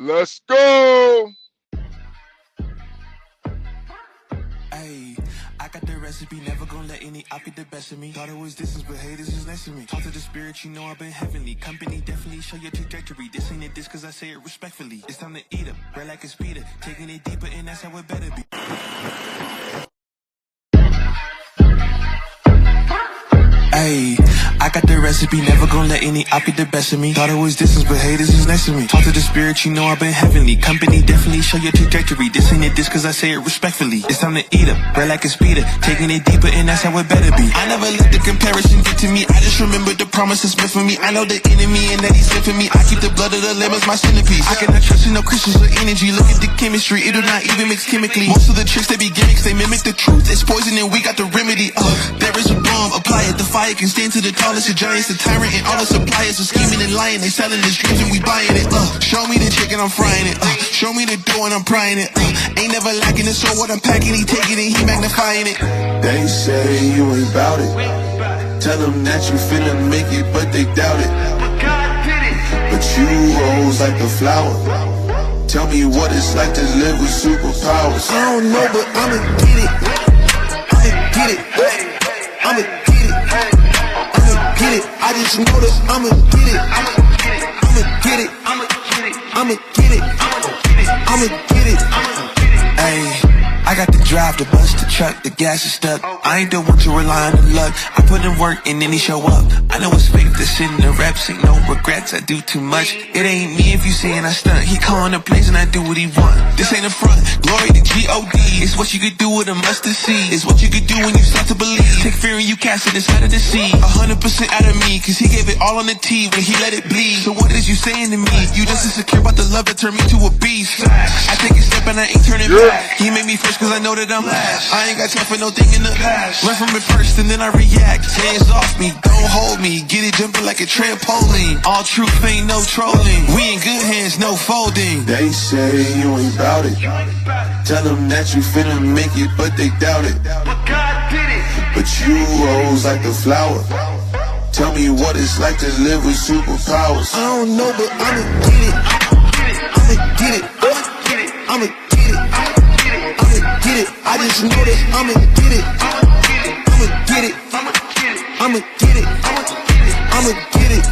Let's go. Ayy, I got the recipe, never gonna let any op get the best of me. Thought it was distance, but hey, this is next to me. Talk to the spirit, you know I've been heavenly. Company definitely show your trajectory. This ain't a diss, cause I say it respectfully. It's time to eat up, bread like a speeder. Taking it deeper, and that's how it better be. Ayy, I got the recipe, never gonna let any op get the best of me. Thought it was distance, but hey, this is next to me. Talk to the spirit, you know I've been heavenly. Company definitely show your trajectory. This ain't a diss, cause I say it respectfully. It's time to eat up, bread like a speeder. Taking it deeper, and that's how it better be. I never let the comparison get to me. I just remember the promises meant for me. I know the enemy and that he's sent for me. I keep the blood of the lamb as my centerpiece. I cannot trust in no crystals or energy. Look at the chemistry, it do not even mix chemically. Most of the tricks, they be gimmicks, they mimic the truth. It's poison and we got the remedy. There is a bomb, apply it, the fire can stand to the tallest of giants, the tyrant and all the suppliers are scheming and lying. They selling his dreams and we buying it. Show me the chicken, I'm frying it. Show me the dough and I'm prying it. Ain't never lacking it, so what I'm packing, he taking it, he magnifying it. They say you ain't bout it. Tell them that you finna make it, but they doubt it. But you rose like a flower. Tell me what it's like to live with superpowers. I don't know, but I'ma get it. I'ma get it. I'ma get it. I'ma get it. I just know that I'ma get it. I'ma get it. I'ma get it. I'ma get it. Ayy, I got the drive, the bus, the truck, the gas is stuck. I ain't the one to rely on the luck. I put in work and then he show up. I know it's fake, this shit in the reps, ain't no regrets, I do too much. It ain't me if you saying I stunt. He calling the plays and I do what he want. This ain't a front, glory to G-O-D. It's what you could do with a mustard seed. It's what you could do when you start to believe. Take fear and you cast it inside of the sea. 100% out of me, cause he gave it all on the tee when he let it bleed. So what is you saying to me? You just insecure about the love that turned me to a beast. I take a step and I ain't turning back. He made me first cause I know that I'm last. I ain't got time for no thing in the past. Learn from it first and then I react. Hands off me, don't hold me. Get it jumping like a trampoline. All truth ain't no trolling. We in good hands, no folding. They say you ain't bout it. Tell them that you finna make it, but they doubt it. But you rose like a flower. Tell me what it's like to live with superpowers. I don't know, but I'ma get it. I'ma get it. I'ma get it. I'ma get it. I just know that I'ma get it. I'ma get it. I'ma get it. I'ma get it.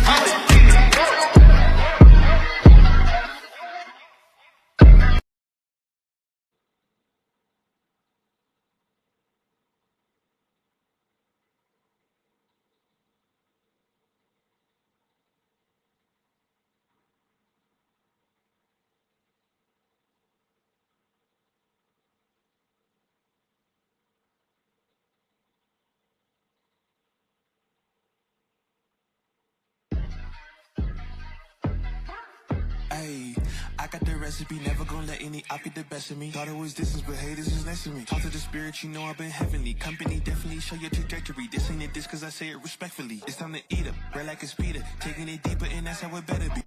Ayy, I got the recipe, never gonna let any op get the best of me. Thought it was distance, but hey, this is next to me. Talk to the spirit, you know I've been heavenly. Company definitely show your trajectory. This ain't a diss, cause I say it respectfully. It's time to eat up, bread like a speeder. Taking it deeper, and that's how it better be.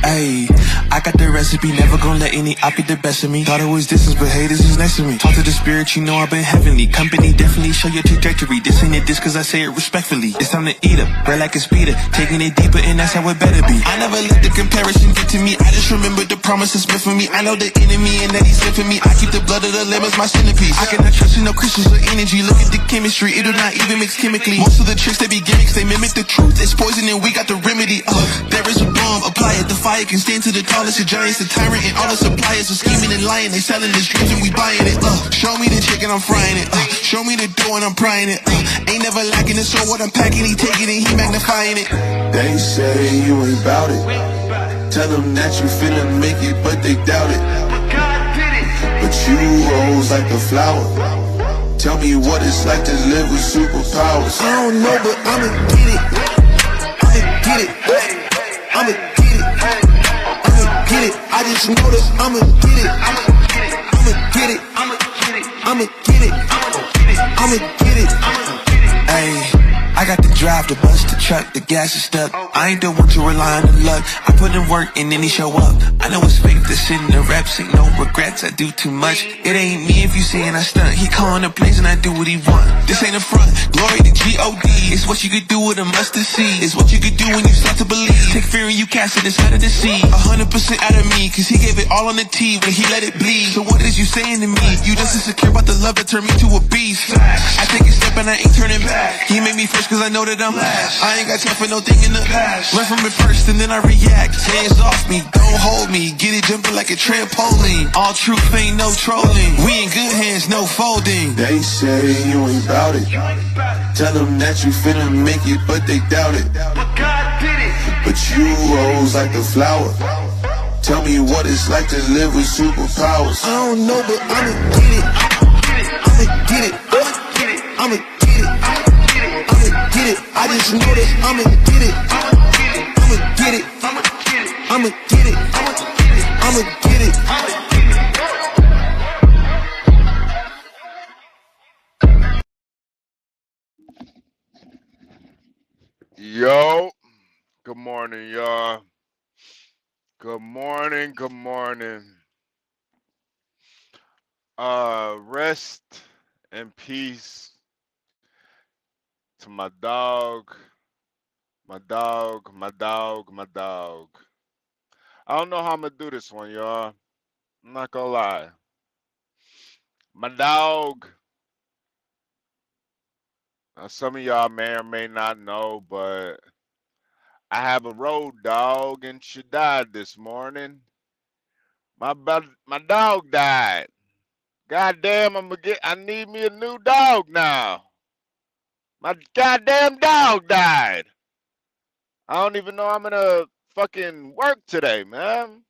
Ayy, I got the recipe, never gonna let any op get the best of me. Thought it was distance, but hey, this is next to me. Talk to the spirit, you know I've been heavenly. Company definitely show your trajectory. This ain't a diss, cause I say it respectfully. It's time to eat up, bread like a speeder. Taking it deeper, and that's how it better be. I never let the comparison get to me. I just remember the promises meant for me. I know the enemy and that he's sent for me. I keep the blood of the lamb as my centerpiece. I cannot trust in no crystals or energy. Look at the chemistry, it do not even mix chemically. Most of the tricks, they be gimmicks, they mimic the truth. It's poison and we got the remedy. There is a bomb, apply it, the fire can stand to the tallest of giants, the tyrant and all the suppliers are scheming and lying. They selling his dreams and we buying it. Show me the chicken, I'm frying it. Show me the dough and I'm prying it. Ain't never lacking it, so what I'm packing, he taking it, he magnifying it. They say you ain't bout it. Tell them that you finna make it, but they doubt it. But you rose like a flower. Tell me what it's like to live with superpowers. I don't know, but I'ma get it. I'ma get it. I'ma get it. I'ma get it. I just know that I'ma get it. I'ma get it. I'ma get it. I'ma get it. Ayy, I got the drive, the bus, the truck, the gas is stuck. I ain't the one to rely on the luck. I put in work and then he show up. I know it's fake, this in the reps, ain't no regrets, I do too much. It ain't me if you saying I stunt. He calling the plays and I do what he want. This ain't a front, glory to G-O-D. It's what you could do with a mustard seed. It's what you could do when you start to believe. Take fear and you cast it inside of the sea. 100% out of me, cause he gave it all on the tee when he let it bleed. So what is you saying to me? You just insecure about the love that turned me to a beast. I take a step and I ain't turning back. He made me first cause I know that I'm last. I ain't got time for no thing in the past. Learn from it first and then I react. Hands off me, don't hold me. Get it jumping like a trampoline. All truth ain't no trolling. We in good hands, no folding. They say you ain't bout it. Tell them that you finna make it, but they doubt it. But God did it. But you rose like a flower. Tell me what it's like to live with superpowers. I don't know, but I'ma get it. I'ma get it. I'ma get it. I'ma get it. I just know that I'ma get it. I'ma get it. I'ma get it. I'ma get it. Yo, good morning, y'all. Good morning, good morning. Rest and peace to my dog, my dog, my dog, my dog. I don't know how I'm gonna do this one, y'all. I'm not gonna lie. My dog. Some of y'all may or may not know, but I have a road dog and she died this morning. My dog died. Goddamn, I need me a new dog now. My goddamn dog died. I don't even know I'm gonna fucking work today, man.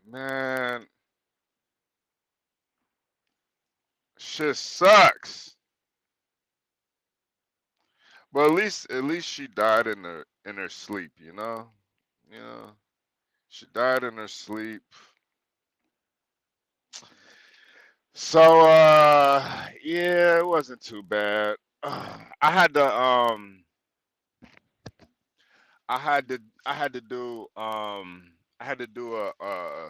Man, shit sucks. But at least she died in her sleep, you know? You know. She died in her sleep. So yeah, it wasn't too bad. I had to I had to I had to do I had to do I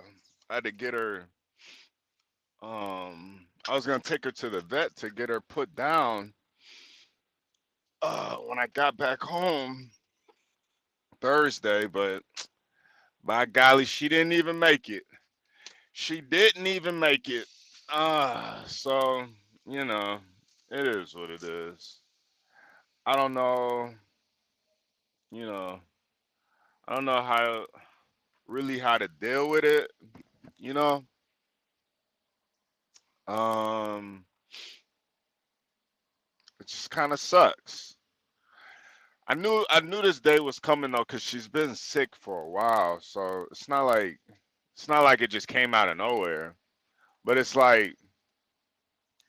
had to get her I was gonna take her to the vet to get her put down when I got back home Thursday, but by golly, she didn't even make it. She didn't even make it. So, you know, it is what it is. I don't know, you know, I don't know how to deal with it, you know. Um, it just kind of sucks. I knew this day was coming though, cause she's been sick for a while, so it's not like it just came out of nowhere. But it's like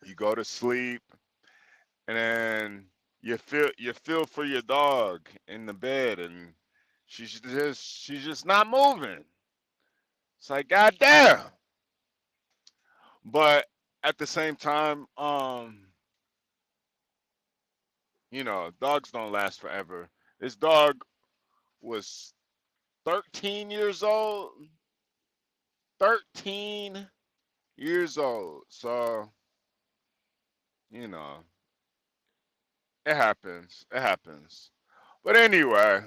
you go to sleep and then you feel for your dog in the bed and she's just not moving. It's like goddamn. But at the same time, dogs don't last forever. This dog was 13 years old. 13 years old. So, you know, it happens. It happens. But anyway,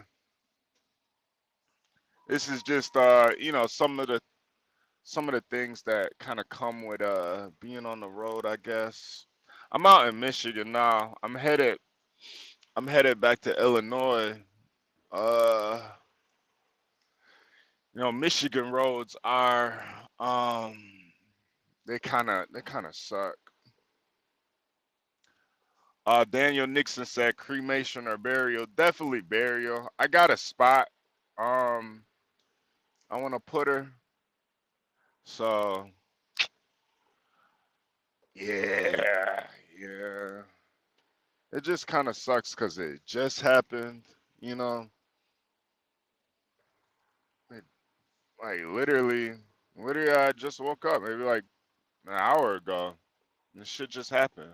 this is just some of the things that kind of come with being on the road, I guess. I'm out in Michigan now. I'm headed back to Illinois. Uh Michigan roads are um they kind of suck. Daniel Nixon said cremation or burial. Definitely burial. I got a spot. Um I want to put her. So, yeah, yeah. It just kind of sucks because it just happened, you know. It, like literally, I just woke up maybe like an hour ago. This shit just happened.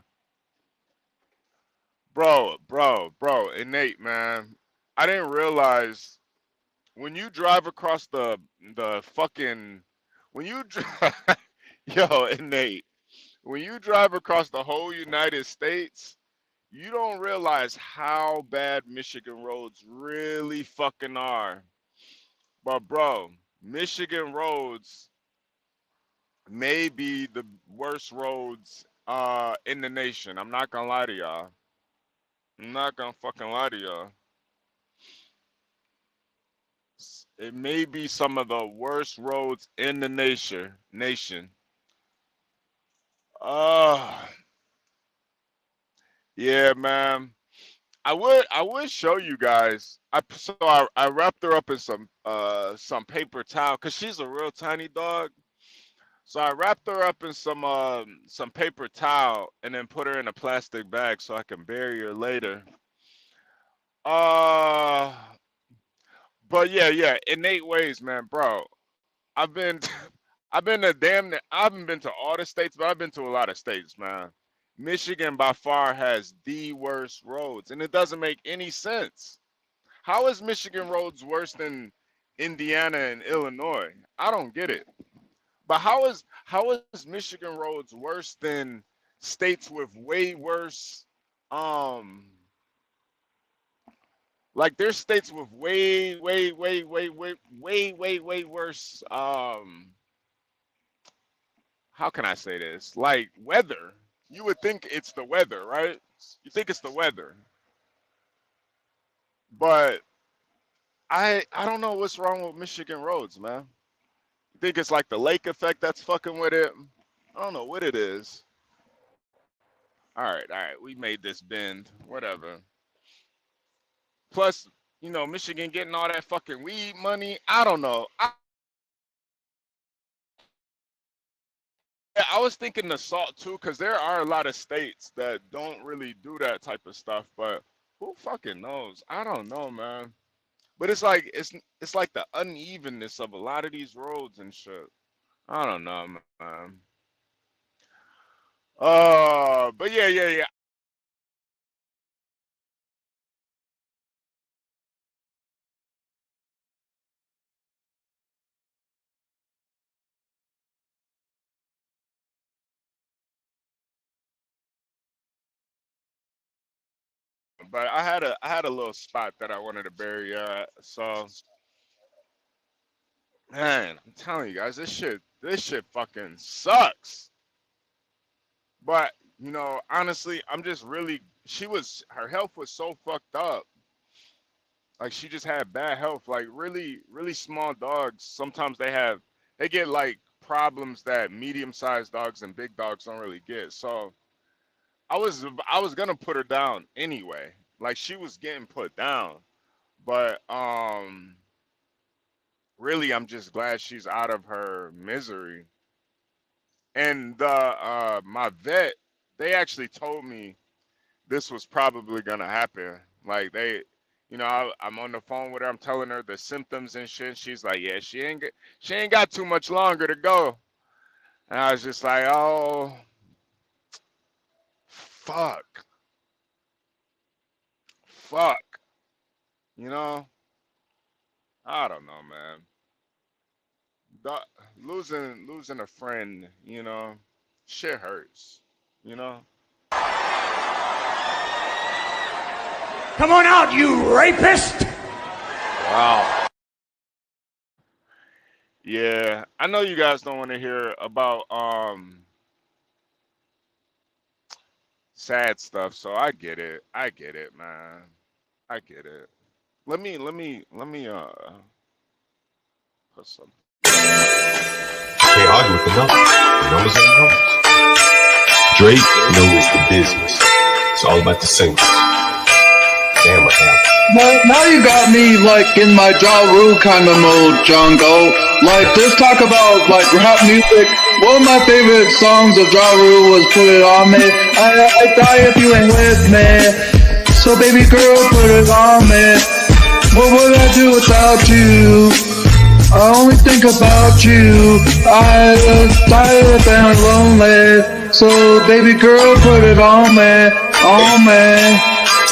Innate, man. I didn't realize when you drive across the fucking when you yo, Innate, when you drive across the whole United States, you don't realize how bad Michigan roads really fucking are. But bro, Michigan roads may be the worst roads in the nation. I'm not gonna lie to y'all. I'm not gonna fucking lie to y'all. It may be some of the worst roads in the nation. Uh yeah, man. I would show you guys. I wrapped her up in some paper towel because she's a real tiny dog. So I wrapped her up in some paper towel and then put her in a plastic bag so I can bury her later. Uh but yeah, innate ways, man, bro. I've been I've been to I haven't been to all the states, but I've been to a lot of states, man. Michigan by far has the worst roads, and it doesn't make any sense. How is Michigan roads worse than Indiana and Illinois? I don't get it. But how is Michigan roads worse than states with way worse like there's states with way worse how can I say this? Like weather. You would think it's the weather, right? You think it's the weather. But I don't know what's wrong with Michigan roads, man. You think it's like the lake effect that's fucking with it? I don't know what it is. All right, we made this bend, whatever. Plus, Michigan getting all that fucking weed money. I don't know. I was thinking the salt too, because there are a lot of states that don't really do that type of stuff. But who fucking knows? I don't know, man. But it's like the unevenness of a lot of these roads and shit. I don't know, man. But yeah. But I had a little spot that I wanted to bury at. So man, I'm telling you guys, this shit fucking sucks. But honestly, I'm just really her health was so fucked up. Like she just had bad health. Like really, really small dogs. Sometimes they get like problems that medium-sized dogs and big dogs don't really get. So I was gonna put her down anyway. Like she was getting put down. But really I'm just glad she's out of her misery. And my vet, they actually told me this was probably gonna happen. Like I'm on the phone with her. I'm telling her the symptoms and shit. She's like, yeah, she ain't got too much longer to go. And I was just like, oh, fuck. I don't know, man. Losing a friend, shit hurts, you know. Come on out, you rapist! Wow. Yeah, I know you guys don't want to hear about sad stuff, so I get it. I get it, man. I get it. Let me put some. Can't argue with the numbers. The numbers are the numbers. Drake knows the business. It's all about the singles. Damn, what happened? Well, now you got me like in my Ja Rule kind of mode, Jungle. Like just talk about like rap music. One of my favorite songs of Ja Rule was "Put It On Me." I die if you ain't with me. So baby girl, put it on me. What would I do without you? I only think about you. I was tired and lonely. So baby girl, put it on me, on me.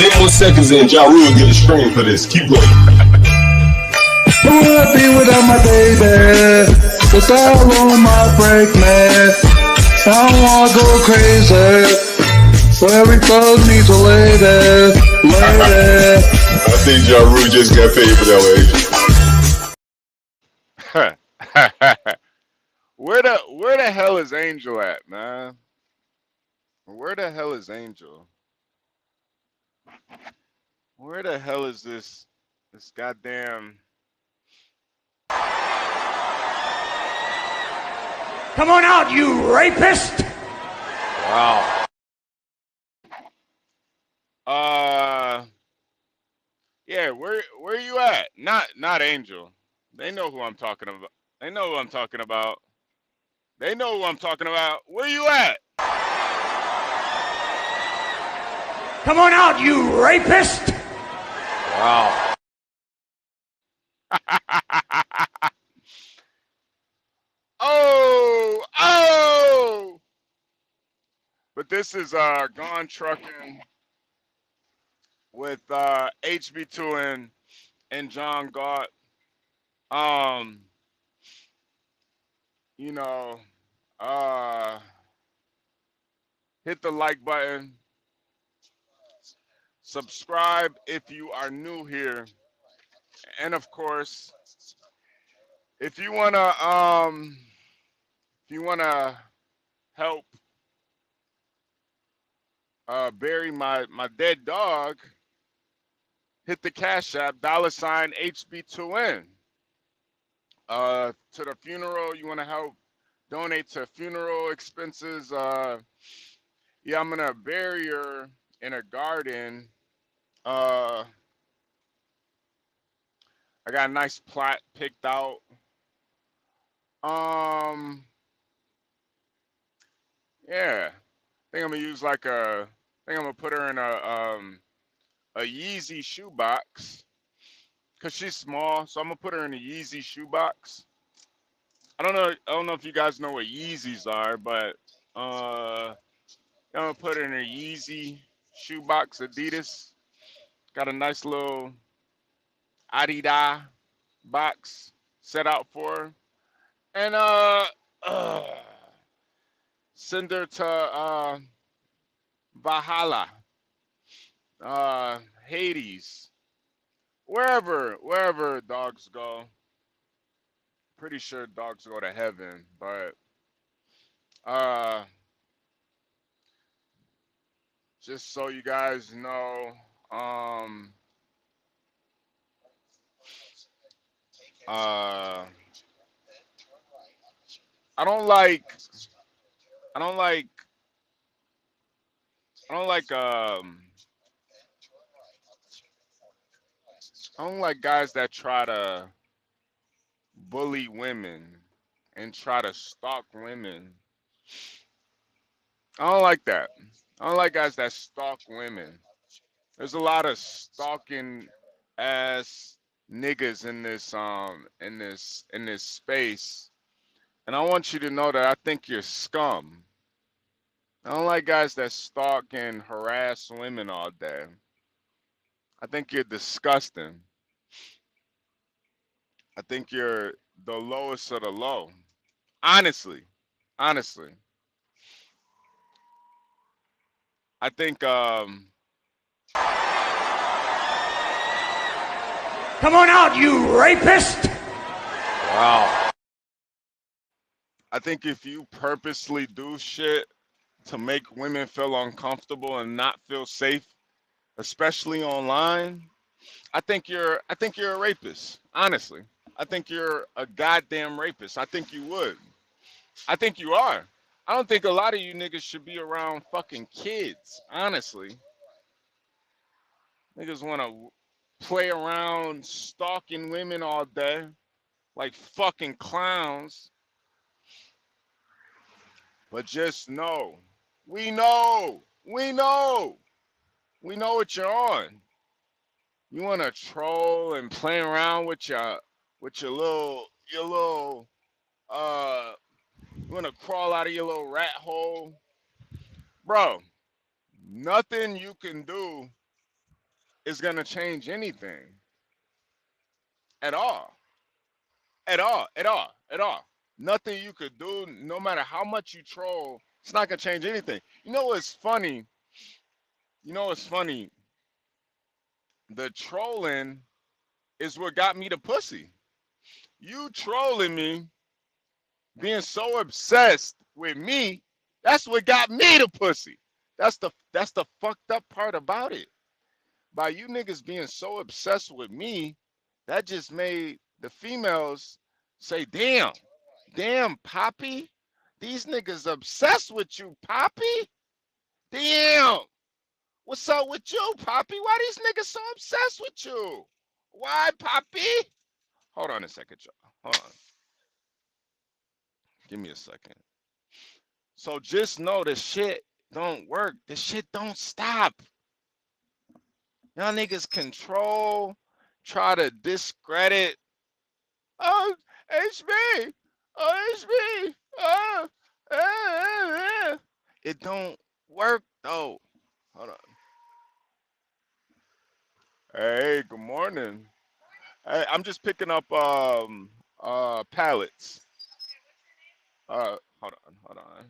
10 more seconds and Ja Rule will get a stream for this. Keep going. Who would I be without my baby? The style on my break, man. I wanna go crazy. So every thug needs a lady. I think Ja Rule just got paid for that one. Where the hell is Angel at, man? Where the hell is Angel? Where the hell is this goddamn? Come on out, you rapist! Wow. Yeah, where you at? Not Angel. They know who I'm talking about. They know who I'm talking about. They know who I'm talking about. Where you at? Come on out, you rapist! Wow. Oh! But this is Gone Trucking with Hb2n and John Galt. You know, hit the like button. Subscribe if you are new here. And of course, if you wanna help bury my dead dog, hit the Cash App, $ Hb2n. To the funeral, you want to help donate to funeral expenses. Yeah, I'm gonna bury her in a garden. I got a nice plot picked out. Yeah, I think I'm gonna use like I think I'm gonna put her in a Yeezy shoebox, cause she's small, so I'm gonna put her in a Yeezy shoebox. I don't know if you guys know what Yeezys are, but I'm gonna put her in a Yeezy shoebox, Adidas. Got a nice little Adidas box set out for her, and send her to Valhalla, Hades, wherever dogs go. Pretty sure dogs go to heaven, but just so you guys know, I don't like I don't like I don't like I don't like guys that try to bully women and try to stalk women. I don't like that. I don't like guys that stalk women. There's a lot of stalking ass niggas in this space. And I want you to know that I think you're scum. I don't like guys that stalk and harass women all day. I think you're disgusting. I think you're the lowest of the low. Honestly. Honestly. I think Come on out, you rapist! wow. I think if you purposely do shit to make women feel uncomfortable and not feel safe, especially online, I think you're a rapist. Honestly. I think you're a goddamn rapist. I think you would. I think you are. I don't think a lot of you niggas should be around fucking kids, honestly. Niggas want to play around stalking women all day like fucking clowns. But just know, we know what you're on. You want to troll and play around with your little you want to crawl out of your little rat hole, bro. Nothing you can do is gonna change anything at all. At all, at all, at all. Nothing you could do, no matter how much you troll, it's not gonna change anything. You know what's funny? You know what's funny? The trolling is what got me the pussy. You trolling me, being so obsessed with me, that's what got me the pussy. That's the fucked up part about it. By you niggas being so obsessed with me, that just made the females say, damn, damn, Poppy. These niggas obsessed with you, Poppy. Damn. What's up with you, Poppy? Why these niggas so obsessed with you? Why, Poppy? Hold on a second, y'all. Hold on. Give me a second. So just know the shit don't work. The shit don't stop. Y'all niggas control, try to discredit. Oh, HB. Oh, HB. Oh, it don't work though. Hold on. Hey, good morning. Hey, I'm just picking up pallets. Hold on, hold on.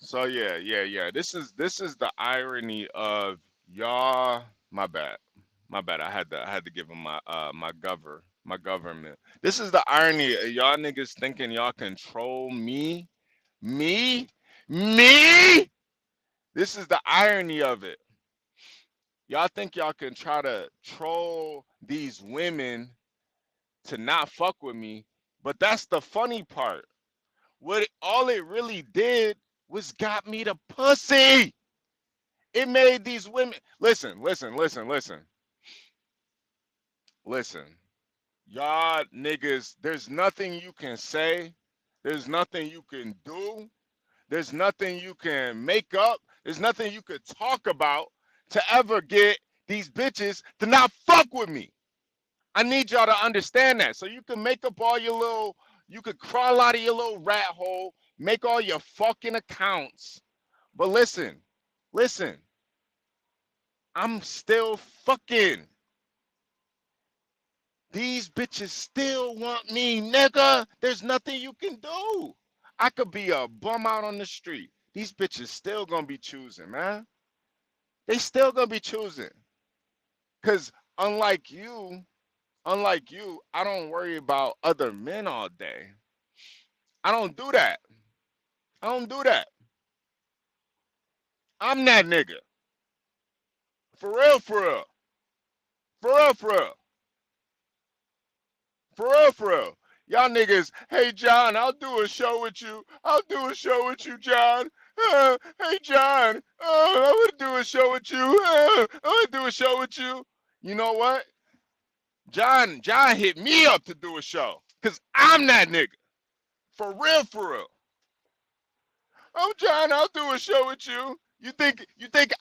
So yeah. This is the irony of y'all. My bad, my bad. I had to give him my government. This is the irony of y'all niggas thinking y'all control me, me. This is the irony of it. Y'all think y'all can try to troll these women to not fuck with me, but that's the funny part. All it really did was got me the pussy. It made these women listen. Y'all niggas, there's nothing you can say, there's nothing you can do, there's nothing you can make up, there's nothing you could talk about to ever get these bitches to not fuck with me. I need y'all to understand that. So you can make up all your little, you could crawl out of your little rat hole, make all your fucking accounts. But listen, I'm still fucking. These bitches still want me, nigga. There's nothing you can do. I could be a bum out on the street. These bitches still gonna be choosing, man. They still gonna be choosing. Cause unlike you, I don't worry about other men all day. I don't do that. I don't do that. I'm that nigga. For real, for real. For real, for real. For real, for real. Y'all niggas, hey John, I'll do a show with you. I'll do a show with you, John. Hey John, I would do a show with you. I would do a show with you. You know what? John hit me up to do a show. Cause I'm that nigga. For real, for real. I'm John, I'll do a show with you. You think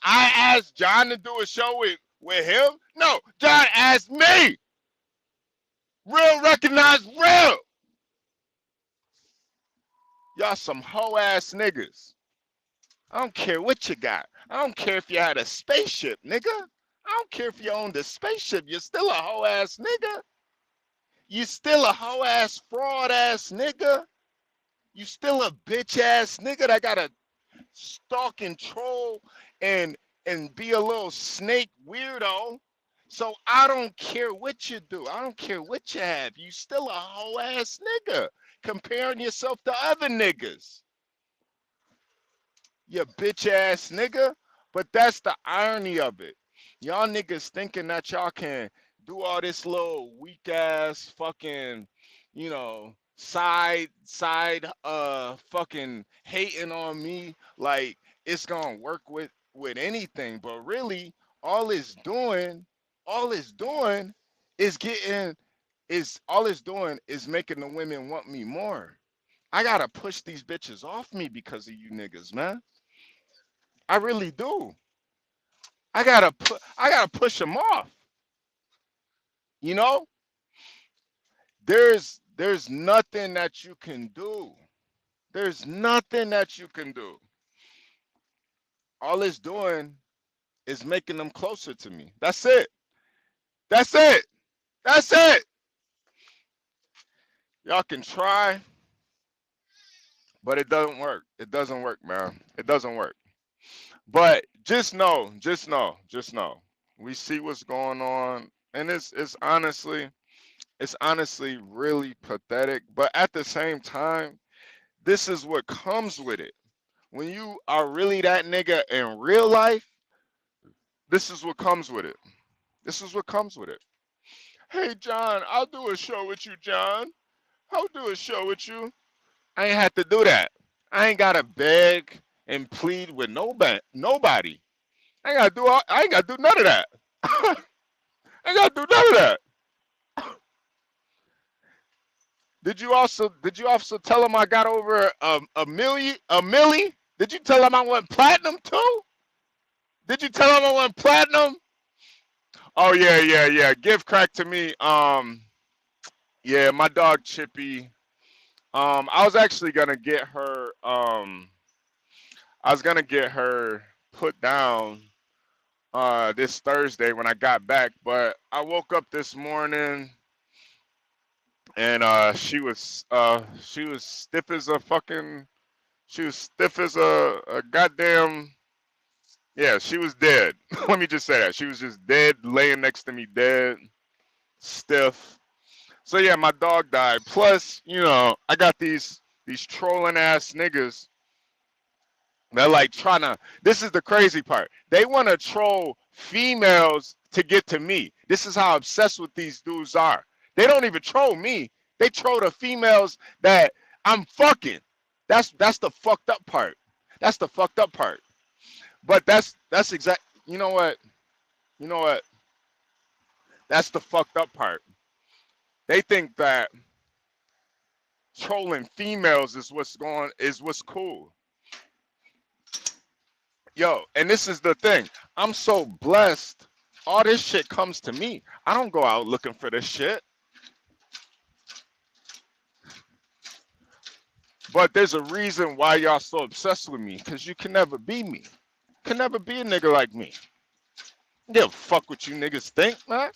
I asked John to do a show with him? No, John asked me. Real recognize real. Y'all some hoe ass niggas. I don't care what you got. I don't care if you had a spaceship, nigga. I don't care if you owned a spaceship. You're still a hoe ass nigga. You still a hoe ass fraud ass nigga. You still a bitch ass nigga that gotta stalk and troll and be a little snake weirdo. So I don't care what you do. I don't care what you have. You still a hoe ass nigga comparing yourself to other niggas. You bitch ass nigga. But that's the irony of it. Y'all niggas thinking that y'all can do all this little weak ass fucking, side fucking hating on me like it's gonna work with anything. But really, all it's doing is making the women want me more. I gotta push these bitches off me because of you niggas, man. I really do. I gotta push them off. You know, there's nothing that you can do. There's nothing that you can do. All it's doing is making them closer to me. That's it. That's it. That's it. Y'all can try, but it doesn't work. It doesn't work, man. It doesn't work. But just know, just know, just know. We see what's going on, and it's honestly really pathetic. But at the same time, this is what comes with it. When you are really that nigga in real life, this is what comes with it. This is what comes with it. Hey John, I'll do a show with you, John. I'll do a show with you. I ain't had to do that. I ain't gotta beg and plead with nobody. I ain't gotta do none of that. I ain't gotta do none of that. Did you also tell him I got over a milli? Did you tell him I went platinum too? Did you tell him I went platinum? Oh yeah. Give crack to me. Yeah, my dog Chippy. I was actually gonna get her. I was gonna get her put down this Thursday when I got back, but I woke up this morning and she was stiff as a fucking she was stiff as a goddamn yeah, she was dead. Let me just say that. She was just dead, laying next to me dead, stiff. So yeah, my dog died. Plus, I got these trolling ass niggas. They're like trying to. This is the crazy part. They want to troll females to get to me. This is how obsessed with these dudes are. They don't even troll me. They troll the females that I'm fucking. That's the fucked up part. That's the fucked up part. But that's exact. You know what? You know what? That's the fucked up part. They think that trolling females is what's cool. Yo, and this is the thing. I'm so blessed. All this shit comes to me. I don't go out looking for this shit. But there's a reason why y'all so obsessed with me, because you can never be me. Can never be a nigga like me. Give a fuck what you niggas think, man.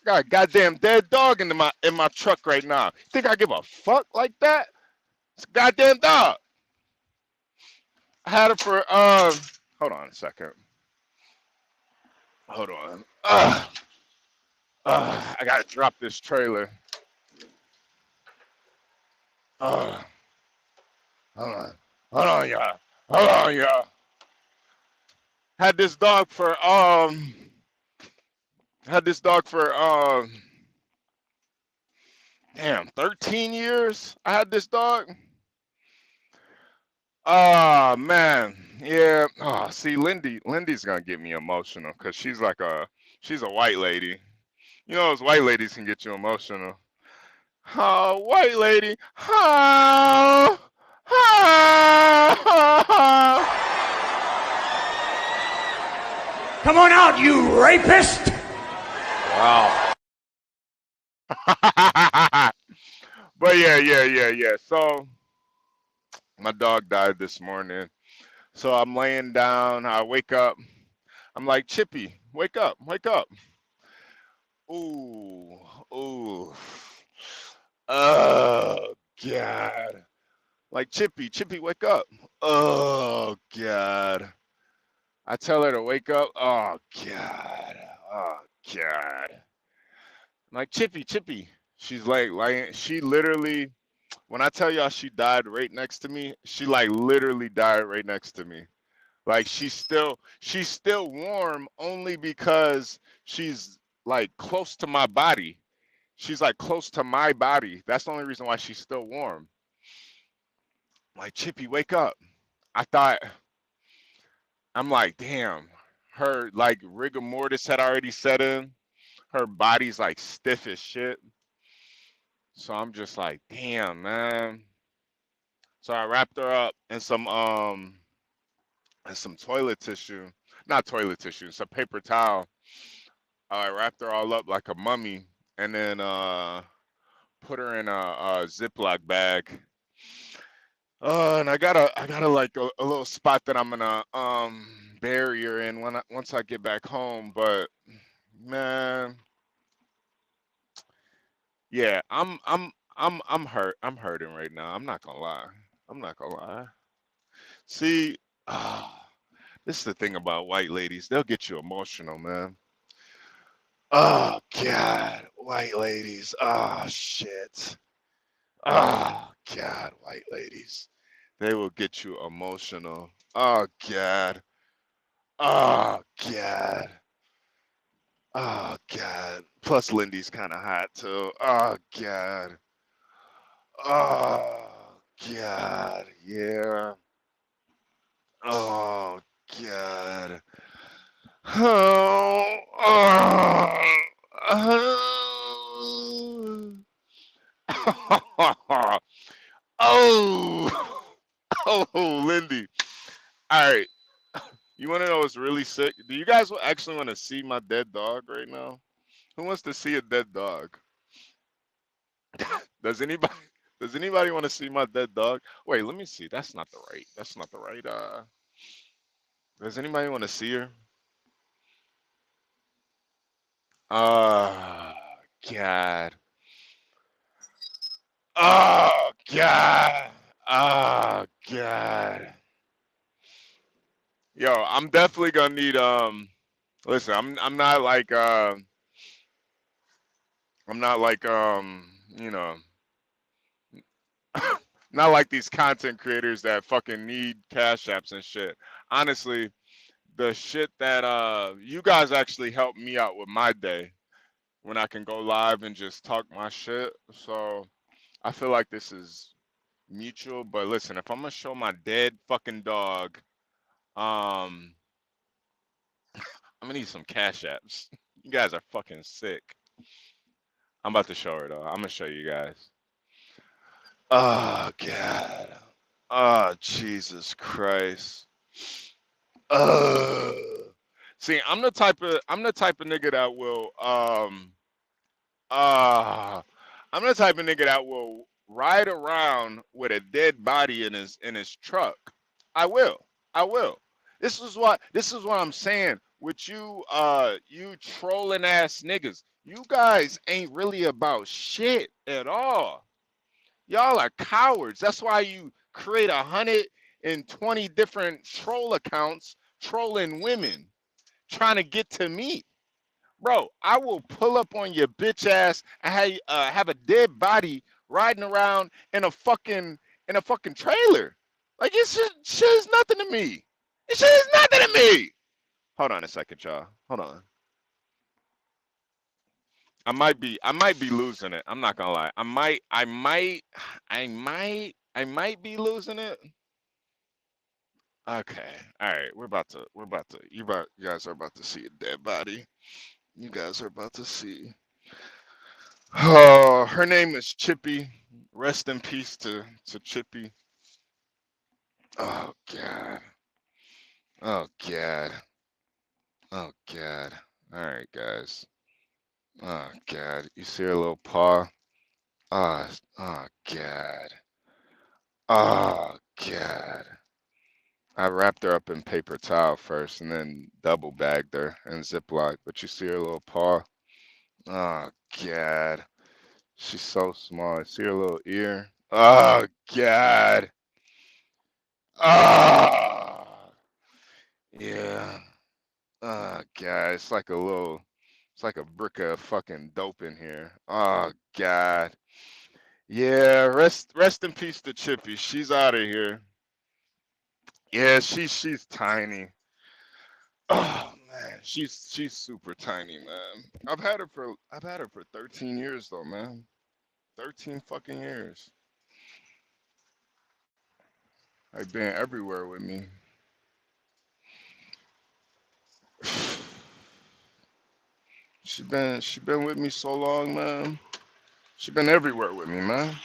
Got a goddamn dead dog in my truck right now. Think I give a fuck like that? It's a goddamn dog. I had it for hold on a second. Hold on. I gotta drop this trailer. Hold on, y'all. Hold on, y'all. Had this dog for damn 13 years. I had this dog. Oh man, yeah. Oh, see, Lindy's gonna get me emotional because she's a white lady. You know, those white ladies can get you emotional. Oh, white lady. Oh, oh. Come on out, you rapist! Wow. But yeah. So my dog died this morning. So I'm laying down. I wake up. I'm like, Chippy, wake up. Ooh. Oh, God. Like, Chippy, wake up. Oh, God. I tell her to wake up. Oh, God. I'm like, Chippy. She's like, she literally, when I tell y'all she died right next to me, she like literally died right next to me. Like she's still warm only because she's like close to my body. She's like close to my body. That's the only reason why she's still warm. Like, Chippy, wake up. I'm like, damn, her like rigor mortis had already set in. Her body's like stiff as shit. So I'm just like, damn, man. So I wrapped her up in some toilet tissue, not toilet tissue, some paper towel. I wrapped her all up like a mummy, and then put her in a Ziploc bag. And I got a like a little spot that I'm gonna bury her in once I get back home. But man, yeah, I'm hurt. I'm hurting right now. I'm not gonna lie. I'm not gonna lie. See, ah, this is the thing about white ladies. They'll get you emotional, man. Oh God, white ladies. Oh shit. Oh God, white ladies. They will get you emotional. Oh God. Oh God. Oh God. Plus Lindy's kind of hot too. Oh God. Oh God. Yeah. Oh God. Oh. Oh. Oh. Oh, Lindy. All right. You want to know what's really sick? Do you guys actually want to see my dead dog right now? Who wants to see a dead dog? Does anybody? Does anybody want to see my dead dog? Wait, let me see. That's not the right. That's not the right. Does anybody want to see her? Oh God. Oh God. Oh God. Yo, I'm definitely gonna need listen, I'm not like you know, not like these content creators that fucking need cash apps and shit. Honestly, the shit that you guys actually help me out with my day when I can go live and just talk my shit. So I feel like this is mutual. But listen, if I'm gonna show my dead fucking dog, um, I'm gonna need some cash apps. You guys are fucking sick. I'm about to show her though. I'm gonna show you guys. Oh God. Oh Jesus Christ. Uh, see, I'm the type of nigga that will uh I'm the type of nigga that will ride around with a dead body in his truck. I will. I will. This is what I'm saying with you trolling ass niggas. You guys ain't really about shit at all. Y'all are cowards. That's why you create 120 different troll accounts trolling women, trying to get to me. Bro, I will pull up on your bitch ass and have a dead body riding around in a fucking trailer. Like it shit is nothing to me. It shit is nothing to me. Hold on a second, y'all. Hold on. I might be losing it. I'm not gonna lie. I might be losing it. Okay. All right. You guys are about to see a dead body. You guys are about to see. Oh, her name is Chippy. Rest in peace to Chippy. Oh God. Oh God. Oh God. All right, guys. Oh God. You see her little paw? Oh God. Oh God. I wrapped her up in paper towel first and then double bagged her in Ziploc. But you see her little paw? Oh God. She's so small. See her little ear? Oh God. Oh yeah. Oh God. It's like a brick of fucking dope in here. Oh God. Yeah, rest in peace to Chippy. She's out of here. Yeah, she's tiny. Oh man, she's super tiny, man. I've had her for 13 years though, man. 13 fucking years. Like been everywhere with me. She been with me so long, man. She been everywhere with me, man.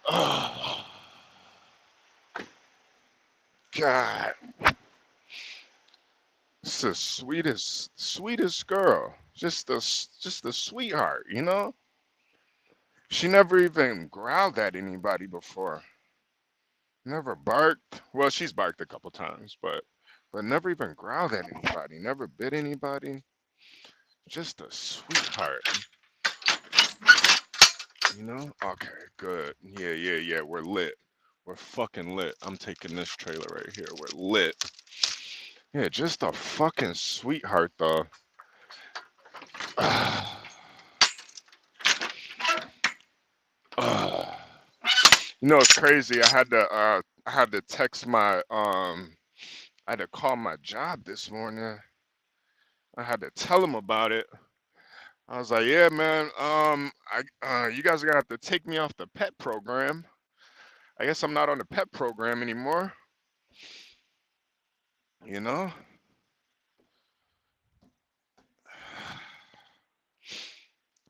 Oh, God. It's the sweetest girl. Just a sweetheart, you know? She never even growled at anybody before. Never barked. Well, she's barked a couple times, but never even growled at anybody. Never bit anybody. Just a sweetheart. You know? Okay, good. Yeah. We're lit. We're fucking lit. I'm taking this trailer right here. We're lit. Yeah, just a fucking sweetheart, though. You know, it's crazy. I had to text my I had to call my job this morning. I had to tell them about it. I was like, yeah, man, you guys are gonna have to take me off the pet program. I guess I'm not on the pet program anymore. You know?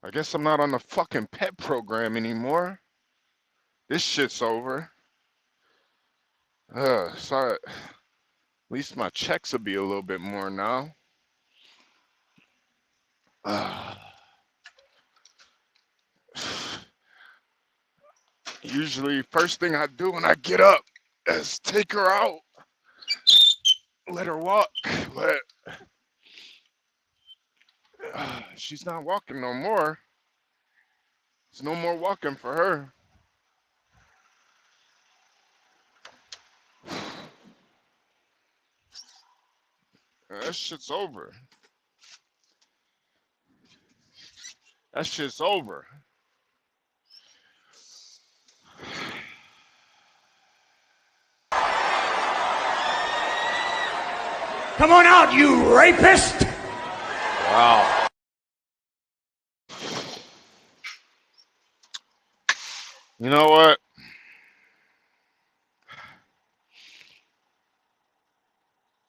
I guess I'm not on the fucking pet program anymore. This shit's over. So at least my checks will be a little bit more now. Usually, first thing I do when I get up is take her out, let her walk. She's not walking no more. There's no more walking for her. That shit's over. That shit's over. Come on out, you rapist! Wow. You know what?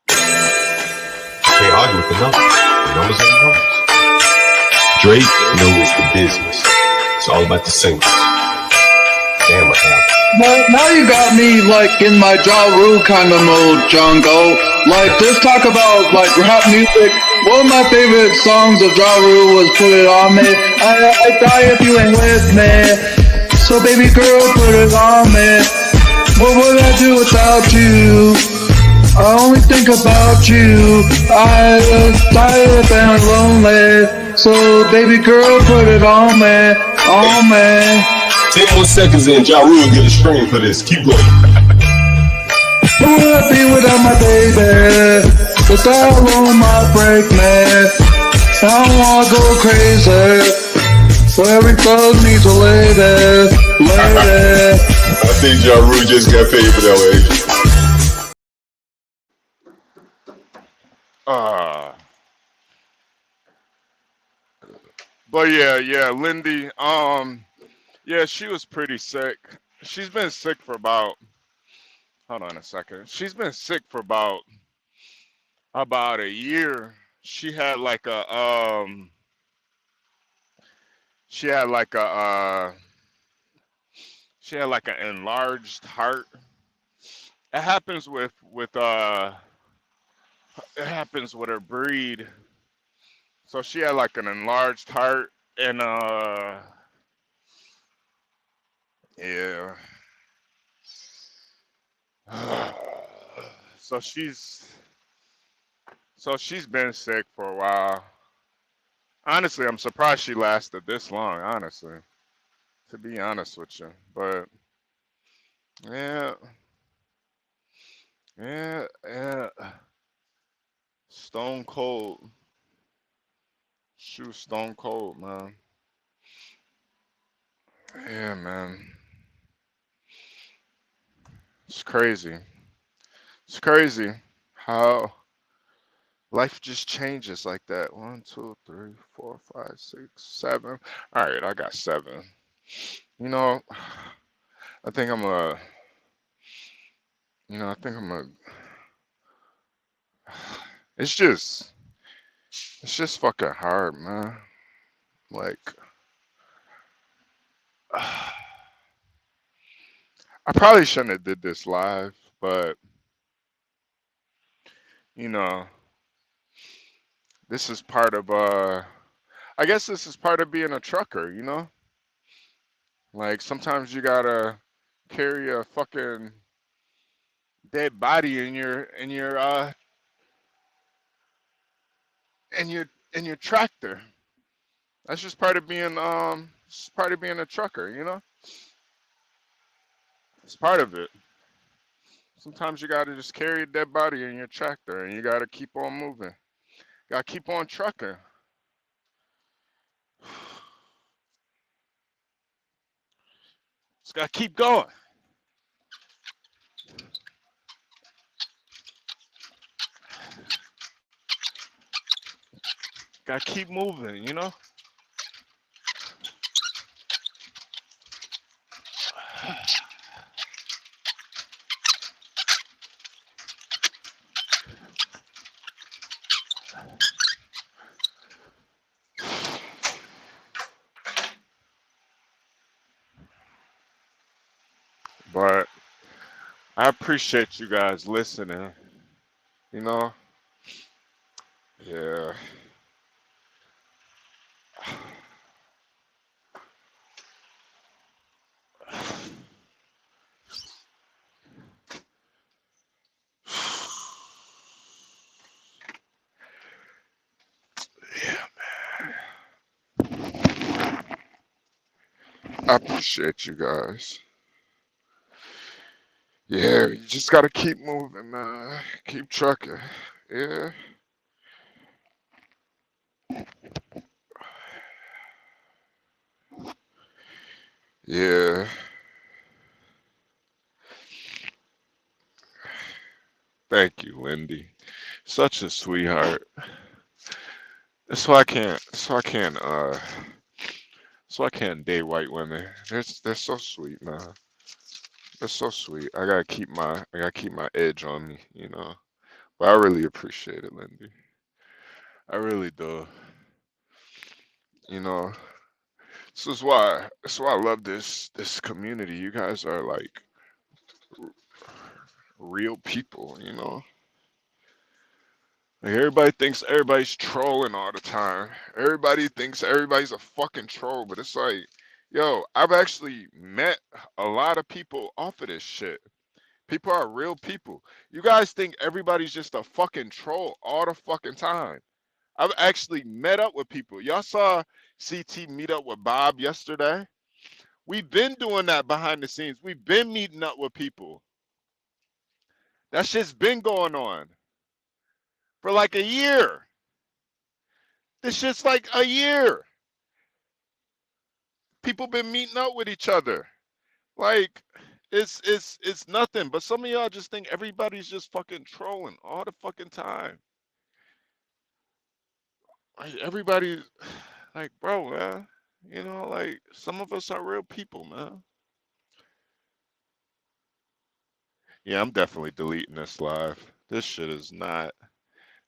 Can't argue with the numbers. The numbers are the numbers. Drake knows the business. It's all about the singles. Damn, what happened? Now you got me like in my Ja Rule kind of mode, Jungle. Like this talk about like rap music. One of my favorite songs of Ja Rule was Put It On Me. I die if you ain't with me. So baby girl, put it on me. What would I do without you? I only think about you. I was tired and lonely. So baby girl, put it on me, on me. 10 more seconds in, Ja Rule get a stream for this. Keep going. Who would I be without my baby? Without alone might break me. I don't wanna go crazy. So every thug needs a lady, lady. I think Ja Rule just got paid for that way. But yeah, Lindy, yeah, she was pretty sick. She's been sick for about, hold on a second. She's been sick for about a year. She had like a she had like an enlarged heart. It happens with it happens with her breed. So she had like an enlarged heart, and yeah. So she's been sick for a while. Honestly, I'm surprised she lasted this long, honestly. To be honest with you. But yeah. Stone cold. She was stone cold, man. Yeah, man. It's crazy. It's crazy how life just changes like that. 1, 2, 3, 4, 5, 6, 7. All right, I got 7. You know, I think I'm a. It's just fucking hard, man. Like, I probably shouldn't have did this live, but you know, this is part of I guess this is part of being a trucker, you know? Like sometimes you gotta carry a fucking dead body in your tractor. That's just part of being it's part of being a trucker, you know? It's part of it. Sometimes you gotta just carry a dead body in your tractor and you gotta keep on moving. Gotta keep on trucking. Just gotta keep going. Gotta keep moving, you know? But I appreciate you guys listening, you know? Yeah. Yeah, I appreciate you guys. Yeah, you just gotta keep moving, man. Keep trucking. Yeah. Yeah. Thank you, Wendy. Such a sweetheart. That's why I can't date white women. They're so sweet, man. They're so sweet. I gotta keep my edge on me, you know. But I really appreciate it, Lindy. I really do. You know, this is why I love this community. You guys are like real people, you know. Like everybody thinks everybody's trolling all the time. Everybody thinks everybody's a fucking troll, but it's like, yo, I've actually met a lot of people off of this shit. People are real people. You guys think everybody's just a fucking troll all the fucking time. I've actually met up with people. Y'all saw CT meet up with Bob yesterday. We've been doing that behind the scenes. We've been meeting up with people. That shit's been going on for like a year. This shit's like a year. People been meeting up with each other. Like it's nothing. But some of y'all just think everybody's just fucking trolling all the fucking time. Like everybody, like bro, man. You know, like some of us are real people, man. Yeah, I'm definitely deleting this live. This shit is not.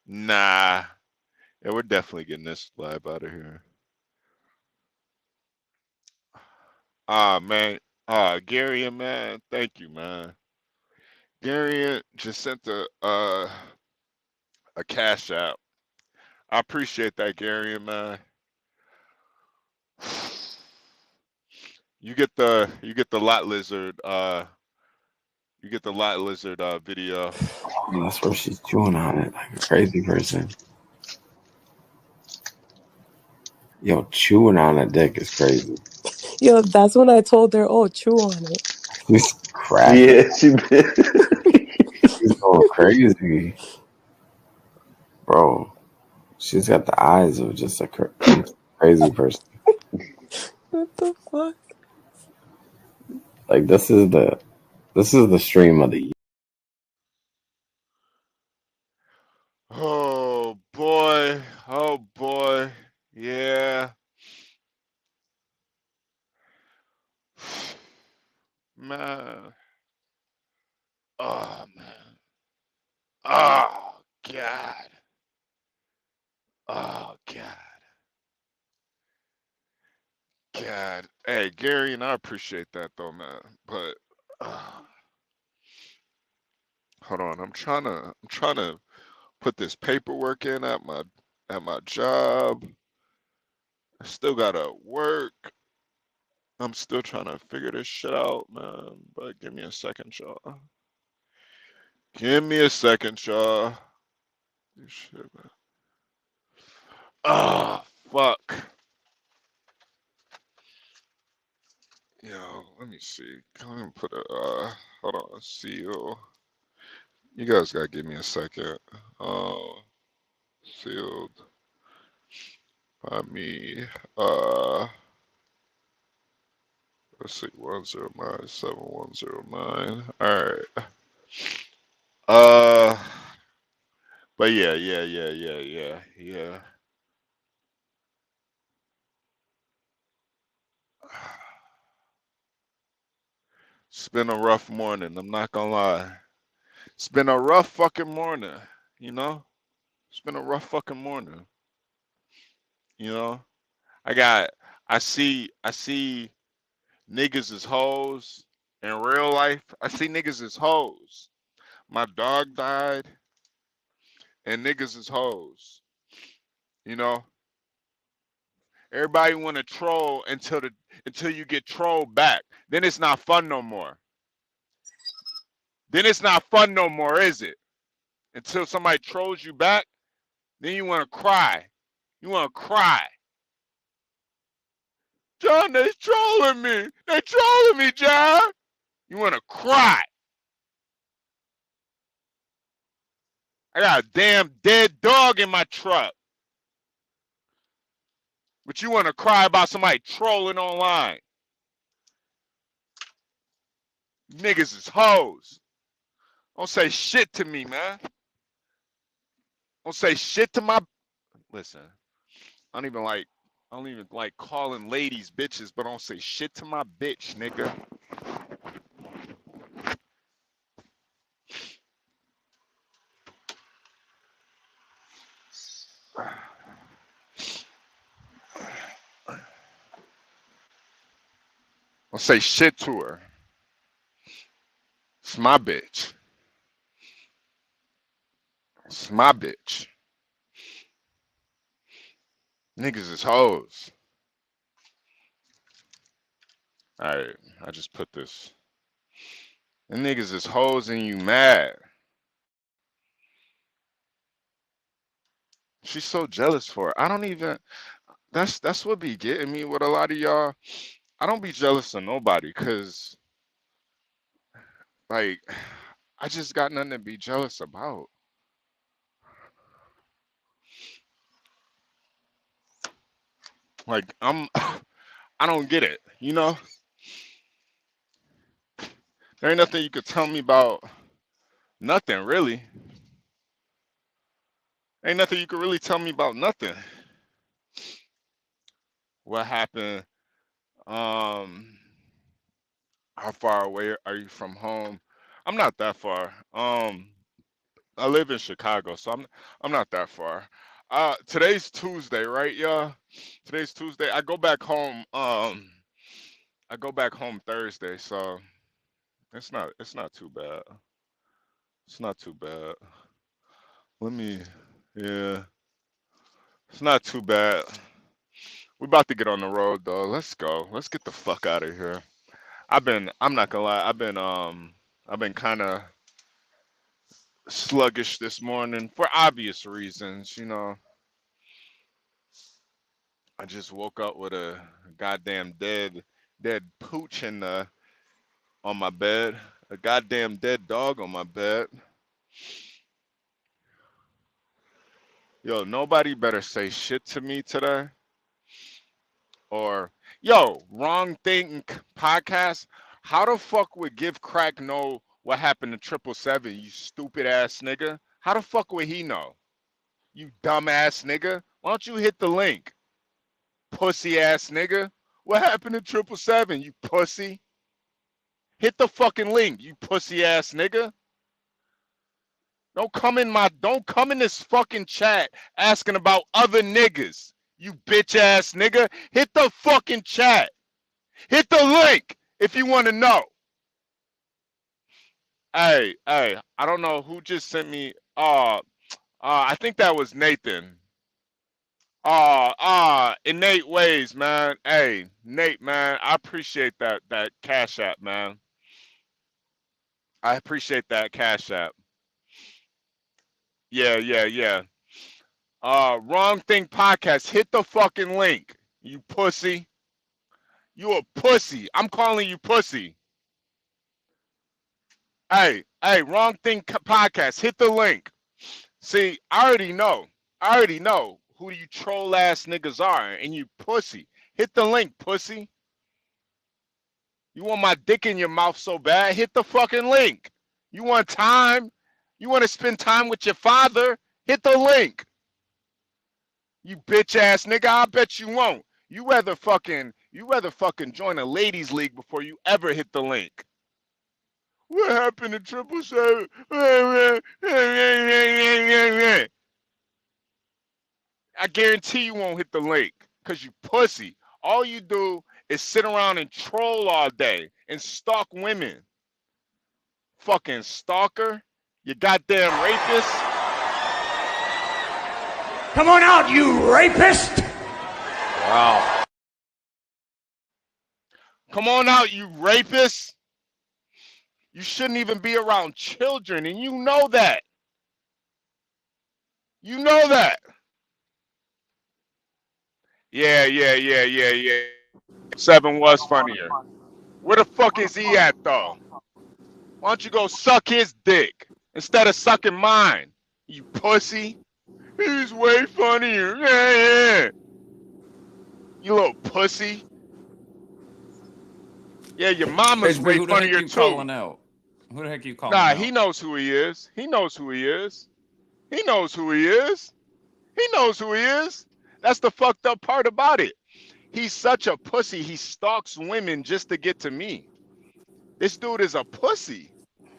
Nah. Yeah, we're definitely getting this live out of here. Ah, man. Gary, man, thank you, man. Gary just sent a cash app. I appreciate that, Gary, man. You get the lot lizard you get the lot lizard video. And that's where she's chewing on it like a crazy person. Yo, chewing on a dick is crazy. Yo, that's when I told her, oh, chew on it. She's cracking. Yeah, she been. She's going crazy. Bro, she's got the eyes of just a crazy person. What the fuck? Like this is the stream of the year. Oh boy. Oh boy. Yeah. Man. Oh man. Oh God. Oh God. God, hey Gary, and I appreciate that though, man. But hold on, I'm trying to put this paperwork in at my job. I still gotta work. I'm still trying to figure this shit out, man. But give me a second, y'all. Give me a second, y'all. This shit, man. Ah, fuck. Yo, let me see. Come and put a hold on, seal. You guys gotta give me a second. Sealed by me. Let's see, 109 7109. All right. Uh, but yeah. It's been a rough morning. I'm not gonna lie. It's been a rough fucking morning. You know, it's been a rough fucking morning. You know, I see niggas as hoes in real life. I see niggas as hoes. My dog died, and niggas is hoes. You know, everybody want to troll until you get trolled back. Then it's not fun no more. Then it's not fun no more, is it? Until somebody trolls you back, then you want to cry. You want to cry. John, they trolling me. They trolling me, John. You want to cry. I got a damn dead dog in my truck. But you want to cry about somebody trolling online. Niggas is hoes. Don't say shit to me, man. Don't say shit to my... Listen, I don't even like calling ladies bitches, but don't say shit to my bitch, nigga. Don't say shit to her. It's my bitch. It's my bitch. Niggas is hoes. Alright, I just put this. The niggas is hoes and you mad. She's so jealous for it. I don't even... That's what be getting me with a lot of y'all. I don't be jealous of nobody because, like, I just got nothing to be jealous about. Like, I don't get it, you know? There ain't nothing you could tell me about nothing, really. Ain't nothing you could really tell me about nothing. What happened? How far away are you from home? I'm not that far. I live in Chicago, so I'm not that far. Today's Tuesday, right, y'all? Today's Tuesday. I go back home Thursday, so it's not too bad. It's not too bad. Yeah. It's not too bad. We're about to get on the road though. Let's go. Let's get the fuck out of here. I'm not gonna lie, I've been kinda sluggish this morning for obvious reasons, you know. I just woke up with a goddamn dead pooch on my bed. A goddamn dead dog on my bed. Yo, nobody better say shit to me today. Or, yo, Wrong Thing podcast. How the fuck would Give Crack know what happened to 777, you stupid ass nigga? How the fuck would he know? You dumb ass nigga. Why don't you hit the link? Pussy ass nigga. What happened to 777, you pussy? Hit the fucking link, you pussy ass nigga. Don't come in this fucking chat asking about other niggas. You bitch ass nigga. Hit the fucking chat. Hit the link if you want to know. Hey, I don't know who just sent me. I think that was Nathan. Innate ways, man. Hey, Nate, man, I appreciate that Cash App, man. I appreciate that Cash App. Yeah. Wrong Thing Podcast. Hit the fucking link, you pussy. You a pussy. I'm calling you pussy. Hey, Wrong Thing Podcast. Hit the link. See, I already know who you troll ass niggas are, and you pussy. Hit the link, pussy. You want my dick in your mouth so bad? Hit the fucking link. You want time? You want to spend time with your father? Hit the link. You bitch ass nigga, I bet you won't. You rather fucking join a ladies league before you ever hit the link. What happened to 777? I guarantee you won't hit the link, because you pussy. All you do is sit around and troll all day and stalk women. Fucking stalker. You goddamn rapist. Come on out, you rapist! Wow. Come on out, you rapist. You shouldn't even be around children, and you know that. You know that. Yeah. 7 was funnier. Where the fuck is he at, though? Why don't you go suck his dick instead of sucking mine, you pussy? He's way funnier. Yeah. You little pussy. Yeah, your mama's way who the funnier heck you too. Calling out? Who the heck you calling out? Nah, he knows who he is. He knows who he is. He knows who he is. He knows who he is. That's the fucked up part about it. He's such a pussy. He stalks women just to get to me. This dude is a pussy.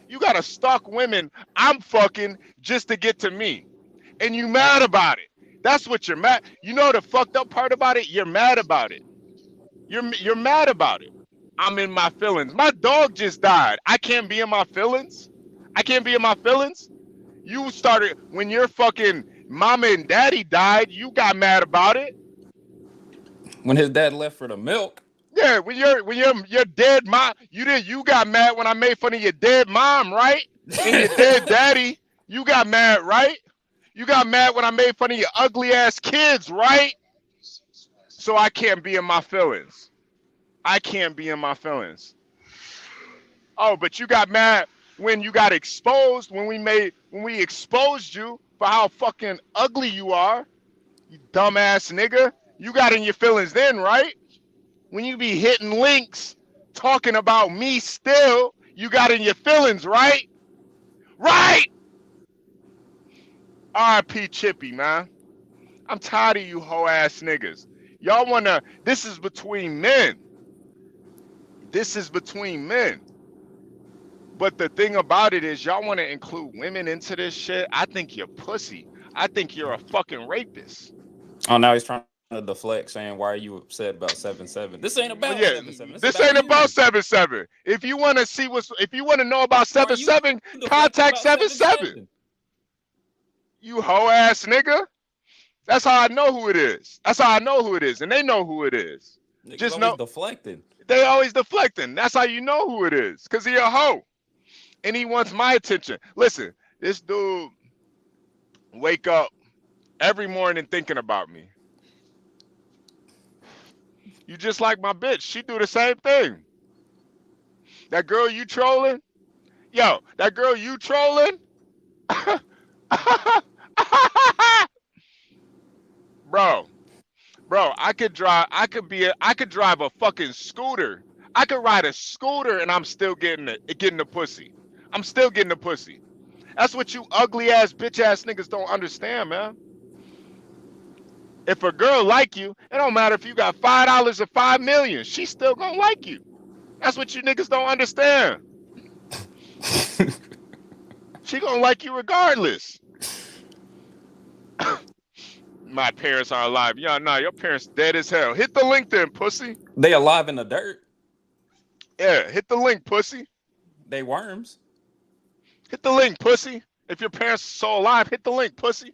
You gotta stalk women I'm fucking just to get to me. And you mad about it. That's what you're mad. You know the fucked up part about it? You're mad about it. You're mad about it. I'm in my feelings. My dog just died. I can't be in my feelings. I can't be in my feelings. You started when your fucking mama and daddy died. You got mad about it. When his dad left for the milk. Yeah, when your dead mom, you got mad when I made fun of your dead mom, right? And your dead daddy, you got mad, right? You got mad when I made fun of your ugly ass kids, right? So I can't be in my feelings. I can't be in my feelings. Oh, but you got mad when you got exposed, when we exposed you for how fucking ugly you are, you dumbass nigga. You got in your feelings then, right? When you be hitting links talking about me still, you got in your feelings, right? Right! R.I.P. Chippy, man. I'm tired of you hoe ass niggas. Y'all wanna, this is between men. This is between men. But the thing about it is y'all want to include women into this shit. I think you're pussy. I think you're a fucking rapist. Oh, now he's trying to deflect, saying, why are you upset about 7-7? This ain't about 7-7. This ain't about 7-7. If you want to see if you want to know about 7-7, contact 7-7. You hoe ass nigga. That's how I know who it is. That's how I know who it is. And they know who it is. Niggas just always know. Deflecting. They always deflecting. That's how you know who it is. Because he a hoe. And he wants my attention. Listen, this dude wake up every morning thinking about me. You just like my bitch. She do the same thing. That girl you trolling? Yo, that girl you trolling? Bro, I could drive a fucking scooter. I could ride a scooter and I'm still getting the pussy. I'm still getting the pussy. That's what you ugly ass bitch ass niggas don't understand, man. If a girl like you, it don't matter if you got $5 or 5 million, she's still gonna like you. That's what you niggas don't understand. She gonna like you regardless. My parents are alive. Yeah, nah, your parents dead as hell. Hit the link then, pussy. They alive in the dirt. Yeah, hit the link, pussy. They worms. Hit the link, pussy. If your parents are so alive, hit the link, pussy.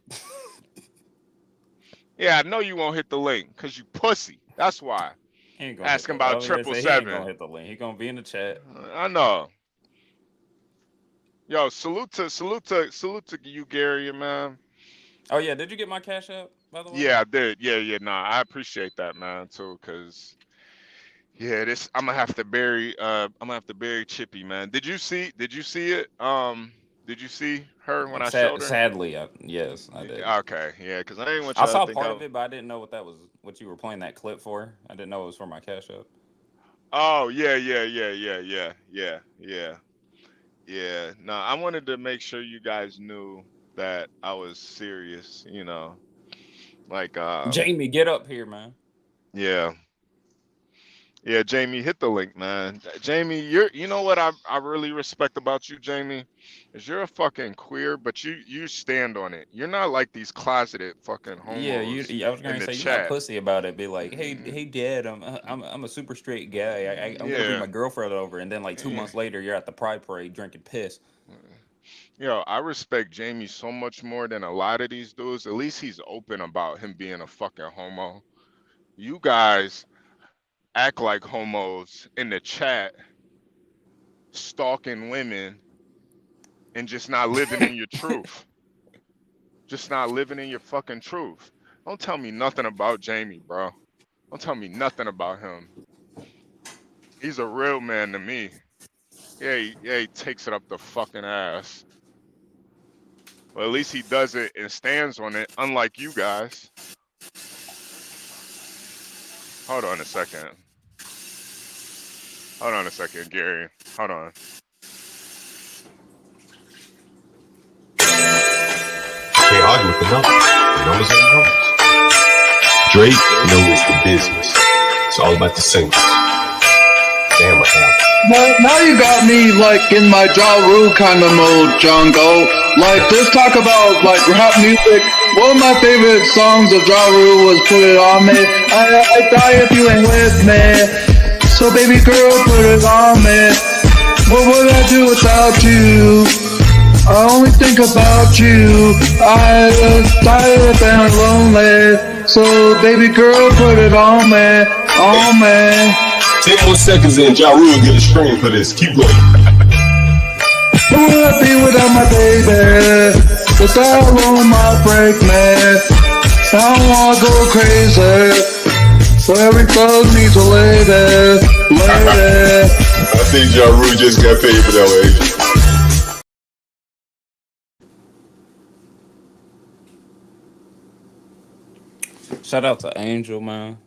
Yeah, I know you won't hit the link, cause you pussy. That's why. He ain't gonna hit Asking the. about I was gonna triple say he ain't seven. gonna hit the link. He gonna be in the chat. I know. Yo, salute to you, Gary, man. Oh yeah, did you get my cash app, by the way? Yeah, I did. Yeah. Nah, I appreciate that, man, too, cause yeah, this I'm gonna have to bury Chippy, man. Did you see it? Did you see her when I showed her? Sadly, yes, I did. Okay, yeah, cause I didn't want I y'all to saw think part of it, but I didn't know what you were playing that clip for. I didn't know it was for my cash app. Oh yeah. No, I wanted to make sure you guys knew that I was serious. Like Jamie, get up here, man. yeah. Yeah, Jamie, hit the link, man. Jamie, you know what I really respect about you, Jamie, is you're a fucking queer, but you stand on it. You're not like these closeted fucking Yeah, homos I was in gonna the say you're not chat. pussy about it. Be like, hey, Dad, I'm a super straight guy. I'm gonna bring Yeah. my girlfriend over, and then like 2 months Yeah. later, you're at the Pride Parade drinking piss. Yo, I respect Jamie so much more than a lot of these dudes. At least he's open about him being a fucking homo. You guys act like homos in the chat, stalking women and just not living in your truth. Just not living in your fucking truth. Don't tell me nothing about Jamie, bro. Don't tell me nothing about him. He's a real man to me. Yeah, he takes it up the fucking ass. Well, at least he does it and stands on it, unlike you guys. Hold on a second. Hold on a second, Gary. Hold on. Can't argue with the numbers. The numbers are the numbers. Drake knows the business. It's all about the singles. Damn, what happened? Now you got me like in my Ja Rule kind of mode, Jungle. Like this talk about like rap music. One of my favorite songs of Ja Rule was "Put It On Me." I die if you ain't with me. So baby girl, put it on me. What would I do without you? I only think about you. I just tired and lonely. So baby girl, put it on me, on me. 10 more seconds and Ja Rule get a screen for this. Keep going. Who would I be without my baby? Without all my break, man. I don't wanna go crazy. So every thug needs a lady, lady. I think Ja Rule just got paid for that way. Shout out to Angel, man.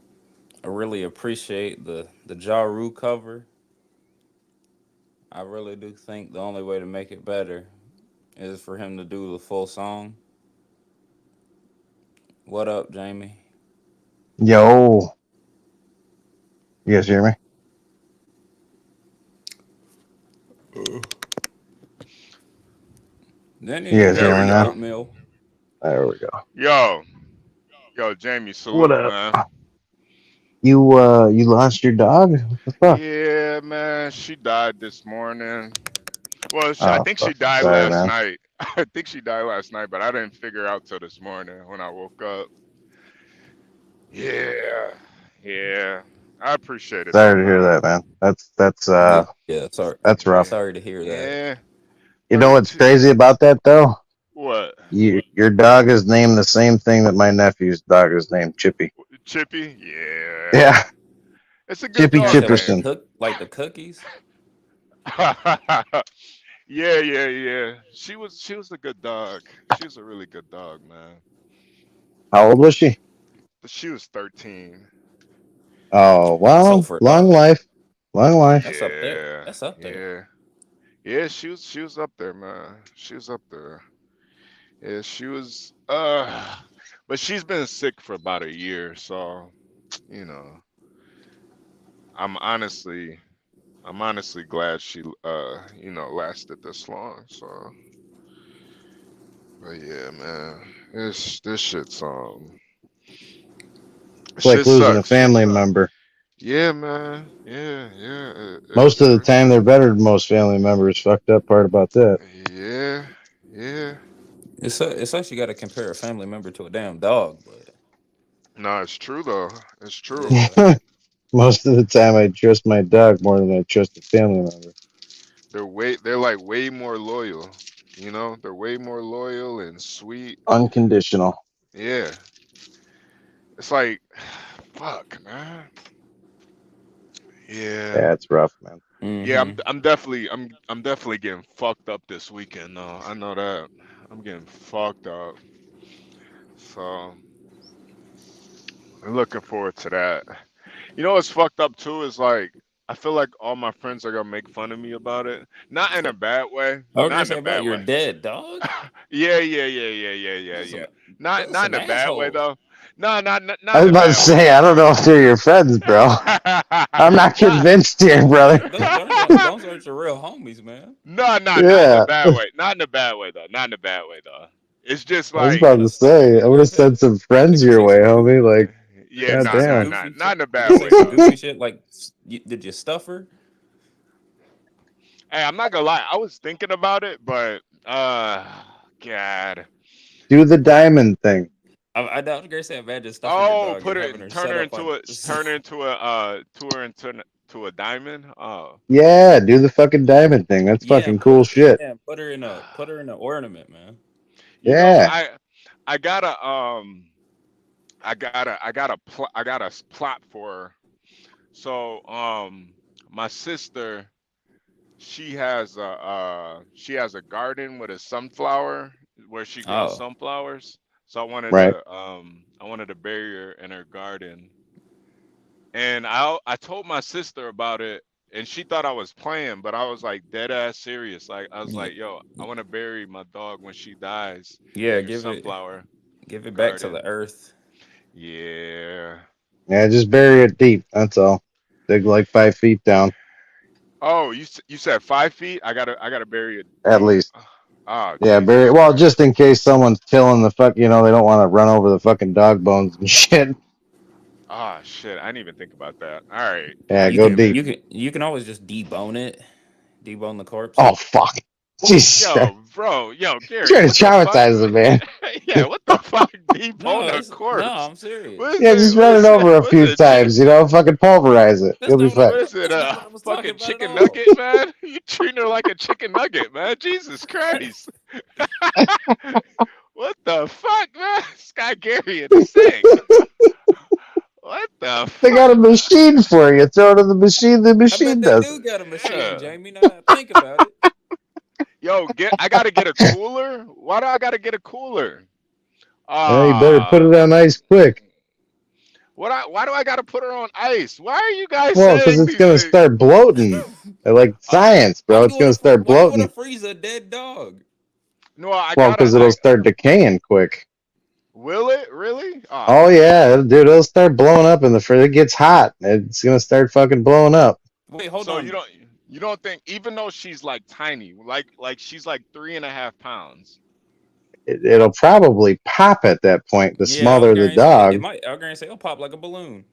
I really appreciate the Ja Rule cover. I really do think the only way to make it better is for him to do the full song. What up, Jamie? Yo. You guys hear me? Then You guys hear There we me go. now? oatmeal. There we go. Yo, Jamie, salute, What up? man. You lost your dog? What the fuck? Yeah, man, she died this morning. Well, I Oh, think she fuck. died Sorry, last man. night. I think she died last night, but I didn't figure out till this morning when I woke up. Yeah. I appreciate it, Sorry though, to hear man. that, man. That's Yeah, sorry. that's rough. Sorry to hear that. Yeah. You know what's crazy about that though? What? Your dog is named the same thing that my nephew's dog is named, Chippy. Chippy? Yeah. Yeah. It's a good Chippy dog Chipperson. Like the cookies. Yeah. She was a good dog. She was a really good dog, man. How old was she? She was 13. Oh, well, long life. Long life. That's up there. That's up there. Yeah, she was up there, man. She was up there. Yeah, she was but she's been sick for about a year, so you know, I'm honestly glad she lasted this long. So but yeah, man. This shit's It's like Shit losing a sucks. family member. Yeah, man. Yeah, yeah. Most of the time, they're better than most family members. Fucked up part about that. Yeah, yeah. It's actually got to compare a family member to a damn dog, but No, it's true though. It's true. yeah. Most of the time, I trust my dog more than I trust a family member. They're like way more loyal. You know, they're way more loyal and sweet. Unconditional. Yeah. It's like, fuck, man. Yeah. Yeah, it's rough, man. Yeah, Mm-hmm. I'm definitely getting fucked up this weekend though. I know that. I'm getting fucked up. So I'm looking forward to that. You know what's fucked up too is like I feel like all my friends are gonna make fun of me about it. Not in a bad way. I was gonna Not in say a about bad your way. dead dog. Yeah. Not Those not in some a bad way assholes. though. No, not I in was a about to bad way. say, I don't know if they're your friends, bro. I'm not Nah, convinced here, brother. Those aren't your real homies, man. no, not in a Yeah, bad way. Not in a bad way though. Not in a bad way though. It's just I was You like, about gotta to stop say, I it. would have sent some They friends can your say way, some homie. Like, yeah, They can say some goddamn. goofy not shit. in a They can bad say way some though. goofy shit like, "Did you stuff her?" Hey, I'm not gonna lie. I was thinking about it, but God. Do the diamond thing. I doubt Grace said imagine stuffing your Oh, dog and having her set up on. turn her into to a diamond. Oh, Yeah, do the fucking diamond thing. That's Yeah, fucking cool shit. put her in an ornament, man. you know, Yeah, I gotta I got a plot for her. So my sister, she has a garden with a sunflower where she grows Oh, sunflowers. So right. I wanted to bury her in her garden. And I told my sister about it, and she thought I was playing, but I was like dead ass serious. Like I was yeah, like, yo, I want to bury my dog when she dies yeah. in your sunflower Give it back to the garden. earth. Yeah. Yeah, just bury it deep. That's all. Dig like 5 feet down, Oh, you said 5 feet? I gotta bury it at deep. least. Oh, Yeah, bury. Jesus Well, Christ. just in case someone's killing the fuck, they don't want to run over the fucking dog bones and shit. Ah, shit. I didn't even think about that. All right. Yeah, You go can deep. you can you can always just debone it, debone the corpse. Oh fuck, Jesus Christ. Yo, bro, yo, Gary, Trying to what the fuck? traumatize the man. Yeah, what the fuck? Debone No, a no, corpse? I'm serious. What is Yeah, it? just What run is it it? over a What is few it? Chicken? times, fucking pulverize it. That's You'll be not what fine. What is it? that's not what I was talking Fucking about at chicken all. nugget, man? You treating her like a chicken nugget, man? Jesus Christ! What the fuck, man? Sky Gary in the sink. What the They got a fuck, man? machine for you. Throw it in the I bet machine they does it. do got a machine, Yeah. Jamie. Now that I think about it. Yo, I gotta get a cooler. Why do I gotta get a cooler? Well, you better put it Ah, on ice quick. why do I gotta put her on ice? Why are you guys Well, because saying it's these gonna things? start bloating. I like science, bro. It's gonna start Why you want to bloating. freeze a dead dog? No, I Well, gotta. because it'll start decaying quick. Will it really? Oh Oh man. yeah, dude, it'll start blowing up in the fridge. It gets hot. It's gonna start fucking blowing up. Wait, hold So on. you don't think even though she's like tiny, like she's like 3.5 pounds. It'll probably pop at that point. The Yeah, I was smaller the going to say it dog, might. I was going to say it'll pop like a balloon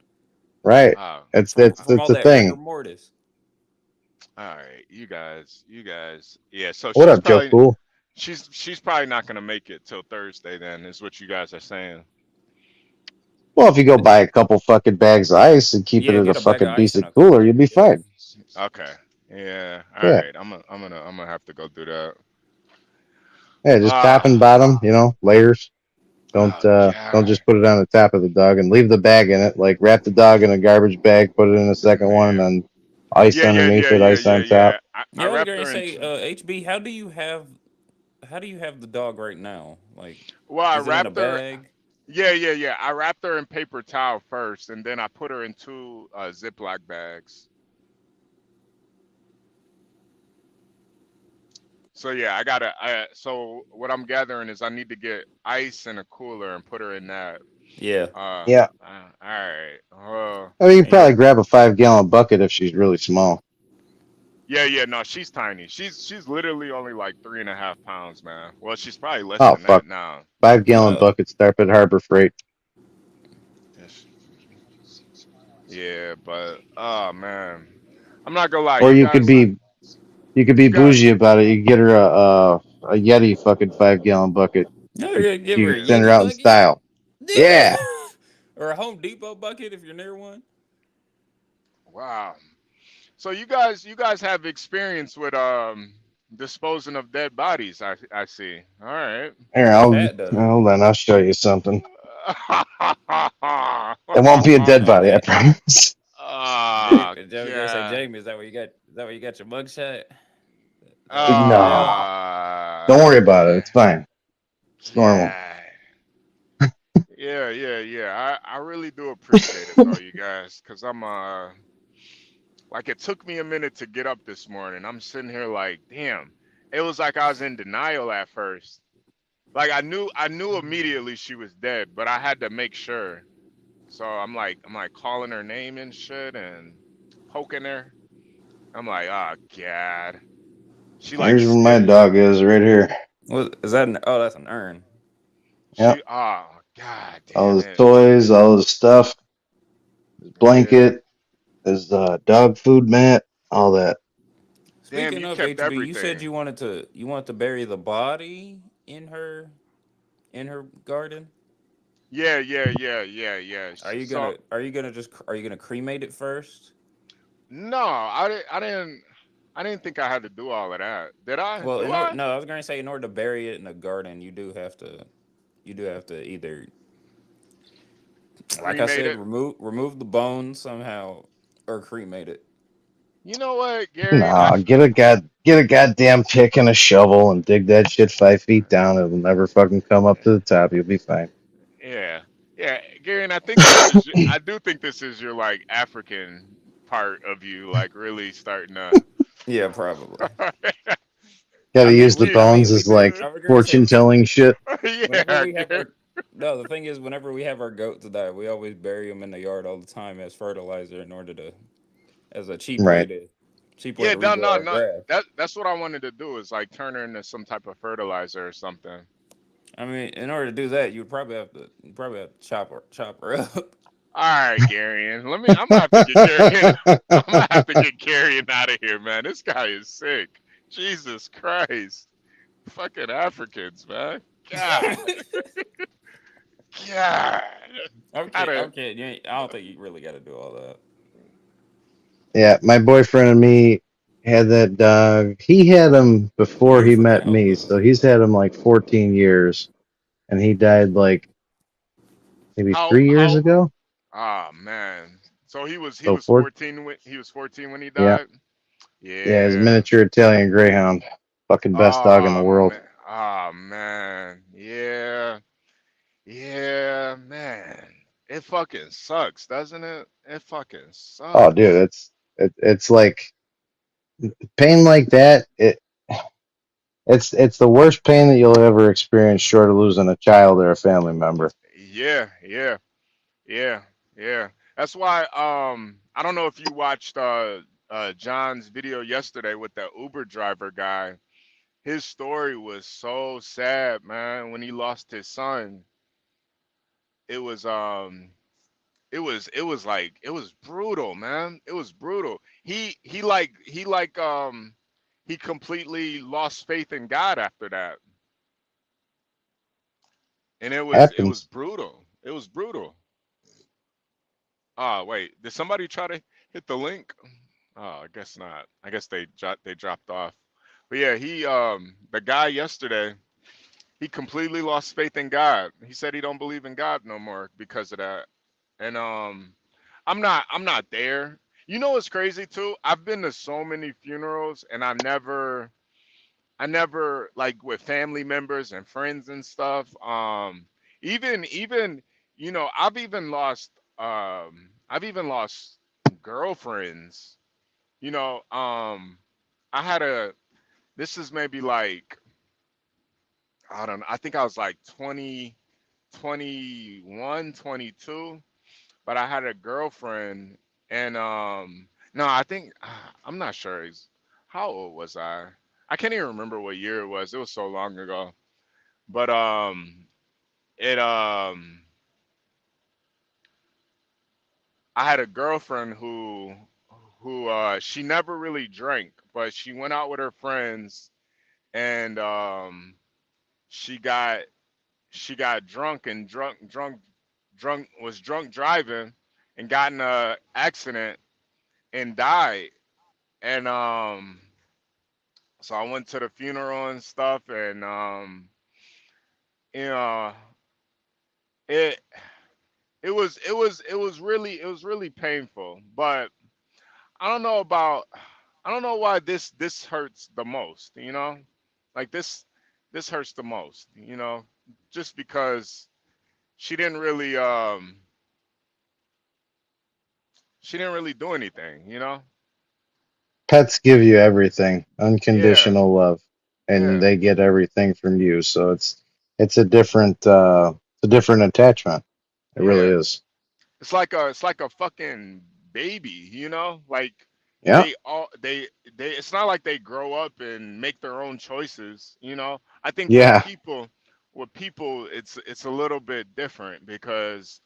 right? Oh, It's from it's from it's all a that rigor thing. mortis. all right, you guys. Yeah, so What up, Joe Cool? she's probably not gonna make it till Thursday. Then is what you guys are saying. Well, if you go buy a couple fucking bags of ice and keep it Yeah, in a get a bag of fucking ice and decent a cooler, cooler. you'll be Yeah. fine. Okay. Yeah. All Yeah, right. I'm gonna have to go do that. yeah. Just top and Ah. bottom, layers. Oh Don't God. just put it on the top of the dog and leave the bag in it. Like wrap the dog in a garbage bag, put it in a second one, and Yeah. then ice underneath it, ice on top. I Yeah, I was wrapped going to her in. say, HB, how do you have the dog right now? Like, Well, I is it in a wrapped her. bag? Yeah. I wrapped her in paper towel first, and then I put her in two Ziploc bags. So yeah, so what I'm gathering is I need to get ice in a cooler and put her in that. Yeah. Yeah, All right. I mean, you And you, probably grab a 5 gallon bucket if she's really small. Yeah. No, she's tiny. She's literally only like 3.5 pounds, man. Well, she's probably less Oh than fuck, that now. 5 gallon uh, bucket start at Harbor Freight. Yes. Yeah, but oh man, I'm not gonna lie, Or you could be you guys, bougie about it. You get her a Yeti fucking 5 gallon bucket. No, you're gonna give her You a can send her Yeti out in bucket, style. Yeah. or a Home Depot bucket if you're near one. wow. So you guys have experience with disposing of dead bodies. I see. All right. Here, His I'll hat does it. hold on. I'll show you something. It won't be a dead Oh body, I man, promise. Jamie, Oh I was gonna say God. Jamie. Is that where you got? Is that where you got your mugshot? That what you put No, down? don't worry about it. Yeah. It's fine. It's normal. God. Yeah. I really do appreciate it though, you guys, because I'm like it took me a minute to get up this morning. I'm sitting here like, damn. It was like I was in denial at first. Like I knew immediately she was dead, but I had to make sure. So I'm like calling her name and shit and poking her. I'm like, oh God. She like Here's where my still dog is, right here. What is that? Oh, that's an urn. Yep. she oh God All damn his it. toys, all his stuff, his Yeah. blanket, his dog food mat, all that. Damn, Speaking you of kept HB, you said everything. you want to bury the body in her garden. Yeah. So Are you gonna just are you gonna cremate it first? no, I didn't think I had to do all of that. Did I? Well, Do I? no, I was gonna say in order to bury it in a garden, you do have to either, like I Cremate said, it. remove the bones somehow or cremate it. You know what, Gary? Nah, get a goddamn pick and a shovel and dig that shit 5 feet down. It'll never fucking come up to the top. You'll be fine. Yeah, yeah, Gary, and I think this is. I do think this is your like African part of you, like really starting to. Yeah, probably. Got to use the I mean, bones we as do. like I was gonna say fortune telling shit. whenever Yeah, we have Gary. our no, the thing is, whenever we have our goats die, we always bury them in the yard all the time as fertilizer in order to as a Right. cheap way Yeah, to no, regrow no, our no. grass. That's what I wanted to do is like turn her into some type of fertilizer or something. I mean, in order to do that, you probably have to chop her up. All right, Gary, and let me. I'm gonna have to get Gary. I'm gonna have to get Gary out of here, man. This guy is sick. Jesus Christ, fucking Africans, man. God, God. I'm Gotta. kidding. I don't think you really got to do all that. Yeah, my boyfriend and me had that dog. He had him before he met me, so Newfoundland. he's had him like 14 years, and he died like maybe How 3 years how? ago. Ah man. So he So was 14 when he was 14 when he yeah, died. yeah, his Yeah. miniature Italian Greyhound, fucking best dog in the Oh world. man. Oh man. Yeah. Yeah, man. It fucking sucks, doesn't it? It fucking Oh, dude, sucks. it's like pain like that. It's the worst pain that you'll ever experience, short of losing a child or a family member. Yeah. Yeah. Yeah. That's why I don't know if you watched John's video yesterday with that Uber driver guy. His story was so sad, man, when he lost his son. It was it was like it was brutal, man. It was brutal. He completely lost faith in God after that. And it was Happens. brutal. It was brutal. Ah, wait. Did somebody try to hit the link? Oh, I guess not. I guess they dropped off. But yeah, he the guy yesterday, he completely lost faith in God. He said he don't believe in God no more because of that. And I'm not there. You know what's crazy too? I've been to so many funerals and I never like with family members and friends and stuff. Even I've even lost girlfriends. You know, I had a this is maybe like I don't know. I think I was like 20, 21, 22. But I had a girlfriend and no, I think I'm not sure how old was I? I can't even remember what year it was. It was so long ago. But it I had a girlfriend who she never really drank, but she went out with her friends and she got she got drunk was drunk driving and got in a accident and died. And so I went to the funeral and stuff and you know it it was really painful. But I don't know about I don't know why this hurts the most, you know? Like this hurts the most, you know, just because she didn't really she didn't really do anything, you know? Pets give you everything, Yeah, unconditional love, and yeah, they get everything from you. So it's a different attachment. It really yeah. is. It's like a fucking baby, you know? Like Yeah, they it's not like they grow up and make their own choices, you know? I think yeah. with people it's a little bit different because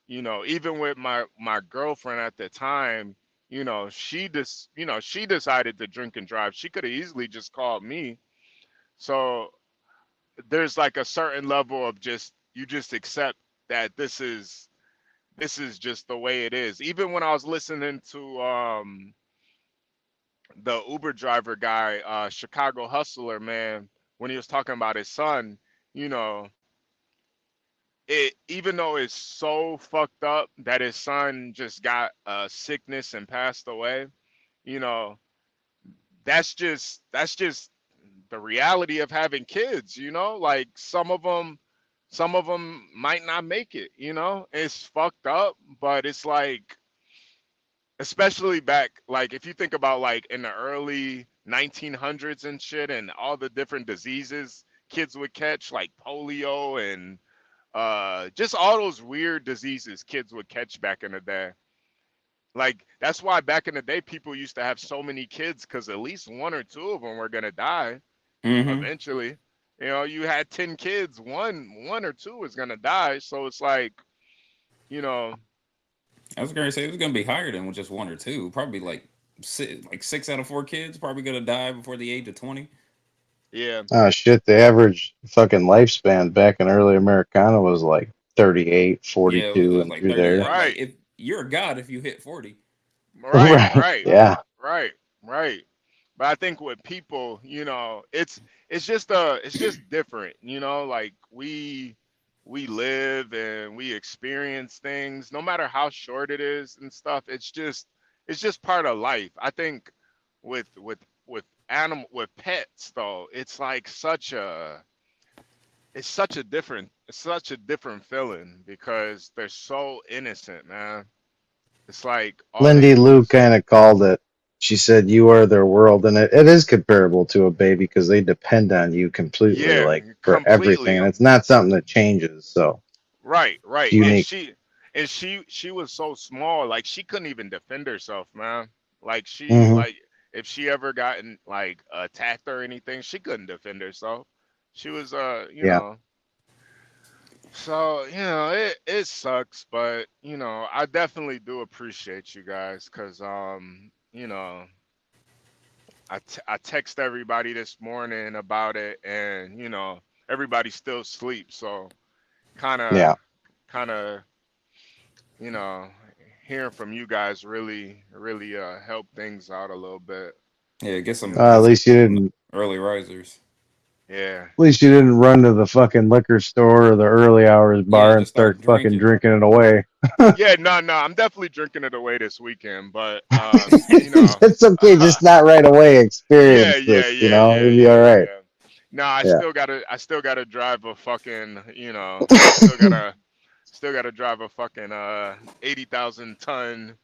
you know, even with my girlfriend at the time, you know, she decided to drink and drive. She could have easily just called me. So there's like a certain level of just you just accept that this is just the way it is. Even when I was listening to the Uber driver guy, Chicago Hustler, man, when he was talking about his son, you know, it even though it's so fucked up that his son just got a sickness and passed away, you know, that's just the reality of having kids, you know? Like some of them might not make it, you know? It's fucked up, but it's like especially back like if you think about like in the early 1900s and shit and all the different diseases kids would catch like polio and just all those weird diseases kids would catch back in the day. Like that's why back in the day people used to have so many kids because at least one or two of them were gonna die Mm-hmm. eventually. You know, you had 10 kids, one or two is gonna die. So it's like, you know, I was gonna say it was gonna be higher than just one or two. Probably like 6 out of 4 kids probably gonna die before the age of 20. yeah, Oh shit, the average fucking lifespan back in early Americana was like 38, Yeah, it 42, was and like through 30. there. Like right, if you're a god if you hit 40. right, Right. right, Yeah. right, right. But I think with people, you know, it's just different, you know, like we live and we experience things no matter how short it is and stuff. It's just part of life. I think with animal with pets though, it's like it's such a different feeling because they're so innocent, man. It's like all they Lindy do Lou is kind of called it. She said, "You are their world," and it is comparable to a baby because they depend on you completely, yeah, like for everything, completely. and it's not something that changes. So Right, it's right. unique. And she was so small, like she couldn't even defend herself, man. Hmm. Like if she ever gotten like attacked or anything, she couldn't defend herself. She was you Yeah. know, so you know, it sucks, but you know, I definitely do appreciate you guys cuz you know, I text everybody this morning about it and you know, everybody still sleeps, so kind of Yeah. kind of you know, hearing from you guys really helped things out a little bit. Yeah, You At know, least you didn't. early risers. yeah, At least you didn't run to the fucking liquor store or the early hours Yeah, bar and just start start fucking drinking. drinking it away. yeah. No, no, I'm definitely drinking it away this weekend, but you know, It's okay, just not right away. yeah, Experience yeah, this, yeah, it'll yeah, be all yeah, right. yeah. No, Yeah. I still gotta drive a fucking, you know, still gotta drive a fucking 80,000 ton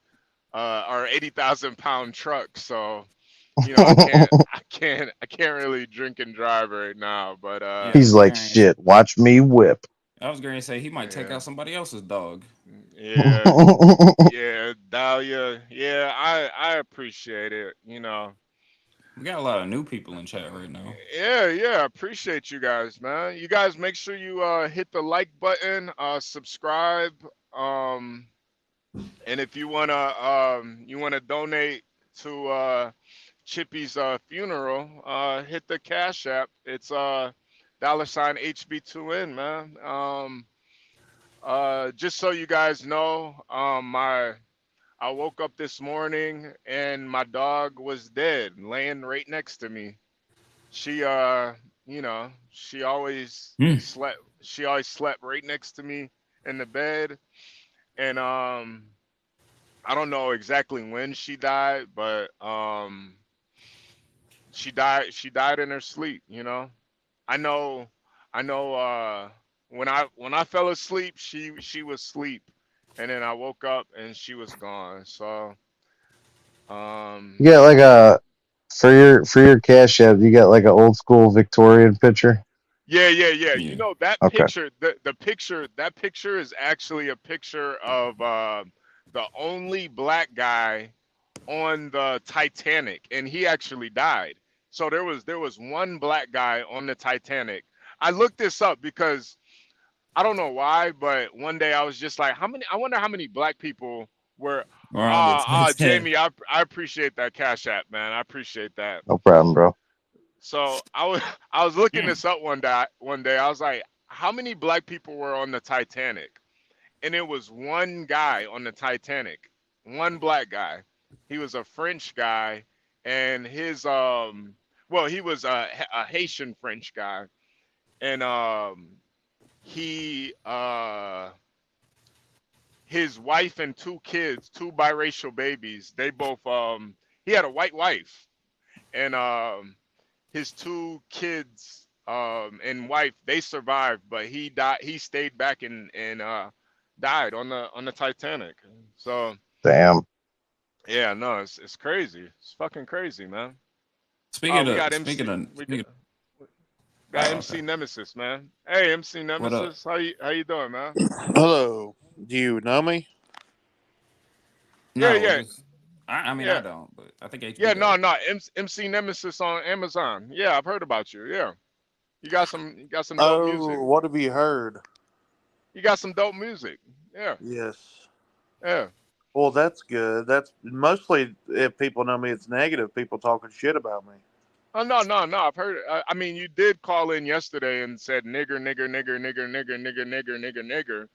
or 80,000 pound truck. So you know, I can't really drink and drive right now, but Yeah, He's like, shit, watch me whip. I was gonna say he might take yeah, out somebody else's dog. yeah, yeah, Dahlia, yeah, I appreciate it, you know. We got a lot of new people in chat right now. Yeah, yeah, appreciate you guys, man. You guys make sure you hit the like button, subscribe, um And if you wanna donate to Chippy's funeral, hit the Cash App. It's dollar sign HB2N, man. Just so you guys know, my I woke up this morning and my dog was dead, laying right next to me. She Mm. she always slept right next to me in the bed, and I don't know exactly when she died, but she died in her sleep, you know. I know I know when I fell asleep, she was asleep, and then I woke up and she was gone. So You got like a for your cash app. You got like an old school Victorian picture. yeah, yeah, yeah. You Yeah. know that Okay, picture, that picture is actually a picture of the only black guy on the Titanic, and he actually died. So there was one black guy on the Titanic. I looked this up because I don't know why, but one day I was just like, how many? I wonder how many black people were. We're on the Titanic. Jamie, I appreciate that Cash App, man. I appreciate that. no problem, bro. So I was looking Mm. this up one day. One day I was like, how many black people were on the Titanic? And it was one guy on the Titanic, one black guy. He was a French guy, and well, he was a Haitian French guy, and he his wife and two kids, two biracial babies. They both he had a white wife, and his two kids and wife, they survived, but he died. He stayed back and died on the Titanic. So Damn. yeah, no, it's crazy. It's fucking crazy, man. Speaking We of got speaking MC. of speaking. Got Oh, okay. MC Nemesis, man. Hey, MC What up? Nemesis, how you doing, man? Hello. Do you know me? Yeah, No, yeah, just I mean I yeah, don't, but I think HB yeah. No, does. no. MC Nemesis on Amazon. Yeah, I've heard about you. Yeah, you got some dope music. Oh, what have you heard? You got some dope music. Yeah, Yes. yeah. Well, that's good. That's mostly if people know me, it's negative. People talking shit about me. Oh no, no, no. I've heard. I mean, you did call in yesterday and said nigger, nigger, nigger, nigger, nigger, nigger, nigger, nigger, nigger.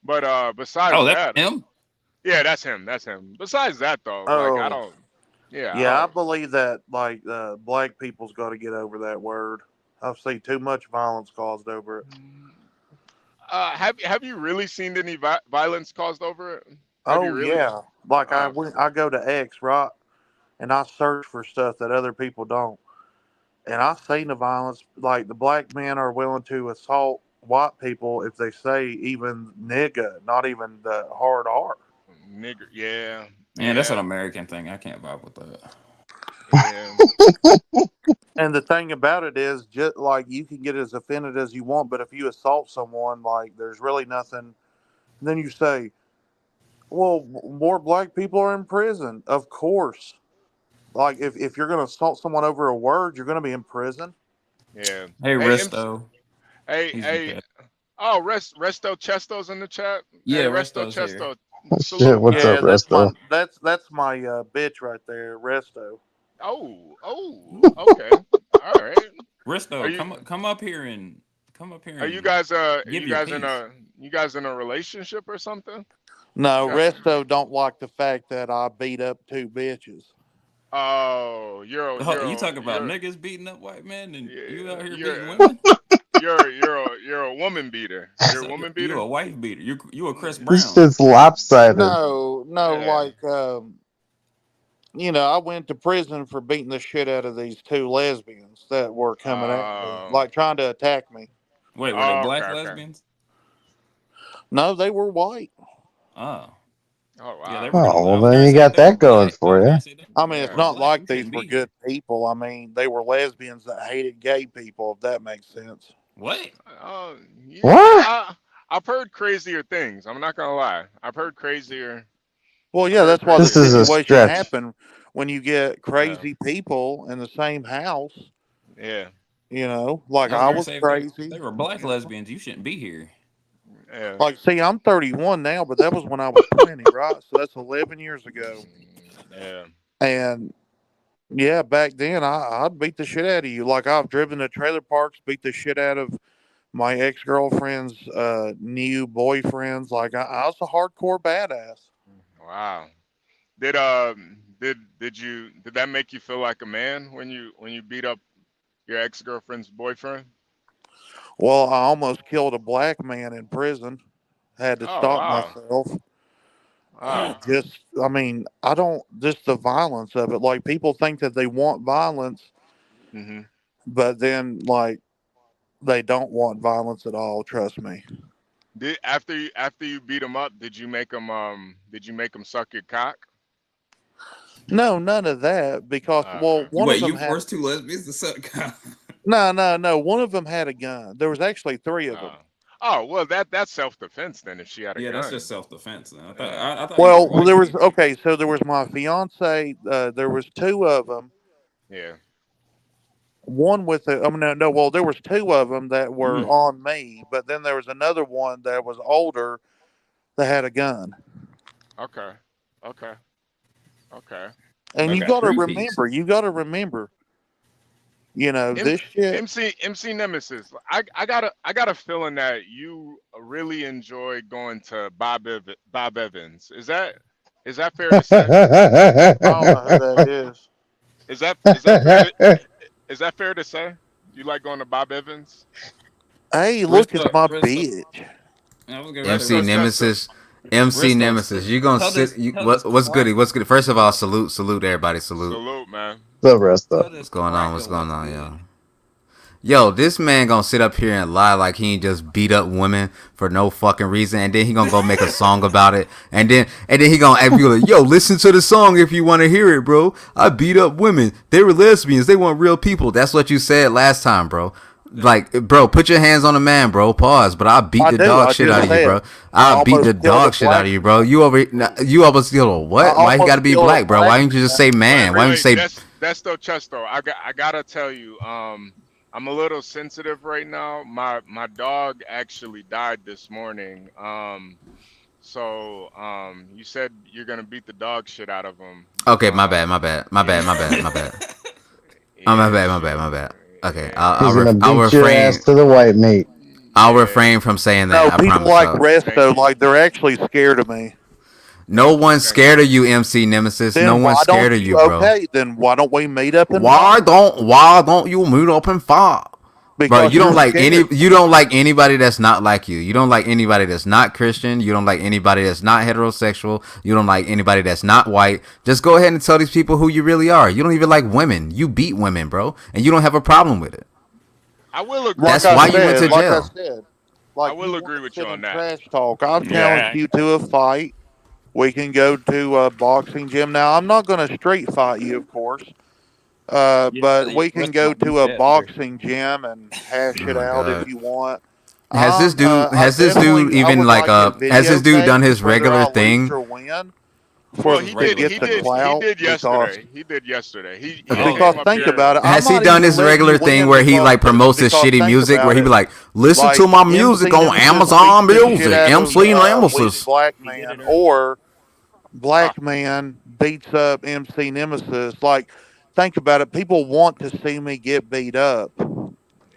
But Oh, besides that's that, him. yeah, that's him. That's him. Besides that, though, like I Oh, don't. Yeah, I yeah. I don't. believe that like black people's got to get over that word. I've seen too much violence caused over it. Have you really seen any violence caused over it? Have you Oh really? yeah. Like Uh, I go to X right, and I search for stuff that other people don't. And I've seen the violence. Like the black men are willing to assault white people if they say even nigga, not even the hard R. nigger. Yeah, Man, that's an yeah, American thing. I can't vibe with that. yeah, And the thing about it is, just like you can get as offended as you want, but if you assault someone, like there's really nothing. Then you say, "Well, more black people are in prison." Of course, like if you're going to assault someone over a word, you're going to be in prison. yeah. Hey, Hey, MC, Resto, hey, he's in hey. chat. Oh, Resto Chesto's in the chat. Yeah, Hey, Resto Resto's here. Chesto, Shit, salute, what's man. up, Yeah, Resto? that's my bitch right there, Resto. Oh, oh, okay. All right. Are Resto, you come up here are you and guys give your piece. you guys in a relationship or something? No, You got Resto don't like the fact that I beat up two bitches. oh, You talk about niggas beating up white men, and you out here beating you're women. you're a woman beater. You're a So woman you beater. a wife beater. You a Chris This Brown. shit's lopsided. No, no, Yeah. like I went to prison for beating the shit out of these two lesbians that were coming at me, Um. like trying to attack me. Wait, were they Oh, okay, black okay. lesbians? No, they were white. Oh, Oh yeah, they wow. were gonna. Oh, I well, was then gonna you say got they were that going black. I for was you. gonna say I mean, if it's they were Yeah. not black, you like these shouldn't were be good here. people. I mean, they were lesbians that hated gay people, if that makes sense. What? Yeah. What? I've heard crazier things. I'm not gonna lie. I've heard crazier. Well, I've yeah, heard that's why the This crazier is a things. situation stretch. happened when you get Yeah. crazy people in the same house. Yeah. Like I was I gonna was say if they crazy. were black You know? lesbians, you shouldn't be here. Yeah. Like, see, I'm 31 now, but that was when I was 20, right? So that's 11 years ago. Yeah. And yeah, back then I'd beat the shit out of you. Like, I've driven to trailer parks, beat the shit out of my ex girlfriend's new boyfriends. Like, I was a hardcore badass. Wow. Did that make you feel like a man when you beat up your ex girlfriend's boyfriend? Well, I almost killed a black man in prison. Had to Oh stop wow. myself. Wow. Just, I mean, I don't, just the violence of it. Like, people think that they want violence, Hmm. but then, like, they don't want violence at all. Trust me. After you beat him up, did you make him suck your cock? No, none of that because, well, Okay. one of Wait, them you had, forced two lesbians to suck cock? no. One of them had a gun. There was actually three of them. Oh well, that's self defense then. If she had a Yeah, that's gun. just self defense. Now Yeah. I thought you were Well, white. there was, okay, so there was my fiance. There was two of them. Yeah. One with the, I mean, no, well, there was two of them that were Mm. on me, but then there was another one that was older that had a gun. Okay. Okay. Okay. And I you got got to three piece. remember, M- this shit. MC Nemesis. I got a feeling that you really enjoy going to Bob Evans. Is that fair to say? I don't know who that is. Is that fair to is that fair to say? You like going to Bob Evans? Hey, look, it's Risto, my Risto. bitch. I was gonna What's say MC up, Risto. Chester? Nemesis. MC Risto, Nemesis. You gonna tell this, sit? You, tell this what's crack, goody? What's good? First of all, salute everybody. Salute. Salute, man. What's up, Resto? tell this What's going on? What's cracker going what's on, good. yo? Yo, this man gonna sit up here and lie like he ain't just beat up women for no fucking reason, and then he gonna go make a song about it, and then he gonna be like, "Yo, listen to the song if you want to hear it, bro. I beat up women. They were lesbians. They weren't real people." That's what you said last time, bro. Like, bro, put your hands on a man, bro. Pause. But I beat I the do. dog I shit just out of you, said bro. I I beat the almost killed a dog shit out black of you, man. bro. You almost killed a I what? Why you gotta almost be killed a black, bro? black Why didn't you just man. say man? Why didn't you Wait. say That's still Chesto. I gotta tell you. I'm a little sensitive right now. My dog actually died this morning. So you said you're gonna beat the dog shit out of him. Okay, my bad, my bad, my bad, Yeah. my bad, my bad. Oh, my Yeah. bad, my bad, my bad. Okay, Yeah. He's gonna I'll beat your ass refrain. to the white meat. I'll Yeah. refrain from saying No, that. I people promise. like So, Thank Resto, you. like, they're actually scared of me. no Thank you. one's Thank you. scared of you, MC Nemesis. No Then one's why scared don't of you? you, bro. Okay, then why don't we meet up and Why fight? don't you meet up and fight? Bro, Because you're scared. you don't like anybody that's not like you. You don't like anybody that's not Christian. You don't like anybody that's not heterosexual. You don't like anybody that's not white. Just go ahead and tell these people who you really are. You don't even like women. You beat women, bro, and you don't have a problem with it. I will agree Like That's with I you why on you went that. said, to like I jail. said, I like, you will want agree to with you sit on and that. trash talk. I've challenged Yeah. you to a fight. We can go to a boxing gym. Now, I'm not going to street fight you, of course, but Yeah, we can Risto go gonna beat to a that for boxing gym and hash Oh it my out if god. you want. Has this dude I even would like like it has this dude done videotaped, his whether regular I lose thing? or win, Well, for his to regular get he the thing. did he clout. did Because yesterday. He did yesterday. He Oh. came up think here. about it, I Has he might done even his let regular you thing win where he like promotes his because shitty think music where about he be it. like, listen to Like, my music MC on Nemesis Amazon beats the shit Music, out of MC Lee's Nemesis. black He did man, it earlier. or Ah, black man beats up MC Nemesis. Like, think about it. People want to see me get beat up.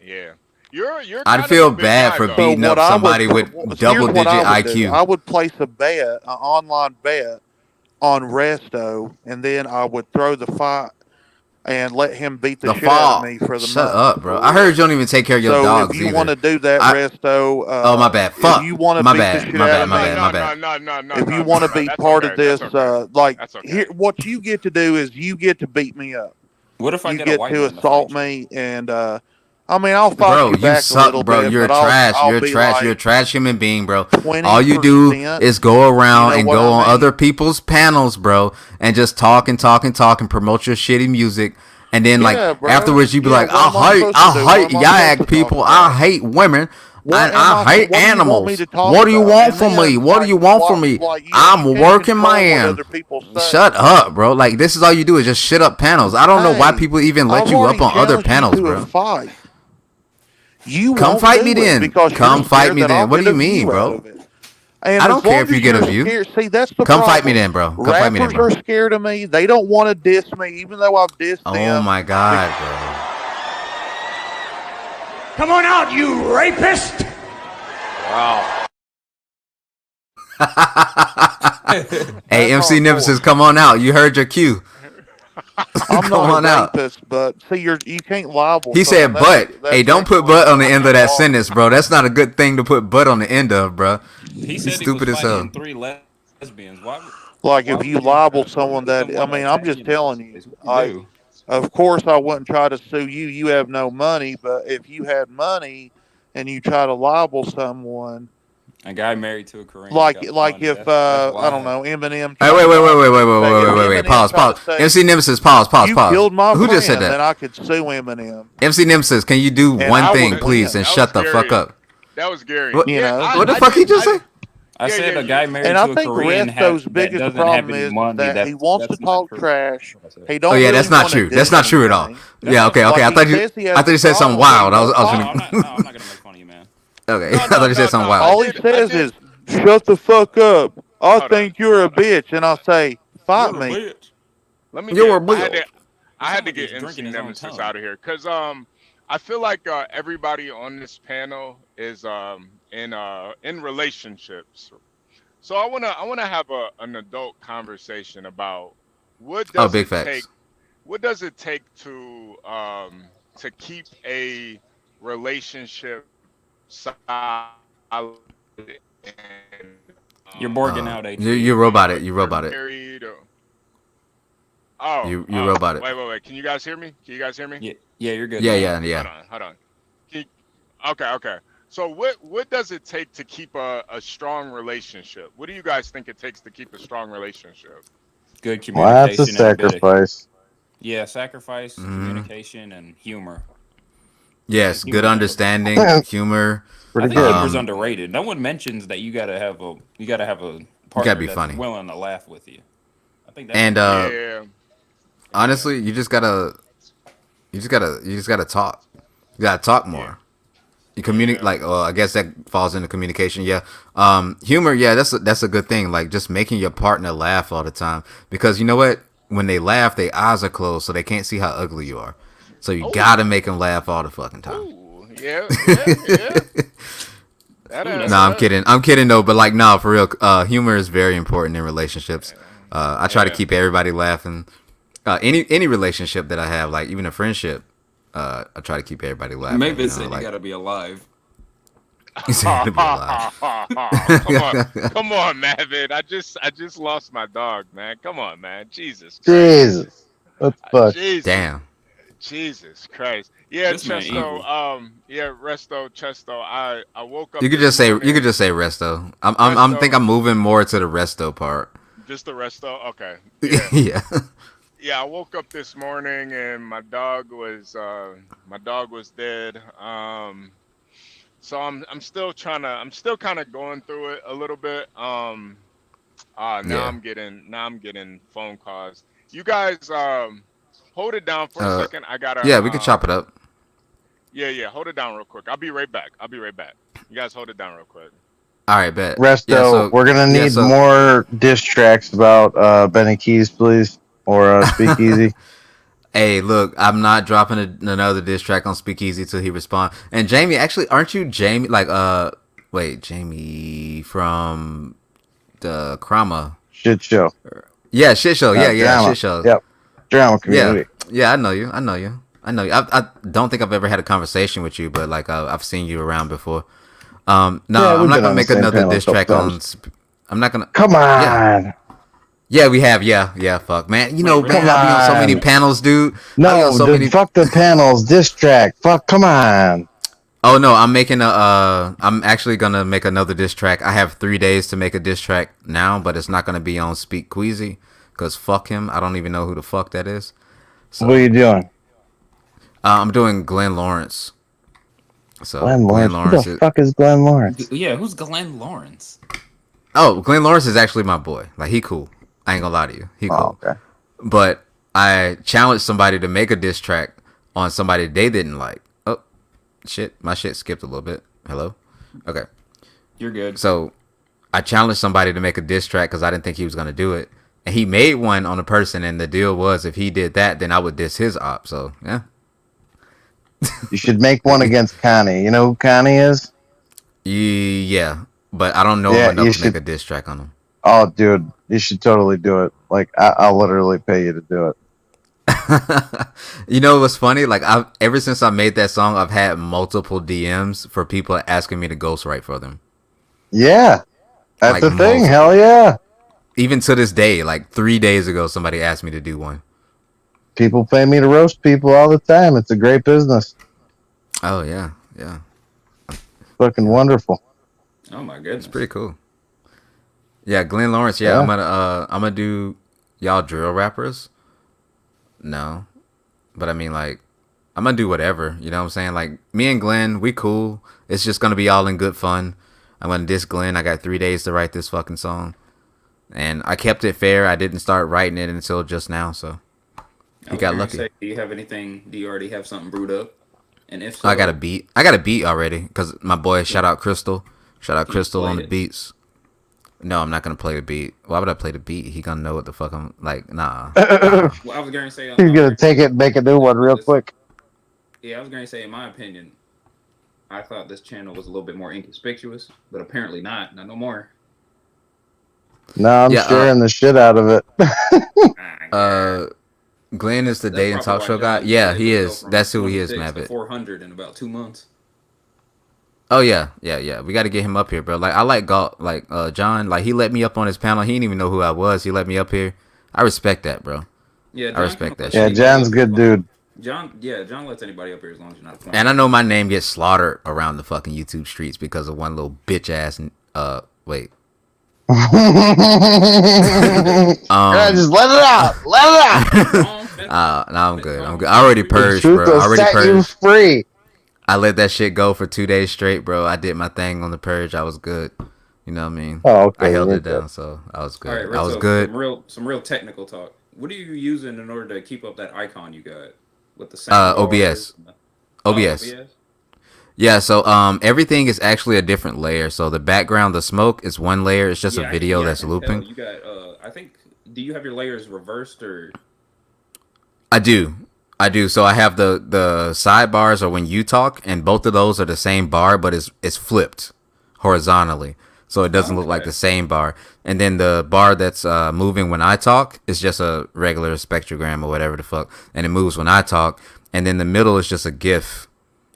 yeah. You're I'd kind of a feel big bad guy for So though. beating what up I would somebody with so here's double what I digit would do. IQ. I would place a bet, an online bet on Resto, and then I would throw the fight and let him beat the The shit out of fall. me for the Shut money, up, bro. for I heard real. you don't even take care of your So if dogs you want either. to do that, I Resto, oh my bad. if you Fuck. want to My beat the bad. shit My out No, bad. of My no, bad. me, My no, bad. no, no, no, no, if no, you no, want to no. be That's part of okay. That's this, okay. like, That's okay. here, what you get to do is you get to beat me up. What if I You get a get white to man to assault fight you? me, and I mean, I'll fight Bro, you you back a suck, little bro. bit, You're but trash. I'll You're be trash. You're a like trash human being, bro. twenty All you do percent. is go You around know and what go I on mean? other people's panels, bro, and just talk and talk and talk and promote your shitty music. And then, like, Yeah, bro. afterwards, you be Yeah. like, What am I supposed to I do? What hate am I supposed to YAG talk people. I about? hate women. What And am I I? hate What do you want me animals. to talk What do you about? want And from me? then, What do like, you want from me? I'm you a can't working control what man. other people say. Shut up, bro. Like, this is all you do is just shit up panels. I don't know why Hey, people even let I've you up already on other challenged you panels, to a bro. fight. You Come won't fight do me it then. because Come you're fight scared me that I'll then. What get do you a mean, view out bro? of it. And I as don't care long if you as get a you're view. scared, see, that's the Come fight me problem. then, bro. Come fight me then, Rappers bro. are scared of me. They don't want to diss me, even though I've dissed Oh them. my god, bro. Come on out, you rapist! Wow. Hey, MC hardcore. Nemesis, come on out. You heard your cue. I'm Come not on a out. rapist, but see, you can't libel He someone. said but. Hey, That's don't put actually but on the end of that unlawful. sentence, bro. That's not a good thing to put but on the end of, bro. He You said he was stupid as hell. fighting 3 lesbians. Like Why if would you you libel try to someone put that, I someone mean, that's I'm just hanging in telling this you, place? What you like, do? of course I wouldn't try to sue you. You have no money, but if you had money and you try to libel someone, A guy married to a Korean like got like money. if That's I don't live. know, Eminem Hey, tried wait, to wait, wait, libel wait, me wait, and wait, say, wait, if wait, wait, wait. Eminem Pause, tried to pause. say MC Nemesis, pause, pause, you pause. killed my Who just said friend, then that? I could sue Eminem MC Nemesis, can you do and one I thing, would please, win. and That was shut the fuck Gary. up? That was Gary. What? You Yeah, know, What the I fuck he did. just say? I Yeah, said yeah. a guy and married I to a think Korean Resto's that biggest doesn't have problem any is money. that he wants to That's not talk true. That's trash. what I said. He Oh don't yeah, really that's not want to true. do That's not true at all. anything. Yeah, okay, okay. Like I he thought you, says he has I thought a you said something problem, but he wild. I was, won't I was No, talk. I'm not. No, I'm not gonna make fun of you, man. okay. No, I no, thought you no, said something no. wild. All he I says did. is, "Shut the fuck up. I Hold on. think you're a bitch," and I say, "Fight You're a me." bitch. Let me You're get. a bill. He I had sounds to like get he's MC drinking his own Nemesis tongue. out of here because I feel like everybody on this panel is in relationships. So I wanna have an adult conversation about what Oh, does big it take facts. what does it take to keep a relationship solid and You're borging out, You HB. robot it. whether You you're robot it. married or oh You robot it. wait. Can you guys hear me? Can you guys hear me? Yeah, yeah, you're good Yeah, now. yeah, yeah. Hold on. Can okay. So what does it take to keep a strong relationship? What do you guys think it takes to keep a strong relationship? Good Well, that's a communication and ability. sacrifice. Yeah, sacrifice, Mm. communication, and humor. And Yes, good humor's under. understanding, humor. I Pretty think good. humor's underrated. No one mentions that you gotta have a You gotta partner be that's funny. willing to laugh with you. I think that's And underrated. Yeah, yeah, honestly, you just gotta talk. You gotta talk yeah, more. You communicate yeah. like, I guess that falls into communication. Yeah, humor. Yeah, that's a good thing. Like just making your partner laugh all the time because you know what? When they laugh, their eyes are closed, so they can't see how ugly you are. So you gotta Oh, make them laugh all the fucking time. oh, yeah. That Ooh, No, that's I'm a kidding. I'm kidding though. But like, no, for real, humor is very important in relationships. I try to yeah. keep everybody laughing. Any relationship that I have, like even a friendship, I try to keep everybody laughing. You Mavis know, said you like gotta be alive. you said to be alive. Come on, Mavin. I just lost my dog, man. Come on, man. Jesus Christ. Jesus. What the fuck? Jesus. Damn. Jesus Christ. Yeah, This man evil. Chesto. I woke up You could this just say morning. resto. I'm think Resto, I'm moving more to the resto part. just the resto. Okay. Yeah. Yeah. Yeah, I woke up this morning and my dog was dead. So I'm still kind of going through it a little bit. Now Yeah. I'm getting phone calls. You guys hold it down for a Uh, second. I gotta yeah, we could chop it up. yeah, hold it down real quick. I'll be right back. You guys hold it down real quick. All right, bet. Yeah, Resto, so we're gonna yeah, need so more diss tracks about Benny Keys, please, or Speakeasy. hey, look, I'm not dropping another diss track on Speakeasy till he respond. And Jamie, actually, aren't you Jamie? Like, wait, Jamie from the Krama? Shit show. Yeah, shit show. Yeah, Drama. shit show. Yep. Drama Yeah, community. yeah, I know you. I don't think I've ever had a conversation with you, but like I've seen you around before. No, Yeah, I'm we've not been gonna on the make same another panel a diss couple track on. times. I'm not gonna. Come Yeah, on. yeah, we have. Yeah. Fuck, man. You know, Wait, man, Come really? I be on so many on. panels, dude. I be on No, so dude, many. fuck the panels. Diss track. Fuck, come on. Oh no, I'm making a. I'm actually gonna make another diss track. I have 3 days to make a diss track now, but it's not gonna be on Speak Queasy, cause fuck him. I don't even know who the fuck that is. What are So you doing? I'm doing Glenn Lawrence. So Glenn Glenn Lawrence. Who Lawrence the is. fuck is Glenn Lawrence? Yeah, who's Glenn Lawrence? Oh, Glenn Lawrence is actually my boy. Like he cool. I ain't gonna lie to you. He Oh, cool. okay. But I challenged somebody to make a diss track on somebody they didn't like. Oh, Shit, my shit skipped a little bit. Hello? Okay. You're good. So I challenged somebody to make a diss track because I didn't think he was going to do it. And he made one on a person, and the deal was if he did that, then I would diss his op. So, yeah. You should make one against Connie. You know who Connie is? Yeah. But I don't know Yeah, enough you to make should. a diss track on him. Oh, dude, you should totally do it. Like, I'll literally pay you to do it. You know what's funny? Like, ever since I made that song, I've had multiple DMs for people asking me to ghostwrite for them. Yeah, that's Like, the thing. multiple. Hell yeah. Even to this day, like 3 days ago, somebody asked me to do one. People pay me to roast people all the time. It's a great business. Oh yeah, yeah. Fucking wonderful. Oh my goodness. It's pretty cool. Yeah, Glenn Lawrence. Yeah, Yeah. I'm gonna do y'all drill rappers. No, but I mean, like, I'm gonna do whatever. You know what I'm saying? Like, me and Glenn, we cool. It's just gonna be all in good fun. I'm gonna diss Glenn. I got 3 days to write this fucking song, and I kept it fair. I didn't start writing it until just now, so he got lucky. Say, do you have anything? Do you already have something brewed up? And if so, I got a beat. I got a beat already because my boy, shout out Crystal on the beats. No, I'm not gonna play the beat. Why would I play the beat? He gonna know what the fuck I'm like. Nah. Well, I was gonna say He's gonna take it and make a new one real quick. Yeah, I was gonna say, in my opinion, I thought this channel was a little bit more inconspicuous, but apparently not. Not no more. No, I'm sharing the shit out of it. Glenn is the day and talk show guy. Yeah, he is. That's who he is, Mabbit. 400 in about 2 months. Oh yeah. We got to get him up here, bro. Like, I like Galt, like John. Like, he let me up on his panel. He didn't even know who I was. He let me up here. I respect that, bro. Yeah, I respect that. Yeah, shit. John's a good dude. John lets anybody up here as long as you're not a fan. And I know my name gets slaughtered around the fucking YouTube streets because of one little bitch ass. Wait. Just let it out. Let it out. No, I'm good. I'm good. I already purged, bro. I already set you purged. free. I let that shit go for 2 days straight, bro. I did my thing on the purge. I was good. You know what I mean? Oh, okay. I held it down, so I was good. All right, I was so good. Some real technical talk. What are you using in order to keep up that icon you got with the sound? OBS. OBS. Yeah, so everything is actually a different layer. So the background, the smoke is one layer. It's just a video that's looping. You got I think, do you have your layers reversed or? I do. So I have the sidebars are when you talk, and both of those are the same bar, but it's flipped horizontally. So it doesn't look like the same bar. And then the bar that's moving when I talk is just a regular spectrogram or whatever the fuck. And it moves when I talk. And then the middle is just a GIF.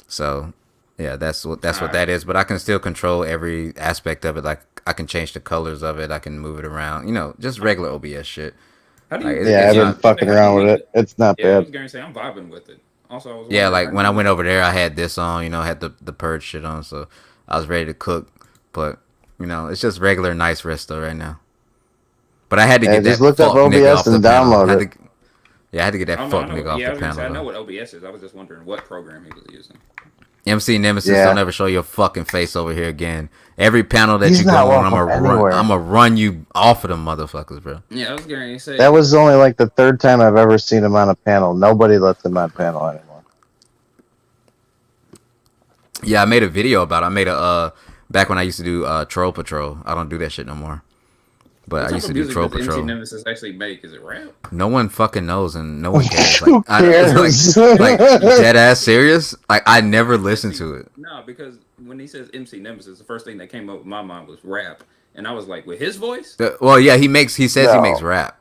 So yeah, that's what that is. But I can still control every aspect of it. Like, I can change the colors of it. I can move it around. You know, just regular OBS shit. How do you, I've been fucking around with it. It's not I bad. was gonna say I'm vibing with it. Also, like when I went over there, I had this on. You know, I had the purge shit on, so I was ready to cook. But you know, it's just regular nice resto right now. But I had to get just that look up fuck nigga OBS off the and panel. download it. I had to get that fuck nigga off the I panel. know what OBS is. I was just wondering what program he was using. MC Nemesis, don't ever show your fucking face over here again. Every panel that He's you go not on, welcome I'm gonna run you off of them motherfuckers, bro. Yeah, I was gonna say That was only like the third time I've ever seen him on a panel. Nobody lets him on panel anymore. Yeah, I made a video about it. I made a back when I used to do Troll Patrol. I don't do that shit no more. But I used to do Troll Patrol. MC Nemesis actually make? Is it rap? No one fucking knows, and no one cares. Who cares? Like dead ass serious. Like, I never listened to it. No, because when he says MC Nemesis, the first thing that came up in my mind was rap, and I was like, with his voice. Well, yeah, he says he makes rap.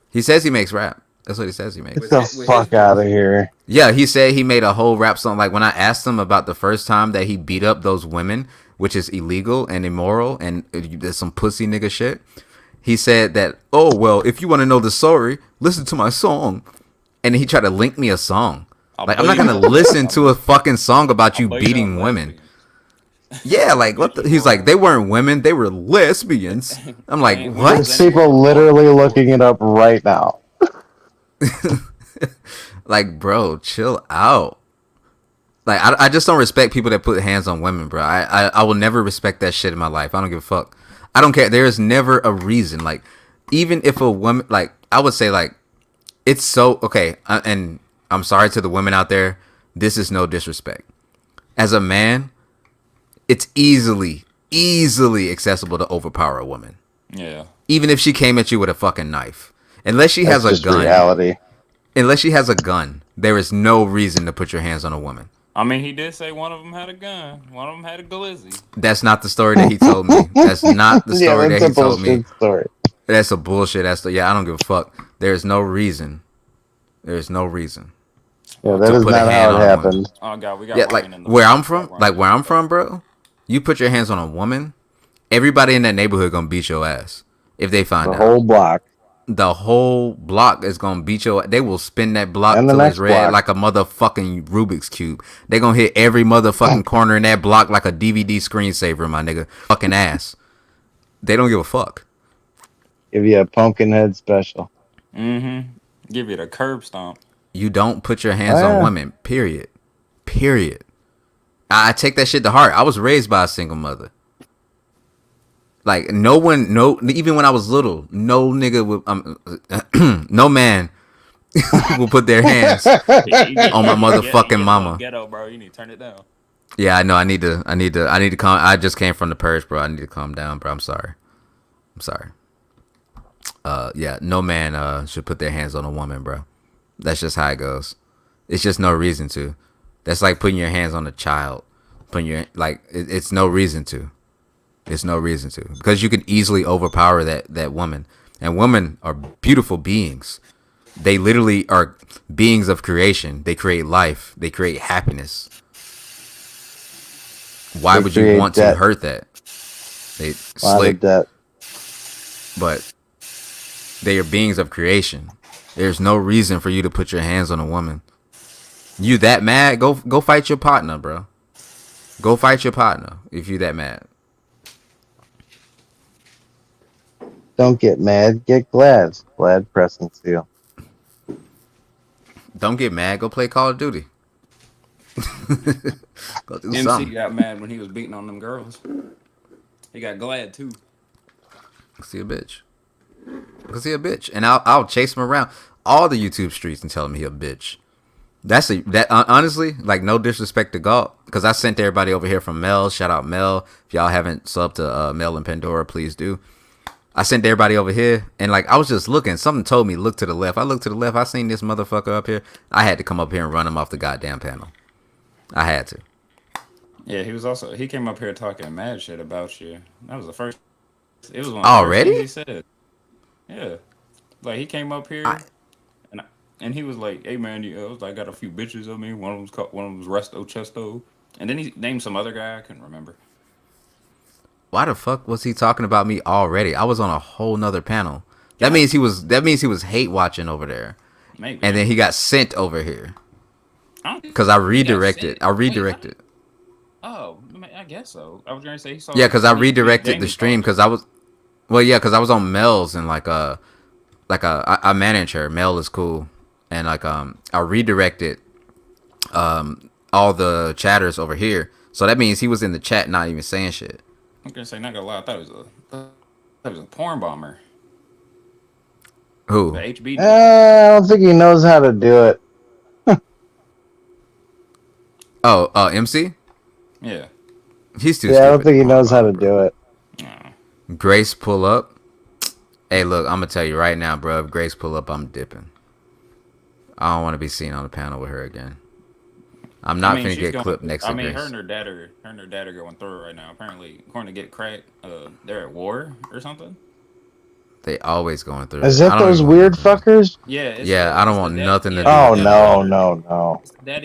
He says he makes rap. That's what he says he makes. Get the fuck out of here. Yeah, he said he made a whole rap song. Like, when I asked him about the first time that he beat up those women, which is illegal and immoral, and there's some pussy nigga shit. He said that, oh, well, if you want to know the story, listen to my song. And he tried to link me a song. Like, I'm not going to listen to a fucking song about you beating women. Yeah, like, what the? He's like, they weren't women, they were lesbians. I'm like, what? There's people literally looking it up right now. Like, bro, chill out. Like, I just don't respect people that put hands on women, bro. I will never respect that shit in my life. I don't give a fuck. I don't care. There is never a reason. Like, even if a woman, like, I would say, like, it's so, okay, and I'm sorry to the women out there. This is no disrespect. as a man, it's easily accessible to overpower a woman. Yeah. Even if she came at you with a fucking knife. Unless she That's has a just gun. reality. Unless she has a gun, there is no reason to put your hands on a woman. I mean, he did say one of them had a gun. One of them had a glizzy. That's not the story that he told me. That's not the story that's that a he told me. bullshit story. That's a bullshit. Yeah, I don't give a fuck. There's no reason. There's no reason Yeah, that to is put a not hand how on it a woman. happened. Oh god, we got Yeah, Ryan like in the where I'm we got from, Ryan like in where the I'm from, bro. You put your hands on a woman, everybody in that neighborhood gonna beat your ass if they find The out. whole block. The whole block is gonna beat your. They will spin that block And the till it's next red block. like a motherfucking Rubik's cube. They gonna hit every motherfucking corner in that block like a DVD screensaver, my nigga. Fucking ass. They don't give a fuck. Give you a pumpkin head special. Mm-hmm. Give you the curb stomp. You don't put your hands Oh, on yeah. women. Period. Period. I take that shit to heart. I was raised by a single mother. Like no one, no, even when I was little, no nigga would, no man will put their hands on my motherfucking mama. Ghetto, bro. You need to turn it down. Yeah, I know. I need to calm. I just came from the purge, bro. I need to calm down, bro. I'm sorry. Yeah, no man should put their hands on a woman, bro. That's just how it goes. It's just no reason to. That's like putting your hands on a child. It's no reason to. It's no reason to, because you can easily overpower that woman. And women are beautiful beings. They literally are beings of creation. They create life. They create happiness. Why would you want to hurt that? They slick, but they are beings of creation. There's no reason for you to put your hands on a woman. You that mad? Go fight your partner, bro. Go fight your partner if you that mad. Don't get mad, get glad. Glad press and seal. Don't get mad. Go play Call of Duty. Go do MC something. got mad when he was beating on them girls. He got glad too. See a bitch. Cause he a bitch, and I'll chase him around all the YouTube streets and tell him he a bitch. Honestly, like no disrespect to Galt, because I sent everybody over here from Mel. Shout out Mel. If y'all haven't subbed to Mel and Pandora, please do. I sent everybody over here, and like I was just looking. Something told me look to the left. I looked to the left. I seen this motherfucker up here. I had to come up here and run him off the goddamn panel. I had to. Yeah, he came up here talking mad shit about you. That was the first. It was one of the first things he said. Yeah, like he came up here, and he was like, "Hey man, I was like, I got a few bitches on me. One of them's Resto Chesto, and then he named some other guy I couldn't remember." Why the fuck was he talking about me already? I was on a whole nother panel. That means he was hate watching over there. Maybe. And then he got sent over here. Because I redirected. Oh, I guess so. I was gonna say he saw. Yeah, because I redirected the stream because I was. Well, yeah, because I was on Mel's and I manage her. Mel is cool, and I redirected all the chatters over here. So that means he was in the chat, not even saying shit. I'm gonna say, not gonna lie, I thought it was a porn bomber. Who? The Hb2n. I don't think he knows how to do it. MC? Yeah. He's too stupid. I don't think he knows how to do it. Grace pull up. Hey, look, I'm gonna tell you right now, bro. If Grace pull up, I'm dipping. I don't want to be seen on the panel with her again. I'm not finna get clipped next to Grace. Her and her dad are going through it right now. Apparently, according to Get Cracked, they're at war or something. They always going through. Is that those weird fuckers? Yeah. Yeah, I don't want nothing to do. Oh no.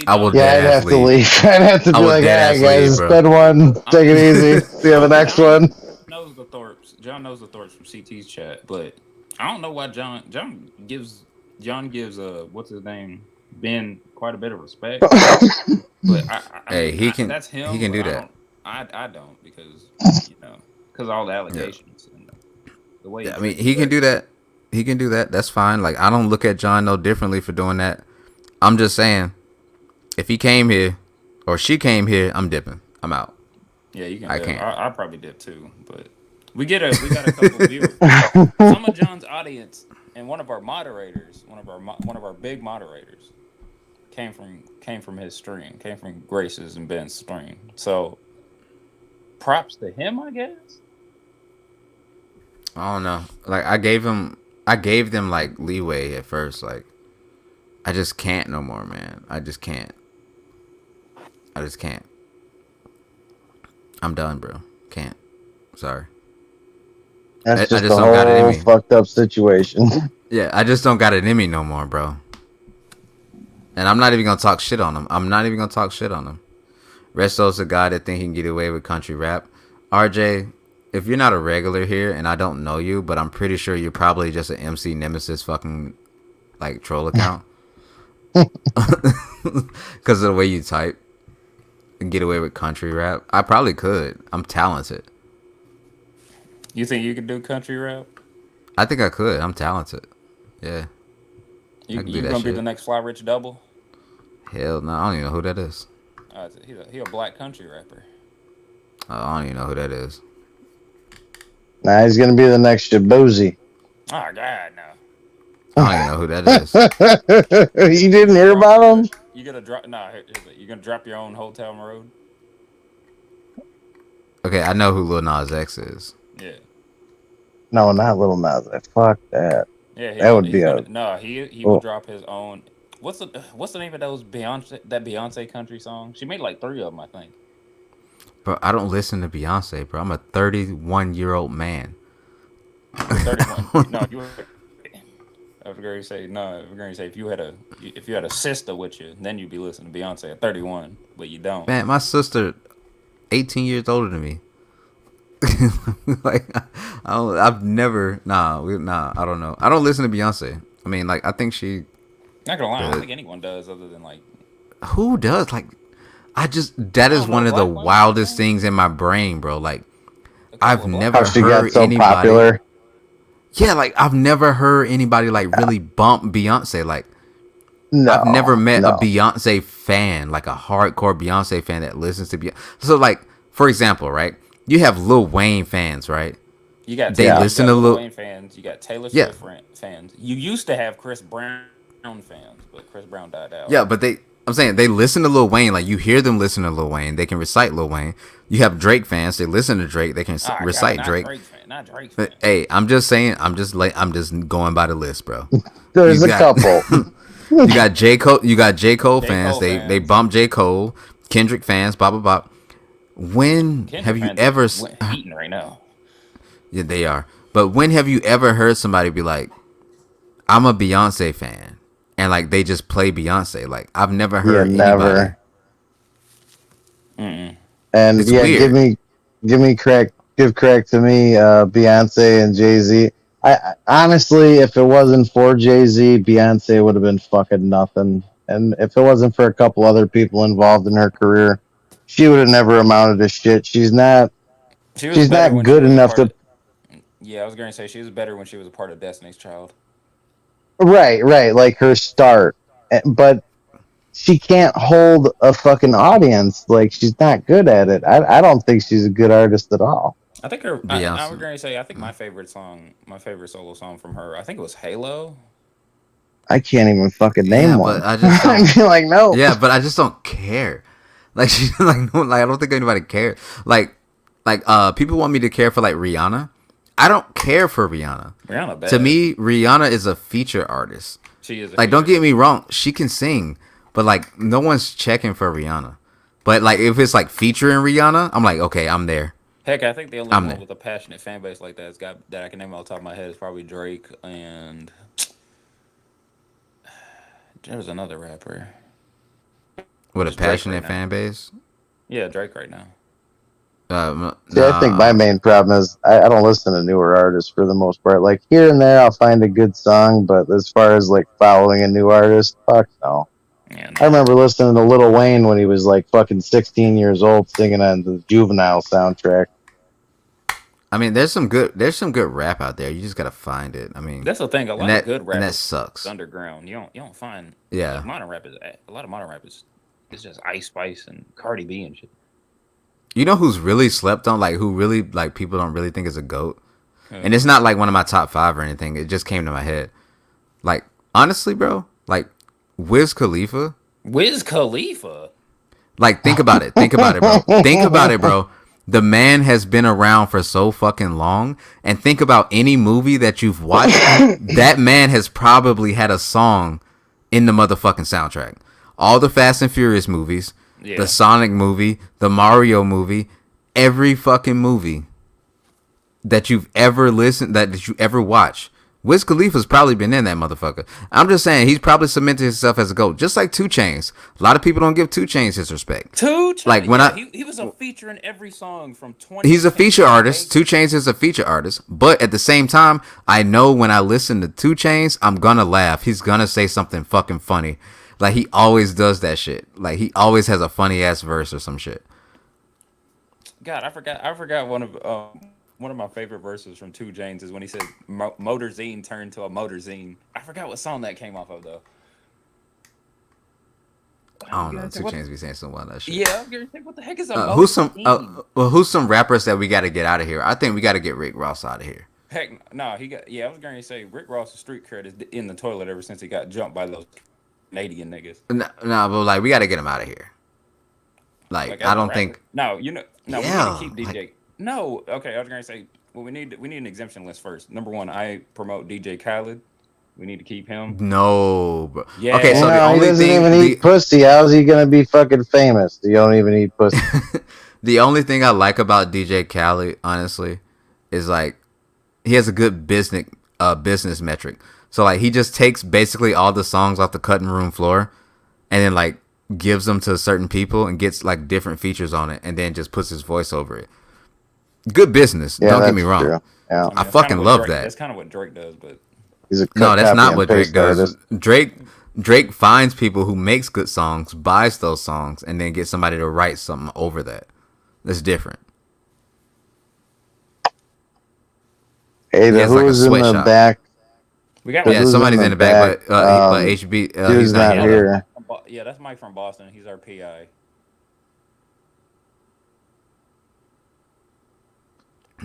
I will. Yeah, I'd have to leave. I'd have to be like, "Hey guys, sped one. Take it easy. See you on the next one." John knows the Thorpes from CT's chat, but I don't know why John gives what's his name, Ben, quite a bit of respect. But that's him. He can do that. I don't because because all the allegations and the way. Yeah, I mean, he can do that. He can do that. That's fine. Like I don't look at John no differently for doing that. I'm just saying, if he came here or she came here, I'm dipping. I'm out. Yeah, you can. I can't. I probably dip too, but we got a couple viewers. Some of John's audience and one of our moderators, one of our big moderators, came from his stream, came from Grace's and Ben's stream. So props to him, I guess. I don't know. Like I gave them like leeway at first. Like I just can't no more, man. I just can't. I just can't. I'm done, bro. Can't. Sorry. That's I just just a don't got it in whole me. fucked up situation. Yeah, I just don't got it in me no more, bro. And I'm not even gonna talk shit on him. I'm not even gonna talk shit on him. Resto's a guy that think he can get away with country rap. RJ, if you're not a regular here and I don't know you, but I'm pretty sure you're probably just an MC Nemesis fucking like troll account. Because of the way you type and get away with country rap. I probably could. I'm talented. You think you could do country rap? I think I could. I'm talented. Yeah. I You can do you that gonna be the shit. next Fly Rich Double? Hell no. I don't even know who that is. He a black country rapper. I don't even know who that is. Nah, he's gonna be the next Disposing. Oh God, no. I don't even know who that is. You didn't hear about him? You gonna drop? Nah, you gonna drop your own Hotel Road? Okay, I know who Lil Nas X is. Yeah. No, not Little Nas. Fuck that. Yeah, That would be a. no. He Oh, would drop his own. What's the name of those Beyonce country song? She made like 3 of them, I think. Bro, I don't listen to Beyonce, bro. I'm a 31-year-old man. 31. No, you were. I was going to say no. I was going to say if you had a sister with you, then you'd be listening to Beyonce at 31, but you don't. Man, my sister, 18 years older than me. Like, I've never. Nah. I don't know. I don't listen to Beyonce. I mean, like, I think she. Not gonna lie, I don't think anyone does other than like. Who does? Like, that is one of the wildest things in my brain, bro. Like, I've never how she got heard so anybody. popular. Yeah, like I've never heard anybody like really bump Beyonce. Like, No, I've never met no. a Beyonce fan, like a hardcore Beyonce fan that listens to Beyonce. So, like, for example, right? You have Lil Wayne fans, right? You got They listen to Lil Wayne fans. You got Taylor Yeah. Swift fans. You used to have Chris Brown fans, but Chris Brown died out. Yeah, but I'm saying they listen to Lil Wayne. Like, you hear them listen to Lil Wayne. They can recite Lil Wayne. You have Drake fans. They listen to Drake. They can recite not Drake. Not Drake But hey, I'm just saying. I'm just going by the list, bro. There's a couple. You got J Cole. You got J Cole J. fans. Cole They fans. bump J Cole. Kendrick fans. Blah blah blah. When Kendrick have you fans ever? eating right now? Yeah, they are. But when have you ever heard somebody be like, "I'm a Beyonce fan," and like they just play Beyonce? Like, I've never heard anybody. Never. Mm-mm. And It's yeah, weird. give crack to me, Beyonce and Jay-Z. I honestly, if it wasn't for Jay-Z, Beyonce would have been fucking nothing. And if it wasn't for a couple other people involved in her career, she would have never amounted to shit. She's not good enough to. Yeah, I was going to say she was better when she was a part of Destiny's Child. Right, like her start. But she can't hold a fucking audience. Like, she's not good at it. I don't think she's a good artist at all. I think I Beyonce. was going to say I think my favorite solo song from her, I think it was Halo. I can't even fucking name one. But I just I'd be like, no. Yeah, but I just don't care. Like, she like no, like I don't think anybody cares. Like people want me to care for like Rihanna. I don't care for Rihanna. Rihanna bad. To me, Rihanna is a feature artist. She is. Like, don't get me wrong, she can sing, but like no one's checking for Rihanna. But like if it's like featuring Rihanna, I'm like, okay, I'm there. Heck, I think the only I'm one there. with a passionate fan base like that that I can name off the top of my head is probably Drake, and there was another rapper. With a It's Drake passionate right now. fan base. Yeah, Drake right now. See, I think my main problem is I don't listen to newer artists for the most part. Like, here and there, I'll find a good song, but as far as like following a new artist, fuck no. Yeah, I remember listening to Lil Wayne when he was like fucking 16 years old, singing on the Juvenile soundtrack. I mean, there's some good rap out there. You just gotta find it. I mean, that's the thing. A lot of good rap and that is sucks. underground. You don't find Yeah. like modern rap is a lot of modern rap is just Ice Spice and Cardi B and shit. You know who's really slept on? Like, who really like people don't really think is a GOAT? Hmm. And it's not like one of my top 5 or anything. It just came to my head. Like, honestly, bro, like Wiz Khalifa Wiz Khalifa. Like, think about it. Think about it, bro. Think about it, bro. The man has been around for so fucking long. And think about any movie that you've watched. That man has probably had a song in the motherfucking soundtrack. All the Fast and Furious movies, the Sonic movie, the Mario movie, every fucking movie that you've ever listened, that you ever watched. Wiz Khalifa's probably been in that motherfucker. I'm just saying, he's probably cemented himself as a GOAT, just like 2 Chainz. A lot of people don't give 2 Chainz his respect. 2 Chainz, like when he was a feature in every song from 20. He's a feature artist. 2 Chainz is a feature artist, but at the same time, I know when I listen to 2 Chainz, I'm gonna laugh. He's gonna say something fucking funny. Like, he always does that shit. Like, he always has a funny ass verse or some shit. God, I forgot one of my favorite verses from 2 Chainz is when he said Motor Zine turned to a Motor Zine. I forgot what song that came off of though. I don't know. 2 Chainz be saying some wild that shit. Yeah, I'm gonna think, what the heck is a Motor who's some Zine? who's some rappers that we got to get out of here? I think we got to get Rick Ross out of here. Heck, no, he got. Yeah, I was gonna say Rick Ross's street cred is in the toilet ever since he got jumped by those Canadian niggas. No, but like, we got to get him out of here. Like I don't think. No, we need to keep DJ. Like, no, okay, I was gonna say, well, we need an exemption list first. Number one, I promote DJ Khaled. We need to keep him. No, bro. Yeah. Okay, so the he only doesn't thing even eat pussy. How's he gonna be fucking famous? You don't even eat pussy. The only thing I like about DJ Khaled, honestly, is like he has a good business metric. So like he just takes basically all the songs off the cutting room floor, and then like gives them to certain people and gets like different features on it, and then just puts his voice over it. Good business. Yeah, don't get me wrong. True. Yeah. I fucking love that. That's kind of what Drake does, but he's a no, that's not what Drake does. Artist. Drake finds people who makes good songs, buys those songs, and then gets somebody to write something over that. That's different. Hey, who's in the back? We got somebody's in the back, but HB he's not here. Yeah, that's Mike from Boston. He's our PI.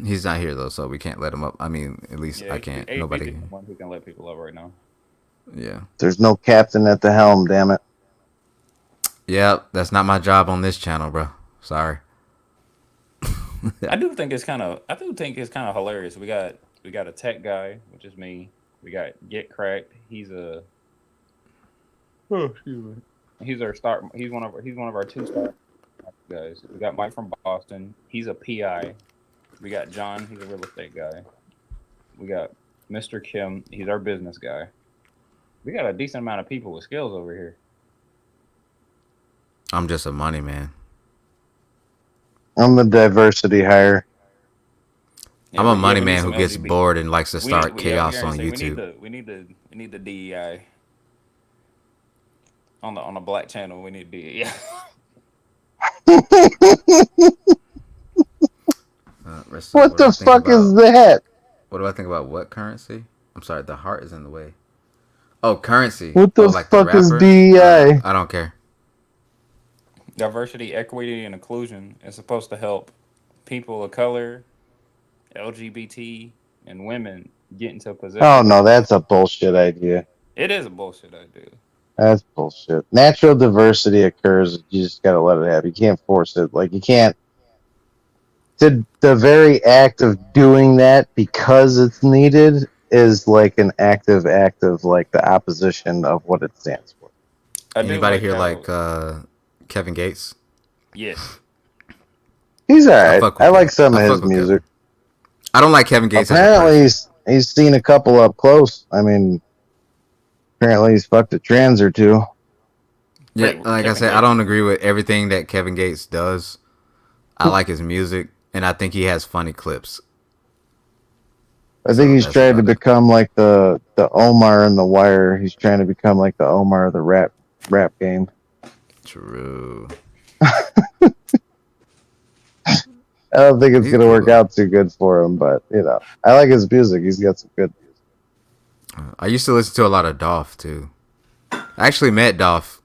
He's not here though, so we can't let him up. I mean, at least I can't. Nobody. One who can let people up right now. Yeah. There's no captain at the helm. Damn it. Yeah, that's not my job on this channel, bro. Sorry. I do think it's kind of hilarious. We got a tech guy, which is me. We got Get Cracked. He's a. Oh, excuse me. He's our start. He's one of our 2-star guys. We got Mike from Boston. He's a PI. We got John. He's a real estate guy. We got Mr. Kim. He's our business guy. We got a decent amount of people with skills over here. I'm just a money man. I'm the diversity hire. Yeah, I'm a money man who gets bored and likes to start chaos on YouTube. We need the DEI on the black channel. We need DEI. What the fuck is that? What do I think about what currency? I'm sorry, the heart is in the way. Oh, currency. What the like fuck the is DEI? I don't care. Diversity, equity, and inclusion is supposed to help people of color, LGBT, and women get into a position. Oh no, that's a bullshit idea. It is a bullshit idea. That's bullshit. Natural diversity occurs. You just gotta let it happen. You can't force it. Like you can't. The very act of doing that because it's needed is like an active like the opposition of what it stands for. Anybody here like Kevin Gates? Yes. He's alright. I like some of his music. I don't like Kevin Gates. Apparently he's seen a couple up close. I mean, apparently he's fucked a trans or two. Yeah, like I said, I don't agree with everything that Kevin Gates does. I like his music, and I think he has funny clips. I think he's trying to become like the Omar in The Wire. He's trying to become like the Omar of the rap game. True. I don't think it's gonna work out too good for him, but you know, I like his music. He's got some good music. I used to listen to a lot of Dolph too. I actually met Dolph.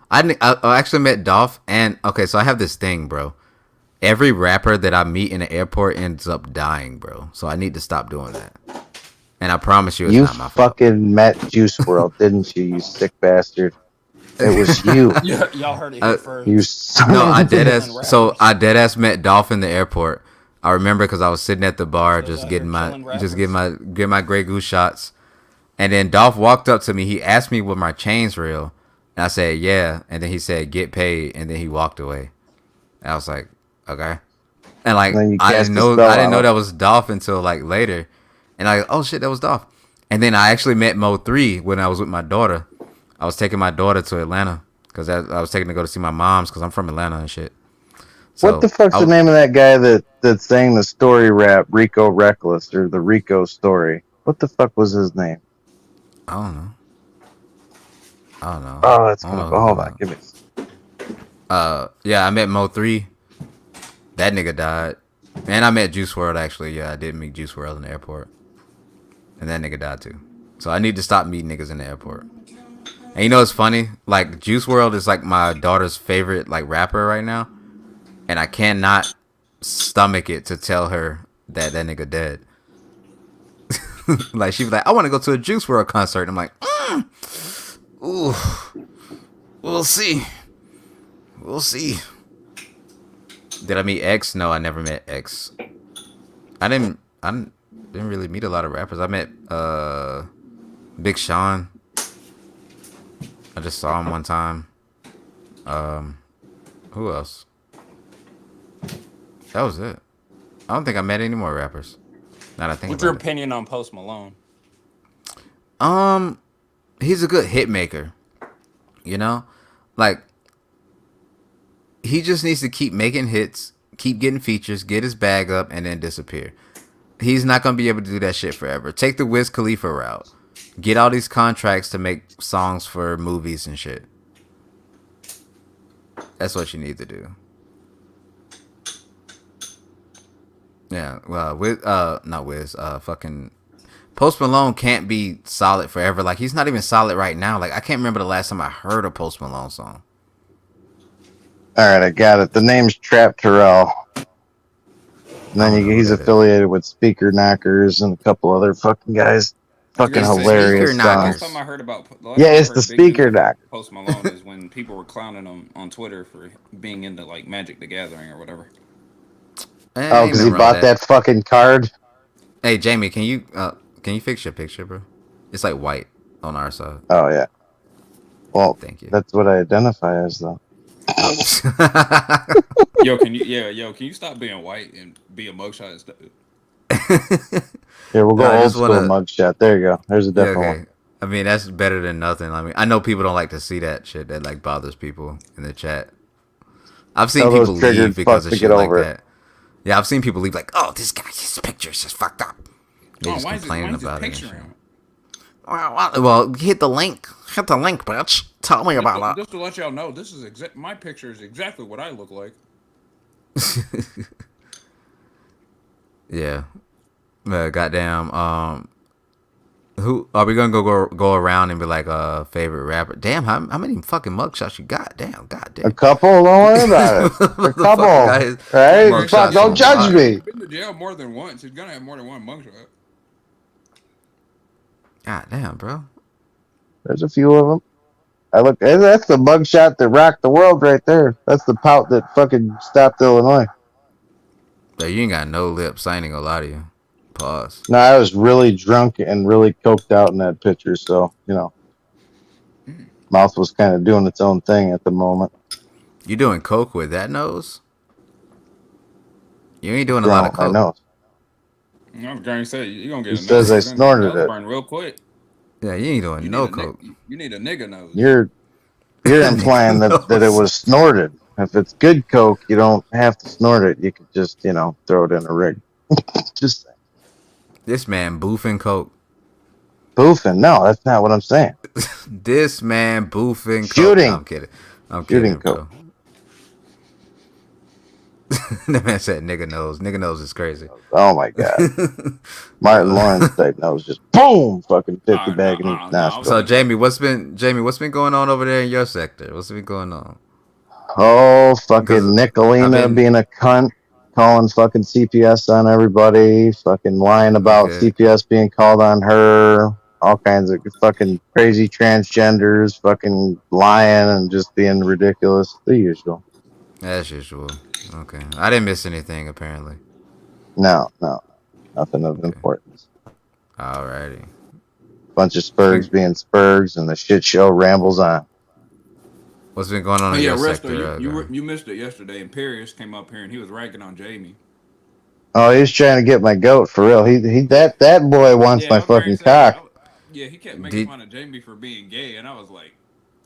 I actually met Dolph, and okay, so I have this thing, bro. Every rapper that I meet in the airport ends up dying, bro. So I need to stop doing that. And I promise you, it's not my fault. You fucking met Juice WRLD, didn't you? You sick bastard. It was you. Yeah, y'all heard it here uh, You first. no, son I of dead a... Killing ass. So rappers. I dead ass met Dolph in the airport. I remember because I was sitting at the bar Still just out here getting killing rappers. my Grey Goose shots, and then Dolph walked up to me. He asked me were my chains real, and I said yeah, and then he said get paid, and then he walked away. And I was like okay, and And like then you cast a spell I didn't on know him. that was Dolph until like later, and I oh shit that was Dolph, and then I actually met Mo3 when I was with my daughter. I was taking my daughter to Atlanta because I was taking her to go to see my mom's because I'm from Atlanta and shit. What the So fuck's the name of that guy that sang the story rap, Rico Reckless, or the Rico story? What the fuck was his name? I don't know. I don't know. Oh, that's I don't gonna know go. who Hold talking on, about. give me. Yeah, I met Mo3. That nigga died. And I met Juice World actually. Yeah, I did meet Juice World in the airport. And that nigga died too. So I need to stop meeting niggas in the airport. And you know what's funny? Like Juice World is like my daughter's favorite like rapper right now. And I cannot stomach it to tell her that that nigga dead. Like she was like, I want to go to a Juice World concert. I'm like, ooh, we'll see. We'll see. Did I meet X? No, I never met X. I didn't really meet a lot of rappers. I met Big Sean. I just saw him one time. Who else? That was it. I don't think I met any more rappers. Now that I think What's your about it. opinion on Post Malone? He's a good hit maker. You know? Like he just needs to keep making hits, keep getting features, get his bag up, and then disappear. He's not gonna be able to do that shit forever. Take the Wiz Khalifa route. Get all these contracts to make songs for movies and shit. That's what you need to do. Yeah, well, not Wiz, fucking Post Malone can't be solid forever. Like he's not even solid right now. Like I can't remember the last time I heard a Post Malone song. All right, I got it. The name's Trap Terrell. And then he's affiliated with Speaker Knockers and a couple other fucking guys. Fucking hilarious The last songs. time I heard about Yeah, it's the Speaker Knockers. Post Malone is when people were clowning him on Twitter for being into like Magic the Gathering or whatever. Oh, because he bought that fucking card. Hey Jamie, can you fix your picture, bro? It's like white on our side. Oh yeah. Well, thank you. That's what I identify as, though. Can you stop being white and be a mugshot instead? Here, we'll go old school mugshot. There you go. There's a different one. I mean, that's better than nothing. I mean, I know people don't like to see that shit. That like bothers people in the chat. I've seen people leave because of shit like that. Yeah, I've seen people leave like, oh, this guy, his picture's just fucked up. They just complaining about it. Well, hit the link. Hit the link, bitch. Tell me about that. Just to let y'all know, this is my picture is exactly what I look like. Yeah. Goddamn. Who are we gonna go around and be like favorite rapper? Damn, how many fucking mugshots you got? Damn, goddamn. A couple. Don't worry about it. A couple. Right? Fuck, don't judge me. He's been to jail more than once. He's gonna have more than one mugshot. God damn, bro. There's a few of them. That's the mugshot that rocked the world right there. That's the pout that fucking stopped Illinois. Bro, you ain't got no lips. I ain't gonna lie to you. Pause. No, I was really drunk and really coked out in that picture, so, mouth was kind of doing its own thing at the moment. You doing coke with that nose? You ain't doing a lot of coke. My nose. I was going to say, you're going to get a nose. He says I snorted it. Burn real quick. Yeah, you ain't doing no coke. You need a nigga nose. You're implying that it was snorted. If it's good coke, you don't have to snort it. You could just, throw it in a rig. Just saying. This man boofing coke. Boofing? No, that's not what I'm saying. This man boofing coke. Shooting. No, I'm kidding, coke. That man said nigga nose. Nigga nose is crazy. Oh my god. Martin Lawrence type nose, just boom, fucking 50 bag in each nostril. So Jamie, what's been going on over there in your sector? What's been going on? Oh, fucking Nicolina being a cunt, calling fucking CPS on everybody, fucking lying about CPS being called on her. all kinds of fucking crazy transgenders, fucking lying and just being ridiculous. The usual. As usual. Okay. I didn't miss anything apparently. No, no, nothing of Okay. importance. Alrighty. Bunch of Spurgs being Spurgs, and the shit show rambles on. What's been going on Oh in yeah, your Resto, sector, Graham? you missed it yesterday. Imperius came up here and he was ragging on Jamie. Oh, he's trying to get my goat for real. He that boy wants Yeah, my I was going to fucking say. cock. Yeah, he kept making Did fun of Jamie for being gay, and I was like,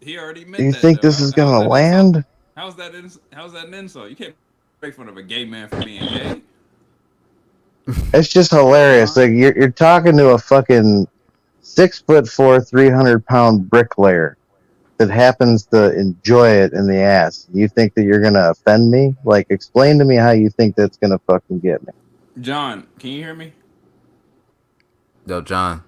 he already Do meant you that think though. this is How's gonna that insult? land? How's that? How's that an insult? You can't make fun of a gay man for being gay. It's just hilarious. Like you're talking to a fucking 6'4", 300-pound bricklayer that happens to enjoy it in the ass. You think that you're gonna offend me? Like, explain to me how you think that's gonna fucking get me. John, can you hear me? Yo, John.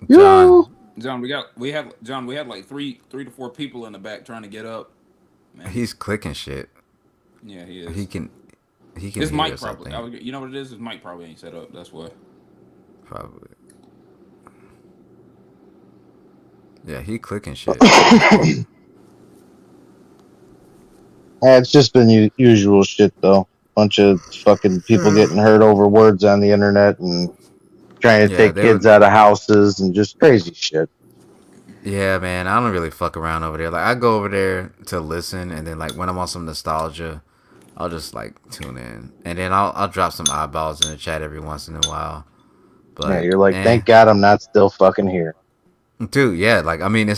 Yo. John, we had like three to four people in the back trying to get up. Man. He's clicking shit. Yeah, he is. He can His hear mic us, I probably. think. You know what it is? His mic probably ain't set up. That's why. Probably. Yeah, he clicking shit. It's just been usual shit though. Bunch of fucking people getting hurt over words on the internet and trying to Yeah, take kids out of houses and just crazy shit. Yeah, man, I don't really fuck around over there. Like, I go over there to listen, and then like when I'm on some nostalgia, I'll just like tune in, and then I'll drop some eyeballs in the chat every once in a while. But Yeah, you're like, thank God I'm not still fucking here. Dude, yeah, like I mean,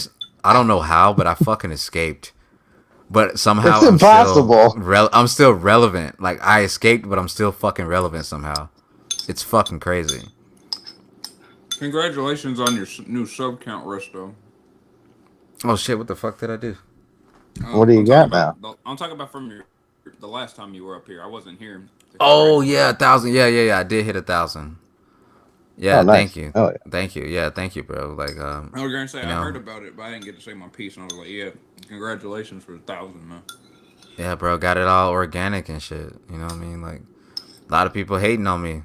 I don't know how, but I fucking escaped. But somehow it's impossible. I'm still relevant. Like I escaped, but I'm still fucking relevant somehow. It's fucking crazy. Congratulations on your new sub count, Resto. Oh shit! What the fuck did I do? What do you got now? I'm talking about from the last time you were up here. I wasn't here. Oh yeah, 1,000. Yeah. I did hit 1,000. Yeah, oh, nice. Thank you. Oh, yeah. Thank you. Yeah, thank you, bro. Like, I was gonna say I heard about it, but I didn't get to say my piece, and I was like, yeah, congratulations for 1,000, man. Yeah, bro, got it all organic and shit. You know what I mean? Like, a lot of people hating on me.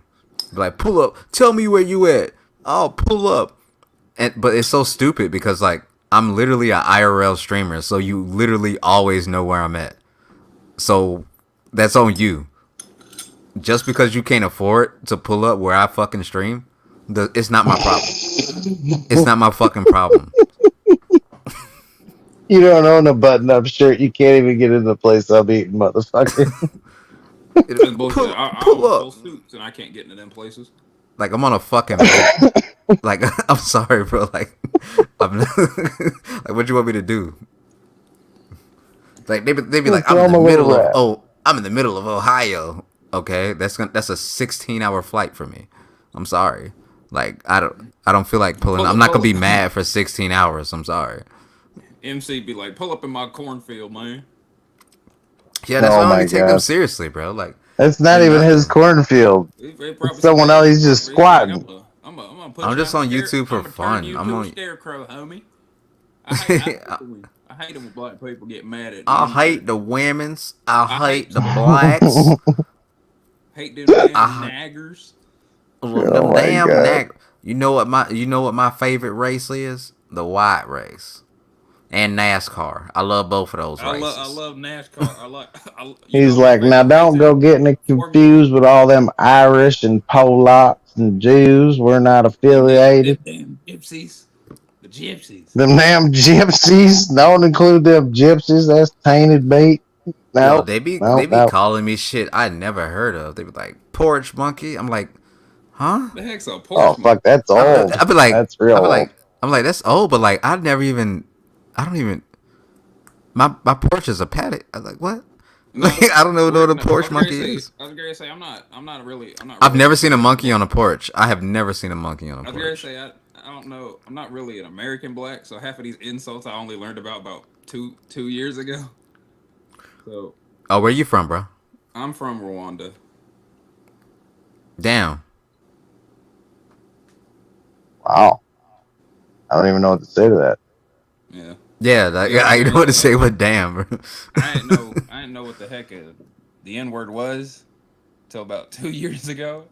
Be like, pull up, tell me where you at. I'll pull up. But it's so stupid because like I'm literally an IRL streamer, so you literally always know where I'm at. So that's on you. Just because you can't afford to pull up where I fucking stream, it's not my problem. It's not my fucking problem. You don't own a button-up shirt. You can't even get into the place I'm eating, motherfucker. It's bullshit. I own full suits and I can't get into them places. Like I'm on a fucking like I'm sorry, bro. Like I'm not, like what you want me to do? Like they be like I'm in the middle of Ohio. Okay, that's a 16-hour flight for me. I'm sorry. Like I don't feel like pulling. I'm not gonna be mad for 16 hours. I'm sorry. MC be like, pull up in my cornfield, man. Yeah, that's why I take them seriously, bro. Like that's not even his cornfield. It's someone else. He's just squatting. I'm just on YouTube for fun. I'm on scarecrow, homie. I hate them when black people get mad at. I hate the women's. I hate the blacks. Hate them damn naggers. Them damn naggers. You know what my favorite race is? The white race. And NASCAR. I love both of those races. I love NASCAR. He's like, now don't go getting it confused with all them Irish and Polacks and Jews. We're not affiliated. Them damn gypsies. The gypsies. Them damn gypsies. Don't include them gypsies. That's tainted bait. No, they be calling me shit I never heard of. They be like, porch monkey. I'm like, huh? The heck's a porch monkey? Fuck, that's old. I be like, that's real old. I'm like, that's old, but like, I don't even. My porch is a paddock. I was like, what? No, I don't know what a porch monkey is. I was gonna say I'm not really. I've never seen a monkey on a porch. I have never seen a monkey on a porch. I was gonna say I don't know. I'm not really an American black, so half of these insults I only learned about 2 years ago. So. Oh, where you from, bro? I'm from Rwanda. Damn. Wow. I don't even know what to say to that. Yeah. Yeah, I know what to say with damn, bro. I didn't know what the heck the N-word was until about 2 years ago.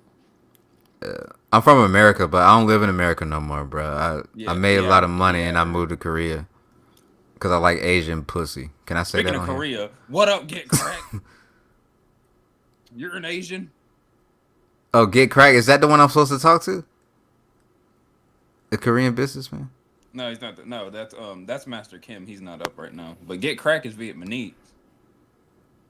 I'm from America, but I don't live in America no more, bro. I Yeah, made a yeah, lot of money yeah. and I moved to Korea because I like Asian pussy. Can I say Speaking that of on here? Korea, what up, Get Crack? You're an Asian? Oh, Get Crack. Is that the one I'm supposed to talk to? The Korean businessman? No, he's not. No, that's Master Kim. He's not up right now. But Get Crack is Vietnamese.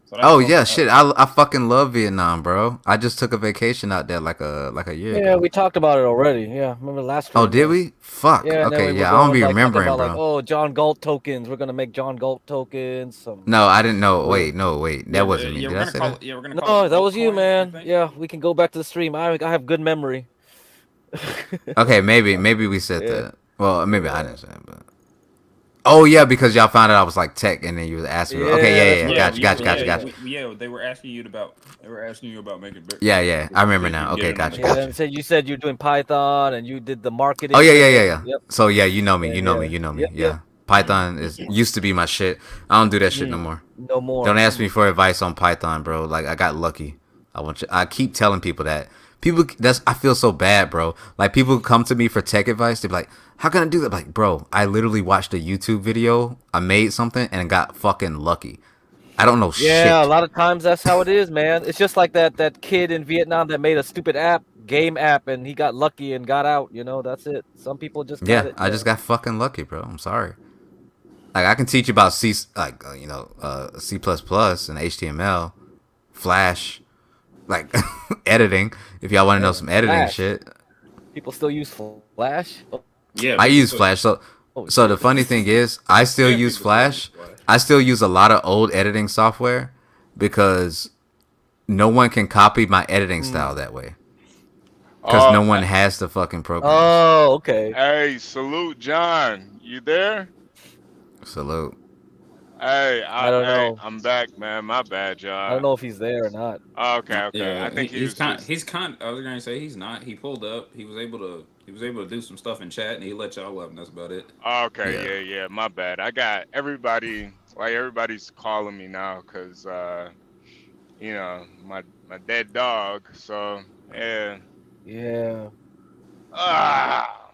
So that's Oh both yeah, of us. shit. I fucking love Vietnam, bro. I just took a vacation out there like a year Yeah, ago. we talked about it already. Yeah, remember last Oh, stream? did Yeah. we? Fuck. Yeah, and then Okay, we were yeah. I don't going be like talking remembering, about like, bro. oh, John Galt tokens. We're gonna make John Galt tokens. Some. No, I didn't know. We're, Wait, no, wait. Yeah, That wasn't me. yeah. Did We're I gonna say call that? it. Yeah, we're gonna call it no, that was you, altcoin. I man. think. Yeah, we can go back to the stream. I have good memory. Okay, maybe we said Yeah, that. Well, maybe I yeah, didn't say it, but oh yeah, because y'all found out I was like tech, and then you was asking me. Okay, yeah. That's yeah. what it Yeah, was. Gotcha. yeah. They were asking you about. They were asking you about making Bitcoin Yeah. because I they remember think you now. can get Okay, in on the Yeah, coin. then gotcha. said you said you're doing Python and you did the Oh marketing with it. yeah. Yep. So yeah, you know me. Yeah, You know me. yeah. You know me. Yep. Yeah. Python is used to be my shit. I don't do that shit no Mm, more. no Don't more. ask me for advice on Python, bro. Like I got lucky. I keep telling people that. I feel so bad, bro. Like people come to me for tech advice. They're like, "How can I do that?" Like, bro, I literally watched a YouTube video. I made something and got fucking lucky. I don't know Yeah, a shit. lot of times that's how it is, man. It's just like that kid in Vietnam that made a stupid game app, and he got lucky and got out. That's it. Some people just got Yeah, it. I just got fucking lucky, bro. I'm sorry. Like I can teach you about C plus plus and HTML, Flash, like editing. If y'all want to know Man, some editing Flash. shit, People still use Flash. Yeah, I people use still. Flash. Oh So the shit. funny thing is, I still Yeah, use people still use Flash. Flash. I still use a lot of old editing software because no one can copy my editing style that way. Because Oh, no one has the fucking programs. Oh, okay. hey, salute, John. You there? Salute. I don't know. I'm back, man. My bad, I don't y'all. know if he's there or not. Okay. I Yeah, think he he's was kind. just He's kind. I was gonna say he's not. He pulled up. He was able to. He was able to do some stuff in chat, and he let y'all up. And that's about it. okay. Yeah. Yeah. My bad. I got everybody. Like everybody's calling me now because my dead dog. So yeah. Yeah.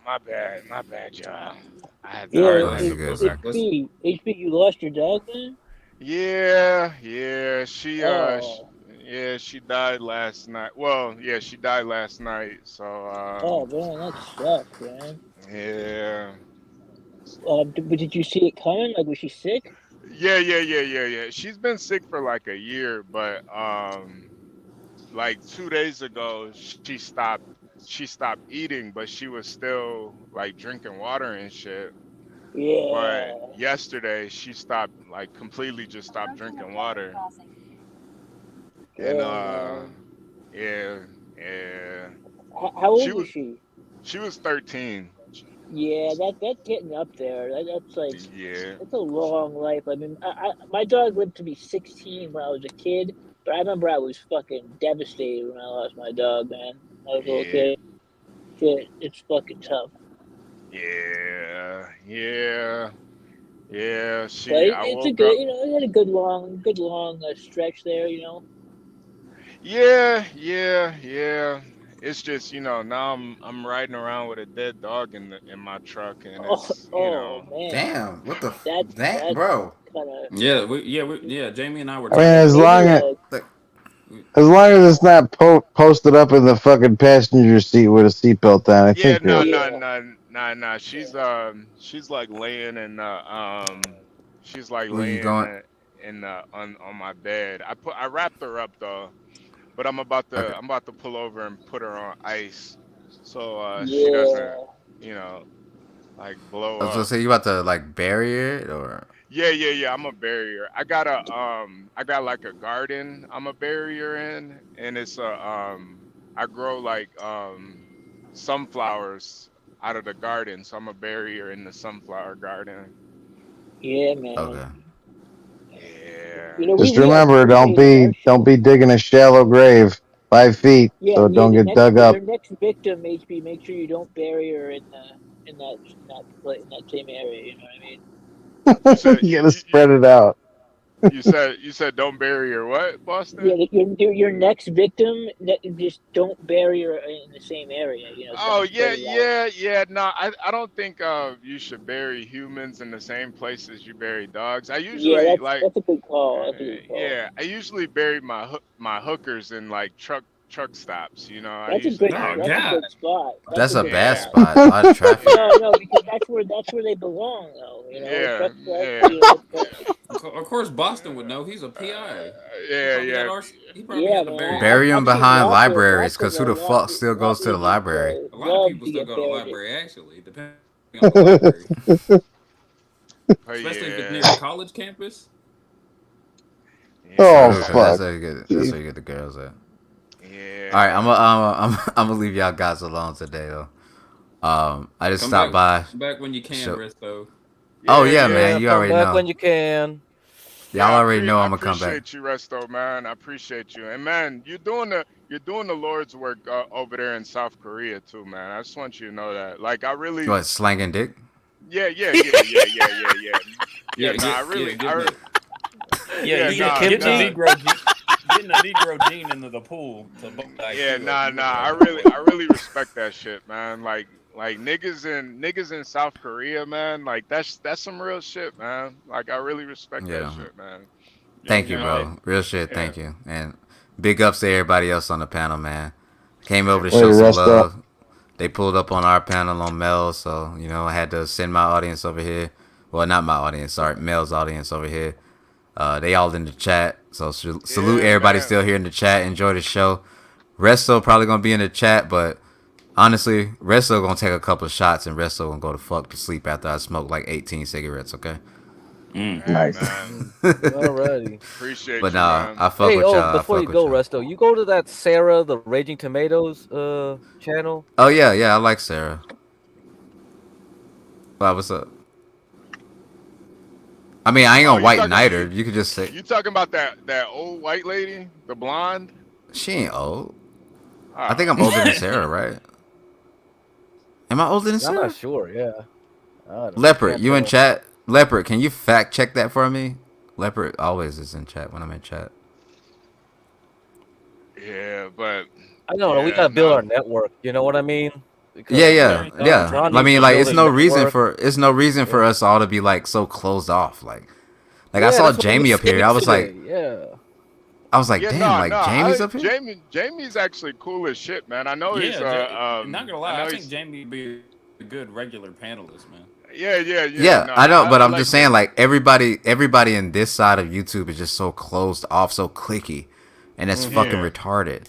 My bad, y'all. I had to. All Yeah, right, No, let's you're good, let's bro. let's. HP, you lost your dog, man. Yeah. Oh, She died last night. Well, yeah, she died last night. So oh man, that sucks, man. yeah. But did you see it coming? Like, was she sick? Yeah. She's been sick for like a year, but like 2 days ago she stopped eating, but she was still like drinking water and shit. But Yeah. yesterday she stopped, like completely just stopped drinking water. And Damn, man. yeah. How She old was was she? she was 13. Yeah, that's getting up there. That's like Yeah. that's a long life. I mean, my dog lived to be 16 when I was a kid, but I remember I was fucking devastated when I lost my dog, man. I was a little Yeah. kid. Shit, it's fucking tough. Yeah. But I it's a woke good, up. it had a good long stretch there. Yeah. It's just, now I'm riding around with a dead dog in my truck, and Oh, it's, oh man, Damn, what the that, that's bro? kind of Yeah. Jamie and I were I mean, that's talking as about maybe long that. as like Like, as long as it's not posted up in the fucking passenger seat with a seatbelt on, I yeah, think you're no, okay. no, yeah, no, no, no. yeah, She's like laying in she's like where you laying going? on my bed. I wrapped her up though, but Okay. I'm about to pull over and put her on ice, so she doesn't, yeah. you know, like blow I was gonna up. say you about to like bury it or Yeah. I'm a barrier. I got like a garden. I'm a barrier in, and it's a I grow like sunflowers out of the garden, so I'm a barrier in the sunflower garden. Yeah, man. okay. Yeah. We Just we have remember, don't trees in be our don't shed. be digging a shallow grave, 5 feet, Yeah, so it yeah. don't The get next dug up. your next victim, HB, make sure you don't bury her in that same area. You know what I mean? You said You gotta spread it out. You said don't bury her what, Yeah, Boston? your next victim, just don't bury her in the same area. Oh Don't yeah, spread it out. yeah. No, I don't think you should bury humans in the same place as you bury dogs. I Yeah, usually like that's a good call. That's a good call. yeah, I usually bury my hookers in like truck stops. I That's a usually good. Oh bury That's a them. good God. spot. That's That's a a good bad Yeah, spot. spot. A lot of traffic. No, yeah, no, because that's where they belong, though. yeah, Truck. yeah, Of course, Boston would know. He's a PI. He yeah, probably got yeah. RC. He probably Yeah, had to man. bury Bury them I've seen behind libraries, lots of cause who the fuck still goes to the agents library? A lot of love people to still get go to the buried. library. Actually, depending on the library, But especially if it's yeah, near a college campus. Oh True, cause yeah, fuck. that's where you get Gee. the girls at. All right, yeah. I'm gonna leave y'all guys alone today though. I just Come stopped back, by. back when you can, So, Resto. oh Yeah, yeah, yeah, man, Yeah, you come already back know. when you can. Y'all yeah. already know I I'm gonna come back. appreciate you, Resto, man. I appreciate you, and man, you're doing the Lord's work over there in South Korea too, man. I just want you to know that. Like, I really, What slanging dick? yeah, yeah, yeah, yeah, yeah, yeah, yeah, yeah. Yeah, No, I yeah, really, getting the You yeah, eating no, getting the kimchi? no, Negro getting the Negro gene into the pool to bump yeah, IQ up. nah, You nah. already know what. I really respect that shit, man. Like niggas in South Korea, man. Like that's some real shit, man. Like I really respect that Yeah. shit, man. Thank You you, know, bro. Real shit. yeah. Thank you. And big ups to everybody else on the panel, man. Came over to Wait, show some Resto. love. They pulled up on our panel on Mel, so I had to send my audience over here. Well, not my audience, sorry, Mel's audience over here. They all in the chat, so salute Yeah, everybody man. still here in the chat. Enjoy the show. Resto probably gonna be in the chat, but honestly, Resto gonna take a couple of shots and Resto gonna go to fuck to sleep after I smoke like 18 cigarettes. Okay. Hey, Nice. man. Alrighty. But Appreciate you, nah, man. I fuck Hey, with oh, y'all. I before fuck you with go, y'all. Resto, you go to that Sarah the Raging Tomatoes channel? Oh yeah, I like Sarah. Wow, what's up? I mean, I ain't Oh, gonna white knight her. You could just say you talking about that old white lady, the blonde? she ain't old. I think Oh, I'm older than Sarah, right? Am I older than I'm not Sarah? sure. Yeah, I don't know. Leopard, Can't you in tell. chat? Leopard, can you fact check that for me? Leopard always is in chat when I'm in chat. yeah, but I don't know. We yeah, gotta build no. our network. You know what I mean? Yeah, Because yeah, yeah. John I needs mean, to like, build his network. it's no reason for Yeah, us all to be like so closed off. Like I yeah, saw that's what he Jamie was up here. saying I was today. like, Yeah. Yeah, damn, no, like no. Jamie's up here. Jamie's actually cool as shit, man. I know he's Yeah, not gonna I lie, I know think he's Jamie would be a good regular panelist, man. yeah. Yeah, No, I know, but I I'm like just saying, Jamie. like everybody in this side of YouTube is just so closed off, so clicky, and that's fucking Yeah, retarded.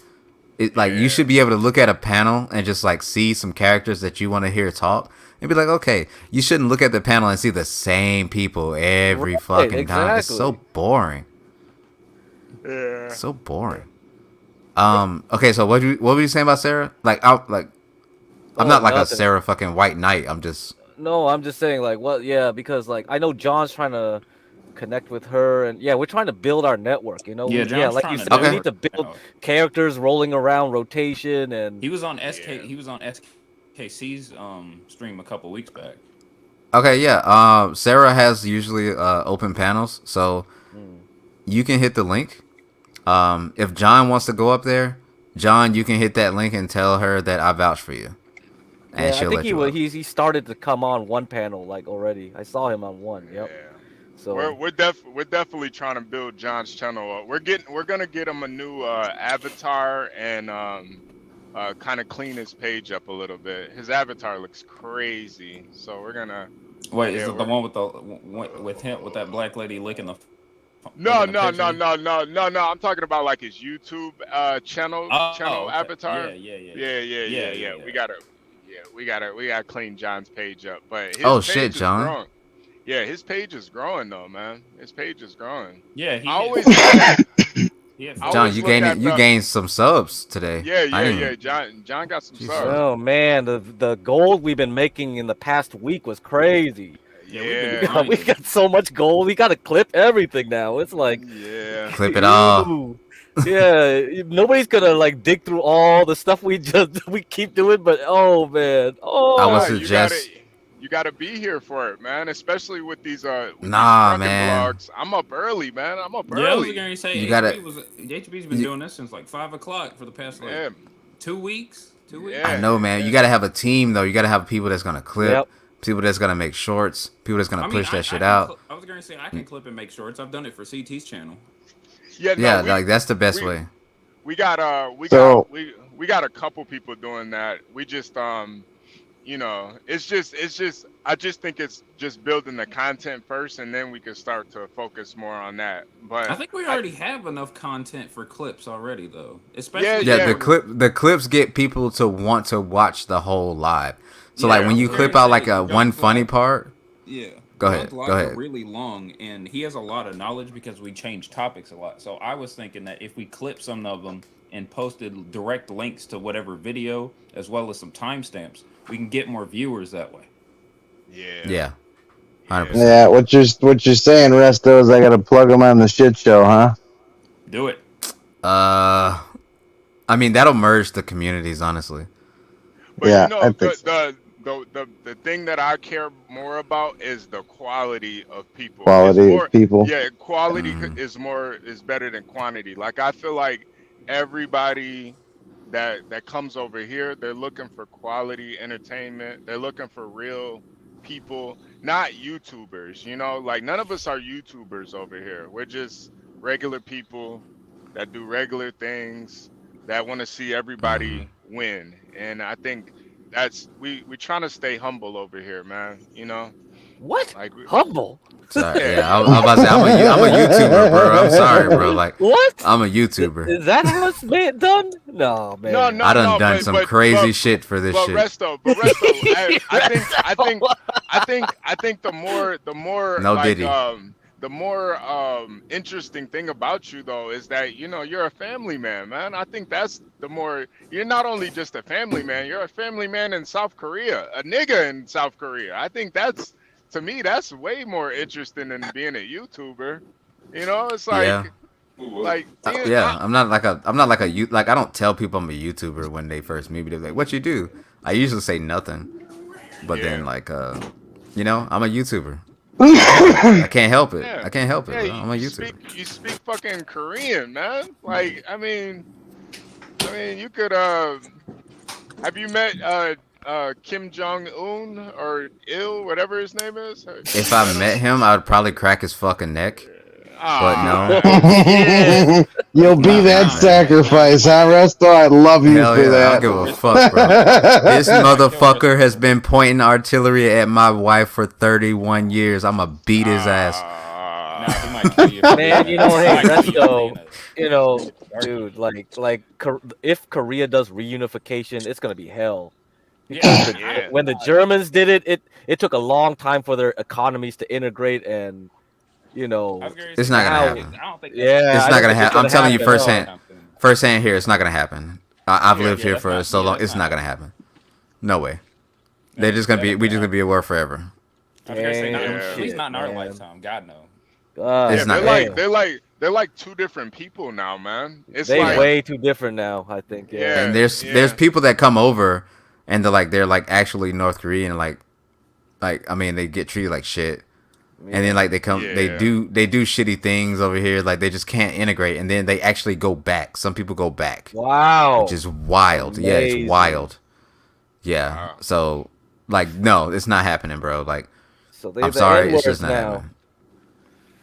It like you yeah, should be able to look at a panel and just like see some characters that you want to hear talk and be like, okay, you shouldn't look at the panel and see the same people every Right. fucking time. It's so Exactly. boring, yeah. so boring. Okay, so what were you saying about Sarah? I'm Oh, not like a nothing. Sarah fucking white knight. I'm just No, I'm just saying, like, what? Yeah, because like I know John's trying to connect with her, and yeah, we're trying to build our network. Yeah, Yeah, John's like you trying to said, we okay. need network to build now. characters rolling around rotation, and He was on SK. Yeah. He was on SKC's stream a couple weeks back. Okay, yeah. Sarah has usually open panels, so mm, you can hit the link. If John wants to go up there, John, you can hit that link and tell her that I vouch for you, and yeah, I she'll think let you up. he started to come on one panel like already. I saw him on one. Yep. Yeah. So We're definitely trying to build John's channel up. We're gonna get him a new avatar and kind of clean his page up a little bit. His avatar looks crazy, so we're gonna Wait, is yeah it the we're one with him with that black lady no licking the no no picture? no no no no. I'm talking about like his YouTube channel Okay. avatar. Yeah. We gotta clean John's page up, but his Oh shit, page is John. growing. Yeah, his page is growing though, man. His page is growing. Yeah, I always I he had I John, always you look gained at you the gained some subs today. I didn't. John got some Jesus. subs. oh man, the gold we've been making in the past week was crazy. Yeah, we've been Yeah, We grinding. got so much gold. We gotta clip everything now. It's like, yeah. Clip it all. ew. Yeah, nobody's gonna like dig through all the stuff we keep doing. But oh man, I would Nah, oh you gotta suggest You gotta be here for it, man. Especially with these Nah, trucking man. vlogs. I'm up early, man. I'm up Yeah, I was early. going to say You gotta. HB's been doing this since like 5 o'clock for the past like Yeah, 2 weeks. 2 weeks. I yeah, know, man. You gotta have a team though. You gotta have people that's gonna clip, Yep. people that's gonna make shorts, people that's gonna I mean, push that shit can out. I was going to say I can clip and make shorts. I've done it for CT's channel. yeah. No, Yeah, like that's the best we way. we got we So got we got a couple people doing that. We just it's just I just think it's just building the content first, and then we can start to focus more on that. I But think we already have enough content for clips already, though. yeah, Especially Yeah, yeah, the clips get people to want to watch the whole live. So like yeah, when I you was clip going to out like say a one Gunt's funny live. part, Yeah, go Gunt's ahead, lives go are ahead. really long, and he has a lot of knowledge because we change topics a lot. So I was thinking that if we clip some of them and posted direct links to whatever video as well as some timestamps, we can get more viewers that way. yeah, Yeah, yeah. 100%. yeah, what you're saying, Resto, is I gotta plug them on the shit show, huh? Do it. Uh, I mean that'll merge the communities, honestly. But Yeah, I think so. the thing that I care more about is the quality of people. Is Quality more of people. Yeah, quality Hmm. is better than quantity. Like I feel like everybody that comes over here, they're looking for quality entertainment. They're looking for real people, not YouTubers. Like none of us are YouTubers over here. We're just regular people that do regular things that want to see Hmm. everybody win. And I think that's we trying to stay humble over here, man. What? Like Humble? Sorry, yeah, yeah, yeah. I was about to say I'm a YouTuber, bro. I'm sorry, bro. Like What? I'm a YouTuber. Is that how it's been done? No, No, man. no, I done no, done some crazy shit for this shit. Resto, I think the more No like Diddy. the more interesting thing about you though is that you're a family man. I think that's the more you're not only just a family man, you're a family man in South Korea, a nigga in South Korea. I think that's to me that's way more interesting than being a YouTuber. It's Yeah. like being Yeah, I'm not like a you like I don't tell people I'm a YouTuber when they first meet me. They're like, "What you do?" I usually say nothing, but then yeah. like I'm a YouTuber. I can't help it. Yeah, I can't help it, yeah. bro. You, I'm a you YouTuber. speak you speak fucking Korean, man. Like, I mean, you could have you met Kim Jong Un or Il, whatever his name is? Have If you I met him? met him, I would probably crack his fucking neck. But no, Ah, Shit. You'll be nah, that nah. sacrifice, huh, Resto? I love you Hell for yeah, I don't that. give a fuck, bro. This motherfucker has been pointing artillery at my wife for 31 years. I'ma beat his ass. Nah, ah. he might kill you for Man, being a. He hey, might kill you for Resto, being a. dude, if Korea does reunification, it's gonna be hell. Because Yeah, Yeah. when the Germans did it took a long time for their economies to integrate, and I was going to It's say not gonna now, happen. I don't think that's yeah, It's I not don't gonna think it's happen. I'm gonna telling you happen. No. firsthand. Firsthand here, it's not gonna happen. I've Yeah. lived Yeah, here that's for not. so Yeah, long. that's It's not not gonna happening. happen. No way. They're just gonna That be. ain't We gonna just gonna be happen. a war forever. I was going to say not, Damn Yeah. at least shit, not in our man. lifetime. God no. God Yeah, It's not they're gonna like happen. damn. they're like two different people now, man. It's They like Yeah. way too different now, I think, yeah. And yeah, there's yeah. people that come over and they're like actually North Korean, like I mean they get treated like shit. And then Yeah. like they Yeah. do shitty things over here, like they just can't integrate, and then they actually go back. Some people go back, which Wow. is wild. Yeah, it's Amazing. wild. Yeah. Wow. So like no, it's not happening, bro. Like So they're I'm the sorry, it's just N-words not now. happening.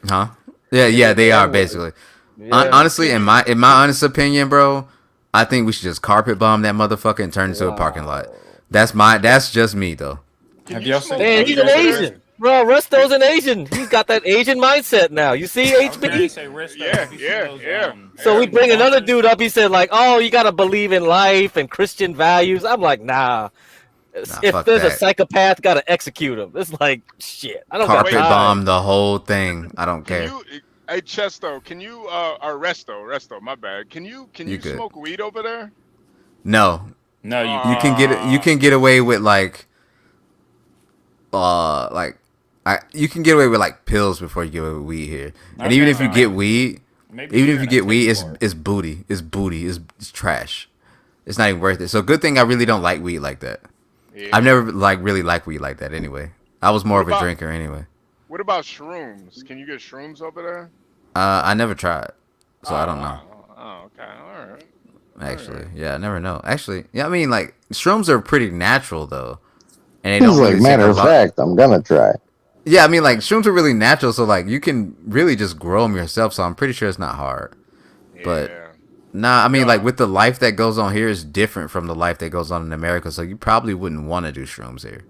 Huh? Yeah, They're they the are N-words. basically. Yeah. Honestly, in my honest opinion, bro, I think we should just carpet bomb that motherfucker and turn it into a parking lot. Wow. That's just me though. Can Have you y'all smoke seen? Man, Have you weed he's an guys over seen there? Rest? Asian. Bro, Resto's an Asian. He's got that Asian mindset now. You see, I was going to HB? say Resto. Yeah, Have you seen yeah, those? yeah. So You we seen the bring another bonkers? dude up. He said, like, oh, you got to believe in life and Christian values. I'm like, nah. Nah, If fuck there's a that. psychopath, got to execute him. It's like, shit. I don't got Carpet Wait, time. bomb the whole thing. I don't can care. you hey Chesto, can you or Resto, my bad. Can You you good? smoke weed over there? No, No, you you can can't. get you can get away with you can get away with like pills before you get away with weed here. I And was even gonna if say you get weed, maybe even you're if you in a get weed, taste bar. it's booty. It's trash. It's not even worth it. So good thing I really don't like weed like that. I've Yeah. never like really liked weed like that. Anyway, I was more What of a about drinker anyway. what about shrooms? Can you get shrooms over there? I never tried, Oh so I don't know. wow. Oh okay. All right. All Actually, right. yeah, I never know. Actually, yeah, I mean, like shrooms are pretty natural though, and they He's don't like, really take matter a of lot. fact, I'm gonna try. Yeah, I mean, like shrooms are really natural, so like you can really just grow them yourself. So I'm pretty sure it's not hard. But Yeah. nah, I mean, like Yo. with the life that goes on here is different from the life that goes on in America. So you probably wouldn't want to do shrooms here.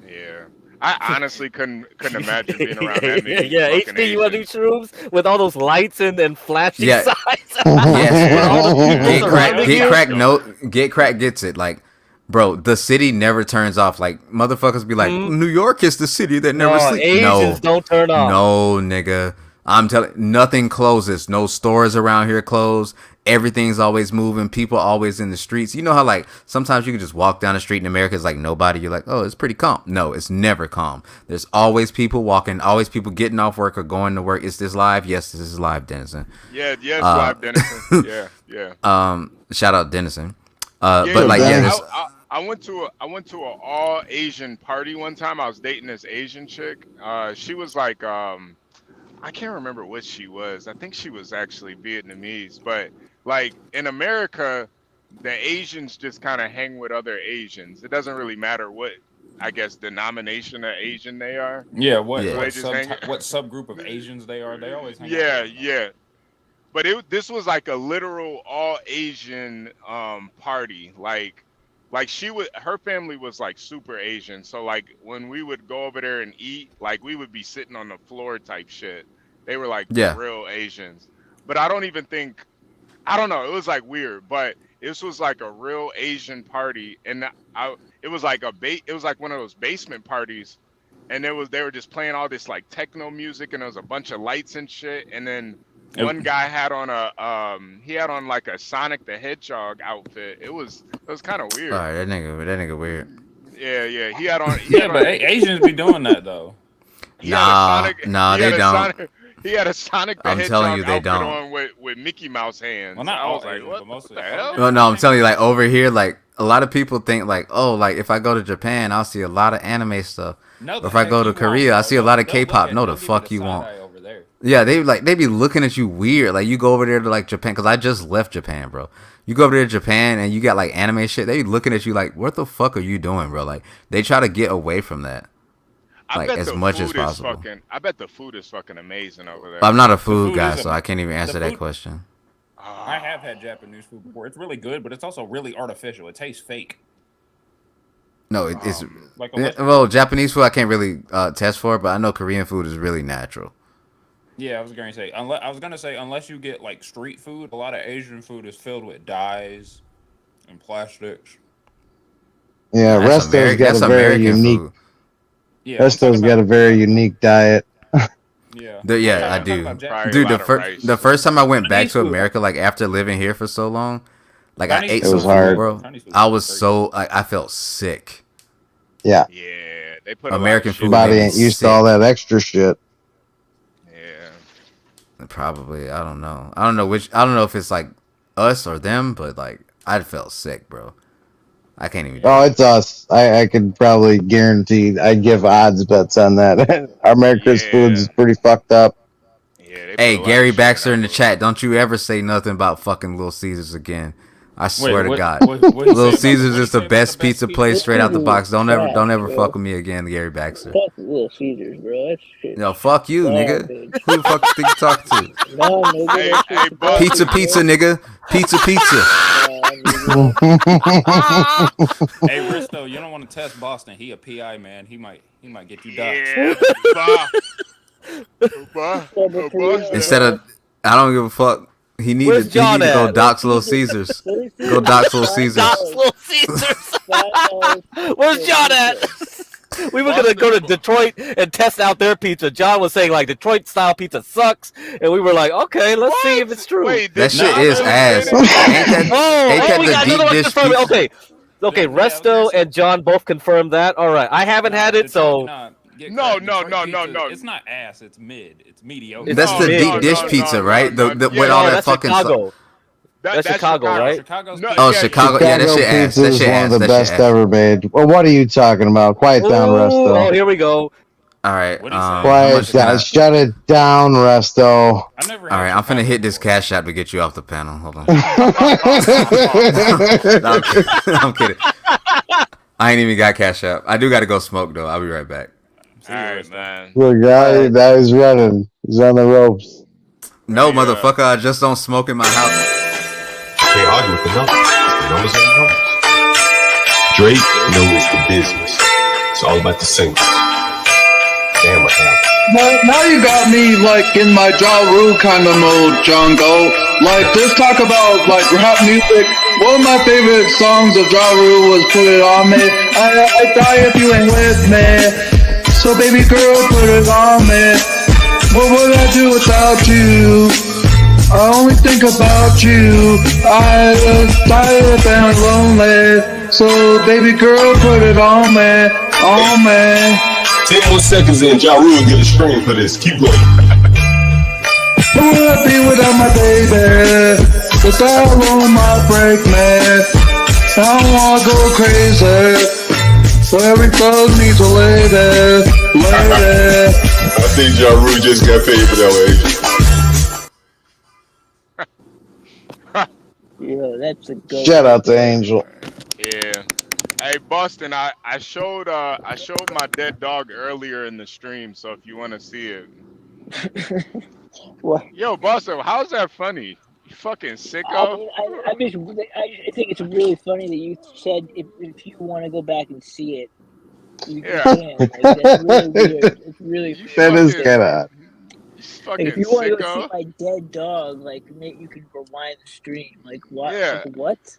Yeah. I honestly couldn't imagine being around that many Yeah, fucking HD, you want to do Asians. shrooms with all those lights and flashing Yeah, signs? yes, With all bro. the people Yo, surrounding Get you? crack. yo, No, get crack gets it. Like, bro, the city never turns off. Like motherfuckers be like, Hmm? New York is the city that never No, sleeps. Asians No, don't turn off. no, nigga. I'm telling, nothing closes. No stores around here close. Everything's always moving. People always in the streets. You know how like sometimes you can just walk down the street in America, it's like nobody. You're like, oh, it's pretty calm. No, it's never calm. There's always people walking. Always people getting off work or going to work. Is this live? Yes, this is live, Dennison. yeah, yes, Uh, live Denison. Yeah, yeah. Shout out Dennison. Yeah, But So like, yeah, Dennis, there's I went to an all Asian party one time. I was dating this Asian chick. She was like I can't remember what she was. I think she was actually Vietnamese, but like in America, the Asians just kind of hang with other Asians. It doesn't really matter what I guess denomination of Asian they are. Yeah, yeah. So they just hang. what subgroup of Asians they are? They always hang out Yeah, with one yeah. But this was like a literal all Asian party. Like her family was like super Asian. So like when we would go over there and eat, like we would be sitting on the floor type shit. They were like for yeah, real Asians. But I don't even think I don't know, it was like weird, but this was like a real Asian party and it was like it was like one of those basement parties and they were just playing all this like techno music and there was a bunch of lights and shit and then one guy had on he had on like a Sonic the Hedgehog outfit. It was kind of all weird. right, that nigga weird. Yeah, yeah. He had on Yeah, but Asians be doing that though. he had a Sonic Nah, he they had a don't. Sonic he had a Sonic the I'm telling you, Hedgehog they outfit don't. on with Mickey Mouse hands. Well, not I all was like, Asians, what, but what mostly. the hell? Well, no, I'm telling you, like over here, like a lot of people think like, oh, like if I go to Japan, I'll see a lot of anime stuff. No, Or the if I heck go to you Korea, won't, I bro. see a lot of They'll look K-pop. at No, they'll the give you fuck the you side won't. eye over there. Yeah, they be looking at you weird. Like you go over there to like Japan, because I just left Japan, bro. You go over there to Japan and you got like anime shit. They be looking at you like, what the fuck are you doing, bro? Like they try to get away from that, I like bet as the much as food is possible. fucking. I bet the food is fucking amazing over But there. I'm not a The food food guy, is so I can't even answer that food. question. I have had Japanese food before. It's really good, but it's also really artificial. It tastes fake. No, it's Like yeah, unless well, Japanese food I can't really test for, but I know Korean food is really natural. yeah, I was gonna say unless you get like street food, a lot of Asian food is filled with dyes and plastics. yeah, That's Resto's got That's a very American unique. food. Yeah, I'm talking Resto's got a about very unique diet. yeah. Yeah, I I'm talking do. about Probably a Dude, lot of rice. the first time I went back Chinese to food. America, like after living here for so long, like I Chinese ate It some was food, hard. bro. Chinese food I is was great. so I felt sick. Yeah, Yeah, they put a American lot of shit food body made me ain't used to all sick. that extra shit. Yeah. Probably, I don't know. I don't know I don't know if it's like us or them, but like I felt sick, bro. I can't even do Oh, it. it's us. I could probably guarantee. I'd give odds bets on that. America's foods is Yeah. pretty fucked up. Yeah, they put Hey, a lot Gary of shit in Baxter our in the food. chat, don't you ever say nothing about fucking Little Caesars again. I swear to what God. what he Little say about Caesars what he is say the about the best best pizza pizza? place This straight out the is box. Don't trash, ever bro. fuck with me again, Gary Baxter. Fuck Little Caesars, bro. That shit's No, fuck you, nigga. garbage. Who the fuck you think you talking to? No, nigga, Hey, that hey, shit's Buck. Pizza, garbage, pizza, bro. nigga. Pizza, pizza. Nah, nigga. Hey, Risto, you don't want to test Boston. He a PI man. He might get you doxxed. Yeah, bah. Instead of, I don't give a fuck. He need Where's he John need to go at? dox Little Caesars. Little Go Caesars dox Little is Caesars. Dox $5 Little Caesars. $5 Where's for John pizza. at? We were gonna go to Detroit and test out their pizza. John was saying like Detroit style pizza sucks, and we were like, okay, let's see if it's true. Wait, That did shit John is really ass. say Ain't that? that we the got deep another one dish confirmed. pizza? Okay, Yeah, I was gonna Resto say and John both confirmed that. All right, I haven't had it, Detroit, so nah, get No, cracked. no, Detroit no, no, pizza, no. It's not ass. It's mid. It's mediocre. It's That's the mid. deep dish pizza, right? The with Yeah, all no, that that's fucking Chicago. That's That's Chicago, Chicago. right? Chicago's No, Oh, pizza. yeah, Chicago. Yeah, that Chicago shit ass. pizza That is shit one of ass. the That shit best ass. ever made. Well, what are you talking about? Quiet down, Oh, Resto. here we go. All right. What'd he say? How Quiet much can down. I? Shut it down, Resto. I never All had right, I'm finna Chicago hit this before. cash app to get you off the panel. Hold on. yeah. No, I'm kidding. I'm kidding. I ain't even got cash app. I do got to go smoke though. I'll be right back. All See you, right, Risto. man. The guy that is running. He's on the ropes. No, Hey, motherfucker, I just don't smoke in my house. Can't argue with the numbers. The numbers are the numbers. Drake knows the business. It's all about the singles. Damn, what happened? Now you got me like in my Ja Rule kind of mode, Jungle. Like just talk about like rap music. One of my favorite songs of Ja Rule was "Put It On Me." I die if you ain't with me. So baby girl, put it on me. What would I do without you? I only think about you. I was tired and lonely. So baby girl, put it on me, on me. 10 more seconds in, Ja Rule get a stream for this. Keep going. Who would I be without my baby? The style on my break, man. I don't wanna go crazy. So every thug needs a lady, lady. I think Ja Rule just got paid for that one. Yo, that's a goat. Shout right out to there. Angel. Yeah. Hey, Boston, I showed my dead dog earlier in the stream, so if you want to see it. What? Yo, Boston, how's that funny? You fucking I sicko. mean, I think it's really funny that you said if you want to go back and see it, you Yeah. can. Like, that's really weird. It's really You weird. That is fucking, kind of. you Like, fucking if you want to go see sicko. my dead dog, like you can rewind the stream. Like what? Yeah. Like what?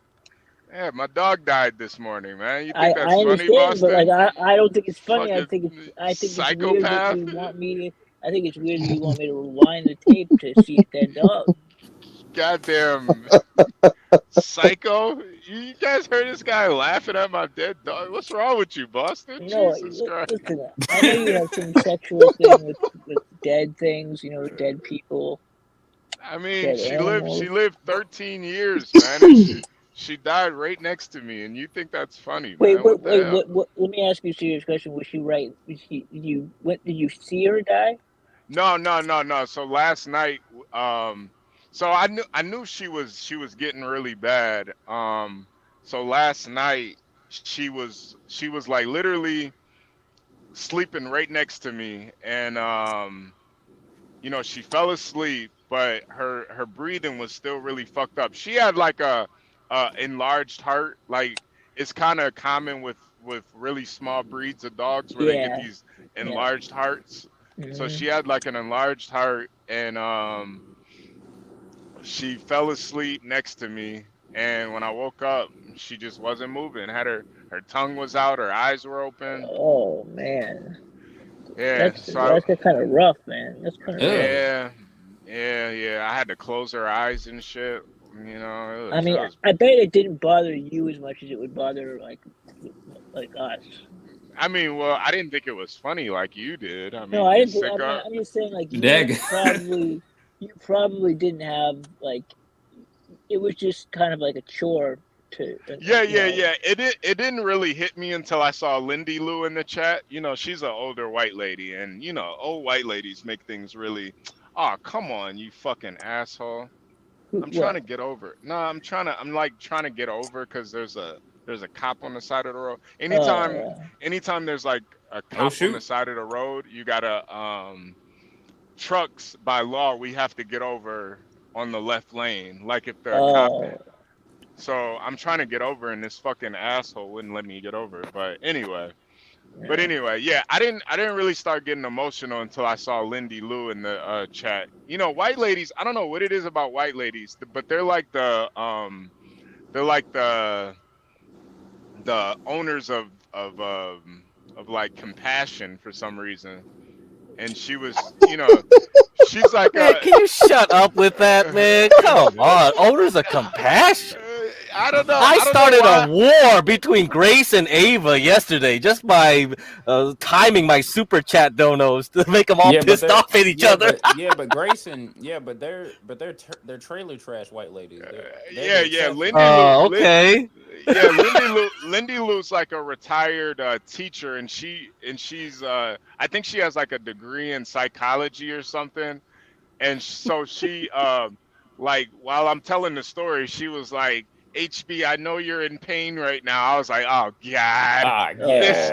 Yeah, my dog died this morning, man. You I think that's funny, understand, but like Boston? I don't think it's funny. I Fucking think it's weird that psychopath. you want me to. I think it's weird that you want me to rewind the tape to see a dead dog. Goddamn psycho. You guys heard this guy laughing at my dead dog? What's wrong with you, Boston? No, Jesus Christ. listen. I know you have some sexual thing with dead things. You know, dead people, I mean, dead she animals. lived 13 years, man, and she died right next to me, and you think that's funny, Wait, man? What the hell? what? Let me ask you a serious question. Was she right? Was she? Did you see her die? No. So last night, so I knew she was getting really bad. So last night she was like literally sleeping right next to me, and she fell asleep, but her breathing was still really fucked up. She had like a enlarged heart. Like it's kind of common with really small breeds of dogs where they get Yeah, these yeah. enlarged hearts. So Mhm. she had like an enlarged heart, and she fell asleep next to me. And when I woke up, she just wasn't moving. Had her tongue was out, her eyes were open. Oh man, Yeah, that's so kind of rough, man. That's kind of rough. yeah. I had to close her eyes and shit. It I mean, was I bet it didn't bother you as much as it would bother like us. I mean, well, I didn't think it was funny like you did. I No, mean, I you didn't. sicko. I'm just saying, like Dag. you probably didn't have like it was just kind of like a chore to. Yeah. You know. It didn't really hit me until I saw Lindy Lou in the chat. She's an older white lady, and old white ladies make things really. Oh, come on, you fucking asshole! I'm trying to get over it. No, I'm like trying to get over because there's a cop on the side of the road. Anytime there's like a cop on the side of the road, you gotta trucks by law we have to get over on the left lane. Like if they're a cop. So I'm trying to get over and this fucking asshole wouldn't let me get over. But anyway, yeah, I didn't really start getting emotional until I saw Lindy Lou in the chat. White ladies, I don't know what it is about white ladies, but they're like the owners of like compassion for some reason. And she was, she's like, Man, can you shut up with that, man? Come on, owners of compassion. I don't know. I I don't know started why. a war between Grace and Ava yesterday just by timing my super chat donos to make them all Yeah, but pissed they're off at each other. but Grayson, but they're trailer trash white ladies. They're Yeah, the yeah. exception. Okay. Yeah, Lindy Lou's like a retired teacher, and she's I think she has like a degree in psychology or something. And so she like while I'm telling the story, she was like, HB, I know you're in pain right now. I was like, oh God, Ah, this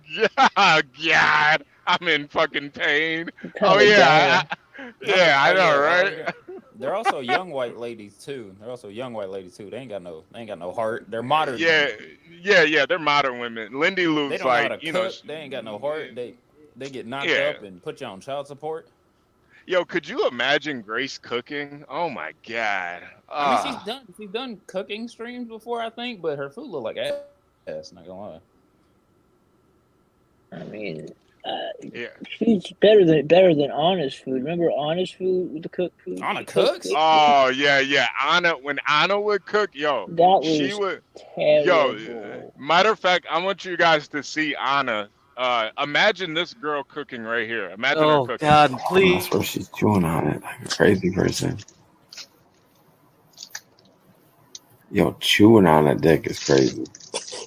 yeah. God, I'm in fucking pain. Oh Kind of yeah, dying. yeah, I know, right? They're also young white ladies too. They ain't got no heart. They're modern Yeah, women. yeah, they're modern women. Lindy They Lou's don't know how like, to cook. They ain't got no heart. They get knocked yeah. up and put you on child support. Yo, could you imagine Grace cooking? Oh my God. I mean, she's done cooking streams before, I think, but her food look like ass. Not gonna lie. I mean, yeah. she's better than Honest Food. Remember Honest Food with the cook food? Anna cooks? Oh yeah. When Anna would cook, yo, That she was would. terrible. Yo, matter of fact, I want you guys to see Anna. Imagine this girl cooking right here. Imagine her Oh cooking. God, please. That's where she's chewing on it like a crazy person. Yo, chewing on a dick is crazy.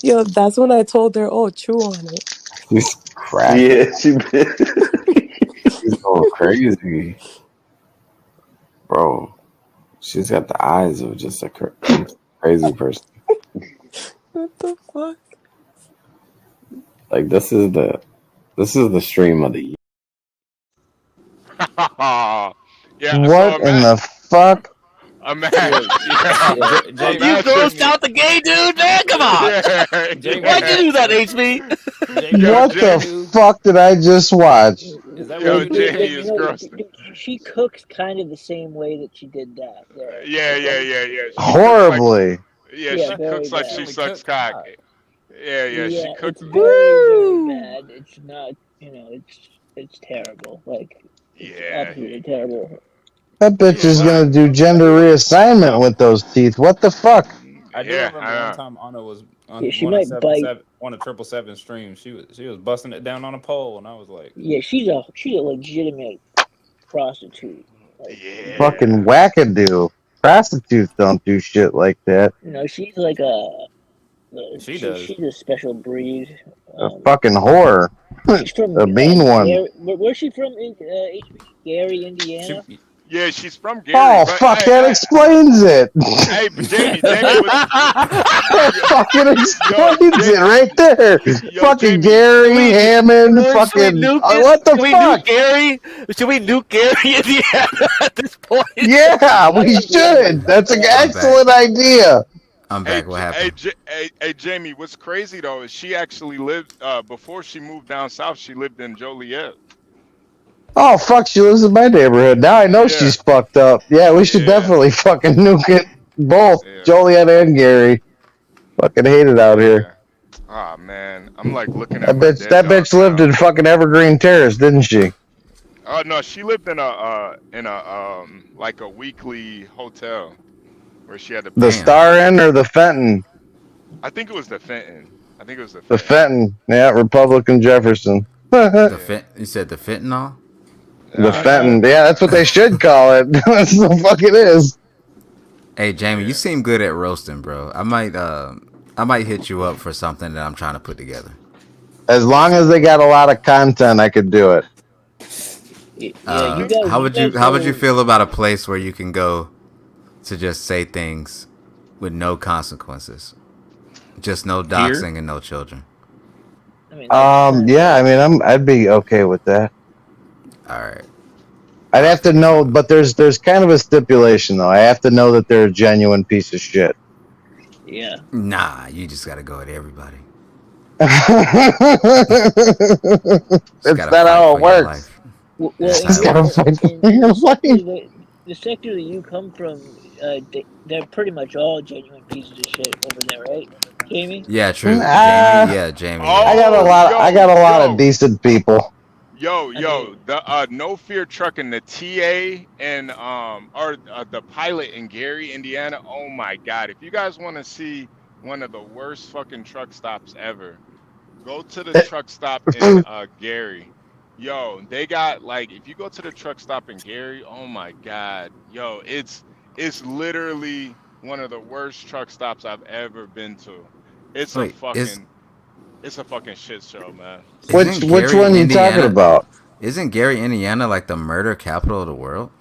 Yo, that's when I told her, oh, chew on it. She's cracking. Yeah, she She's going crazy. Bro, she's got the eyes of just a crazy person. What the fuck? Like this is the stream of the year. Yeah. What in the fuck? Imagine. You grossed out the gay dude, man. Come on. Why'd you do that, HB? What the fuck did I just watch? Yo, Jamie is gross. She cooks kind of the same way that she did that. Yeah. She Horribly. she cooks like she sucks cock. Yeah, she cooks. It's very bad. It's not, it's terrible. Like, it's absolutely terrible. That bitch is gonna do gender reassignment with those teeth. What the fuck? I do remember one time Anna was on she one of might bite. 777 streams. She was busting it down on a pole, and I was like, Yeah, she's a legitimate prostitute. Like, Fucking wackadoo. Prostitutes don't do shit like that. No, she's like a. She does. She's a special breed. A fucking whore. She's from A mean one. Where's she from? Gary, Indiana. Yeah, she's from Gary. Oh, but, fuck, that explains it. Hey, Jamie, that fucking explains it right there. Fucking Gary, Hammond, fucking. What the fuck? Should we nuke Gary, Indiana at this point? Yeah, we should. That's an excellent idea. I'm back. What happened? Hey, Jamie, what's crazy though is she actually lived, before she moved down south, she lived in Joliet. Oh, fuck, she lives in my neighborhood. Now I know she's fucked up. Yeah, we should definitely fucking nuke it. Both, Joliet and Gary. Fucking hate it out here. Oh, man. I'm like looking at that bitch lived in fucking Evergreen Terrace, didn't she? Oh, no, she lived in a like a weekly hotel where she had to pay. The Star Inn or the Fenton? I think it was the Fenton. The Fenton. Yeah, Republican Jefferson. You said the fentanyl? The Fenton. Yeah, that's what they should call it. That's the fuck it is. Hey, Jamie, you seem good at roasting, bro. I might hit you up for something that I'm trying to put together. As long as they got a lot of content, I could do it. How would you feel about a place where you can go to just say things with no consequences, just no doxing and no children? Yeah, I mean, I'd be okay with that. All right. I'd have to know, but there's kind of a stipulation though. I have to know that they're a genuine piece of shit. Yeah. Nah, you just gotta go at everybody. It's not how it works. Well, the sector that you come from, they're pretty much all genuine pieces of shit over there, right, Jamie? Yeah, true. Jamie. I got a lot of decent people. I mean, The No Fear Truck and the TA and or the pilot in Gary, Indiana. Oh my God! If you guys want to see one of the worst fucking truck stops ever, go to the truck stop in Gary. Yo, they got like if you go to the truck stop in Gary, oh my God, yo, it's literally one of the worst truck stops I've ever been to. It's a Wait, is fucking it's a fucking shit show, man. Which isn't which Gary, one you talking Indiana? about? Isn't Gary, Indiana like the murder capital of the world?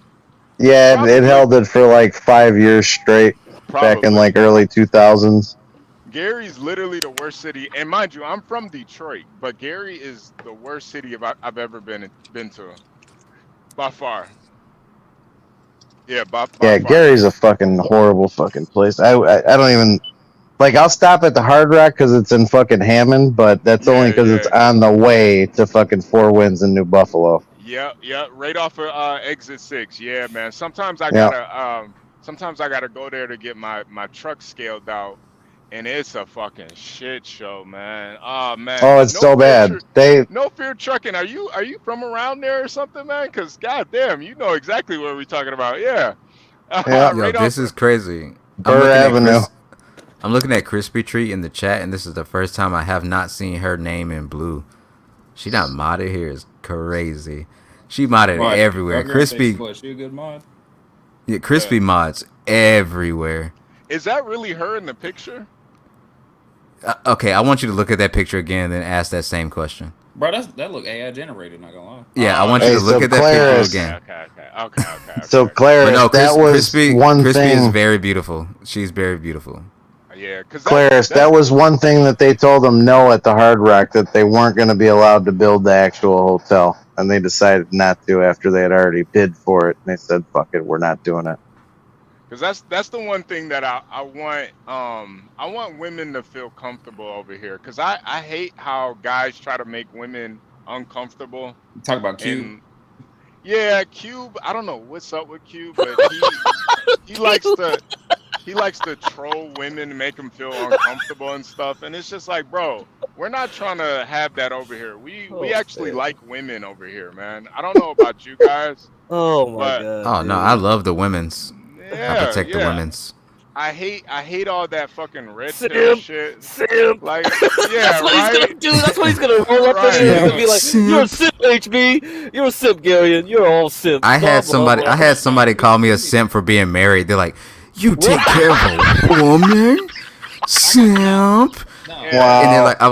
Yeah, it Probably, held it for like 5 years straight back in probably. like early 2000s. Gary's literally the worst city, and mind you, I'm from Detroit, but Gary is the worst city I've ever been to by far. Yeah, by Yeah, far. Gary's a fucking horrible fucking place. I don't even like. I'll stop at the Hard Rock because it's in fucking Hammond, but that's only Yeah, because it's yeah. on the way to fucking Four Winds in New Buffalo. Yeah, yeah, right off of exit 6. Yeah, man. Yeah. Sometimes I gotta go there to get my truck scaled out, and it's a fucking shit show, man. Oh man, Oh, it's so bad. No Fear Trucking. Are you from around there or something, man? Cause goddamn, you know exactly what we're talking about. Yeah, Yeah. Yo, right off. this is crazy. I'm Burr looking at Avenue. I'm looking at Crispy Treat in the chat, and this is the first time I have not seen her name in blue. She not modded here is crazy. She modded Right. everywhere. Our girl say Crispy, what? She a good mod? yeah, Crispy mods everywhere. Is that really her in the picture? Okay, I want you to look at that picture again, and then ask that same question. Bro, that look AI generated. Not gonna lie. Yeah, I Oh, want you Hey, to look so at that Claris, picture again. so Okay. But no, Claris, that was Crispy, one Crispy is thing. very beautiful. She's very beautiful. Yeah, cause Claris, that was one thing that they told them no at the Hard Rock, that they weren't going to be allowed to build the actual hotel, and they decided not to after they had already bid for it. And they said, "Fuck it, we're not doing it." because that's the one thing that I want I want women to feel comfortable over here because I hate how guys try to make women uncomfortable. Talk about Cube. And yeah, Cube, I don't know what's up with Cube, but he likes to troll women and make them feel uncomfortable and stuff, and it's just like, bro, we're not trying to have that over here. We actually like women over here, man. I don't know about you guys. Oh my but god. Oh no, I love the women's. I yeah, protect the yeah. women's. I hate all that fucking red pill Simp, shit. simp. Like, That's yeah, what right. he's gonna do. That's what he's gonna roll up in here and be like, "You're a simp, HB. You're a simp, Gary, and you're all simp." I had Blah, blah, blah. I had somebody call me a simp for being married. They're like, "You take care of a woman, simp." Wow. And then like I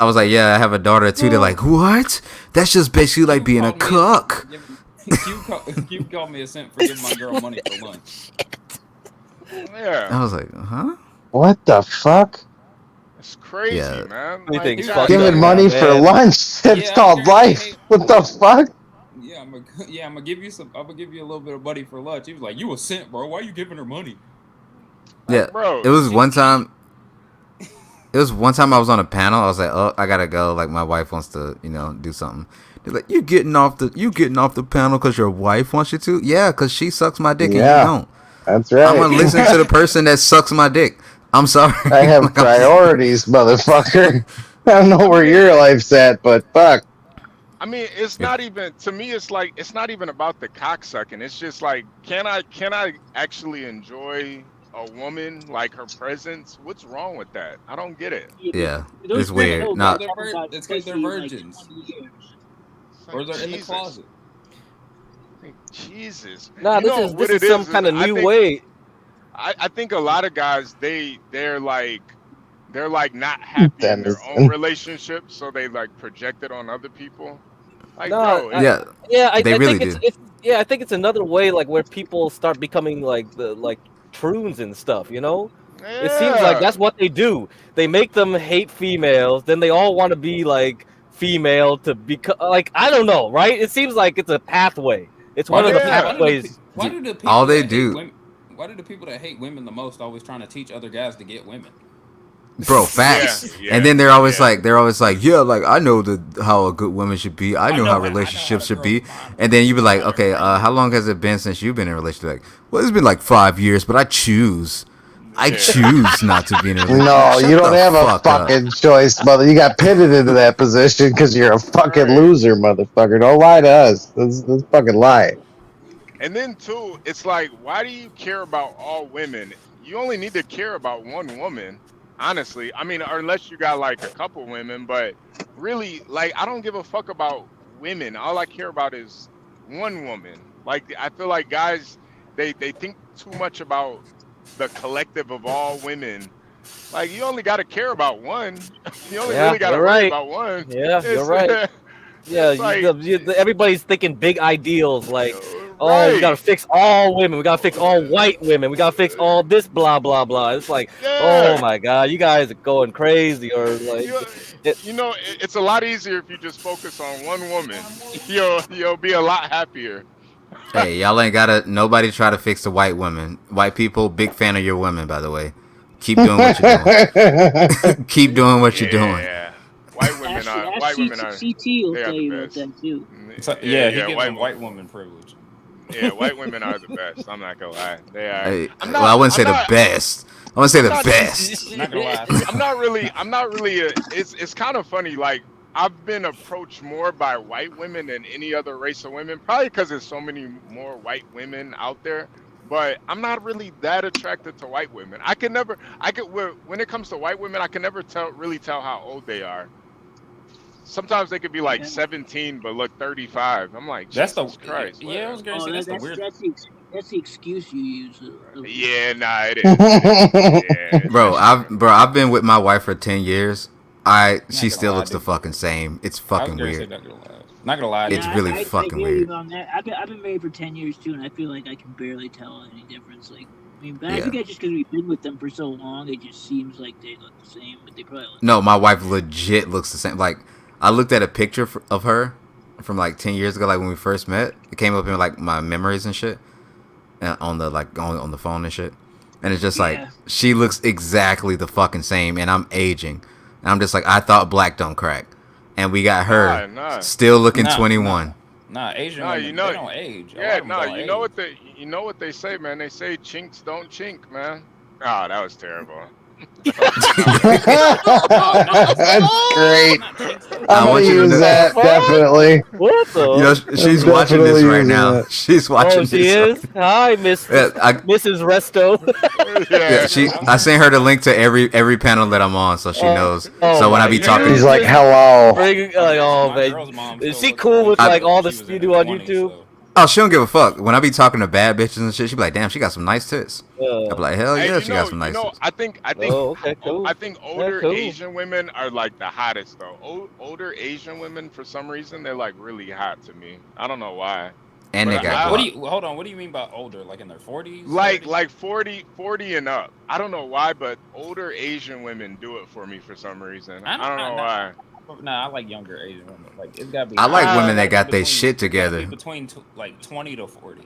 was like, "Yeah, I have a daughter too." They're like, "What? That's just basically like being a cuck." Cube called me a simp for giving my girl money for lunch. Yeah. I was like, "Huh?" What the fuck? It's crazy, Yeah. man. Everything's Like, fucked Giving up, money man. for lunch? It's Yeah, called life. hey, What the fuck? Yeah, I'm gonna give you some. I'm gonna give you a little bit of money for lunch. He was like, "You a simp, bro? Why you giving her money?" Yeah, bro, it was one time. It was one time I was on a panel. I was like, "Oh, I gotta go. Like my wife wants to, do something." They're like, "You getting off the panel because your wife wants you to?" Yeah, because she sucks my dick and you don't. That's right. I'm gonna listen to the person that sucks my dick. I'm sorry. I have priorities, motherfucker. I don't know where your life's at, but fuck. I mean, it's not even to me. It's like it's not even about the cocksucking. It's just like, can I actually enjoy a woman, like her presence? What's wrong with that? I don't get it. Yeah, Those it's weird. people Nah, talk about It's because they're pussy like virgins. 20 years. Or they're in the Jesus. closet. Jesus. Nah, You know this what is it some kind of I new think- way. I think a lot of guys they're like not happy in their own Dennison. relationship, so they like project it on other people. Like, No, bro, I they really think do. it's I think it's another way like where people start becoming like troons and stuff, you know? It seems like that's what they do. They make them hate females, then they all want to be like female to become like, I don't know, right? It seems like it's a pathway. It's one of the pathways. Why do the people All they that hate do- women- why do the people that hate women the most always trying to teach other guys to get women? Bro, facts. Yeah, And then they're always like, yeah, like I know how a good woman should be. I know how relationships should be. And then you be like, okay, how long has it been since you've been in a relationship? Like, well, it's been like 5 years, but I choose. I choose not to be in a relationship. No, Shut you don't the have a fuck up. fucking choice, mother. You got pitted into that position because you're a fucking loser, motherfucker. Don't lie to us. Let's fucking lie. And then too, it's like, why do you care about all women? You only need to care about one woman, honestly. I mean, or unless you got like a couple women, but really, like, I don't give a fuck about women. All I care about is one woman. Like, I feel like guys, they think too much about the collective of all women. Like, you only got to care about one. You only really got to worry about one. Yeah, you're right. Yeah, everybody's thinking big ideals like, oh, we gotta fix all women, we gotta fix all white women, we gotta fix all this blah blah blah. It's like, oh my god, you guys are going crazy, or like, it's a lot easier if you just focus on one woman. You'll be a lot happier. Hey, y'all ain't gotta. Nobody try to fix the white women. White people, big fan of your women, by the way. Keep doing what you're doing. Keep doing what you're doing. Yeah. White women are. White women are. CT will tell you about that too. He gives them white woman privilege. Yeah, white women are the best. I'm not gonna lie. They are. Hey, well, I wouldn't say the best. I wouldn't say the best. Not gonna lie. I'm not really. It's kind of funny. Like, I've been approached more by white women than any other race of women. Probably because there's so many more white women out there. But I'm not really that attracted to white women. When it comes to white women, I can never really tell how old they are. Sometimes they could be like 17 but look 35. I'm like, Jesus Christ. Yeah, I was gonna say that's the weird. That's the excuse you use. Yeah, nah, it is. Yeah, I've been with my wife for 10 years. She still looks the fucking same. It's fucking weird. Not gonna lie, it's really fucking weird. I've been married for 10 years too, and I feel like I can barely tell any difference. Like, but I think that's just because we've been with them for so long, it just seems like they look the same, but they probably look. No, my wife legit looks the same. Like, I looked at a picture of her from like 10 years ago, like when we first met. It came up in like my memories and shit, on the phone and shit. And it's just like, she looks exactly the fucking same, and I'm aging. And I'm just like, I thought black don't crack. And we got her still looking 21. Nah, Asian women, they don't age. Yeah, you know what they say, man. They say chinks don't chink, man. Oh, that was terrible. That's great. I'm gonna use that definitely. What the? She's watching this right now. She's watching this. Oh, she is. Hi, Mrs. Resto. Yeah, I sent her the link to every panel that I'm on, so she knows. So when I be talking, she's like, "Hello." Man. Is she cool with like all the stuff you do on YouTube? Oh, she don't give a fuck. When I be talking to bad bitches and shit, she be like, "Damn, she got some nice tits." I be like, "Hell yeah, she got some nice tits." I think older Asian women are like the hottest though. Older Asian women, for some reason, they're like really hot to me. I don't know why. And they got. Hold on. What do you mean by older? Like in their 40s? Like 40 and up. I don't know why, but older Asian women do it for me for some reason. I don't know why. Nah, I like younger Asian women. Like, it's gotta be. I like women that got their shit together. Between like 20 to 40.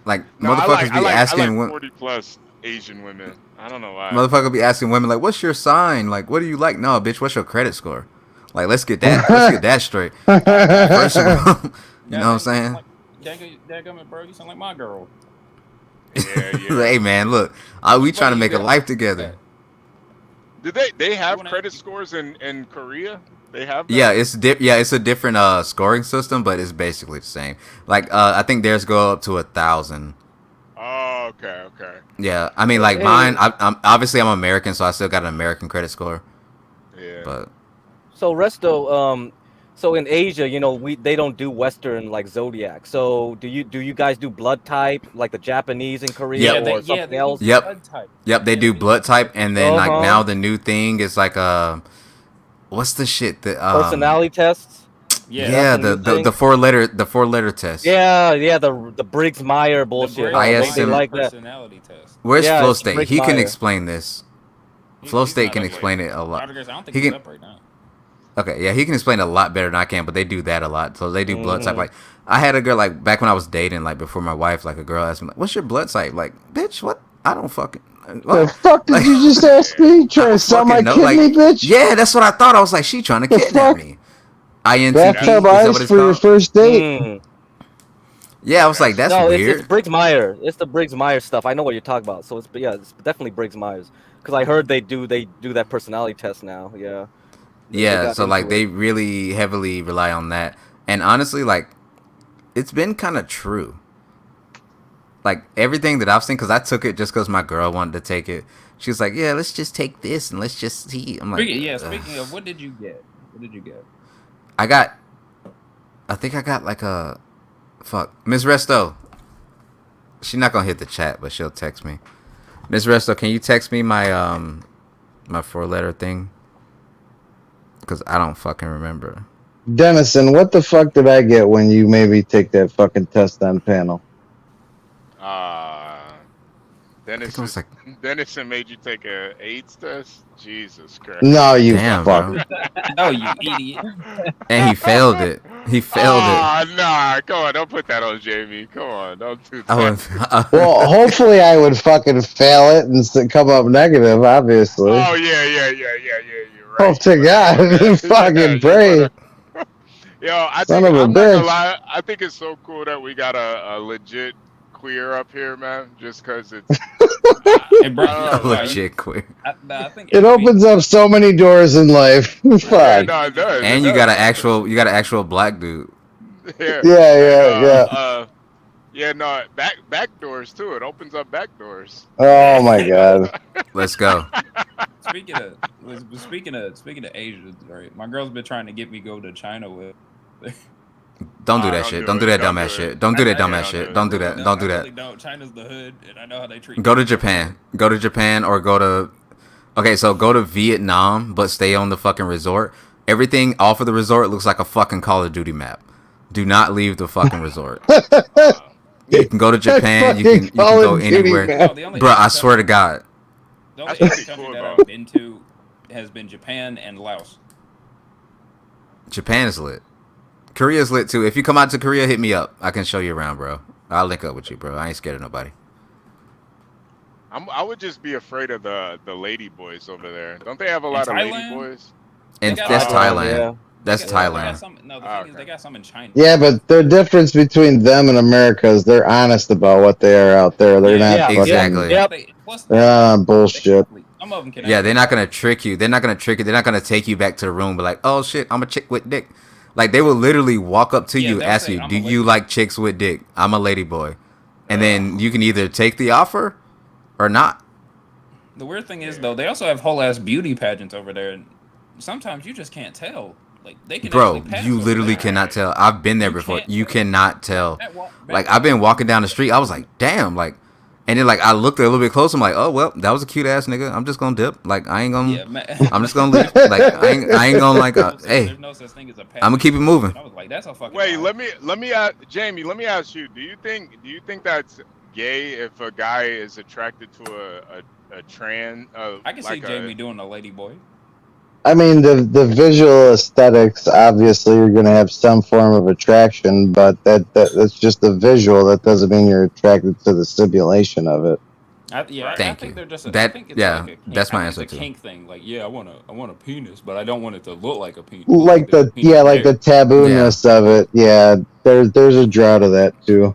Like, motherfuckers be asking I like 40 plus Asian women. I don't know why. Motherfucker be asking women like, "What's your sign? Like, what do you like?" No, bitch, what's your credit score? Like, let's get that straight. First of all, you know what I'm saying? Dadgummit, bro, you sound like my girl. Yeah. Hey man, look, we trying to make a life together. Did they have credit scores in Korea? They have that? Yeah, it's a different scoring system, but it's basically the same. Like I think theirs go up to 1,000. Oh, okay. Yeah, I mean like mine. I'm obviously I'm American, so I still got an American credit score. Yeah. But so Resto, so in Asia, they don't do Western like zodiac. So do you guys do blood type like the Japanese in Korea or something else? Yep, they do blood type, and then like now the new thing is like what's the shit that personality tests? Yeah, the four letter test. Yeah, the Briggs Meyer bullshit. ISM like that. Personality test. Where's Flow State? He can explain this. Flow State can explain it a lot. I don't think he's up right now. Okay, yeah, he can explain it a lot better than I can, but they do that a lot. So they do blood type. Like, I had a girl, like, back when I was dating, like, before my wife, like, a girl asked me, like, "What's your blood type?" Like, bitch, what? I don't fucking... The fuck did you just ask me? Trying to sell my kidney, bitch? Yeah, that's what I thought. I was like, she trying to kidnap me. INTP, that's how I for your first date. Yeah, I was like, that's No, it's weird. Briggs Meyer. It's the Briggs Meyer stuff. I know what you're talking about. So it's definitely Briggs Myers because I heard they do that personality test now. Yeah, they Yeah, got so like into it. they really heavily rely on that. And honestly, like it's been kind of true. Like everything that I've seen, because I took it just because my girl wanted to take it. She was like, "Yeah, let's just take this and let's just see." I'm like, Speaking of, what did you get? What did you get? I got, I think I got like a, fuck, Miss Resto. She's not gonna hit the chat, but she'll text me. Miss Resto, can you text me my 4-letter thing? Because I don't fucking remember. Dennison, what the fuck did I get when you made me take that fucking test on panel? Dennison made you take a AIDS test? Jesus Christ. No, you Damn, fuck. bro. No, you idiot. And he failed it. He failed it. Nah, come on, don't put that on Jamie. Come on, don't do I that. went, Well, hopefully I would fucking fail it and come up negative, obviously. Oh yeah, you're right. Hope to God. Fucking pray. Yo, Son of a I'm not gonna bitch. lie. I think it's so cool that we got a legit queer up here, man. Just because it's Hey, bro, I don't know, man. legit queer. I think It opens up so many doors in life. Yeah, Fuck. no, it does. And it you got does. an actual black dude. Yeah, Yeah. yeah. No, back doors too. It opens up back doors. Oh my God. Let's go. Speaking of Asia, right? My girl's been trying to get me go to China with. Don't do that shit. Don't do that dumbass shit. Don't do that dumbass shit. Don't do that. Don't do I really that. don't. China's the hood, and I know how they treat. Go to people. Japan. Go to Japan or go to. Okay, so go to Vietnam, but stay on the fucking resort. Everything off of the resort looks like a fucking Call of Duty map. Do not leave the fucking resort. You can go to Japan. You can go anywhere. Bro, I swear to God. The only Asian country that I've been to has been Japan and Laos. Japan is lit. Korea's lit too. If you come out to Korea, hit me up. I can show you around, bro. I'll link up with you, bro. I ain't scared of nobody. I would just be afraid of the lady boys over there. Don't they have a lot of lady boys? And that's Thailand. Yeah. That's They Thailand. got thing is, they got some in China. Yeah, but the difference between them and America is they're honest about what they are out there. They're not fucking, exactly. they're not bullshit. Some of them can. Yeah, they're not gonna trick you. They're not gonna trick you. They're not gonna take you back to the room. Be like, oh shit, I'm a chick with dick. Like they will literally walk up to you, they'll ask say, you, "I'm do a you like chicks with dick? I'm a lady boy, and then you can either take the offer or not. The weird thing is though, they also have whole ass beauty pageants over there, and sometimes you just can't tell. Like they can. Bro, actually pass you over literally there. cannot tell. I've been there before. You cannot tell. Like I've been walking down the street. I was like, damn, like. And then like I looked a little bit closer. I'm like, oh well, that was a cute ass nigga. I'm just gonna dip. Like I ain't gonna. Yeah, I'm just gonna leave. Like I ain't gonna like. Hey, There's no such thing as a I'm gonna keep it moving. I was like, that's a fucking. Wait, let me ask Jamie. Let me ask you. Do you think that's gay if a guy is attracted to a trans? I can see Jamie doing a lady boy. I mean, the visual aesthetics, obviously, you're going to have some form of attraction, but that's just the visual. That doesn't mean you're attracted to the simulation of it. I think they're just. That I think it's yeah, like a kink. that's my I think answer it's a too. kink thing. Like, yeah, I want a penis, but I don't want it to look like a penis. Like the taboo-ness of it. Yeah, there's a draw to that too.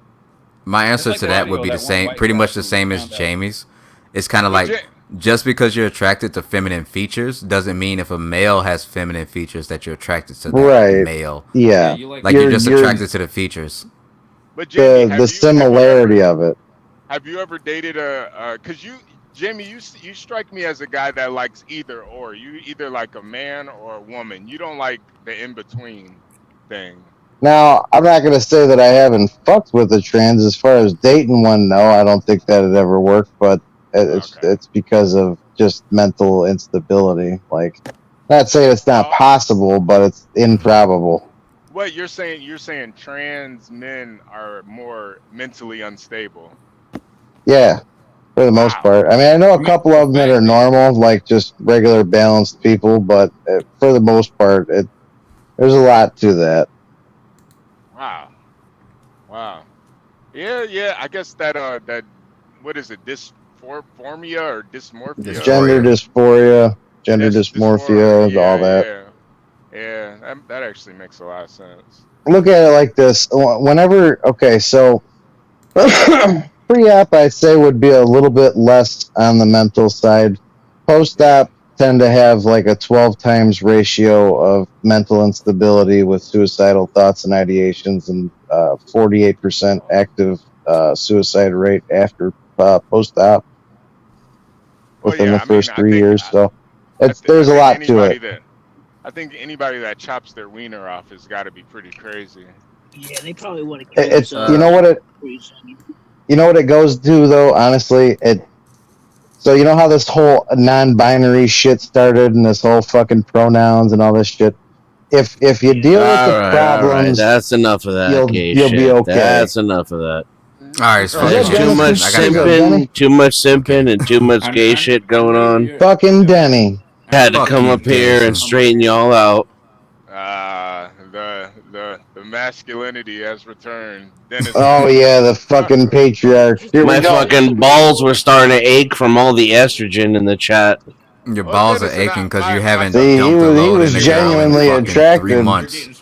My answer to that would be the same, pretty much the same as Jamie's. It's kind of like just because you're attracted to feminine features doesn't mean if a male has feminine features that you're attracted to that male. Yeah, like you're just attracted to the features. But Jamie, the similarity of it. Have you ever dated cause Jamie, you strike me as a guy that likes either or. You either like a man or a woman. You don't like the in-between thing. Now, I'm not going to say that I haven't fucked with a trans. As far as dating one, no, I don't think that it ever worked, but it's because of just mental instability. Like, not saying it's not possible, but it's improbable. What you're saying trans men are more mentally unstable. Yeah, for the most part. I mean, I know a couple of them that are normal, like just regular balanced people, but for the most part, there's a lot to that. Wow. Yeah. I guess that what is it? Dysphoria or dysmorphia? Gender dysphoria, all that. Yeah. Yeah, that actually makes a lot of sense. Look at it like this. Whenever, okay, so pre-op, I'd say, would be a little bit less on the mental side. Post-op tend to have like a 12 times ratio of mental instability with suicidal thoughts and ideations, and 48% active suicide rate after post-op Well, within yeah, the I mean, first 3 years. So I there's a think lot to it. anybody that chops their wiener off has got to be pretty crazy. Yeah, they probably want to kill It's themselves. you know what it goes to though. Honestly, so you know how this whole non-binary shit started, and this whole fucking pronouns and all this shit. If you deal with the problems, that's enough of that gay you'll shit. be okay. That's enough of that. All right, it's There's too much simping and too much gay shit going on. Fucking Denny had to come up here and straighten y'all out. The masculinity has returned. Dennis. Oh yeah, the fucking patriarch. My fucking balls were starting to ache from all the estrogen in the chat. Your balls are aching because you haven't See, dumped a load was in a girl genuinely in fucking attracted. 3 months.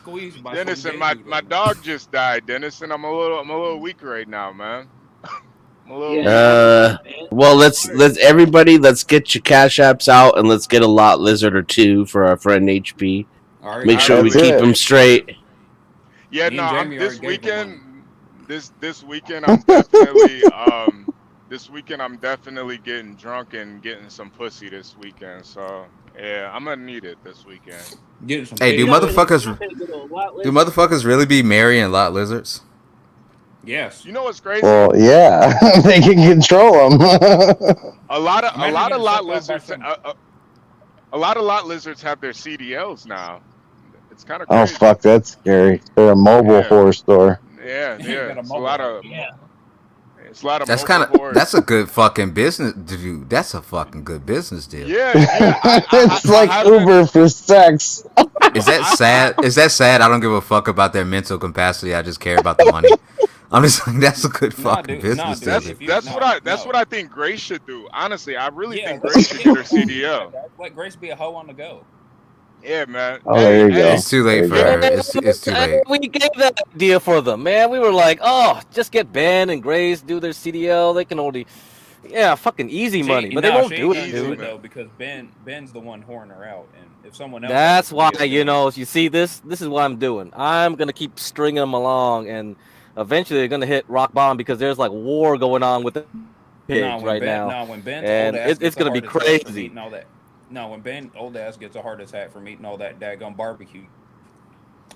Dennis, and my dog just died, Dennis, and I'm a little weak right now, man. I'm a little well, let's everybody, let's get your cash apps out and let's get a lot lizard or two for our friend HP. Make sure we keep him straight. Yeah, no, this weekend I'm definitely I'm definitely getting drunk and getting some pussy this weekend. So yeah, I'm gonna need it this weekend. Hey, do motherfuckers really be marrying lot lizards? Yes. You know what's crazy? Well, yeah, they can control them. a lot of lot lizards. A lot of lot lizards have their CDLs now. It's kind of crazy. Oh fuck, that's scary. They're a mobile horror store. Yeah. It's a lot of. It's a lot of. That's a good fucking business, dude. That's a fucking good business deal. Yeah. It's like Uber for sex. Is that sad? Is that sad? I don't give a fuck about their mental capacity. I just care about the money. I'm just like, that's a good fucking business deal. That's what I think Grace should do. Honestly, I really think Grace should get her CDL. Let Grace be a hoe on the go. Yeah, man. Oh, there you go. It's too late for her. It's too late. We gave that idea for them, man. We were like, oh, just get Ben and Grace do their CDL. They can only, fucking easy money, but they won't do it, dude. Though, because Ben's the one whoring her out, and if someone else. That's why you see this is what I'm doing. I'm gonna keep stringing them along, and eventually they're gonna hit rock bottom because there's like war going on with the pigs right now, when Ben's and it's gonna be crazy. No, when Ben old ass gets a heart attack from eating all that daggone barbecue,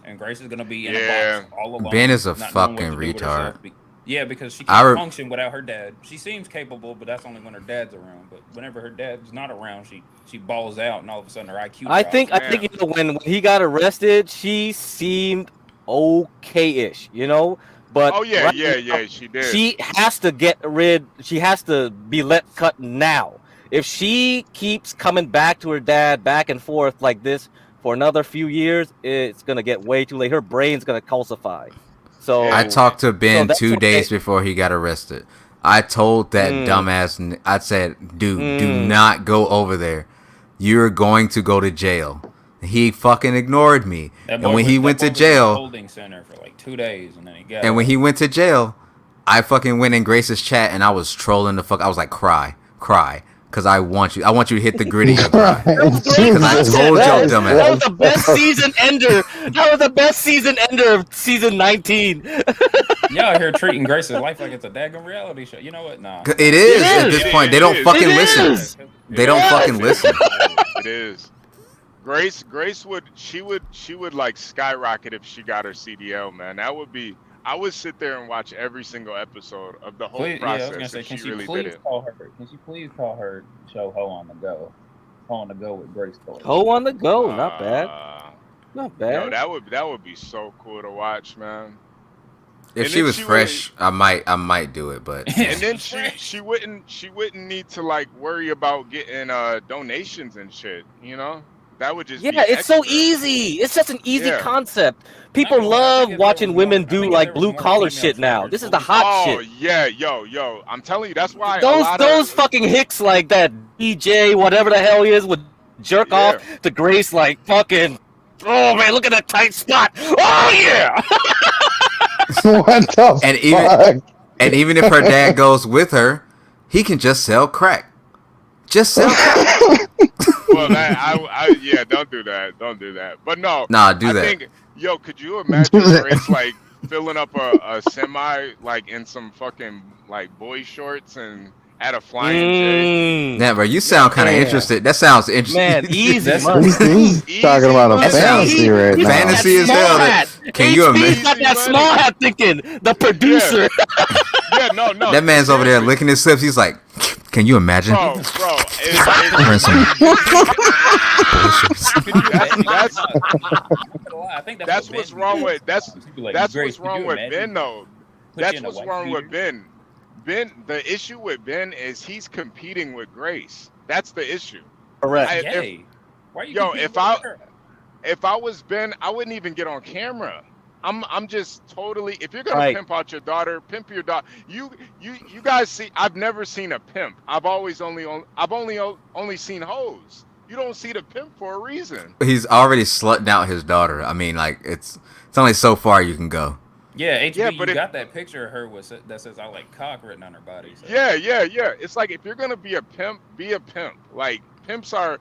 and Grace is gonna be in a box all alone. Ben is a fucking retard. Yeah, because she can't function without her dad. She seems capable, but that's only when her dad's around. But whenever her dad's not around, she balls out, and all of a sudden her IQ drops. I think when he got arrested, she seemed okay-ish, But she did. She has to get rid. She has to be let cut now. If she keeps coming back to her dad back and forth like this for another few years, it's gonna get way too late. Her brain's gonna calcify. So I talked to Ben 2 days before he got arrested. I told that dumbass. I said, "Dude, do not go over there. You're going to go to jail." He fucking ignored me. And when he went to jail, holding center for like 2 days, and then he got. And when he went to jail, I fucking went in Grace's chat and I was trolling the fuck. I was like, cry. Because I want you to hit the gritty and cry. Because I told y'all, dumbass. That was the best season ender. That was the best season ender of season 19. Y'all out here treating Grace's life like it's a daggone reality show. You know what? Nah. It is at this point. They don't fucking listen. They don't fucking listen. It is. Grace would like skyrocket if she got her CDL, man. That would be. I would sit there and watch every single episode of the whole process. Yeah, I was gonna say, can she please call her show Ho on the Go? Ho on the Go with Grace Toy. Ho on the Go, not bad. Not bad. No, that would be so cool to watch, man. If she was fresh, I might do it, but and then she wouldn't need to like worry about getting donations and shit, That would just it's so easy. It's such an easy concept. People love watching women do like blue collar shit now. This is the hot shit. Oh yeah, yo, I'm telling you, that's why those fucking hicks like that DJ, whatever the hell he is, would jerk off to Grace like fucking Oh man, look at that tight spot. Oh yeah. What the And fuck? even if her dad goes with her, he can just sell crack. Just sell crack. Well, yeah, don't do that. Don't do that. But no, Nah, do I that. think, yo, could you imagine Grace like filling up a semi like in some fucking like boy shorts and at a flying J? Yeah, bro, you sound kind of man. interested. That sounds interesting. Man, easy That's money. He's talking about a That sounds fantasy right now. fantasy as hell. Can you HB's imagine? got that small hat thinking. The producer. Yeah, no. That man's over there licking his lips. He's like, can you imagine? Bro, Wearing some that's what's wrong with that's what's wrong with Ben though. That's what's wrong with Ben. Ben, the issue with Ben is he's competing with Grace. That's the issue. Correct. If I was Ben, I wouldn't even get on camera. I'm just totally. If you're gonna pimp out your daughter, pimp your daughter. You guys see. I've never seen a pimp. I've only seen hoes. You don't see the pimp for a reason. He's already slutting out his daughter. I mean, like it's only so far you can go. Yeah, HB, you got that picture of her that says "I like cock" written on her body. So. Yeah. It's like if you're gonna be a pimp, be a pimp. Like pimps are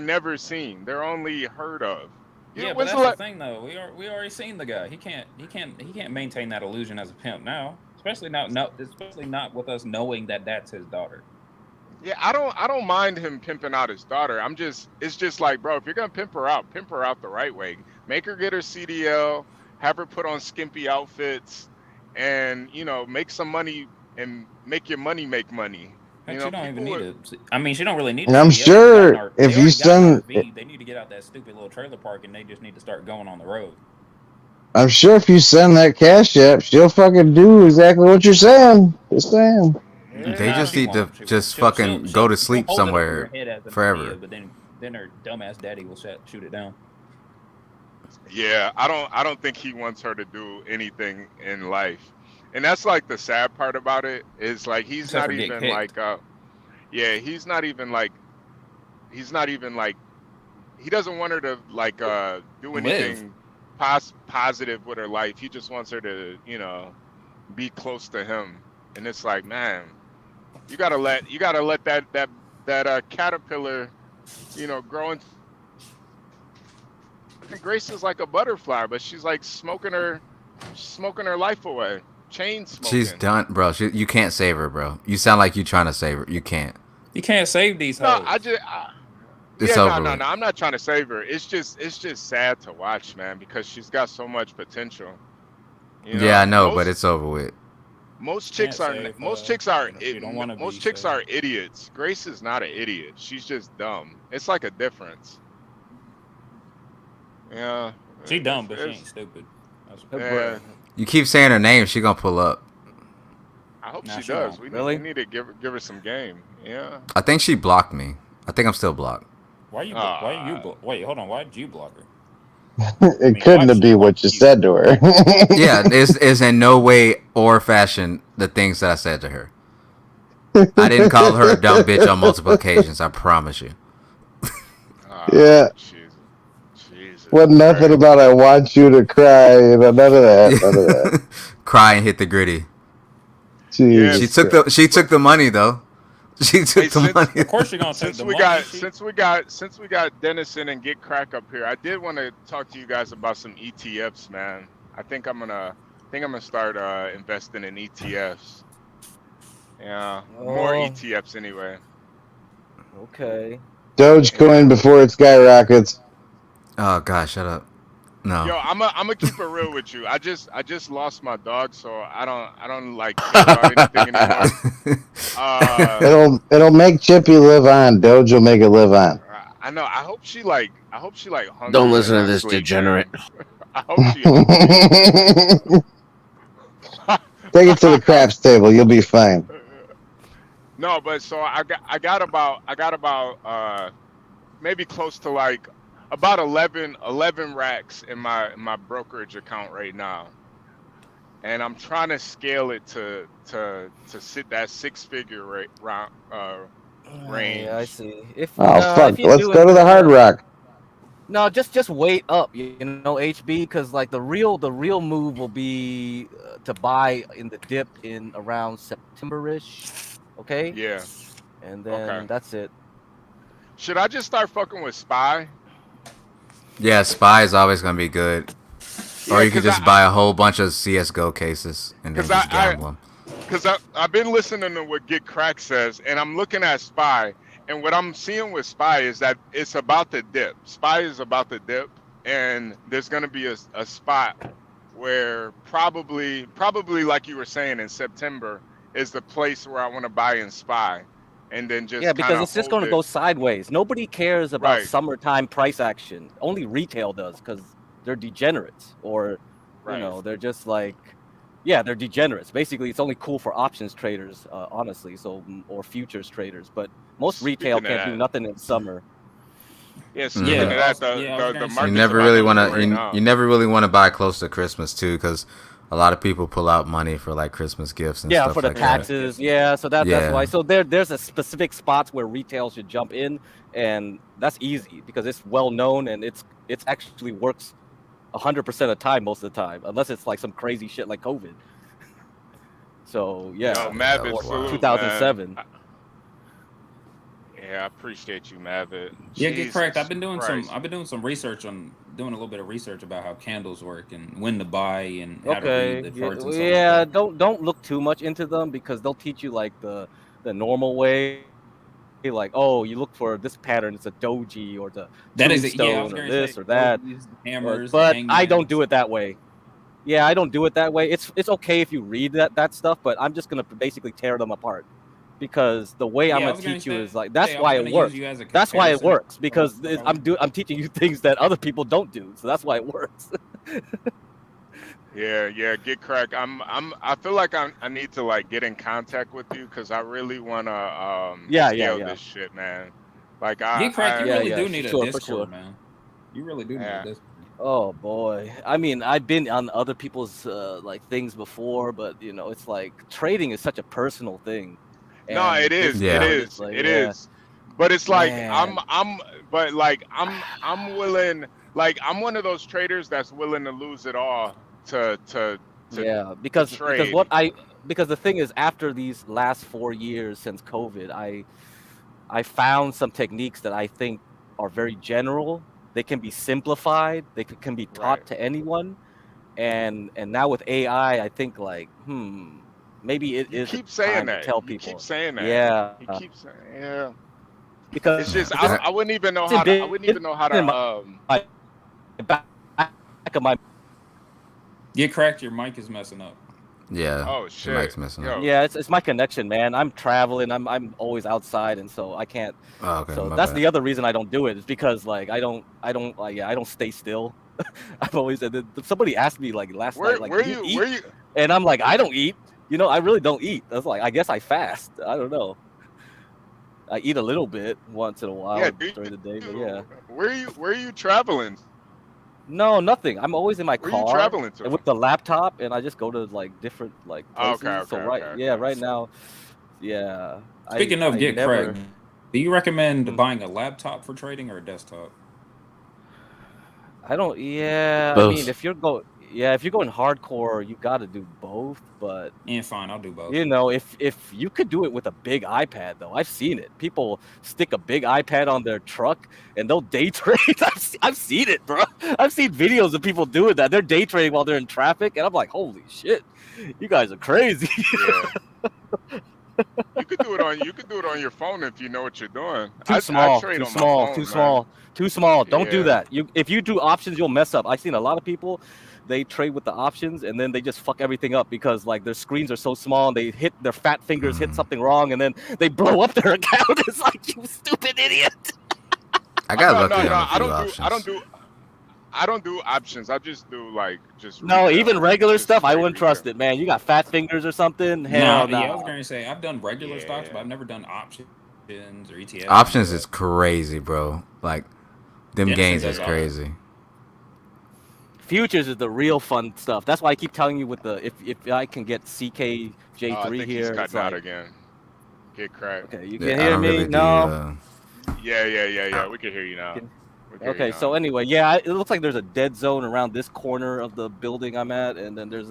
never seen. They're only heard of. Yeah, but that's the thing though. We already seen the guy. He can't maintain that illusion as a pimp now. Especially not with us knowing that that's his daughter. Yeah, I don't mind him pimping out his daughter. It's just like, bro, if you're gonna pimp her out the right way. Make her get her CDL, have her put on skimpy outfits, and make some money and make your money make money. She don't even need it. I mean, she don't really need it. And I'm sure if you send, they need to get out that stupid little trailer park and they just need to start going on the road. I'm sure if you send that cash app, she'll fucking do exactly what you're saying. Just saying. They just need to just fucking go to sleep somewhere forever. But then her dumbass daddy will shoot it down. Yeah, I don't think he wants her to do anything in life. And that's like the sad part about it is like he's not even like he's not even like he doesn't want her to like do anything positive with her life. He just wants her to be close to him. And it's like, man, you gotta let that caterpillar grow into. Grace is like a butterfly, but she's like smoking her life away. Chain smoking. She's done, bro. You can't save her, bro. You sound like you trying to save her. You can't. You can't save these hoes. No, no. I'm not trying to save her. It's just sad to watch, man, because she's got so much potential. Yeah, I know, but it's over with. Most chicks are idiots. Grace is not an idiot. She's just dumb. It's like a difference. Yeah. She dumb, but she ain't stupid. Yeah. You keep saying her name, she gonna pull up. I hope she does. We need to give her some game. Yeah. I think she blocked me. I think I'm still blocked. Wait, hold on. Why did you block her? It couldn't be what you said to her. Yeah, it's in no way or fashion the things that I said to her. I didn't call her a dumb bitch on multiple occasions. I promise you. Yeah. Wasn't nothing about I want you to cry. None of that. Cry and hit the gritty. Jeez. She took the money though. She took the money. Of course, you're gonna take the money. Since we got Dennison and Get Crack up here, I did want to talk to you guys about some ETFs, man. I think I'm gonna start investing in ETFs. Yeah, more ETFs anyway. Okay. Dogecoin before it skyrockets. Oh God, shut up. No. Yo, I'm gonna keep it real with you. I just lost my dog, so I don't like care about anything anymore. It'll make Chippy live on. Doge will make it live on. I know. I hope she like hungry. Don't listen to this degenerate. I hope Take it to the craps table. You'll be fine. No, but so I got about maybe close to like about 11 racks in my brokerage account right now, and I'm trying to scale it to sit that 6-figure range. Yeah, I see. Fuck! Let's go to the Hard Rock. No, just wait up, HB, because like the real move will be to buy in the dip in around September-ish, okay, Yeah. and Okay. then that's it. Should I just start fucking with Spy? Yeah, Spy is always gonna be good. Or Yeah, you can cause just buy a whole bunch of CS:GO cases and then cause just gamble them. I've been listening to what Get Crack says, and I'm looking at Spy, and what I'm seeing with Spy is that it's about the dip. Spy is about the dip, and there's gonna be a spot where probably like you were saying in September is the place where I want to buy in Spy, and then Yeah, just kind because of it's just hold going to it. go sideways. Nobody cares about Right, summertime price action. Only retail does because they're degenerates, or right. they're just like, yeah, they're degenerates. Basically, it's only cool for options traders, honestly. So or futures traders, but most retail Speaking of can't do that, nothing in summer. yeah. Speaking Hmm. of that, I was the gonna You say market's never about really to want flip to. right You now. never really want to buy close to Christmas too, because a lot of people pull out money for like Christmas gifts and Yeah, for stuff the like that. taxes. Yeah, so that's why. Yeah. So there's a specific spots where retail should jump in, and that's easy because it's well known and it's actually works 100% of the time most of the time, unless it's like some crazy shit like COVID. So Yo, yeah, Yeah, that Mavic, was or wild. salute, man. 2007. Yeah, I appreciate you, Mavic. Yeah, get cracked. Jesus Christ. I've been doing some research on doing a little bit of research about how candles work and when to buy and how to read Okay, the yeah, charts and stuff like yeah. that. Don't look too much into them because they'll teach you like the normal way. Like, oh, you look for this pattern, it's a doji or the That is it. Yeah, I was tombstone or gonna say this or that. those hammers, the But I don't hangmans. do it that way. Yeah, I don't do it that way. It's okay if you read that stuff, but I'm just gonna basically tear them apart because the way I'm Yeah, I gonna was gonna teach you is like say that's I was why it gonna use works. you as a That's why it comparison works of because probably. I'm teaching you things that other people don't do. So that's why it works. Yeah, yeah, get crack. I feel like I need to like get in contact with you because I really wanna Yeah, yeah, scale yeah, this shit, man. Like Get cracked. You yeah, really yeah. do need a Sure, for sure. Discord, man. You really do need a yeah. Discord. Oh boy. I mean, I've been on other people's like things before, but it's like trading is such a personal thing, No, it and is, it Yeah. Discord is is, like, it yeah, is. But it's like man, but like I'm willing. Like I'm one of those traders that's willing to lose it all to yeah. to Because trade. because the thing is, after these last 4 years since COVID, I found some techniques that I think are very general. They can be simplified. They can be Right. taught to anyone. And now with AI, I think like, maybe it You is a keep saying time to that. tell You keep people. saying that. Yeah, You keep saying, yeah. because It's Yeah. just it's I wouldn't even know how to. I wouldn't embedded even know how in to. my back of my. Get cracked. Your mic is messing up. Yeah. Oh Your shit. mic's messing up. Yo. Yeah, it's my connection, man. I'm traveling. I'm always outside, and so I can't. Oh, okay, So my that's bad. the other reason I don't do it is because like I don't like, yeah, I don't stay still. I've always said that somebody asked me like last night, like, do you eat? Where you And I'm like, I don't eat. I really don't eat. That's like, I guess I fast. I don't know. I eat a little bit once in a yeah, while do during the day, but you yeah. where are you traveling? No, nothing. I'm always in my Where are you car traveling and to? with the laptop, and I just go to like different like Okay, places. okay, So okay, yeah, okay. right now, yeah, Speaking of I get cracked, never. do you recommend Mhm. buying a laptop for trading or a desktop? I don't. Yeah, I mean, Both. if you're going hardcore, you got to do both. But And fine, I'll do both. if you could do it with a big iPad, though, I've seen it. People stick a big iPad on their truck and they'll day trade. I've seen it, bro. I've seen videos of people doing that. They're day trading while they're in traffic, and I'm like, holy shit, you guys are crazy. Yeah. You could do it on your phone if you know what you're doing. Too I small, trade too on my small, too phone, man. small, too small. Don't do Yeah. that. If you do options, you'll mess up. I've seen a lot of people, they trade with the options and then they just fuck everything up because like their screens are so small and they hit their fat fingers hit something wrong and then they blow up their account. It's like, you stupid idiot. I got No, lucky on a I few don't do options. I don't do options. I just do like just No, even retail. regular Just stuff, I straight wouldn't retail. trust it, man. You got fat fingers or something? Nah, Hell yeah, I was nah. gonna say I've done regular stocks, but Yeah. I've never done options or ETFs or any of Options is that. crazy, bro. Like them Dennison gains does is all that. crazy. Futures is the real fun stuff. That's why I keep telling you with the if I can get Oh, I CKJ3 think he's here, it's cutting out like, again. Get cracked. okay, you Yeah, can I hear don't me? really do. No. Yeah. Uh, We can hear you now. Okay, so anyway, yeah, it looks like there's a dead zone around this corner of the building I'm at, and then there's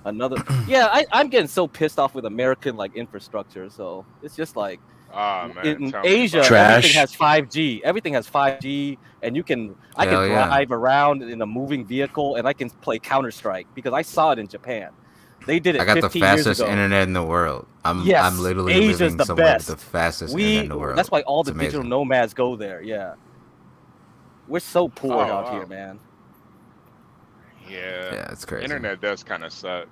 another. Yeah, I'm getting so pissed off with American like infrastructure. So it's just like Man, in tell me Asia, about everything Trash. has 5G. Everything has 5G, and I can Hell yeah. drive around in a moving vehicle, and I can play Counter Strike because I saw it in Japan. They did I it got the 15 years fastest ago. internet in the world. I'm Yes, literally Asia's living the somewhere with the best. fastest internet in the world. That's why all It's the digital amazing. nomads go there. Yeah, we're so poor out here, man. Yeah, it's crazy. Internet does kind of suck.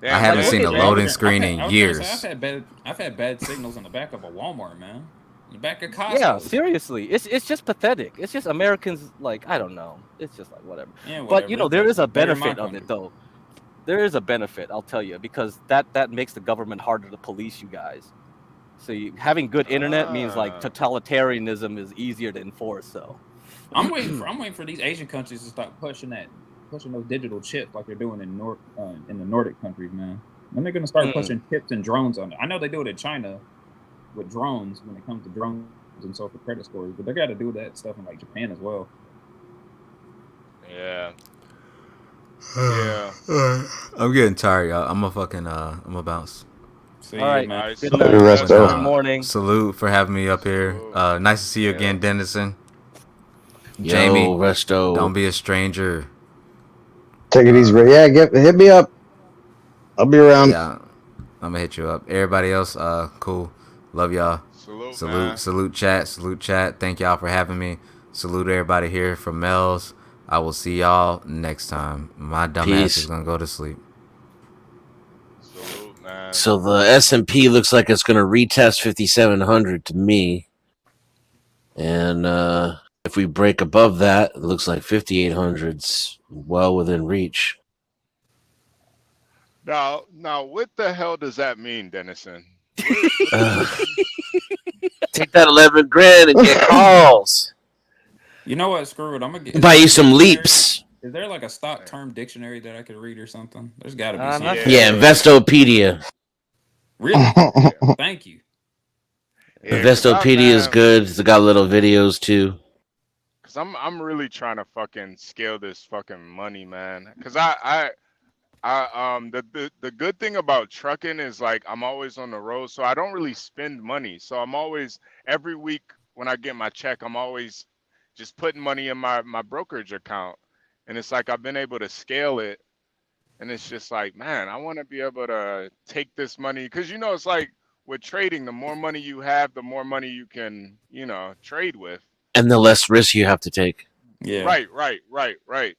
I haven't seen a loading screen in years. I've had bad signals in the back of a Walmart, man. The back of Costco. Yeah, seriously, it's just pathetic. It's just Americans, like, I don't know. It's just like whatever. Yeah, But whatever. there is a Better in my benefit of it though. There is a benefit, I'll tell you, because that makes the government harder to police you guys. So having good internet means like totalitarianism is easier to enforce. So I'm waiting for these Asian countries to start pushing those digital chips like they're doing in the Nordic countries, man. When they're gonna start pushing chips and drones on it. I know they do it in China with drones when it comes to drones and social credit scores, but they got to do that stuff in like Japan as well. Yeah. I'm getting tired, y'all. I'm a bounce. See all right, man. good night. Good morning. Salute for having me up here. Nice to see you again, Dennison. Yo, Jamie, Resto. don't be a stranger. Take it easy, bro. Yeah, hit me up. I'll be around. Yeah, I'm gonna hit you up. Everybody else, cool. Love y'all. Salute chat. Thank y'all for having me. Salute everybody here from Mel's. I will see y'all next time. My dumb ass is gonna go to sleep. Salute, man. So the S&P looks like it's gonna retest 5,700 to me, and if we break above that, it looks like 5,800's well within reach. Now, what the hell does that mean, Dennison? Take that 11 grand and get calls. You know what? Screw it. I'm gonna buy you some leaps. Is there like a stock term dictionary that I could read or something? There's got to be something. Yeah, Investopedia. Really? Thank you. Yeah, Investopedia is good. It's got little videos too. Cause I'm really trying to fucking scale this fucking money, man. Cause the good thing about trucking is like I'm always on the road, so I don't really spend money. So I'm always every week when I get my check, I'm always just putting money in my brokerage account, and it's like I've been able to scale it, and it's just like, man, I want to be able to take this money, because it's like with trading, the more money you have, the more money you can trade with, and the less risk you have to take. Yeah. Right.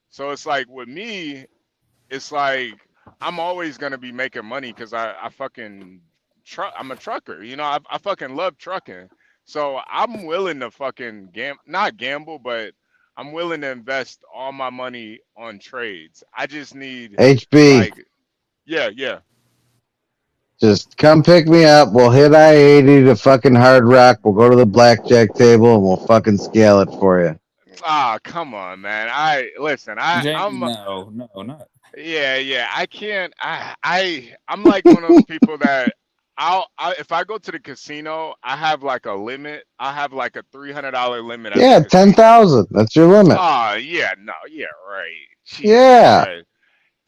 So it's like with me, it's like I'm always gonna be making money because I fucking I'm a trucker. I fucking love trucking. So I'm willing to fucking not gamble, but I'm willing to invest all my money on trades. I just need HB. Yeah. Just come pick me up. We'll hit I-80 to fucking Hard Rock. We'll go to the blackjack table and we'll fucking scale it for you. Ah, come on, man. I'm no, not. Yeah. I can't. I'm like one of those people that if I go to the casino, I have like a limit. I have like a $300 limit. Yeah, 10,000. That's your limit. Oh yeah, no, yeah, right. Jesus yeah. Christ.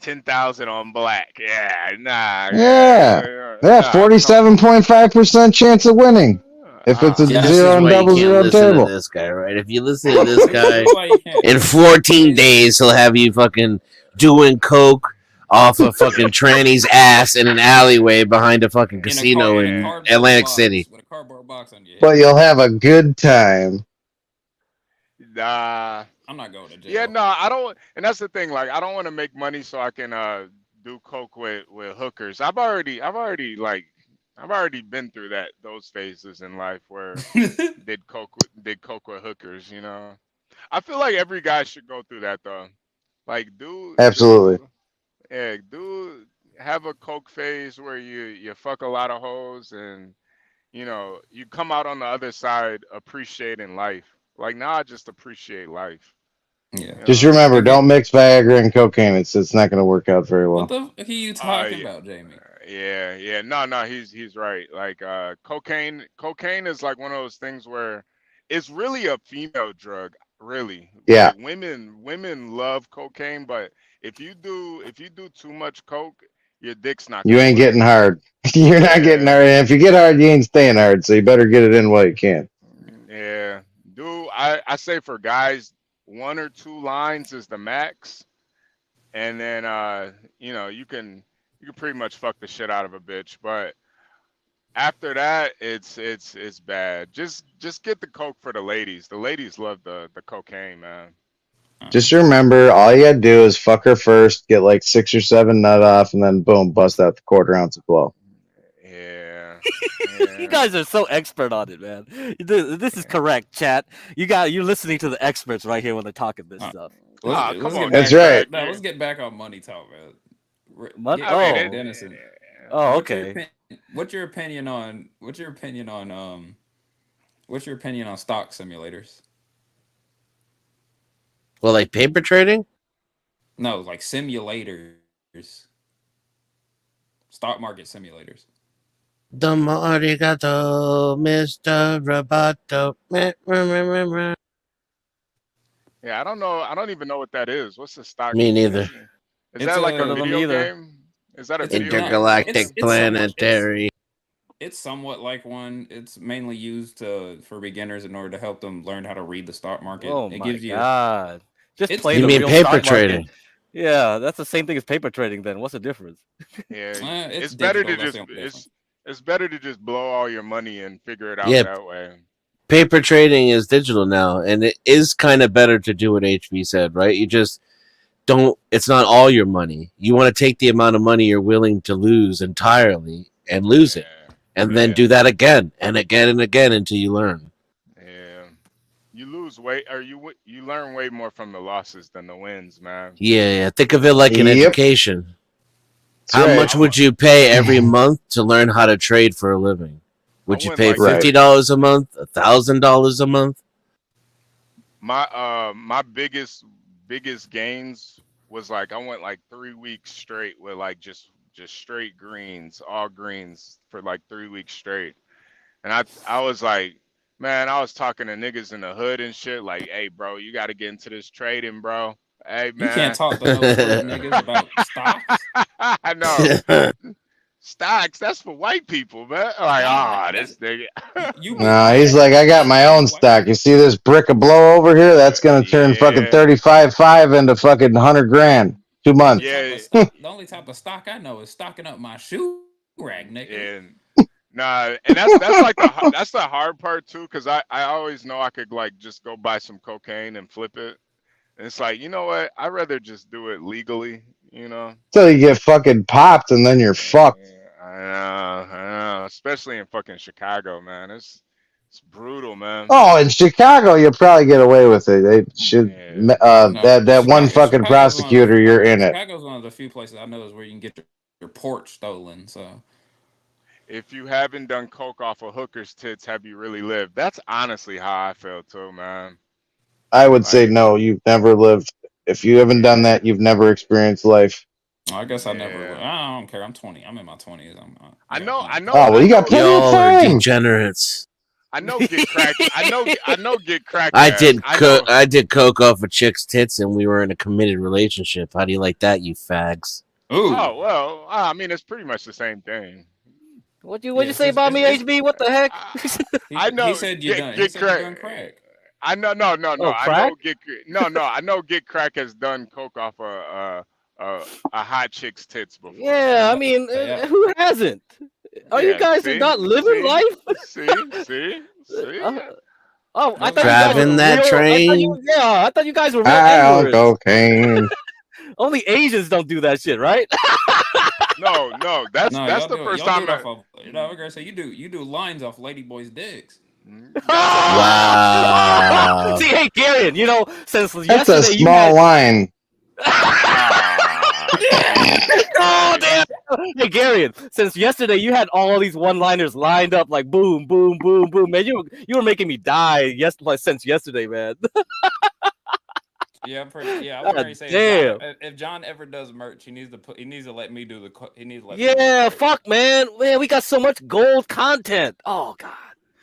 10,000 on black. Yeah, nah. Yeah. 47.5% chance of winning. If it's a 0 and double zero table. To this guy, right? If you listen to this guy, in 14 days he'll have you fucking doing coke off a fucking tranny's ass in an alleyway behind a fucking casino in Atlantic City. With a cardboard box on your head. But you'll have a good time. Nah. I'm not going to jail. Yeah, no, I don't. And that's the thing. Like, I don't want to make money so I can do coke with hookers. I've already been through those phases in life where did coke with hookers. I feel like every guy should go through that though. Like, absolutely. Have a coke phase where you fuck a lot of hoes and you come out on the other side appreciating life. Like, now I just appreciate life. Yeah. Just remember, don't mix Viagra and cocaine. It's not going to work out very well. What the fuck are you talking about, Jamie? Yeah. No, he's right. Like, cocaine is like one of those things where it's really a female drug. really. Yeah. Like women love cocaine, but if you do too much coke, your dick's not You gonna ain't work. getting hard. You're not getting Yeah, hard. And if you get hard, you ain't staying hard. So you better get it in while you can. yeah. I say for guys, 1 or 2 lines is the max, and then you can pretty much fuck the shit out of a bitch, but after that it's bad. Just get the coke for the ladies. The ladies love the cocaine, man. Just remember, all you gotta do is fuck her first, get like 6 or 7 nut off, and then boom, bust out the 1/4 ounce of blow. Yeah, You yeah, guys are so expert on it, man. This is correct, chat. You're listening to the experts right here when they're talking this stuff. Come Let's get on, That's back. Get right. Crack. No, let's get back on money talk, man. Oh, I mean it. Dennison. oh, What's your okay. what's your opinion on what's your opinion on stock simulators? Well, like paper trading? No, like simulators. Stock market simulators. Domo arigato, Mr. Roboto. Meh, meh, meh, meh, meh. Yeah, I don't know. I don't even know what that is. What's the stock? Me neither. Is It's that like a Don't know a them video either. game? Is that a it's a video not game or Intergalactic something? it's somewhat planetary. it's somewhat like one. It's mainly used for beginners in order to help them learn how to read the stock market. Oh It my gives you god. Just it's play You the mean real paper stock market. trading? Yeah, that's the same thing as paper trading then. What's the difference? Yeah, it's it's better to digital. That's the just only difference. it's better to just blow all your money and figure it out Yeah, that way. paper trading is digital now, and it is kind of better to do what HB said, right? You just don't, it's not all your money. You want to take the amount of money you're willing to lose entirely and lose it, Yeah, and then yeah, do that again and again and again until you learn. yeah. You lose weight, or you learn way more from the losses than the wins, man. Yeah, think of it like an Yep. education. That's How right. much would you pay every month to learn how to trade for a living? I Would you went pay like Right. $50 a month, $1,000 a month? my biggest gains was like I went like 3 weeks straight with like just straight greens, all greens for like 3 weeks straight. And I was like, man, I was talking to niggas in the hood and shit, like, hey bro, you gotta get into this trading, bro. Hey You can't man. talk to no hood niggas about stocks. I know. Stocks, that's for white people, man. Like, Nah, this nigga. you move No, he's black like, I got black my people own to white stock. people. You see this brick of blow over here? That's gonna turn fucking Yeah. 35.5 into fucking 100 grand. 2 months. Yeah. The only type of stock I know is stocking up my shoe rack, nigga. And nah, and that's like that's the hard part too, because I always know I could like just go buy some cocaine and flip it. And it's like, you know what? I'd rather just do it legally, you know? Till you get fucking popped and then you're fucked. I know. Especially in fucking Chicago, man. It's brutal, man. Oh, in Chicago, you'll probably get away with it. They should. Yeah. No, That one fucking prosecutor, you're in it. Chicago's one of the few places I know is where you can get your porch stolen. So If you haven't done coke off of hookers' tits, have you really lived? That's honestly how I feel too, man. I would say Like, no. You've never lived. If you haven't done that, you've never experienced life. I guess I never. yeah. I don't care. I'm 20. I'm in my 20s. I got know, plenty I of know, Oh well, I you got know, plenty of Y'all are time. degenerates. I know. Get crack. I know. Get crack I ass. did I know. I did coke off a chick's tits, and we were in a committed relationship. How do you like that, you fags? Ooh. Oh well, I mean, it's pretty much the same thing. What'd you Yeah, say about me, HB? What the heck? I know. He said you done. He Get said you crack. done crack. I know. No. Oh, I crack? know. No. I know. Get crack has done coke off a hot chick's tits before. Yeah, I mean, Yeah. who hasn't? Are you Yeah, guys see? not living See? life? See? Oh, I No, thought you guys Driving were that real. train. I thought you guys were real I'll N-words. cocaine. Only Asians don't do that shit, right? No. That's No, that's y'all the do it. first Y'all do time. it off of. You know, I'm gonna say you do lines off ladyboys' dicks. Wow. See, hey, Garion, since That's yesterday a small line. Oh, damn! Hey, Garion, since yesterday you had all these one-liners lined up like boom, boom, boom, boom. Man, you were making me die since yesterday, man. Yeah, I'm pretty. Yeah, I was God gonna say damn. if John ever does merch, he needs to let me he needs to let me do Yeah, the fuck, man. Man, we got so much gold content. Oh, God.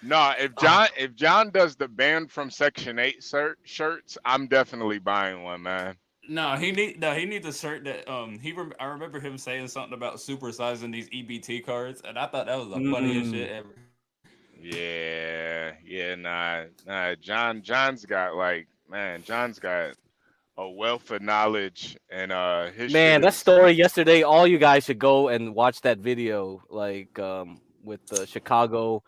No, if John does the banned from Section 8 shirts, I'm definitely buying one, man. He needs a shirt that I remember him saying something about supersizing these EBT cards, and I thought that was the funniest shit ever. Yeah, nah. John's got John's got a wealth of knowledge, and his shit Man, that is. story yesterday. All you guys should go and watch that video, with the Chicago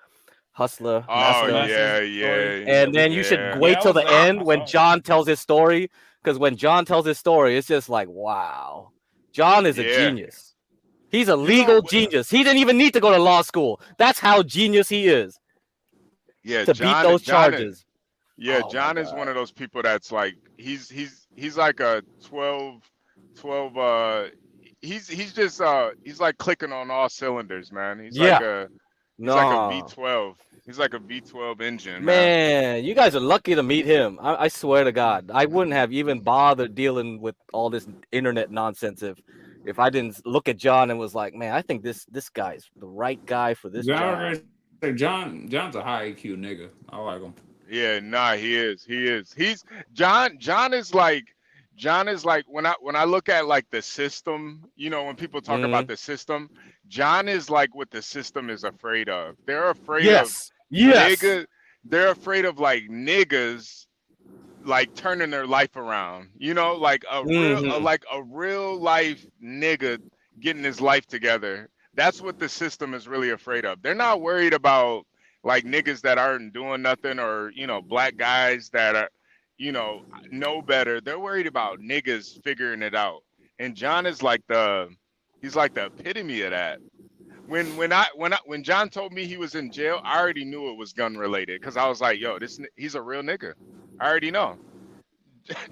hustler Oh master yeah, and then you should yeah. wait till the end I when saw it. John tells his story, because when John tells his story, it's just like, wow, John is a Yeah. genius. He's a legal genius. He didn't even need to go to law school. That's how genius he is Yeah, to beat those charges. Yeah, Oh my John is one of those people that's like he's like a 12 he's like clicking on all cylinders, man. He's like a V12. He's like a V12 engine, man. Man, you guys are lucky to meet him. I swear to God, I wouldn't have even bothered dealing with all this internet nonsense if I didn't look at John and was like, man, I think this guy's the right guy for this job. John's a high IQ nigga. I like him. Yeah, nah, he is. He's John is like when I look at like the system, when people talk about the system, John is like what the system is afraid of. They're afraid of niggas. They're afraid of like niggas like turning their life around. Like a real life nigga getting his life together. That's what the system is really afraid of. They're not worried about like niggas that aren't doing nothing, or black guys that are know better. They're worried about niggas figuring it out. And John is like he's like the epitome of that. When John told me he was in jail, I already knew it was gun related, because I was like, yo, he's a real nigga. I already know.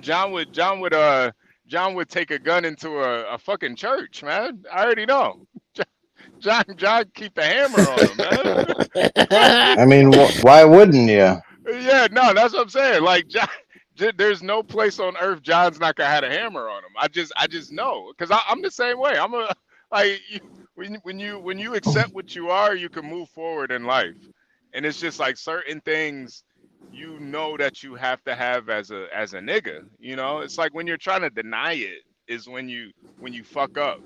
John would take a gun into a fucking church, man. I already know. John keep the hammer on him, man. I mean, why wouldn't you? Yeah, no, that's what I'm saying. Like, John, there's no place on earth John's not gonna have a hammer on him. I just know, because I'm the same way. When you accept what you are, you can move forward in life. And it's just like certain things that you have to have as a nigga. It's like when you're trying to deny it is when you fuck up.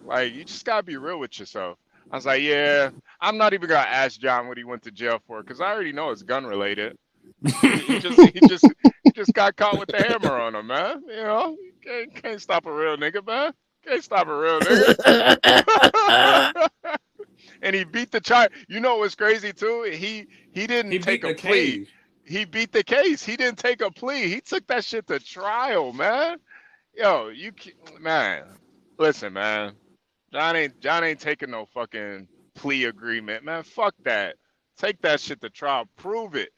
Like, you just gotta be real with yourself. I was like, yeah, I'm not even gonna ask John what he went to jail for, because I already know it's gun related. he just got caught with the hammer on him, man. Can't stop a real nigga, man. Can't stop a real nigga. And he beat the charge. What's crazy too? He didn't take a plea. He beat the case. He didn't take a plea. He took that shit to trial, man. Yo, man. Listen, man. John ain't taking no fucking plea agreement, man. Fuck that. Take that shit to trial. Prove it.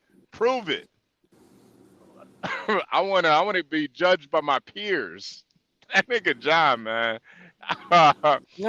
I wanna be judged by my peers. That nigga John, man.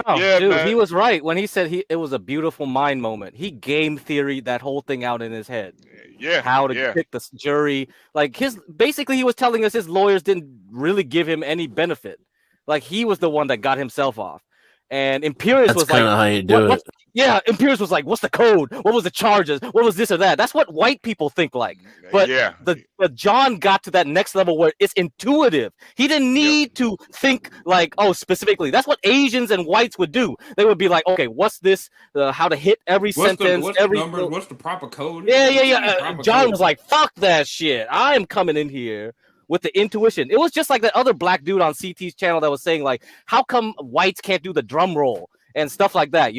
Dude, man. he was right when he said it was a beautiful mind moment. He game theory that whole thing out in his head. Yeah. How to pick the jury. Like, basically he was telling us his lawyers didn't really give him any benefit. Like, he was the one that got himself off. And Imperius was like, how you do it. Yeah, Imperius was like, what's the code? What was the charges? What was this or that? That's what white people think like. But the John got to that next level where it's intuitive. He didn't need to think like, specifically. That's what Asians and whites would do. They would be like, okay, what's this? How to hit every sentence, what's every the numbers, what's the proper code? Yeah. John was like, fuck that shit. I am coming in here with the intuition. It was just like that other black dude on CT's channel that was saying, like, how come whites can't do the drum roll and stuff like that?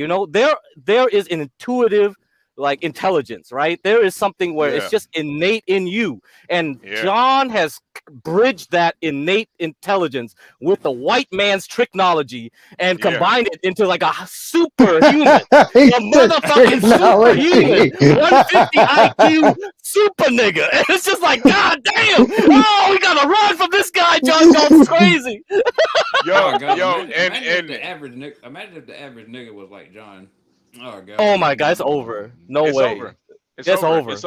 There is an intuitive, like, intelligence, right? There is something where it's just innate in you. And John has bridged that innate intelligence with the white man's technology and combined it into like a superhuman. A motherfucking superhuman. 150 IQ super nigga. And it's just like, God damn! Oh, we gotta run from this guy. John Galt's crazy. Imagine if the average nigga was like John. Oh god. Oh my god, it's over. No way. It's over. It's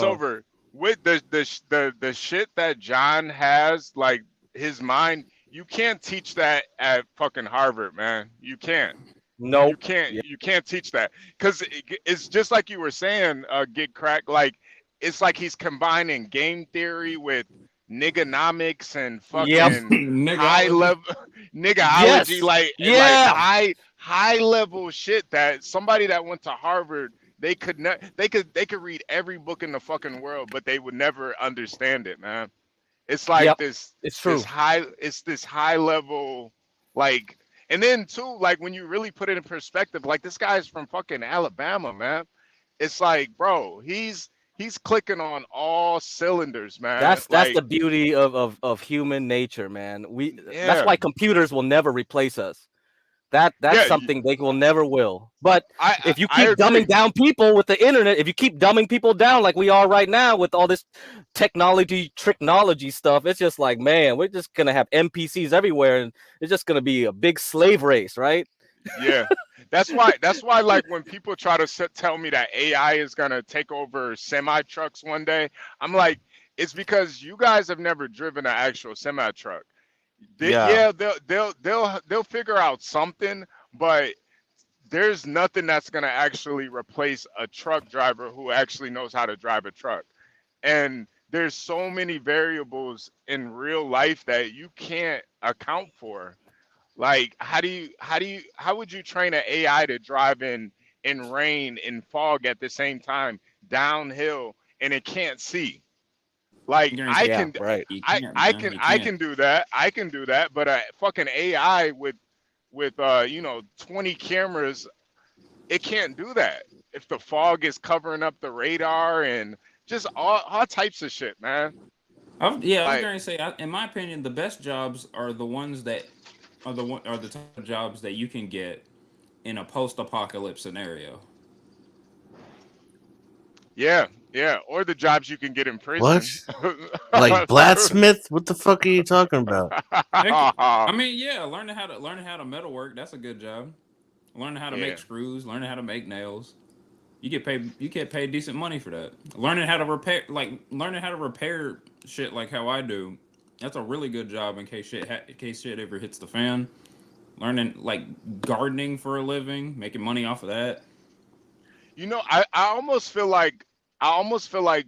over. With the shit that John has, like his mind, you can't teach that at fucking Harvard, man. You can't. Nope. You can't teach that because it's just like you were saying, Get Crack. Like it's like he's combining game theory with nigganomics and Yep. fucking high Nigology. level niggaology, Yes. like Yeah. high level shit that somebody that went to Harvard they could they could read every book in the fucking world, but they would never understand it, man. It's like Yep. It's true. this high level, like, and then too, like when you really put it in perspective, like this guy's from fucking Alabama, man. It's like, bro, he's clicking on all cylinders, man. That's the Like, beauty of human nature, man. That's yeah, why computers will never replace us. That's yeah, something they will never will. But if you I keep dumbing agree. down people with the internet, if you keep dumbing people down like we are right now with all this technology stuff, it's just like, man, we're just gonna have NPCs everywhere, and it's just gonna be a big slave race, right? Yeah. That's why like when people try to tell me that AI is gonna take over semi trucks one day, I'm like, it's because you guys have never driven an actual semi truck. Yeah. Yeah, they'll figure out something, but there's nothing that's gonna actually replace a truck driver who actually knows how to drive a truck. And there's so many variables in real life that you can't account for. Like, how would you train an AI to drive in rain in fog at the same time downhill and it can't see? Like You're gonna I say Yeah. can Right. you can't, man. You I can't. can do that. I can do that, but a fucking AI with 20 cameras, it can't do that. If the fog is covering up the radar and just all types of shit, man. I was Like, gonna say, in my opinion, the best jobs are the ones that are the type of jobs that you can get in a post-apocalypse scenario. yeah, yeah, or the jobs you can get in What? prison. Like blacksmith? What the fuck are you talking about? I mean, yeah, learning how to metalwork. That's a good job. Learning how to Yeah. make screws. Learning how to make nails. You get paid. You get paid decent money for that. Learning how to repair shit like how I do. That's a really good job in case shit ever hits the fan. Learning like gardening for a living, making money off of that. I almost feel like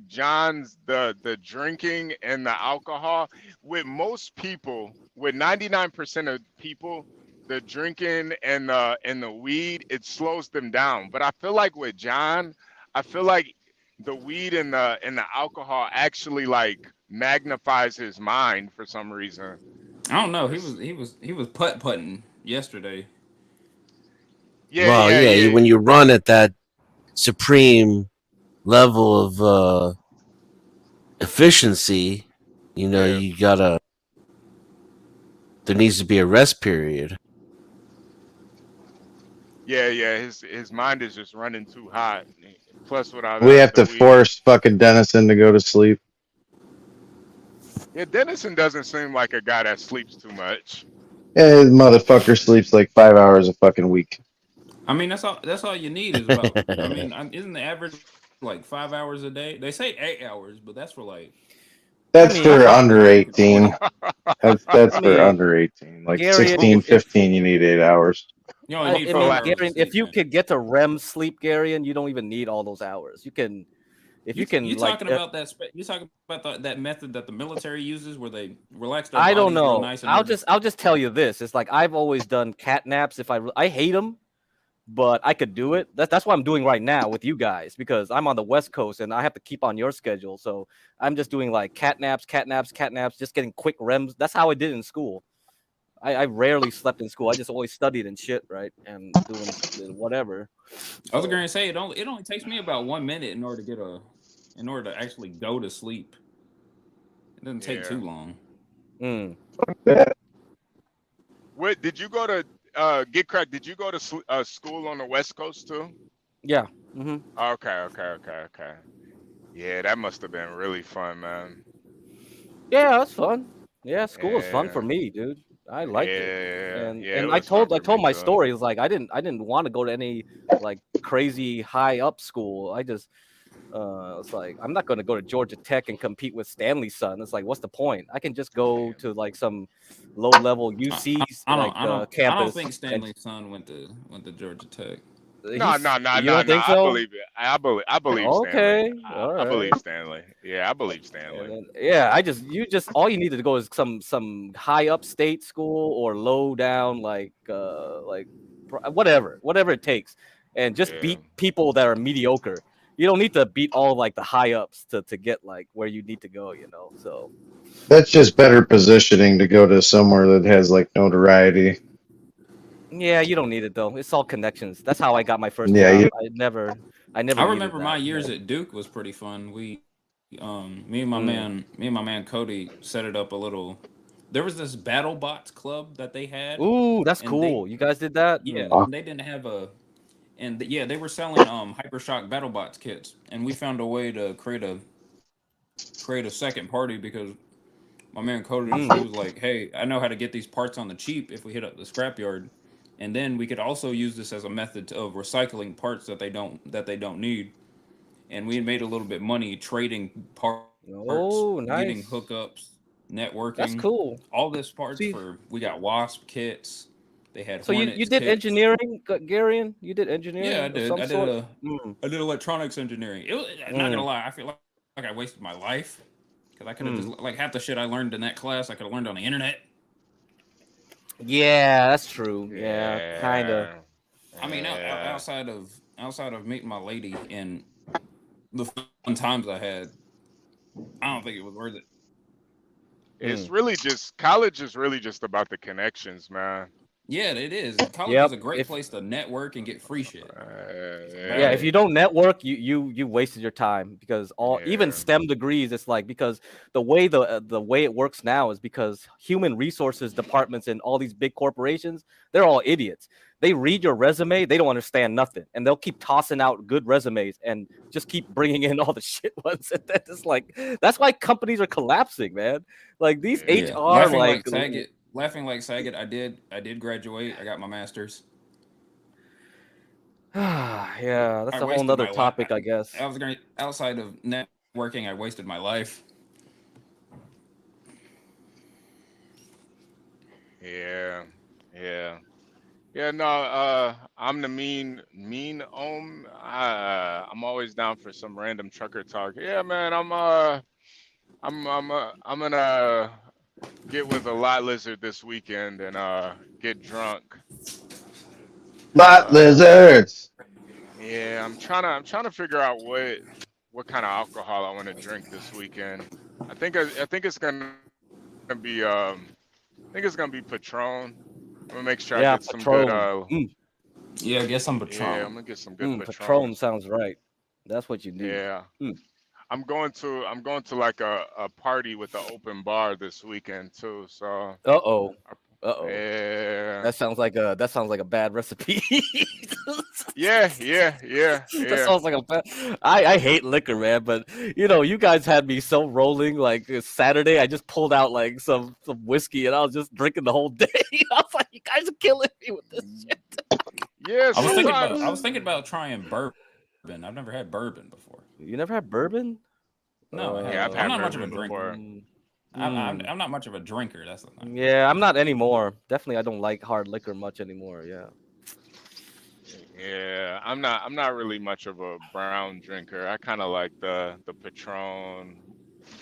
John's the drinking and the alcohol with most people, with 99% of people, the drinking and the weed, it slows them down. But I feel like with John, I feel like the weed and the alcohol actually like magnifies his mind for some reason. I don't know. It's- He was putt-putting yesterday. yeah, Well, yeah, yeah, yeah, when you run at that supreme level of efficiency, yeah. you gotta. There needs to be a rest period. Yeah, yeah, his mind is just running too hot. Plus, without We have the to weed. force fucking Dennison to go to sleep. Yeah, Dennison doesn't seem like a guy that sleeps too much. Yeah, his motherfucker sleeps like 5 hours a fucking week. I mean, that's all. That's all you need is about. I mean, isn't the average like 5 hours a day? They say 8 hours, but that's for like. That's I for mean, under 18. That's I for mean, under 18. Like Gary, 16, if 15, you need 8 hours. You only need I For five mean, like, hours Gary, of if sleep, you man. could get to REM sleep, Gary, and you don't even need all those hours. If you can You like, talking about that? You talking about that method that the military uses, where they relax their I don't bodies real know. nice and they're just. I'll just tell you this. It's like I've always done cat naps. I hate them, but I could do it. That's what I'm doing right now with you guys because I'm on the West Coast and I have to keep on your schedule. So I'm just doing like cat naps, just getting quick REMs. That's how I did in school. I rarely slept in school. I just always studied and shit, right? And doing whatever. I was So, gonna say it only takes me about 1 minute in order to actually go to sleep. It doesn't take yeah. too long. What did you go to get cracked? Did you go to school on the West Coast too? yeah. Hmm. Okay. Yeah, that must have been really fun, man. Yeah, that's fun. Yeah, school was fun for Yeah, me, dude. I liked it. And yeah, it I was fun told for me my too. story. It's like I didn't want to go to any like crazy high up school. It's like I'm not going to go to Georgia Tech and compete with Stanley's son. It's like, what's the point? I can just go to like some low-level UC's like I don't campus. think And Stanley's son went to Georgia Tech. No, no, no, You no, don't no. think I so? believe it. I believe Stanley. Okay, all I right. believe Stanley. Yeah, I believe And Stanley. then, yeah, all you need to go is some high up state school or low down whatever it takes, and just Yeah. beat people that are mediocre. You don't need to beat all like the high ups to get like where you need to go. So That's just better positioning to go to somewhere that has like notoriety. yeah, you don't need it though. It's all connections. That's how I got my first Yeah, job. you, I never I needed remember my that. years at Duke was pretty fun. Me and Mm. my man Cody set it up a little. There was this battle bots club that they had, Ooh, that's and they cool. You guys did that? yeah, Mm. and they didn't have yeah, they were selling Hypershock battle bots kits, and we found a way to create a second party because my man Cody, he was like, hey, I know how to get these parts on the cheap if we hit up the scrapyard, and then we could also use this as a method of recycling parts that they don't need, and we had made a little bit money trading parts, Oh, getting nice. hookups, That's networking, cool. all this parts See, for. We got Wasp kits, they had so you Hornets did kits. engineering, Garion? You did Yeah, I engineering of did. some sort? Mm. I did electronics engineering. It was, not gonna Mm. lie, I feel like I wasted my life because I could have Mm. just like half the shit I learned in that class I could have learned on the internet. Yeah, that's true. Yeah, kind of. Yeah. I mean, Yeah. outside of meeting my lady and the fun times I had, I don't think it was worth it. It's Mm. really just college is really just about the connections, man. Yeah, it is. College is Yep. a great place to network and get free shit. It's Yeah, bad. if you don't network, you wasted your time because even Yeah. STEM degrees, it's like because the way it works now is because human resources departments in all these big corporations, they're all idiots. They read your resume, they don't understand nothing, and they'll keep tossing out good resumes and just keep bringing in all the shit ones. And then it's like that's why companies are collapsing, man. Like these Yeah. Yeah, HR like laughing like Saget. I did graduate. I got my master's. yeah, that's I a whole wasted nother my life. topic, I guess. I was going outside of networking. I wasted my life. Yeah. Yeah. Yeah, no, I'm the mean I'm always down for some random trucker talk. Yeah, man, I'm gonna get with a lot lizard this weekend and get drunk. lot lizards. Yeah, I'm trying to figure out what kind of alcohol I want to drink this weekend. I think it's gonna be Patron. I'm gonna make sure I Yeah, get some good Patron. Yeah, get some yeah, I'm Patron. gonna get some good Patron Patrons. sounds right. That's what you need. Yeah. Mm. I'm going to like a party with an open bar this weekend too. So Uh-oh. Uh-oh. yeah. That sounds like a bad recipe. Yeah, yeah, yeah, That yeah. sounds like a bad. I hate liquor, man, but you guys had me so rolling. Like Saturday, I just pulled out like some whiskey and I was just drinking the whole day. I was like, you guys are killing me with this shit. Yeah, I sometimes was thinking about trying bourbon. I've never had bourbon before. You never had bourbon? No, I yeah, I've haven't. I'm had not much of a bourbon drinker. before. I'm not much of a drinker. That's the thing. Yeah, I'm not anymore. Definitely, I don't like hard liquor much anymore. Yeah. Yeah, I'm not really much of a brown drinker. I kind of like the Patron.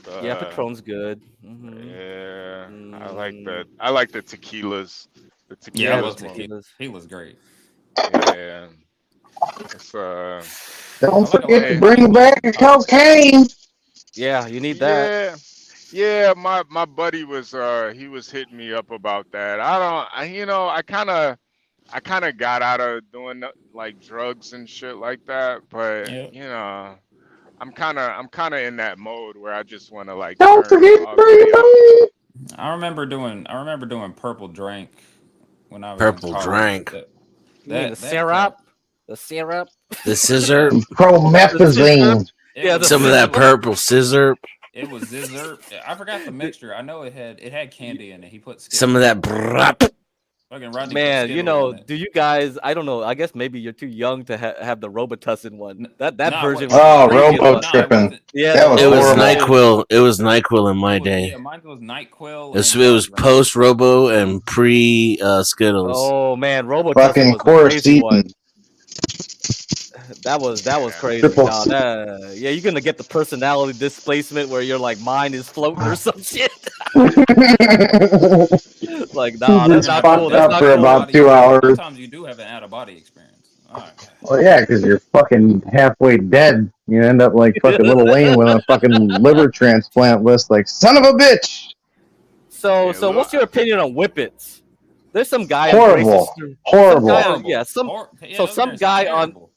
Yeah, The Patron's good. yeah, Mm, I like the tequilas. The Yeah, I yeah, the love tequilas more. tequila. tequilas. Tequila's great. Yeah, it's Don't I like a lot forget to hey, of bring tequila. back your cocaine. Yeah, you need that. yeah, yeah. My buddy was he was hitting me up about that. I don't, I you know, I kind of got out of doing like drugs and shit like that, but Yeah. I'm kind of in that mode where I just want to like Don't turn forget to all the bring way up. it I remember doing purple drink when I was in Purple college. drank. You mean the That crap. syrup? The syrup? The scissor. back. The scissor? Promethazine. It Yeah, was the Some of that scissor. purple scissor. It was Zizzer. I forgot the mixture. I know it had candy in it. He put Some of Skittles. that brap. Fucking Rodney put Man, Skittles in it. do you guys? I don't know. I guess maybe you're too young to have the Robitussin one. That Nah, version what? was the Oh, craziest Robo one. Nah, it tripping. wasn't. Yeah, That the was It was horrible. NyQuil. It was NyQuil in my day. Yeah, mine was NyQuil It and was post Robo and pre Skittles. Oh man, Robitussin Fucking was the crazy quercetin. one. That was Yeah. crazy. Triple Nah, C. yeah, you're gonna get the personality displacement where your like mind is floating or some shit. Like, nah, that's Just not cool. fucked That's up not for cool. about 2 hours. Sometimes you do have an out of body experience. All right. Well, yeah, because you're fucking halfway dead. You end up like fucking Lil Wayne with a fucking liver transplant list. Like, son of a bitch. So, Yeah, look. what's your opinion on whippets? There's some guy on Grace's Horrible. stream. Horrible. Some guy, Horrible. yeah, Yeah, those some are guy terrible.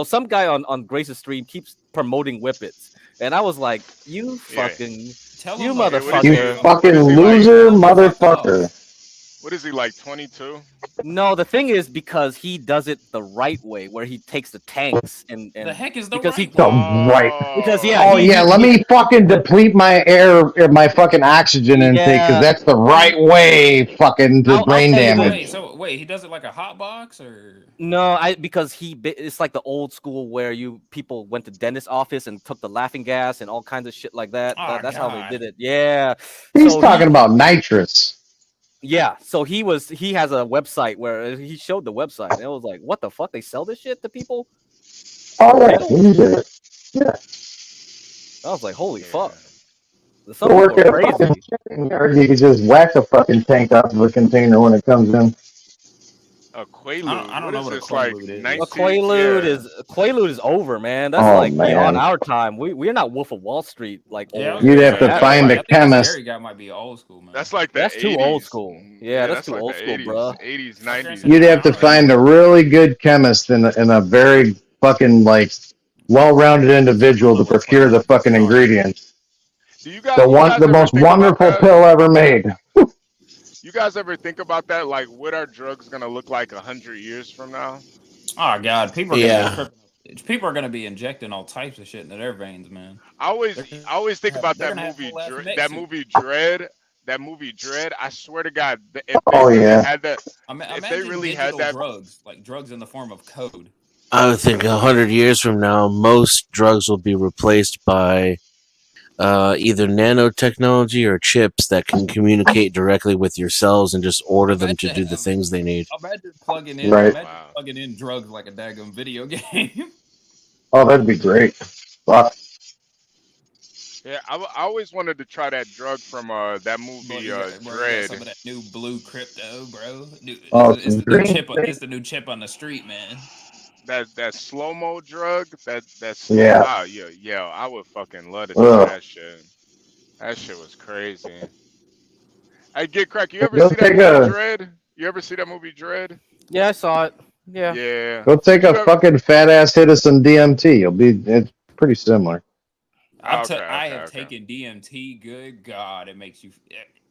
some guy on Grace's stream keeps promoting whippets, and I was like, you Yeah. fucking, Tell you him, like, You motherfucker. fucking What is he loser, tell him to fuck off. motherfucker. What is he like? 22? No, the thing is because he does it the right way, where he takes the tanks and The heck is the because right The way? right. because yeah, Oh yeah, let me fucking deplete my air, my fucking oxygen intake, because yeah. that's the right way. Fucking to I'll brain tell you the damage. Wait, he does it like a hot box or? No, because it's like the old school where people went to dentist office and took the laughing gas and all kinds of shit like that. Oh, That's how they God. did it. Yeah. He's So talking about nitrous. yeah. So he has a website where he showed the website and it was like, what the fuck? They sell this shit to people? Oh yeah, he did it. Yeah. I was like, holy fuck. Go Some work people at are a fucking crazy. shipping yard. You can just whack a fucking tank out of a container when it comes in. A Quaalude. I don't What know is what a this like? Quaalude is. 19? Quaalude is over, man. That's Oh, like beyond man. our time. We're not Wolf of Wall Street like Yeah, old. You'd have to That's find like- a chemist. Gary guy might be old school, man. That's like the That's 80s. too old school. Yeah, that's too like old the school, 80s, bruh. 80s, 90s. You'd have to find a really good chemist and a very fucking like well-rounded individual to procure the fucking ingredients. Do you guys? The most wonderful pill ever made. You guys ever think about that? Like, what are drugs gonna look like 100 years from now? Oh God, people are Yeah. gonna people are gonna be injecting all types of shit into their veins, man. I always think about They're that gonna have movie, full-ass mech that suits. movie Dread. That movie Dread. I swear to God, if they Oh, really yeah. had that, Imagine if they really had digital that, drugs, like drugs in the form of code. I would think 100 years from now, most drugs will be replaced by either nanotechnology or chips that can communicate directly with your cells and just order them to do the things they need. Imagine plugging in, Right. plugging in drugs like a daggone video game. Oh, that'd be great. Fuck. yeah, I always wanted to try that drug from that movie Dread. Some of that new blue crypto, bro. Oh, It's the new chip. It's the new chip on the street, man. That slow mo drug. That's Yeah. wow, yeah. I would fucking love to try that shit. That shit was crazy. Hey, Get Crack. You ever Go see that take movie a- Dread? You ever see that movie Dread? Yeah, I saw it. Yeah. Yeah. Go take a fucking fat ass hit of some DMT. It's pretty similar. I have taken DMT. Good God, it makes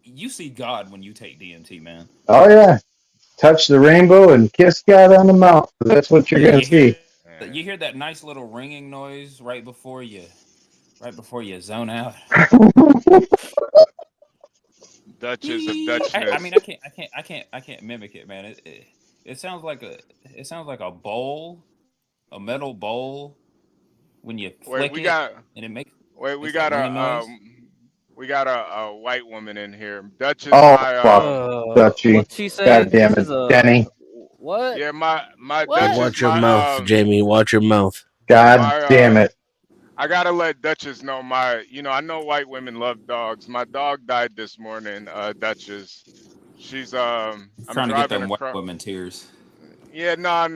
you see God when you take DMT, man. Oh yeah. Touch the rainbow and kiss God on the mouth. That's what you're gonna see. You hear that nice little ringing noise right before you zone out. Duchess of Dutchness. I mean, I can't mimic it, man. It sounds like a bowl, a metal bowl. When you flick we it, got and it makes we got ringing noise. a white woman in here. Duchess. Oh my, fuck, Dutchy. What's she saying? God damn This it, is a- Denny. What? Yeah, my What? Duchess. Watch your my, mouth, Jamie. Watch your mouth. God my, damn it. I gotta let Duchess know I know white women love dogs. My dog died this morning, Duchess. She's I'm Trying to get driving them white across. women tears. Yeah, no.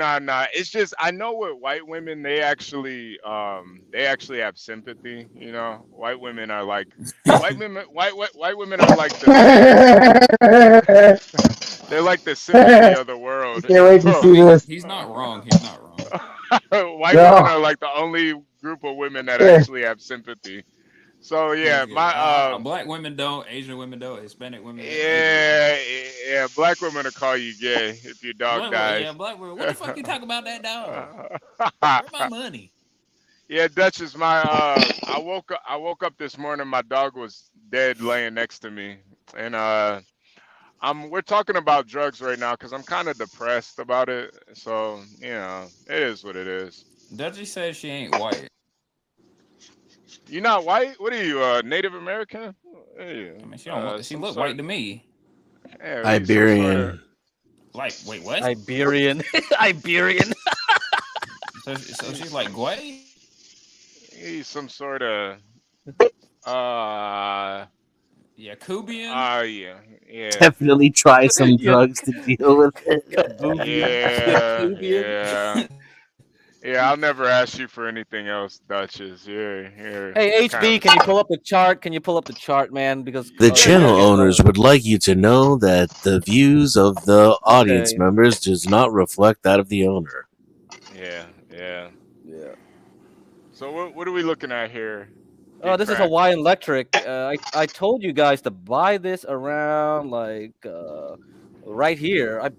It's just I know with white women they actually have sympathy. White women are like white women are like they're like the sympathy of the world. Can't wait to see this. He's not wrong. He's not wrong. White No. women are like the only group of women that actually have sympathy. So yeah, Black women don't, Asian women don't, Hispanic women. yeah, black women will call you gay if your dog dies. Yeah, black women. What the fuck you talk about that dog? Where's my money? Yeah, Duchess, I woke up this morning, my dog was dead laying next to me. And we're talking about drugs right now because I'm kind of depressed about it. So it is what it is. Dudgy says she ain't white. You're not white? What are you, Native American? What are you? I mean, she don't look. She Some look sort. white to me. Yeah, what are you, some sort of. Iberian. Like, wait, what? Iberian. Iberian. So she's like Gway? He's some sort of. Yakubian? Yeah. Definitely try some drugs to deal with it. Yeah. Yeah, I'll never ask you for anything else, Duchess. Here. Hey, HB, can you pull up the chart? Can you pull up the chart, man? Because The channel owners would like you to know that the views of the audience Okay. members does not reflect that of the owner. Yeah. Yeah. So what are we looking at here? Oh, this is Hawaiian Electric. I told you guys to buy this around like right here.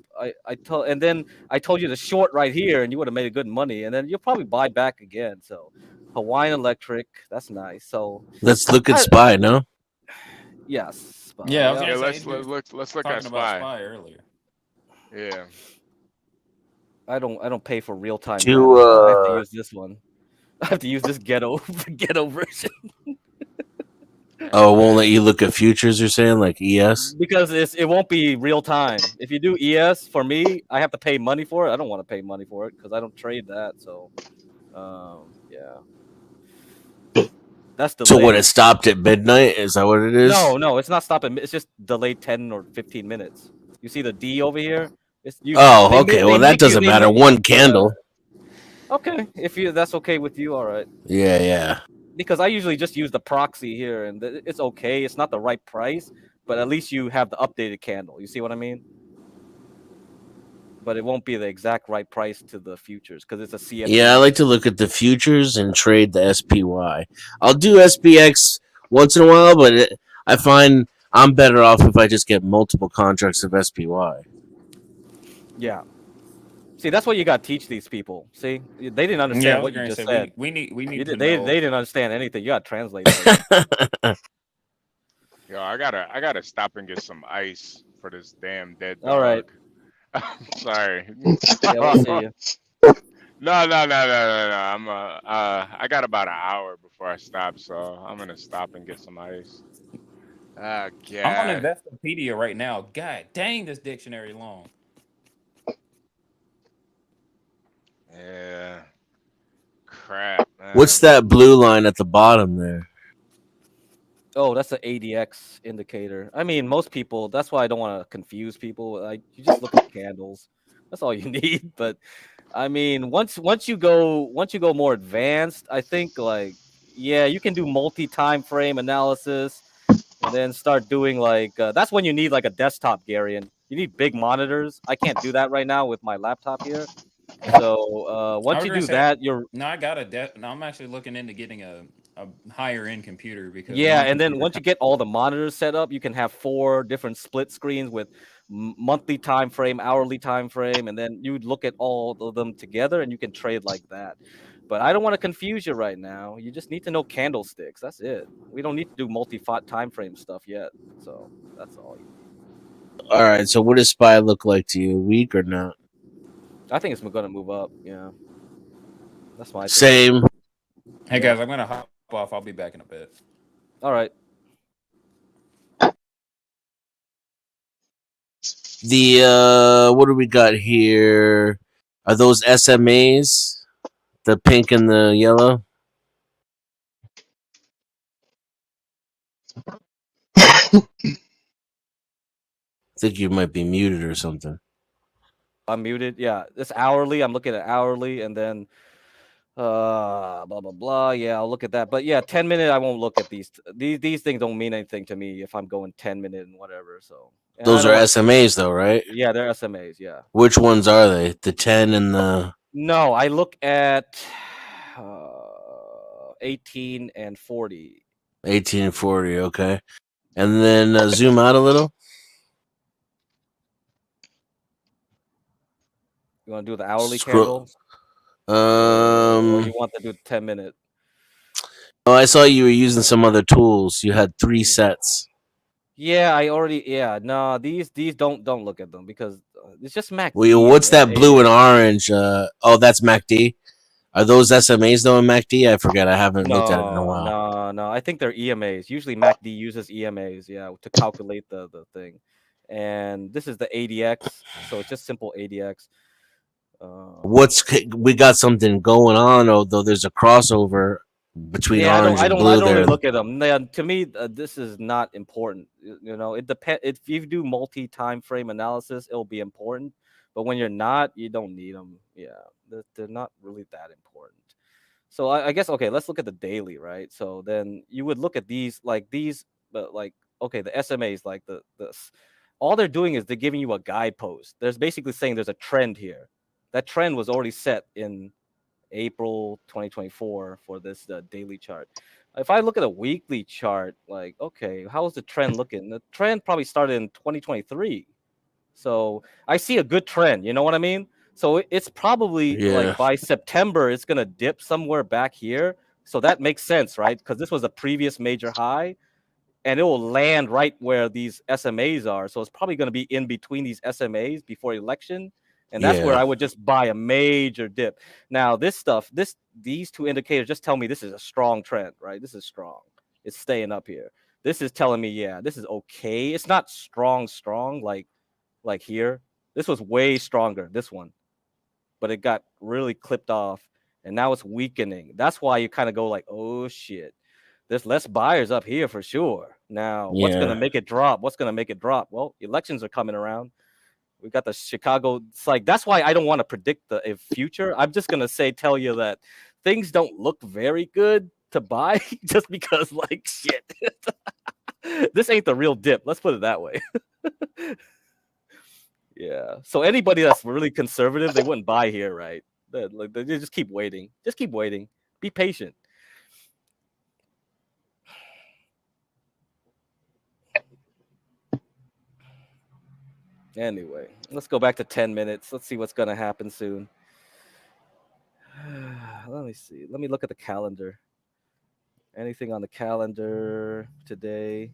I told, and then I told you to short right here, and you would have made a good money, and then you'll probably buy back again. So Hawaiian Electric, that's nice. So let's look at Spy, no? Yes. Spy, yeah, let's look at Spy earlier. Yeah. I don't pay for real time. I have to use this one. I have to use this ghetto version. Oh, it won't let you look at futures, you're saying, like ES? Because it won't be real time. If you do ES, for me, I have to pay money for it. I don't want to pay money for it because I don't trade that. So, yeah. That's delayed. So what, it stopped at midnight? Is that what it is? No, it's not stopping. It's just delayed 10 or 15 minutes. You see the D over here? Okay. Well, that doesn't matter. One candle. Okay, if that's okay with you, all right. Yeah. Because I usually just use the proxy here, and it's okay. It's not the right price, but at least you have the updated candle. You see what I mean? But it won't be the exact right price to the futures because it's a CFD. Yeah, I like to look at the futures and trade the SPY. I'll do SPX once in a while, but I find I'm better off if I just get multiple contracts of SPY. Yeah. See, that's what you got to teach these people. See, they didn't understand what you just said. We need to they know. They didn't understand anything. You got to translate it. Yo, I gotta stop and get some ice for this damn dead dog. All right. I'm sorry. Yeah, we'll see you. No. I got about an hour before I stop, so I'm gonna stop and get some ice. God. I'm on Investopedia right now. God dang, this dictionary long. Yeah. Crap, man. What's that blue line at the bottom there? Oh, that's an ADX indicator. I mean, most people. That's why I don't want to confuse people. You just look at candles. That's all you need. But I mean, once you go more advanced, I think you can do multi-time frame analysis, and then start doing that's when you need a desktop, Garian. You need big monitors. I can't do that right now with my laptop here. So once you do that, I got I'm actually looking into getting a higher end computer because and then once you get all the monitors set up, you can have 4 different split screens with monthly time frame, hourly time frame, and then you look at all of them together and you can trade like that. But I don't want to confuse you right now. You just need to know candlesticks. That's it. We don't need to do multi-time frame stuff yet. So that's all. All right. So what does SPY look like to you? Weak or not? I think it's going to move up. Yeah. That's my same. Hey guys, I'm going to hop off. I'll be back in a bit. All right. What do we got here? Are those SMAs? The pink and the yellow? I think you might be muted or something. I'm muted. Yeah, it's hourly. I'm looking at hourly, and then blah blah blah. Yeah, I'll look at that. But yeah, 10-minute. I won't look at these. These things don't mean anything to me if I'm going 10-minute and whatever. So those are SMAs, though, right? Yeah, they're SMAs. Yeah. Which ones are they? The 10 and the. No, I look at 18 and 40. 18 and 40. Okay, and then zoom out a little. You want to do the hourly candle? Or you want to do 10-minute? Oh, I saw you were using some other tools. You had 3 sets. Yeah, I already. Yeah, no, these don't look at them because it's just Well, MACD what's that blue and and orange? Oh, that's MACD. Are those SMAs though in MACD? I forget. I haven't looked at it in a no, while. no, no. I think they're EMAs. Usually MACD uses EMAs, yeah, to calculate the thing. And this is the ADX, so it's just simple ADX. We got something going on, although there's a crossover between Yeah, orange and I blue don't really there. look at them. To me, this is not important. You know, it depend. If you do multi-time frame analysis, it'll be important. But when you're not, you don't need them. Yeah, they're not really that important. So I guess okay, let's look at the daily, right? So then you would look at these, but like okay, the SMAs, like all they're doing is they're giving you a guidepost. There's basically saying there's a trend here. That trend was already set in April 2024 for this daily chart. If I look at a weekly chart, like, okay, how is the trend looking? The trend probably started in 2023. So I see a good trend. You know what I mean? So it's probably Yeah, like by September, it's going to dip somewhere back here. So that makes sense, right? Because this was a previous major high and it will land right where these SMAs are. So it's probably going to be in between these SMAs before election. And that's where yeah, I would just buy a major dip. Now, these two indicators just tell me this is a strong trend, right? This is strong. It's staying up here. This is telling me, yeah, this is okay. It's not strong like here. This was way stronger, this one, but it got really clipped off, and now it's weakening. That's why you kind of go like, oh shit, there's less buyers up here for sure. Now, what's gonna yeah, make it drop? What's gonna make it drop? Well, elections are coming around. We got the Chicago. It's like that's why I don't want to predict the future. I'm just gonna tell you that things don't look very good to buy just because like shit. This ain't the real dip. Let's put it that way. Yeah. So anybody that's really conservative, they wouldn't buy here, right? They just keep waiting. Just keep waiting. Be patient. Anyway, let's go back to 10 minutes. Let's see what's going to happen soon. Let me see. Let me look at the calendar. Anything on the calendar today?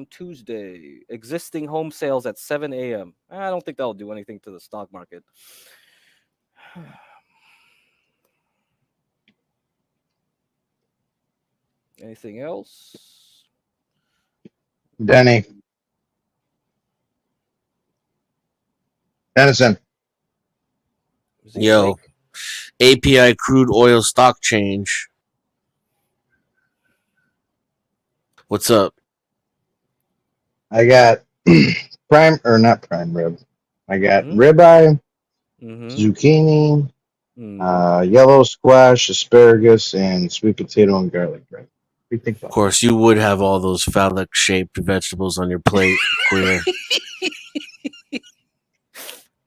Tuesday. Existing home sales at 7 a.m. I don't think that'll do anything to the stock market. Anything else? Denny. Edison. Is he yo, awake? API crude oil stock change. What's up? I got prime or not prime rib. I got ribeye, zucchini, yellow squash, asparagus, and sweet potato and garlic bread. What do you think Of about course, you would have all those phallic-shaped vegetables on your plate, queer.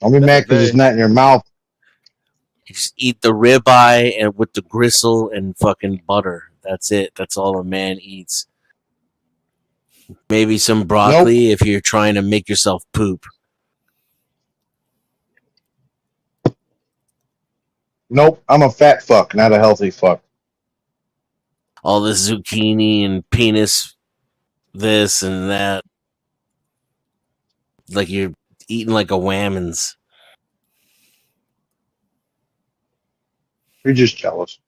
Don't be mad because it's not in your mouth. You just eat the ribeye and with the gristle and fucking butter. That's it. That's all a man eats. Maybe some broccoli if you're trying to make yourself poop. Nope, I'm a fat fuck, not a healthy fuck. All this zucchini and penis, this and that. Like you're eating like a whammons. You're just jealous.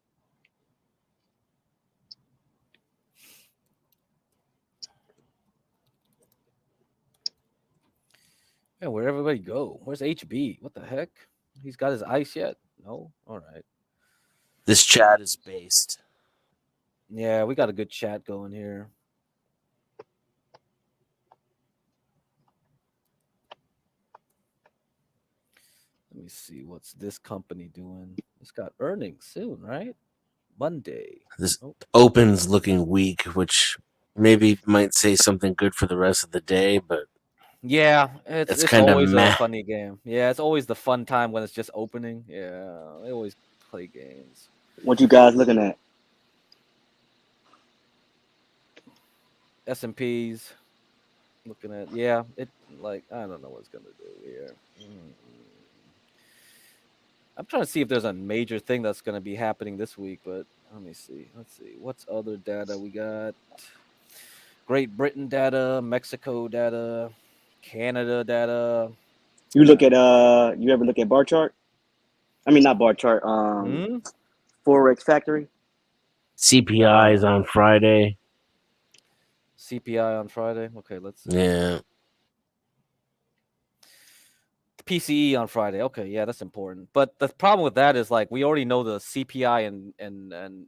Yeah, where'd everybody go? Where's HB? What the heck? He's got his ice yet? No? All right. This chat is based. Yeah, we got a good chat going here. Let me see. What's this company doing? It's got earnings soon, right? Monday. This opens looking weak, which maybe might say something good for the rest of the day, but yeah, it's kind of always a meh. funny game. Yeah, it's always the fun time when it's just opening. Yeah, they always play games. What you guys looking at? S&Ps. Looking at it like I don't know what it's gonna do here. I'm trying to see if there's a major thing that's gonna be happening this week, but Let me see. Let's see. What's other data we got? Great Britain data, Mexico data, Canada data. You look at you ever look at bar chart? I mean, not bar chart. Hmm? Forex Factory. CPI is on Friday. CPI on Friday. Okay, let's see. Yeah. PCE on Friday. Okay, yeah, that's important. But the problem with that is like we already know the CPI and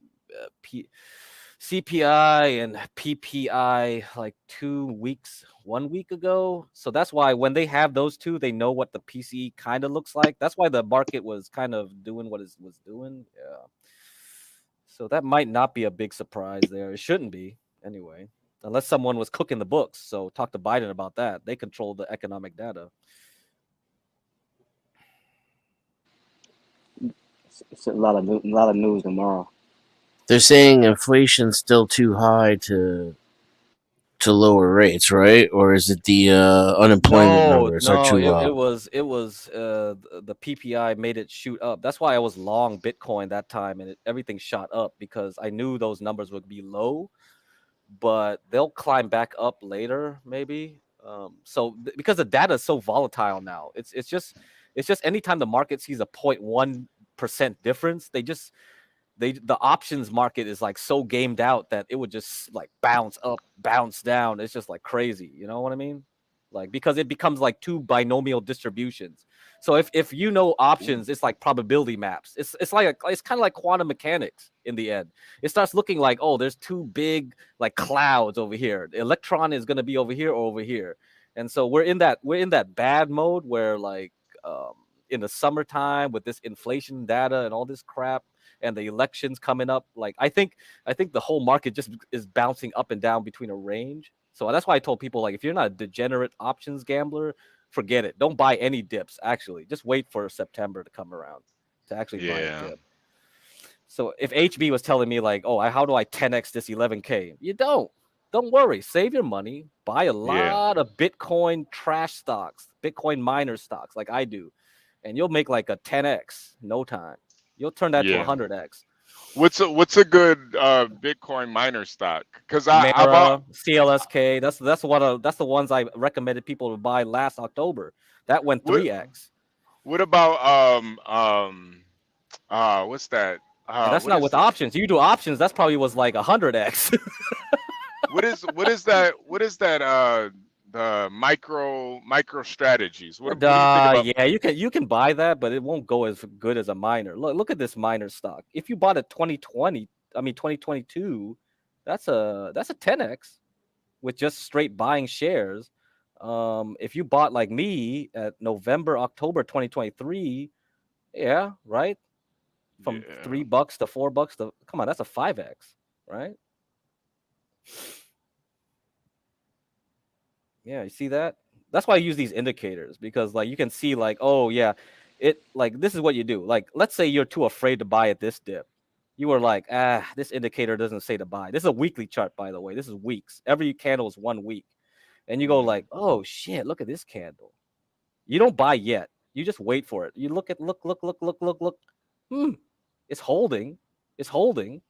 CPI and PPI like 2 weeks, 1 week ago. So that's why when they have those two, they know what the PCE kind of looks like. That's why the market was kind of doing what it was doing. Yeah. So that might not be a big surprise there. It shouldn't be anyway, unless someone was cooking the books. So talk to Biden about that. They control the economic data. It's a lot of news tomorrow. They're saying inflation's still too high to lower rates, right? Or is it the unemployment numbers are No, too it low? was the PPI made it shoot up. That's why I was long Bitcoin that time, and everything shot up because I knew those numbers would be low, but they'll climb back up later, maybe. Because the data is so volatile now, it's just anytime the market sees a 0.1% difference, the options market is like so gamed out that it would just like bounce up, bounce down. It's just like crazy. You know what I mean? Like because it becomes like two binomial distributions. So if you know options, it's like probability maps. It's kind of like quantum mechanics in the end. It starts looking like, oh, there's two big like clouds over here. The electron is gonna be over here or over here. And so we're in that bad mode where like in the summertime with this inflation data and all this crap and the elections coming up, like I think the whole market just is bouncing up and down between a range. So that's why I told people like if you're not a degenerate options gambler, forget it. Don't buy any dips. Actually, just wait for September to come around to actually buy a Yeah. dip. So if HB was telling me like, oh, how do I 10x this 11K? You don't. Don't worry. Save your money. Buy a Yeah. lot of Bitcoin trash stocks, Bitcoin miner stocks, like I do, and you'll make like a 10x no time. You'll turn that to Yeah. 100x. What's a good Bitcoin miner stock? Cause I bought. Mara, CLSK. That's the ones I recommended people to buy last October. That went What 3x. what about what's that? And that's What not is with the options. You do options, that's probably was like 100x. what is that the micro strategies? What do you think Duh, about? yeah, you can buy that, but it won't go as good as a miner. Look at this miner stock. If you bought it 2022, that's a 10x with just straight buying shares. If you bought like me at November, October 2023, yeah, right? From Yeah. $3 to $4 to come on, that's a 5x, right? Yeah, you see that? That's why I use these indicators because like you can see like, oh yeah, it like this is what you do. Like let's say you're too afraid to buy at this dip. You were like, this indicator doesn't say to buy. This is a weekly chart, by the way. This is weeks. Every candle is 1 week. And you go Hmm. like, oh shit, look at this candle. You don't buy yet. You just wait for it. You look. Hmm. It's holding. It's holding.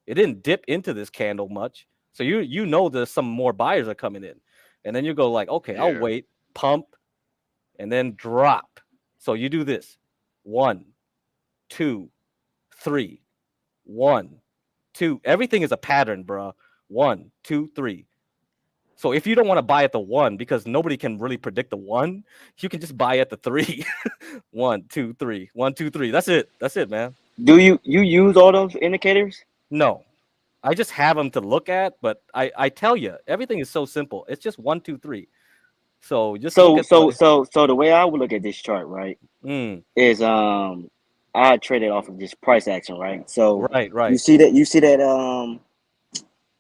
It didn't dip into this candle much. So you know there's some more buyers are coming in. And then you go like, okay, I'll Yeah. wait, pump, and then drop. So you do this. 1, 2, 3. 1, 2. Everything is a pattern, bro. 1, 2, 3. So if you don't want to buy at the 1 because nobody can really predict the 1, you can just buy at the 3. 1, 2, 3. 1, 2, 3. That's it. That's it, man. Do you use all those indicators? No. I just have them to look at, but I tell you, everything is so simple. It's just 1, 2, 3. So just look So at so the so so the way I would look at this chart, right, mm, is I trade it off of just price action, right? So right, you right. see that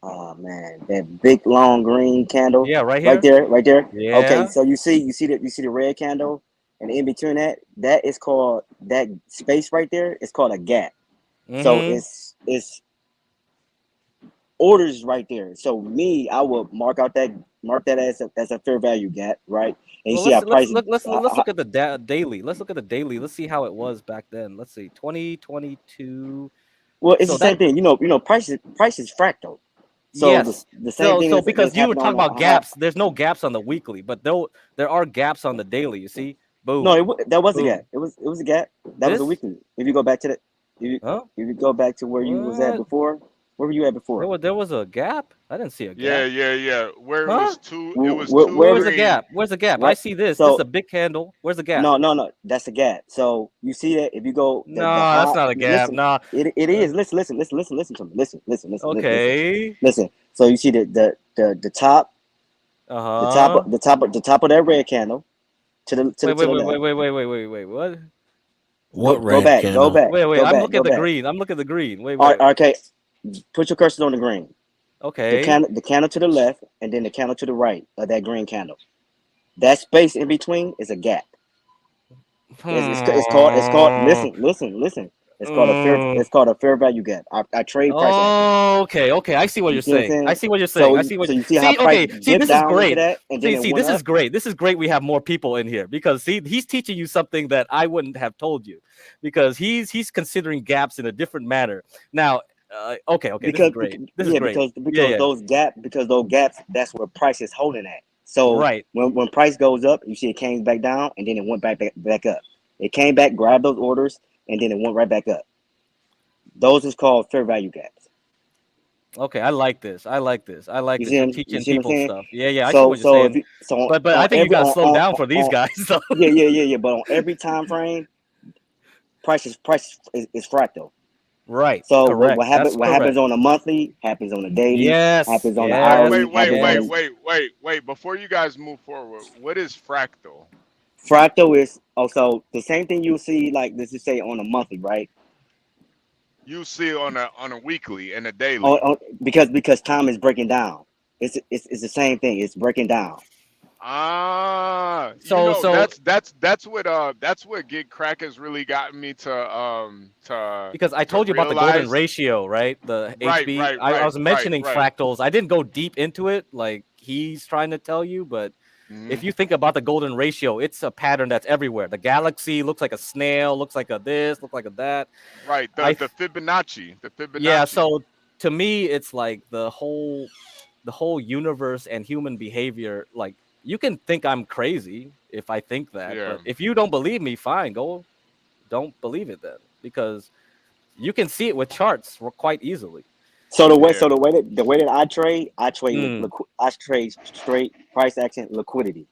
oh man, that big long green candle Yeah, right right here. there, right there. Okay, Yeah. so you see the red candle, and in between that is called that space right there. It's called a gap. So Mm-hmm. it's orders right there. So me, I will mark that as a fair value gap, right? And you Well, see how let's price. look. Let's look at the daily. Let's look at the daily. Let's see how it was back then. Let's see. 2022. Well, it's So the same that thing. Price is fractal. So yes. the same thing So that's because you were happening talking on about a high. gaps, there's no gaps on the weekly, but there are gaps on the daily. You see, No, boom, that was a gap. boom. It was a gap. That was a This, weekly. If you go back to the, huh? if you go back to where you was at What? before, where were you at before? There was a gap. I didn't see a Yeah, gap. yeah, yeah. Where Huh? it was two Where's Wherever, the green. gap? Where's the gap? I right? see this. This is So a big candle. Where's the gap? no, that's a gap. So you see that if you go the No, that's high, not a gap. listen, Nah. it Uh, is. Listen to me. Listen. okay. Listen. So you see the top, Uh huh. the top of that red candle Wait, to wait, the wait, wait, left. wait, wait, wait, wait, wait. What? What Go red back, candle? Wait. go I'm back, looking go at the back. green. I'm looking at the green. Wait. Okay, put your cursor on the green. Okay. The candle to the left, and then the candle to the right of that green candle. That space in between is a gap. It's called Hmm. listen. Mm. It's called a fair value gap. I trade price action. Oh, okay. I see what You you're see what I'm saying. I saying? see what you're saying. I see what. So you see how See, price okay. See, dipped this is down into great. that and then it See, went this is up. great. This is great. We have more people in here because see, he's teaching you something that I wouldn't have told you, because he's considering gaps in a different manner. Now, okay. This is great. This is great. Yeah. Because those gaps, that's where price is holding at. So Right. when price goes up, you see it came back down and then it went back up. It came back, grabbed those orders, and then it went right back up. Those is called fair value gaps. Okay, I like this. I like this. I like You this. You're you teaching see what I'm people saying? stuff. Yeah. I see what you're So if saying. you so But I on think you every gotta slow down for these on guys. So yeah. But on every time frame, price is fractal. right. So Correct. That's what happens correct. on a monthly happens on a daily, Yes. happens on the Yes. hourly, Wait, wait, happens on wait, the Yes. wait, wait. Before you guys move forward, what is fractal? fractal is also the same thing you see like let's just say on a monthly, right? You see on a weekly and a daily. Because time is breaking down. It's the same thing. It's breaking down. Ah, So that's what Get Crack has really gotten me because I to told you about the golden realize. ratio, right? The Right, HB. right, I right, was right, mentioning right. fractals. I didn't go deep into it like he's trying to tell you, but Hmm. if you think about the golden ratio, it's a pattern that's everywhere. The galaxy looks like a snail, looks like a this, looks like a that. Right, I the Fibonacci, the Yeah, Fibonacci. so to me it's like the whole universe and human behavior, like you can think I'm crazy if I think that, Yeah. but if you don't believe me, fine, go don't believe it then, because you can see it with charts quite easily. Yeah. The way that I trade Mm, I trade straight price action liquidity.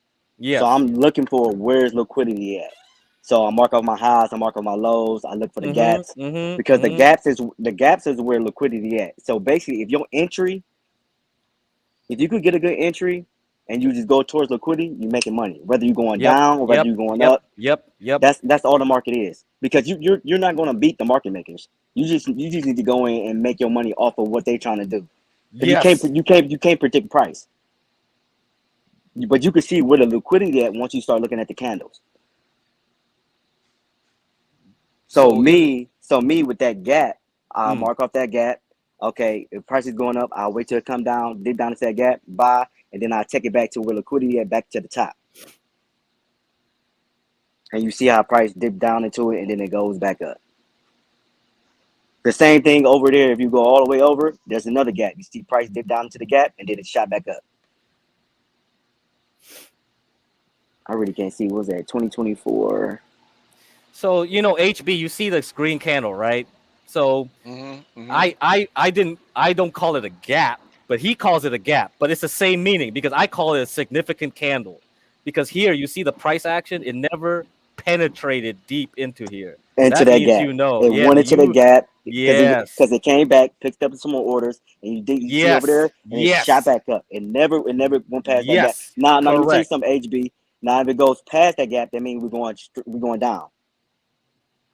So yes. I'm looking for where's liquidity at. So I mark off my highs, I mark off my lows, I look for the gaps because Mm-hmm. the gaps is where liquidity at. So basically, if you could get a good entry and you just go towards liquidity, you're making money. Whether you're going Yep, down or whether yep, you're going yep, up, yep, yep. that's all the market is. Because you're not going to beat the market makers. You just need to go in and make your money off of what they're trying to do. Because Yes. you can't predict price, but you can see where the liquidity at once you start looking at the candles. So in So me with that gap, I'll mm, mark off that gap. Okay, if price is going up, I'll wait till it come down, dip down into that gap, buy, and then I'll take it back to where liquidity at, back to the top. And you see how price dip down into it, and then it goes back up. The same thing over there. If you go all the way over, there's another gap. You see price dip down into the gap, and then it shot back up. I really can't see. What was that 2024? so HB, you see this green candle, right? So Hmm. I don't call it a gap, but he calls it a gap, but it's the same meaning because I call it a significant candle. Because here you see the price action, it never penetrated deep into here. Into That that means gap. It yeah, went into the gap yes. because it came back, picked up some more orders, and you see over there, Yes. and it shot Yes. back up. It never went past that gap. Yes. Now let me tell you Correct. something, HB. Now if it goes past that gap, that means we're going down.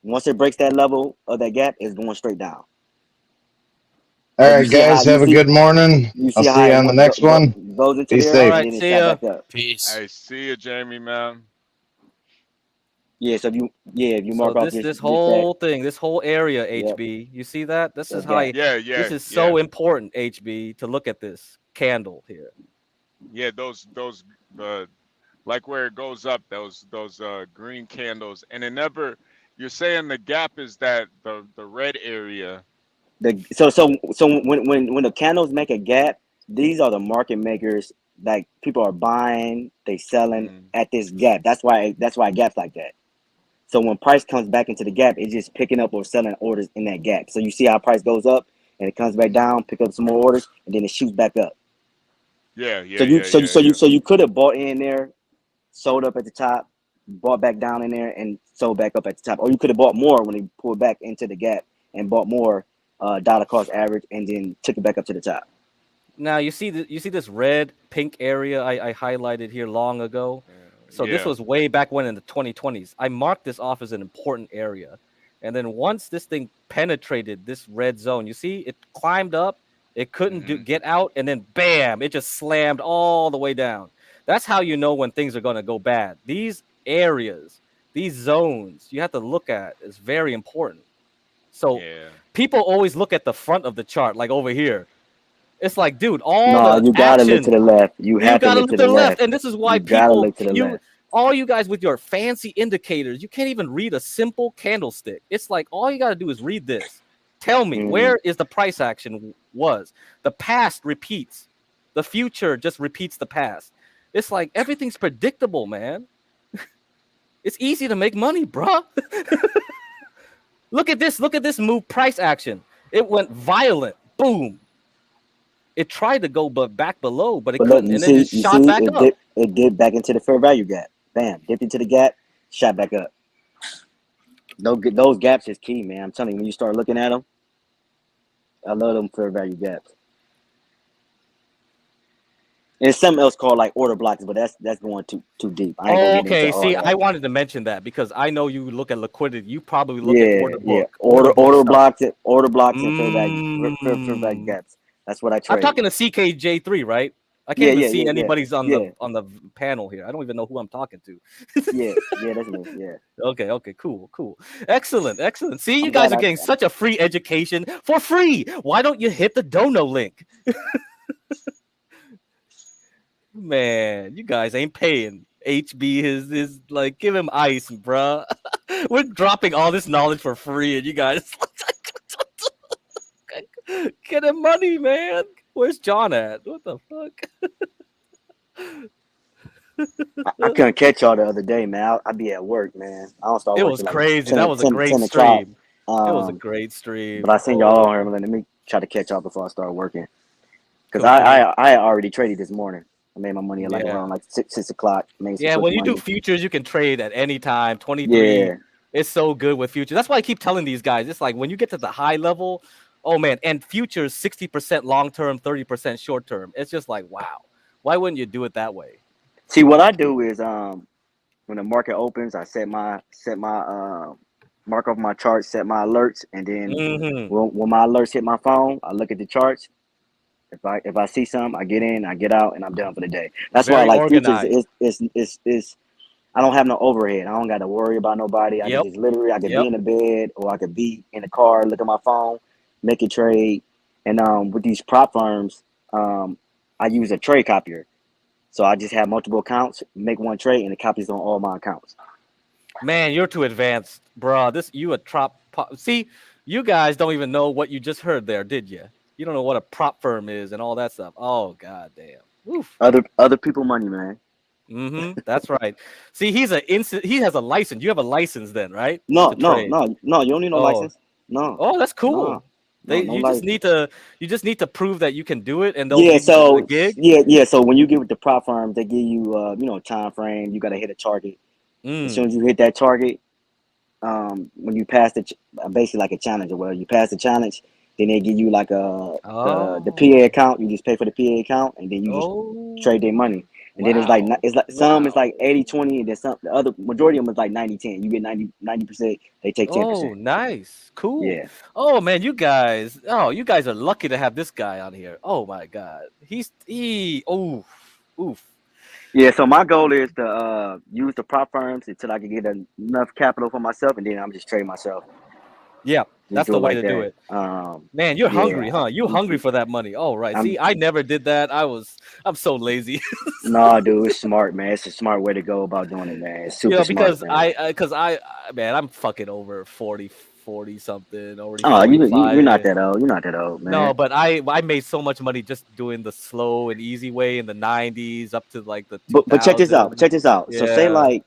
Once it breaks that level of that gap, it's going straight down. All Because right, guys, have a good morning. you I'll see see how you it on the next one. goes into Be there, All safe. and right. then it See shot ya. back up. Peace. Hey, see you, Jamie, man. Yeah. So if you So mark off this just that, whole thing, this whole area, yep, HB, you see that? This is that how gap. Yeah, this yeah, is yeah, so important, HB, to look at this candle here. yeah. Those like where it goes up, those green candles, and it never. You're saying the gap is that the red area, When the candles make a gap, these are the market makers. Like people are buying, they selling at this gap. That's why it gaps like that. So when price comes back into the gap, it's just picking up or selling orders in that gap. So you see how price goes up and it comes back down, pick up some more orders, and then it shoots back up. Yeah, So yeah, you yeah, so you yeah, so you yeah. so you could have bought in there, sold up at the top, bought back down in there, and sold back up at the top. Or you could have bought more when they pulled back into the gap and bought more dollar cost average, and then took it back up to the top. Now you see this red pink area I highlighted here long ago. So this Yeah. was way back when in the 2020s. I marked this off as an important area. And then once this thing penetrated this red zone, you see it climbed up, it couldn't get out, and then bam, it just slammed all the way down. That's how you know when things are going to go bad. These areas, these zones, you have to look at is very important. So Yeah. people always look at the front of the chart, like over here. It's like, dude, all No, the you gotta look to action, the left. You you have to gotta look look to to the the left. left. And this is why You gotta people, look to the left. all you guys with your fancy indicators, you can't even read a simple candlestick. It's like all you gotta do is read this. Tell me, Mm-hmm. where is the price action was? The past repeats. The future just repeats the past. It's like everything's predictable, man. It's easy to make money, bruh. Look at this move price action. It went violent. Boom. It tried to go back below, but it But look, couldn't, and then just you shot see, back up. it dipped back into the fair value gap. Bam, dipped into the gap, shot back up. Those gaps is key, man. I'm telling you, when you start looking at them, I love them fair value gaps. And there's something else called like order blocks, but that's going too deep. I ain't gonna Oh, get into okay. all See, I that. wanted to mention that because I know you look at liquidity. You probably look at Yeah, order yeah. book, order book stuff. Order blocks, and fair value gaps. That's what I I'm trade. talking to CKJ3, right? I can't Yeah, even yeah, see yeah, yeah, anybody's on yeah, the panel here. I don't even know who I'm talking to. yeah. That's me. Yeah. Okay, cool. Excellent. See, you I'm guys glad are getting such a free education for free. Why don't you hit the dono link? Man, you guys ain't paying. HB is like, give him ice, bruh. We're dropping all this knowledge for free, and you guys get him money, man. Where's John at? What the fuck? I couldn't catch y'all the other day, man. I'd be at work, man. I don't start It was working like crazy. That was a great 10 o'clock. stream. It was a great But I stream. seen y'all on here. Let me try to catch y'all before I start working. Because Complete. I had already traded this morning. I made my money at like Yeah. around like 6 o'clock. Made some Yeah, quick when you do money. futures, you can trade at any time. 23. Yeah. It's so good with futures. That's why I keep telling these guys. It's like when you get to the high level, oh man, and futures 60% long term, 30% short term. It's just like, wow. Why wouldn't you do it that way? See, what I do is when the market opens, I set my mark off my chart, set my alerts, and then when my alerts hit my phone, I look at the charts. If I see something, I get in, I get out, and I'm done for the day. That's why I Very like futures. organized. It's I don't have no overhead. I don't got to worry about nobody. I can Yep. just literally I could be in the bed or I could be in the car, look at my phone, make a trade. And with these prop firms, I use a trade copier. So I just have multiple accounts, make one trade, and it copies on all my accounts. Man, you're too advanced, bro. You a prop. See, you guys don't even know what you just heard there, did you? You don't know what a prop firm is and all that stuff. Oh, god damn. Oof. Other people money, man. That's right. See, he has a license. You have a license then, right? No. To trade. You don't need no license. No. Oh, that's cool. No You just license. need to prove that you can do it, and they'll give you the gig. So when you get with the prop firms, they give you time frame. You got to hit a target. As soon as you hit that target, when you pass basically like a challenge, or whatever, you pass the challenge, then they give you like the PA account. You just pay for the PA account, and then you just trade their money. And then it's like some is like 80-20, and then some the other majority of them is like 90-10. You get 90%, they take 10%. Oh, nice, cool. Yeah. Oh man, you guys are lucky to have this guy on here. Oh my god, oof. Yeah, so my goal is to use the prop firms until I can get enough capital for myself, and then I'm just trading myself. Yeah, that's the way to do it. Man, you're hungry, huh? You hungry for that money? Oh, right. See, I never did that. I'm so lazy. No, dude, it's smart, man. It's a smart way to go about doing it, man. It's super smart, because man. man, I'm fucking over 40 40 something, already Oh, you're 45 not in. that old. You're not that old, man. No, but I made so much money just doing the slow and easy way in the 90s up to like the But check this out. 2000s. Check this out. So say Yeah. like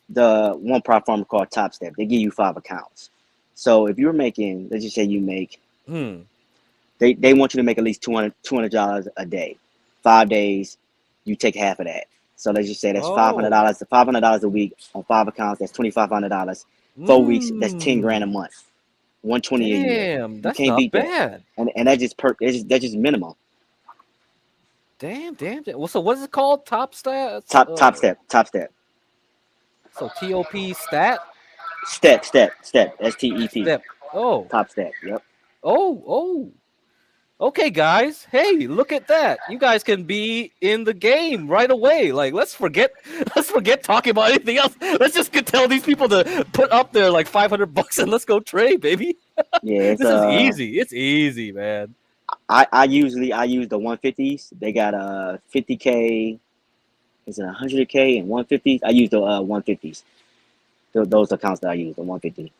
the one platform called Top Step, they give you 5 accounts. So if you're making, let's just say you make, they want you to make at least $200 a day. 5 days, you take half of that. So let's just say that's $500. $500 a week on 5 accounts. That's $2,500. 4 weeks. That's 10 grand a month. 120 a year. Damn, You that's can't not beat that. bad. And that's just minimum. Damn. Well, so what is it called? Top stats? Top step. So TOP stat? Step. STEP. Step. Oh. Top step. Yep. Oh. Okay, guys. Hey, look at that. You guys can be in the game right away. Like, let's forget talking about anything else. Let's just tell these people to put up their like $500 and let's go trade, baby. Yeah, this is easy. It's easy, man. I use the 150s. They got 50K. Is it 100K and 150s? I use the 150s. Those accounts that I use, the 150.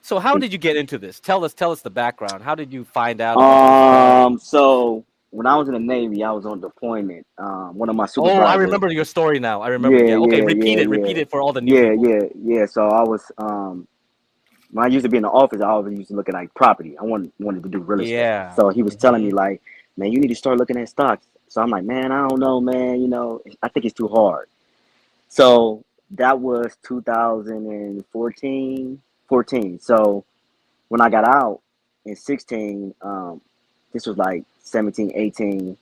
So how did you get into this? Tell us the background. How did you find out about this? So when I was in the Navy, I was on deployment. One of my supervisors. Oh, I remember your story now. I remember. Yeah. Okay, repeat it for all the new people. Yeah. So I was when I used to be in the office, I always used to look at like property. I wanted to do real estate. Yeah. So he was telling me like, man, you need to start looking at stocks. So I'm like, man, I don't know, man. You know, I think it's too hard. So that was 2014. So when I got out in 16, this was like 17, 18.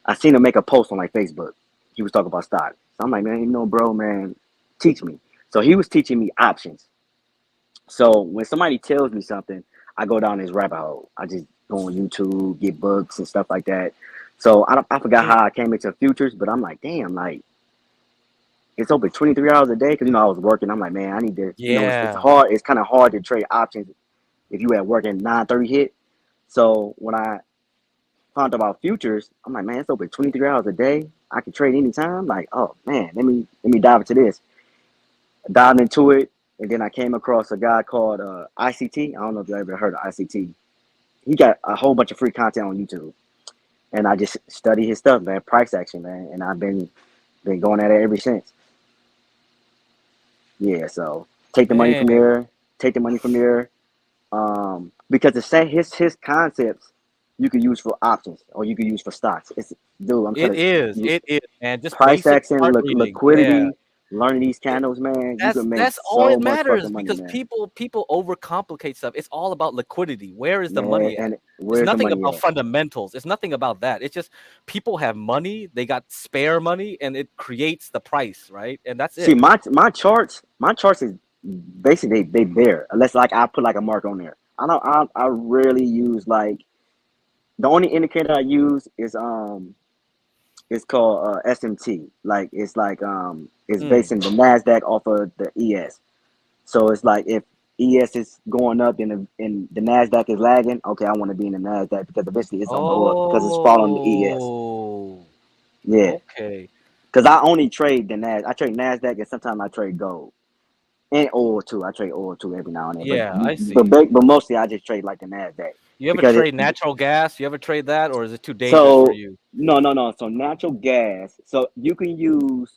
I seen him make a post on like Facebook. He was talking about stocks. So I'm like, man, you know, bro, man, teach me. So he was teaching me options. So when somebody tells me something, I go down this rabbit hole. I just go on YouTube, get books and stuff like that. So I forgot how I came into futures, but I'm like, damn, like it's open 23 hours a day because I was working. I'm like, man, I need to. It's hard. It's kind of hard to trade options if you at work and 9:30 hit. So when I found about futures, I'm like, man, it's open 23 hours a day. I can trade anytime. Like, oh man, let me dive into this. Dived into it, and then I came across a guy called ICT. I don't know if you ever heard of ICT. He got a whole bunch of free content on YouTube, and I just study his stuff, man. Price action, man, and I've been going at it ever since. Yeah, so take the money from there. Because his concepts you could use for options or you could use for stocks. It is, man. Just price action, liquidity, Yeah. learning these candles, man. You can make That's so all it much matters fucking money, because man. people overcomplicate stuff. It's all about liquidity. Where is the Yeah, money at? and It's where's the nothing money about at? fundamentals. It's nothing about that. It's just people have money, they got spare money, and it creates the price, right? And that's See, it. my charts is basically they there unless like I put like a mark on there. I rarely use like the only indicator I use is it's called SMT. Like it's basing the Nasdaq off of the ES. So it's like if ES is going up and the Nasdaq is lagging, okay, I want to be in the Nasdaq because eventually it's gonna go up because it's following the ES. Yeah. Okay. Because I only trade the Nasdaq. I trade Nasdaq and sometimes I trade gold and oil too. I trade oil too every now and then. Yeah, I see. But mostly I just trade like the Nasdaq. You ever because trade natural gas? You ever trade that, or is it too dangerous for you? No. So natural gas. So you can use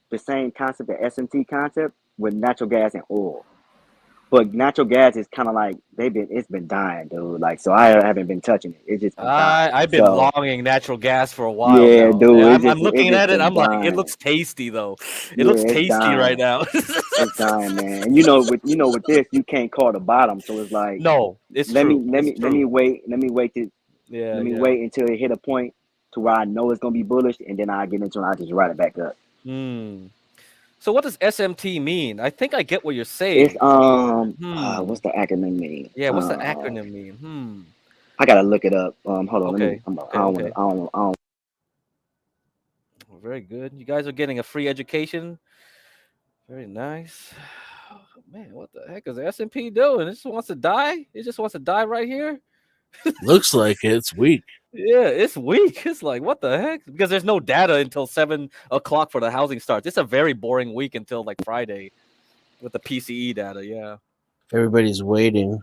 the same concept, the SMT concept, with natural gas and oil. But natural gas is kind of like it's been dying, dude. Like, so I haven't been touching it. It's just been dying. I've been longing natural gas for a while. Yeah, now. dude. I'm looking at it. I'm like, it dying. looks tasty though. It Yeah, looks it's tasty dying. right now. It's dying, man. And with this, you can't call the bottom. So it's like, no, it's let true. me wait Yeah. wait until it hit a point to where I know it's gonna be bullish, and then I get into it. I just write it back up. So what does SMT mean? I think I get what you're saying. It's what's the acronym mean? Yeah, what's the acronym mean? I gotta look it up. Hold on. Okay. I don't. Very good. You guys are getting a free education. Very nice. Man, what the heck is the S&P doing? It just wants to die? It just wants to die right here? Looks like it's weak. Yeah, it's weak. It's like, what the heck? Because there's no data until 7 o'clock for the housing starts. It's a very boring week until like Friday with the PCE data. Yeah. Everybody's waiting.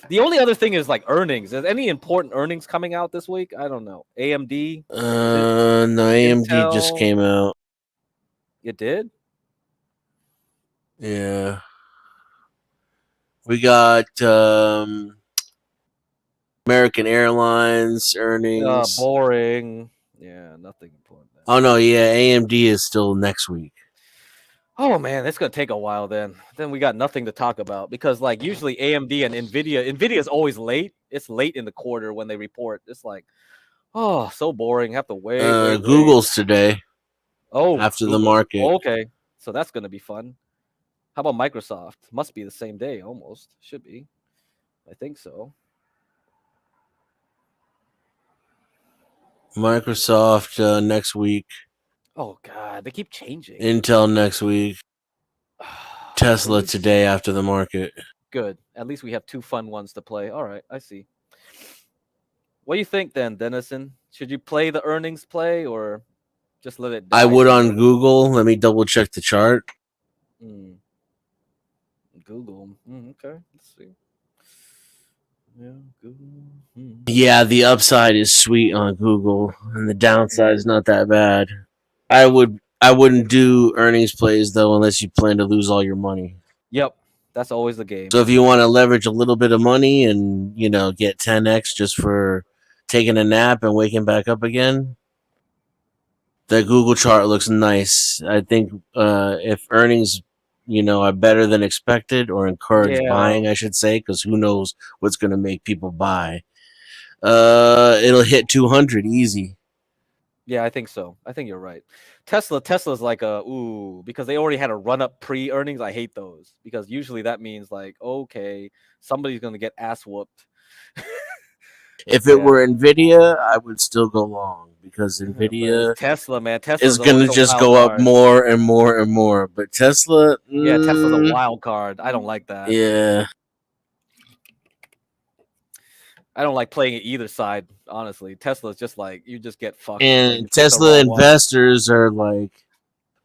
The only other thing is like earnings. Is any important earnings coming out this week? I don't know. AMD. No, AMD just Intel? came out. It did? Yeah. We got American Airlines earnings. Boring. Yeah, nothing important. Oh no, yeah, AMD is still next week. Oh man, it's gonna take a while then. Then we got nothing to talk about because like usually AMD and Nvidia is always late. It's late in the quarter when they report. It's like, oh, so boring. Have to wait. Google's today. Oh, after Google. the market. Okay, so that's gonna be fun. How about Microsoft? Must be the same day almost. Should be. I think so. Microsoft next week. Oh god, they keep changing. Intel next week. Tesla today after the market. Good. At least we have two fun ones to play. All right, I see. What do you think then, Dennison? Should you play the earnings play or just let it die? I would on Google. Let me double check the chart. Google. Okay, let's see. Yeah, Google. Yeah, the upside is sweet on Google, and the downside is not that bad. I wouldn't do earnings plays though unless you plan to lose all your money. Yep, that's always the game. So if you want to leverage a little bit of money and get 10x just for taking a nap and waking back up again, the Google chart looks nice. I think if earnings are better than expected or encourage buying, I should say, because who knows what's going to make people buy. It'll hit 200 easy. Yeah, I think so. I think you're right. Tesla's like because they already had a run up pre-earnings. I hate those because usually that means like, okay, somebody's going to get ass whooped. If it were Nvidia, I would still go long because Nvidia Tesla, man, is going to just go up more and more and more. But Tesla, yeah, Tesla's a wild card. I don't like that. Yeah, I don't like playing it either side. Honestly, Tesla's just like you just get fucked. And Tesla investors are like,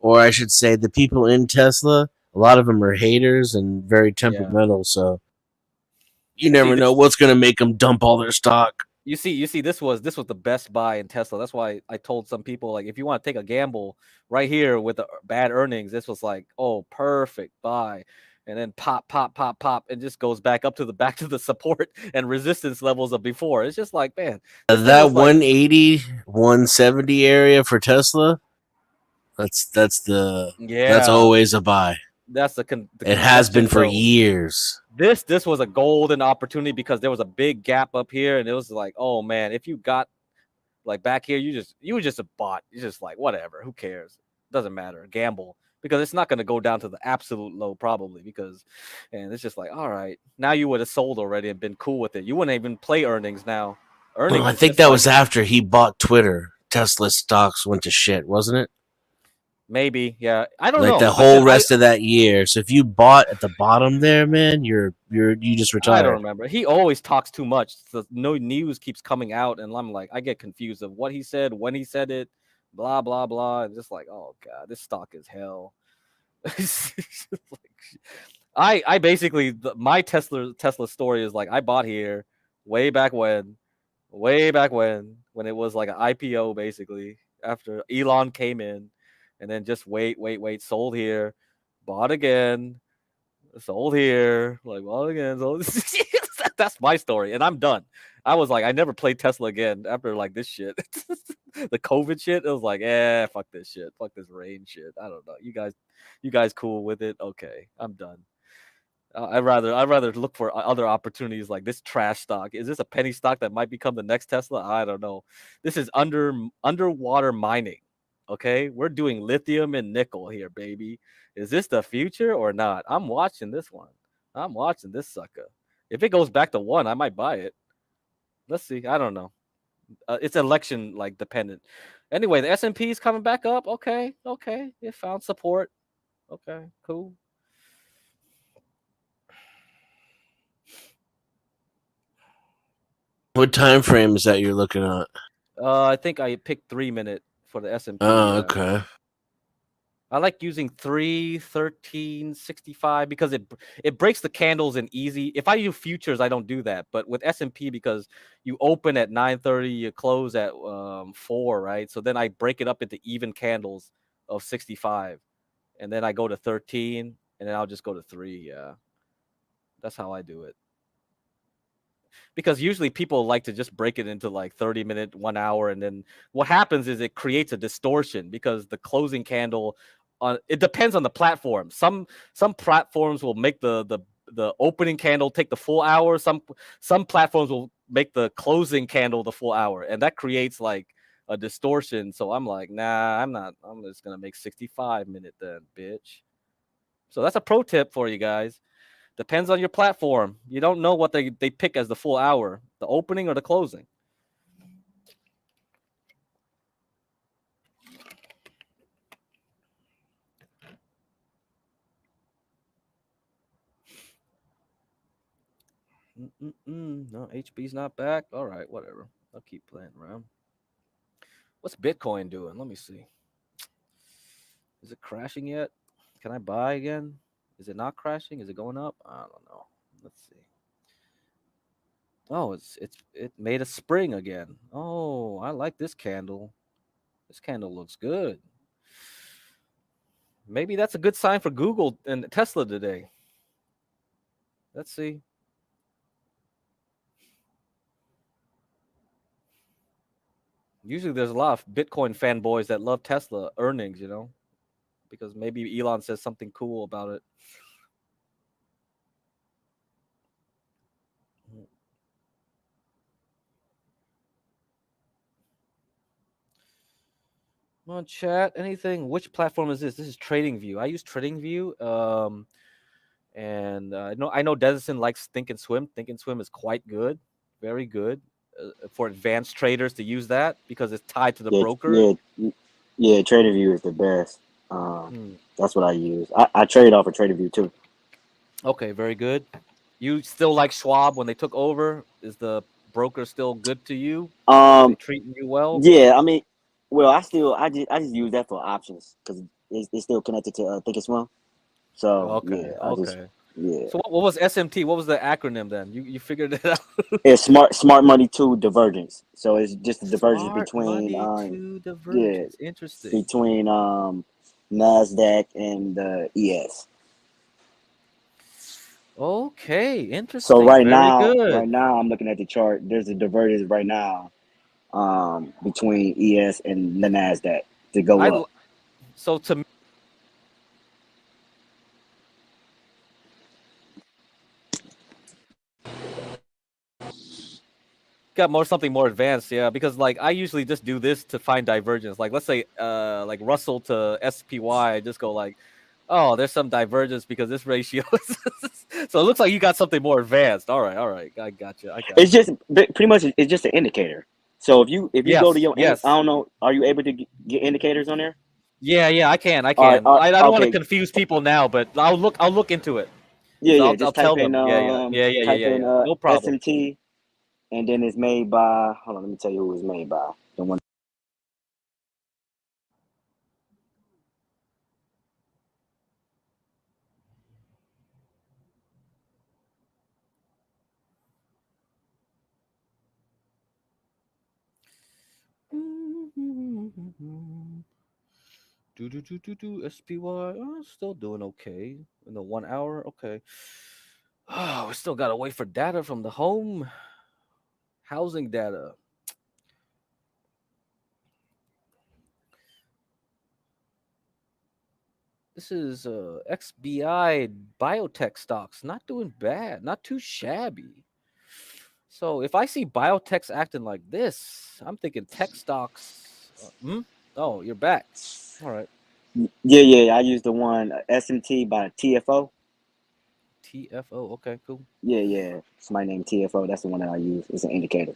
or I should say, the people in Tesla. A lot of them are haters and very temperamental. So you never know what's going to make them dump all their stock. You see, this was the best buy in Tesla. That's why I told some people like, if you want to take a gamble right here with the bad earnings, this was like, oh, perfect buy. And then pop, and just goes back to the support and resistance levels of before. It's just like, man, that 180, 170 area for Tesla. That's always a buy. That's it has been for years. This was a golden opportunity because there was a big gap up here, and it was like, oh man, if you got like back here, you were just a bot. You're just like, whatever, who cares? Doesn't matter. Gamble. Because it's not going to go down to the absolute low probably and it's just like, all right, now you would have sold already and been cool with it. You wouldn't even play earnings now. Earnings. I think that was after he bought Twitter. Tesla stocks went to shit, wasn't it? Maybe, yeah. I don't know. Like the whole rest of that year. So if you bought at the bottom there, man, you just retired. I don't remember. He always talks too much. So no news keeps coming out, and I'm like, I get confused of what he said, when he said it. Blah blah blah, and just like, oh god, this stock is hell. I basically my Tesla story is like, I bought here way back when it was like an IPO basically after Elon came in, and then just wait, sold here, bought again, sold here, like bought again, sold. That's my story, and I'm done. I was like, I never played Tesla again after like this shit. The COVID shit, it was like, fuck this shit. Fuck this rain shit. I don't know. You guys cool with it? Okay, I'm done. I'd rather look for other opportunities like this trash stock. Is this a penny stock that might become the next Tesla? I don't know. This is underwater mining. Okay, we're doing lithium and nickel here, baby. Is this the future or not? I'm watching this one. I'm watching this sucker. If it goes back to 1, I might buy it. Let's see. I don't know. It's election like dependent. Anyway, the S&P is coming back up. Okay. It found support. Okay, cool. What time frame is that you're looking at? I think I picked 3 minute for the S&P. Oh, okay. I like using 3, 13, 65 because it breaks the candles in easy. If I use futures, I don't do that. But with S&P, because you open at 9:30, you close at 4, right? So then I break it up into even candles of 65, and then I go to 13, and then I'll just go to 3. Yeah, that's how I do it. Because usually people like to just break it into like 30-minute, 1 hour, and then what happens is it creates a distortion because the closing candle on it depends on the platform. Some platforms will make the opening candle take the full hour. Some platforms will make the closing candle the full hour, and that creates like a distortion. So I'm like, nah, I'm not. I'm just gonna make 65-minute then, bitch. So that's a pro tip for you guys. Depends on your platform. You don't know what they pick as the full hour, the opening or the closing. No, HB's not back. All right, whatever. I'll keep playing around. What's Bitcoin doing? Let me see. Is it crashing yet? Can I buy again? Is it not crashing? Is it going up? I don't know. Let's see. Oh, it made a spring again. Oh, I like this candle. This candle looks good. Maybe that's a good sign for Google and Tesla today. Let's see. Usually there's a lot of Bitcoin fanboys that love Tesla earnings, because maybe Elon says something cool about it. Come on, chat. Anything? Which platform is this? This is TradingView. I use TradingView. And I know Dedison likes Thinkorswim. Thinkorswim is quite good, very good for advanced traders to use that because it's tied to the broker. Yeah. TradingView is the best. That's what I use. I trade off of TradingView too. Okay, very good. You still like Schwab when they took over? Is the broker still good to you? Are they treating you well? Yeah, I mean, well, I just use that for options because it's still connected to Thinkorswim. So Okay, I just okay. So what was SMT? What was the acronym then? You figured it out. It's smart money to divergence. So it's just the divergence Smart between money to divergence. Interesting. between Nasdaq and the ES. Okay, interesting. So Very good. right now I'm looking at the chart. There's a divergence right now between ES and the Nasdaq to go up. So to me, got something more advanced, yeah, because like I usually just do this to find divergence. Like let's say like Russell to SPY, I just go like, oh, there's some divergence because this ratio so it looks like you got something more advanced. All right. I got you. It's just pretty much it's just an indicator. So if you go to your yes. I don't know, are you able to get indicators on there? Yeah, I can. All right, I don't want to okay. confuse people now, but I'll look into it. Yeah, So yeah. I'll Just tell type in them. Yeah. No problem. SMT, and then it's made by. Hold on, let me tell you who it's made by. The one. SPY. Oh, still doing okay in the 1 hour. Okay. Oh, we still gotta wait for data from the home housing data. This is XBI biotech stocks. Not doing bad. Not too shabby. So if I see biotechs acting like this, I'm thinking tech stocks. Oh, you're back. All right. Yeah. I use the one SMT by TFO. TFO. Okay, cool. Yeah. Somebody named TFO. That's the one that I use. It's an indicator.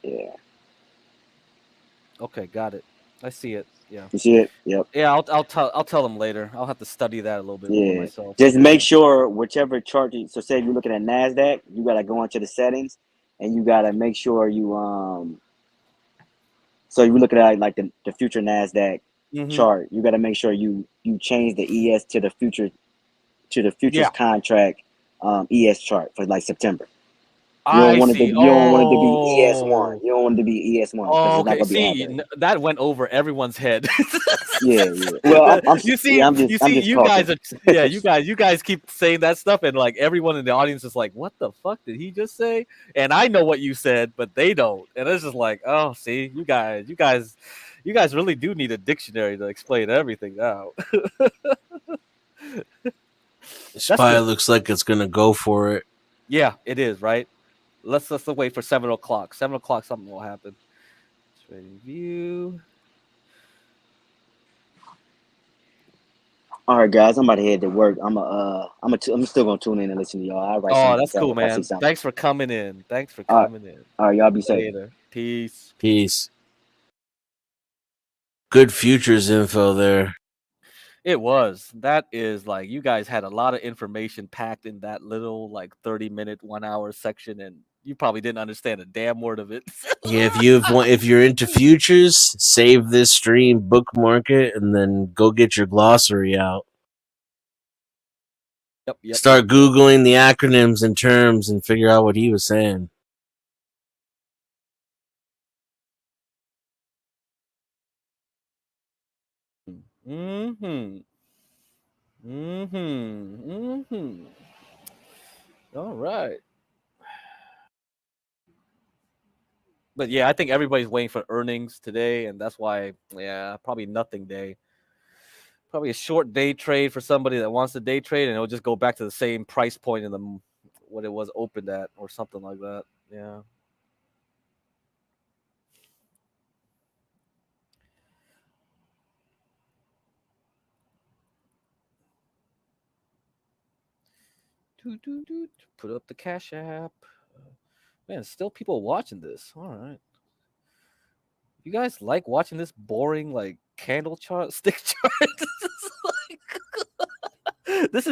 Yeah. Okay, got it. I see it. Yeah. You see it? Yep. Yeah, I'll tell them later. I'll have to study that a little bit more Yeah. myself. Just make sure whichever chart. So say if you're looking at Nasdaq, you gotta go into the settings, and you gotta make sure you So you're looking at like the future Nasdaq chart, you got to make sure you change the ES to the futures Yeah. contract ES chart for like September. You don't I want it to see. be, you don't want it to be ES1. Oh. You don't want it to be ES1 because Oh, it's not okay. gonna be See, accurate. that went over everyone's head. Yeah. Well, You yeah, see, I'm you see, just you guys talking. are, yeah, you guys keep saying that stuff, and like everyone in the audience is like, "What the fuck did he just say?" And I know what you said, but they don't, and it's just like, "Oh, see, you guys really do need a dictionary to explain everything now." That's Spy good. looks like it's gonna go for it. Yeah, it is right. Let's wait for 7 o'clock. 7 o'clock, something will happen. Trading view. All right, guys, I'm about to head to work. I'm still gonna tune in and listen to y'all. I'll write Oh, something that's down cool, if I see man. something. Thanks for coming in. Thanks for All right, coming in. all right, y'all be safe. Later. Peace. Peace. Good futures info there. It was. That is like you guys had a lot of information packed in that little like 30-minute, 1 hour section, and you probably didn't understand a damn word of it. Yeah, if you're into futures, save this stream, bookmark it, and then go get your glossary out. Yep. Start Googling the acronyms and terms and figure out what he was saying. Mm-hmm. Mm-hmm. Mm-hmm. All right. But yeah, I think everybody's waiting for earnings today, and that's why, yeah, probably nothing day. Probably a short day trade for somebody that wants to day trade, and it'll just go back to the same price point in the what it was opened at, or something like that. Yeah. Put up the Cash App. Man, still people watching this. All right. You guys like watching this boring like candle chart, stick chart? This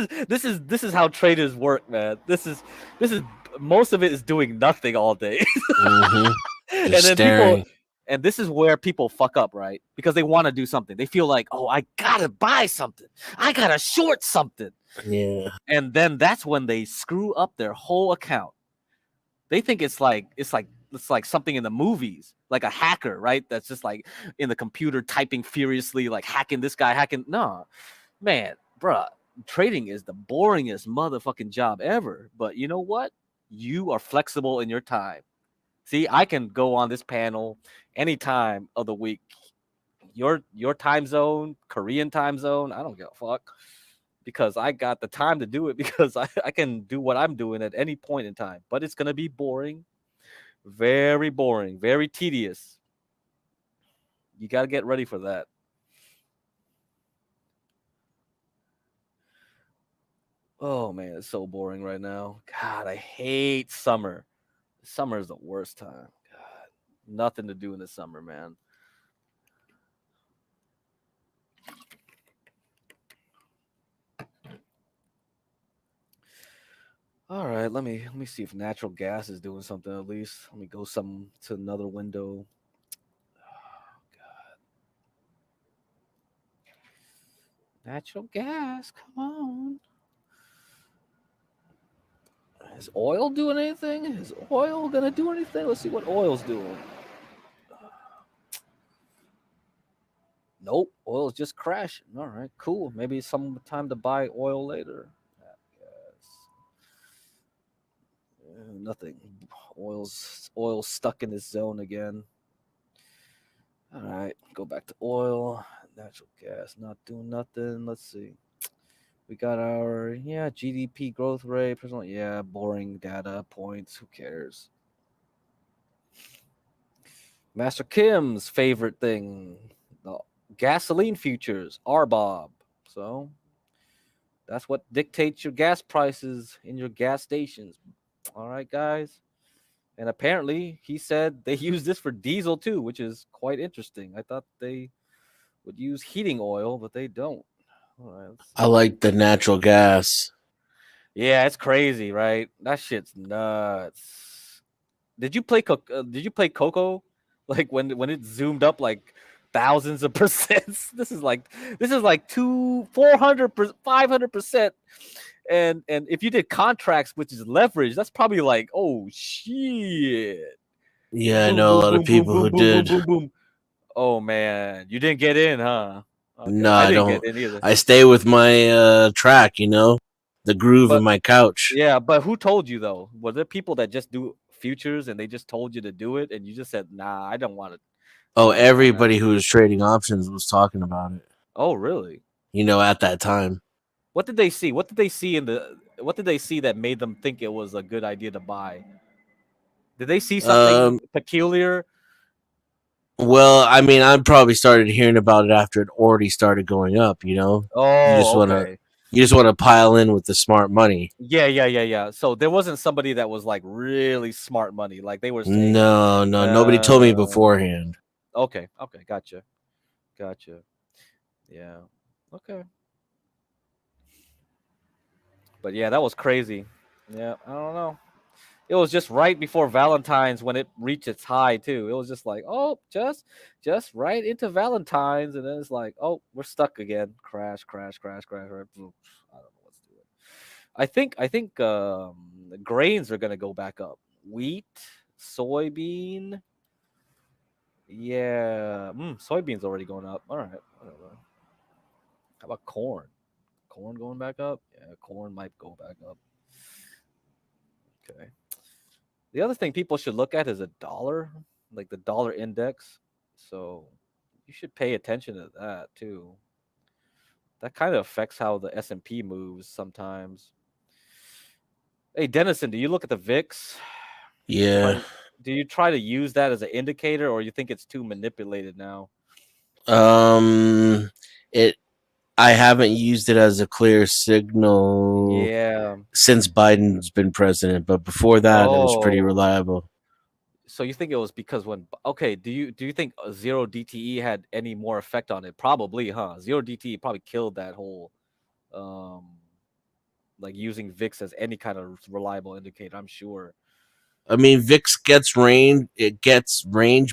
is how traders work, man. This is most of it is doing nothing all day. Mm-hmm. And Just then people, staring. and this is where people fuck up, right? Because they want to do something. They feel like, oh, I gotta buy something. I gotta short something. Yeah. And then that's when they screw up their whole account. They think it's like something in the movies, like a hacker, right? That's just like in the computer typing furiously, like hacking this guy, hacking. No, man, bruh, trading is the boringest motherfucking job ever. But you know what? You are flexible in your time. See, I can go on this panel any time of the week. Your time zone, Korean time zone, I don't give a fuck. Because I got the time to do it because I can do what I'm doing at any point in time. But it's gonna be boring. Very boring, very tedious. You gotta get ready for that. Oh man, it's so boring right now. God, I hate summer. Summer is the worst time. God, nothing to do in the summer, man. All right, let me see if natural gas is doing something at least. Let me go to another window. Natural gas, come on. Is oil doing anything? Is oil gonna do anything? Let's see what oil's doing. Nope, oil's just crashing. All right, cool. Maybe some time to buy oil later. Nothing. Oil's stuck in this zone again. All right, go back to oil. Natural gas not doing nothing. Let's see. We got our GDP growth rate. Personal, boring data points. Who cares? Master Kim's favorite thing, the gasoline futures, RBOB. So that's what dictates your gas prices in your gas stations. All right, guys. And apparently, he said they use this for diesel too, which is quite interesting. I thought they would use heating oil, but they don't. All right, I like the natural gas. yeah, it's crazy, right? That shit's nuts. Did you play Coco? Like when it zoomed up like thousands of percents. This is like 400, 500%. And if you did contracts, which is leverage, that's probably like, oh shit. Yeah, I Boom, know a boom, lot of boom, boom, people boom, who boom, boom, did. boom, boom. Oh man, you didn't get in, huh? Okay, No, I I didn't get don't. in either. I stay with my track, the groove of But my couch. yeah, but who told you though? Were there people that just do futures and they just told you to do it and you just said, nah, I don't want to. Oh, Nah. everybody who was trading options was talking about it. Oh really? At that time. What did they see? What did they see what did they see that made them think it was a good idea to buy? Did they see something Um, peculiar? well, I mean, I probably started hearing about it after it already started going up. You just Oh, wanna, okay. you just wanna pile in with the smart money. Yeah. So there wasn't somebody that was like really smart money. Like they were saying, No, nobody told me uh, beforehand. okay, gotcha. Yeah, okay. But yeah, that was crazy. Yeah, I don't know. It was just right before Valentine's when it reached its high too. It was just like, oh, just right into Valentine's, and then it's like, oh, we're stuck again. Crash. Right, boom. I don't know what's doing. I think the grains are gonna go back up. Wheat, soybean. Yeah, soybean's already going up. All right, whatever. How about corn? Corn going back up? Yeah, corn might go back up. Okay. The other thing people should look at is a dollar, like the dollar index. So you should pay attention to that too. That kind of affects how the S&P moves sometimes. Hey Dennison, do you look at the VIX? Yeah. Do you try to use that as an indicator, or you think it's too manipulated now? Um, it. I haven't used it as a clear signal Yeah. since Biden's been president, but before that, it was pretty Oh, reliable. so you think it was because when okay, do you think zero DTE had any more effect on it? Probably, huh? Zero DTE probably killed that whole um like using VIX as any kind of reliable indicator, I'm sure. I mean, VIX gets range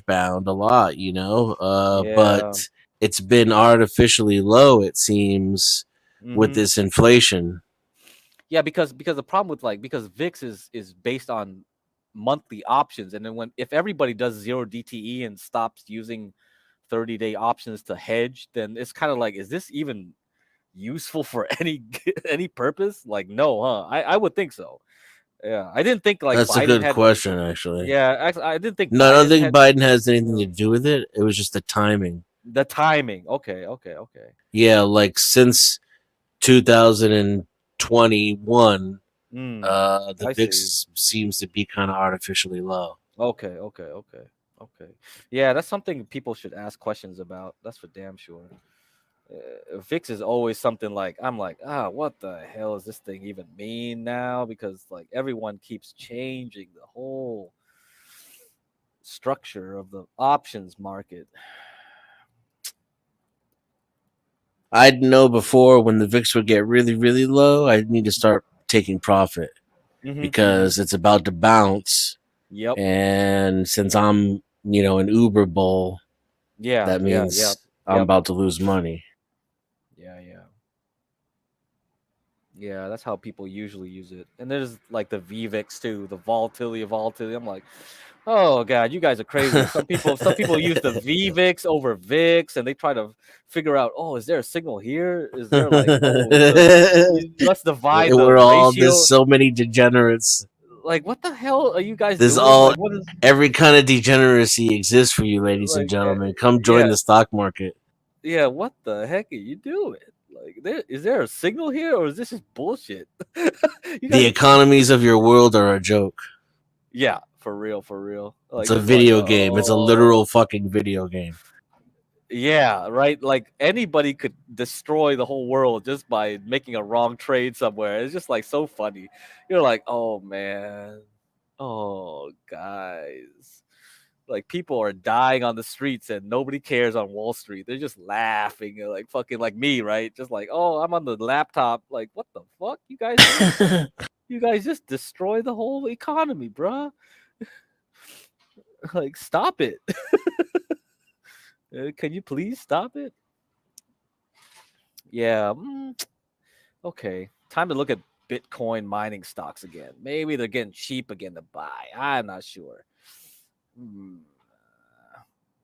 bound a lot, Yeah. but it's been artificially low, it seems, with Mhm. this inflation. Yeah, because the problem with because VIX is based on monthly options, and then when if everybody does zero DTE and stops using 30-day options to hedge, then it's kind of like, is this even useful for any purpose? Like, no, huh? I would think so. Yeah, I didn't think like That's a Biden good had. question, actually. Yeah, actually, I didn't think No, I don't Biden think had Biden has anything to do with it. It was just the timing. the timing. Okay. Yeah, like since 2021, the I see. VIX seems to be kind of artificially low. Okay. Yeah, that's something people should ask questions about. That's for damn sure. VIX is always something like I'm like, what the hell does this thing even mean now? Because like everyone keeps changing the whole structure of the options market. I'd know before when the VIX would get really, really low, I'd need to start taking profit Mm-hmm. because it's about to bounce. Yep. And since I'm, an Uber bull, Yeah. that means I'm Yep. about to lose money. Yeah. Yeah, that's how people usually use it. And there's like the VVIX too, the volatility. I'm like, oh god, you guys are crazy. Some people use the VVIX over VIX, and they try to figure out, oh, is there a signal here? Is there like, let's divide the There's ratio. so many degenerates. Like, what the hell are you guys There's doing? Like, what is every kind of degeneracy exists for you, ladies and like? gentlemen. Come join Yeah, the stock market. yeah. What the heck are you doing? Like, is there a signal here, or is this just bullshit? You The guys, economies of your world are a joke. yeah, for real. It's Like, a just like, video game. It's a literal fucking video game. yeah, right. Like anybody could destroy the whole world just by making a wrong trade somewhere. It's just like so funny. You're like, oh man, oh guys. Like people are dying on the streets and nobody cares on Wall Street. They're just laughing, like fucking like me, right? Just like, oh, I'm on the laptop. Like, what the fuck, you guys doing? You guys just destroy the whole economy, bruh. Like, stop it. Can you please stop it? Yeah. Okay. Time to look at Bitcoin mining stocks again. Maybe they're getting cheap again to buy. I'm not sure.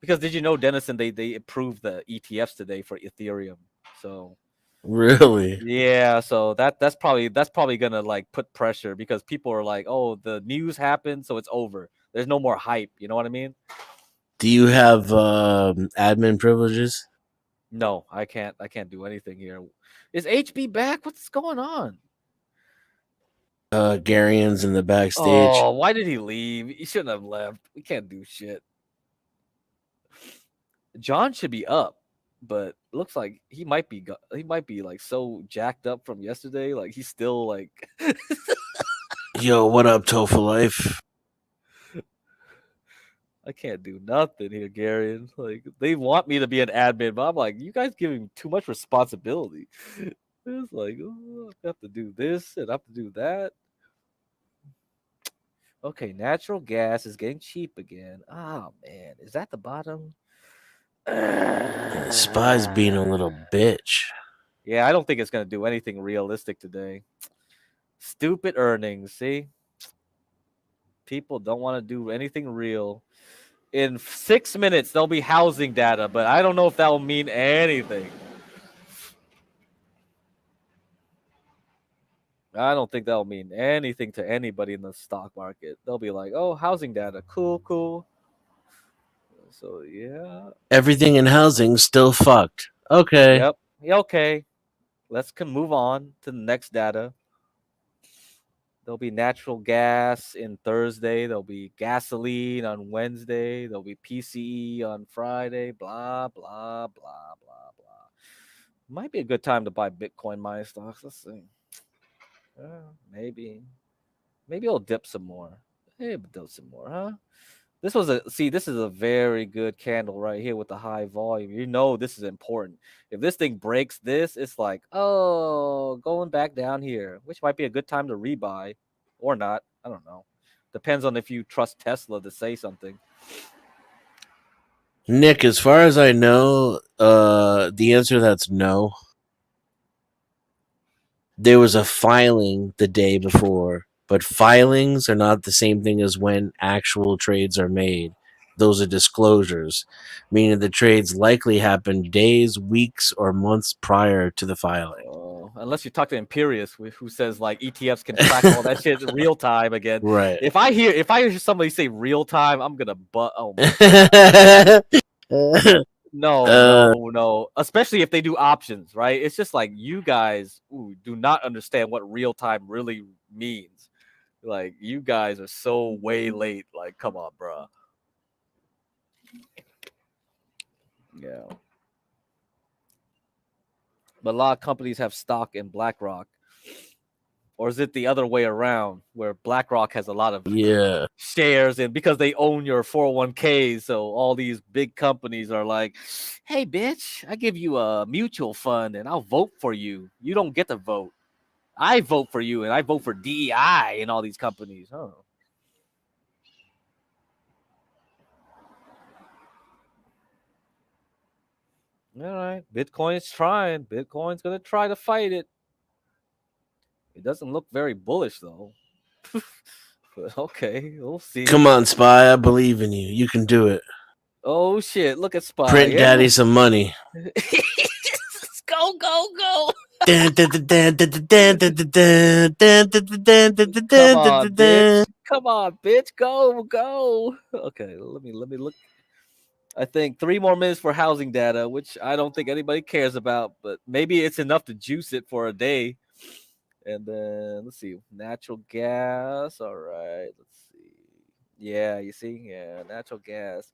Because did you know, Dennison, they approved the ETFs today for Ethereum. So Really? yeah, so that's probably gonna like put pressure because people are like, oh, the news happened, so it's over. There's no more hype. You know what I mean? Do you have admin privileges? No, I can't. I can't do anything here. Is HB back? What's going on? Garian's in the backstage. Oh, why did he leave? He shouldn't have left. We can't do shit. John should be up, but looks like he might be like so jacked up from yesterday. Like he's still like. Yo, what up, Tofu Life? I can't do nothing here, Garion. Like they want me to be an admin, but I'm like, you guys giving too much responsibility. It's like, oh, I have to do this and I have to do that. Okay, natural gas is getting cheap again. Oh man, is that the bottom? Spy's being a little bitch. Yeah, I don't think it's gonna do anything realistic today. Stupid earnings. See, people don't want to do anything real. In 6 minutes, there'll be housing data, but I don't know if that will mean anything. I don't think that'll mean anything to anybody in the stock market. They'll be like, oh, housing data. Cool, cool. So, yeah. Everything in housing still fucked. Okay. Yep. Yeah, okay. Let's move on to the next data. There'll be natural gas in Thursday. There'll be gasoline on Wednesday. There'll be PCE on Friday. Blah, blah, blah, blah, blah. Might be a good time to buy Bitcoin mining stocks. Let's see. Maybe it'll dip some more. Maybe it'll dip some more, huh? This is a very good candle right here with the high volume. You know this is important. If this thing breaks this, it's like, oh, going back down here, which might be a good time to rebuy or not. I don't know. Depends on if you trust Tesla to say something. Nick, as far as I know, the answer to that's no. There was a filing the day before, but filings are not the same thing as when actual trades are made. Those are disclosures, meaning the trades likely happened days, weeks, or months prior to the filing. Unless you talk to Imperius, who says like ETFs can track all that shit in real time again. Right. If I hear somebody say real time, I'm gonna oh my God. No. Especially if they do options, right? It's just like you guys do not understand what real time really means. Like you guys are so way late. Like, come on, bro. Yeah. But a lot of companies have stock in BlackRock. Or is it the other way around where BlackRock has a lot of shares and because they own your 401ks, so all these big companies are like, hey, bitch, I give you a mutual fund and I'll vote for you. You don't get to vote. I vote for you and I vote for DEI in all these companies. Huh. All right. Bitcoin's trying. Bitcoin's going to try to fight it. It doesn't look very bullish, though. But okay, we'll see. Come on, Spy. I believe in you. You can do it. Oh, shit. Look at Spy. Print Daddy some money. Go, go, go. Come on, bitch. Come on, bitch. Go, go. Okay, let me look. I think 3 more minutes for housing data, which I don't think anybody cares about, but maybe it's enough to juice it for a day. And then let's see, natural gas. All right, let's see. Yeah, you see, yeah, natural gas.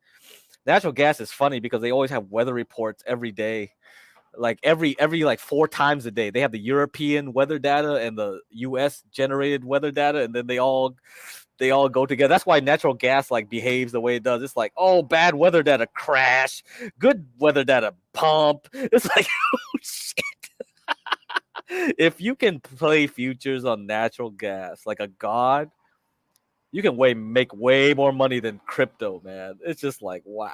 Natural gas is funny because they always have weather reports every day, like every like 4 times a day. They have the European weather data and the U.S. generated weather data, and then they all go together. That's why natural gas like behaves the way it does. It's like, oh, bad weather data, crash. Good weather data, pump. It's like, oh shit. If you can play futures on natural gas like a god, you can make way more money than crypto, man. It's just like, wow.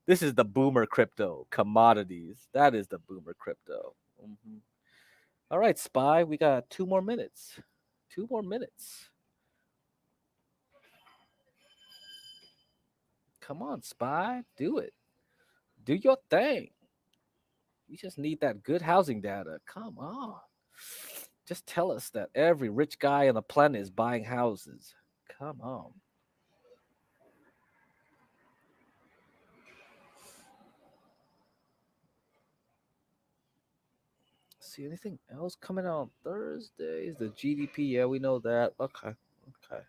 This is the boomer crypto commodities. That is the boomer crypto. Mhm. All right, Spy, we got 2 more minutes. 2 more minutes. Come on, Spy, do it. Do your thing. We just need that good housing data. Come on. Just tell us that every rich guy on the planet is buying houses. Come on. See anything else coming out on Thursdays? The GDP, yeah, we know that. Okay. Okay.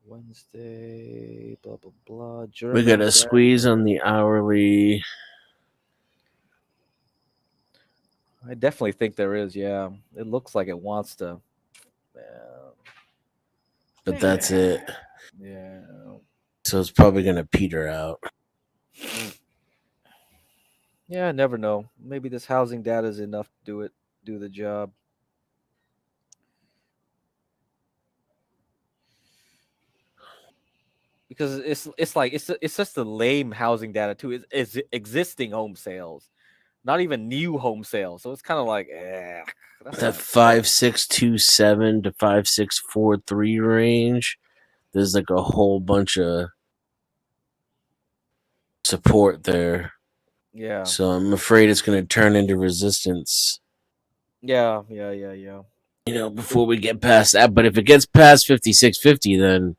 Wednesday, blah blah blah. We got German a debt. squeeze on the hourly. I definitely think there is. Yeah, it looks like it wants to. But that's it. Yeah. So it's probably gonna peter out. Yeah, I never know. Maybe this housing data is enough to do the job. Because it's like it's just the lame housing data too. It's existing home sales, not even new home sales. So it's kind of like, that's That not. 5627 to 5643 range. There's like a whole bunch of support there. Yeah. So I'm afraid it's going to turn into resistance. Yeah. Before we get past that. But if it gets past 5650, then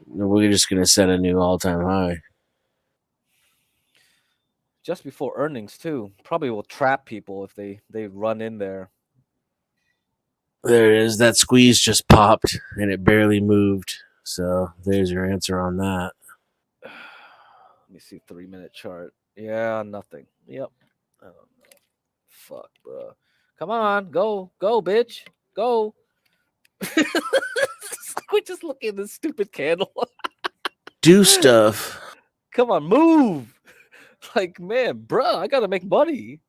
we're just going to set a new all-time high. Just before earnings too. Probably will trap people if they run in there. There it is. That squeeze just popped and it barely moved. So there's your answer on that. Let me see 3 minute chart. Yeah, nothing. Yep. I don't know. Fuck, bro. Come on, go, bitch, go. Quit just looking at this stupid candle. Do stuff. Come on, move. Like, man, bruh, I gotta make money.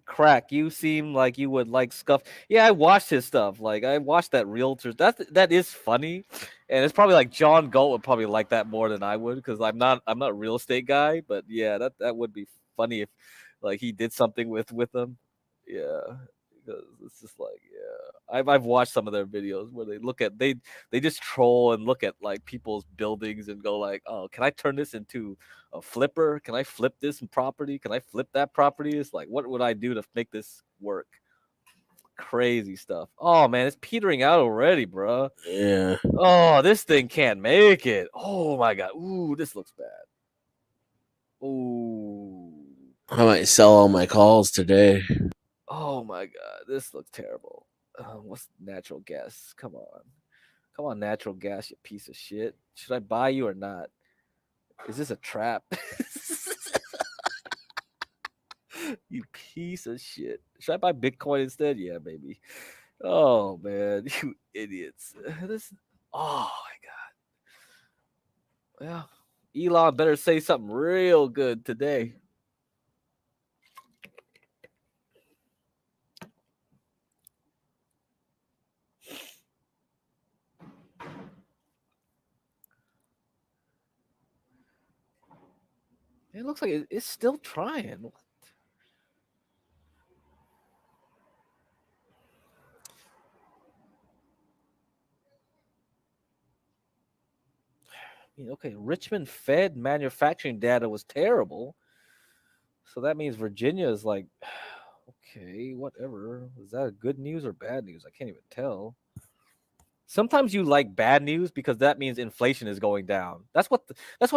Crack, you seem like you would like Scuff. Yeah, I watched his stuff. Like, I watched that realtor. That is funny, and it's probably like John Galt would probably like that more than I would because I'm not a real estate guy. But yeah, that would be funny if like he did something with them. Yeah, because it's just like I've watched some of their videos where they look at they just troll and look at like people's buildings and go like, oh, can I turn this into a flipper? Can I flip this property? Can I flip that property? It's like, what would I do to make this work? Crazy stuff. Oh man, it's petering out already, bro. Yeah. Oh, this thing can't make it. Oh my god. Ooh, this looks bad. Ooh. I might sell all my calls today. Oh my god, this looks terrible. What's natural gas? Come on, natural gas, you piece of shit. Should I buy you or not? Is this a trap? You piece of shit. Should I buy Bitcoin instead? Yeah, maybe. Oh man, you idiots. This. Oh my god. Yeah. Elon better say something real good today. It looks like it's still trying. What? Okay, Richmond Fed manufacturing data was terrible. So that means Virginia is like, okay, whatever. Is that good news or bad news? I can't even tell. Sometimes you like bad news because that means inflation is going down. That's what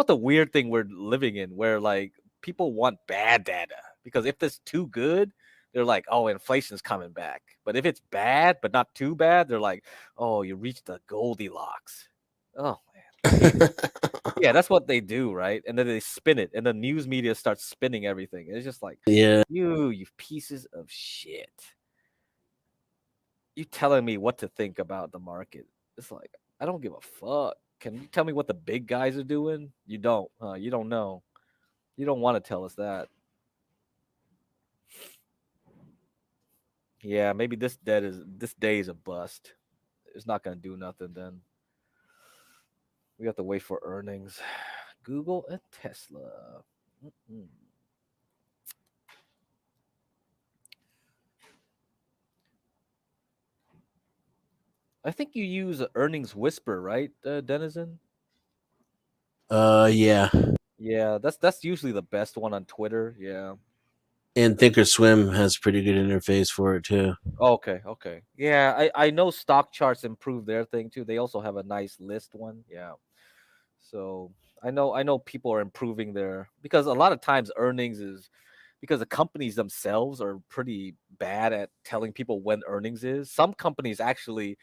the weird thing we're living in, where like people want bad data because if it's too good, they're like, oh, inflation's coming back. But if it's bad but not too bad, they're like, oh, you reached the Goldilocks. Oh man, yeah, that's what they do, right? And then they spin it, and the news media starts spinning everything. It's just like, Yeah. you pieces of shit. You telling me what to think about the market. It's like, I don't give a fuck. Can you tell me what the big guys are doing? You don't. You don't know. You don't want to tell us that. Yeah, maybe this day is a bust. it's not gonna do nothing. Then we have to wait for earnings. Google and Tesla. Mm-mm. I think you use earnings whisper, right, Denizen? Yeah. Yeah, that's usually the best one on Twitter. Yeah. And Thinkorswim has pretty good interface for it too. Okay, okay. Yeah, I know stock charts improve their thing too. They also have a nice list one. Yeah. So I know people are improving their because a lot of times earnings is because the companies themselves are pretty bad at telling people when earnings is. Some companies actually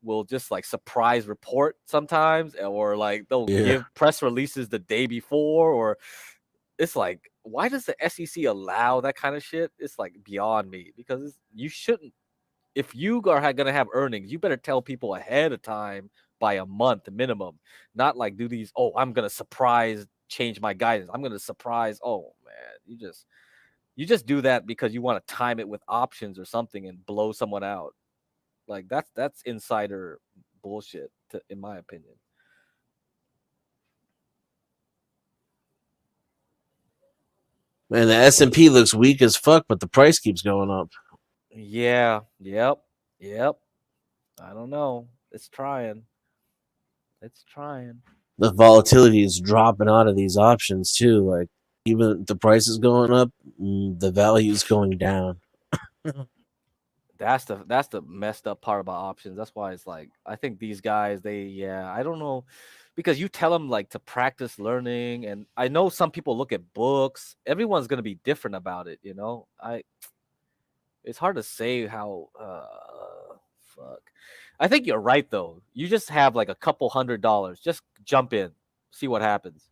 will just like surprise report sometimes or like they'll Yeah. give press releases the day before or it's like why does the SEC allow that kind of shit? It's like beyond me because you shouldn't if you are going to have earnings, you better tell people ahead of time by a month minimum, not like do these, oh, I'm going to surprise change my guidance. I'm going to surprise, oh man, you just do that because you want to time it with options or something and blow someone out. Like that's insider bullshit in my opinion. Man, the S&P looks weak as fuck, but the price keeps going up. Yeah, yep. I don't know. It's trying. It's trying. The volatility is dropping out of these options too. Like even the price is going up, the value is going down. That's the messed up part about options. That's why it's like I think these guys I don't know because you tell them like to practice learning and I know some people look at books. Everyone's going to be different about it, you know. It's hard to say how fuck. I think you're right though. You just have like a couple $100. Just jump in. See what happens.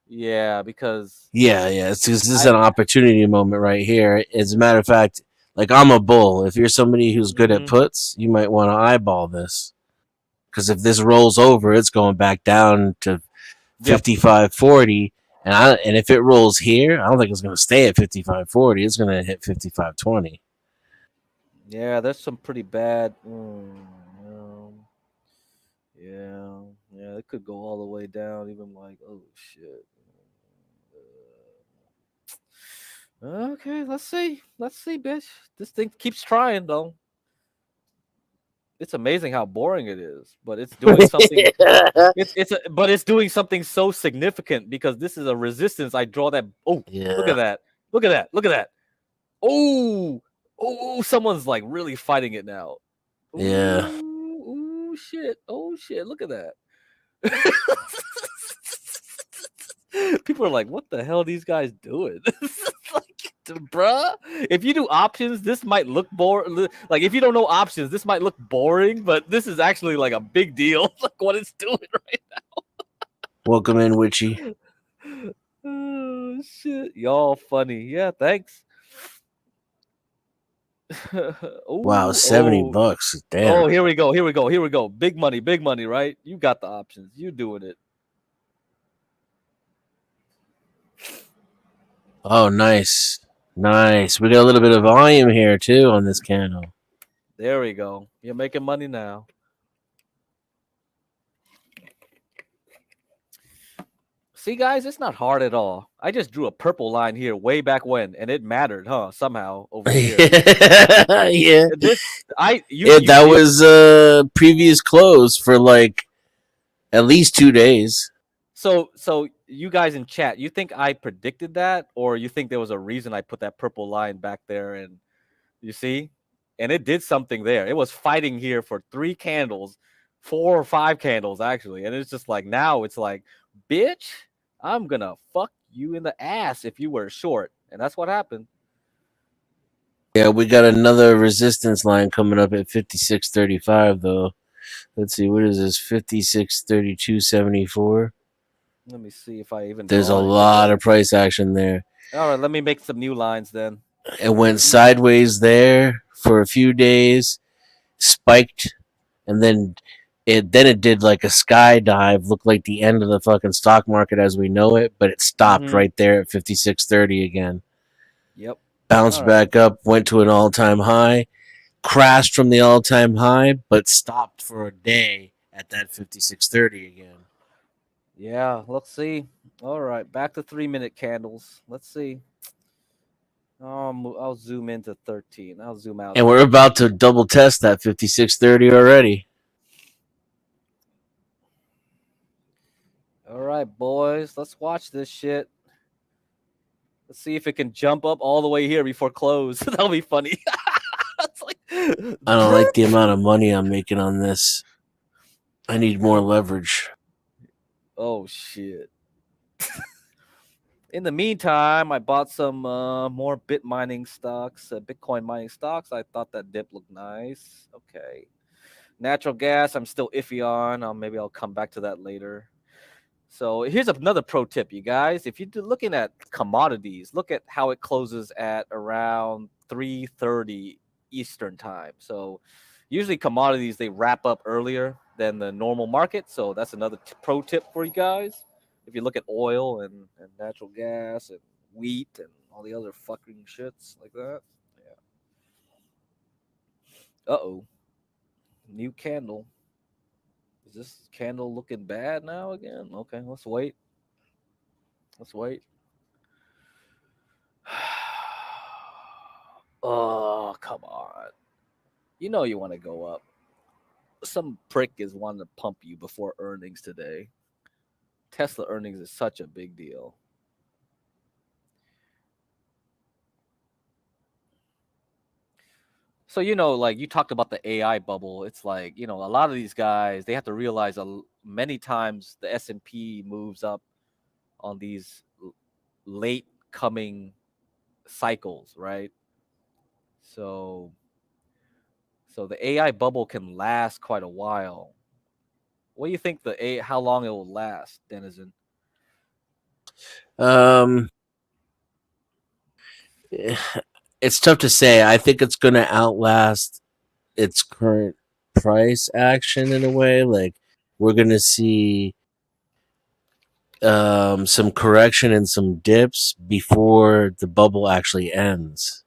Yeah, because Yeah, this is I an opportunity moment right here. As a matter of fact, like I'm a bull. If you're somebody who's good at puts, you might want to eyeball this. Because if this rolls over, it's going back down to 55.40. And if it rolls here, I don't think it's going to stay at 55.40. It's going to hit 55.20. yeah, there's some pretty bad yeah, it could go all the way down, even like, oh shit. Okay, let's see, bitch. This thing keeps trying though. It's amazing how boring it is, but it's doing something. But it's doing something so significant because this is a resistance. I draw that. Oh, look at that! Look at that! Look at that! Oh, someone's like really fighting it now. Yeah. Oh shit! Oh shit! Look at that. People are like, what the hell are these guys doing? Like, bruh, if you do options, this might look boring. Like, if you don't know options, this might look boring, but this is actually like a big deal. Like what it's doing right now. Welcome in, Witchy. Oh shit, y'all funny. Yeah, thanks. Wow, $70. Damn. Oh, here we go. Big money, right? You got the options. You doing it. Oh, nice. Nice. We got a little bit of volume here, too, on this candle. There we go. You're making money now. See, guys, it's not hard at all. I just drew a purple line here way back when, and it mattered, huh? Somehow over here. Yeah. That was previous close for like at least 2 days. So you guys in chat, you think I predicted that, or you think there was a reason I put that purple line back there? And you see, and it did something there. It was fighting here for 3 candles, 4 or 5 candles actually, and it's just like now it's like, bitch, I'm gonna fuck you in the ass if you were short, and that's what happened. Yeah, we got another resistance line coming up at 56.35 though. Let's see, what is this? 56.32.74. Let me see if I even. There's a lot of price action there. All right, let me make some new lines then. It went sideways there for a few days, spiked, and then it did like a skydive, looked like the end of the fucking stock market as we know it, but it stopped right there at 56.30 again. Yep. Bounced back up, went to an all-time high, crashed from the all-time high, but stopped for a day at that 56.30 again. Yeah, let's see. All right, back to 3-minute candles. Let's see. I'll zoom into 13. I'll zoom out. And we're about to double test that 56.30 already. All right, boys, let's watch this shit. Let's see if it can jump up all the way here before close. That'll be funny. It's like, I don't like the amount of money I'm making on this. I need more leverage. oh shit. In the meantime, I bought some more bit mining stocks, Bitcoin mining stocks. I thought that dip looked nice. Okay. Natural gas, I'm still iffy on. Maybe I'll come back to that later. So here's another pro tip, you guys. If you're looking at commodities, look at how it closes at around 3:30 Eastern time. So usually commodities, they wrap up earlier than the normal market. So that's another pro tip for you guys. If you look at oil and natural gas and wheat and all the other fucking shits like that. Yeah. Uh-oh. New candle. Is this candle looking bad now again? Okay, let's wait. Let's wait. Oh, come on. You know you want to go up. Some prick is wanting to pump you before earnings today. Tesla earnings is such a big deal. So, like you talked about the AI bubble. It's like, a lot of these guys, they have to realize many times the S&P moves up on these late coming cycles, right? So the AI bubble can last quite a while. What do you think how long it will last, Denizen? It's tough to say. I think it's going to outlast its current price action in a way. Like we're going to see some correction and some dips before the bubble actually ends.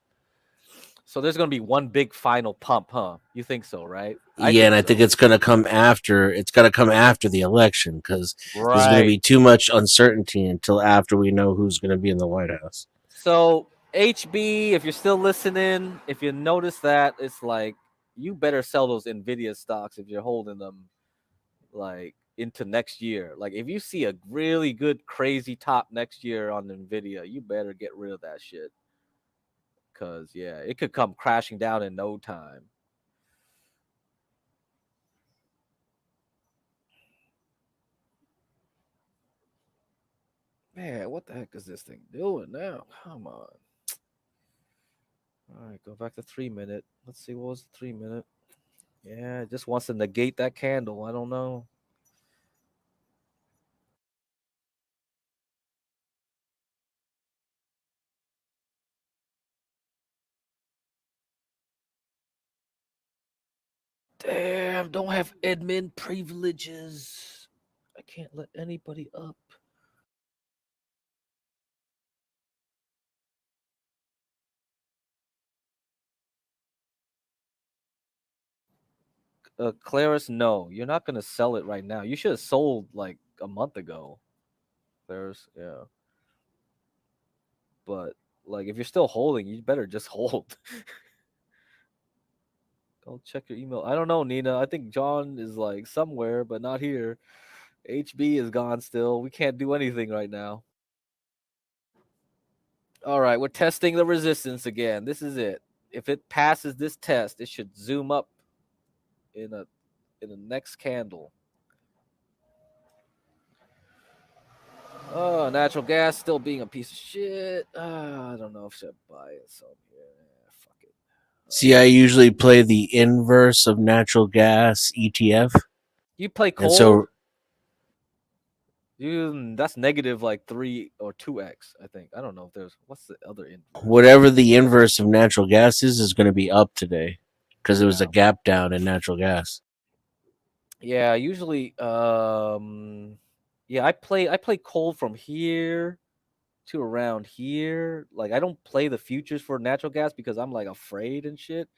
So there's going to be one big final pump, huh? You think so, right? I think it's going to come after. It's got to come after the election because there's going to be too much uncertainty until after we know who's going to be in the White House. So HB, if you're still listening, if you notice that, it's like you better sell those Nvidia stocks if you're holding them, like into next year. Like if you see a really good crazy top next year on Nvidia, you better get rid of that shit. Cause it could come crashing down in no time. Man, what the heck is this thing doing now? Come on. All right, go back to 3-minute. Let's see, what was the 3-minute? Yeah, it just wants to negate that candle. I don't know. Damn, don't have admin privileges. I can't let anybody up. Claris, no, you're not gonna sell it right now. You should have sold like a month ago. Claris, yeah. But like, if you're still holding, you better just hold. Go check your email. I don't know, Nina. I think John is like somewhere, but not here. HB is gone still. We can't do anything right now. All right, we're testing the resistance again. This is it. If it passes this test, it should zoom up in the next candle. Oh, natural gas still being a piece of shit. I don't know if I should buy it. So fuck it. See, I usually play the inverse of natural gas ETF. You play coal? And so that's negative like 3 or 2x, I think. I don't know if there's what's the other inverse. Whatever the inverse of natural gas is going to be up today because it was a gap down in natural gas. Yeah, usually I play coal from here to around here. Like I don't play the futures for natural gas because I'm like afraid and shit.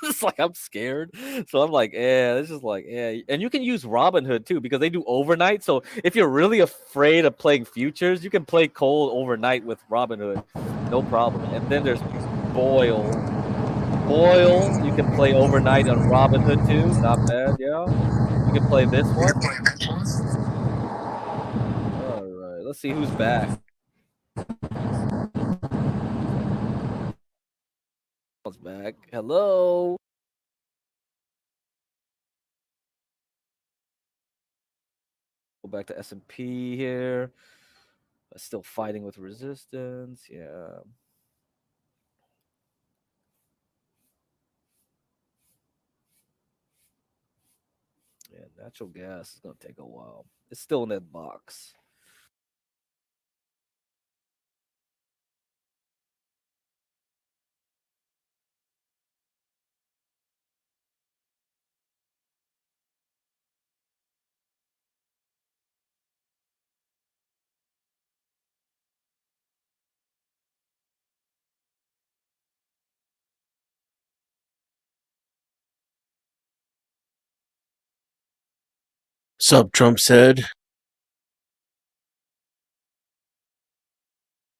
It's like I'm scared. So I'm like, yeah, it's just like, yeah. And you can use Robinhood too because they do overnight. So if you're really afraid of playing futures, you can play cold overnight with Robinhood. No problem. And then there's Boil. Boil, you can play overnight on Robinhood too. Not bad, yeah. You can play this one. All right, let's see who's back. Who's back? Hello. Go back to S&P here. Still fighting with resistance. Yeah. Yeah, natural gas is gonna take a while. It's still in that box. Sup, Trump said.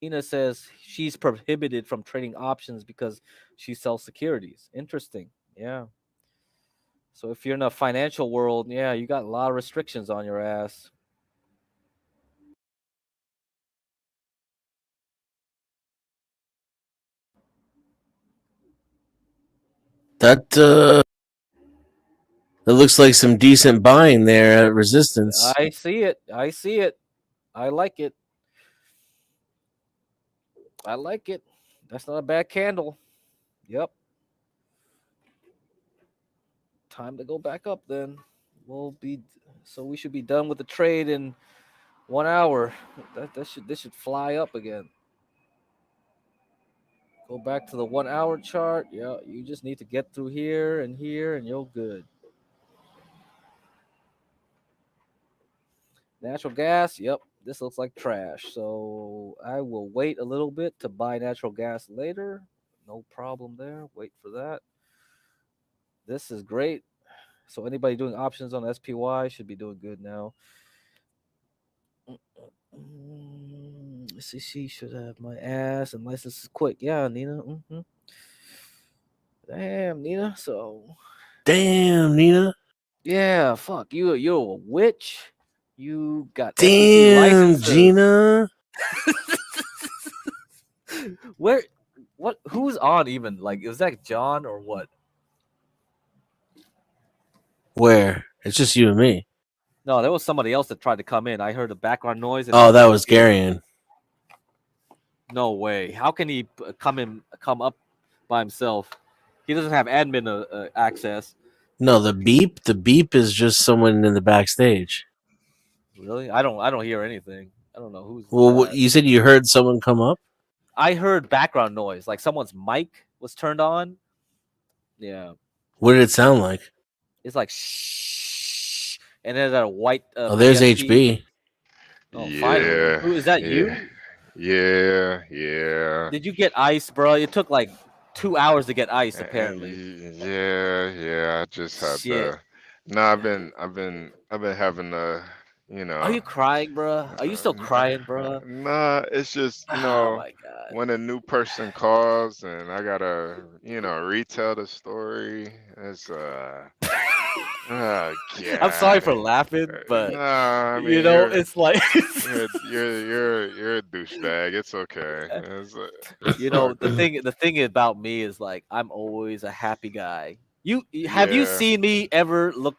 Ina says she's prohibited from trading options because she sells securities. Interesting. Yeah. So if you're in a financial world, yeah, you got a lot of restrictions on your ass. That looks like some decent buying there at resistance. I see it. I see it. I like it. I like it. That's not a bad candle. Yep. Time to go back up then. We should be done with the trade in 1 hour. This should fly up again. Go back to the 1 hour chart. Yeah, you just need to get through here and you're good. Natural gas, yep. This looks like trash. So I will wait a little bit to buy natural gas later. No problem there. Wait for that. This is great. So anybody doing options on SPY should be doing good now. SEC should have my ass unless this is quick. Yeah, Nina. Damn, Nina. So. Damn, Nina. Yeah, fuck you. You're a witch. You got SEC Damn, licenses. Gina. Where? What? Who's on even? Like, is that John or what? Where? It's just you and me. No, there was somebody else that tried to come in. I heard a background noise. And Oh, that was Garion. No way. How can he come up by himself? He doesn't have admin access. No, the beep is just someone in the backstage. Really? I don't hear anything. I don't know who's. Well, you said you heard someone come up? I heard background noise, like someone's mic was turned on. Yeah. What did it sound like? It's like shh, and then a white. Oh, there's PSP. HB. Oh, finally. Who is that? You? Yeah. Did you get ice, bro? It took like 2 hours to get ice, apparently. Yeah. I just had Shit. No, I've been having Are you crying, bro? Are you still crying, bro? Nah, it's just Oh my god. when a new person calls and I gotta retell the story. It's oh god. I'm sorry for laughing, but nah, I mean, it's like you're a douchebag. It's okay. The thing about me is like I'm always a happy guy. Have you seen me ever look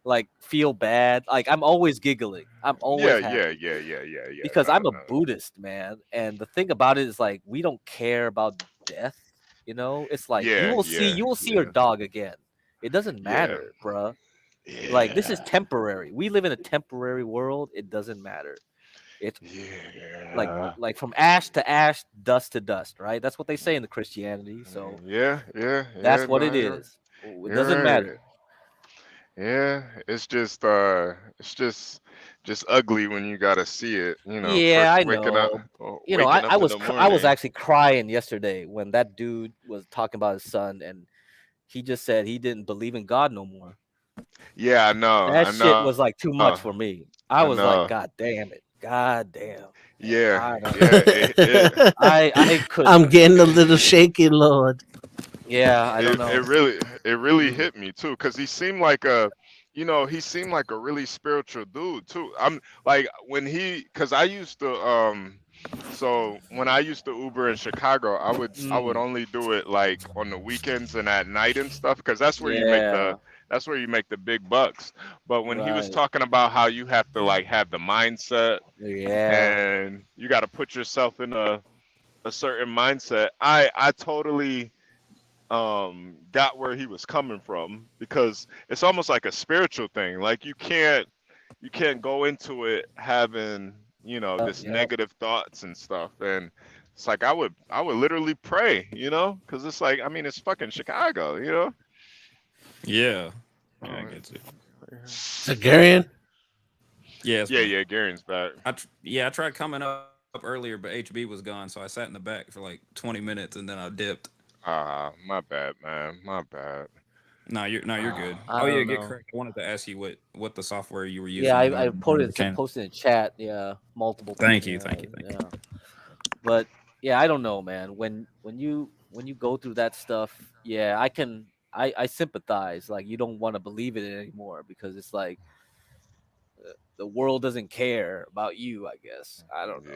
like feel bad? Like I'm always giggling. I'm always happy. Yeah. Because I'm a Buddhist, man, and the thing about it is like we don't care about death. It's like you will see your dog again. It doesn't matter, bruh. Like this is temporary. We live in a temporary world. It doesn't matter. It's like from ash to ash, dust to dust, right? That's what they say in the Christianity. So yeah. that's what it is. It doesn't matter. Yeah, it's just ugly when you gotta see it. Yeah, First I know. waking up in the I was morning. actually crying yesterday when that dude was talking about his son, and he just said he didn't believe in God no more. Yeah, That I shit know, was like too much for me. I I was like, know. God damn it, God damn. Yeah, I don't yeah. know. I couldn't. I'm getting a little shaky, Lord. Yeah, I don't it know. it really it really Mm. hit me too, because he seemed like a really spiritual dude too. I'm like because I used to so when I used to Uber in Chicago, I would Mm. only do it like on the weekends and at night and stuff, because Yeah. that's where you make the big bucks. But when he was Right. talking about how you have to like have the mindset Yeah. and you got to put yourself in a certain mindset, I totally got where he was coming from, because it's almost like a spiritual thing. Like you can't go into it having this Yep. negative thoughts and stuff. And it's like I would literally pray, because it's like, I mean, it's fucking Chicago. Yeah. Yeah, I Uh, get you. Garion? Yeah, it's yeah, me. yeah, Garen's back. I tried coming up earlier, but HB was gone, so I sat in the back for like 20 minutes and then I dipped. My bad, man, my bad. No, you're good. I Oh yeah, don't get know. correct. I wanted to ask you what the software you were Yeah, using I during the channel. posted in chat. Yeah, multiple Thank people. you, Yeah, thank you, thank you. yeah. But yeah, I don't know, man. When you go through that stuff, yeah, I sympathize. Like you don't want to believe it anymore because it's like the world doesn't care about you. I guess I don't know.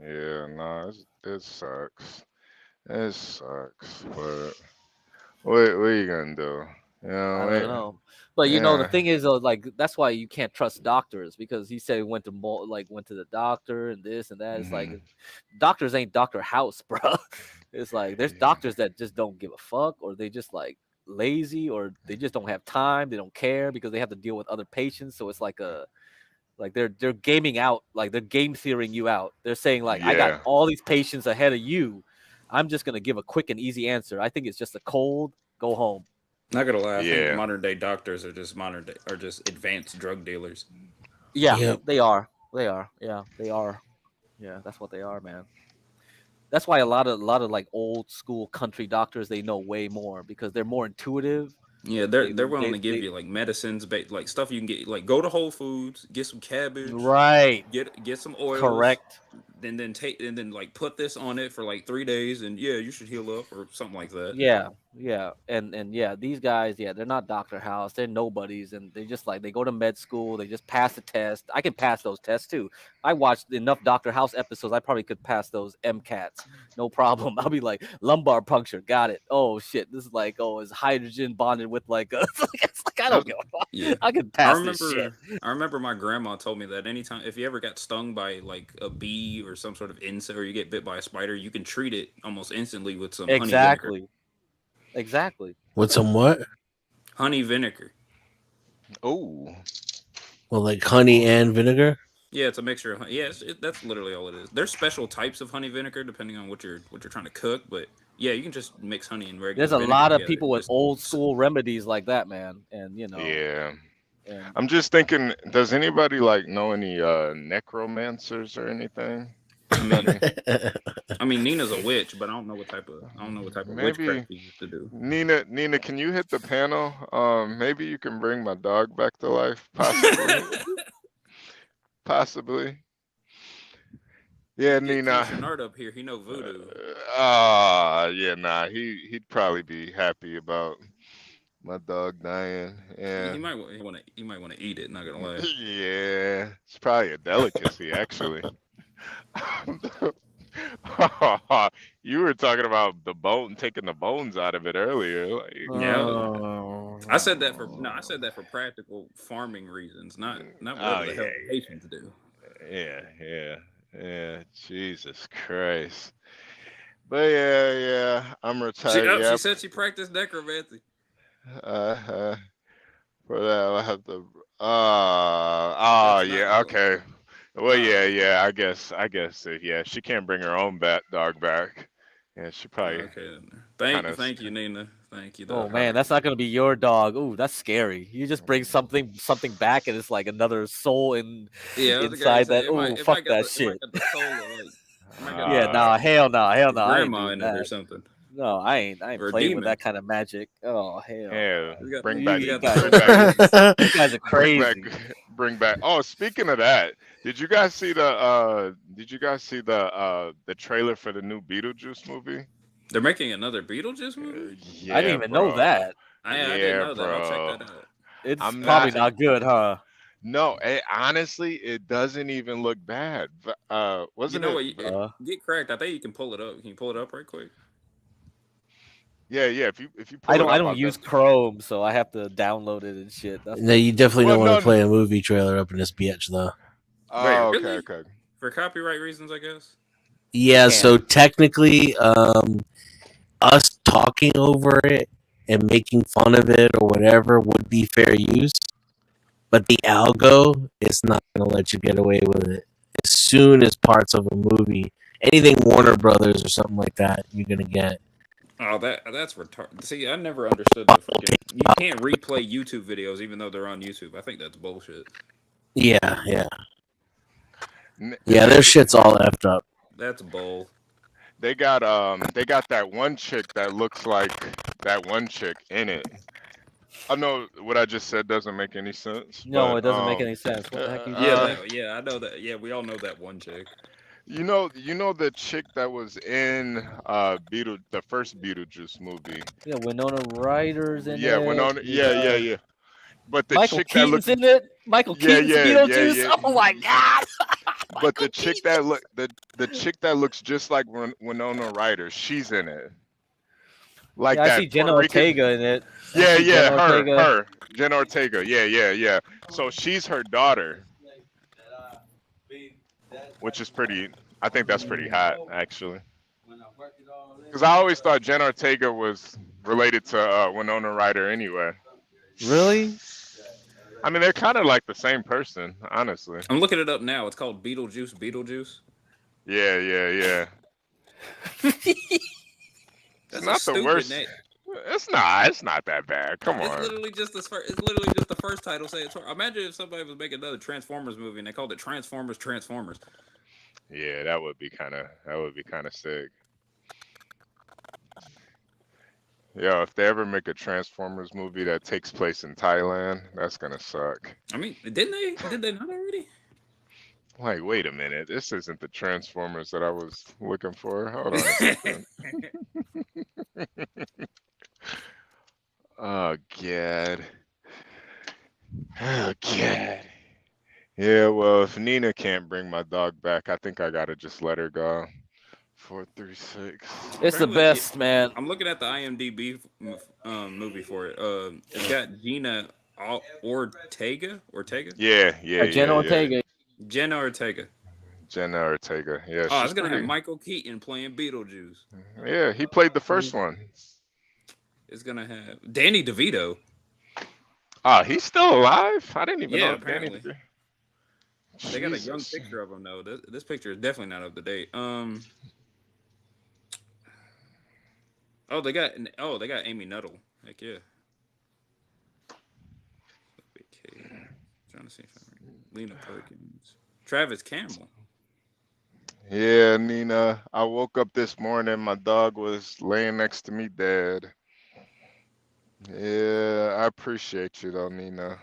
Yeah, yeah, no, it sucks. It sucks, but what are you gonna do? I don't know. But the Yeah. thing is, like that's why you can't trust doctors because he said he went to went to the doctor and this and that. It's like Mhm. doctors ain't Doctor House, bro. It's like there's doctors that just don't give a fuck, or they just like lazy, or they just don't have time. They don't care because they have to deal with other patients. So it's like they're gaming out, like they're game theorying you out. They're saying like I got Yeah. all these patients ahead of you. I'm just gonna give a quick and easy answer. I think it's just a cold. Go home. Not gonna lie, I think Yeah. modern day doctors are just advanced drug dealers. Yeah, Yep. they are. They are. Yeah, they are. Yeah, that's what they are, man. That's why a lot of like old school country doctors they know way more because they're more intuitive. Yeah, they're They they're willing to give they you like medicines, like stuff you can get. Like go to Whole Foods, get some cabbage, right. get some oils, Correct. then like put this on it for like 3 days, and yeah, you should heal up or something like that. Yeah, yeah, and yeah, these guys, yeah, they're not Doctor House. They're nobodies, and they just like they go to med school. They just pass the test. I can pass those tests too. I watched enough Doctor House episodes. I probably could pass those MCATs, no problem. I'll be like lumbar puncture, got it. Oh shit, this is like is hydrogen bonded with like it's like I That don't was- give a fuck. yeah, I can I pass this shit. remember. I remember my grandma told me that anytime if you ever got stung by like a bee or some sort of insect, or you get bit by a spider, you can treat it almost instantly with some honey vinegar. Exactly, exactly. With some what? Honey vinegar. Oh. Well, like honey and vinegar? Yeah, it's a mixture of yeah. That's literally all it is. There's special types of honey vinegar depending on what you're trying to cook, but yeah, you can just mix honey and regular There's a vinegar lot of together. people with old school remedies like that, man, and Yeah. and I'm just thinking, does anybody like know any necromancers or anything? I mean, Anybody? I mean, Nina's a witch, but I don't know what type of Maybe witchcraft she used to do. Nina, can you hit the panel? Maybe you can bring my dog back to life, possibly. Possibly. Yeah, Get King Nina. Shenard up here. He know voodoo. Yeah, nah, he'd probably be happy about my dog dying. He, Yeah. he might want to eat it. Not gonna lie. Yeah, it's probably a delicacy, actually. You were talking about taking the bones out of it earlier. Like, Yeah, I said that for Oh. no, I said that for practical farming reasons, not oh whatever the yeah, hell the patients do. yeah, yeah, yeah. Jesus Christ. But yeah, I'm retired. She Yep. said she practiced necromancy. Uh, for that, I'll have to. Oh That's not yeah, okay. Well, oh yeah. I guess, yeah. She can't bring her own bat dog back. Yeah, she probably okay. kind Thank of. thank you, Nina. Thank you. Oh man, that's not gonna be your dog. Ooh, that's scary. You just bring something back, and it's like another soul Yeah, I was gonna inside say that. Ooh, fuck that it might shit. got the soul of like it might got Yeah, Uh, nah, hell no, hell no. I ain't grandma doing in it or that. something. No, I ain't Or a playing with demon. that kind of magic. Oh hell, hell, It's got bring back, it's got the guys, bring soul of back, a demon. you guys are bring back, crazy. bring back. Oh, speaking of that, did you guys see the trailer for the new Beetlejuice movie? They're making another Beetlejuice movie? I didn't Yeah, even know bro. that. I didn't Yeah, know that. I'll check bro. that out. It's I'm probably not. not good, huh? No, honestly, it doesn't even look bad. You Wasn't know it? what? Get cracked. I think you can pull it up. Can you pull it up right quick? Yeah, yeah. If you I pull it up, don't I'll use definitely. Chrome, so I have to download it and shit. That's No, the you definitely Well, don't want no, to no. play a movie trailer up in this bitch, though. Wait, Oh, okay, really? okay. For copyright reasons, I guess. Yeah, can't. so technically, us talking over it and making fun of it or whatever would be fair use, but the algo is not going to let you get away with it. As soon as parts of a movie, anything Warner Brothers or something like that, you're going to get. Oh, that's retarded. See, I never understood the freaking. You can't replay YouTube videos even though they're on YouTube. I think that's bullshit. Yeah, yeah. Yeah, They their shit's all effed up. That's bull. they got that one chick that looks like that one chick in it. I know what I just said doesn't make any sense, No, but it doesn't make any sense. What the heck are you Yeah, just uh, saying? I know that. Yeah, we all know that one chick. you know the chick that was in the first Beetlejuice movie. Yeah, Winona Ryder's in Yeah, went it. on. Yeah, yeah, yeah. But the Michael chick that Keaton's looked. in it. Michael Yeah, Keaton's yeah, yeah, Beetlejuice. yeah. Oh my god. But the chick that look the chick that looks just like Winona Ryder, she's in it. Like Yeah, I that see Jenna Puerto Rican. Ortega in it. I Yeah, see yeah, Jenna Ortega. her, Jen Ortega. Yeah, yeah, yeah. So she's her daughter, which is pretty. I think that's pretty hot, actually. Because I always thought Jen Ortega was related to Winona Ryder anyway. Really? I mean, they're kind of like the same person, honestly. I'm looking it up now. It's called Beetlejuice. Beetlejuice. Yeah, yeah, yeah. It's That's a not the stupid worst. name. It's not. It's not that bad. Come It's on. literally just the first. It's literally just the first title. Say it's. Imagine if somebody was making another Transformers movie and they called it Transformers. Yeah, that would be kind of sick. Yo, if they ever make a Transformers movie that takes place in Thailand, that's gonna suck. I mean, didn't they? Did they not already? Like, wait a minute, this isn't the Transformers that I was looking for. Hold on a second. Oh god. Oh god. Yeah, well, if Nina can't bring my dog back, I think I gotta just let her go. 436. It's the best, man. I'm looking at the IMDb movie for it. It's got Gina Ortega. Yeah, yeah, Jenna yeah, yeah. Ortega. Jenna Ortega. Jenna Ortega. Yeah, Oh, she's it's gonna pretty. have Michael Keaton playing Beetlejuice. Yeah, he played the first one. It's gonna have Danny DeVito. Ah, he's still alive? I didn't even Yeah, know apparently. Danny. They got a young Jesus. picture of him though. This picture is definitely not up to date. Oh, they got Amy Nuttall. Heck yeah. Okay. Trying to see if Lena Perkins. Travis Campbell. Yeah, Nina. I woke up this morning. My dog was laying next to me dead. Yeah, I appreciate you though, Nina.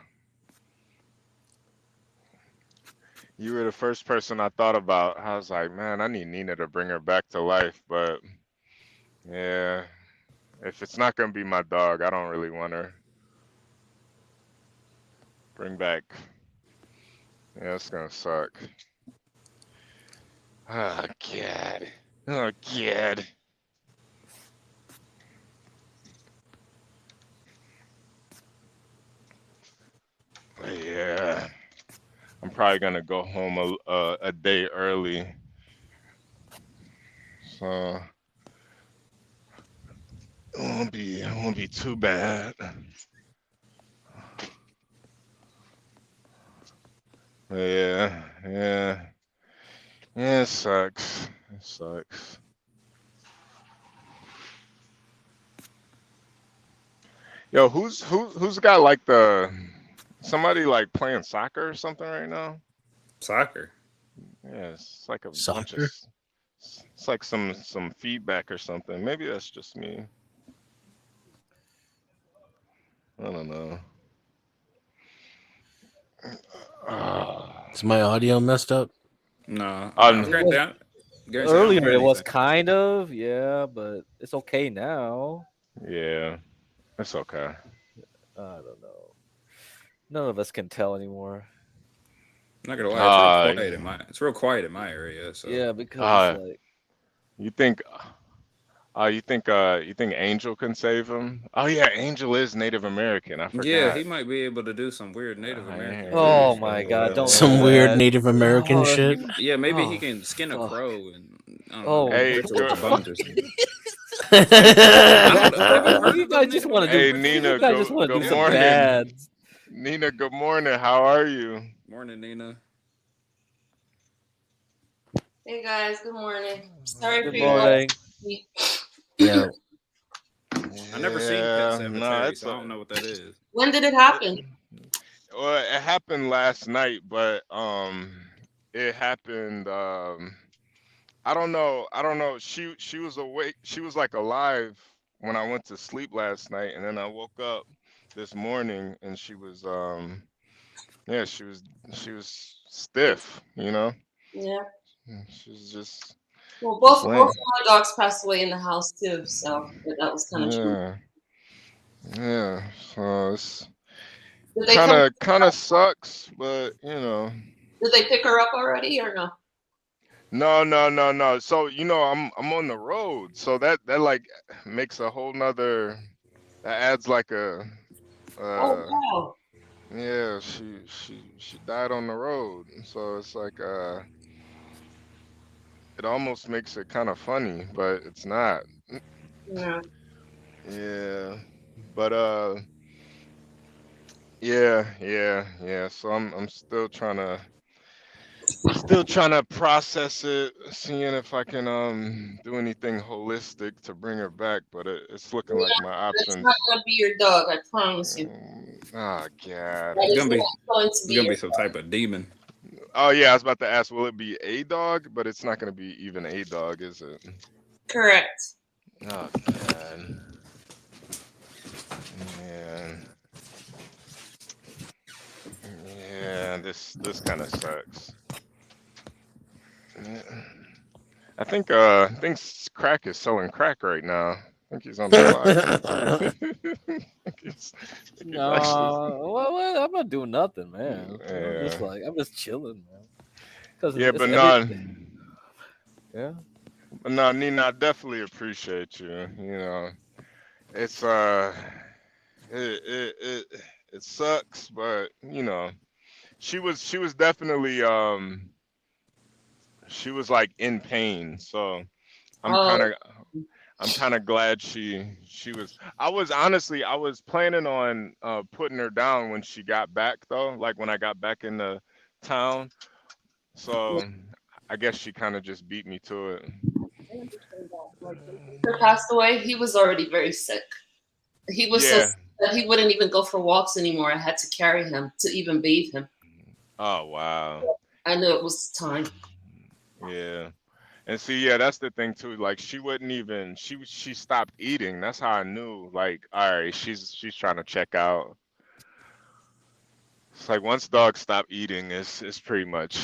You were the first person I thought about. I was like, man, I need Nina to bring her back to life. But yeah, if it's not gonna be my dog, I don't really want her. Bring back. Yeah, it's gonna suck. Oh god. Oh god. Yeah. I'm probably gonna go home a day early. So it won't be too bad. Yeah, yeah. Yeah, it sucks. It sucks. Yo, who's got like somebody like playing soccer or something right now? Soccer. Yeah, it's like a bunch of Soccer? it's like some feedback or something. Maybe that's just me. I don't know. Is my audio messed up? No, Um, Earlier it was kind of, yeah, but it's okay now. yeah, it's okay. I don't know. None of us can tell anymore. I'm not gonna lie, it's real quiet in my area. So Yeah, because it's like you think you think Angel can save him? Oh yeah, Angel is Native American. I yeah, forgot. he might be able to do some weird Native American shit. oh So. my god, don't Some say weird that. Native American shit. Yeah, maybe he Oh, can skin a fuck. crow and I don't know, Oh, Hey, mix it with good. the bones or something. I don't know. Have you heard you of guys those just Native want to do. Hey American You Nina, rituals? guys just want to good do some morning. bad. Nina, good morning. How are you? Morning, Nina. Hey guys, good morning. Sorry Good for your loss. morning. Yeah. I never seen Pet Yeah, no, Cemetery, it's so I don't know what that is. When did it happen? well, it happened last night, but it happened. I don't know. She was awake. She was like alive when I went to sleep last night, and then I woke up this morning, and she was yeah, she was stiff, you know. Yeah. She was just Well, just both laying. of my dogs passed away in the house too, so that was kind of true. Yeah, yeah. So it's Did they come? kind of sucks, but you know. Did they pick her up already or no? No. So you know, I'm on the road, so that like makes a whole nother. That adds like a. Oh Uh, wow. yeah, she died on the road, so it's like it almost makes it kind of funny, but it's not. Yeah. Yeah, but yeah. So I'm still trying to process it, seeing if I can do anything holistic to bring her back, but it's looking like my That's not options. gonna be your dog, I promise you. Oh God. That It's is gonna be not going to it's be gonna your be some dog. type of demon. Oh yeah, I was about to ask, will it be a dog? But it's not gonna be even a dog, is it? Correct. Oh God. Man. Yeah, this kind of sucks. Yeah. I think Crack is selling crack right now. I think he's on the block. I think he's actually. No, well, I'm not doing nothing, man. Yeah. I'm just chilling, man. Because Yeah, it's but every. no, Yeah. but no, Nina, I definitely appreciate you. You know, it's it it it, it sucks, but you know, she was definitely she was like in pain, so I'm Oh, kind of I'm kind of glad she was. I was planning on putting her down when she got back though, like when I got back into town. yeah. So I guess she kind of just beat me to it. Like, when Peter passed away, he was already very sick. He was so Yeah. sick that he wouldn't even go for walks anymore. I had to carry him to even bathe him. Oh wow. I knew it was time. Yeah. And see, yeah, that's the thing too. Like she wouldn't even she stopped eating. That's how I knew. Like, all right, she's trying to check out. It's like once dogs stop eating, it's pretty much,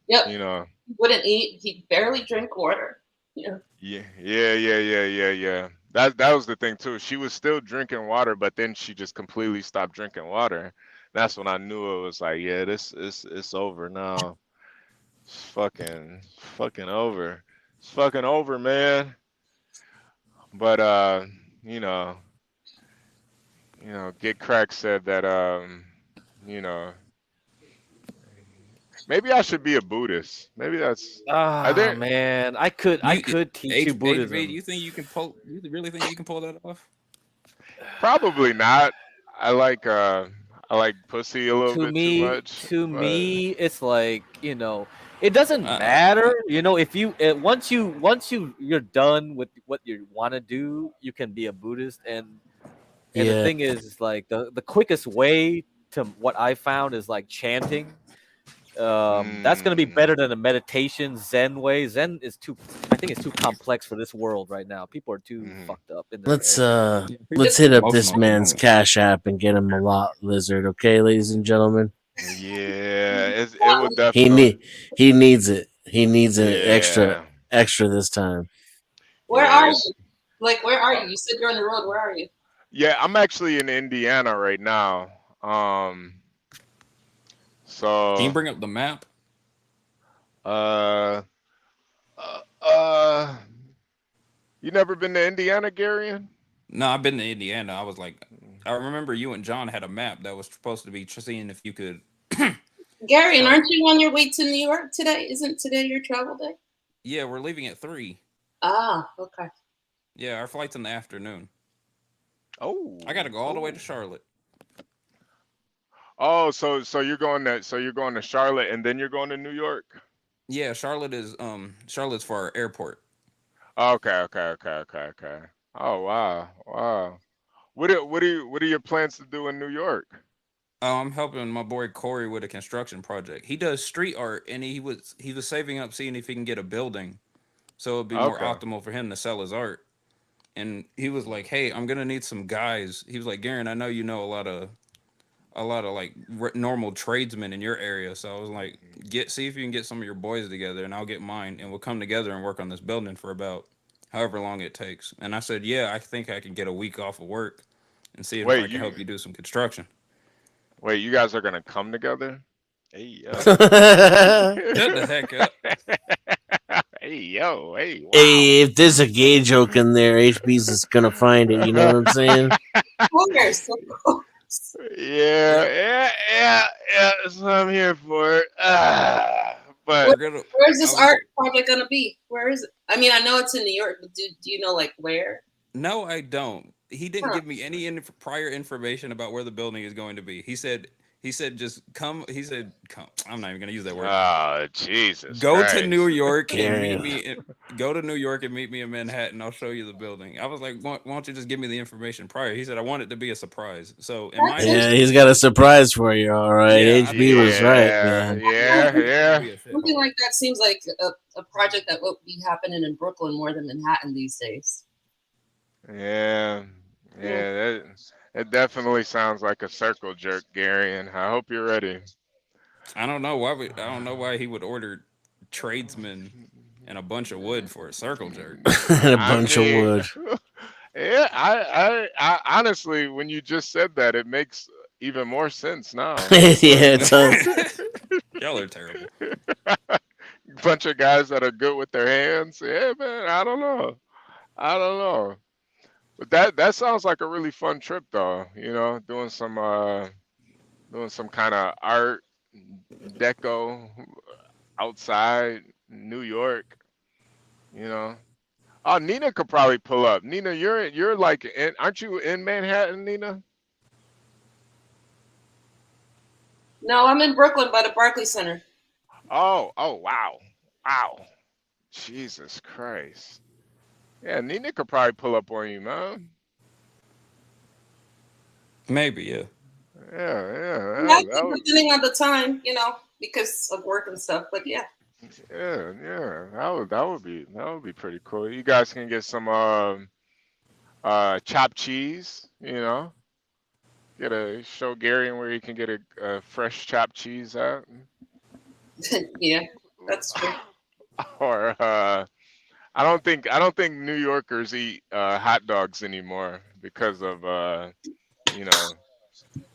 Yep. you know. He wouldn't eat. He'd barely drink water. Yeah. Yeah. That was the thing too. She was still drinking water, but then she just completely stopped drinking water. That's when I knew it was like, yeah, this is it's over now. It's fucking over. It's fucking over, man. But you know, Get Crack said that you know, maybe I should be a Buddhist. Maybe that's are Ah, there man, I could teach you HB, Buddhism. you think you can pull? You really think you can pull that off? probably not. I like I like pussy a little To bit too me, much, to but me, it's like it doesn't matter. If you once you're done with what you want to do, you can be a Buddhist, and And the Yeah. thing is, like the quickest way to what I found is like chanting. That's gonna be better than a meditation Zen way. Zen is too, I think it's too complex for this world right now. People are too fucked up in their Let's head. let's hit up this man's Cash App and get him a lot, Lizard. Okay, ladies and gentlemen. Yeah, it would He definitely. he needs it. He needs an Yeah. extra this time. Where Yeah. are you? Like, where are you? You said you're on the road. Where are you? Yeah, I'm actually in Indiana right now. Can you So bring up the map? uh, uh, you never been to Indiana, Garion? No, I've been to Indiana. I was like, I remember you and John had a map that was supposed to be seeing if you could. Gary, and aren't you on your way to New York today? Isn't today your travel day? Yeah, we're leaving at 3. Ah, okay. Yeah, our flight's in the afternoon. Oh, I got to go all the way to Charlotte. Oh, so you're going to Charlotte and then you're going to New York? Yeah, Charlotte's for our airport. Okay. Oh wow. What are your plans to do in New York? I'm helping my boy Corey with a construction project. He does street art, and he was saving up, seeing if he can get a building, so it'd be more Okay. optimal for him to sell his art. And he was like, "Hey, I'm gonna need some guys." He was like, "Garen, I know you know a lot of like normal tradesmen in your area." So I was like, see if you can get some of your boys together, and I'll get mine, and we'll come together and work on this building for about however long it takes. And I said, "Yeah, I think I can get a week off of work and see if I can help you do some construction." Wait, you guys are gonna come together? Hey yo. Shut the heck up. Hey wow. Hey, if there's a gay joke in there, HB's is gonna find it. You know what I'm saying? Of course. Yeah. That's what I'm here for. But Where's this art project gonna be? Where is it? I mean, I know it's in New York, but do you know like where? No, I don't. He didn't give me any prior information about where the building is going to be. He said just come. He said come. I'm not even going to use that word. Oh, Jesus. Go Christ. to New York and meet me. Go to New York and meet me in Manhattan. I'll show you the building. I was like, why don't you just give me the information prior? He said I want it to be a surprise. So in my he's got a surprise for you. All right, HB was right, man. Yeah. Something like that seems like a project that would be happening in Brooklyn more than Manhattan these days. Yeah. It definitely sounds like a circle jerk, Gary, and I hope you're ready. I don't know why he would order tradesmen and a bunch of wood for a circle jerk. A bunch of wood. Yeah, I honestly, when you just said that, it makes even more sense now. Yeah, it does. Y'all are terrible. Bunch of guys that are good with their hands. Yeah, man, I don't know. But that sounds like a really fun trip, though. You know, doing some kind of art, deco outside New York. You know, oh, Nina could probably pull up. Nina, you're like, aren't you in Manhattan, Nina? No, I'm in Brooklyn by the Barclays Center. Oh, wow, Jesus Christ. Yeah, Nina could probably pull up on you, man. Maybe, yeah. Yeah. Depending on the time, you know, because of work and stuff. But yeah. Yeah. That would be pretty cool. You guys can get some chopped cheese, you know. Show Gary where you can get a fresh chopped cheese at. Yeah, that's true. Or I don't think New Yorkers eat hot dogs anymore because of you know,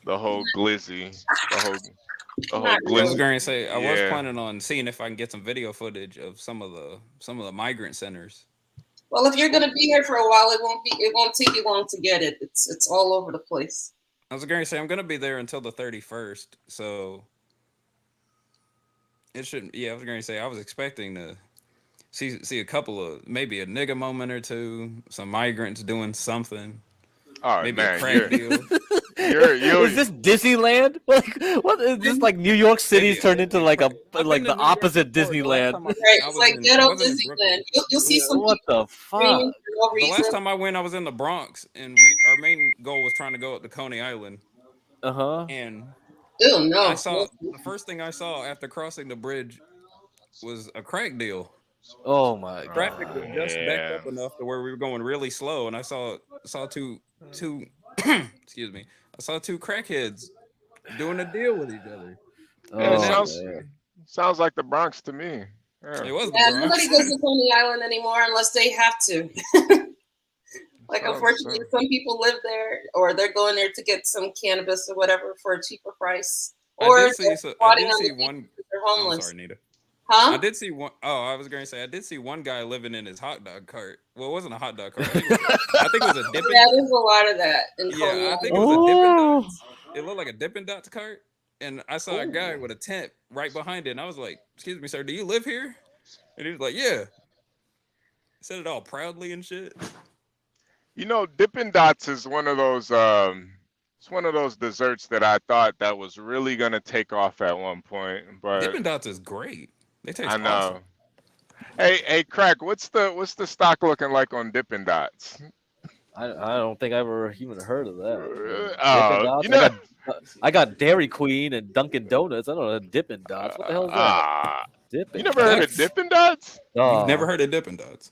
the whole glizzy, the whole glizzy. I was going to say I was planning on seeing if I can get some video footage of some of the migrant centers. Well, if you're gonna be here for a while, it won't take you long to get it. It's all over the place. I was going to say I'm going to be there until the 31st, so it shouldn't. Yeah, I was going to say I was expecting to see a couple of, maybe a nigga moment or two, some migrants doing something. Oh, maybe man, a crack deal. Is this Disneyland? Like, what is this? Like New York City's turned into like the opposite Disneyland. Right, it's like ghetto Disneyland. You'll see some what the fuck? no The last reason. time I went, I was in the Bronx, and our main goal was trying to go up to Coney Island. And Ew, I no. saw the first thing I saw after crossing the bridge was a crack deal. Oh my Traffic was god. just backed Yeah. up enough to where we were going really slow, and I saw two excuse me, I saw two crackheads doing a deal with each other. Yeah, Oh sounds like the Bronx to me. Yeah. It was the Yeah, nobody Bronx. goes to Coney Island anymore unless they have to. Like, unfortunately, some people live there, or they're going there to get some cannabis or whatever for a cheaper price, or I they're squatting did on see the beach one. because they're Oh, I'm homeless. sorry, Nita. Huh? I did see one oh I was going to say I did see one guy living in his hot dog cart. Well, it wasn't a hot dog cart. I think it was a Dippin'. Yeah, there's a lot of that in Coney Yeah, I Island. think it was a Dippin' Dots. It looked like a Dippin' Dots cart, and I saw a guy with a tent right behind it, and I was like, "Excuse me, sir, do you live here?" And he was like, "Yeah." Said it all proudly and shit. You know, Dippin' Dots is one of those it's one of those desserts that I thought that was really gonna take off at one point, but Dippin' Dots is great. They taste I know. awesome. Hey, Crack, what's the stock looking like on Dippin' Dots? I don't think I ever even heard of that. Dippin' Oh, Dots. you know, I got Dairy Queen and Dunkin' Donuts. I don't know Dippin' Dots. What the hell is that? you Dippin' never heard of Dots. Dippin' Dots? You've never Oh, heard of Dippin' Dots?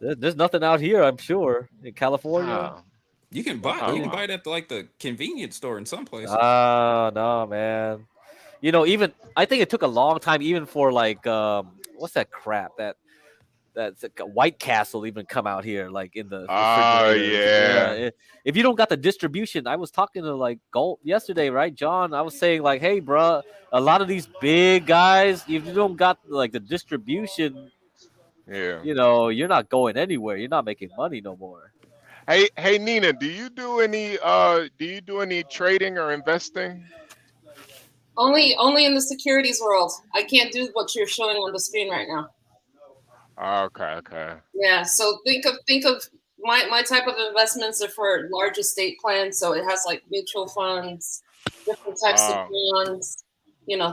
there's nothing out here. I'm sure in California. You can buy it at like the convenience store in some places. No, man. You know, even I think it took a long time, even for like what's that crap that's like a White Castle even come out here like in the Oh refrigerators. yeah. If you don't got the distribution, I was talking to like Galt yesterday, right, John? I was saying like, hey, bruh, a lot of these big guys, if you don't got like the distribution, Yeah. you know, you're not going anywhere. You're not making money no more. Hey Nina, do you do any trading or investing? Only in the securities world. I can't do what you're showing on the screen right now. Okay. Yeah, so think of my type of investments are for large estate plans. So it has like mutual funds, different types of bonds,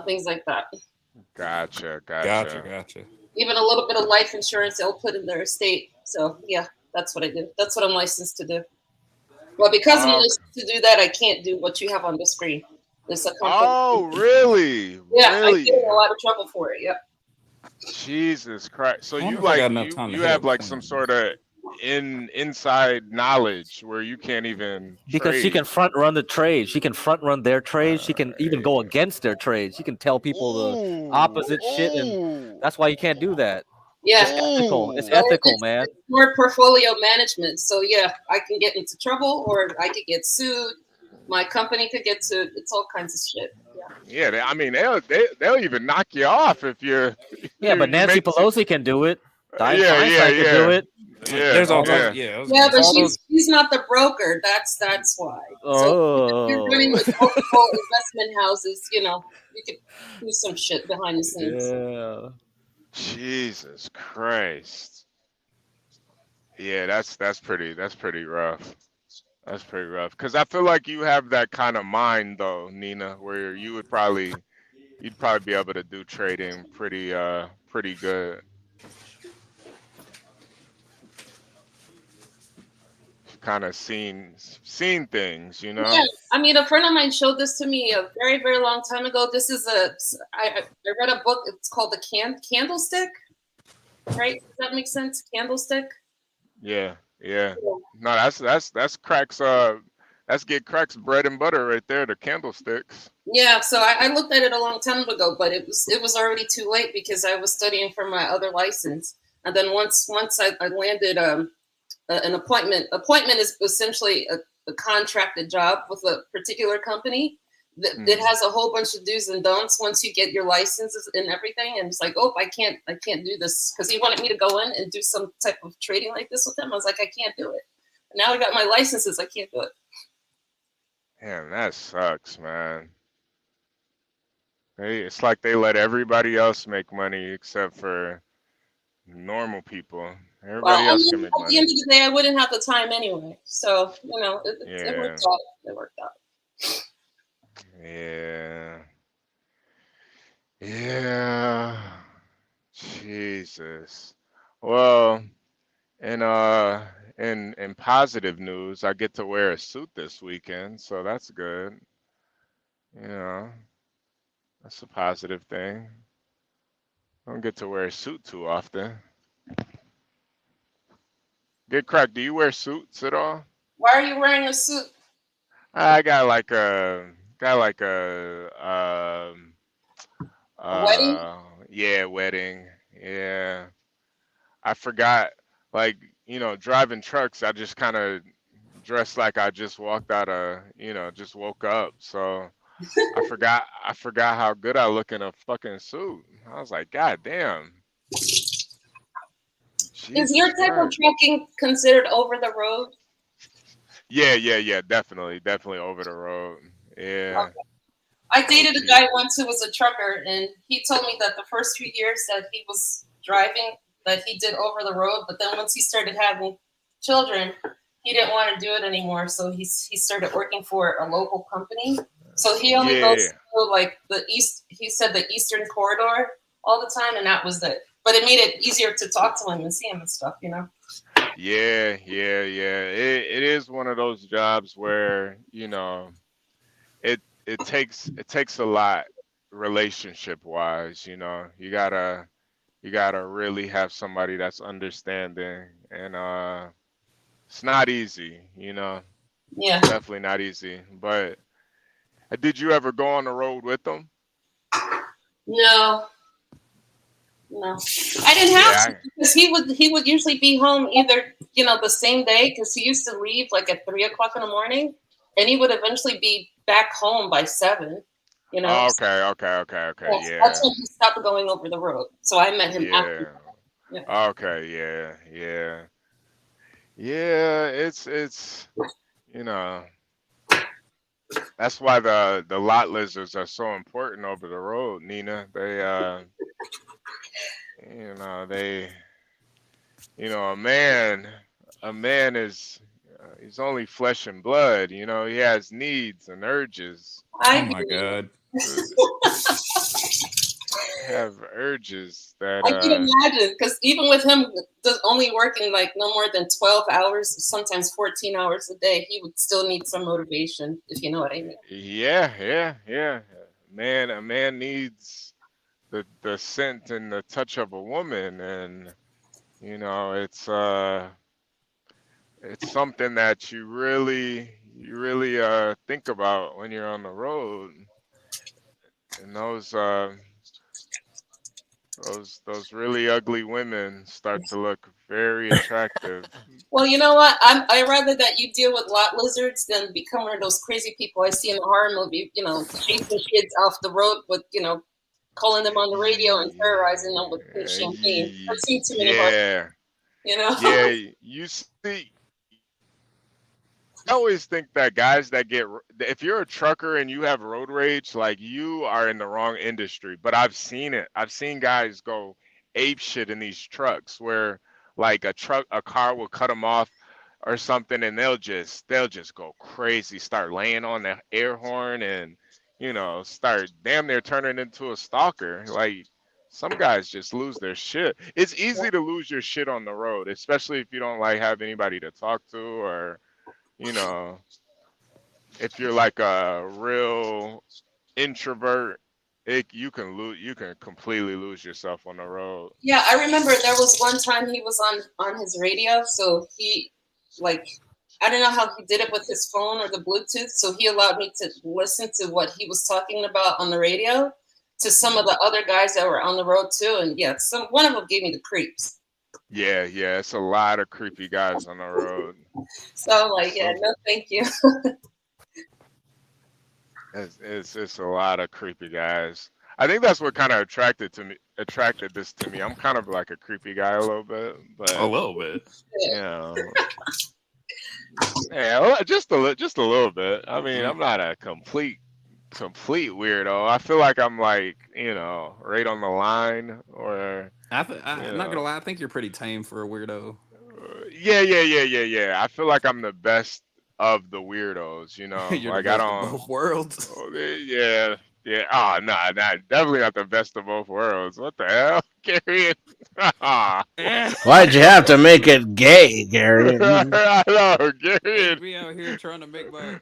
things like that. Gotcha. Even a little bit of life insurance they'll put in their estate. So yeah, that's what I do. That's what I'm licensed to do. But because I'm licensed to do that, I can't do what you have on the screen. It's a company. Oh, really? Yeah, Really? I get in a lot of trouble for it. Yep. Jesus Christ! So I wonder you if I got like enough time to you hit have up like some some of sort of inside knowledge where you can't even Because she trade. can front run the trade. She can front run their trades. She can even go against their trades. She can tell people the opposite shit, and that's why you can't do that. Yeah. It's ethical. It's So ethical, man. it's more portfolio management. So yeah, I can get into trouble, or I could get sued. My company could get sued. It's all kinds of shit. Yeah, I mean they'll even knock you off if Yeah, but you Nancy make Pelosi can do it. Dianne yeah Feinstein can do it. There's all kinds yeah. of yeah. Yeah, but all those. she's not the broker. That's why. So if you're running Oh. with multiple investment houses, you could do some shit behind the scenes. Yeah. Jesus Christ. Yeah, that's pretty rough. That's pretty rough. Because I feel like you have that kind of mind though, Nina, where you'd probably be able to do trading pretty good. Kind of seen things, Yeah, I mean, a friend of mine showed this to me a very, very long time ago. This is I read a book. It's called the Candlestick. Right? Does that make sense? Candlestick. Yeah. No, that's Crack's that's get Crack's bread and butter right there, the candlesticks. Yeah, so I looked at it a long time ago, but it was already too late because I was studying for my other license, and then once I landed an appointment. Appointment is essentially a contracted job with a particular company. It has a whole bunch of do's and don'ts once you get your licenses and everything. And it's like, oh, I can't do this because he wanted me to go in and do some type of trading like this with him. I was like, I can't do it. Now I got my licenses, I can't do it. Damn, that sucks, man. It's like they let everybody else make money except for normal people. Everybody else can make at the money. end of the day, I wouldn't have the time anyway. So it worked out. It worked out. Yeah. Jesus. Well, in positive news, I get to wear a suit this weekend, so that's good. You know, that's a positive thing. I don't get to wear a suit too often. Get cracked. Do you wear suits at all? Why are you wearing a suit? I got like a A wedding? yeah, wedding. Yeah. I forgot, like, driving trucks, I just kind of dressed like I just walked out of, just woke up. So I forgot how good I look in a fucking suit. I was like, God damn. Is your Jesus type of Christ. trucking considered over the road? Yeah, definitely over the road. Yeah. I dated a OT. guy once who was a trucker, and he told me that the first few years that he was driving, that he did over the road. But then once he started having children, he didn't want to do it anymore. So he started working for a local company. So he only goes Yeah. through like the east. He said the eastern corridor all the time, and that was it. But it made it easier to talk to him and see him and stuff, you know. Yeah. It is one of those jobs where, it takes a lot relationship wise, you gotta really have somebody that's understanding, and it's not easy, Yeah. it's definitely not easy. But did you ever go on the road with them? No, I didn't have to Yeah. because he would usually be home either the same day because he used to leave like at 3 o'clock in the morning, and he would eventually be back home by 7. You know, Oh, so okay, that's yeah. when he stopped going over the road. So I met him after. Yeah. Yeah. Okay, yeah. It's you know that's why the lot lizards are so important over the road, Nina. They a man is he's only flesh and blood. He has needs and urges. Oh I my god. Have urges that I can imagine because even with him only working like no more than 12 hours, sometimes 14 hours a day, he would still need some motivation, if you know what I mean. yeah. A man needs the scent and the touch of a woman, and it's something that you really think about when you're on the road, and those really ugly women start to look very attractive. Well, you know what? I rather that you deal with lot lizards than become one of those crazy people I see in the horror movie. Chasing kids off the road with calling them on the radio and terrorizing them with champagne. I've seen too many horror. Yeah, You know. yeah. You see, I always think that guys if you're a trucker and you have road rage, like, you are in the wrong industry. But I've seen it. I've seen guys go ape shit in these trucks where, like, a car will cut them off or something, and they'll just go crazy, start laying on the air horn, and start damn near turning into a stalker. Like, some guys just lose their shit. It's easy to lose your shit on the road, especially if you don't like have anybody to talk to, or you know, if you're like a real introvert, you can completely lose yourself on the road. Yeah, I remember there was one time he was on his radio, so he like I don't know how he did it with his phone or the Bluetooth, so he allowed me to listen to what he was talking about on the radio to some of the other guys that were on the road too, and yeah, one of them gave me the creeps. Yeah, it's a lot of creepy guys on the road. So I'm like, yeah, So no, thank you. it's a lot of creepy guys. I think that's what kind of attracted this to me. I'm kind of like a creepy guy a little bit, A but little bit. you know, yeah, just a little bit. I mean, I'm not a complete weirdo. I feel like I'm like, right on the line, or I'm not gonna lie. I think you're pretty tame for a weirdo. Yeah. I feel like I'm the best of the weirdos. You're the Like, I best of don't. both worlds. Yeah. Yeah. Oh no, definitely not the best of both worlds. What the hell, Gary? Why'd you have to make it gay, Gary? I know, Hey, Gary. me out here trying to make my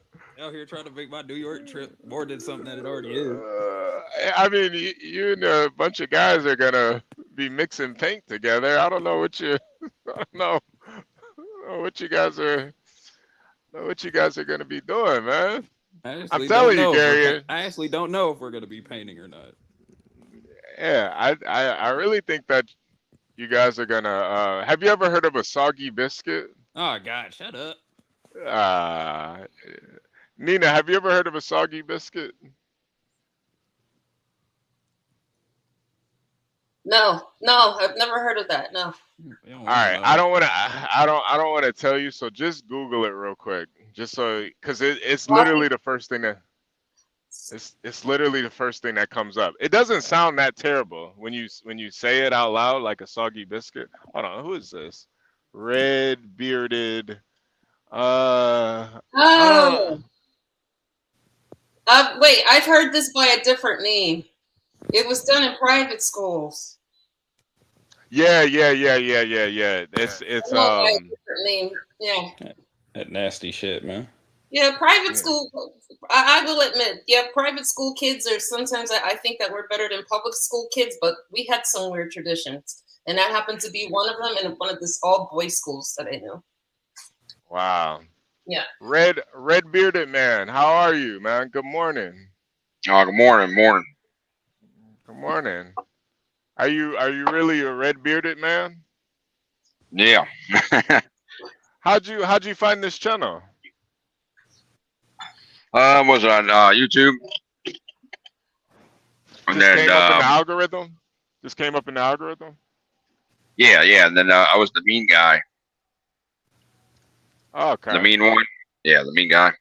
New York trip more than something that it already is. I mean, you and a bunch of guys are gonna be mixing paint together. I don't know what you, I don't know, what you guys are, what you guys are gonna be doing, man. I'm telling you, Gary. I actually don't know if we're gonna be painting or not. Yeah, I really think that you guys are gonna. Have you ever heard of a soggy biscuit? Oh God, shut up. Uh, Nina, have you ever heard of a soggy biscuit? No, no, I've never heard of that. No. All right, I don't want to tell you, so just Google it real quick, just so, because it's literally the first thing that it's literally the first thing that comes up. It doesn't sound that terrible when you say it out loud, like a soggy biscuit. Hold on, who is this? Red bearded. I don't. Oh. Wait, I've heard this by a different name. It was done in private schools. Yeah. It's Not by a different name. Yeah. That nasty shit, man. Yeah, private school. I will admit, yeah, private school kids are sometimes. I think that we're better than public school kids, but we had some weird traditions, and that happened to be one of them in one of this all boys schools that I knew. Wow. Yeah. Red bearded man, how are you, man? Good morning. Oh, good morning, Good morning. Are you really a red bearded man? Yeah. How'd you find this channel? Was it on YouTube? And Just came up in the algorithm? Just came up in the algorithm? Yeah. And then I was the mean guy. Oh, okay. The mean one? Yeah, the mean guy.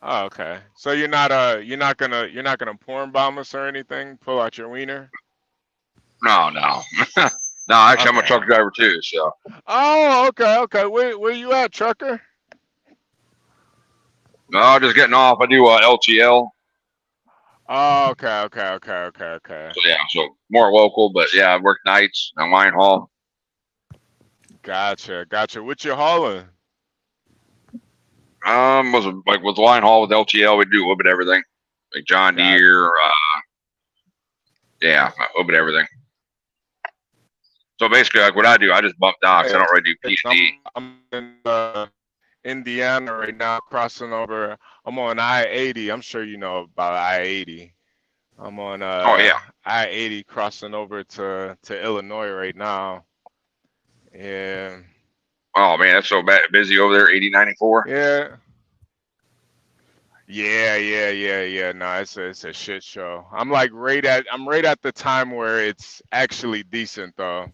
Oh, okay. So you're not gonna porn bomb us or anything? Pull out your wiener? No. No, actually, I'm a truck driver too, so. Oh, okay. Where you at, trucker? No, just getting off. I do LTL. Oh, okay. So yeah, so more local, but yeah, I work nights on line haul. Gotcha. What you hauling? Was like with line haul with LTL, we do a little bit of everything, like John Deere. Yeah, a little bit of everything. So basically, like what I do, I just bump docks. I don't really do P&D. I'm in Indiana right now, crossing over. I'm on I-80. I'm sure you know about I-80. I'm on I-80 crossing over to Illinois right now. Yeah. Oh man, that's so busy over there. 8094. Yeah. No, it's a shit show. I'm right at the time where it's actually decent though.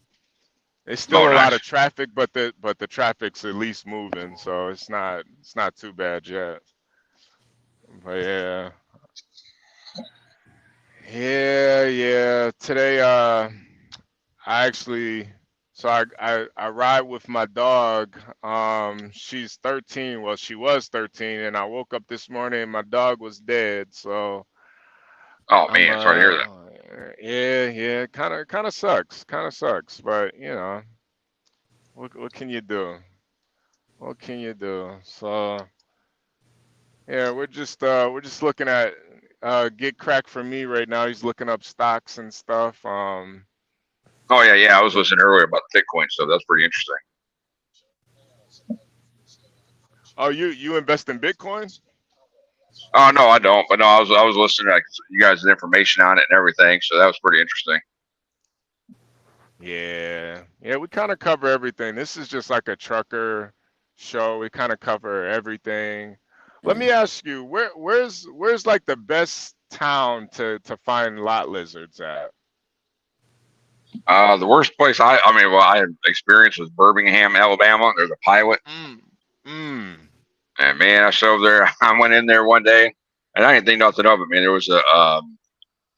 There's still a lot of traffic, but the traffic's at least moving, so it's not too bad yet. But yeah. Today I ride with my dog. She's 13. Well, she was 13, and I woke up this morning and my dog was dead. So. Oh man, sorry to hear that. Yeah. Kind of sucks. But you know, what can you do? What can you do? So. Yeah, we're just looking at Get Crack for me right now. He's looking up stocks and stuff. Oh yeah. I was listening earlier about the Bitcoin stuff. That's pretty interesting. Oh, you invest in Bitcoin? Oh no, I don't. But no, I was listening to you guys' information on it and everything. So that was pretty interesting. Yeah, we kind of cover everything. This is just like a trucker show. We kind of cover everything. Let me ask you, where's like the best town to find lot lizards at? The worst place I had experience was Birmingham, Alabama. There's a pilot. And man, I sat over there. I went in there one day, and I didn't think nothing of it. Man, there was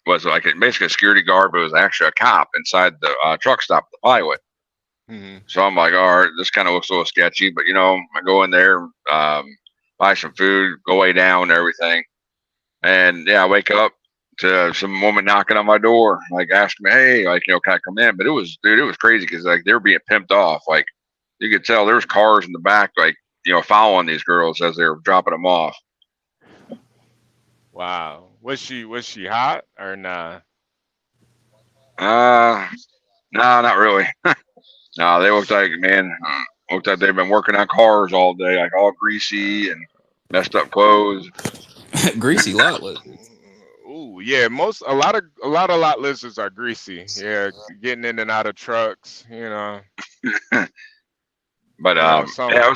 basically a security guard, but it was actually a cop inside the truck stop. The pilot. So I'm like, all right, this kind of looks a little sketchy, but you know, I go in there, buy some food, go lay down, and everything. And yeah, I wake up to some woman knocking on my door, like asking me, "Hey, like can I come in?" But it was, dude, it was crazy because like they were being pimped off. Like you could tell there was cars in the back, like following these girls as they were dropping them off. Wow. Was she hot or nah? Uh, no, not really. No, they looked like, man, looked like they've been working on cars all day, like all greasy and messed up clothes. Greasy lot lizards. Ooh, yeah. A lot of lot lizards are greasy. Yeah, getting in and out of trucks. But Some. yeah,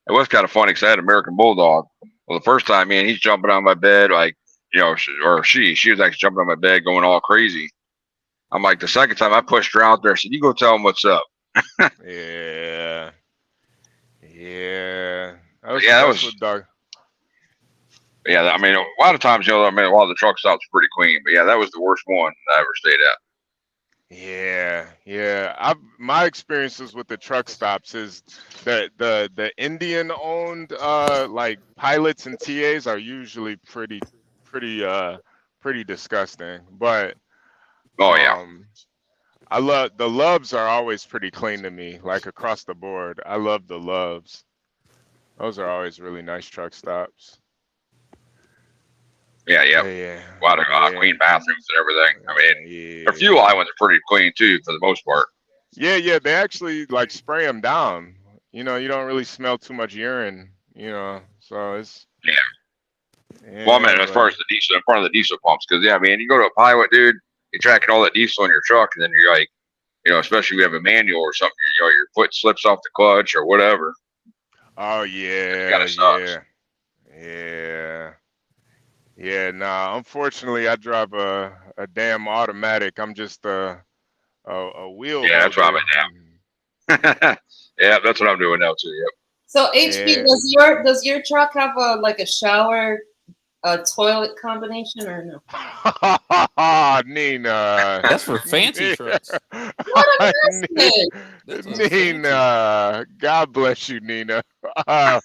it was kind of funny because I had an American Bulldog. Well, the first time, man, he's jumping on my bed like she was actually jumping on my bed, going all crazy. I'm like, the second time I pushed her out there, I said, "You go tell him what's up." Yeah. Yeah. Yeah, that That's was. what dog. Yeah, I mean, a lot of times, a lot of the truck stops are pretty clean, but yeah, that was the worst one I ever stayed at. Yeah, yeah. My experiences with the truck stops is that the Indian owned like pilots and TAs are usually pretty disgusting. But Oh yeah, um I love the Loves are always pretty clean to me, like across the board. I love the Loves. Those are always really nice truck stops. yeah. But yeah, A lot of yeah, clean bathrooms and everything. I mean, their fuel yeah. islands are pretty clean too, for the most part. Yeah, they actually like spray them down. You don't really smell too much urine, so it's, Yeah. Well, I yeah, mean, as far but as the diesel in front of the diesel pumps, because yeah, man, you go to a pilot, dude, you're tracking all that diesel in your truck, and then you're like, especially if you have a manual or something, your foot slips off the clutch or whatever. oh It kind yeah, of sucks. yeah. Yeah, nah, unfortunately I drive a damn automatic. I'm just a wheel Yeah, that's what I'm loader. at now. Yeah, that's what I'm doing now too. Yep. So HB, Yeah. does your truck have a shower toilet combination or no? Nina. That's for fancy trucks. What I'm asking. That's a fancy. Nina. God bless you, Nina. I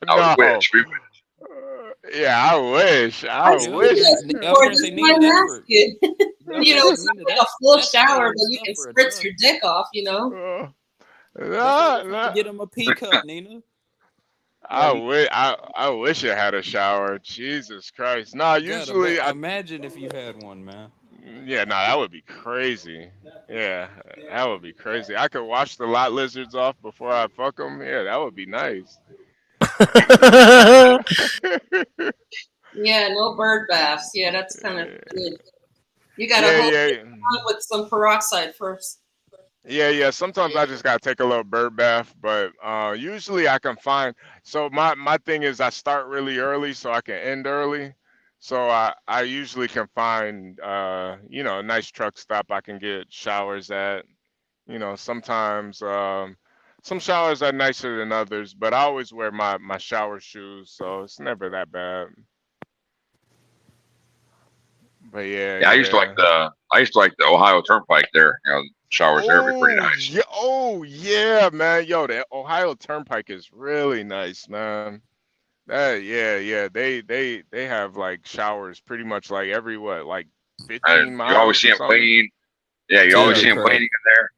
No. wish. Yeah, I wish. I I Yeah, see wish. it I was before. gonna say That's why Nina. I'm That's for. asking. I was gonna say It's not Nina. like a full That's shower, premium but you stuff can for a spritz truck. your dick off. That's why they No, trying to no. get him a P cup, Nina. I Like, wish I wish it had a shower. Jesus Christ. Nah, God, usually imagine if you had one, man. yeah, nah, that would be crazy. Yeah, that would be crazy. I could wash the lot lizards off before I fuck them. Yeah, that would be nice. Yeah, no bird baths. Yeah, that's kind of good. You gotta Yeah, hold yeah, it on with some peroxide first. yeah. Sometimes I just gotta take a little bird bath, but usually I can find. So my thing is I start really early so I can end early. So I usually can find a nice truck stop I can get showers at. Sometimes some showers are nicer than others, but I always wear my shower shoes, so it's never that bad. But yeah, Yeah, yeah. I used to like the Ohio Turnpike there. Showers there would be pretty nice. Oh yeah, man. Yo, the Ohio Turnpike is really nice, man. Yeah. They have like showers pretty much like every like And 15 you always miles see or them something. clean. Yeah, you always see TJ them Craig. cleaning in there.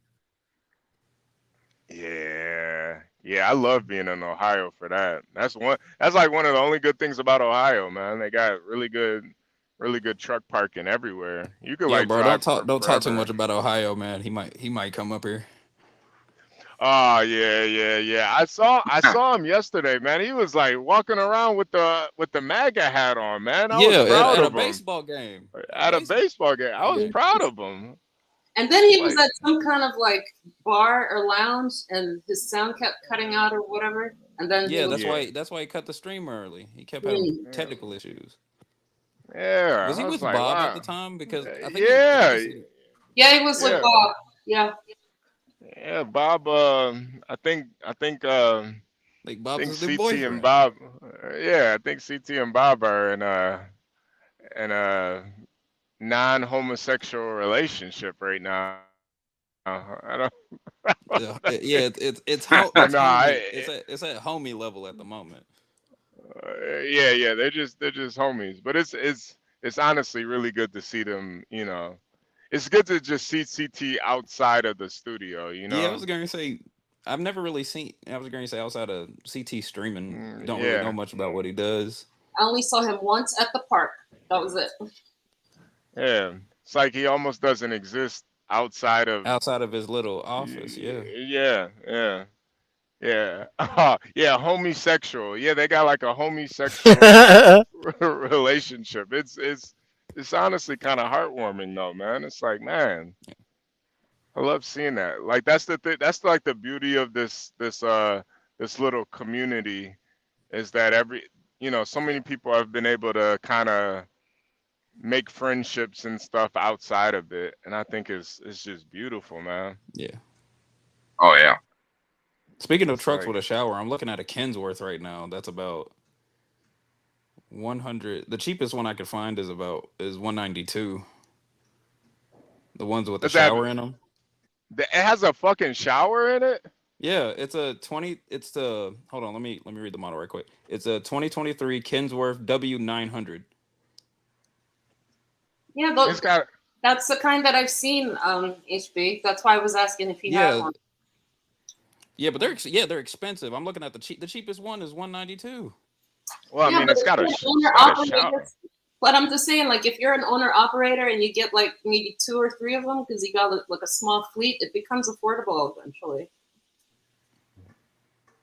Yeah. I love being in Ohio for that. That's like one of the only good things about Ohio, man. They got really good truck parking everywhere. You could Yo, like bro, drive don't talk too much forever. about Ohio, man. He might come up here. Oh yeah. I saw him yesterday, man. He was like walking around with the MAGA hat on, man. I was Yeah, proud at a of him. baseball game. At a baseball game. I was proud of him. And then he was Like, at some kind of like bar or lounge, and his sound kept cutting out or whatever. And then he Yeah, was yeah. that's why he cut the stream early. He kept having mm. technical issues. Yeah. Was he I was with like, Bob at the wow. time? Because I think Yeah. he said Yeah, he was with Yeah. Bob. Yeah. Yeah, Bob. like I Bob's think his new CT and boyfriend. Bob. Yeah, I think CT and Bob are in a non-homosexual relationship right now. I don't. Yeah, No, it's I, homie. It's at homie level at the moment. Yeah. They're just homies. But it's honestly really good to see them. It's good to just see CT outside of the studio. Yeah, I was going to say, I've never really seen. I was going to say outside of CT streaming, don't really know Yeah. much about what he does. I only saw him once at the park. That was it. Yeah. It's like he almost doesn't exist outside of. Outside of his little office, yeah. Yeah. Yeah, homosexual. Yeah, they got like a homosexual relationship. It's honestly kind of heartwarming though, man. It's like, man, I love seeing that. Like that's the thing. That's like the beauty of this little community is that so many people have been able to kind of make friendships and stuff outside of it, and I think it's just beautiful, man. Yeah. Oh yeah. Speaking of It's trucks like with a shower, I'm looking at a Kensworth right now. That's about 100. The cheapest one I could find is 192. The ones with the does that shower in them. it has a fucking shower in it? Yeah, it's a 20. It's the hold on. Let me read the model right quick. It's a 2023 Kensworth W900. Yeah, It's got. that's the kind that I've seen. HB. That's why I was asking if he had Yeah, one. yeah, but they're expensive. I'm looking at the cheapest one is 192. Well, I Yeah, mean, but it's if got you're a an it's owner got a operator, shower. but I'm just saying, like, if you're an owner operator and you get like maybe 2 or 3 of them because you got like a small fleet, it becomes affordable eventually.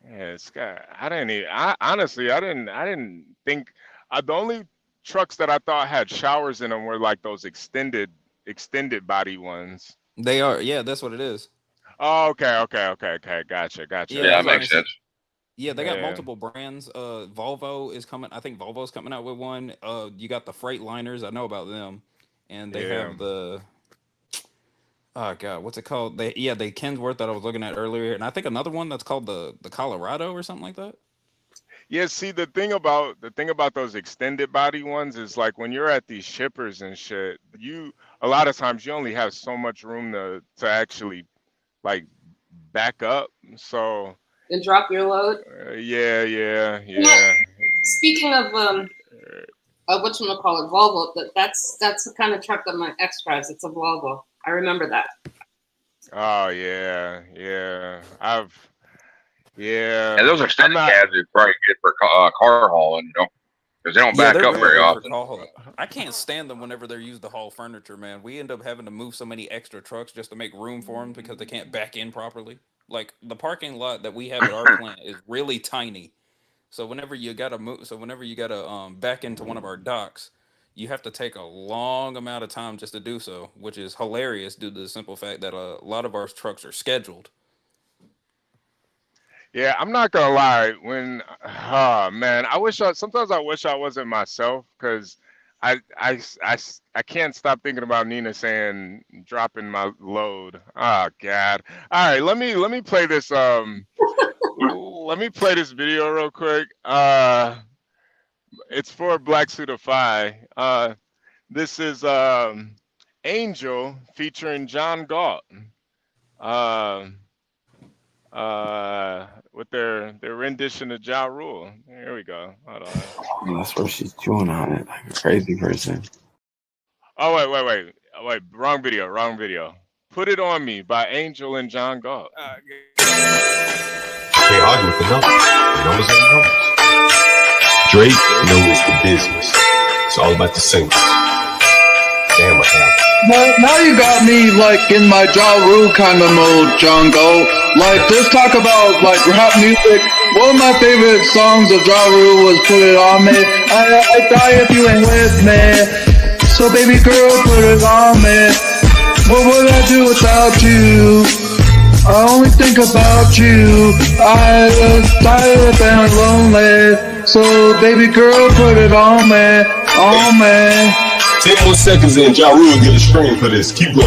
Yeah, it's got. I didn't even. Honestly, I didn't think. The only trucks that I thought had showers in them were like those extended body ones. They are. Yeah, that's what it is. Oh, okay. Gotcha. Yeah, Yeah, I that was gonna makes say. sense. Yeah, they got Yeah, multiple brands. Volvo is coming. I think Volvo's coming out with one. You got the Freightliners. I know about them, and they yeah. have the. Oh God, what's it called? The Kensworth that I was looking at earlier, and I think another one that's called the Colorado or something like that. Yeah, see the thing about those extended body ones is like when you're at these shippers and shit, a lot of times you only have so much room to actually like back up. So And drop your load. yeah. Speaking of whatchamacallit, Volvo, that's the kind of truck that my ex drives. It's a Volvo. I remember that. Oh yeah. And those I'm extended not. cabs are probably good for car hauling, because they don't Yeah, back they're up really very good for often. call haul. I can't stand them whenever they're used to haul furniture, man. We end up having to move so many extra trucks just to make room for them because they can't back in properly. Like the parking lot that we have at our plant is really tiny. So whenever you gotta back into one of our docks, you have to take a long amount of time just to do so, which is hilarious due to the simple fact that a lot of our trucks are scheduled. Yeah, I'm not gonna lie. Man, sometimes I wish I wasn't myself because I can't stop thinking about Nina saying dropping my load. Oh God. All right, let me play this let me play this video real quick. It's for Black Suitify. This is Angel featuring John Galt. With their rendition of Ja Rule. Here we go. Hold on. That's where she's chewing on it like a crazy person. Oh wait. Wrong video. Put It On Me by Angel and John Galt. Can't argue with the numbers. The numbers are the numbers. Drake knows the business. It's all about the singles. Damn, what happened? Now you got me like in my Ja Rule kind of mode, Jungle. Like just talk about like rap music. One of my favorite songs of Ja Rule was "Put It On Me." I die if you ain't with me. So baby girl, put it on me. What would I do without you? I only think about you. I was tired and lonely. So baby girl, put it on me, on me. 10 more seconds and Ja Rule get a screen for this. Keep going.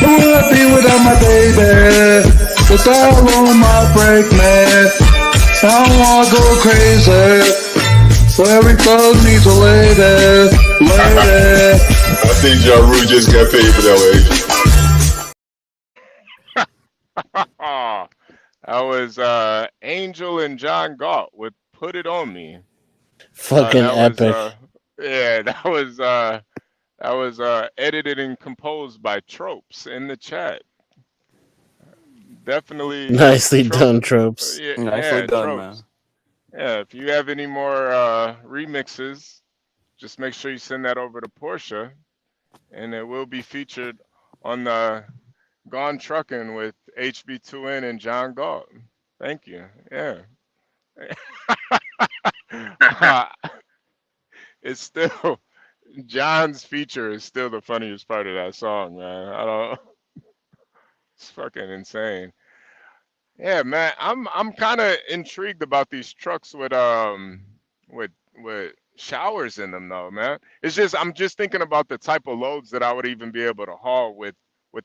Who would I be without my baby? The sound on my break, man. I don't wanna go crazy. So every thug needs a lady, lady. I think Ja Rule just got paid for that one. That was Angel and John Galt with Put It On Me. Fucking That was epic. yeah, that was edited and composed by Tropes in the chat. Definitely Nicely Trope. done, Tropes. Yeah, Nicely yeah, done, man. Tropes. Yeah, if you have any more remixes, just make sure you send that over to Portia, and it will be featured on the Gone Truckin' with HB2n and John Galt. Thank you. Yeah. It's still John's feature is still the funniest part of that song, man. I don't. It's fucking insane. Yeah, man. I'm kind of intrigued about these trucks with with showers in them though, man. It's just I'm just thinking about the type of loads that I would even be able to haul with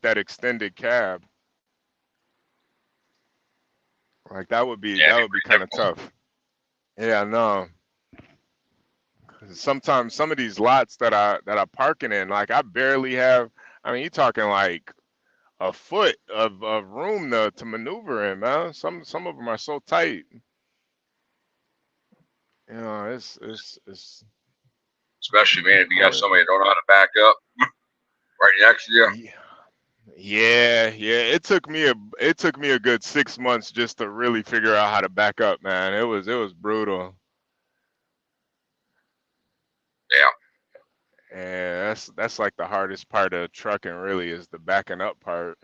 that extended cab. Like that would be kind of tough. Yeah, I know. 'Cause sometimes some of these lots that I parking in, like I barely have. I mean, you're talking like a foot of room to maneuver in, man. Some of them are so tight. You know, it's Especially, man, if you got hard. somebody that don't know how to back up right next to you. Yeah. It took me a good 6 months just to really figure out how to back up, man. It was brutal. Yeah. And that's like the hardest part of trucking really is the backing up part.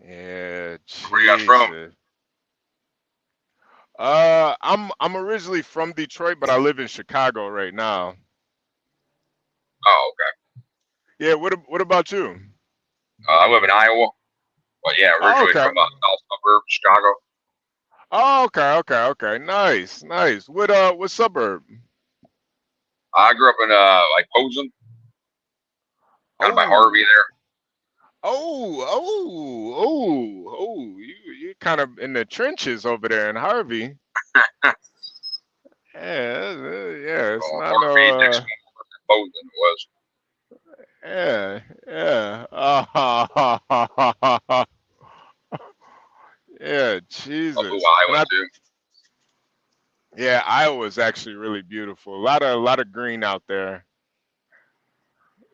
Yeah, Where you got from? Jesus. I'm originally from Detroit, but I live in Chicago right now. Oh, okay. Yeah, what about you? I live in Iowa, but yeah, Oh, originally okay. from south suburb Chicago. Oh, okay. Nice. What suburb? I grew up in like Posen, kind of by Oh, Harvey there. you kind of in the trenches over there in Harvey. Yeah, it's not Harvey no. next to Posen it was. Yeah. Yeah, Of who Jesus. I And went to. yeah, Iowa is actually really beautiful. A lot of green out there.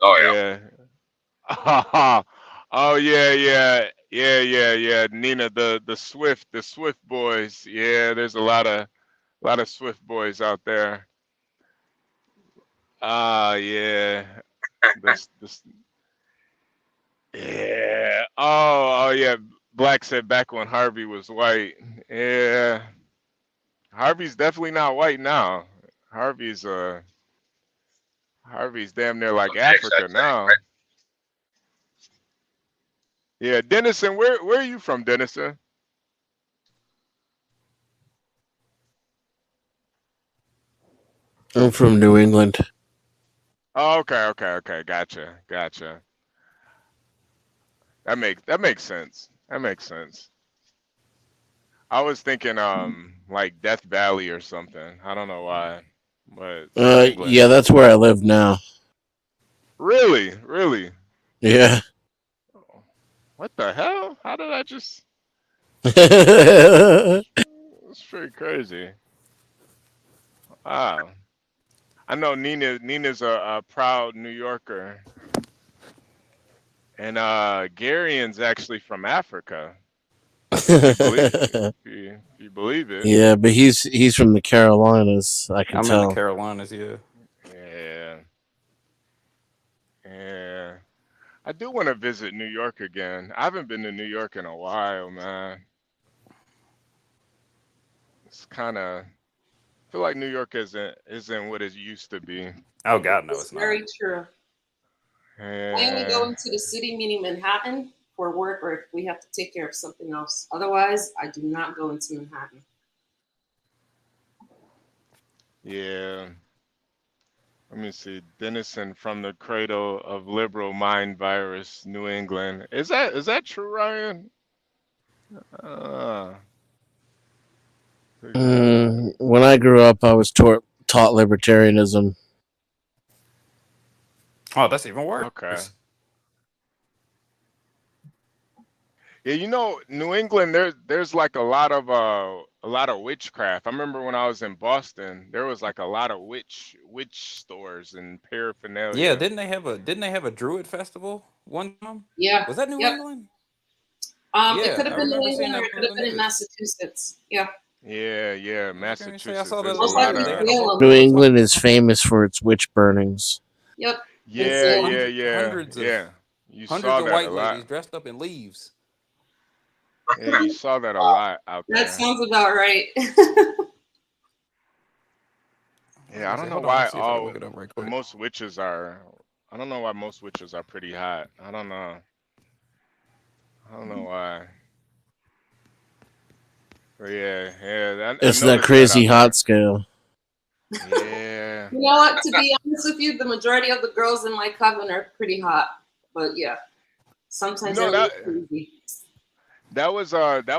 Oh yeah. Yeah. Oh yeah. Nina, the Swift boys. Yeah, there's a lot of Swift boys out there. Yeah. This yeah. Oh yeah. Black said back when Harvey was white. Yeah. Harvey's definitely not white now. Harvey's Harvey's damn near like Africa now. Yeah, Dennison, where are you from, Dennison? I'm from New England. Oh, okay. Gotcha. That makes sense. That makes sense. I was thinking like Death Valley or something. I don't know why, but New Yeah, England. that's where I live now. Really. Yeah. What the hell? How did I just? Yeah, It's pretty crazy. Wow. I know Nina's a proud New Yorker, and Garian's actually from Africa. If you believe it. but he's from the Carolinas. I can I'm in the tell. Carolinas, yeah. Yeah. I do want to visit New York again. I haven't been to New York in a while, man. It's kind of feel like New York isn't what it used to be. Oh God, no, it's not. Very true. I only go Yeah. into the city, meaning Manhattan, for work or if we have to take care of something else. Otherwise, I do not go into Manhattan. Yeah. Let me see. Dennison from the cradle of liberal mind virus, New England. Is that true, Ryan? Uh, When I grew up, I was taught libertarianism. Oh, that's even worse. Okay. Yeah, you know, New England, there's like a lot of witchcraft. I remember when I was in Boston, there was like a lot of witch stores and Yeah, paraphernalia. didn't they have a Druid festival one time? Yeah. Was that New Yep. England? It Yeah, could have I been New remember seeing England or that it on could the have been in news. Massachusetts. Yeah. Yeah, yeah, I was gonna say I Massachusetts. saw that There's a Most on the lot likely news. They of had a whole Salem. New booth on England is famous for its witch burnings. Yep. In yeah, Salem. yeah, yeah, hundreds of yeah. You hundreds saw of that a white lot. ladies dressed up in leaves. Yeah, you saw that a lot out That there. sounds about right. I was Yeah, I gonna don't say, know hold on, let me why see if I can all look it up right quick. most witches are. I don't know why most witches are pretty hot. I don't know. I don't know why. But yeah, yeah. I It's that noticed that crazy out hot there. scale. Yeah. You know what? To be honest with you, the majority of the girls in my coven are pretty hot. But yeah, You sometimes they're know a that little crazy. that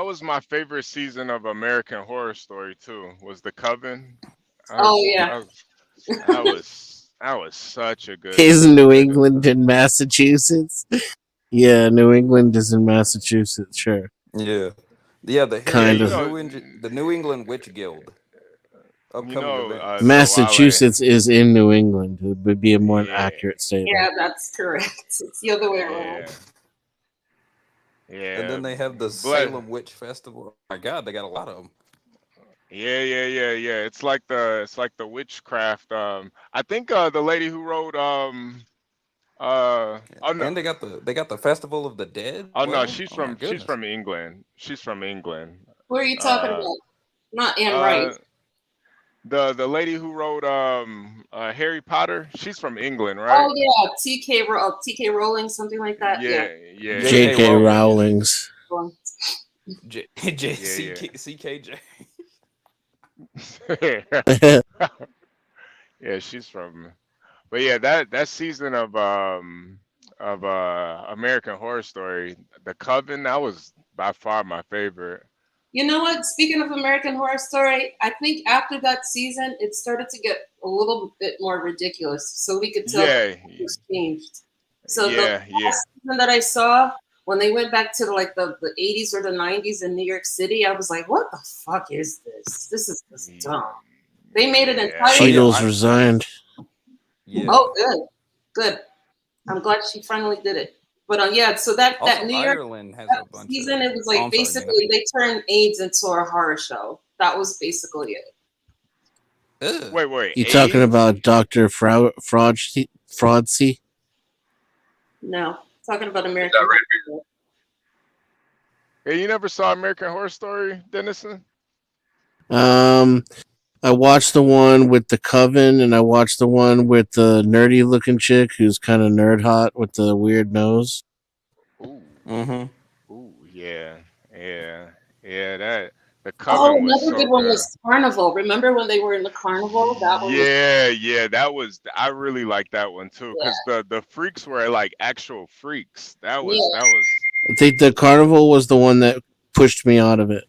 was my favorite season of American Horror Story too. Was The Coven. I Oh was yeah. I was that was such a good Is New good. England in Massachusetts? Yeah, New England is in Massachusetts, sure. Yeah, yeah. Yeah, Kind Here's you of. know, The New England Witch Guild upcoming events. Zawale. Massachusetts is in New England. It would be a more Yeah, accurate statement. Yeah, that's correct. It's the other way around. yeah, And yeah. then they have the But Salem Witch Festival. Oh my God, they got a lot of them. yeah, yeah, yeah, yeah. It's like the witchcraft. I think the lady who wrote oh no And they got the Festival of the Dead oh as no well. Oh my she's goodness. from England. She's from England. Who are you talking Uh about? Not Anne uh Rice. the lady who wrote Harry Potter. She's from England, right? Oh yeah, TK Rowling, something like that. Yeah. Yeah, yeah, J.K. J.K. Rowling, yeah. Rowling's. Well, yeah, CKJ. yeah. Yeah, she's from. But yeah, that season of American Horror Story, The Coven, that was by far my favorite. you know what? Speaking of American Horror Story, I think after that season, it started to get a little bit more ridiculous. So we could tell that Yeah, things changed. So the yeah, yeah. last season that I saw, when they went back to like the 80s or the 90s in New York City, I was like, what the fuck is this? This is just dumb. They made an Yeah. Oh entire. yeah, Cheetos resigned. yeah. Oh, good, good. I'm glad she finally did it. But yeah, so that Also, New York Ireland has a bunch of. season, it was Oh, like I'm sorry, Nina. basically they turned AIDS into a horror show. That was basically it. Ugh. Wait, You talking AIDS? about Dr. Fraudsy? No, talking about Is American. that right? Hey, you never saw American Horror Story, Dennison? I watched the one with the coven, and I watched the one with the nerdy looking chick who's kind of nerd hot with the weird nose. Ooh, Mm-hmm. ooh, yeah, yeah, yeah. That The Oh, Coven was another so good one good. was Carnival. Remember when they were in the carnival? That one was Yeah, yeah, that was. I really like that one too, yeah, cause the freaks were like actual freaks. yeah. That was. I think the carnival was the one that pushed me out of it.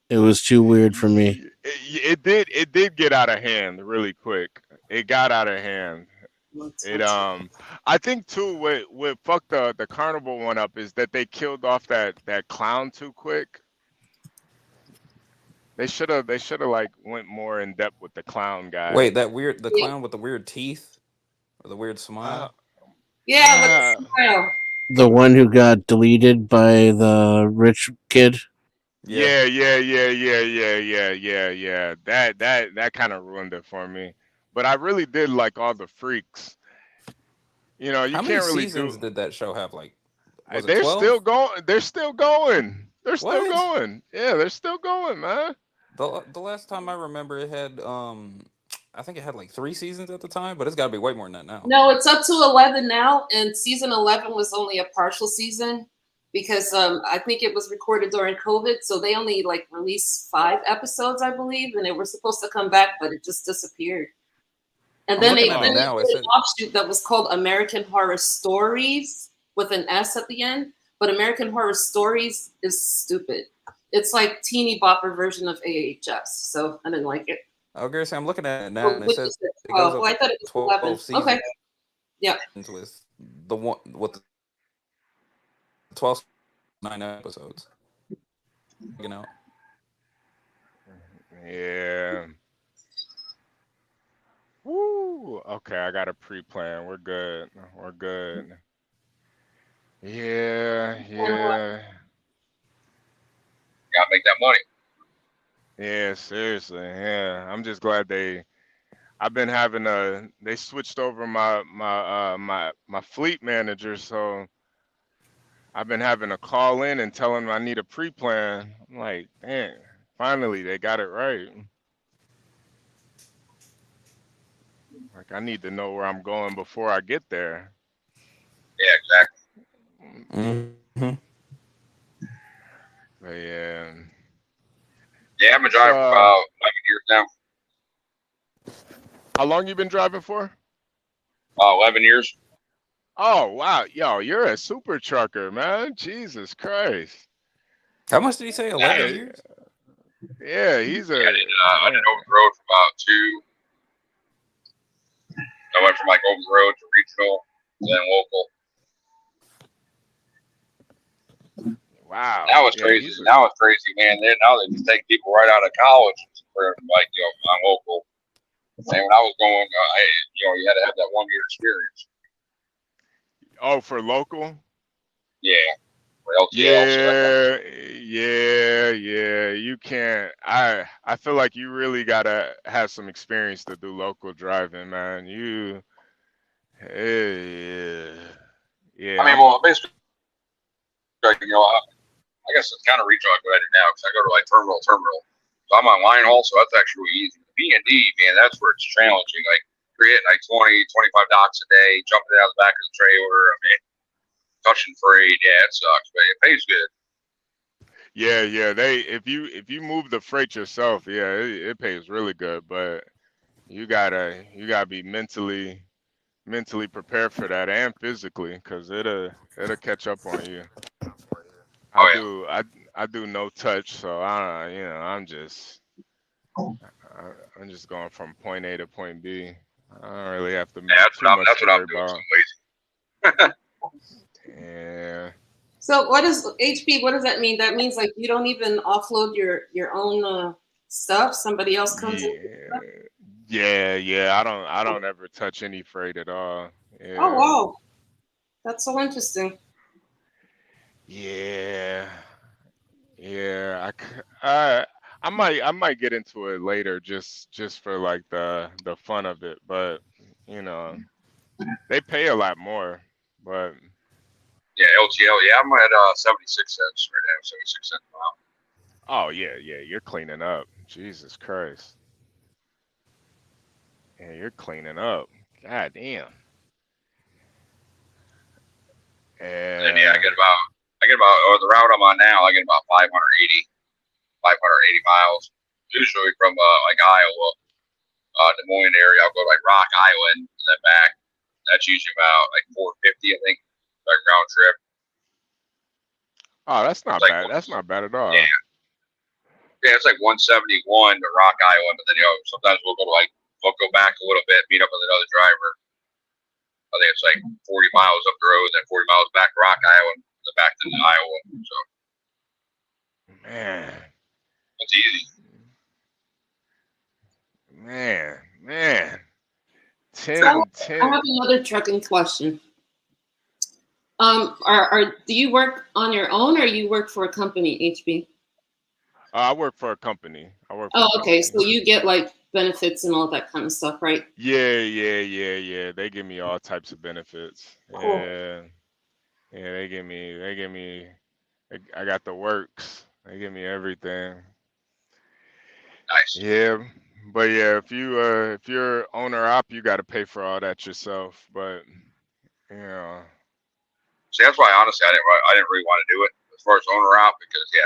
It was too weird for me. It did get out of hand really quick. It got out of hand. It I think too what fucked the carnival one up is that they killed off that clown too quick. They should have like went more in depth with the clown guy. Wait, the Yeah, clown with the weird teeth or the weird Uh, smile. yeah, with uh, the smile. The one who got deleted by the rich kid. Yeah. yeah. That kind of ruined it for me. But I really did like all the freaks. You know, you How many can't really seasons do. did that show have? Like, was it They're 12? still going. They're still going. They're still What? going. Yeah, they're still going, man. The last time I remember it had I think it had like 3 seasons at the time, but it's got to be way more than that now. No, it's up to 11 now, and season 11 was only a partial season because I think it was recorded during COVID, so they only like released 5 episodes, I believe, and it was supposed to come back, but it just disappeared. And I'm then looking at it they now. It did an said, offshoot that was called American Horror Stories with an S at the end. But American Horror Stories is stupid. It's like teeny bopper version of AHS. So I didn't like it. oh, Garrison, I'm looking at it now, Oh, and it which says is it? it goes Oh, up well, I to thought it was 11. 12 seasons Okay. Yeah. with the one with the 12 9 episodes. You know. Yeah. Woo. Okay, I got a pre-plan. We're good. We're good. Yeah, yeah. Gotta make that money. Yeah, seriously. Yeah. I'm just glad I've been having they switched over my fleet manager, so I've been having to call in and tell them I need a pre-plan. I'm like, dang, finally they got it right. Like I need to know where I'm going before I get there. Yeah, exactly. Mm-hmm. But yeah. Yeah, I've been driving for about 11 years now. How long you been driving for? 11 years. Oh wow, yo, you're a super trucker, man. Jesus Christ. How much did he say? 11 years? Yeah, he's a. Yeah, I did over the road for about 2. I went from like over the road to regional, then local. Wow. Now it's crazy. Now it's crazy, man. Now they just take people right out of college for like, I'm local. And when I was going, you had to have that 1-year experience. Oh, for local? Yeah. For LTL. Yeah. You can't. I feel like you really gotta have some experience to do local driving, man. Yeah. I mean, well, basically, I guess it's kind of regional like what I do now because I go to like terminal. So I'm on line haul, so that's actually really easy. B&D, man, that's where it's challenging. Like you're hitting like 20, 25 docks a day, jumping out of the back of the trailer. I mean, touching freight, yeah, it sucks, but it pays good. Yeah. If you move the freight yourself, yeah, it pays really good, but you gotta be mentally prepared for that and physically, because it'll catch up on you. I do no touch, so I'm just going from point A to point B. I don't really have to that's too much to worry I'm doing. about. Yeah. So what is HB? What does that mean? That means like you don't even offload your own stuff. Somebody else comes in. Yeah. I don't ever touch any freight at all. Yeah. Oh wow, that's so interesting. Yeah. I might get into it later, just for like the fun of it, but they pay a lot more, but. Yeah, LTL. Yeah, I'm at 76 cents right now, 76 cents a mile. Oh yeah, you're cleaning up. Jesus Christ. Yeah, you're cleaning up. God damn. And yeah, I get about the route I'm on now. I get about 580 miles. Usually from like Iowa, Des Moines area. I'll go to like Rock Island and then back. That's usually about like 450, I think, like round trip. Oh, that's not bad. That's not bad at all. Yeah, it's like 171 to Rock Island, but then sometimes we'll go back a little bit, meet up with another driver. I think it's like 40 miles up the road, then 40 miles back to Rock Island, then back to Iowa. So, man, it's easy. Man. 10. I have another trucking question. Do you work on your own or you work for a company, HB? I work for a company. Okay. So you get like benefits and all that kind of stuff, right? Yeah. They give me all types of benefits. Cool. Yeah. They give me. I got the works. They give me everything. Nice. Yeah, but yeah, if you're owner op, you got to pay for all that yourself. But See, that's why honestly I didn't really want to do it as far as owner op because you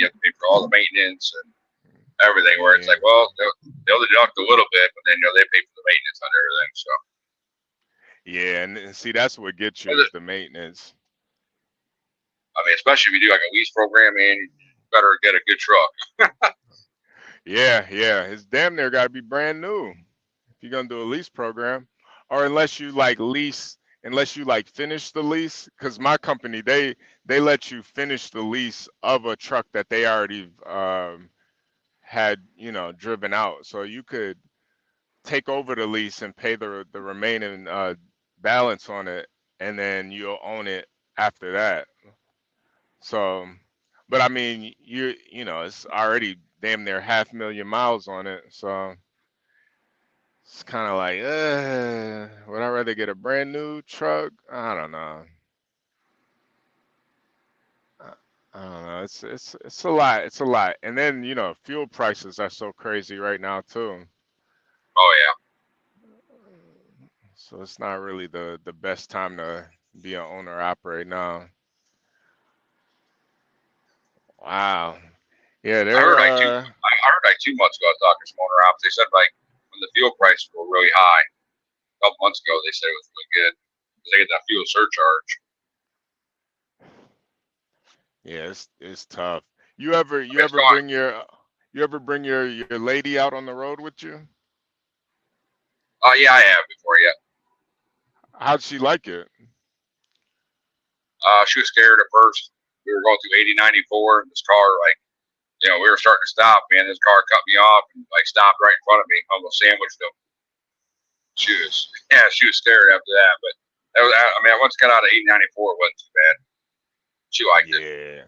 have to pay for all the maintenance and everything. Where it's like, well, they'll deduct a little bit, but then they pay for the maintenance on everything. So yeah, and see that's what gets you is the maintenance. I mean, especially if you do like a lease program, man, you better get a good truck. Yeah, it's damn near got to be brand new if you're gonna do a lease program, or unless you like finish the lease. Because my company, they they let you finish the lease of a truck that they already had, driven out. So you could take over the lease and pay the remaining balance on it, and then you'll own it after that. So, but I mean, it's already damn near 500,000 miles on it. So it's kind of like, would I rather get a brand new truck? I don't know. I I don't know. It's a lot. It's a lot. And then fuel prices are so crazy right now too. Oh yeah. So it's not really the best time to be an owner operator now. Wow. Yeah, I they're heard like two. I heard like 2 months ago I was talking to some owner ops. They said like when the fuel prices were really high a couple months ago, they said it was really good because they get that fuel surcharge. yeah, it's tough. You ever I you mean, it's ever going. bring your you ever bring your lady out on the road with you? Oh yeah, I have before. Yeah. How'd she like it? She was scared at first. We were going through 80-94. This car, like, we were starting to stop, man. This car cut me off and, like, stopped right in front of me, almost sandwiched them. She was scared after that. But, that was, I mean, once I got out of 80-94, it wasn't too bad. She liked it.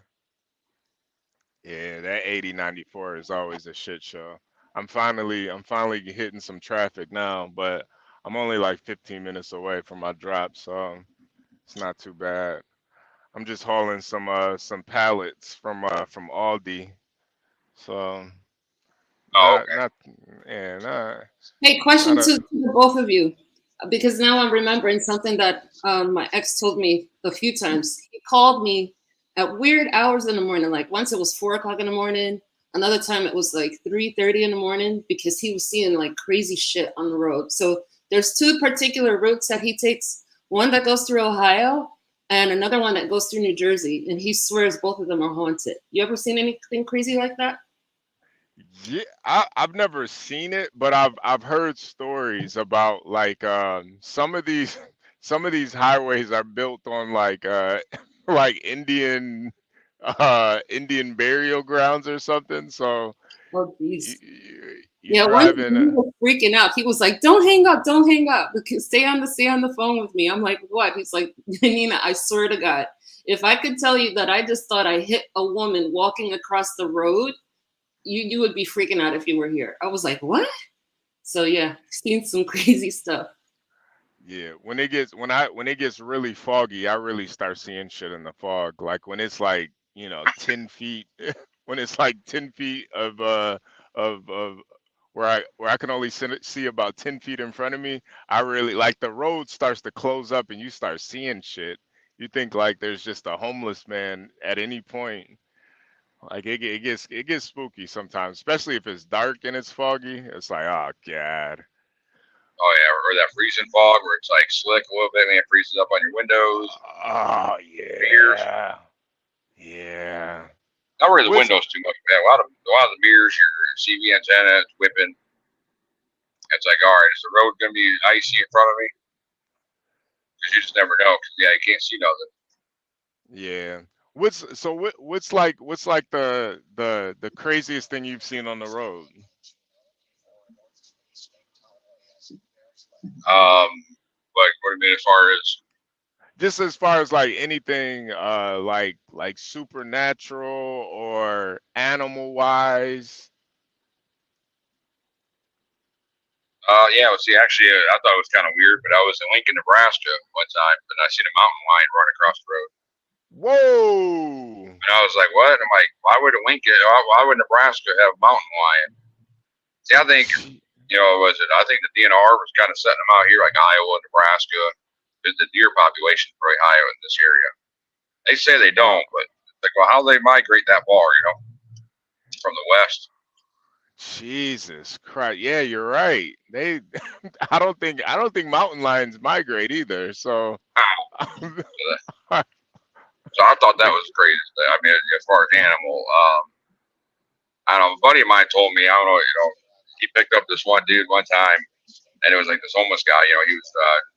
Yeah. Yeah, that 80-94 is always a shit show. I'm finally hitting some traffic now, but I'm only like 15 minutes away from my drop, so it's not too bad. I'm just hauling some pallets from Aldi. So Oh, not okay. not yeah, Hey, not question a to the both of you, because now I'm remembering something that my ex told me a few times. He called me at weird hours in the morning. Like once it was 4 o'clock in the morning. Another time it was like 3:30 in the morning because he was seeing like crazy shit on the road. So there's two particular routes that he takes. One that goes through Ohio and another one that goes through New Jersey. And he swears both of them are haunted. You ever seen anything crazy like that? Yeah, I've never seen it, but I've heard stories about like some of these some of these highways are built on like like Indian burial grounds or something. So Oh, you, geez. you Yeah, one driving. he was freaking out. He was like, "Don't hang up, don't hang up. Because stay on the phone with me." I'm like, "What?" He's like, "Nina, I swear to God, if I could tell you that I just thought I hit a woman walking across the road, you would be freaking out if you were here." I was like, "What?" So yeah, seen some crazy stuff. Yeah, when it gets really foggy, I really start seeing shit in the fog. Like when it's like 10 feet, when it's like 10 feet of where I can only see about 10 feet in front of me. I really like the road starts to close up and you start seeing shit. You think like there's just a homeless man at any point. Like it gets spooky sometimes, especially if it's dark and it's foggy. It's like, oh god. Oh, yeah. Or that freezing fog where it's, like, slick a little bit and it freezes up on your windows, Oh mirrors. yeah. Yeah. Not really the What's windows too much, man. A lot of the mirrors, your CV antenna, it's whipping. It's like, all right, is the road going to be icy in front of me? Because you just never know. Because, yeah, you can't see nothing. yeah. What's like the craziest thing you've seen on the road? Like, what do you mean as far as, Just as far as like anything like supernatural or animal wise. yeah, well, see, actually, I thought it was kind of weird, but I was in Lincoln, Nebraska one time, and I seen a mountain lion run across the road. Whoa. And I was like, what? I'm like, why would why would Nebraska have a mountain lion? See, I think, I think the DNR was kind of setting them out here like Iowa, Nebraska. The deer population is very high in this area. They say they Uh, don't, but it's like, well, how do they migrate that far, from the west? Jesus Christ. Yeah, you're right. They I don't think mountain lions migrate either. So So I thought that was crazy. I mean, as far as animal, I don't know. A buddy of mine told me, I don't know, he picked up this one dude one time, and it was like this homeless guy. He was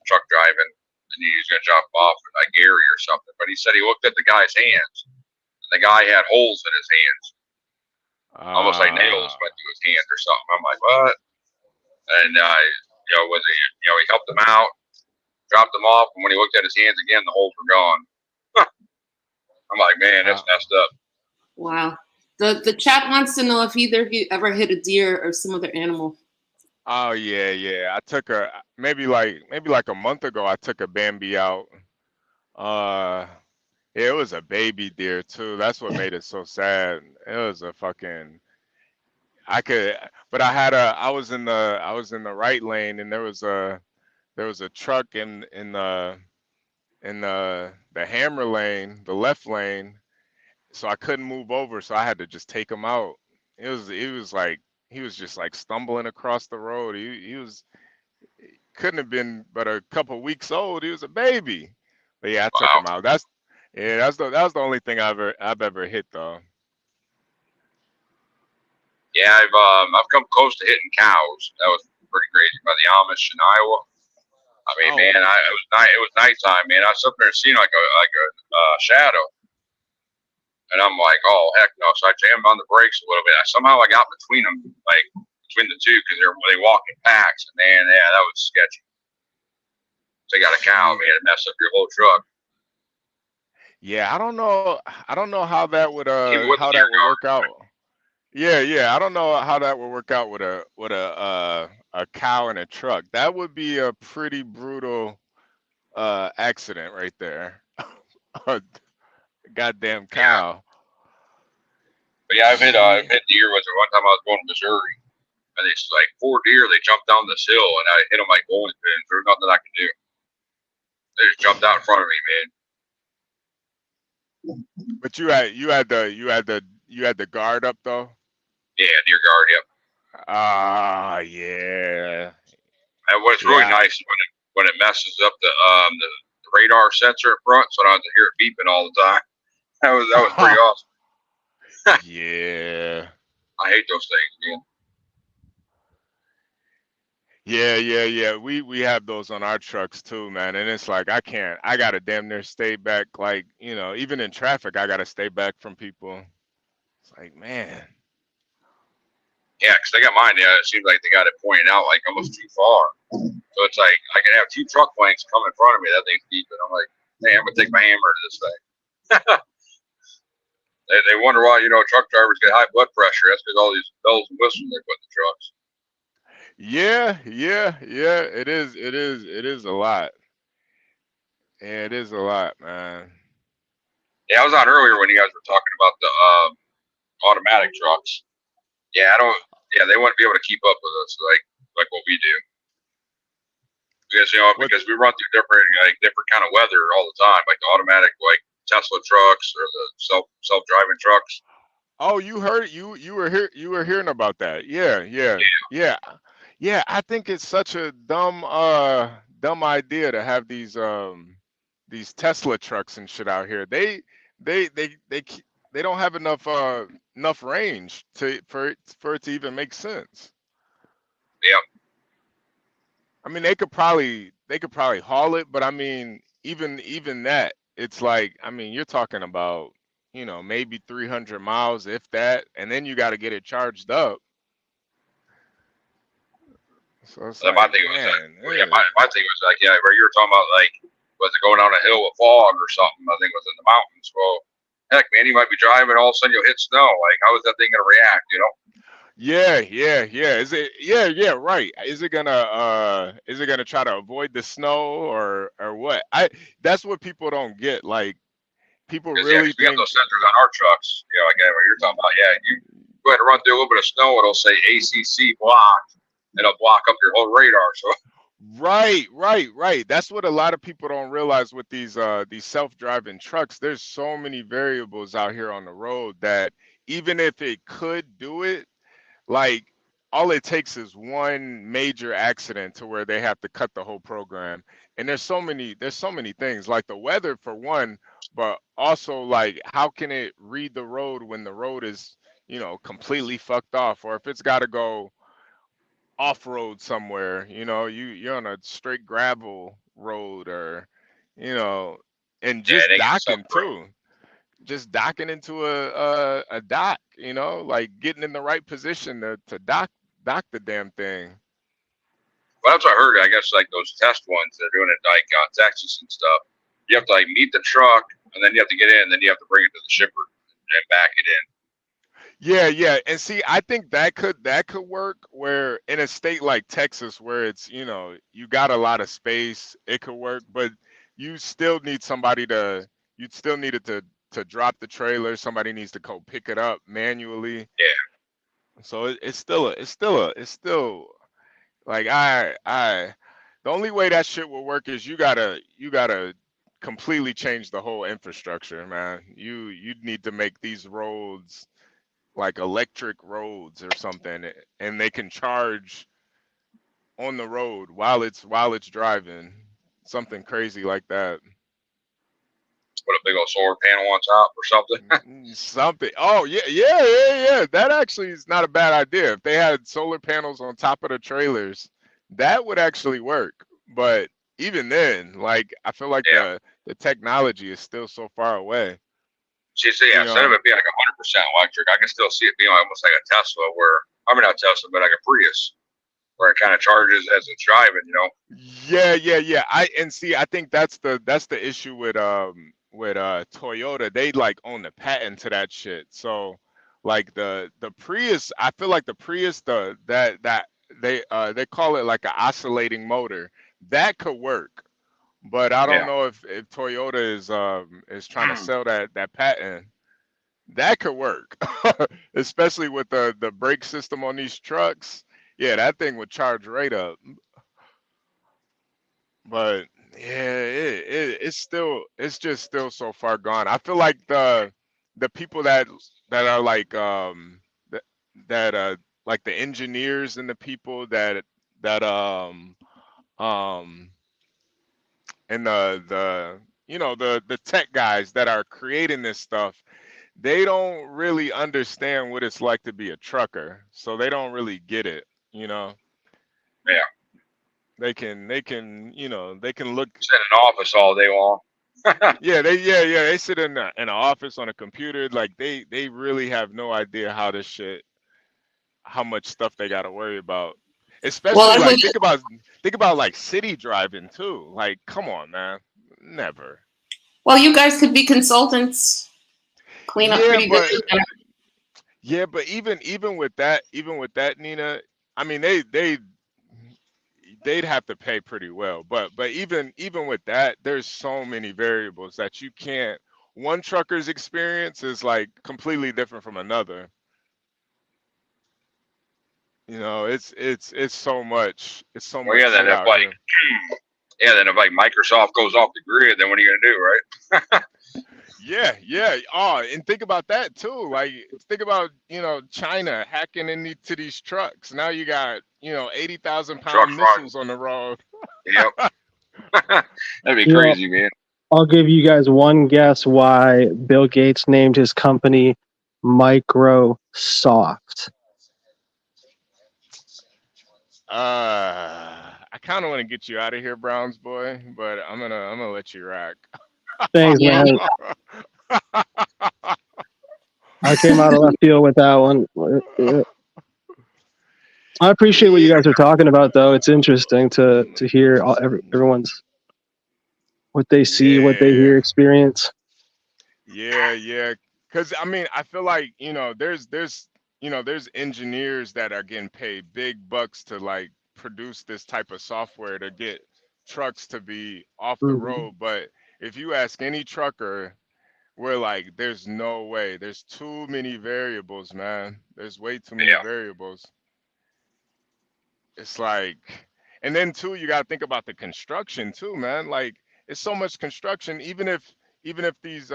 truck driving, and he was gonna drop him off in like Gary or something. But he said he looked at the guy's hands, and the guy had holes in his hands, almost like nails went through his hands or something. I'm like, what? And when he helped him out, dropped him off, and when he looked at his hands again, the holes were gone. I'm like, man, that's messed up. Wow. The chat wants to know if either of you ever hit a deer or some other animal. Oh yeah. I took maybe like a month ago. I took a Bambi out. It was a baby deer too. That's what made it so sad. It was a fucking. But I was in the right lane, and there was a truck in the hammer lane, the left lane, so I couldn't move over, so I had to just take him out. It was like he was just like stumbling across the road. He couldn't have been but a couple weeks old. He was a baby. But yeah, I took him out. That was the only thing I've ever hit though. Yeah, I've come close to hitting cows. That was pretty crazy by the Amish in Iowa. I mean, man, it was nighttime, man. I was up there seeing like a shadow, and I'm like, oh heck no! So I jammed on the brakes a little bit. Somehow I got between them, like between the two, because they walk in packs, and man, yeah, that was sketchy. So you got a cow, man, it messed up your whole truck. Yeah, I don't know how that would work out. Yeah. I don't know how that would work out with a cow in a truck. That would be a pretty brutal accident right there. A goddamn cow. But yeah, I've hit deer. Was one time I was going to Missouri, and it's like 4 deer. They jumped down this hill, and I hit them like bowling pins. There was nothing I could do. They just jumped out in front of me, man. But you had the guard up though. Yeah, deer guard. Yep. Ah, yeah. And what's really nice is when it messes up the radar sensor up front, so I don't have to hear it beeping all the time. That was pretty awesome. Yeah. I hate those things, man. Yeah. We have those on our trucks too, man. And it's like I gotta damn near stay back, like, even in traffic, I gotta stay back from people. It's like, man. Yeah, because they got mine. Yeah, it seems like they got it pointed out like almost too far. So it's like I can have 2 truck flanks come in front of me. That thing's deep, and I'm like, hey, I'm gonna take my hammer to this thing. They wonder why truck drivers get high blood pressure. That's because all these bells and whistles they put in the trucks. Yeah. It is a lot. Yeah, it is a lot, man. Yeah, I was on earlier when you guys were talking about the automatic trucks. Yeah, they wouldn't be able to keep up with us like what we do. Because we run through different kind of weather all the time, like the automatic like Tesla trucks or the self-driving trucks. Oh, you were hearing about that. Yeah. I think it's such a dumb idea to have these Tesla trucks and shit out here. They don't have enough range for it to even make sense. Yeah. I mean, they could probably haul it, but I mean, even that, it's like, I mean, you're talking about, maybe 300 miles, if that, and then you got to get it charged up. So it's my thing was like, yeah, where you were talking about, like, was it going down a hill with fog or something? I think it was in the mountains. Well, heck, man, you might be driving, all of a sudden you'll hit snow. Like, how is that thing gonna react? Yeah. Is it? Yeah. Right. Is it gonna try to avoid the snow or what? That's what people don't get. Like, people really we got those sensors on our trucks. Like what you're talking about. Yeah, you go ahead and run through a little bit of snow, it'll say ACC blocked. It'll block up your whole radar. So. Right. That's what a lot of people don't realize with these self-driving trucks. There's so many variables out here on the road that even if it could do it, like, all it takes is one major accident to where they have to cut the whole program. And there's so many things, like the weather for one, but also like how can it read the road when the road is, completely fucked off, or if it's got to go off-road somewhere, you're on a straight gravel road, or you know, and Yeah, just they get stuff docking right. too. Just docking into a dock, you know, like getting in the right position to dock the damn thing. Well, that's what I heard. I guess like those test ones they're doing it like Texas and stuff. You have to like meet the truck, and then you have to get in, and then you have to bring it to the shipper and back it in. Yeah, yeah. And see, I think that could work where in a state like Texas where it's, you know, you got a lot of space, it could work, but you still need somebody to you'd still need it to drop the trailer, somebody needs to go pick it up manually. Yeah. So it's still like the only way that shit will work is you gotta completely change the whole infrastructure, man. You need to make these roads like electric roads or something, and they can charge on the road while it's driving, something crazy like that. Put a big old solar panel on top or something. Something. Oh yeah, yeah, yeah, yeah. That actually is not a bad idea. If they had solar panels on top of the trailers, that would actually work. But even then, like I feel like Yeah. the technology is still so far away. See, You instead of know. it being like 100% electric, I can still see it being almost like a Tesla, where I mean not Tesla, but like a Prius, where it kind of charges as it's driving. You know. Yeah, yeah, yeah. I think that's the issue with Toyota. They like own the patent to that shit. So like the Prius, I feel like the Prius that they call it like an oscillating motor. That could work. But I don't Yeah. know if Toyota is trying to sell that patent. That could work. Especially with the brake system on these trucks. Yeah, that thing would charge right up. But yeah, it's just still so far gone. I feel like the people that are that, that like the engineers and the people that um and the you know the tech guys that are creating this stuff, they don't really understand what it's like to be a trucker. So they don't really get it, you know. Yeah. They can they can look. Sit in an office all day long. Yeah, they sit in an office on a computer, like they really have no idea how much stuff they got to worry about. Well, Especially I would. like think about like city driving too. Like come on, man. Never. Well, you guys could be consultants. Clean up Yeah, pretty good. but even with that Nina, I mean they'd have to pay pretty well. But even with that, there's so many variables that you can't. One trucker's experience is like completely different from another. You know, it's so Well, much yeah. Then shit if out like, here. then if like Microsoft goes off the grid, then what are you gonna do, right? Yeah, yeah. Oh, and think about that too. Like think about, China hacking into these trucks. Now you got, 80,000 Trucks pound run. missiles on the road. Yep. That'd be You know, crazy, man. I'll give you guys one guess why Bill Gates named his company Microsoft. I kind of want to get you out of here, Browns boy, but I'm gonna let you rock. Thanks, Yeah. man. I came out of left field with that one. I appreciate what you guys are talking about, though. It's interesting to hear everyone's what they see, what they Yeah, hear, experience. yeah. Because I mean, I feel like there's engineers that are getting paid big bucks to like produce this type of software to get trucks to be off the Mhm. road. But if you ask any trucker, we're like, there's no way. There's too many variables, man. There's way too many Yeah. variables. It's like, and then too, you got to think about the construction too, man. Like, it's so much construction. Even if these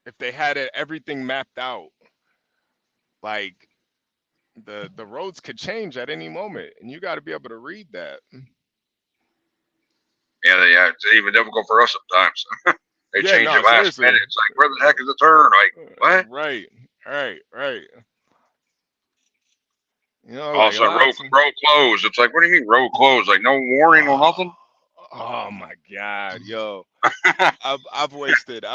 if they had everything mapped out, like the roads could change at any moment, and you got to be able to read that. Yeah. It's even difficult for us sometimes. They Yeah, change no, it last seriously. minute. It's like, where the heck is the turn? Like, what? Right. You know, like Also, road lots. closed. It's like, what do you mean road closed? Like no warning or nothing? Oh my God, yo. I've wasted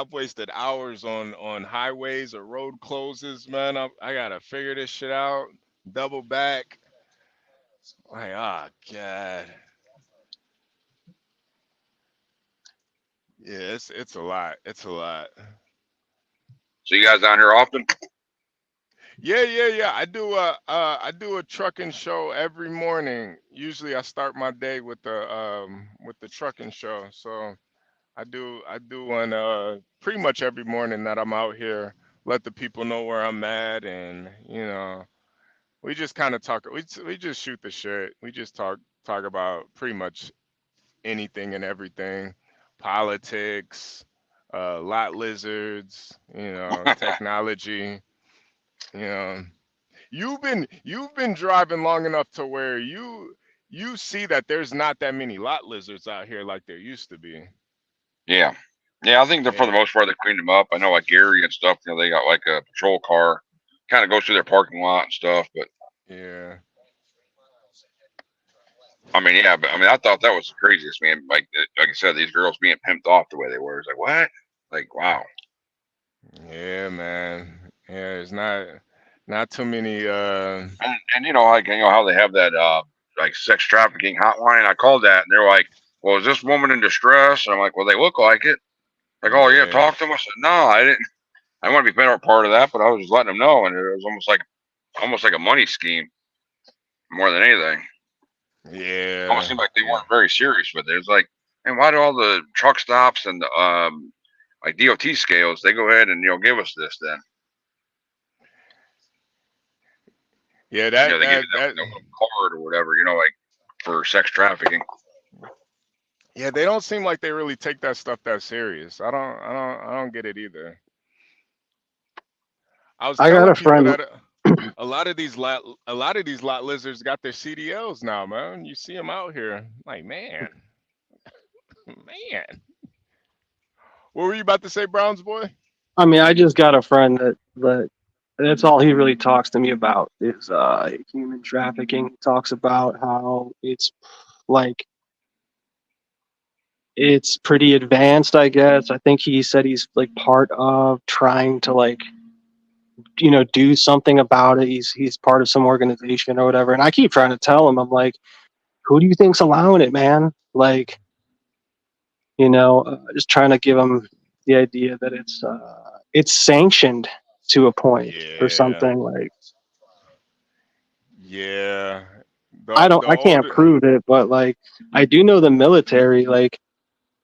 hours on highways or road closes, man. I gotta figure this shit out. Double back. Like, oh God. Yeah, it's a lot. It's a lot. So you guys down here often? Yeah. I do a trucking show every morning. Usually I start my day with the trucking show. So I do one pretty much every morning that I'm out here. Let the people know where I'm at, and we just kind of talk. We just shoot the shit. We just talk about pretty much anything and everything, politics, lot lizards, technology. You know, you've been driving long enough to where you see that there's not that many lot lizards out here like there used to be. Yeah. Yeah, I think that for the Yeah, most part they cleaned them up. I know like Gary and stuff, they got like a patrol car, kind of goes through their parking lot and stuff. But yeah, I mean, yeah, but I mean, I thought that was the craziest, man. Like I said, these girls being pimped off the way they were. It's like, what? Like, wow. yeah, man. Yeah, it's not too many. And like how they have that like sex trafficking hotline. I called that, and they're like, "Well, is this woman in distress?" And I'm like, "Well, they look like it." Like, "Oh yeah, Yeah, talk to them." I said, "No, I didn't. I want to be part of that, but I was just letting them know." And it was almost like a money scheme more than anything. Almost yeah, seemed like they yeah, weren't very serious with it. It's like, and why do all the truck stops and the like DOT scales they go ahead and give us this then? yeah. That They give that you that. that card or whatever, like for sex trafficking. Yeah, they don't seem like they really take that stuff that serious. I don't get it either. I was I got telling a people friend. that a lot of these lot lizards got their CDLs now, man. You see them out here, like man, man. What were you about to say, Browns boy? I mean, I just got a friend that that's all he really talks to me about is human trafficking. He talks about how like it's pretty advanced, I guess. I think he said he's like part of trying to like do something about it. He's part of some organization or whatever. And I keep trying to tell him, I'm like, who do you think's allowing it, man? Like, just trying to give him the idea that it's sanctioned to a point or Yeah, something. Like, yeah. The I can't old prove it, but like I do know the military like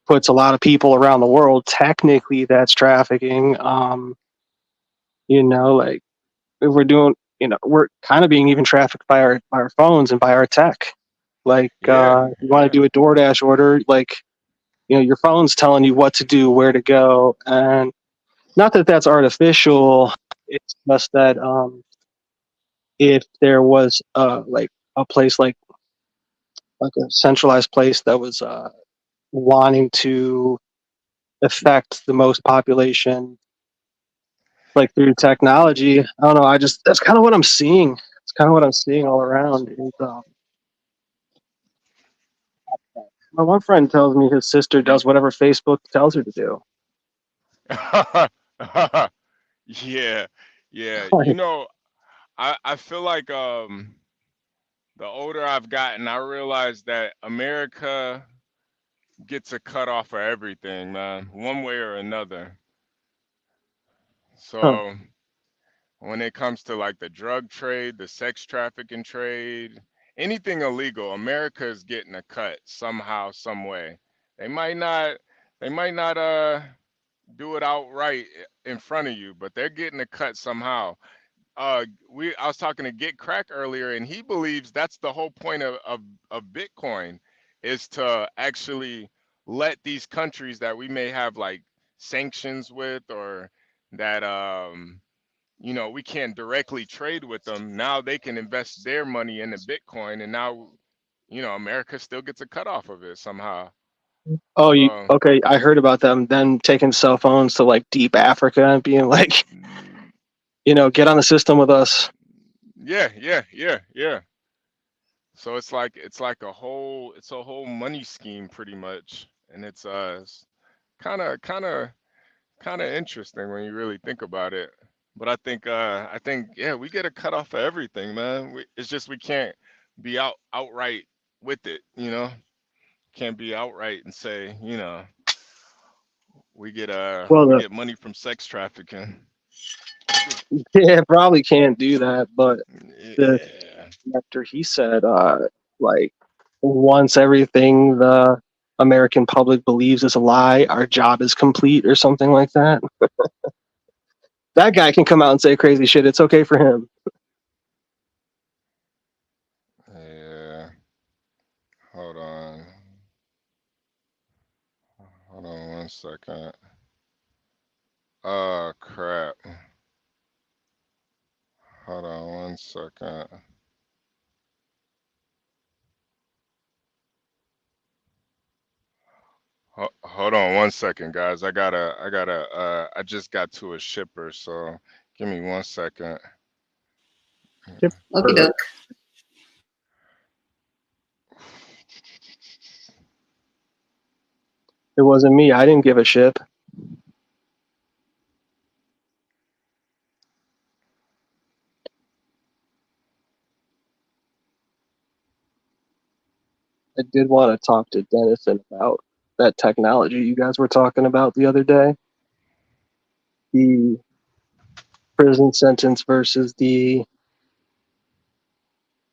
puts a lot of people around the world. Technically, that's trafficking. Like if we're doing, we're kind of being even trafficked by our phones and by our tech. Like, yeah, you want to yeah, do a DoorDash order, like, your phone's telling you what to do, where to go, and not that that's artificial. It's just that if there was like a place like a centralized place that was wanting to affect the most population like through technology. I don't know. That's kind of what I'm seeing. It's kind of what I'm seeing all around. Is, my one friend tells me his sister does whatever Facebook tells her to do. yeah, yeah. Like, I feel like the older I've gotten, I realize that America gets a cut off for everything, man, one way or another. huh. So when it comes to like the drug trade, the sex trafficking trade, anything illegal, America is getting a cut somehow, some way. They might not, they might not do it outright in front of you, but they're getting a cut somehow. I was talking to Get Crack earlier, and he believes that's the whole point of Bitcoin is to actually let these countries that we may have like sanctions with or that we can't directly trade with them. Now they can invest their money into Bitcoin, and now America still gets a cut off of it somehow. Oh, So okay? I heard about them then taking cell phones to like deep Africa and being like, get on the system with us. Yeah. So it's like a whole money scheme pretty much, and it's kind of kind of kind of interesting when you really think about it. But I think yeah, we get a cut off of everything, man. It's just we can't be outright with it, you know. Can't be outright and say, Well, we get money from sex trafficking. yeah, probably can't do that, but the Yeah. after he said, like, once everything the American public believes is a lie, our job is complete, or something like that. That guy can come out and say crazy shit. It's okay for him. Yeah. Hold on. Hold on 1 second. Crap. Hold on 1 second. Hold on 1 second, guys. I just got to a shipper, so give me 1 second. Yep. Okie doke. It wasn't me. I didn't give a shit. I did want to talk to Dennison about that technology you guys were talking about the other day. The prison sentence versus the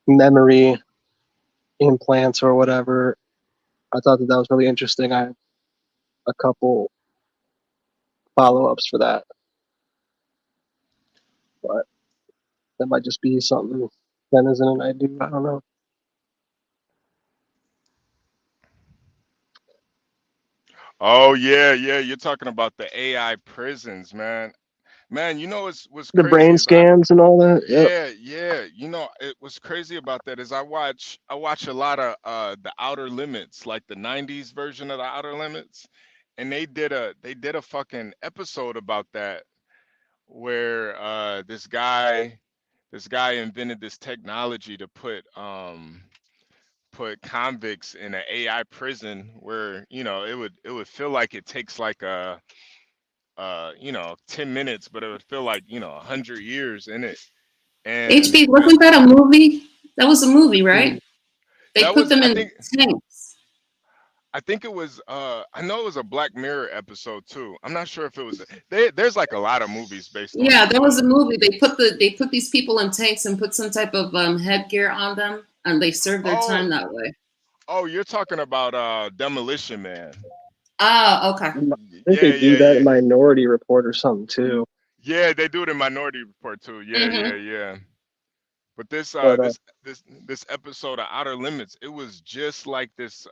memory implants or whatever. I thought that was really interesting. I have a couple follow-ups for that, but that might just be something Dennison and I do. I don't know. Oh yeah. You're talking about the AI prisons, man. Man, what's The brain crazy is scans and all that. Yep. yeah. What's crazy about that is I watch a lot of the Outer Limits, like the '90s version of the Outer Limits, and they did a fucking episode about that where this guy invented this technology to put convicts in an AI prison where it would feel like it takes like 10 minutes, but it would feel like 100 years in it. And HB, wasn't that a movie? That was a movie, Mm. right? They that put was them I in think tanks. I think it was I know it was a Black Mirror episode too. I'm not sure if it was there's like a lot of movies based on Yeah, this, there was but a movie. They put these people in tanks and put some type of headgear on them, and they served their oh time that way. you're talking about Demolition Man. Ah, okay. I think they Yeah, do yeah, that in yeah. Minority Report or something too. Yeah, they do it in Minority Report too. Yeah, Hmm. yeah. But this But this episode of Outer Limits, it was just like this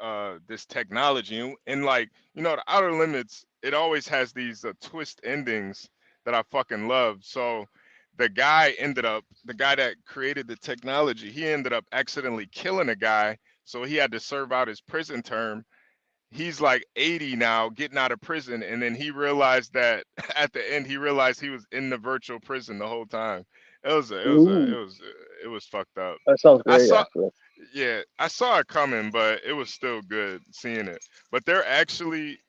technology, and like the Outer Limits, it always has these twist endings that I fucking love. So the guy that created the technology, he ended up accidentally killing a guy, so he had to serve out his prison term. He's like 80 now, getting out of prison, and then he realized that at the end he realized he was in the virtual prison the whole time. ooh, It was fucked up. that sounds I great, saw actually. yeah, I saw it coming, but it was still good seeing it. But they're actually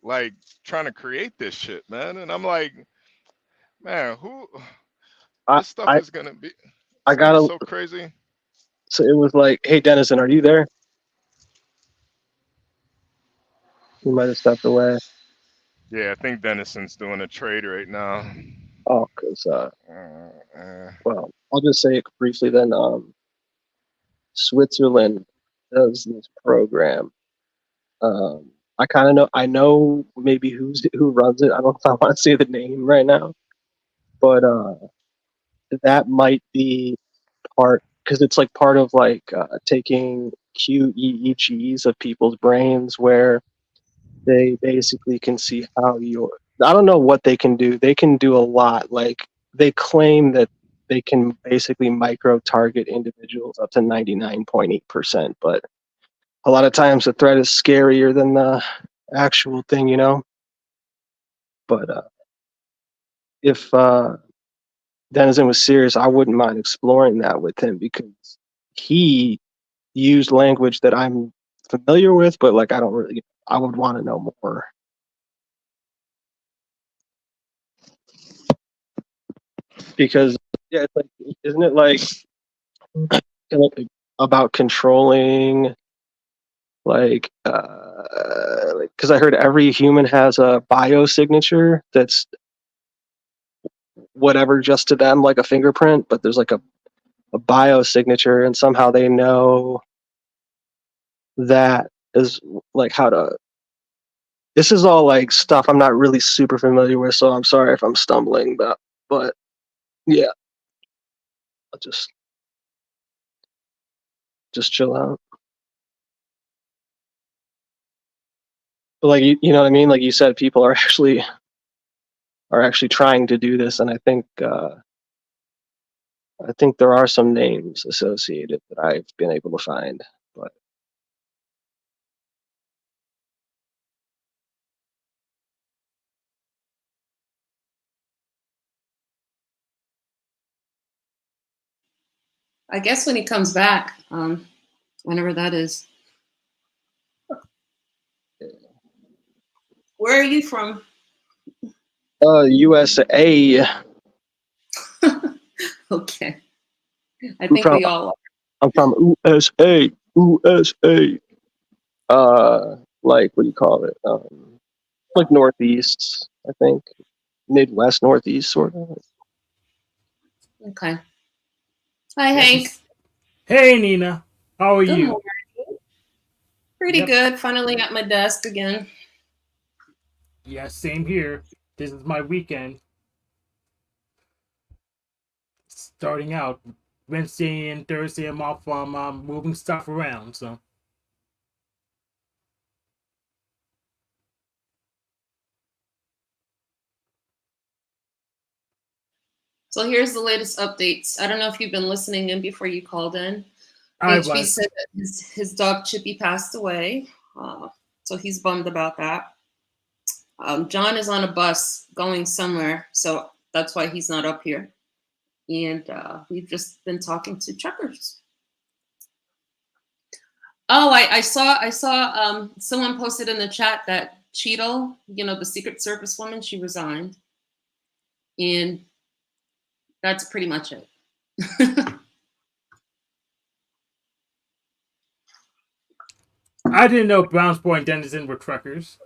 like trying to create this shit, man, and I'm like, man, who I this stuff I is gonna be I it's gonna be gotta. so crazy. So it was like, hey, Dennison, are you there? You might have stepped away. Yeah, I think Denison's doing a trade right now. Oh, because Uh, well, I'll just say it briefly then. Switzerland does this program. I kind of know. I know maybe who runs it. I don't know if I want to say the name right now, but that might be part because it's like part of like taking QEEGs of people's brains where they basically can see how you're. I don't know what they can do. They can do a lot. Like they claim that they can basically micro target individuals up to 99.8%, but a lot of times the threat is scarier than the actual thing, you know. But if Denizen was serious, I wouldn't mind exploring that with him because he used language that I'm familiar with, but like I would want to know more. Because yeah, it's like, isn't it like about controlling like because I heard every human has a biosignature that's whatever just to them, like a fingerprint, but there's like a biosignature, and somehow they know that is like how to. This is all like stuff I'm not really super familiar with, so I'm sorry if I'm stumbling, but yeah, I'll just chill out. But like you know what I mean? Like you said, people are actually trying to do this, and I think there are some names associated that I've been able to find, but I guess when he comes back, whenever that is. Where are you from? USA. Okay. I think we all are. I'm from USA. USA. Like what do you call it? Like Northeast, I think. Midwest, Northeast, sort of. Okay. Hi, Hank. Hey, Nina. How are Good you? morning. Pretty good. Finally at my desk again. Yeah, same here. This is my weekend. Starting out Wednesday and Thursday, I'm off from moving stuff around. So So here's the latest updates. I don't know if you've been listening in before you called in. I HB was. said that his dog Chippy passed away. So he's bummed about that. John is on a bus going somewhere, so that's why he's not up here. And we've just been talking to truckers. Oh, I saw someone posted in the chat that Cheeto, the Secret Service woman, she resigned. And that's pretty much it. I didn't know Browns Boy and Denizen were truckers.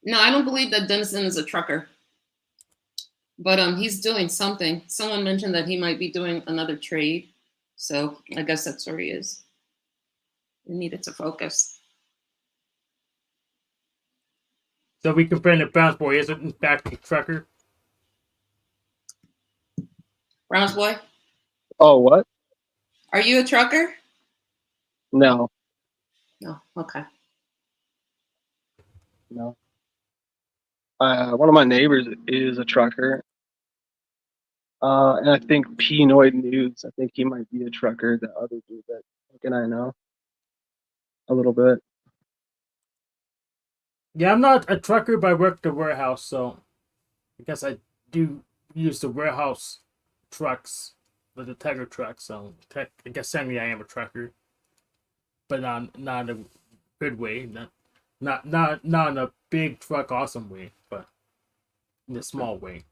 No, I don't believe that Denizen is a trucker. But he's doing something. Someone mentioned that he might be doing another trade. So I guess that's where he is. We needed to focus. So we confirm that Browns Boy is in fact a trucker. Browns Boy? Oh, what? Are you a trucker? No. No. Okay. No. One of my neighbors is a trucker. And I think Pinoid News, I think he might be a trucker. The other dude that Nick and I know a little bit. Yeah, I'm not a trucker, but I work the warehouse, so I guess I do use the warehouse trucks, the Tiger trucks. So I guess semi I am a trucker, but not in a good way. Not in a big truck awesome way, but in a small way.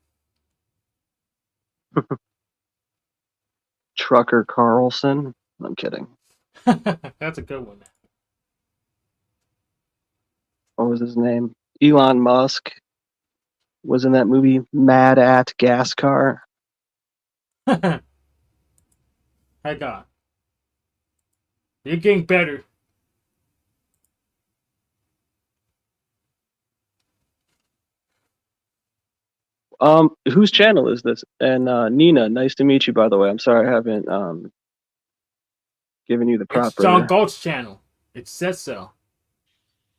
Trucker Carlson. I'm kidding. That's a good one. What was his name? Elon Musk was in that movie Mad at Gas Car. I got. You're getting better. Whose channel is this? And Nina, nice to meet you, by the way. I'm sorry I haven't given you the It's proper. John Galt's channel. It says so.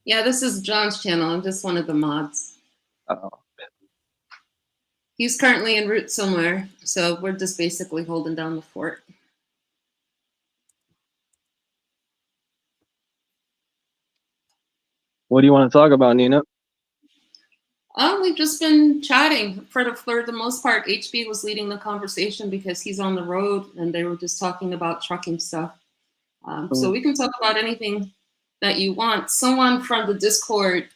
Yeah, this is John's channel. I'm just one of the mods. Oh. He's currently en route somewhere, so we're just basically holding down the fort. What do you want to talk about, Nina? We've just been chatting for the most part. HB was leading the conversation because he's on the road, and they were just talking about trucking stuff. So we can talk about anything that you want. Someone from the Discord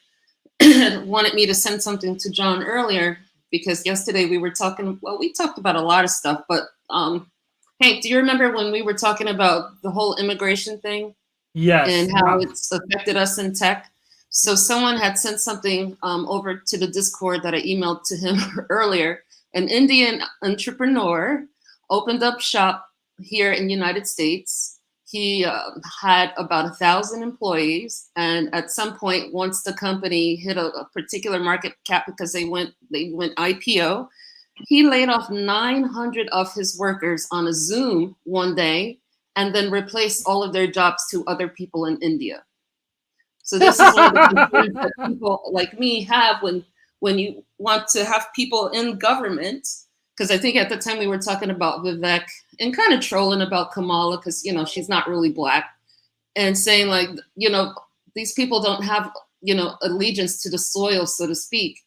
wanted me to send something to John earlier because yesterday we were talking. Well, we talked about a lot of stuff, but Hank, do you remember when we were talking about the whole immigration thing? Yes. And how it's affected us in tech. So someone had sent something over to the Discord that I emailed to him earlier. An Indian entrepreneur opened up shop here in the United States. He had about 1,000 employees, and at some point, once the company hit a particular market cap because they went IPO, he laid off 900 of his workers on a Zoom one day, and then replaced all of their jobs to other people in India. So this is one of the concerns that people like me have when you want to have people in government. Because I think at the time we were talking about Vivek and kind of trolling about Kamala because, you know, she's not really black, and saying like, you know, these people don't have, you know, allegiance to the soil, so to speak.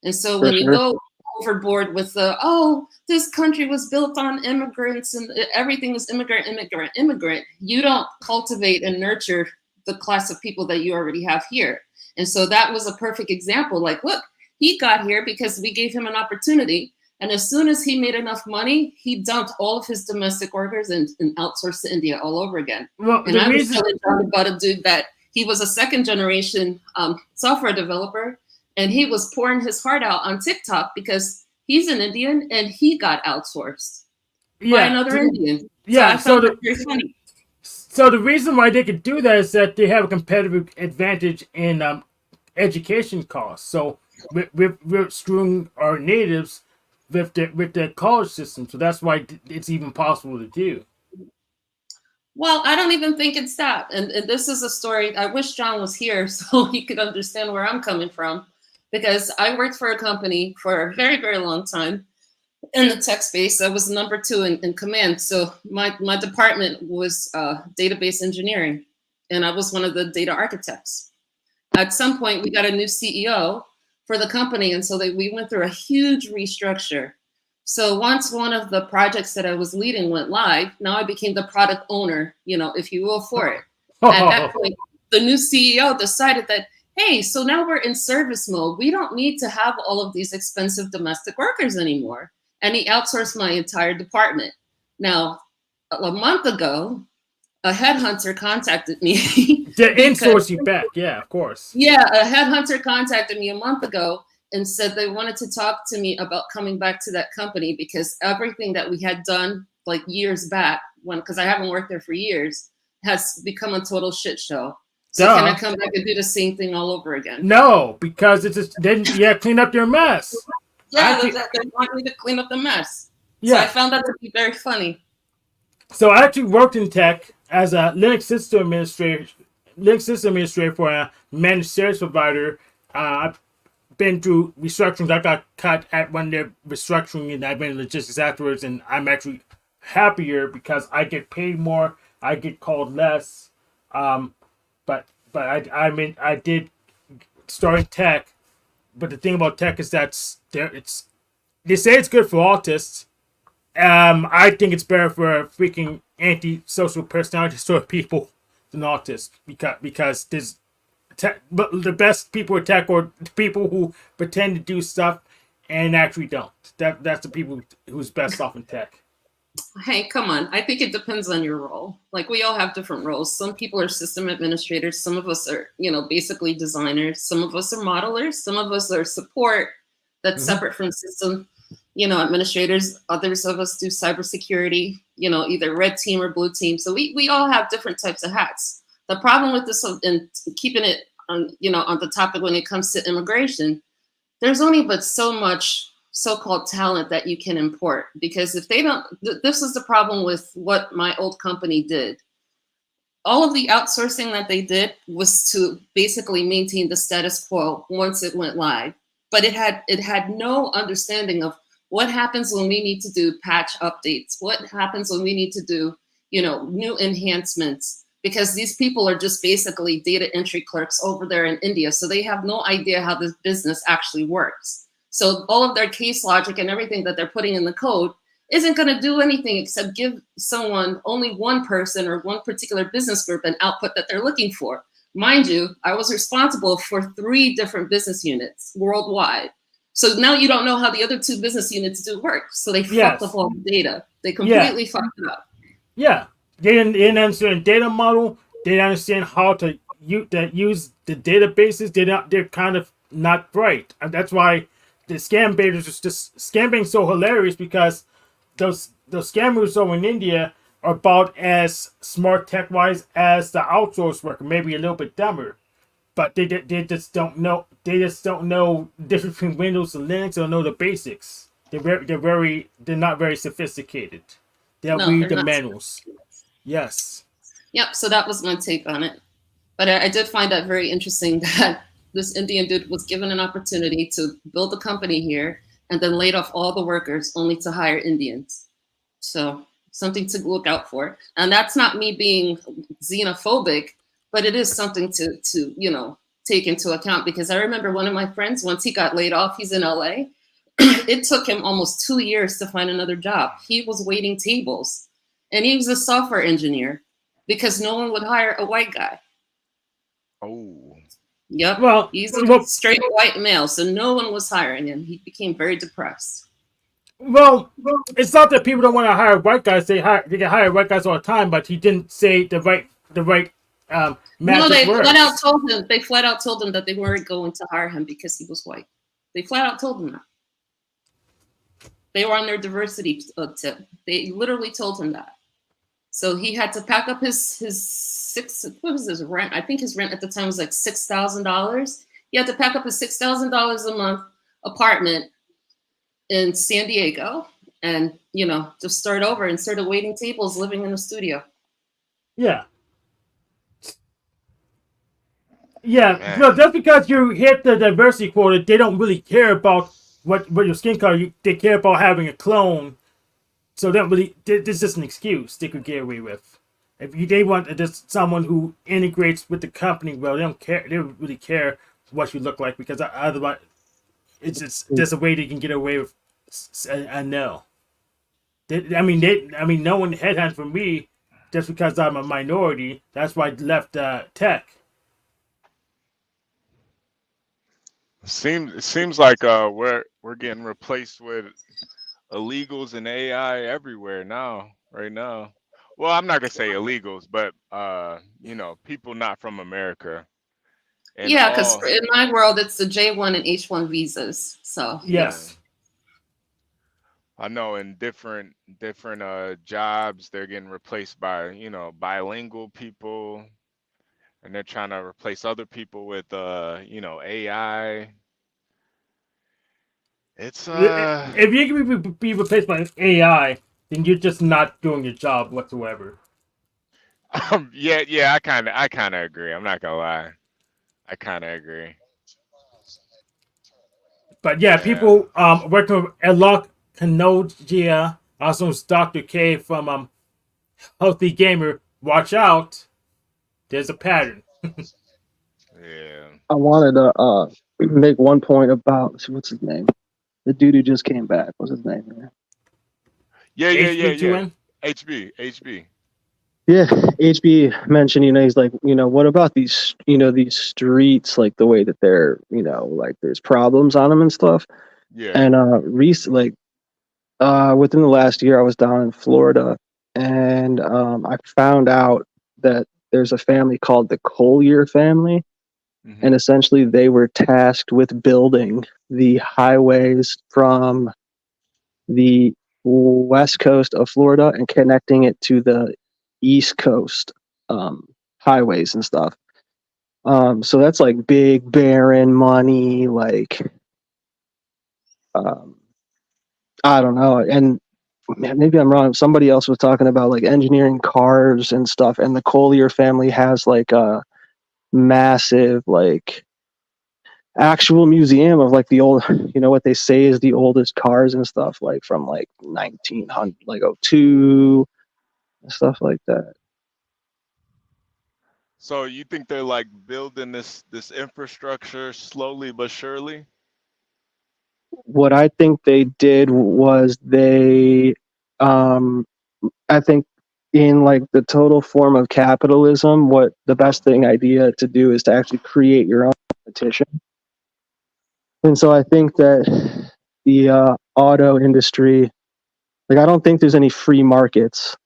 And so when you go overboard with the, oh, this country was built on immigrants and everything was immigrant, you don't cultivate and nurture the class of people that you already have here. And so that was a perfect example. Like, look, he got here because we gave him an opportunity. And as soon as he made enough money, he dumped all of his domestic workers and outsourced to India all over again. Well, and I was telling John about a dude that he was a second generation software developer, and he was pouring his heart out on TikTok because he's an Indian and he got outsourced by another Indian. Yeah, so I found that very funny. So the reason why they could do that is that they have a competitive advantage in education costs. So we're screwing our natives with their college system. So that's why it's even possible to do. Well, I don't even think it's that. And this is a story. I wish John was here so he could understand where I'm coming from. Because I worked for a company for a very, very long time in the tech space. I was number 2 in command. So my department was database engineering, and I was one of the data architects. At some point, we got a new CEO for the company, and so we went through a huge restructure. So once one of the projects that I was leading went live, now I became the product owner, you know, if you will, for it. At that point, the new CEO decided that, hey, so now we're in service mode. We don't need to have all of these expensive domestic workers anymore. And he outsourced my entire department. Now, a month ago, a headhunter contacted me. To insource you back, yeah, of course. Yeah, a headhunter contacted me a month ago and said they wanted to talk to me about coming back to that company because everything that we had done like years back, because I haven't worked there for years, has become a total shit show. So can I come back and do the same thing all over again? No, because it's just then you have to clean up your mess. Yeah, they want me to clean up the mess. Yeah. So I found that to be very funny. So I actually worked in tech as a Linux system administrator for a managed service provider. I've been through restructurings. I got cut at one of their restructuring, and I've been in logistics afterwards, and I'm actually happier because I get paid more, I get called less. But I did start in tech, but the thing about tech is that they say it's good for autists. I think it's better for freaking anti-social personality disorder people than autists because there's but the best people at tech are the people who pretend to do stuff and actually don't. That's the people who's best off in tech. Hey, come on. I think it depends on your role. Like, we all have different roles. Some people are system administrators. Some of us are, basically designers. Some of us are modelers. Some of us are support that's separate from system, administrators. Others of us do cybersecurity, either red team or blue team. So we all have different types of hats. The problem with this, and keeping it on, on the topic when it comes to immigration, there's only but so much so-called talent that you can import, because if they don't, this is the problem with what my old company did. All of the outsourcing that they did was to basically maintain the status quo once it went live, but it had no understanding of what happens when we need to do patch updates, what happens when we need to do, new enhancements, because these people are just basically data entry clerks over there in India. So they have no idea how this business actually works. So all of their case logic and everything that they're putting in the code isn't going to do anything except give someone, only one person or one particular business group, an output that they're looking for. Mind you, I was responsible for 3 different business units worldwide. So now you don't know how the other 2 business units do work. So they fucked up all the data. They completely fucked it up. Yeah. They didn't understand the data model. They didn't understand how to use the databases. They're kind of not bright. And that's why the scam baiters is just scamming so hilarious, because those scammers over in India are about as smart tech wise as the outsourced worker, maybe a little bit dumber, but they just don't know. They just don't know the difference between Windows and Linux. They don't know the basics. They're not very sophisticated. They'll read the manuals. Yes. Yep. So that was my take on it. But I did find that very interesting that this Indian dude was given an opportunity to build a company here and then laid off all the workers only to hire Indians. So something to look out for. And that's not me being xenophobic, but it is something to take into account, because I remember one of my friends, once he got laid off, he's in LA. It took him almost 2 years to find another job. He was waiting tables, and he was a software engineer because no one would hire a white guy. Oh. Yep. Well, he's a straight white male, so no one was hiring him. He became very depressed. Well, it's not that people don't want to hire white guys. They can hire white guys all the time, but he didn't say the right no, they flat out told him. They flat out told him that they weren't going to hire him because he was white. They flat out told him that. They were on their diversity tip. They literally told him that. So he had to pack up his what was his rent? I think his rent at the time was like $6,000. He had to pack up his $6,000 a month apartment in San Diego and, just start over instead of waiting tables, living in a studio. Yeah. Yeah. No, just because you hit the diversity quota, they don't really care about what your skin color. They care about having a clone. So they don't really. This is just an excuse they could get away with. If they want just someone who integrates with the company well, they don't care. They don't really care what you look like, because otherwise, it's just there's a way they can get away with. I know. No one headhunted for me just because I'm a minority. That's why I left tech. It seems like we're getting replaced with illegals and AI everywhere now. Right now. Well, I'm not gonna say illegals, but people not from America. And yeah, because in my world, it's the J1 and H1 visas. So yes, I know in different jobs they're getting replaced by bilingual people, and they're trying to replace other people with AI. It's if you can be replaced by AI, then you're just not doing your job whatsoever. Yeah, I kind of agree. I'm not gonna lie, I kind of agree. But yeah, people working with Elok Kanogia, also Dr. K from Healthy Gamer. Watch out, there's a pattern. Yeah. I wanted to make one point about what's his name, the dude who just came back. What's his name? Yeah. HB. Yeah, HB mentioned, he's like, what about these, these streets, like the way that they're, like there's problems on them and stuff. Yeah. And recently, within the last year, I was down in Florida, and I found out that there's a family called the Collier family, and essentially they were tasked with building the highways from the west coast of Florida and connecting it to the East Coast highways and stuff. So that's like big barren money, like I don't know. And maybe I'm wrong. Somebody else was talking about like engineering cars and stuff, and the Collier family has like a massive like actual museum of like the old, what they say is the oldest cars and stuff, like from like 1900, like 02, stuff like that. So you think they're like building this infrastructure slowly but surely? What I think they did was I think in like the total form of capitalism, what the best thing idea to do is to actually create your own competition. And so I think that the auto industry, like I don't think there's any free markets,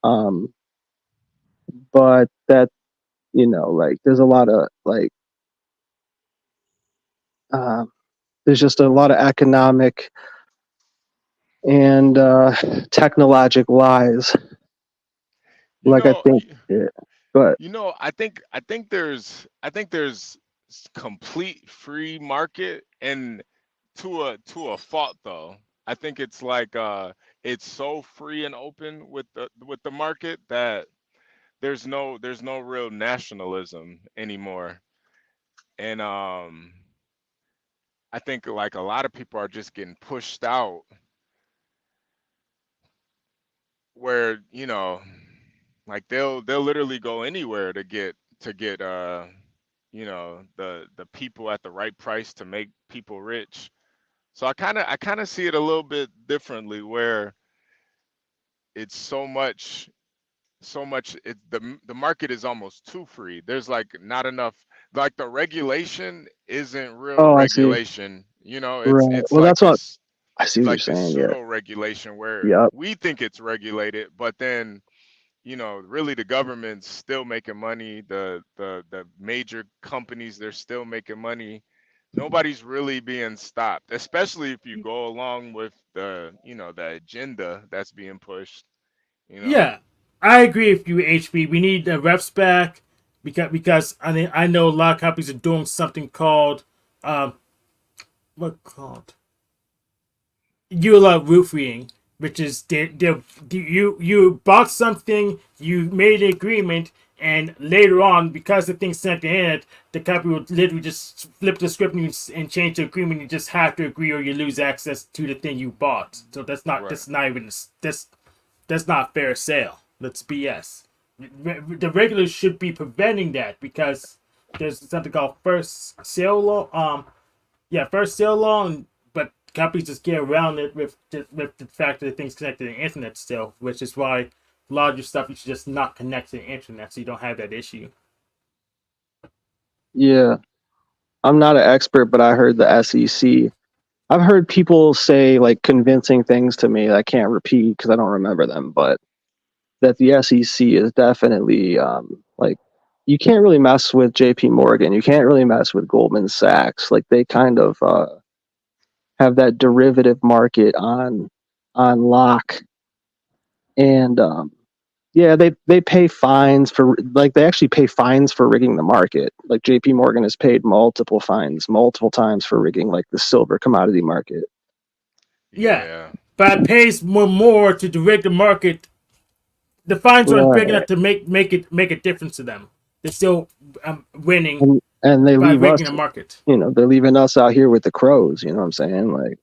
um, but that like there's a lot of like uh, there's just a lot of economic and technological lies. You Like I know, think, yeah, but I think there's complete free market, and to a fault though. I think it's like it's so free and open with the market that there's no real nationalism anymore. And I think like a lot of people are just getting pushed out where, like they'll literally go anywhere to get the people at the right price to make people rich. So I kind of see it a little bit differently where it's so much the market is almost too free. There's like not enough, like the regulation isn't real oh, I see. regulation. It's Right. it's Well, like that's what this I see it's what you're like this saying. Yeah. pseudo regulation where Yep. we think it's regulated, but then really the government's still making money. The major companies, they're still making money. Nobody's really being stopped, especially if you go along with the agenda that's being pushed. You know. Yeah, I agree with you, HB. We need the refs back because I know a lot of companies are doing something called um what called ULA roofing, which is you bought something, you made an agreement, and later on, because the thing's sent to internet, the company will literally just flip the script and change the agreement. You just have to agree, or you lose access to the thing you bought. So Right. that's not even that's not fair sale. That's BS. The regulators should be preventing that because there's something called first sale law. First sale law, but companies just get around it with the fact that things connected to the internet still, which is why a lot of your stuff you should just not connect to the internet so you don't have that issue. Yeah. I'm not an expert, but I heard the SEC. I've heard people say like convincing things to me that I can't repeat because I don't remember them, but that the SEC is definitely like you can't really mess with JP Morgan. You can't really mess with Goldman Sachs. Like they kind of have that derivative market on lock. And yeah, they pay fines for like they actually pay fines for rigging the market. Like JP Morgan has paid multiple fines multiple times for rigging like the silver commodity market. Yeah, Yeah. but it pays more to direct the market. The fines aren't big enough Right. to make a difference to them. They're still winning And they by leave us, rigging the market. they're leaving us out here with the crows, you know what I'm saying? Like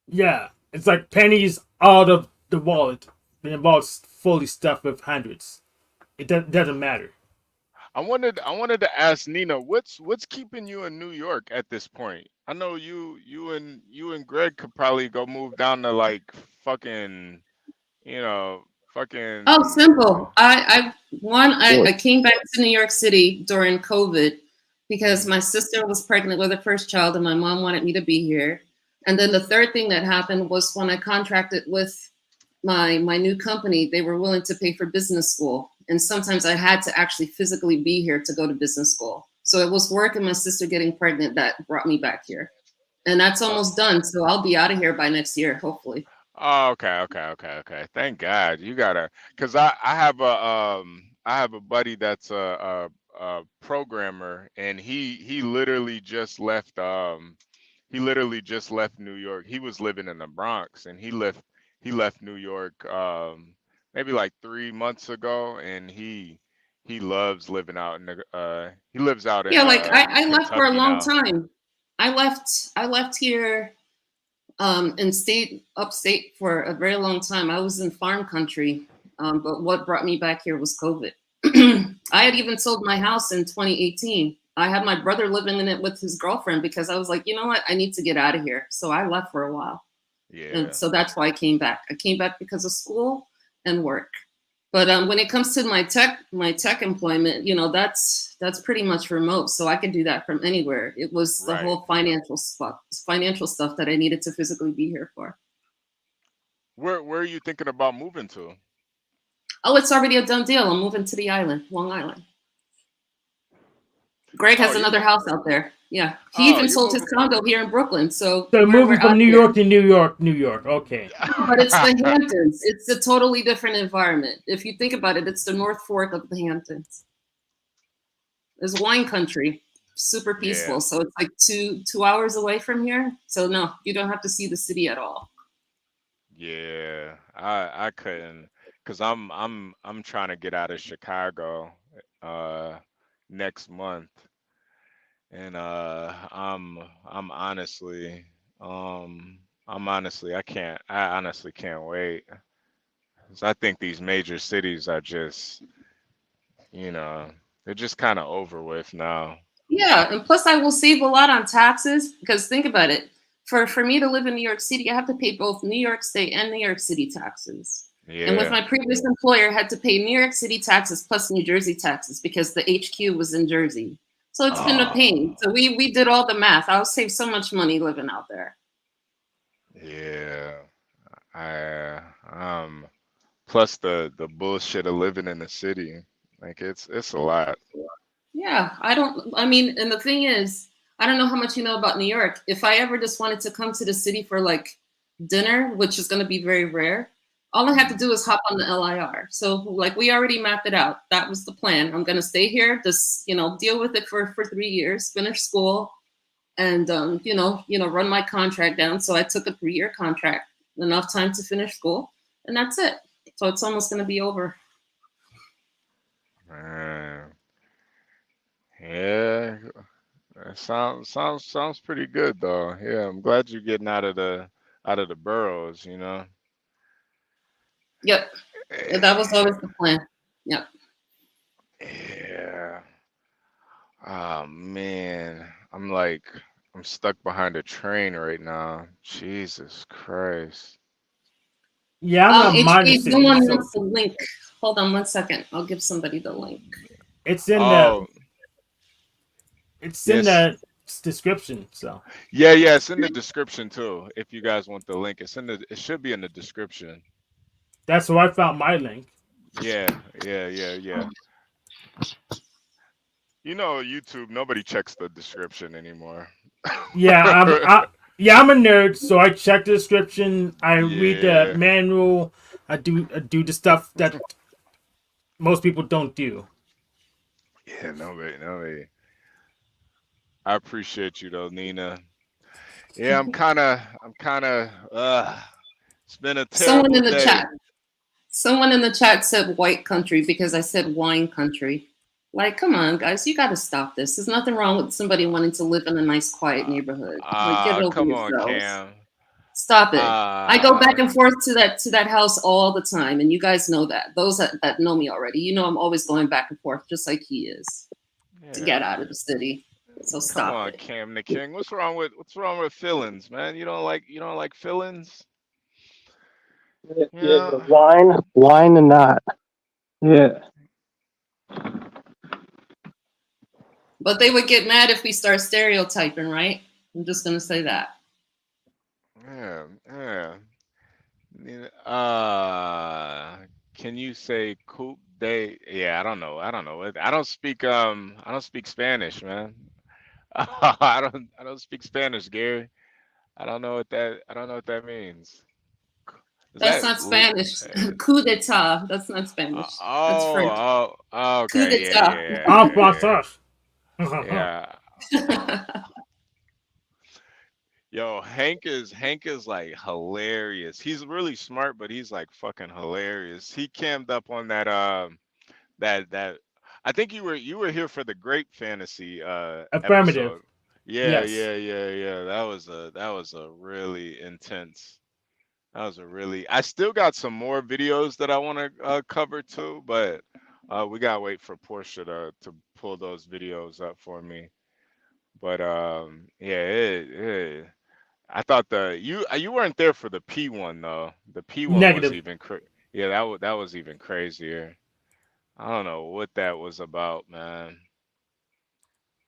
Yeah, it's like pennies out of the wallet. The wallet's fully stuffed with hundreds. It doesn't matter. I wanted to ask Nina, what's keeping you in New York at this point? I know you and Greg could probably go move down to like fucking, you know, Oh, fucking simple. I Or came back to New York City during COVID because my sister was pregnant with her first child and my mom wanted me to be here. And then the third thing that happened was when I contracted with my new company, they were willing to pay for business school. And sometimes I had to actually physically be here to go to business school. So it was work and my sister getting pregnant that brought me back here. And that's uh, almost done. So I'll be out of here by next year, hopefully. oh, okay. Thank God. You gotta, cause I have a buddy that's a programmer, and he literally just left New York. He was living in the Bronx, and he left New York maybe like 3 months ago, and he loves living out in the he lives out Yeah, in like I left for a Kentucky long now. time. I left here and stayed upstate for a very long time. I was in farm country, but what brought me back here was COVID. I had even sold my house in 2018. I had my brother living in it with his girlfriend because I was like, you know what? I need to get out of here. So I left for a while. And Yeah. so that's why I came back. I came back because of school and work. But when it comes to my tech employment, you know, that's pretty much remote. So I could do that from anywhere. It was the whole financial stuff that I needed to physically be here for. Where are you thinking about moving to? Oh, it's already a done deal. I'm moving to the island, Long Island. Greg has another house out there. Yeah. He even sold his condo here in Brooklyn. So moving we're from out New here. York to New York, New York. Okay. But it's the Hamptons. It's a totally different environment. If you think about it, it's the North Fork of the Hamptons. There's wine country, super peaceful. Yeah. So it's like two hours away from here. So no, you don't have to see the city at all. Yeah, I couldn't, cause I'm trying to get out of Chicago next month, and I'm honestly I honestly can't wait. 'Cause I think these major cities are just, you know, they're just kind of over with now. Yeah, and plus I will save a lot on taxes because think about it. For me to live in New York City, I have to pay both New York State and New York City taxes. And with Yeah. my previous employer, I had to pay New York City taxes plus New Jersey taxes because the HQ was in Jersey. So it's been a pain. So we did all the math. I'll save so much money living out there. Yeah. I plus the bullshit of living in the city. Like it's a lot. Yeah, I mean, and the thing is, I don't know how much you know about New York. If I ever just wanted to come to the city for like dinner, which is going to be very rare, all I have to do is hop on the LIR. So like we already mapped it out. That was the plan. I'm going to stay here, just, you know, deal with it for 3 years, finish school and, run my contract down. So I took a 3-year contract, enough time to finish school, and that's it. So it's almost going to be over. Man. Yeah. That sounds pretty good though. Yeah, I'm glad you're getting out of the boroughs, you know. Yep. That was always the plan. Yep. Yeah. Oh man. I'm stuck behind a train right now. Jesus Christ. Yeah, I'm not minor HB, no city, one so wants the link. Hold on 1 second. I'll give somebody the link. it's in Oh, yes. the description. So Yeah, yeah, it's in the description too. If you guys want the link, it should be in the description. that's where I found my link. Yeah, yeah, yeah, yeah. You know, YouTube, nobody checks the description anymore. Yeah, I'm a nerd, so I check the description. I read the Yeah. manual. I do the stuff that most people don't do. Yeah, nobody. I appreciate you though, Nina. Yeah, I'm kind of it's been a Someone terrible in the day. chat. Someone in the chat said white country because I said wine country. Like, come on, guys, you got to stop this. There's nothing wrong with somebody wanting to live in a nice, quiet neighborhood. Like, get it over Come on, yourselves. Cam. Stop it. I go back and Ah, forth to that house all the time, and you guys know that. Those that know me already, you know I'm always going back and forth, just like he is, to get yeah. out of the city. So Come stop on, it. Cam the King. What's wrong with fillings, man? You don't like fillings? You Yeah, know? wine, and not. Yeah. But they would get mad if we start stereotyping, right? I'm just gonna say that. Yeah, yeah. Can you say coupe de? Yeah, I don't know. I don't know. I don't speak Spanish, man. I don't speak Spanish, Gary. I don't know what that means. Is That's that not Spanish. Coup d'etat. That's not Spanish. That's French. Coup okay. Yeah, d'etat. En yeah, français. yeah, yeah. Yo, Hank is like hilarious. He's really smart, but he's like fucking hilarious. He cammed up on that I think you were here for the Grape Fantasy Affirmative. episode. Yeah, Yes. yeah, yeah, yeah. That was a really intense. That was a really. I still got some more videos that I want to cover too, but We gotta wait for Portia to pull those videos up for me. But yeah, I thought you weren't there for the P one though. The P one was Negative. even yeah, that was even crazier. I don't know what that was about, man.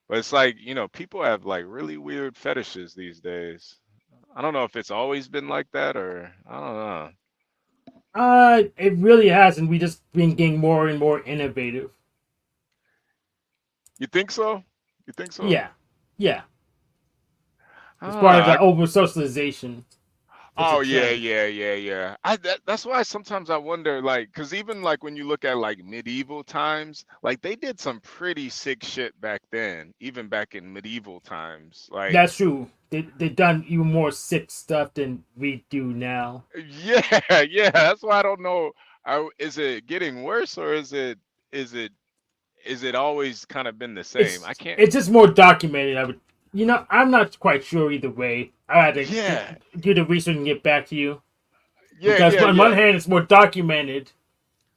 But it's like, people have like really weird fetishes these days. I don't know if it's always been like that or I don't know. It really hasn't. We just been getting more and more innovative. You think so? You think so? Yeah, yeah. It's part of Ah, the over socialization. It's a oh yeah, trend. yeah. That's why sometimes I wonder, like, cause even like when you look at like medieval times, like they did some pretty sick shit back then, even back in medieval times. Like, That's true. They done even more sick stuff than we do now. yeah, yeah. That's why I don't know. Is it getting worse or is it is it always kind of been the same? I can't. It's just more documented. I'm not quite sure either way. I had to Yeah, do the research and get back to you yeah, because yeah, on one yeah. hand it's more documented,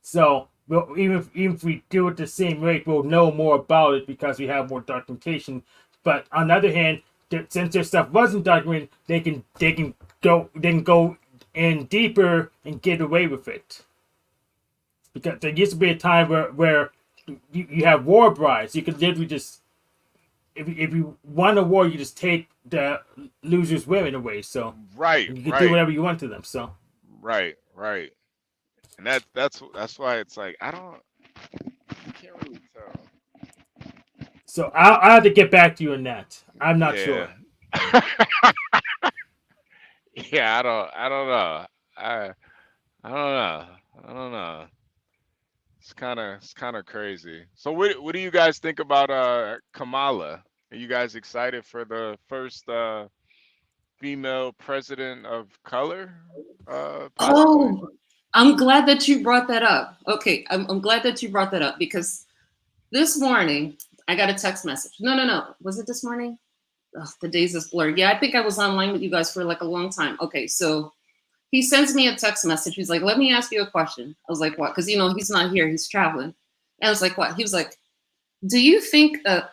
so even if we do it the same rate, we'll know more about it because we have more documentation. But on the other hand, since their stuff wasn't documented, they can go in deeper and get away with it. Because there used to be a time where you have war brides. You could literally just if you won a war, you just take the losers' women away. So Right, you can do right, whatever you want to them. So right. And that's why it's like I can't really tell. I have to get back to you on that. I'm not Yeah. sure. Yeah, I don't know. I I don't know. I don't know. It's kind of crazy. So what do you guys think about Kamala? Are you guys excited for the first female president of color possibly? Oh, I'm glad that you brought that up. Okay, I'm glad that you brought that up because this morning I got a text message. No. Was it this morning? Ugh, the days is blurred. Yeah, I think I was online with you guys for like a long time. Okay, so he sends me a text message. He's like, "Let me ask you a question." I was like, "What?" Because he's not here. He's traveling. And I was like, "What?" He was like, "Do you think a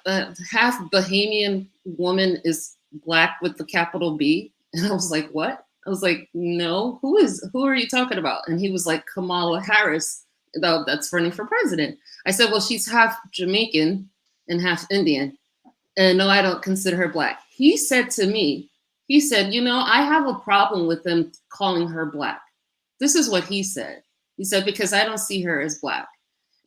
half Bahamian woman is black with the capital B?" And I was like, "What?" I was like, "No. Who are you talking about?" And he was like, "Kamala Harris, that's running for president." I said, "Well, she's half Jamaican and half Indian." And no, I don't consider her black. He said to me, he said, I have a problem with them calling her black. This is what he said. He said, because I don't see her as black.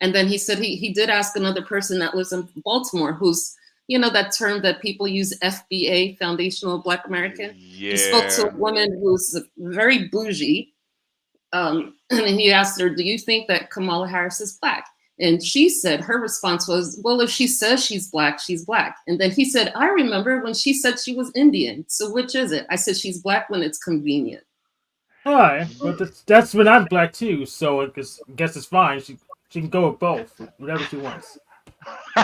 And then he said he did ask another person that lives in Baltimore who's, that term that people use, FBA, Foundational Black American. He spoke to a Yeah. woman who's very bougie. And he asked her, "Do you think that Kamala Harris is black?" And she said, her response was, "Well, if she says she's black, she's black." And then he said, "I remember when she said she was Indian. So which is it?" I said, "She's black when it's convenient." All right, but that's when I'm black too. So I guess it's fine. She can go with both, whatever she wants.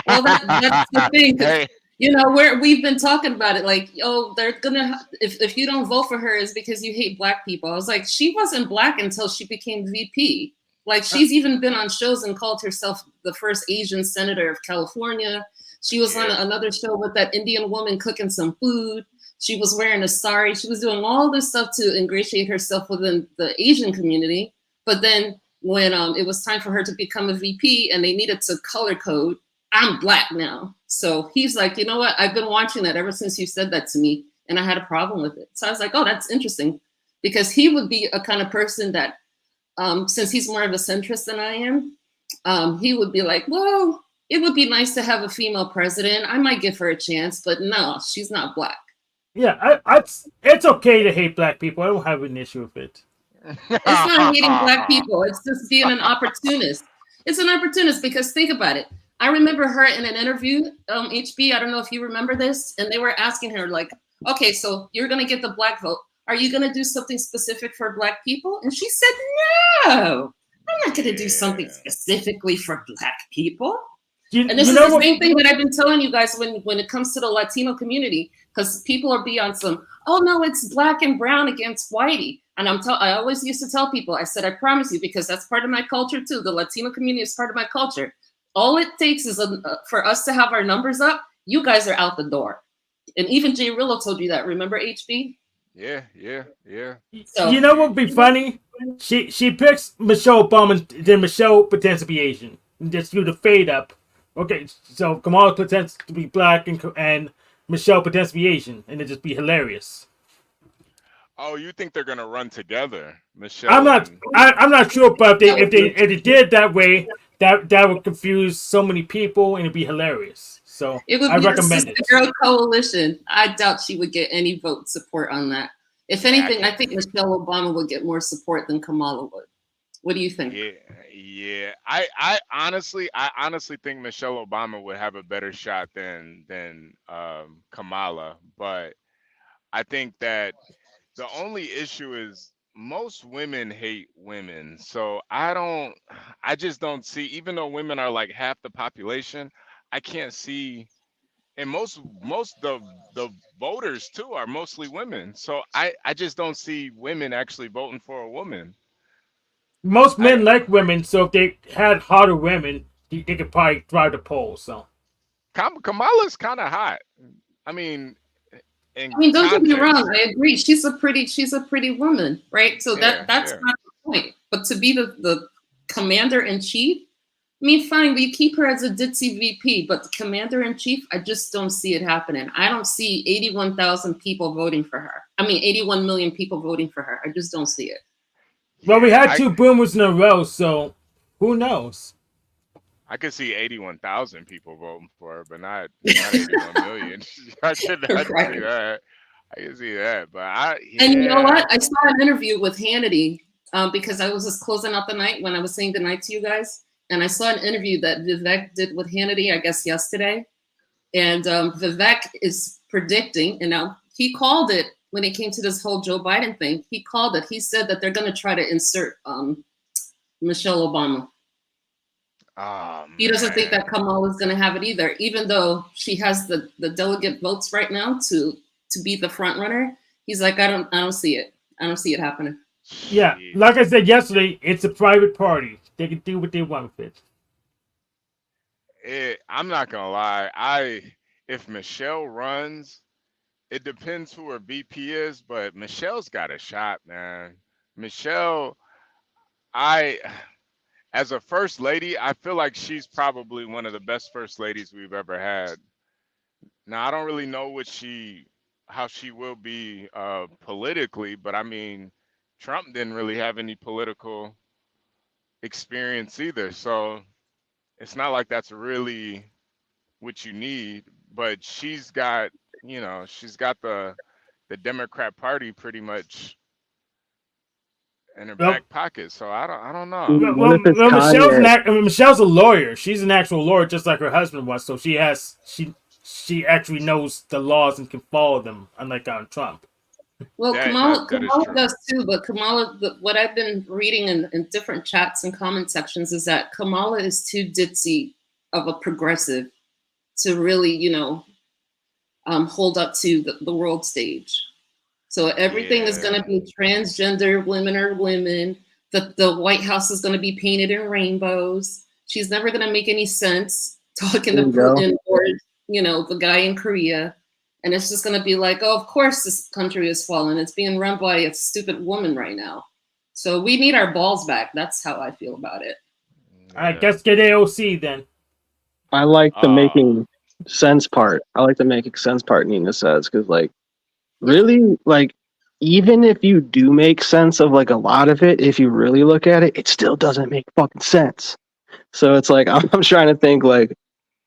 Well, that's the thing, because Hey, we've been talking about it, like, oh, they're gonna if you don't vote for her is because you hate black people. I was like, she wasn't black until she became VP. Like, she's even been on shows and called herself the first Asian senator of California. She was on yeah. another show with that Indian woman cooking some food. She was wearing a sari. She was doing all this stuff to ingratiate herself within the Asian community. But then when it was time for her to become a VP and they needed to color code, "I'm black now." So he's like, "You know what? I've been watching that ever since you said that to me, and I had a problem with it." So I was like, "Oh, that's interesting," because he would be a kind of person that, since he's more of a centrist than I am, he would be like, "Well, it would be nice to have a female president. I might give her a chance, but no, she's not black." Yeah, it's okay to hate black people. I don't have an issue with it. It's not hating black people. It's just being an opportunist. It's an opportunist because think about it. I remember her in an interview, HB. I don't know if you remember this, and they were asking her like, "Okay, so you're gonna get the black vote. Are you gonna do something specific for black people?" And she said, "No, I'm not gonna do something specifically for black people." And this is the same thing that I've been telling you guys when it comes to the Latino community. because people are beyond some. Oh no, it's black and brown against whitey. And I always used to tell people, I said, I promise you, because that's part of my culture too. The Latino community is part of my culture. All it takes is for us to have our numbers up. You guys are out the door. And even Jay Rillo told you that. Remember, HB? Yeah. So You know what would be funny? She picks Michelle Obama, then Michelle pretends to be Asian. And just do the fade up. Okay, so Kamala pretends to be black and Michelle pretends to be Asian, and it just be hilarious. Oh, you think they're gonna run together, Michelle? I'm not sure, but if they did it that way, that would confuse so many people, and it'd be hilarious. So it would I be recommend the it. Sister Girl Coalition. I doubt she would get any vote support on that. If anything, I think Michelle Obama would get more support than Kamala would. What do you think? Yeah. I honestly think Michelle Obama would have a better shot than Kamala, but I think that the only issue is most women hate women. So I just don't see, even though women are like half the population, I can't see, and most the voters too are mostly women. So I just don't see women actually voting for a woman. Most men like women, so if they had hotter women, they could probably drive the polls. So Kamala's kind of hot. I mean, don't get me wrong. I agree. She's a pretty woman, right? So that's not the point. But to be the commander in chief, I mean, fine, we keep her as a ditzy VP, but the commander in chief, I just don't see it happening. I don't see 81,000 people voting for her. I mean, 81 million people voting for her. I just don't see it. Well, we had two boomers in a row, so who knows? I could see 81,000 people voting for her, but not 81 million. I could see that. I can see that, but And you know what? I saw an interview with Hannity because I was just closing out the night when I was saying goodnight to you guys, and I saw an interview that Vivek did with Hannity, I guess yesterday, and Vivek is predicting, and now he called it when it came to this whole Joe Biden thing. He called it. He said that they're going to try to insert Michelle Obama. He doesn't think that Kamala is going to have it either, even though she has the delegate votes right now to be the front runner. He's like, I don't see it. I don't see it happening. Yeah, like I said yesterday, it's a private party. They can do what they want with it. I'm not gonna lie. If Michelle runs, it depends who her VP is, but Michelle's got a shot, man. Michelle, as a first lady, I feel like she's probably one of the best first ladies we've ever had. Now, I don't really know how she will be politically, but I mean, Trump didn't really have any political experience either. So it's not like that's really what you need, but she's got the Democrat Party pretty much in her back pocket. So I don't know. Well, Michelle's a lawyer. She's an actual lawyer, just like her husband was. So she actually knows the laws and can follow them, unlike Trump. Well, Kamala does too, but Kamala, what I've been reading in different chats and comment sections is that Kamala is too ditzy of a progressive to really, hold up to the world stage. So everything is going to be transgender, women are women. The White House is going to be painted in rainbows. She's never going to make any sense talking to Putin or, the guy in Korea. And it's just going to be like, oh, of course this country is falling. It's being run by a stupid woman right now. So we need our balls back. That's how I feel about it. All right, let's get AOC then. I like the making sense part. I like the making sense part Nina says, because really, even if you do make sense of a lot of it, if you really look at it, it still doesn't make fucking sense. So it's I'm trying to think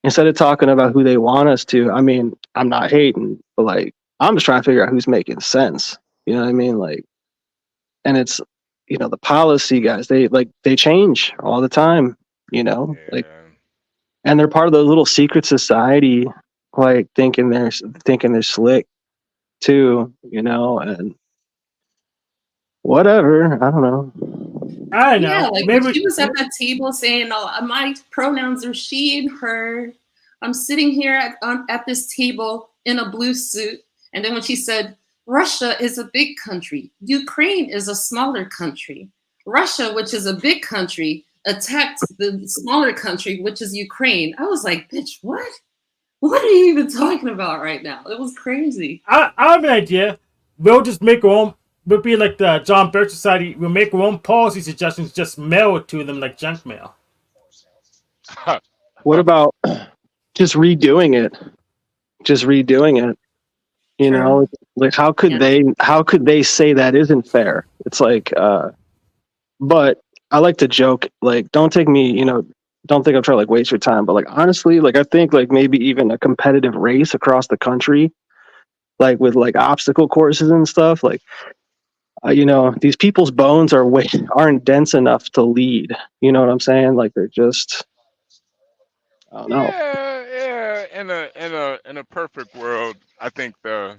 instead of talking about who they want us to, I mean, I'm not hating, but I'm just trying to figure out who's making sense. You know what I mean? And it's, the policy guys, they change all the time, and they're part of the little secret society, thinking they're slick too, and whatever. I don't know. I know. Yeah, maybe she was at that table saying, "Oh, my pronouns are she and her. I'm sitting here at this table in a blue suit, And then when she said, Russia is a big country, Ukraine is a smaller country. Russia, which is a big country, attacked the smaller country, which is Ukraine. I was like, bitch, what? What are you even talking about right now? It was crazy. I have an idea. We'll just make our own. We'll be like the John Birch Society. We'll make our own policy suggestions, just mail it to them like junk mail. What about just redoing it? Just redoing it. You know, like how could they say that isn't fair? It's like, but I like to joke, like, don't take me, don't think I'm trying to like waste your time, but like honestly, like I think like maybe even a competitive race across the country, like with like obstacle courses and stuff, like these people's bones aren't dense enough to lead. You know what I'm saying? Like they're just, I don't know. Yeah. In a perfect world, I think that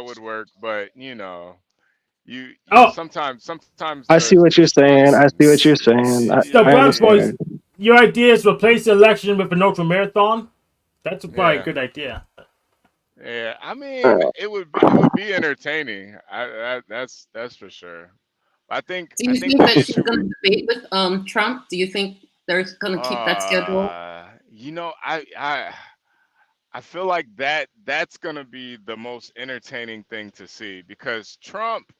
would work. But sometimes I see what you're saying. I see what you're saying. So, I Brown Boys, understand. your idea is replace the election with an ultra marathon. That's probably a good idea. Yeah, I mean, it would be entertaining. That's for sure. I think Do you think the that she's issue going to debate with Trump? Do you think they're going to keep that schedule? I feel like that's gonna be the most entertaining thing to see because Trump,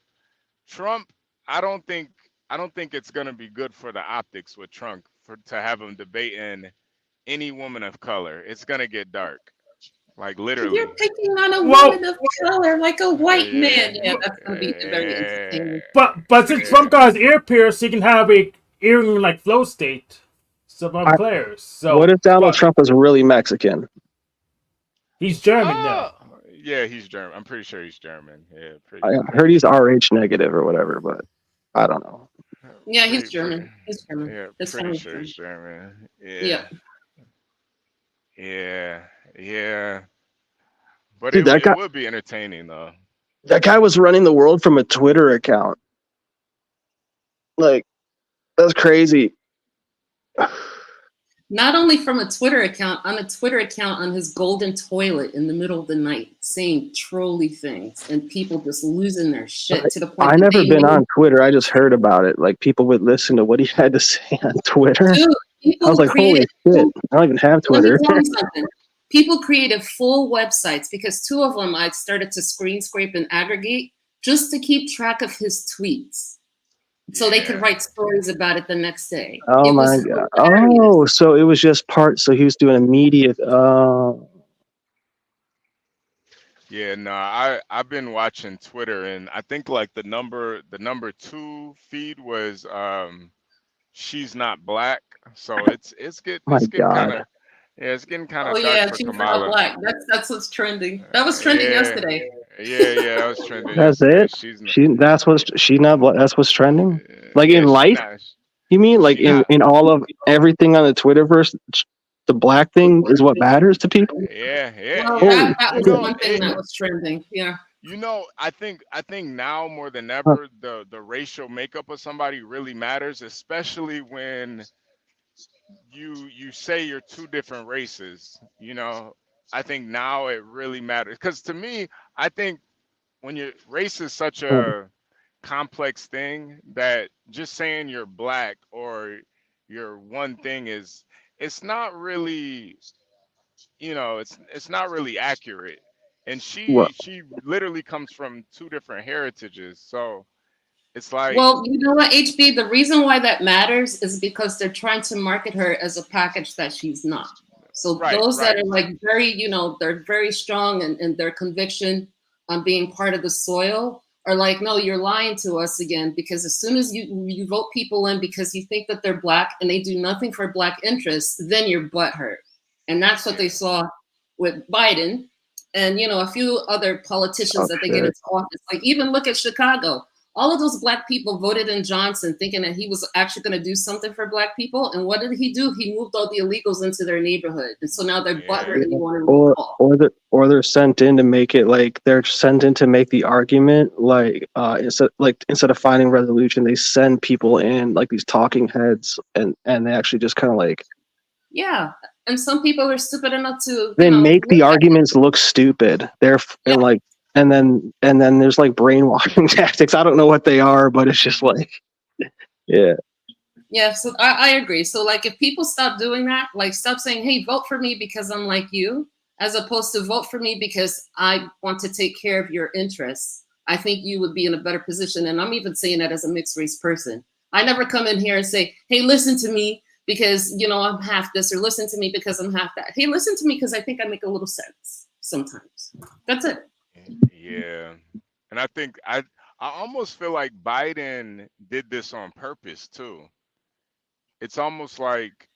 I don't think it's gonna be good for the optics with Trump to have him debating any woman of color. It's gonna get dark, like literally. You're picking on a woman of color, like a white man. Yeah, that's going to be very entertaining. But since Trump got his ear pierced, he can have a earring like flow state. So I'm clear. So what if Donald Trump is really Mexican? He's German now. Yeah, he's German. I'm pretty sure he's German. Yeah, I heard he's RH negative or whatever, but I don't know. Yeah, he's German. He's German. Yeah, His pretty family's sure he's German. Yeah. Yeah. But Dude, it would be entertaining though. That guy was running the world from a Twitter account. Like, that's crazy. Not only from a Twitter account, on a Twitter account on his golden toilet in the middle of the night, saying trolly things, and people just losing their shit to the point. I never been on Twitter. I just heard about it. Like people would listen to what he had to say on Twitter. Dude, I was like, holy shit! I don't even have Twitter. Let me tell you something. People created full websites because two of them I started to screen scrape and aggregate just to keep track of his tweets. So they could write stories about it the next day. Oh my god! Oh, so it was just part. So he was doing immediate. Yeah, no, I've been watching Twitter, and I think like the number 2 feed was she's not black, so it's getting kind of it's getting kind of dark for she's Kamala. not black. That's what's trending. That was trending yesterday. Yeah, that was trending. That's it. She's not black. That's what's trending. Like in life, you mean like in all of everything on the Twitterverse, the black thing is what matters to people. Yeah. Well, that was one thing that was trending. Yeah. I think now more than ever the racial makeup of somebody really matters, especially when you say you're two different races. I think now it really matters because to me, I think when race is such a complex thing that just saying you're black or you're one thing it's not really it's not really accurate. And she literally comes from two different heritages, so it's like, well, you know what, HB, the reason why that matters is because they're trying to market her as a package that she's not. So those that are like very, they're very strong in their conviction on being part of the soil are like, no, you're lying to us again, because as soon as you vote people in because you think that they're black and they do nothing for black interests, then you're butthurt. And that's what they saw with Biden and, a few other politicians that they get into office. Like even look at Chicago. All of those black people voted in Johnson thinking that he was actually going to do something for black people. And what did he do? He moved all the illegals into their neighborhood. And so now they're butthurt and you want to recall. Or they're sent in to make it like they're sent in to make the argument instead of finding resolution, they send people in like these talking heads and they actually just kind of like Yeah, and some people are stupid enough to, They make look the at it. arguments look stupid. And like, and then there's like brainwashing tactics. I don't know what they are, but it's just like, yeah. Yeah, so I agree. So like if people stop doing that, like stop saying, hey, vote for me because I'm like you, as opposed to vote for me because I want to take care of your interests, I think you would be in a better position. And I'm even saying that as a mixed race person. I never come in here and say, hey, listen to me because, I'm half this, or listen to me because I'm half that. Hey, listen to me because I think I make a little sense sometimes. That's it. Yeah, and I think I almost feel like Biden did this on purpose too. It's almost like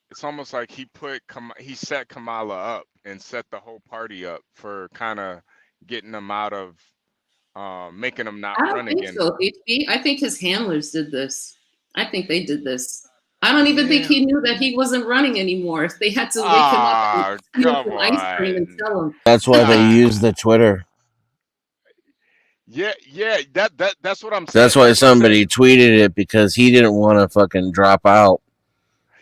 he set Kamala up and set the whole party up for kind of getting them out of making them not I don't run think again. so, HB. I think his handlers did this. I think they did this. I don't even think Yeah. he knew that he wasn't running anymore. They had to wake him up and Ah, steal come some ice cream and on. tell him. That's why they Nah. use the Twitter. Yeah. That's what I'm That's saying. why That's what I'm somebody saying. tweeted it because he didn't want to fucking drop out.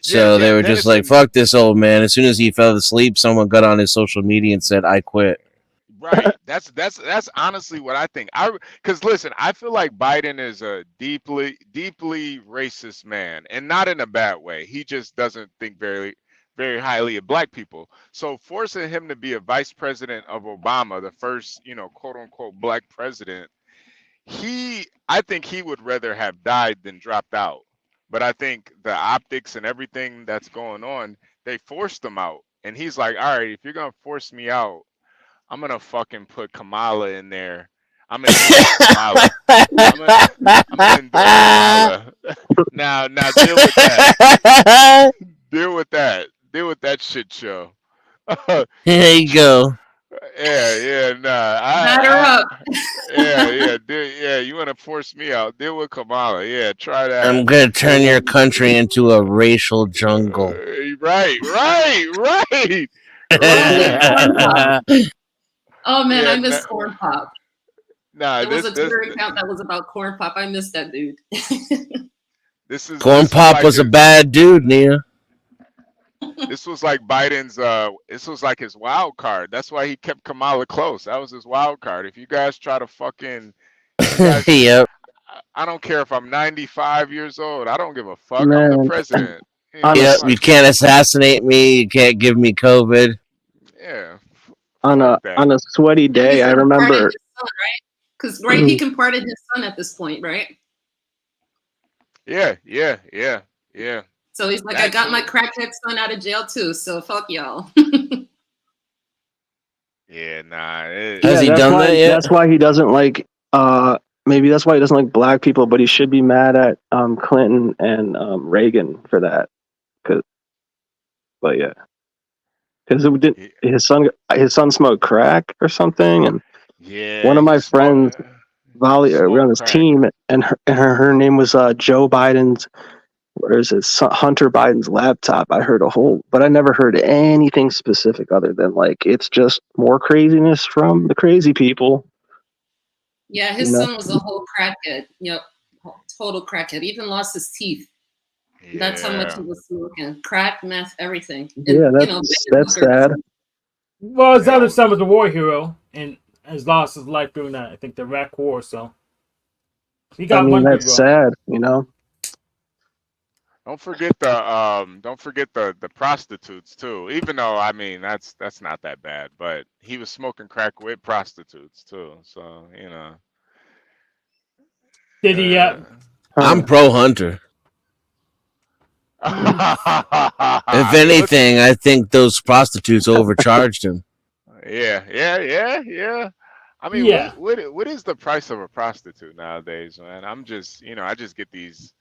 Yeah, So they yeah. were just like, Dennison. fuck this old man. As soon as he fell asleep, someone got on his social media and said, I quit. Right. That's honestly what I think. Because listen, I feel like Biden is a deeply racist man, and not in a bad way. He just doesn't think very highly of black people. So forcing him to be a vice president of Obama, the first, quote unquote black president, I think he would rather have died than dropped out. But I think the optics and everything that's going on, they forced him out. And he's like, all right, if you're gonna force me out, I'm gonna fucking put Kamala in there. I'm endorse Kamala. I'm gonna endorse Kamala. Now deal with that. Deal with that. Deal with that shit show. Here you go. Yeah. Nah. Batter up. Yeah. You want to force me out? Deal with Kamala. Yeah, try I'm that. going to turn your country into a racial jungle. Right. Corn pop. Oh man, I Yeah. miss corn pop. Nah. There was This a this Twitter account that was about corn pop. I miss that dude. this is Corn this is Pop like was a his. bad dude, Nia. This was like Biden's. This was like his wild card. That's why he kept Kamala close. That was his wild card. If you guys try to fucking, if you guys, Yep. I don't care if I'm 95 years old. I don't give a fuck. I'm the Man, president. on a Yep. Fuck You it. can't assassinate me. You can't give me COVID. Yeah. on Fuck a that. on a sweaty And he's day, I gonna pardon remember. his son, right? Because he can pardon his son at this point, right? Yeah. So he's like, I That got my too. crackhead son out of jail too. So fuck y'all. Yeah. Nah. It, Has Yeah, he that's done why that yet? that's why he doesn't like maybe that's why he doesn't like black people, but he should be mad at Clinton and Reagan for that. But yeah, because his son smoked crack or something, and one yeah. of He my friends we're on smoked this crack. team, and her name was Joe Biden's, or is it Hunter Biden's laptop. I heard but I never heard anything specific other than like it's just more craziness from the crazy people. Yeah, You his know? son was a whole crackhead. Total crackhead. Even lost his teeth. That's how much he Yeah. was smoking. Crack, meth, everything. Yeah, And that's sad. Well, his Yeah. other son was a war hero and has lost his life during that. I think the Iraq War. So he I got mean, money, that's bro. sad. You know. Don't forget the prostitutes too. Even though I mean that's not that bad, but he was smoking crack with prostitutes too. So Did he? I'm pro Hunter. If Look, anything, I think those prostitutes overcharged him. yeah. I mean, Yeah. what is the price of a prostitute nowadays, man? I'm just I just get these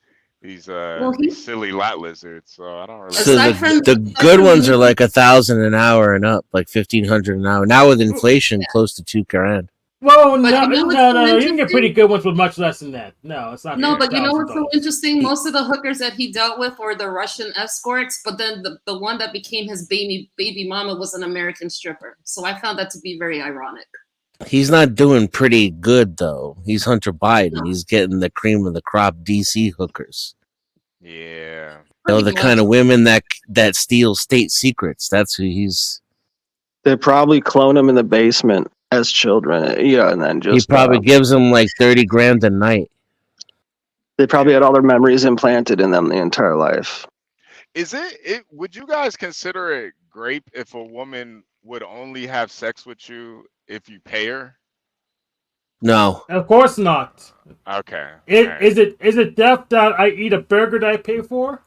well, silly lot lizards, so I don't really. So the good ones are like 1,000 an hour and up, like 1,500 an hour. Now with inflation, close to $2,000. Well, But no, you know what's no, so no. You can get pretty interesting? good ones with much less than that. No, it's not. No, but you know what's so $1,000. interesting? Most of the hookers that he dealt with were the Russian escorts, but then the one that became his baby mama was an American stripper. So I found that to be very ironic. He's not doing pretty good though. He's Hunter Biden. No. He's getting the cream of the crop DC hookers. Yeah. know, Pretty the kind much. of women that steal state secrets. That's who he's. They probably clone them in the basement as children, yeah, and then He just probably gives them like 30 grand a night. they probably had all their memories implanted in them the entire life. Is it would you guys consider it grape if a woman would only have sex with you if you pay her? No. Of course not. Okay. Is it death that I eat a burger that I pay for?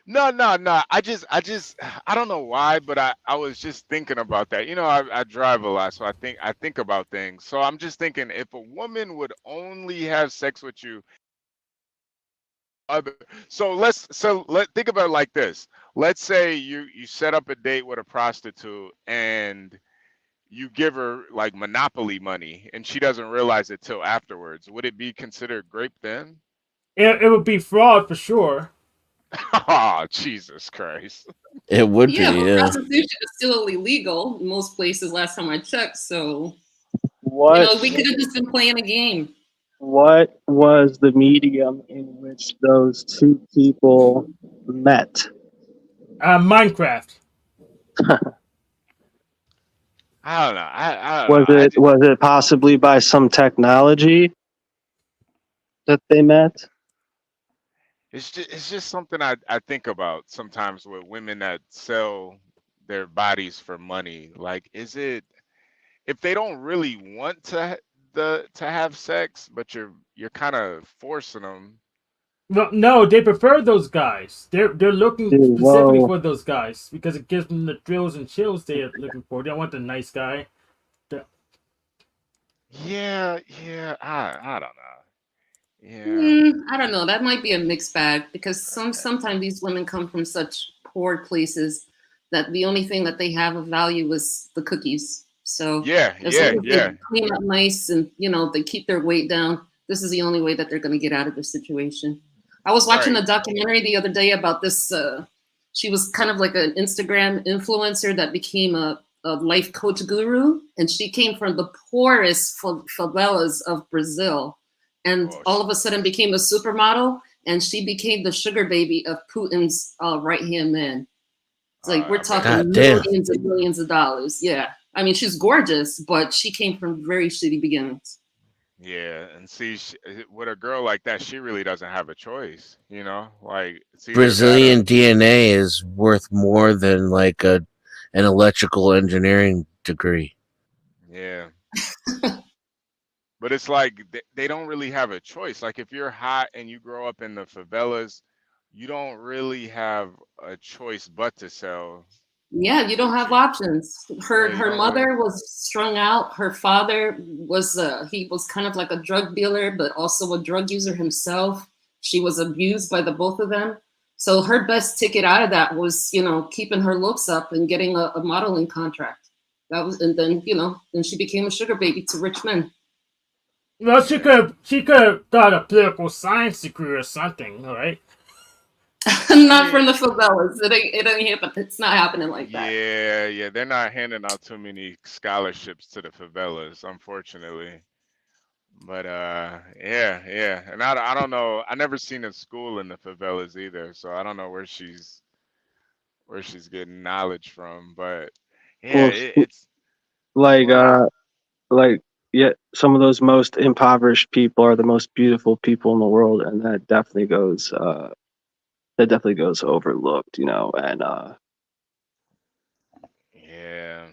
No. I don't know why, but I was just thinking about that. You know, I drive a lot, so I think about things. So I'm just thinking if a woman would only have sex with you, other let think about it like this. Let's say you set up a date with a prostitute and you give her like monopoly money and she doesn't realize it till afterwards. Would it be considered grape then? It would be fraud for sure. Oh, Jesus Christ. It would Yeah, be, but yeah. prostitution is still illegal in most places last time I checked. So, What we could have just been playing a game. what was the medium in which those two people met? Minecraft. I don't know. I don't know. Was it possibly by some technology that they met? It's just something I think about sometimes with women that sell their bodies for money. Like, is it if they don't really want to have sex, but you're kind of forcing them? No, they prefer those guys. They're looking Dude, specifically whoa. for those guys because it gives them the thrills and chills they're looking for. They don't want the nice guy. Yeah, I don't know. I don't know. That might be a mixed bag because sometimes these women come from such poor places that the only thing that they have of value is the cookies. So as long as they clean up nice and they keep their weight down, this is the only way that they're going to get out of the situation. I was watching a documentary the other day about this. She was kind of like an Instagram influencer that became a life coach guru, and she came from the poorest favelas of Brazil, and all of a sudden became a supermodel, and she became the sugar baby of Putin's right-hand man. It's like we're talking millions and millions of dollars. Yeah, I mean she's gorgeous, but she came from very shitty beginnings. Yeah, and see, with a girl like that, she really doesn't have a choice. Like Brazilian DNA is worth more than like an electrical engineering degree. Yeah. But it's like they don't really have a choice. Like if you're hot and you grow up in the favelas, you don't really have a choice but to sell. Yeah, you don't have options. Her mother was strung out. Her father was he was kind of like a drug dealer, but also a drug user himself. She was abused by the both of them. So her best ticket out of that was, keeping her looks up and getting a modeling contract. That was, and then then she became a sugar baby to rich men. Well, she could got a political science degree or something, right? Not from the favelas. It ain't happen. It's not happening like that. Yeah, they're not handing out too many scholarships to the favelas, unfortunately. But yeah, and I don't know. I never seen a school in the favelas either, so I don't know where she's getting knowledge from. But yeah, Well, it's like some of those most impoverished people are the most beautiful people in the world, and that definitely goes overlooked, and yeah.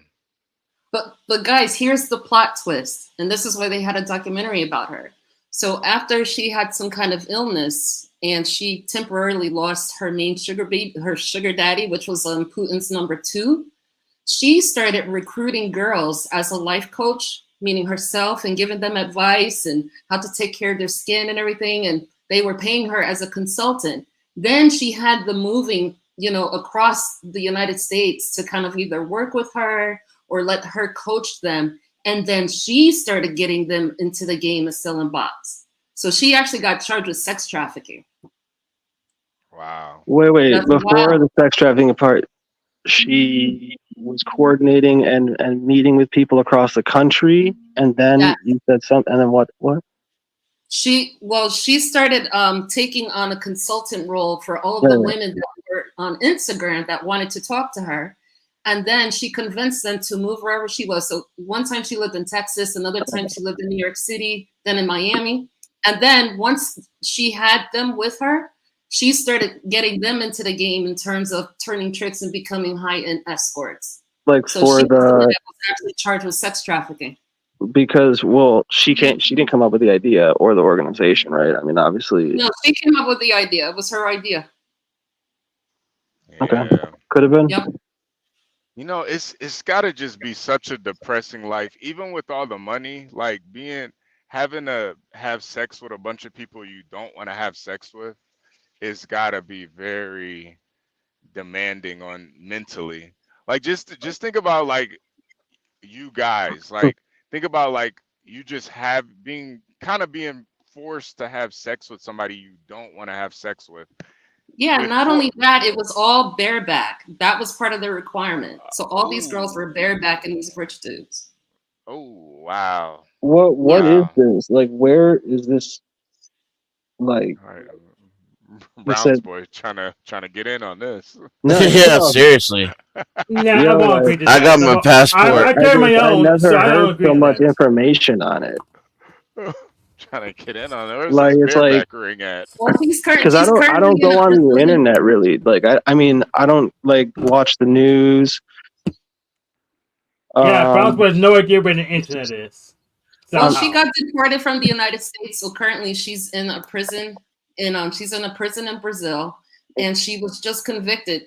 But guys, here's the plot twist, and this is why they had a documentary about her. So after she had some kind of illness and she temporarily lost her main her sugar daddy, which was Putin's number 2, she started recruiting girls as a life coach, meaning herself, and giving them advice and how to take care of their skin and everything. And they were paying her as a consultant. Then she had them moving, across the United States to kind of either work with her or let her coach them. And then she started getting them into the game of selling bots. So she actually got charged with sex trafficking. Wow. Wait, That's before wild. the sex trafficking part, she was coordinating and meeting with people across the country, and then you said something, and then what? She started taking on a consultant role for all of the Yeah. women that were on Instagram that wanted to talk to her. And then she convinced them to move wherever she was. So one time she lived in Texas, another time she lived in New York City, then in Miami. And then once she had them with her, she started getting them into the game in terms of turning tricks and becoming high-end escorts. Like So for she was the one the that was actually charged with sex trafficking. because she didn't come up with the idea or the organization, right? I mean, obviously. No, she came up with the idea. It was her idea. Okay, Yeah. could have been. Yep. You know, it's gotta just be such a depressing life, even with all the money, like having to have sex with a bunch of people you don't want to have sex with. It's gotta be very demanding on mentally. Like just think about like you guys, like think about like you just being forced to have sex with somebody you don't want to have sex with. Yeah, With not four, only that, it was all bareback. That was part of the requirement. So all these girls were bareback and these rich dudes. oh wow, What is wow. this? Like, where is this? Like, All right, you Brown's said boy trying to get in on this. no, Yeah, no. seriously. Nah, I Yo, won't like, agree to I that. got my So passport. I carry my I own, so never I don't heard agree so to much that. information on it. Trying to get in on it. Where's Like, this it's like bareback ring at? Well, because she's I currently don't in go a on the Brazilian. internet really. Like, I mean, I don't like watch the news. Yeah, Browns Um, boy has no idea where the internet is. Well, she Somehow. got deported from the United States, so currently she's in a prison she's in a prison in Brazil, and she was just convicted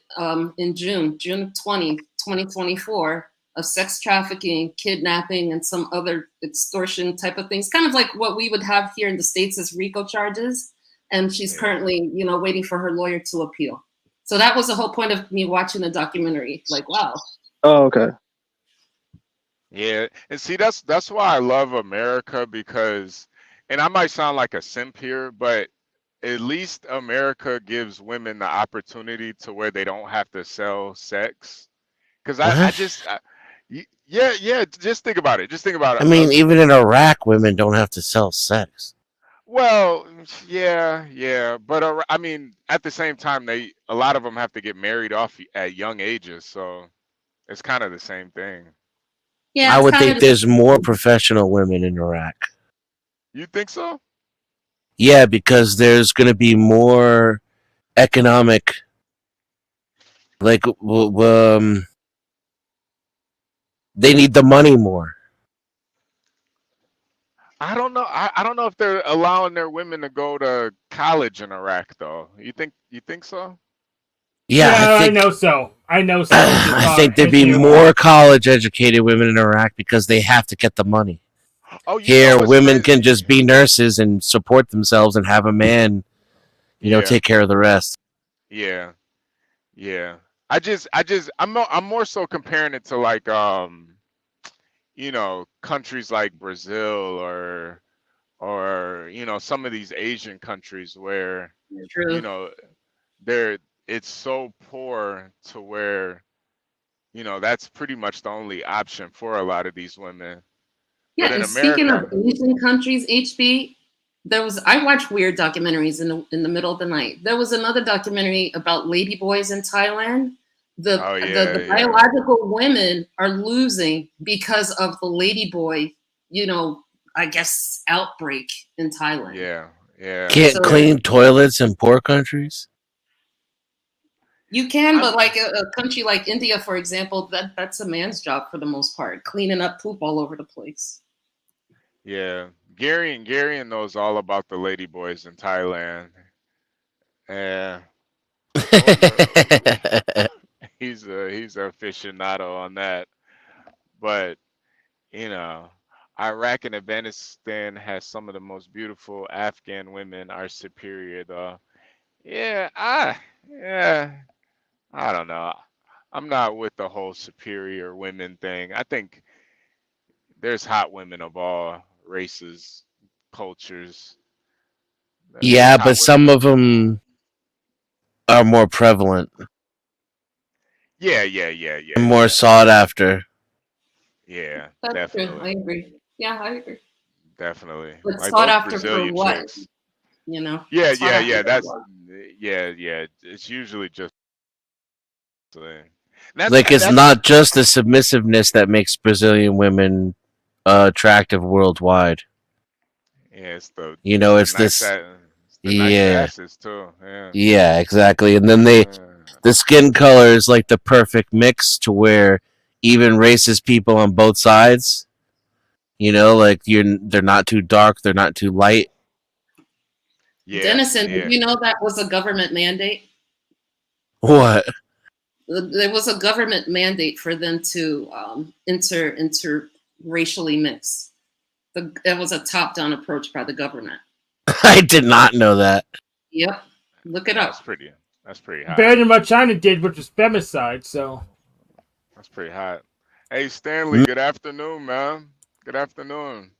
in June 20th, 2024 of sex trafficking, kidnapping, and some other extortion type of things, kind of like what we would have here in the States as RICO charges. And she's currently, waiting for her lawyer to appeal. So that was the whole point of me watching the documentary. Like, wow. oh, okay. Yeah, and see that's why I love America because, and I might sound like a simp here, but at least America gives women the opportunity to where they don't have to sell sex. Because I What? just, yeah, just think about it. Just think about I it. mean, even in Iraq, women don't have to sell sex. Well, yeah, but I mean, at the same time, a lot of them have to get married off at young ages, so it's kind of the same thing. Yeah, I it's would kind think of there's more professional women in Iraq. You think so? Yeah, because there's going to be more economic, like, they need the money more. I don't know. I don't know if they're allowing their women to go to college in Iraq, though. You think so? Yeah, I Yeah, I think know so. I know so. Just I think there'd be issue. more college educated women in Iraq because they have to get the money. Oh, Here, what's women can crazy? just be nurses and support themselves and have a man, Yeah, take care of the rest. yeah, yeah. I'm more so comparing it to like countries like Brazil or some of these Asian countries where you true. know they're it's so poor to where that's pretty much the only option for a lot of these women. Yeah, But in and speaking of America, Asian countries, HB, I watch weird documentaries in the middle of the night. There was another documentary about ladyboys in Thailand. The, oh the yeah, the yeah, biological women are losing because of the ladyboy, I guess outbreak in Thailand. yeah, yeah, Can't yeah. clean toilets in poor countries. You can, but like a country like India, for example, that's a man's job for the most part, cleaning up poop all over the place. Yeah, Gary knows all about the ladyboys in Thailand. Yeah, those are he's a aficionado on that. But you know, Iraq and Afghanistan has some of the most beautiful Afghan women are superior though. Yeah, yeah, I don't know. I'm not with the whole superior women thing. I think there's hot women of all races, cultures. There's Yeah, but hot women some of of them are more prevalent yeah, and more sought after. yeah, That's true. definitely, I agree. Yeah, I agree. Definitely. But Like sought those after for Brazilian what? chicks. You know, Yeah, sought yeah, after yeah. for That's what? yeah. It's usually just that's Like it's that's not just the submissiveness that makes Brazilian women attractive worldwide. yeah. You It's know, the it's this. it's the nice Yeah, asses too. Yeah. yeah, exactly. And then the skin color is like the perfect mix to where even racist people on both sides, you know, like they're not too dark, they're not too light. Yeah, Dennison, did yeah. you know that was a government mandate? What? There was a government mandate for them to racially mix. It was a top-down approach by the government. I did not know that. Yep, look it Yeah, up. that's pretty hot. Better than what China did, which was femicide. So That's pretty hot. Hey Stanley, good afternoon, man. Good afternoon.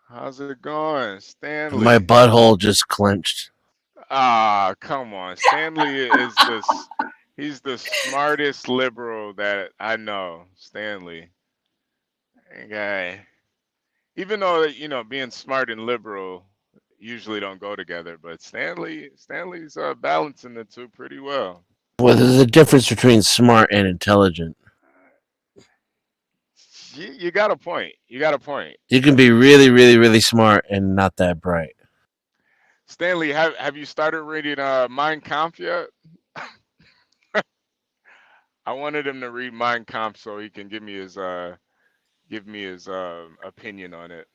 How's it going, My Stanley? butthole just clenched. Ah, come on. Stanley is he's the smartest liberal that I know. Stanley. Guy. Even though, being smart and liberal usually don't go together, but Stanley's balancing the two pretty well. Well, there's a difference between smart and intelligent. You got a point. You got a point. You can be really, really, really smart and not that bright. Stanley, have you started reading Mein Kampf yet? I wanted him to read Mein Kampf so he can give me his opinion on it.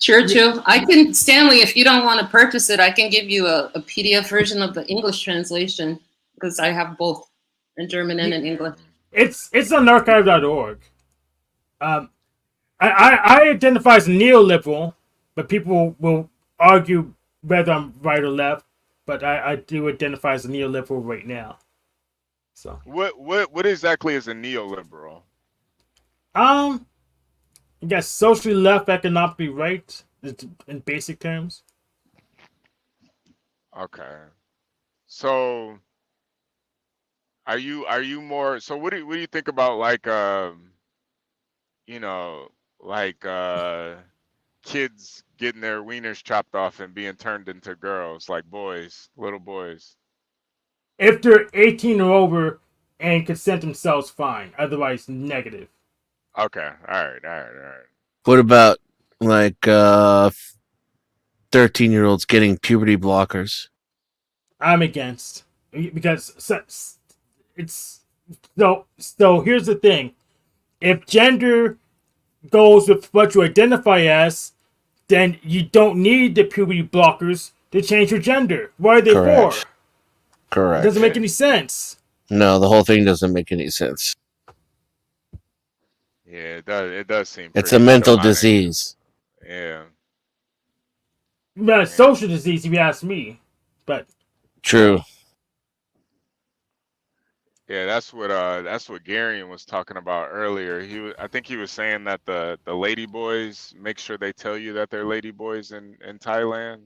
Sure, Joe. I can, Stanley, if you don't want to purchase it, I can give you a PDF version of the English translation because I have both in German and in English. it's on archive.org. I identify as neoliberal, but people will argue whether I'm right or left. But I do identify as a neoliberal right now. So what exactly is a neoliberal? I guess socially left, economically right, in basic terms. Okay. So are you more so what do you think about like you know like kids getting their wieners chopped off and being turned into girls like boys, little boys? If they're 18 or over and consent themselves, fine. Otherwise, negative. Okay. All right. What about like 13-year-olds getting puberty blockers? I'm against because it's so. Here's the thing: if gender goes with what you identify as, then you don't need the puberty blockers to change your gender. What are they for? Correct. It doesn't make any sense. No, the whole thing doesn't make any sense. Yeah, it does seem It's pretty a mental demonic. disease. Yeah. Not a social disease, if you ask me. But True. Yeah, that's what Garion was talking about earlier. I think he was saying that the lady boys make sure they tell you that they're lady boys in Thailand.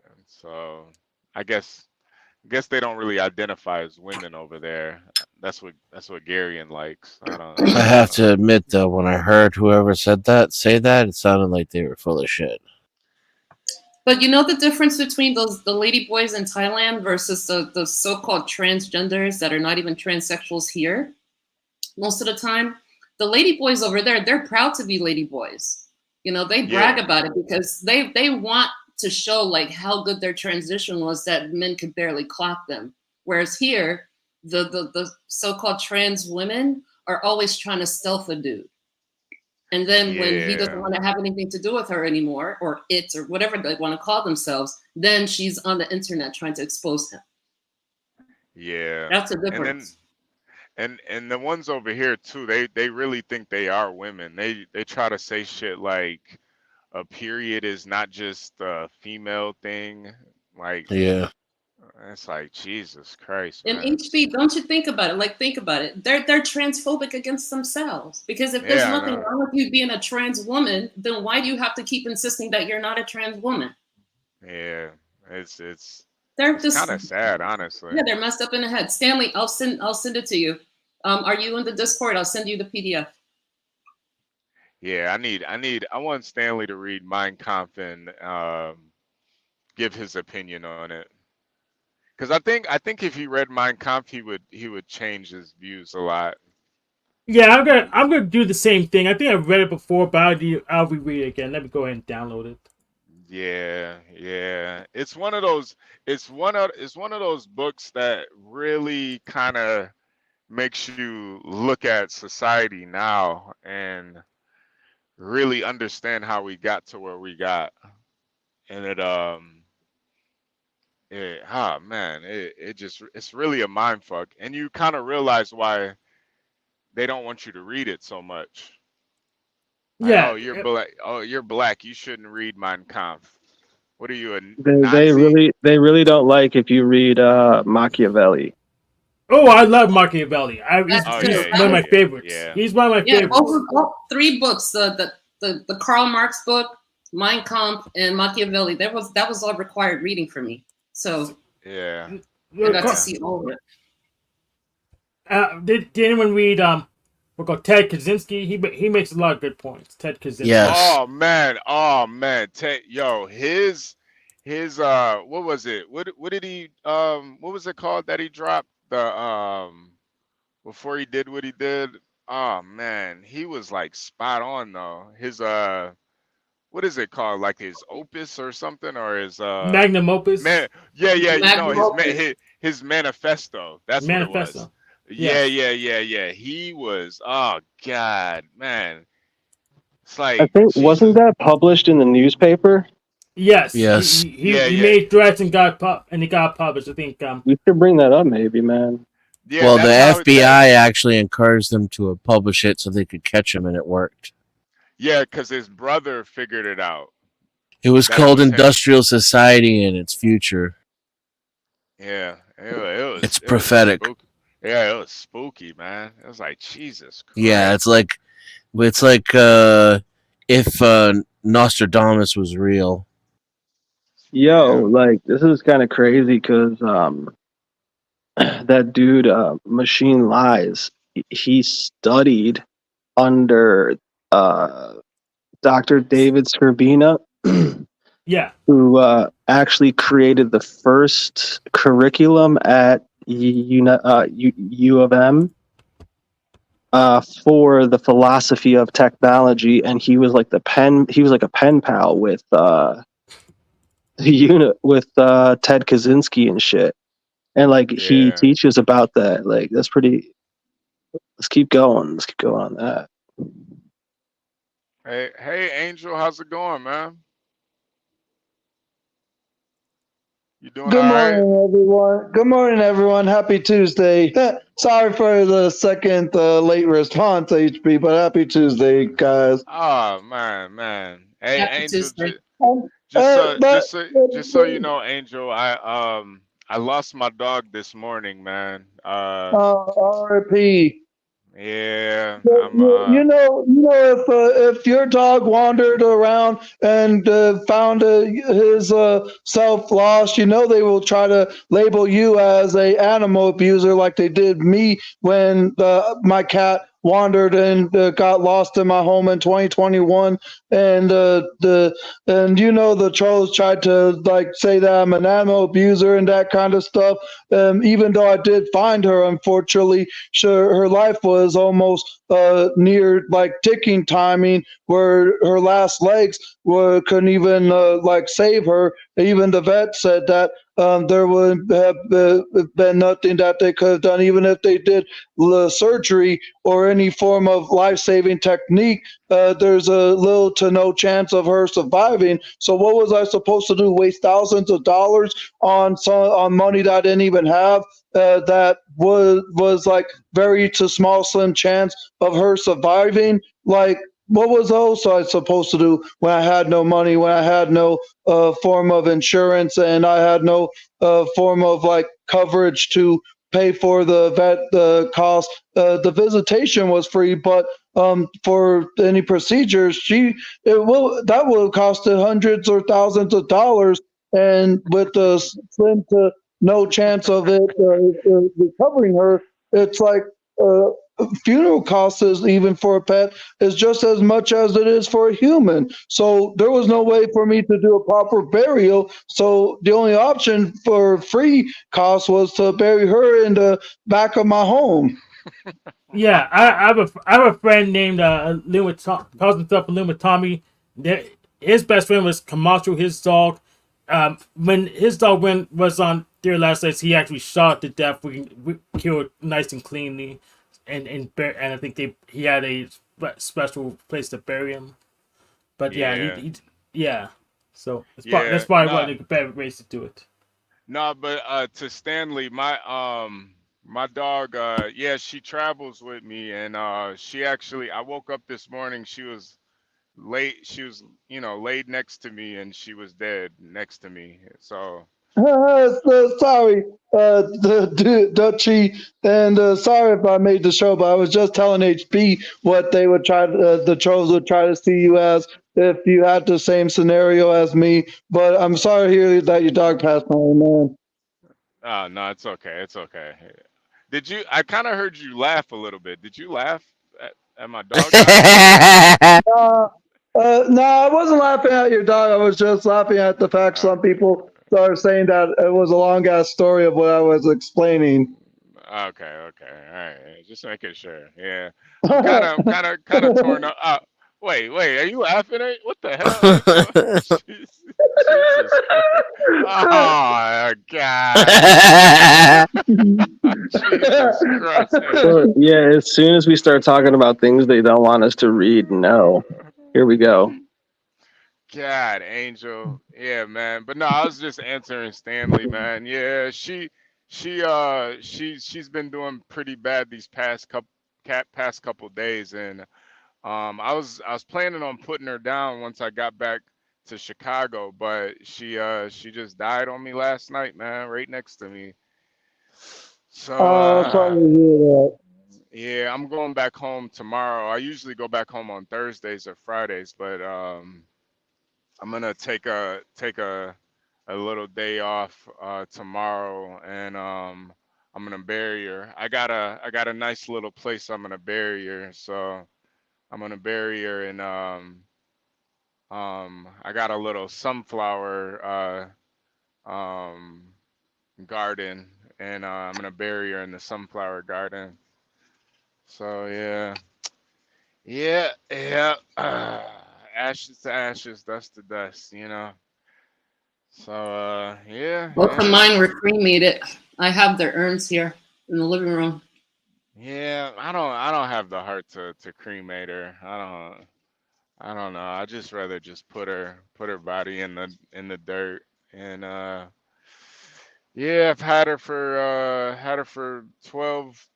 And so I guess they don't really identify as women over there. That's what Garion likes. I have to admit though, when I heard whoever said that say that, it sounded like they were full of shit. But you know the difference between the lady boys in Thailand versus the so-called transgenders that are not even transsexuals here? Most of the time, the lady boys over there, they're proud to be lady boys. You know, they brag about it because they want to show like how good their transition was that men could barely clock them. Whereas here, the so-called trans women are always trying to stealth a dude. And then when he doesn't want to have anything to do with her anymore, or it, or whatever they want to call themselves, then she's on the internet trying to expose him. Yeah. That's a difference. And the ones over here too, they really think they are women. They try to say shit like a period is not just a female thing. Like, yeah. It's like Jesus Christ, And man. HB, don't you think about it? Like, think about it. They're transphobic against themselves. Because if there's nothing wrong with you being a trans woman, then why do you have to keep insisting that you're not a trans woman? Yeah, it's They're just kind of sad, honestly. Yeah, they're messed up in the head. Stanley, I'll send it to you. Are you in the Discord? I'll send you the PDF. Yeah, I want Stanley to read Mein Kampf and give his opinion on it. Because I think if he read Mein Kampf, he would change his views a lot. Yeah, I'm gonna do the same thing. I think I've read it before, but I'll reread it again. Let me go ahead and download it. Yeah, yeah. It's one of those books that really kind of makes you look at society now and really understand how we got to where we got. And man, it's really a mind fuck. And you kind of realize why they don't want you to read it so much. Like, Yeah, you're black. You shouldn't read Mein Kampf. What are you, a They Nazi? really don't like if you read Machiavelli. Oh, I love Machiavelli. That's Oh true. yeah, One of That my was, yeah, favorites. yeah. He's one of my yeah, favorites. all three books, the Karl Marx book, Mein Kampf, and Machiavelli. That was all required reading for me. So Yeah, I got to yeah. see all of it. Did anyone read we'll call Ted Kaczynski? He makes a lot of good points. Ted Kaczynski. Yes. Oh man, yo, his what was it? What did he what was it called that he dropped the before he did what he did? Oh man, he was like spot on though. His what is it called? Like his opus or something, or his Magnum man? opus. Yeah, yeah, Magnum Opus. his manifesto. That's what it was. Manifesto. Yeah, Yes. yeah, yeah, yeah. He was. Oh God, man. It's I like think wasn't Jesus. that published in the newspaper? Yes. He Yes. he, he, Yeah, he yeah, made threats and and he got published. I think We should bring that up, maybe, man. yeah. Well, the That's how. FBI actually encouraged them to publish it so they could catch him, and it worked. Yeah, because his brother figured it out It was that it called was him. Industrial Society and its Future. Yeah, it was It's it was prophetic. spooky. Yeah, it was spooky, man. It was like Jesus Yeah, Christ. it's like if Nostradamus was real. Yo, Yeah, like this is kind of crazy because that dude, Machine Lies, he studied under uh, Dr. David Skrbina, yeah. who actually created the first curriculum at U of M for the philosophy of technology, and he was like he was like a pen pal with Ted Kaczynski and shit. And like he yeah. teaches about that. Like that's pretty. Let's keep going. Let's keep going on that. Hey, Angel, how's it going, man? You doing Good all right? morning, everyone. Good morning, everyone. Happy Tuesday. Sorry for the second late response, HB, but happy Tuesday, guys. Oh man, man. Hey, Happy Angel, Tuesday. But just so you know, Angel, I lost my dog this morning, man. RIP. Yeah, I'm If your dog wandered around and found his self lost, they will try to label you as a animal abuser, like they did me when my cat wandered and got lost in my home in 2021, and the trolls tried to like say that I'm an animal abuser and that kind of stuff. Even though I did find her, unfortunately, sure, her life was almost near like ticking timing, where her last legs couldn't even like save her. Even the vet said that there would have been nothing that they could have done, even if they did surgery or any form of life-saving technique. There's a little to no chance of her surviving. So what was I supposed to do? Waste thousands of dollars on money that I didn't even have? That was like very to small slim chance of her surviving. Like, what was also I supposed to do when I had no money, when I had no form of insurance, and I had no form of like coverage to pay for the vet cost? The visitation was free, but for any procedures, that will cost hundreds or thousands of dollars, and with the slim to no chance of it recovering her, it's like funeral costs is even for a pet is just as much as it is for a human. So there was no way for me to do a proper burial. So the only option for free cost was to bury her in the back of my home. Yeah, I have a friend named calls himself Loom with Tommy. His best friend was Camacho, his dog. When his dog was on their last days, he actually shot to death. We killed nice and cleanly, and I think he had a special place to bury him. But yeah, Yeah. yeah. So that's Yeah. probably why No. they better ways to do it. No, but to Stanley, my dog, yeah, she travels with me, and she actually, I woke up this morning, she was she was, laid next to me, and she was dead next to me. So Sorry, Dutchy, and sorry if I made the show, but I was just telling HB what they would try. The trolls would try to see you as if you had the same scenario as me. But I'm sorry to hear that your dog passed away, man. no, it's okay, it's okay. Did you? I kind of heard you laugh a little bit. Did you laugh at my dog dying? No, I wasn't laughing at your dog. I was just laughing at the fact some people started saying that it was a long ass story of what I was explaining. Okay, okay, all right. Just making sure. Yeah, I'm kind of torn up. Wait, are you laughing at? What the hell, Angel? Jesus Christ! Oh God! Jesus Christ, Well, Angel. yeah, as soon as we start talking about things they don't want us to read and know, here we go. God, Angel. Yeah, man. But no, I was just answering Stanley, man. Yeah, she's been doing pretty bad these past couple days, and I was planning on putting her down once I got back to Chicago, but she just died on me last night, man, right next to me. So Sorry to hear that. yeah, I'm going back home tomorrow. I usually go back home on Thursdays or Fridays, but I'm gonna take a little day off tomorrow, and I'm gonna bury her. I got a nice little place I'm gonna bury her. So I'm gonna bury her in I got a little sunflower garden, and I'm gonna bury her in the sunflower garden. So yeah, yeah. Ashes to ashes, dust to dust. So yeah, Both of yeah, mine were cremated. I have their urns here in the living room. yeah. I don't have the heart to cremate her. I don't know. I just rather just put her body in the dirt. And yeah, I've had her for 12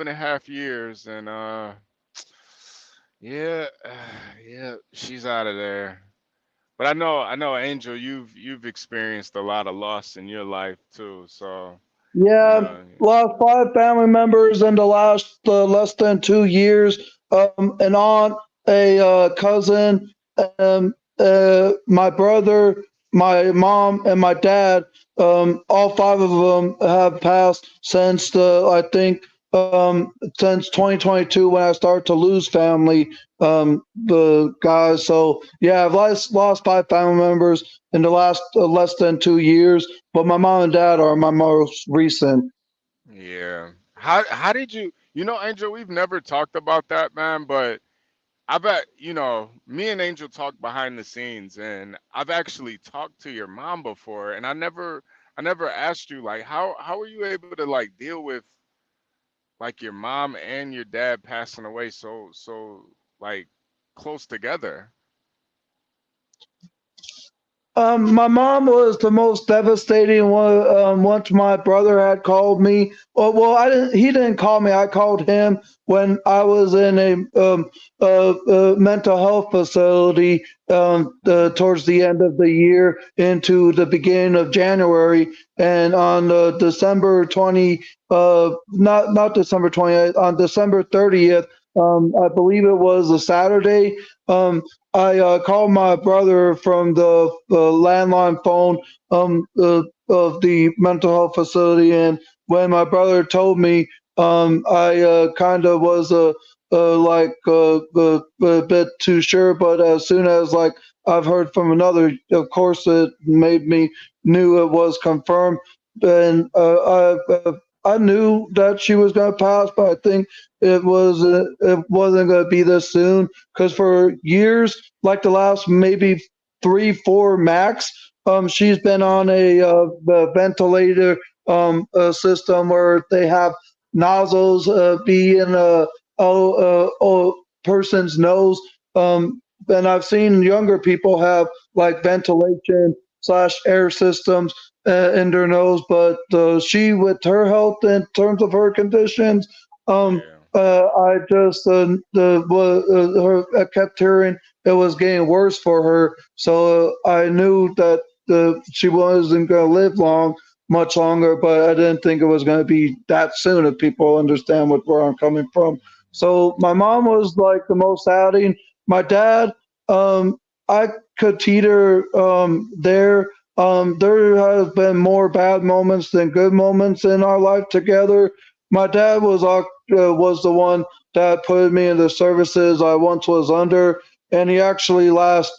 and a half years, and yeah, yeah, she's out of there. But I know, Angel, you've experienced a lot of loss in your life too. So you Yeah, know, lost 5 family members in the last less than 2 years. An aunt, a cousin, my brother, my mom, and my dad. All five of them have passed since I think since 2022 when I started to lose family. The guys. So yeah, I've lost 5 family members in the last less than 2 years. But my mom and dad are my most recent. yeah. How did you, Angel? We've never talked about that, man. But I bet me and Angel talked behind the scenes, and I've actually talked to your mom before, and I never asked you like how were you able to like deal with like your mom and your dad passing away so like close together. My mom was the most devastating one. Once my brother had called me. Well, I didn't. He didn't call me. I called him when I was in a mental health facility towards the end of the year into the beginning of January, and on December 20, not December 20th, on December 30th, I believe it was a Saturday. I called my brother from the landline phone of the mental health facility, and when my brother told me I kind of was a bit too sure, but as soon as like I've heard from another, of course, it made me knew it was confirmed. And I knew that she was going to pass, but I think it wasn't going to be this soon because for years, like the last maybe 3, 4 max, she's been on the ventilator system where they have nozzles be in a person's nose. And I've seen younger people have like ventilation slash air systems in their nose, but she, with her health in terms of her conditions, I just I kept hearing it was getting worse for her, so I knew that she wasn't going to live much longer, but I didn't think it was going to be that soon. If people understand where I'm coming from, so my mom was like the most outing. My dad, I could teeter there. There has been more bad moments than good moments in our life together. My dad was the one that put me in the services I once was under, and he actually last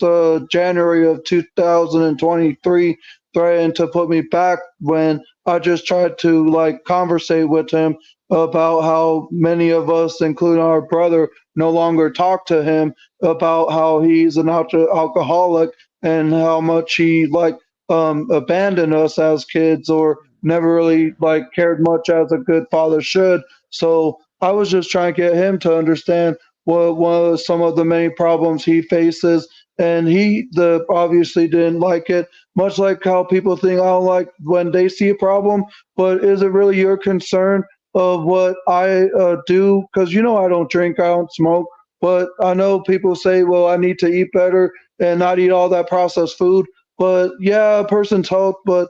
January of 2023 threatened to put me back when I just tried to like conversate with him about how many of us, including our brother, no longer talk to him about how he's an alcoholic and how much he like abandoned us as kids or never really like cared much as a good father should. So I was just trying to get him to understand what was some of the many problems he faces, and he obviously didn't like it. Much like how people think I don't like when they see a problem, but is it really your concern of what I do? Because I don't drink, I don't smoke, but I know people say, well, I need to eat better and not eat all that processed food. But yeah, a person's health, but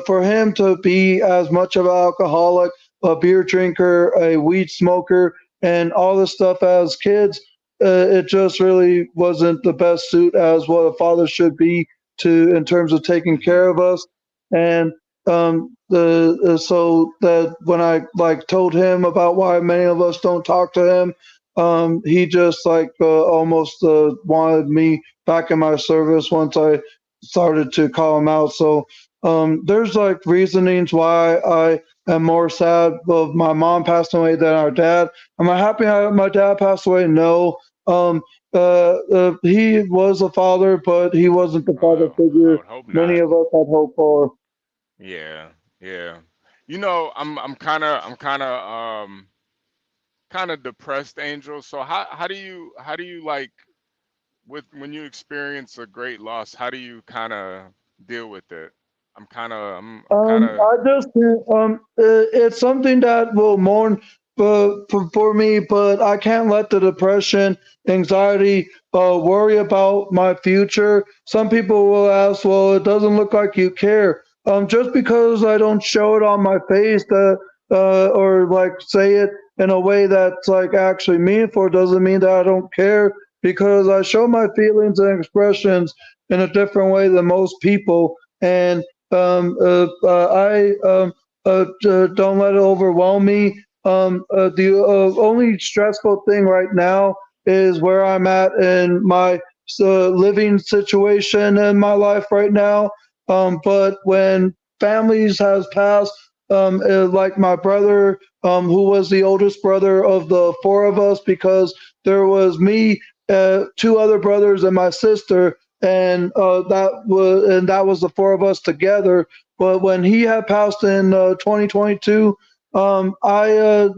for him to be as much of an alcoholic, a beer drinker, a weed smoker, and all this stuff as kids, it just really wasn't the best suit as what a father should be to in terms of taking care of us. And so that when I like told him about why many of us don't talk to him, he just like almost wanted me back in my service once I started to call him out. So there's like reasonings why I am more sad of my mom passing away than our dad. Am I happy my dad passed away? No. He was a father, but he wasn't the father figure many of us had hoped for. Yeah, yeah. I'm kind of depressed, Angel. So how do you like when you experience a great loss? How do you kind of deal with it? I'm kind of. I just it's something that will mourn for me, but I can't let the depression, anxiety, worry about my future. Some people will ask, "Well, it doesn't look like you care." Just because I don't show it on my face, or like say it in a way that's like actually meaningful, doesn't mean that I don't care. Because I show my feelings and expressions in a different way than most people, and I don't let it overwhelm me. The only stressful thing right now is where I'm at in my living situation in my life right now. But when families has passed, like my brother, who was the oldest brother of the four of us, because there was me, two other brothers, and my sister, and that was the four of us together. But when he had passed in 2022, I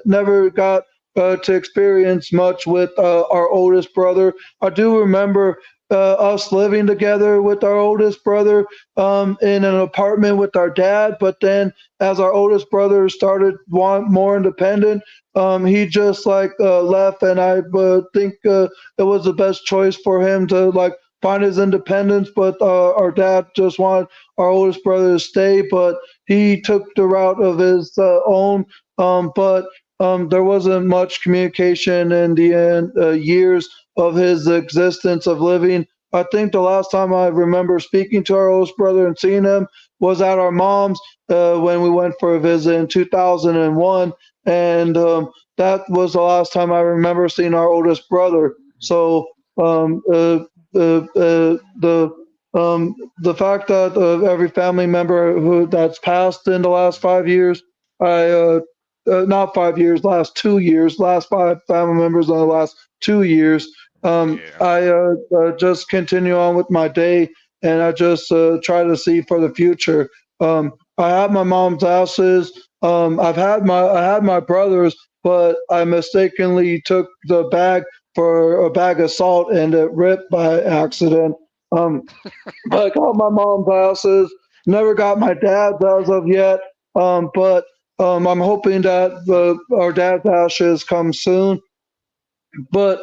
never got to experience much with our oldest brother. I do remember us living together with our oldest brother in an apartment with our dad. But then, as our oldest brother started want more independent, he just like left, and I think it was the best choice for him to like find his independence. But our dad just wanted our oldest brother to stay, but he took the route of his own. But there wasn't much communication in the end, years of his existence of living. I think the last time I remember speaking to our oldest brother and seeing him was at our mom's when we went for a visit in 2001, and that was the last time I remember seeing our oldest brother. So the fact that every family member that's passed in the last 5 years, not 5 years, last 2 years, last 5 family members in the last 2 years. I just continue on with my day, and I just try to see for the future. I had my mom's ashes. I had my brother's, but I mistakenly took the bag for a bag of salt and it ripped by accident. But I got my mom's ashes. Never got my dad's as of yet. But I'm hoping that our dad's ashes come soon. But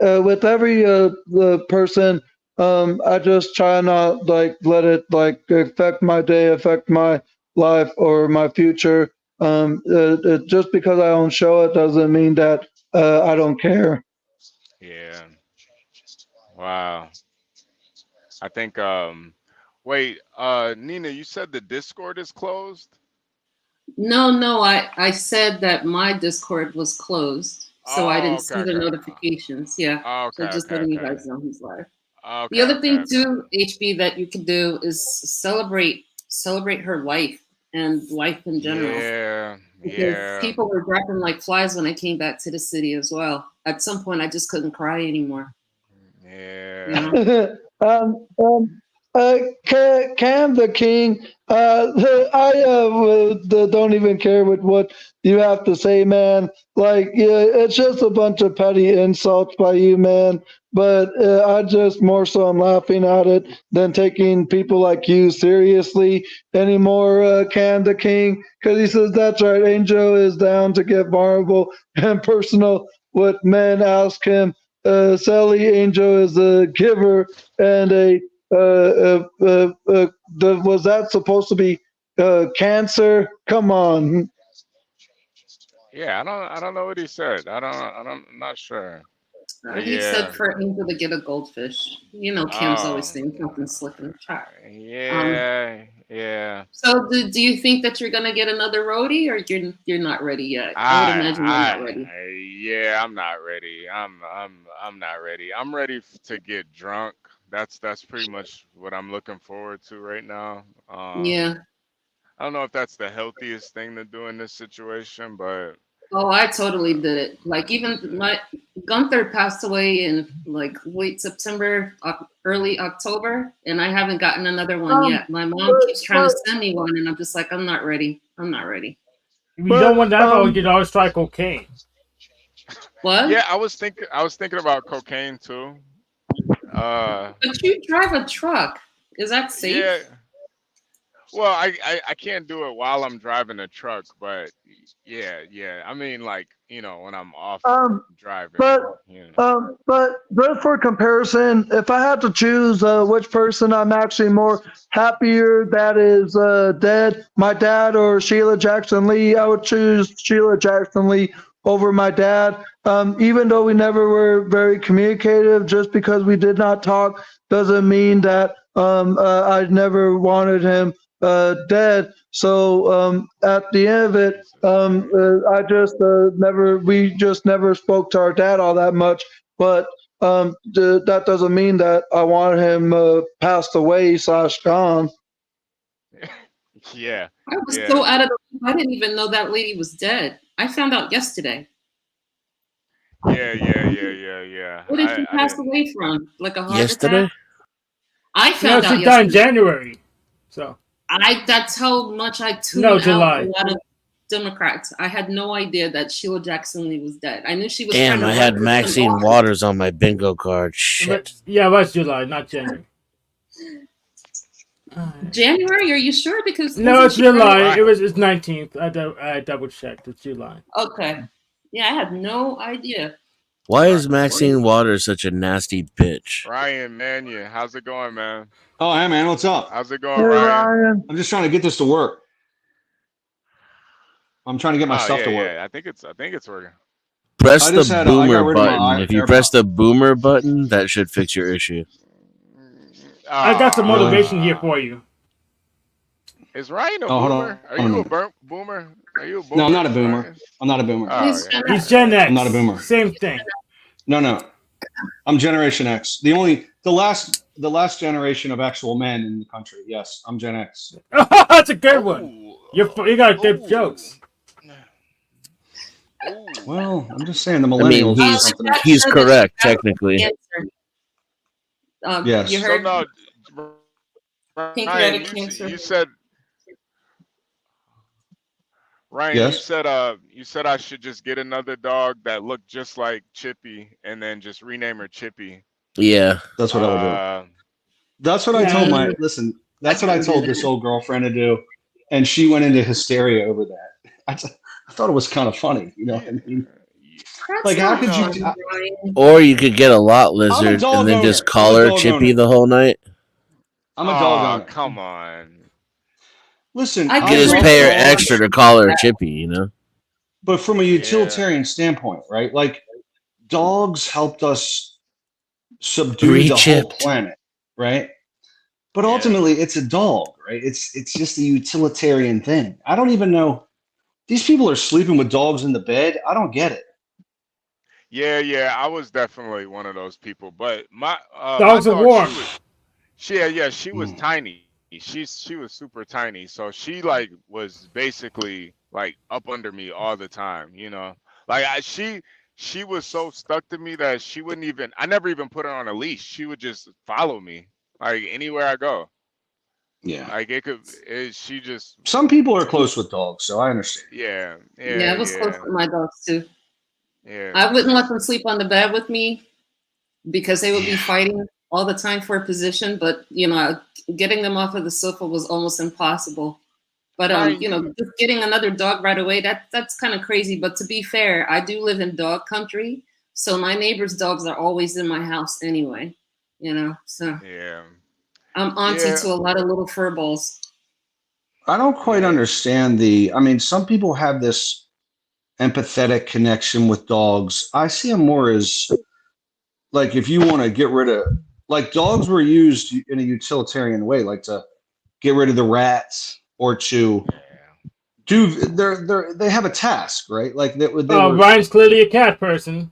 with every the person, I just try not like let it like affect my day, affect my life or my future. Just because I don't show it doesn't mean that I don't care. Yeah. Wow. I think wait, Nina, you said the Discord is closed? No, I said that my Discord was closed, so I didn't see the Okay. notifications. Yeah, so just letting you Okay. guys know he's live. The other Okay. thing too, HB, that you could do is celebrate her life and life in general. Yeah. Because people were dropping like flies when I came back to the city as well. At some point, I just couldn't cry anymore. Yeah. You know? Cam the King, I don't even care with what you have to say, man. Like, yeah, it's just a bunch of petty insults by you, man. But I just more so I'm laughing at it than taking people like you seriously anymore, Cam the King. Because he says, that's right, Angel is down to get vulnerable and personal. What men ask him. Sally Angel is a giver and a was that supposed to be cancer? Come on. Yeah, I don't know what he said. I'm not sure. But He said yeah. for Angel to get a goldfish. You know, Cam's always saying something slick in the chat. Yeah. So do you think that you're gonna get another roadie, or you're not ready yet? I would imagine you're not ready. Yeah, I'm not ready. I'm not ready. I'm ready to get drunk. That's pretty much what I'm looking forward to right now. Yeah. I don't know if that's the healthiest thing to do in this situation, but Oh, I totally did it. Like even my Gunther passed away in like late September, early October, and I haven't gotten another one yet. My mom keeps trying to send me one, and I'm just like, I'm not ready. If you don't want that, or you can always try cocaine. What? Yeah, I was thinking about cocaine too. But you drive a truck. Is that safe? Yeah. Well, I can't do it while I'm driving a truck, but yeah. I mean, like, when I'm off driving. But just for comparison, if I had to choose which person I'm actually more happier that is dead, my dad or Sheila Jackson Lee, I would choose Sheila Jackson Lee over my dad. Even though we never were very communicative, just because we did not talk doesn't mean that I never wanted him dead. So at the end of it, I just we just never spoke to our dad all that much. But that doesn't mean that I want him passed away / gone. Yeah. I was so out of the loop. I didn't even know that lady was dead. I found out yesterday. Yeah. What did she pass away from? Like a heart yesterday? attack? I found out she yesterday. died in January. So that's how much I tuned July. out a lot of Democrats. I had no idea that Sheila Jackson Lee was dead. I knew she was. Damn, I had Maxine Waters on my bingo card. Shit. Yeah, it was July, not January. January? Are you sure? Because no, it's July. It's 19th. I double checked. It's July. Okay. Yeah, I had no idea. Why is Maxine Waters such a nasty bitch? Ryan Mannion, how's it going, man? Oh, hey, man, what's up? How's it going, Ryan? I'm just trying to get this to work. I'm trying to get my stuff to work. Yeah, I think it's working. Press the boomer button. If you press the boomer button, that should fix your issue. I got some motivation here for you. Is Ryan a Oh, hold boomer? on Are a you a minute. boomer? Are you a No, I'm boomer, not a boomer. Ryan? I'm not a boomer. Oh, yeah. He's Gen X. I'm not a boomer. Same thing. No. I'm Generation X. The last generation of actual men in the country. Yes, I'm Gen X. That's a good one. You got good jokes. Well, I'm just saying the I mean, millennials are something else. he's correct technically. Yes. You heard So no, Ryan, pancreatic cancer. you said Ryan, Yes. you said I should just get another dog that looked just like Chippy and then just rename her Chippy. Yeah, That's what I would do. That's what I told my listen. That's what I told this old girlfriend to do, and she went into hysteria over that. I thought it was kind of funny, you know what I mean? Like, how could you? or you could get a lot I'm a lizard dog and then owner. just I'm call a her dog Chippy owner. the whole night. I'm a dog Oh, owner. come on. Listen, You could just pay her extra to call her Chippy, you know. But from a utilitarian standpoint, right? Like, dogs helped us subdue the whole Rechipped. planet, right? But ultimately, it's a dog, right? It's just a utilitarian thing. I don't even know. These people are sleeping with dogs in the bed. I don't get it. Yeah, I was definitely one of those people. But my Dogs are dog, warm. she was tiny. She was super tiny. So she like was basically like up under me all the time, you know. Like she was so stuck to me that she wouldn't even I never even put her on a leash. She would just follow me like anywhere I go. Yeah. Like she just Some people are close with dogs, so I understand. Yeah, I was close with my dogs too. Yeah. I wouldn't let them sleep on the bed with me because they would be fighting all the time for a position. But you know, getting them off of the sofa was almost impossible. But Ryan, you know, just getting another dog right away, that's kind of crazy. But to be fair, I do live in dog country, so my neighbors' dogs are always in my house anyway. You know, so yeah. I'm auntie to a lot of little fur balls. I don't quite understand I mean, some people have this empathetic connection with dogs. I see them more as like if you want to get rid of, like, dogs were used in a utilitarian way, like to get rid of the rats or to do they have a task, right? Like they were. Ryan's clearly a cat person.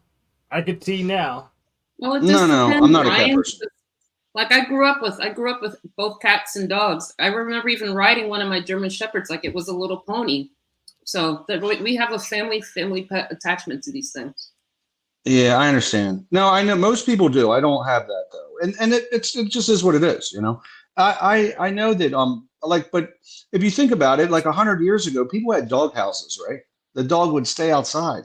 I could see now. Well, it just No, depends, I'm not a cat Ryan. person. Like I grew up with both cats and dogs. I remember even riding one of my German shepherds like it was a little pony. So we have a family pet attachment to these things. Yeah, I understand. No, I know most people do. I don't have that though, and it just is what it is, you know. I know that like, but if you think about it, like 100 years ago, people had dog houses, right? The dog would stay outside.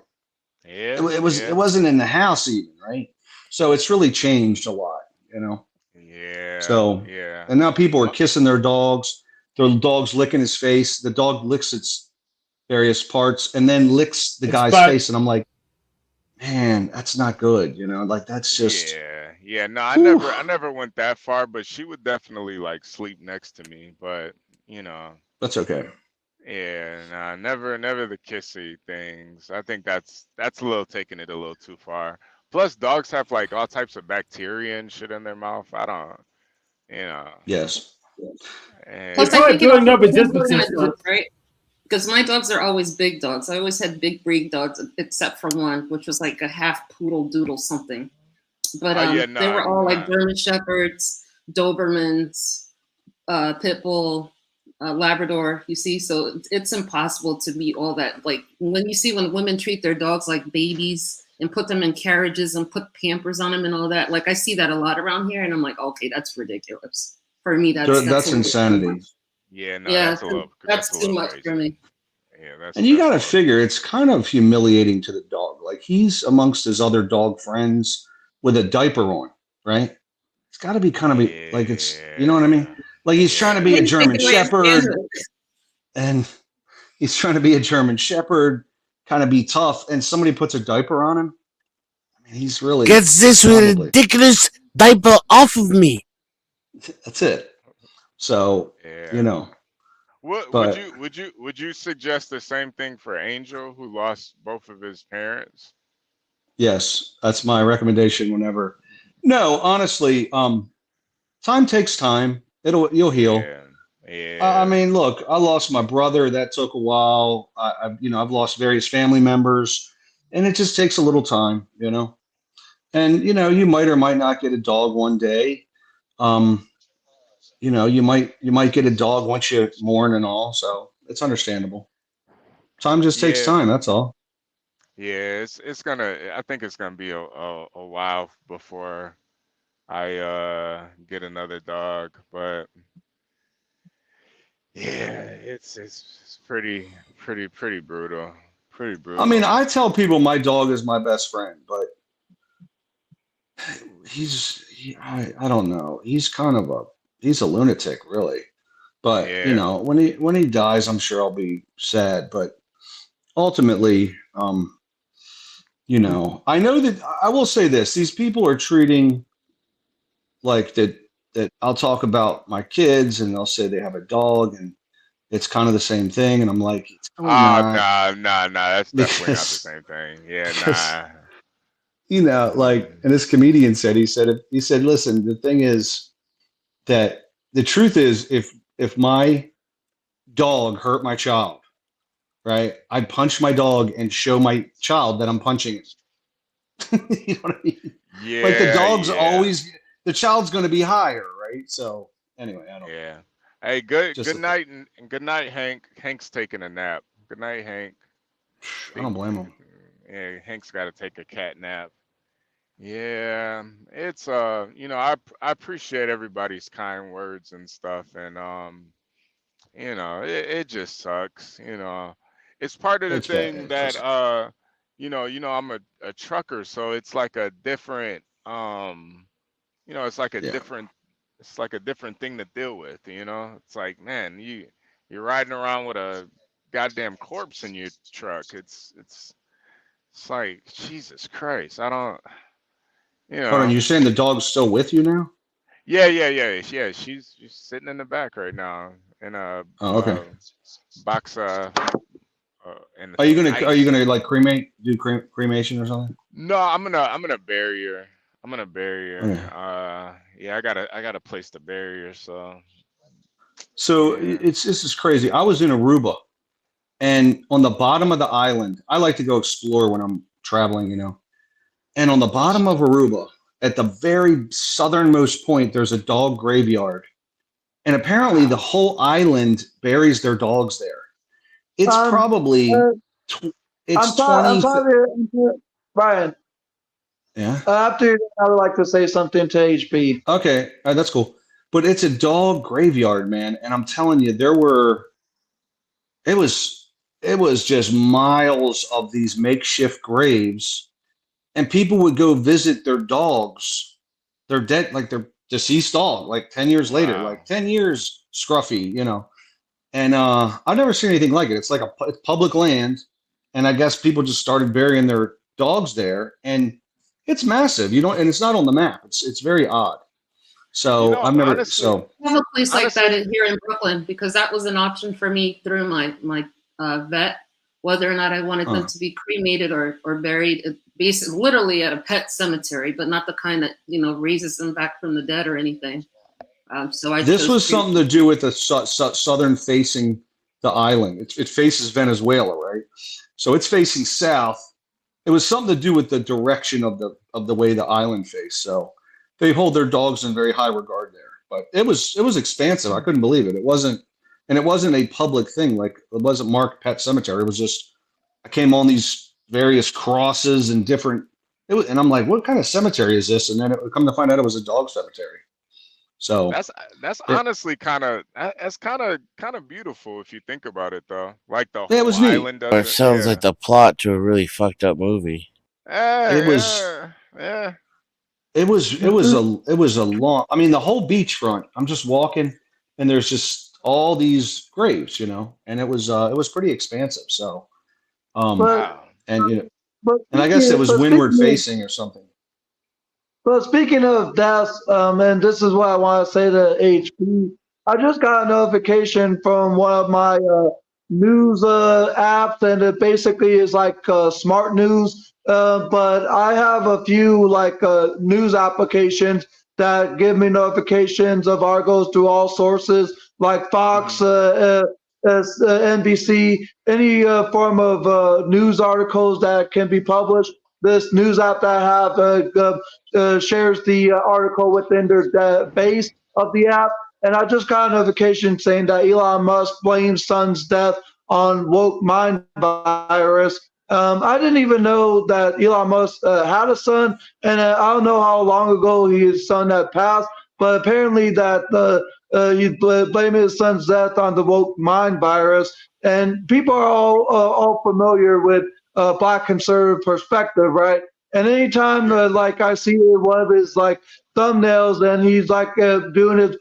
Yeah, it wasn't in the house even, right? So it's really changed a lot, you know. Yeah. So and now people are kissing their dogs. Their dog's licking his face. The dog licks its various parts and then licks the guy's face, and I'm like, man, that's not good, you know. Like that's just yeah. No, I never went that far, but she would definitely like sleep next to me. But you know, that's okay. Yeah, nah, never the kissy things. I think that's a little taking it a little too far. Plus, dogs have like all types of bacteria and shit in their mouth. I don't, you know. Yes. Plus, I think it also depends on my dogs, right? Because my dogs are always big dogs. I always had big breed dogs, except for one, which was like a half poodle doodle something. But they were all like German shepherds, Dobermans, pit bull, Labrador. You see, so it's impossible to meet all that. Like when women treat their dogs like babies and put them in carriages and put Pampers on them and all that. Like I see that a lot around here, and I'm like, okay, that's ridiculous. For me, that's insanity. Yeah, no, that's too much for me. Yeah, and you got to figure it's kind of humiliating to the dog. Like he's amongst his other dog friends with a diaper on, right? It's got to be kind of like it's, you know what I mean? Like he's trying to be a German Shepherd, and he's trying to be a German Shepherd, kind of be tough, and somebody puts a diaper on him. I mean, he's really gets this ridiculous diaper off of me. That's it. So you know. Would you suggest the same thing for Angel, who lost both of his parents? Yes, that's my recommendation. Whenever, no, honestly, time takes time. You'll heal. I Yeah. mean, look, I lost my brother. That took a while. I've lost various family members, and it just takes a little time, And you might or might not get a dog one day. Um, you might get a dog once you mourn and all, so it's understandable. Time just takes Yeah. time. That's all. Yeah. It's gonna. I think it's gonna be a while before I get another dog, but yeah, it's pretty brutal. Pretty I mean, brutal. I tell people my dog is my best friend, but I don't know. He's a lunatic, really. But Yeah. when he dies, I'm sure I'll be sad. But ultimately, I know that I will say this: these people are treating like that. I'll talk about my kids, and they'll say they have a dog, and it's kind of the same thing. And I'm like, it's really Ah, not nah. That's definitely not the because same thing. Yeah, because nah. like, and this comedian said, he said, listen, the thing is that the truth is, if my dog hurt my child, right, I'd punch my dog and show my child that I'm punching it. You know what I mean? Like Yeah. the child's going to be higher, right? So anyway, I don't know. Yeah. Hey, good Just good a thought. night and good night, Hank. Hank's taking a nap. Good night, Hank. I don't Think blame him. yeah, Hank's got to take a cat nap. Yeah, it's I appreciate everybody's kind words and stuff, and it just sucks. It's part of the It's bad. thing It's that just I'm a trucker, so it's like a different it's like a yeah. different thing to deal with. It's like, man, you're riding around with a goddamn corpse in your truck. It's like, Jesus Christ. I don't, you Hold on, know. you're saying the dog's still with you now? Yeah. She's sitting in the back right now in a Oh, okay. box and Are you some gonna are you ice. gonna like do cremation or something? No, I'm gonna bury her. I'm gonna bury her. Okay. Yeah, I got a place to bury her. So So yeah. this is crazy. I was in Aruba, and on the bottom of the island, I like to go explore when I'm traveling. And on the bottom of Aruba, at the very southernmost point, there's a dog graveyard. And apparently the Wow. whole island buries their dogs there. It's Um, probably uh, it's 20. Brian. Yeah. After I would like to say something to HB. Okay. All right, that's cool. But it's a dog graveyard, man. And I'm telling you, it was just miles of these makeshift graves, and people would go visit their dogs, their dead, like their deceased dog, like 10 years later, Wow. like 10 years, Scruffy. And I've never seen anything like it. It's like it's public land, and I guess people just started burying their dogs there, and it's massive. And it's not on the map. It's very odd. So I've never. Honestly, So I have a place like that honestly, here in Brooklyn because that was an option for me through my vet, whether or not I wanted them to be cremated or buried, basically literally at a pet cemetery, but not the kind that raises them back from the dead or anything. So I this chose was something to do with the southern facing the island. It faces Venezuela, right? So it's facing south. It was something to do with the direction of the way the island faced. So they hold their dogs in very high regard there. But it was expansive. I couldn't believe it. It wasn't a public thing. Like, it wasn't marked pet cemetery. It was just, I came on these various crosses and different. And I'm like, what kind of cemetery is this? And then it would come to find out it was a dog cemetery. So that's it, honestly that's kind of beautiful if you think about it, though. Like the it whole was neat. island of It it. sounds like Yeah. the plot to a really fucked up movie. It was Yeah. it was a long. I mean, the whole beachfront. I'm just walking, and there's just all these graves, and it was pretty expansive. So, But Wow. and but and I guess it speaking was but windward speaking of facing or something. but speaking of deaths, and this is what I want to say to HP. I just got a notification from one of my news apps, and it basically is like smart news. But I have a few like news applications that give me notifications of articles to all sources. like Fox, NBC, any form of news articles that can be published. This news app that I have shares the article within their base of the app. And I just got a notification saying that Elon Musk blames son's death on woke mind virus. I didn't even know that Elon Musk had a son, and I don't know how long ago his son had passed, but apparently that he's blaming his son's death on the woke mind virus. And people are all familiar with Black conservative perspective, right? And anytime like I see one of his like thumbnails and he's like doing his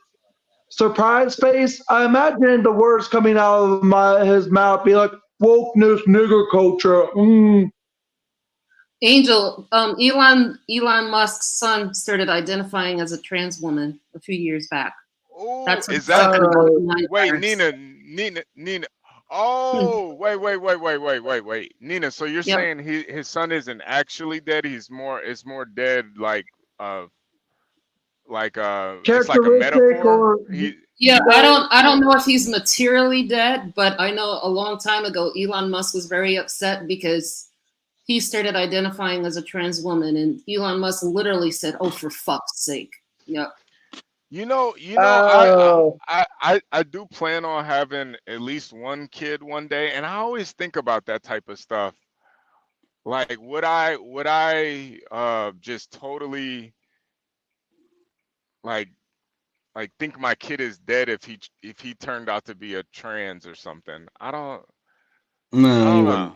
surprise face, I imagine the words coming out of his mouth be like wokeness, nigger culture. Angel, Elon Musk's son started identifying as a trans woman a few years back. That's Is that wait, Nina? Oh, wait, Nina. So you're saying his son isn't actually dead? It's more dead like it's like a metaphor. I don't know if he's materially dead, but I know a long time ago Elon Musk was very upset because he started identifying as a trans woman, and Elon Musk literally said, "Oh, for fuck's sake!" Yep. I do plan on having at least one kid one day, and I always think about that type of stuff. Like, would I just totally like think my kid is dead if he turned out to be a trans or something? I don't know.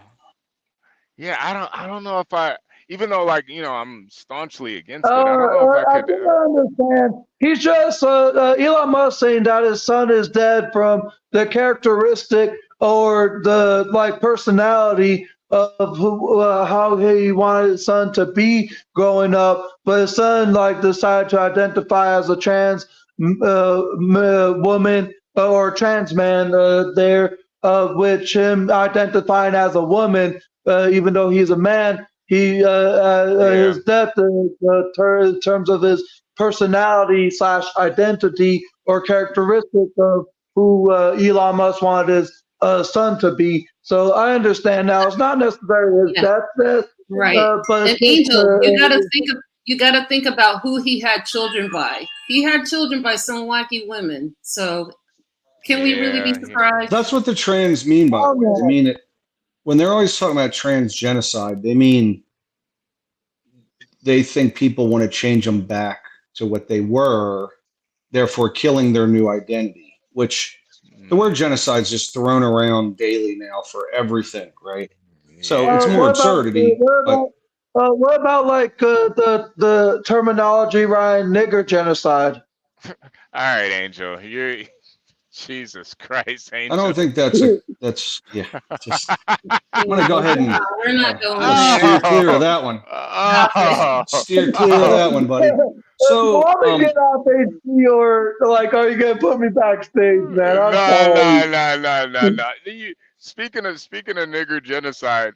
Yeah, I don't know if I, even though I'm staunchly against it. I don't know if I could. I understand. He's just Elon Musk saying that his son is dead from the characteristic or the personality of how he wanted his son to be growing up, but his son decided to identify as a trans woman or trans man there, which him identifying as a woman, even though he's a man. His death in terms of his personality / identity or characteristic of who Elon Musk wanted his son to be. So I understand now. It's not necessarily his death, right? But and Angel, you gotta think about who he had children by. He had children by some wacky women. So can we really be surprised? That's what the trans mean by it. They mean it. When they're always talking about trans genocide, they mean they think people want to change them back to what they were, therefore killing their new identity, which the word genocide is just thrown around daily now for everything, right? So it's more absurdity. What about the terminology, Ryan, nigger genocide? All right, Angel, you're Jesus Christ, Angel. I don't think that's just I'm gonna go ahead and we're not going steer clear of that one. Steer clear of that one, buddy. So get off HD or are you gonna put me backstage, man? No. Speaking of nigger genocide,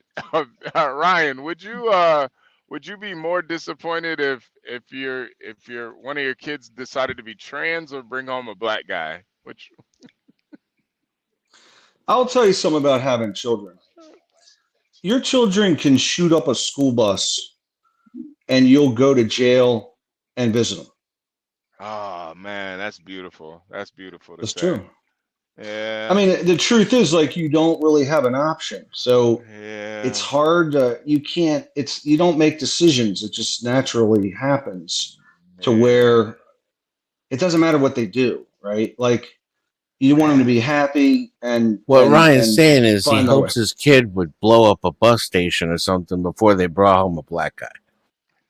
Ryan, would you be more disappointed if your one of your kids decided to be trans or bring home a black guy? Which I'll tell you something about having children. Your children can shoot up a school bus and you'll go to jail and visit them. Oh man, that's beautiful. That's beautiful. That's true. Yeah. I mean, the truth is you don't really have an option. So it's hard you don't make decisions. It just naturally happens to where it doesn't matter what they do, right? You want them to be happy and what Ryan's saying is he find their hopes way. his kid would blow up a bus station or something before they brought home a black guy.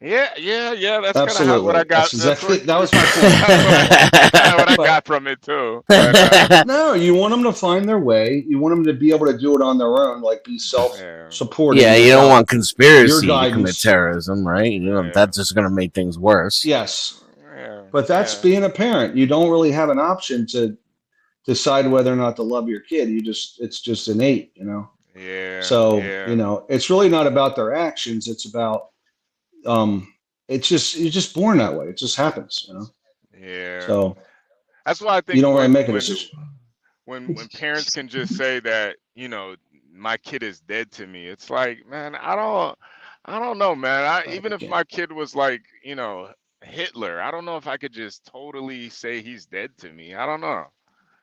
Yeah. That's kind Absolutely. of what I got. That was my point. That's what I got from it too. But, no, you want them to find their way. You want them to be able to do it on their own, be self-supporting. Yeah, you don't want conspiracy to commit terrorism, right? You know, that's just going to make things worse. Yes, but that's being a parent. You don't really have an option to decide whether or not to love your kid. It's just innate, Yeah. So it's really not about their actions. It's about you're just born that way. It just happens, Yeah. So That's why I You think don't really when make a when decision. when parents can just say that, my kid is dead to me, it's like, man, I don't know, man. Even if my kid was like, Hitler, I don't know if I could just totally say he's dead to me. I don't know.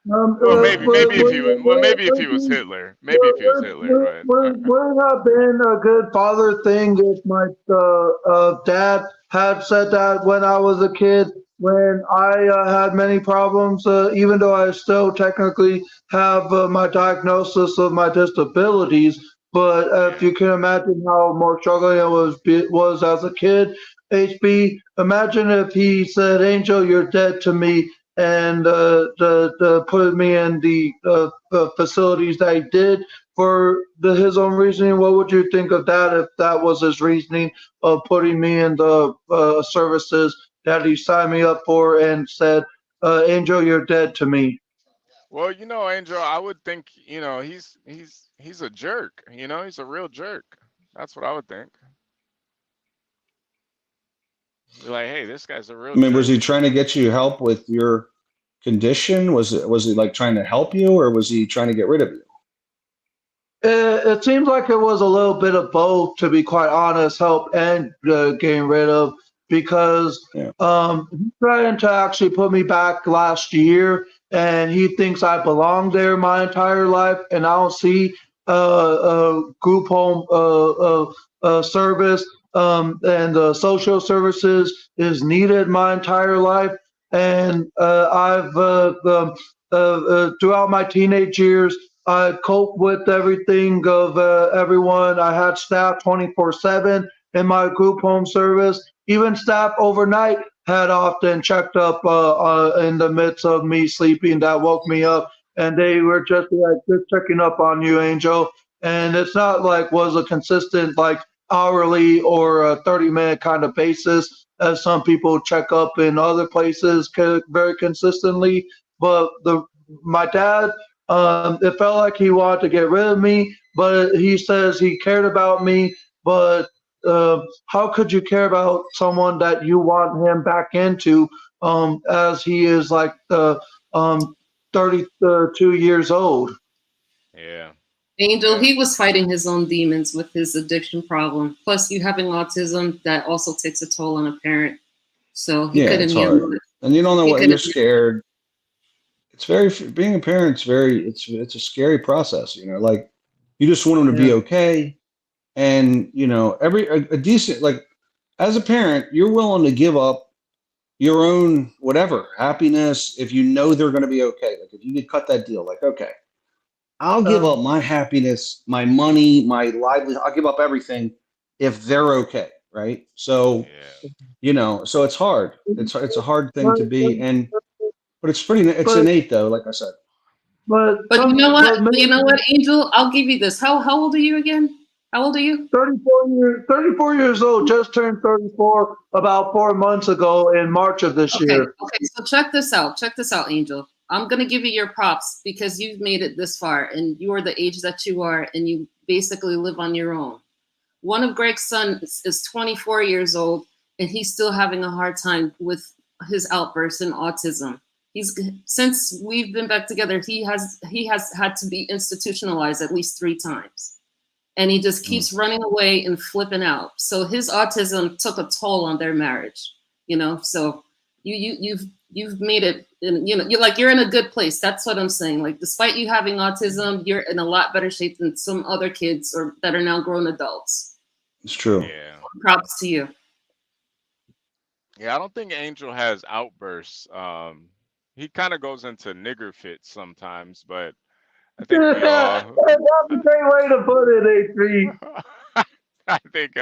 Well, maybe if he was Hitler, maybe if he was Hitler, but Would have been a good father thing if my dad had said that when I was a kid, when I had many problems, even though I still technically have my diagnosis of my disabilities. But if you can imagine how more struggling I was as a kid, HB, imagine if he said, "Angel, you're dead to me," and put me in the facilities that he did for his own reasoning. What would you think of that if that was his reasoning of putting me in the services that he signed me up for and said, "Angel, you're dead to me"? well, Angel, I would think, he's a jerk. He's a real jerk. That's what I would think. Be like, hey, this guy's a real I mean, was jerk. he trying to get you help with your condition? Was he like trying to help you, or was he trying to get rid of you? It seems like it was a little bit of both, to be quite honest, help and getting rid of, because he's trying to actually put me back last year, and he thinks I belong there my entire life, and I don't see group home service and social services is needed my entire life. And I've throughout my teenage years, I coped with everything of everyone. I had staff 24/7 in my group home service. Even staff overnight had often checked up in the midst of me sleeping. That woke me up, and they were just like just checking up on you, Angel. And it's not like was a consistent like hourly or a 30-minute kind of basis, as some people check up in other places very consistently. But my dad, it felt like he wanted to get rid of me, but he says he cared about me. But how could you care about someone that you want him back into, as he is like 32 years old? Yeah. Angel, he was fighting his own demons with his addiction problem. Plus, you having autism, that also takes a toll on a parent. So he couldn't It's handle hard, it. and you don't know He what you're couldn't. scared. It's being a parent's it's a scary process. Like you just want them to be okay, and a decent, like, as a parent, you're willing to give up your own whatever happiness if you know they're going to be okay. Like if you could cut that deal, like, okay, I'll give up my happiness, my money, my livelihood. I'll give up everything if they're okay, right? So, so it's hard. It's a hard thing to be, but it's innate though. Like I said. But you know what? Angel? I'll give you this. How old are you again? How old are you? 34 years old. Just turned 34 about 4 months ago in March of this year. Okay. So check this out. Check this out, Angel. I'm gonna give you your props because you've made it this far, and you are the age that you are, and you basically live on your own. One of Greg's sons is 24 years old, and he's still having a hard time with his outbursts and autism. Since we've been back together, he has had to be institutionalized at least 3 times, and he just keeps running away and flipping out. So his autism took a toll on their marriage. So you've made it, and you're in a good place. That's what I'm saying. Like, despite you having autism, you're in a lot better shape than some other kids that are now grown adults. It's true. Yeah. Props to you. Yeah, I don't think Angel has outbursts. He kind of goes into nigger fits sometimes, but I think we all. That's a great way to put it, A3. I think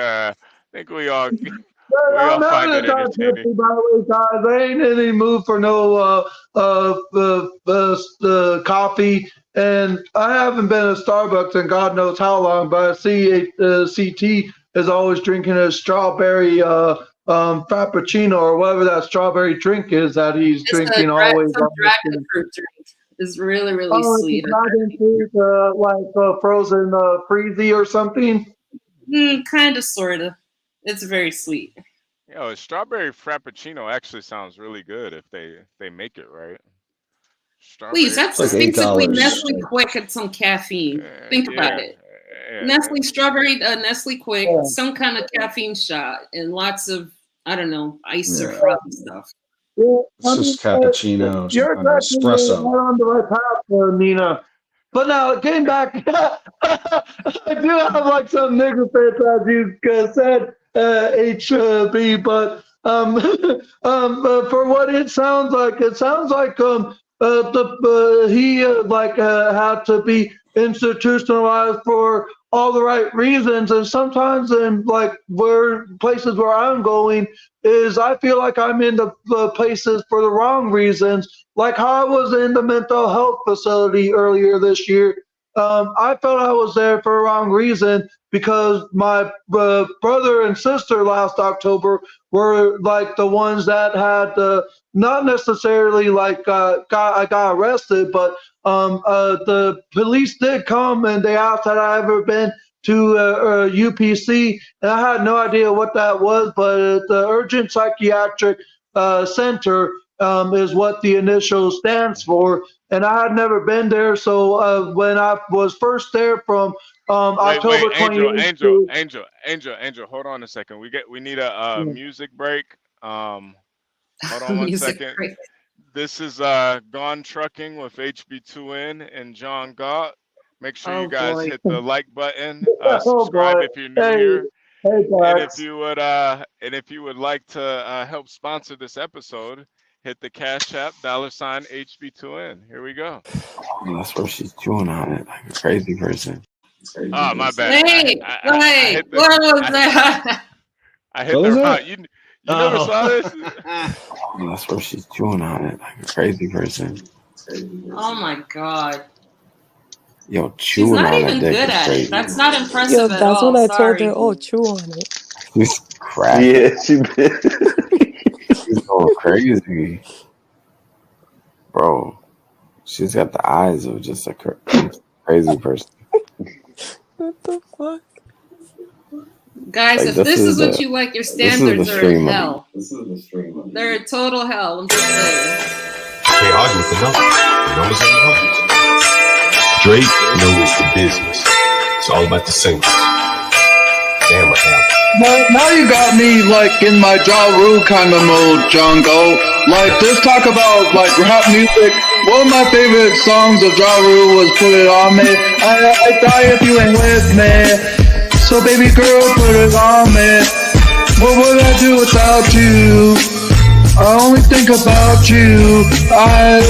we all I'm find having it a time, entertaining. by the way, guys. I ain't in any mood for no coffee, and I haven't been at Starbucks in God knows how long. But I see CT is always drinking a strawberry frappuccino or whatever that strawberry drink is that he's drinking always. Some dragon fruit drink. It's really, really sweet. Dragon fruit, like frozen freezy or something. Kind of, sort of. It's very sweet. A strawberry frappuccino actually sounds really good if they make it right. Please, Strawberry. that's It's like basically $8. Nestle Quick and some caffeine. Think about Yeah. it. Yeah. Nestle strawberry, Nestle Quick, some kind of caffeine shot, and lots of, I don't know, ice or Yeah. frothy stuff. Yeah, It's just cappuccino, some you're kind of exactly espresso. right on the right path, Nina. But now, getting back, I do have like some nigger fans, as you said, HB, but for what it sounds like he like had to be institutionalized for all the right reasons, and sometimes in like where places where I'm going is I feel like I'm in the places for the wrong reasons. Like how I was in the mental health facility earlier this year. I felt I was there for a wrong reason because my brother and sister last October were like the ones that had not necessarily like I got arrested, but the police did come and they asked had I ever been to UPC, and I had no idea what that was, but the Urgent Psychiatric Center is what the initial stands for, and I had never been there. So when I was first there from Wait, October Angel, 28th Angel, to Angel, Angel, Angel. Hold on a second. We need a music break. Hold on one Music second. break. This is Gone Trucking with Hb2n and John Galt. Make sure you Oh guys boy. hit the like button, oh subscribe boy, if you're new hey here, hey and if Blacks. you would like to help sponsor this episode, hit the Cash App $Hb2n. Here we go. Oh, that's where she's chewing on it like a crazy person. Oh, my bad. Wait, I hit the what was that? I hit What the was wrong. that? You never saw this? Oh, that's where she's chewing on it like a crazy person. Oh my god. Yo, She's chewing not on a even dick good is at it. crazy. That's not Yo, impressive at that's when all. I told her, Sorry. oh, chew on it. She's cracking. Yeah, she been. She's going crazy, bro. She's got the eyes of just a crazy person. What the fuck? Guys, Like if this is what you like, your the standards are in stream of hell. They're in total hell. I'm just saying. Can't argue with the numbers. The numbers are the numbers. Drake knows the business. It's all about the singles. Damn, what happened? Now you got me like in my Ja Rule kind of mode, Jungle. Like just talk about like rap music. One of my favorite songs of Ja Rule was "Put It On Me." I die if you ain't with me. So baby girl, put it on me. What would I do without you? I only think about you. I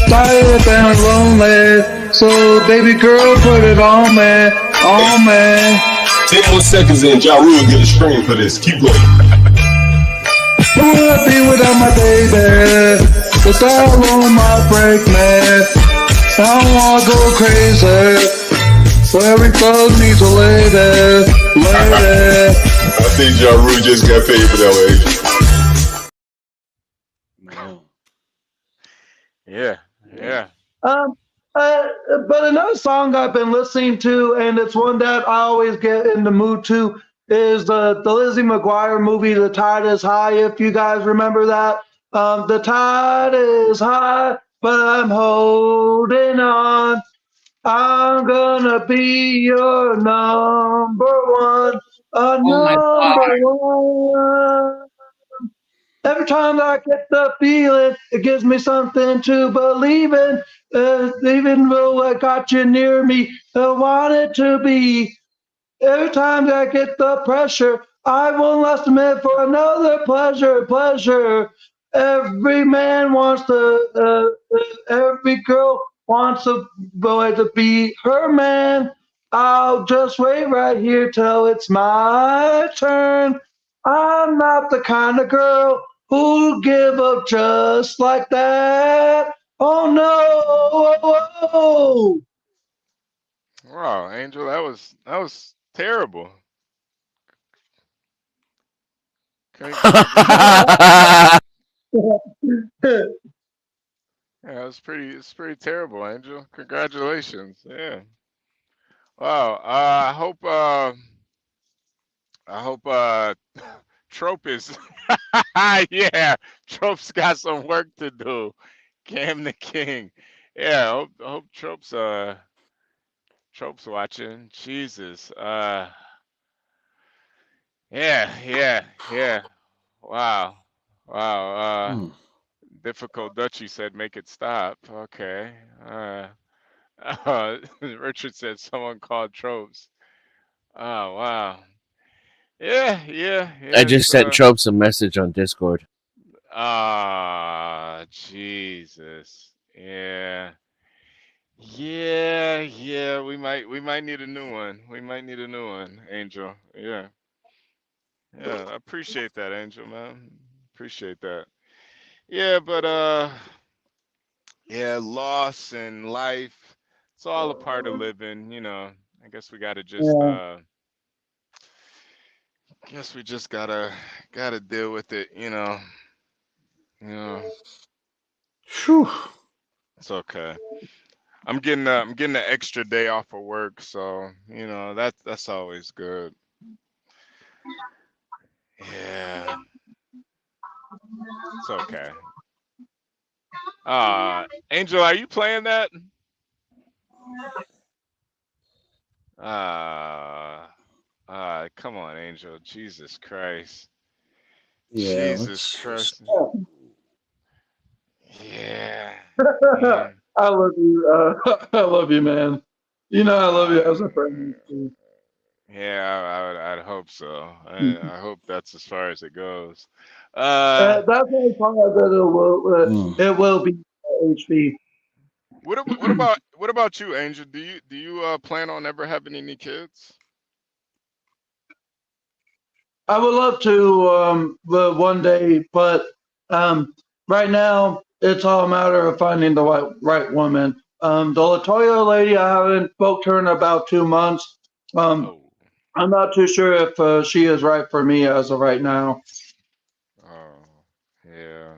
tired and lonely. So baby girl, put it on me, on me. 10 more seconds and Ja Rule get a screen for this. Keep going. Who would I be without my baby? Without one might break me. I don't wanna go crazy. So every thug needs a lady, lady. I think Ja Rule just got paid for that one. Yeah, yeah. But another song I've been listening to, and it's one that I always get in the mood to, is the Lizzie McGuire movie, The Tide is High, if you guys remember that. The tide is high, but I'm holding on. I'm gonna be your number one, Oh my number god. one. Every time I get the feeling, it gives me something to believe in. Even though I got you near me, I want it to be. Every time I get the pressure, I won't last a minute for another pleasure, pleasure. Every man wants every girl wants a boy to be her man. I'll just wait right here till it's my turn. I'm not the kind of girl who'll give up just like that. Oh no! Wow, Angel, that was terrible. Yeah, it's pretty terrible, Angel. Congratulations. Yeah. Wow. I hope Trope is yeah, Trope's got some work to do. Cam the King. Yeah, I hope Trope's watching. Jesus. Yeah. Wow. Wow. Hmm. Difficult Dutchie said make it stop. Okay. Richard said someone called Tropes. Oh wow. Yeah. I just It's sent Tropes a message on Discord. Jesus. Yeah. We might need a new one. We might need a new one, Angel. Yeah. I appreciate that, Angel, man. Appreciate that. Yeah, but yeah, loss and life, it's all a part of living, I guess we gotta just Yeah. guess we just gotta deal with it, You know, Phew. it's okay. I'm getting an extra day off of work, so that's always good. Yeah, it's okay. Angel, are you playing that? Uh Come on, Angel. Jesus Christ. Yeah, Jesus let's just. Christ. Yeah. Yeah. I love you. I love you, man. You know I love you Uh, as a friend. yeah, I'd hope so. I hope that's as far as it goes. Uh, That's the part that Hmm. it will be HB. what about you, Angel? Do you plan on ever having any kids? I would love to one day, but right now it's all a matter of finding the right woman. The Latoya lady, I haven't spoke to her in about 2 months. Um, Oh, I'm not too sure if she is right for me as of right now. oh, yeah,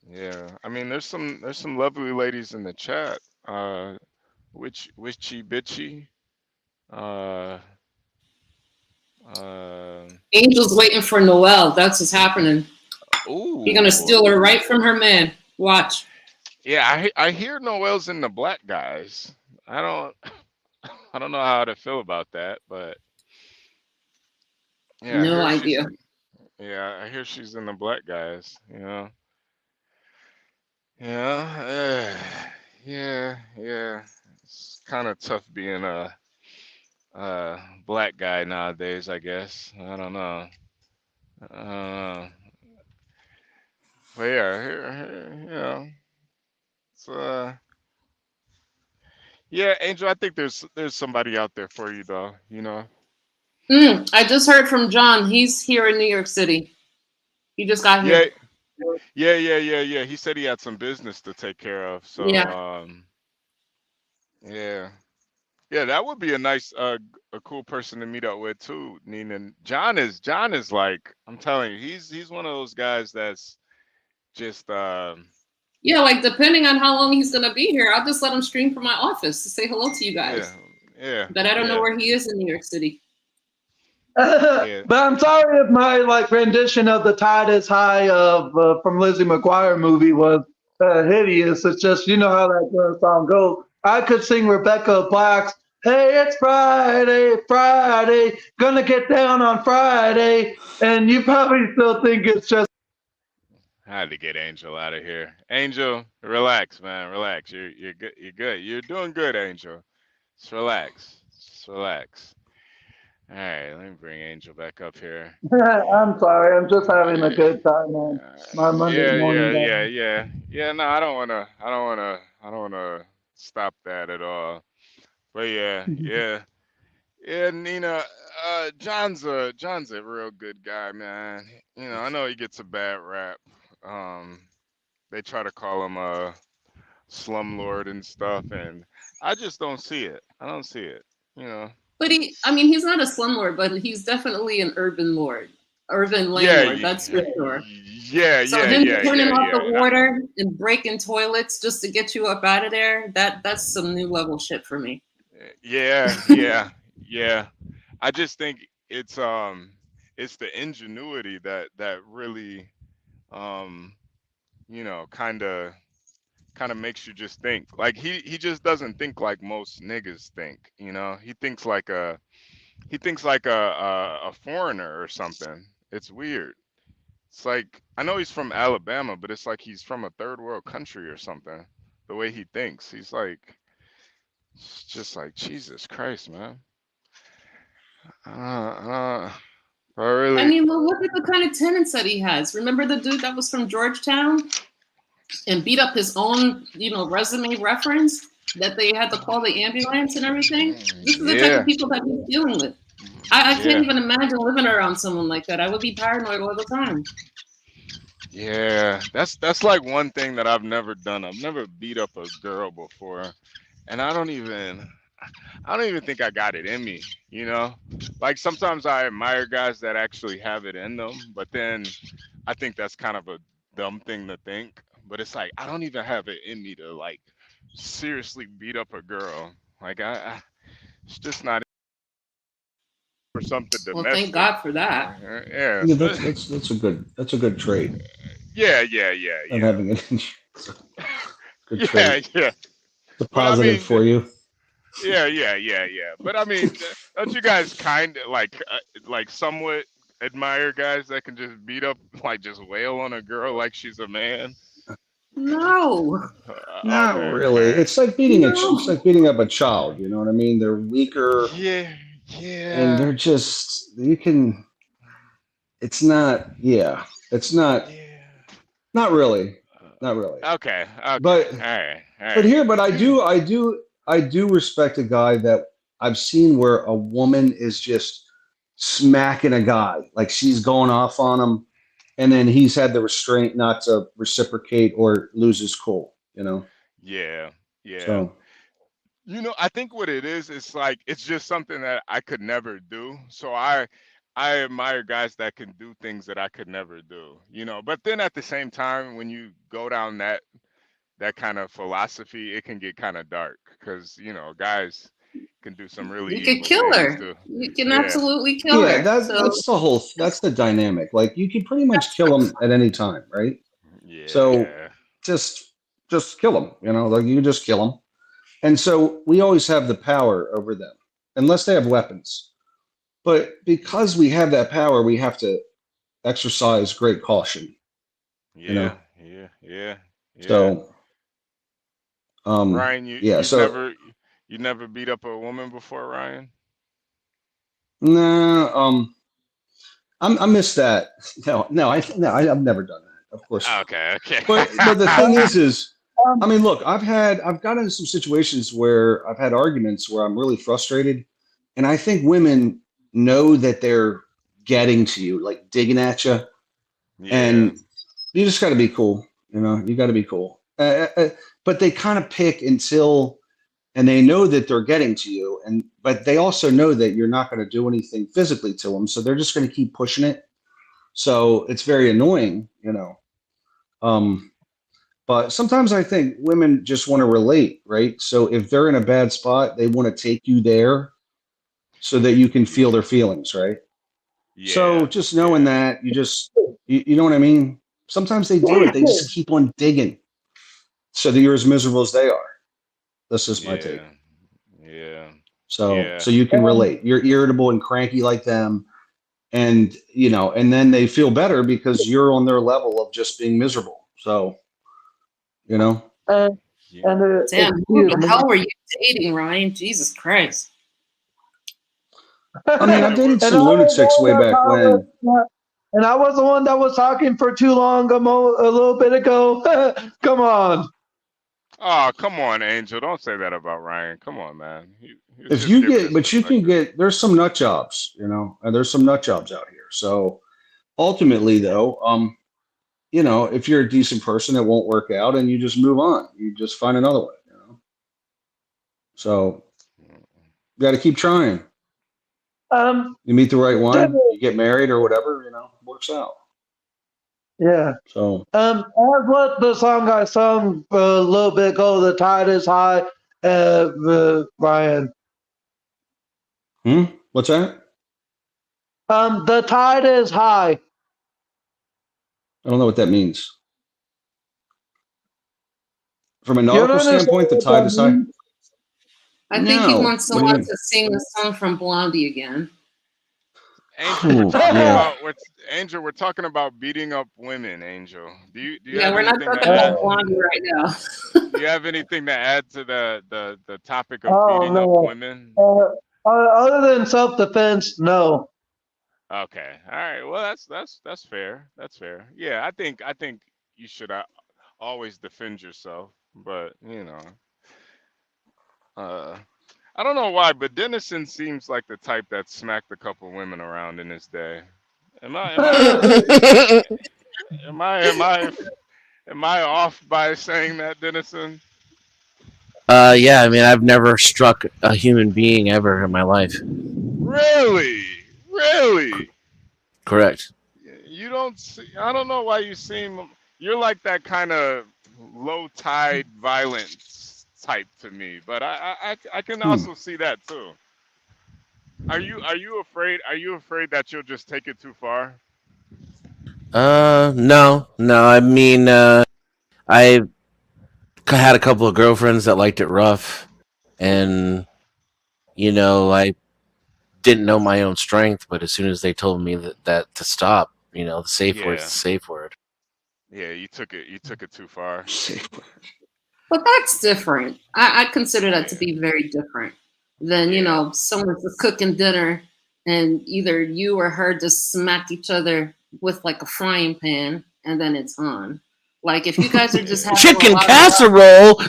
yeah. I mean, there's some lovely ladies in the chat. Witchy bitchy. Uh, uh. Angel's waiting for Noelle. That's what's happening. You're gonna Ooh. steal her right from her man. Watch. Yeah, I hear Noel's in the black guys. I don't I don't know how to feel about that, but yeah, No idea. I hear she's in the black guys. Yeah, yeah. It's kind of tough being a black guy nowadays, I guess. I don't know. Uh, but yeah, it's yeah, Angel, I think there's somebody out there for you though. I just heard from John. He's here in New York City. He just got Yeah, here. yeah. He said he had some business to take care of. So, Yeah. yeah. Yeah, that would be a cool person to meet up with too, Nina. John is like, I'm telling you, he's one of those guys that's just Yeah, like depending on how long he's gonna be here, I'll just let him stream from my office to say hello to you yeah, guys. yeah, But I don't know yeah, where he is in New York City. yeah. But I'm sorry if my rendition of "The Tide Is High" of from Lizzie McGuire movie was hideous. It's just you know how that song goes. I could sing Rebecca Black's "Hey, it's Friday, Friday, gonna get down on Friday," and you probably still think it's just. I had to get Angel out of here. Angel, relax, man, relax. You're good. You're good. You're doing good, Angel. Just relax. Just relax. All right, let me bring Angel back up here. I'm sorry. I'm just having a good time on my Monday morning. Yeah. No, I don't wanna stop that at all. But yeah. Nina, John's a real good guy, man. I know he gets a bad rap. Um, they try to call him a slumlord and stuff, and I just don't see it. I don't see it. You know. But he's not a slumlord, but he's definitely an urban lord, urban Yeah, landlord. That's for sure. yeah, So yeah, him yeah, turning yeah, off yeah. the water and breaking toilets just to get you up out of there, that's some new level shit for me. Yeah. I just think it's the ingenuity that really um kind of kind of makes you just think. Like he just doesn't think like most niggas think. You know, he thinks like a foreigner or something. It's weird. It's like I know he's from Alabama, but it's like he's from a third world country or something. The way he thinks, he's like, it's just like Jesus Christ, man. I I really, mean, well, look at the kind of tenants that he has. Remember the dude that was from Georgetown and beat up his own, resume reference that they had to call the ambulance and everything? This is the type yeah, of people that he's dealing with. I can't yeah, even imagine living around someone like that. I would be paranoid all the time. yeah. That's like one thing that I've never done. I've never beat up a girl before, and I don't even think I got it in me, you know? Like sometimes I admire guys that actually have it in them, but then I think that's kind of a dumb thing to think. But it's like I don't even have it in me to like seriously beat up a girl. Like it's just not for something Well, thank domestic. God for that. Yeah, Yeah, so, that's a good trait. yeah, Not having it. Good yeah, trait. yeah. It's a But I positive mean, for you. yeah. But I mean, don't you guys kind of like somewhat admire guys that can just beat up, like just wail on a girl like she's a man? No. Not Okay, really. all right. It's like it's like beating up a child. You know what I mean? They're weaker, Yeah, and yeah, they're just you can. It's not. Yeah, it's not. Not really. Not really. okay, But all right, but I do respect a guy that I've seen where a woman is just smacking a guy, like she's going off on him, and then he's had the restraint not to reciprocate or lose his cool, you know. yeah, yeah. So You know, I think what it is, it's like it's just something that I could never do. So I admire guys that can do things that I could never do. You know, but then at the same time, when you go down that kind of philosophy, it can get kind of dark because guys can do some really You could evil kill things her. too. You can Yeah, absolutely kill yeah, her. So that's the dynamic. Like you can pretty much kill them at any time, right? So yeah, just kill them, you know, like you can just kill them. And so we always have the power over them, unless they have weapons. But because we have that power, we have to exercise great caution, you know. yeah. So Ryan, yeah, so you never beat up a woman before, Ryan? no, I miss that. I've never done that. Of course not. Okay. But the thing is, I mean, look, I've gotten into some situations where I've had arguments where I'm really frustrated, and I think women know that they're getting to you, like digging at you, and you just got to be cool. You know, you got to be cool. But they kind of pick and they know that they're getting to you, but they also know that you're not going to do anything physically to them, so they're just going to keep pushing it. So it's very annoying, you know. But sometimes I think women just want to relate, right? So if they're in a bad spot, they want to take you there so that you can feel their feelings, right? So just knowing that, you know what I mean? Sometimes they do it. They just keep on digging so that you're as miserable as they are. That's just my take. So you can relate. You're irritable and cranky like them, and and then they feel better because you're on their level of just being miserable. So, you know. damn, who the hell were you dating, Ryan? Jesus Christ. I mean, I've dated some lunatics way back when. And I was the one that was talking for too long a little bit ago. Come on. Oh, come on, Angel. Don't say that about Ryan. Come on, man. If you get, but you can get, there's some nut jobs, and there's some nut jobs out here. So ultimately, though, if you're a decent person, it won't work out, and you just move on. You just find another one, So you got to keep trying. You meet the right one, you get married or whatever, works out. Yeah. So as what the song I sung a little bit ago, "The Tide is High," Ryan. What's that? The tide is high. I don't know what that means. From a You don't nautical understand standpoint, the what tide that decide. means? I think he No. wants What do you someone mean? to sing the song from Blondie again. Angel, we're Ooh, talking yeah. about Angel. We're talking about beating up women. Angel, do you Yeah, have we're not anything to talking add? about Blondie right now. Do you have anything to add to the topic of Oh beating up no. women? Other than self-defense, no. Okay, all right. Well, that's fair. That's fair. Yeah, I think you should always defend yourself, but uh, I don't know why, but Dennison seems like the type that smacked a couple women around in his day. Am I am I am I am I am I off by saying that, Dennison? Yeah, I mean, I've never struck a human being ever in my life. Really? Really? Correct. You don't see, I don't know why you seem you're like that kind of low tide violence type to me, but I can also see that too. Are you afraid that you'll just take it too far? No, no. I mean, I had a couple of girlfriends that liked it rough, and I didn't know my own strength. But as soon as they told me that to stop, the safe word's Yeah. the safe word. Yeah, you took it too far. But that's different. I consider that to be very different than, someone's just cooking dinner and either you or her just smack each other with like a frying pan and then it's on. Like if you guys are just having Chicken a lot of casserole.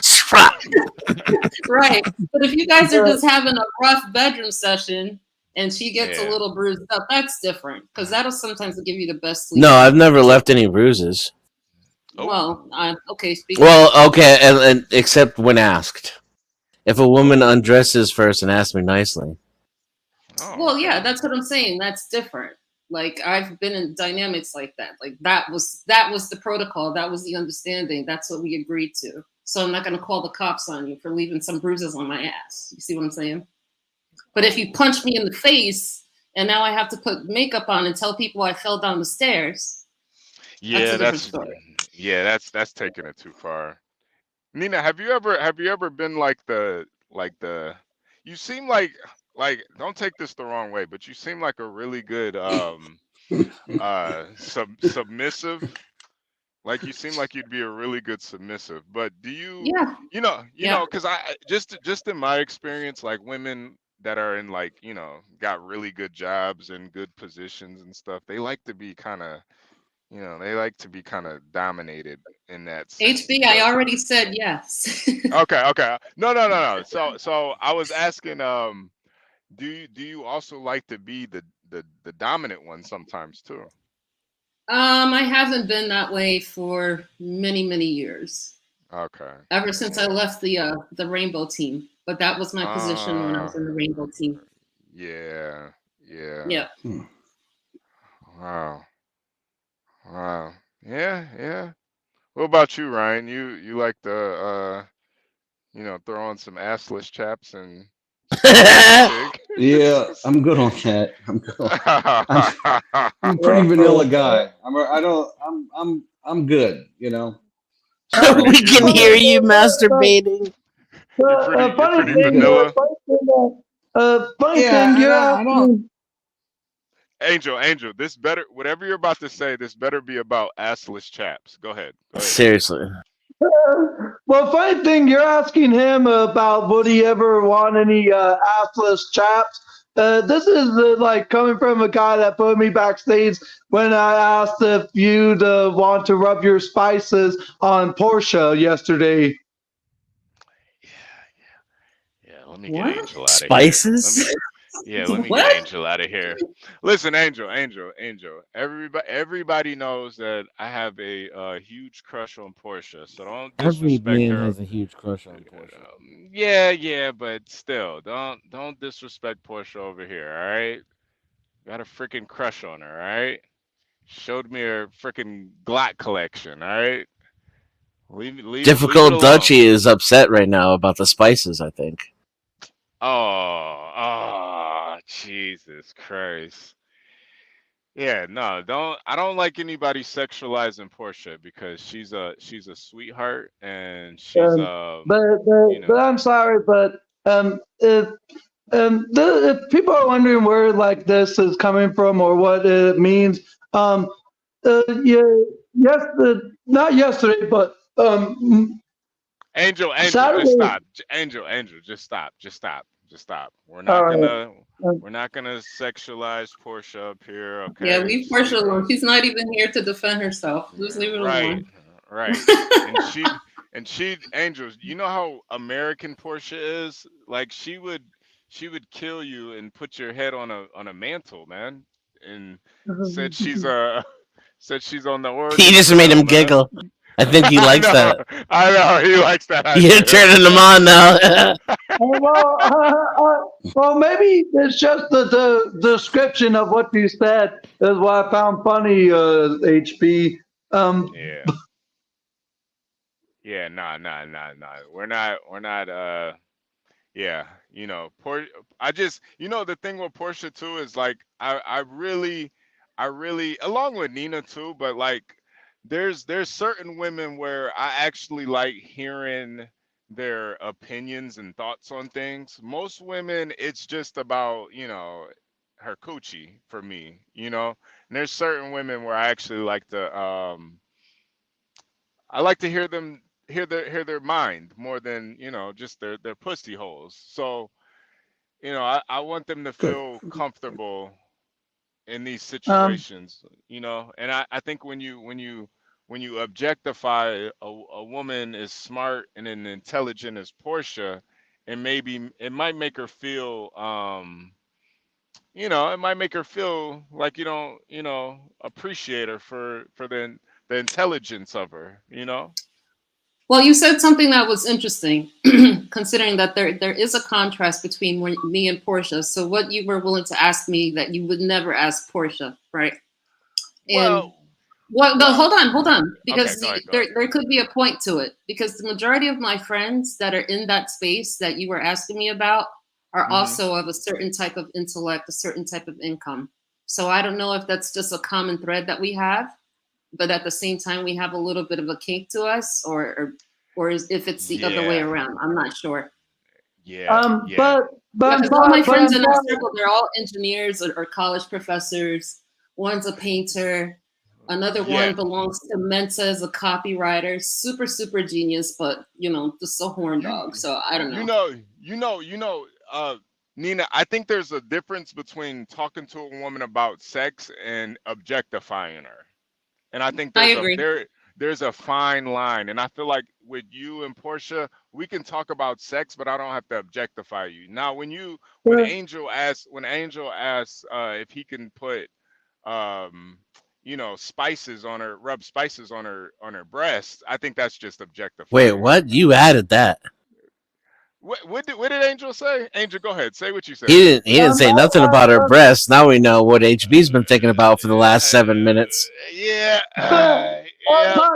right. But if you guys are just having a rough bedroom session and she gets a Yeah. little bruised up, that's different because that'll sometimes give you the best sleep. No, I've never left any bruises. Well, okay. Speaking Well, okay, and except when asked. If a woman undresses first and asks me nicely. Well, yeah, that's what I'm saying. That's different. Like I've been in dynamics like that. Like that was the protocol. That was the understanding. That's what we agreed to. So I'm not going to call the cops on you for leaving some bruises on my ass. You see what I'm saying? But if you punch me in the face and now I have to put makeup on and tell people I fell down the stairs, Yeah, that's a different story. that's taking it too far. Nina, have you ever been like the you seem like don't take this the wrong way, but you seem like a really good submissive. Like you seem like you'd be a really good submissive. But do you Yeah. Yeah. because just in my experience, like women that are in like, got really good jobs and good positions and stuff, they like to be kind of dominated in that sense. HB, I already said yes. Okay. No. So I was asking, do you also like to be the dominant one sometimes too? I haven't been that way for many, many years. Okay. Ever since I left the rainbow team. But that was my position when I was in the rainbow team. Yeah. Yeah. Wow. Yeah. What about you, Ryan? You like to throw on some assless chaps and Yeah, I'm good on that. I'm a pretty vanilla guy. I'm good, So, We can hear you masturbating. You're Funny pretty thing, vanilla. funny Yeah, thing, you're I don't. asking. Angel, this better whatever you're about to say, this better be about assless chaps. Go ahead. Seriously. Well, funny thing, you're asking him about would he ever want any assless chaps. This is like coming from a guy that put me backstage when I asked if you'd want to rub your spices on Portia yesterday. Yeah, let me get Angel out of here. Spices? Let me get Angel out of here. Listen, Angel. Everybody knows that I have a huge crush on Portia, so don't Every disrespect man her. has a huge crush on Portia. Yeah, but still, don't disrespect Portia over here. All right, got a freaking crush on her. All right, showed me her freaking Glock collection. All right, leave it Difficult alone. Dutchie is upset right now about the spices, I think. Oh, Jesus Christ. Yeah, no, I don't like anybody sexualizing Portia because she's a sweetheart and she's Um, but I'm sorry, but if if people are wondering where like this is coming from or what it means, yeah, not yesterday, but Angel, just Saturday. stop. Angel, just stop. Just stop. All right. We're not gonna sexualize Portia up here, Yeah, okay? leave Portia alone. She's not even here to defend herself. Just leave it Right, alone. right. And she Angels, you know how American Portia is? Like she would kill you and put your head on a mantle, man. And said she's said she's on the He Oregon just made Trail, him man. giggle. I think he likes that. I know, he likes that You're idea. turning him on now. Well, maybe it's just the description of what you said is what I found funny, HB. Yeah. Yeah, nah. We're not yeah, you know, I just the thing with Portia too is like I really along with Nina too, but like there's certain women where I actually like hearing their opinions and thoughts on things. Most women it's just about, her coochie for me, you know. And there's certain women where I actually like to I like to hear them hear their mind more than, just their pussy holes. So I want them to Good. feel comfortable in these Um, situations, and I think when you objectify a woman as smart and as intelligent as Portia, and maybe it might make her feel it might make her feel like you don't, appreciate her for the intelligence of her. Well, you said something that was interesting, considering that there is a contrast between me and Portia. So what you were willing to ask me that you would never ask Portia, right? And Well, no, well, hold on, okay, because go ahead. there could be a point to it. Because the majority of my friends that are in that space that you were asking me about are Hmm. also of a certain type of intellect, a certain type of income. So I don't know if that's just a common thread that we have, but at the same time we have a little bit of a kink to us, or if it's the other way Yeah, around. I'm not sure. yeah, yeah. but Yeah, I'm because all my sorry, but friends I'm in our sorry. circle, they're all engineers or college professors. One's a painter. Another Yeah, one belongs to Mensa as a copywriter. Super, super genius, but just a horn you dog. So I don't you know. know you know Nina, I think there's a difference between talking to a woman about sex and objectifying her. And I think I agree. there's a fine line. And I feel like with you and Portia, we can talk about sex, but I don't have to objectify you. Now, when Angel asks if he can put um spices on her, rub spices on her breast, I think that's just Wait, objectifying her. what? You added that. What did Angel say? Angel, go ahead. Say what you He said. didn't. He didn't say nothing about her breasts. Now we know what HB's been thinking about for the last 7 minutes. Yeah. But Yeah.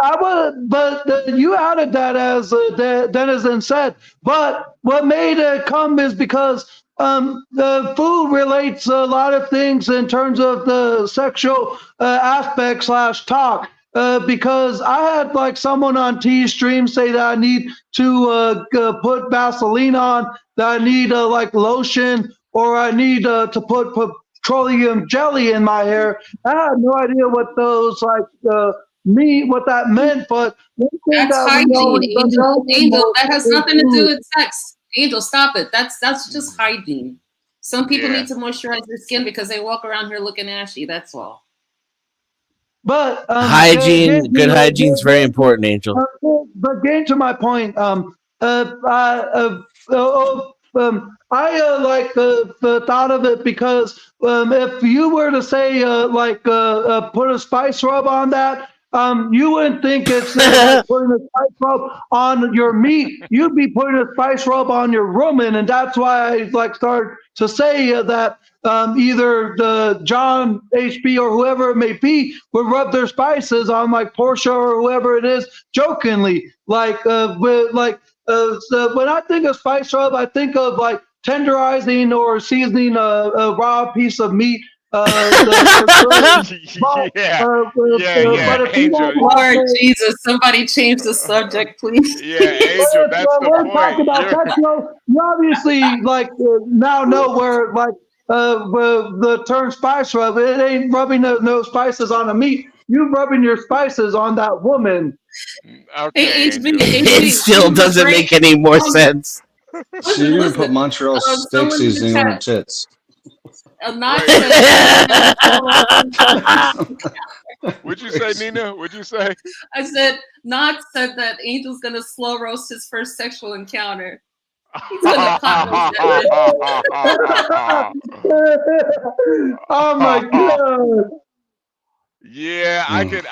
I would, but you added that as Denizen said. But what made it come is because the food relates a lot of things in terms of the sexual aspect slash talk. Because I had like someone on T stream say that I need to put Vaseline on, that I need like lotion, or I need to put petroleum jelly in my hair. I had no idea what those what that meant, but one thing That's that we hygiene, always Angel. Angel, understand that has is nothing to do food. with sex. Angel, stop it. That's just hygiene. Some people Yeah. need to moisturize their skin because they walk around here looking ashy. That's all. But Hygiene, good hygiene is very important, Angel. but getting to my point, I like the thought of it because if you were to say put a spice rub on that, you wouldn't think it's like putting a spice rub on your meat. You'd be putting a spice rub on your woman, and that's why I like start to say that either the John HB or whoever it may be would rub their spices on like Portia or whoever it is jokingly, so when I think of spice rub, I think of like tenderizing or seasoning a raw piece of meat Yeah, but if you Angel. don't like Lord it, Jesus, somebody change the subject, please. Yeah, Angel. That's the we're point. talking about sexual. You obviously now know where the term spice rub. It ain't rubbing no spices on the meat. You rubbing your spices on that woman. Okay, HB, Angel. It still was doesn't great. make any more sense. So you're gonna put Listen. Montreal steak Someone in the seasoning on her chat, tits? Knox said What'd you say, Nina? What'd you say? I said Knox said that Angel's gonna slow roast his first sexual encounter. He's gonna pot roast that Oh my god! Yeah, Mm.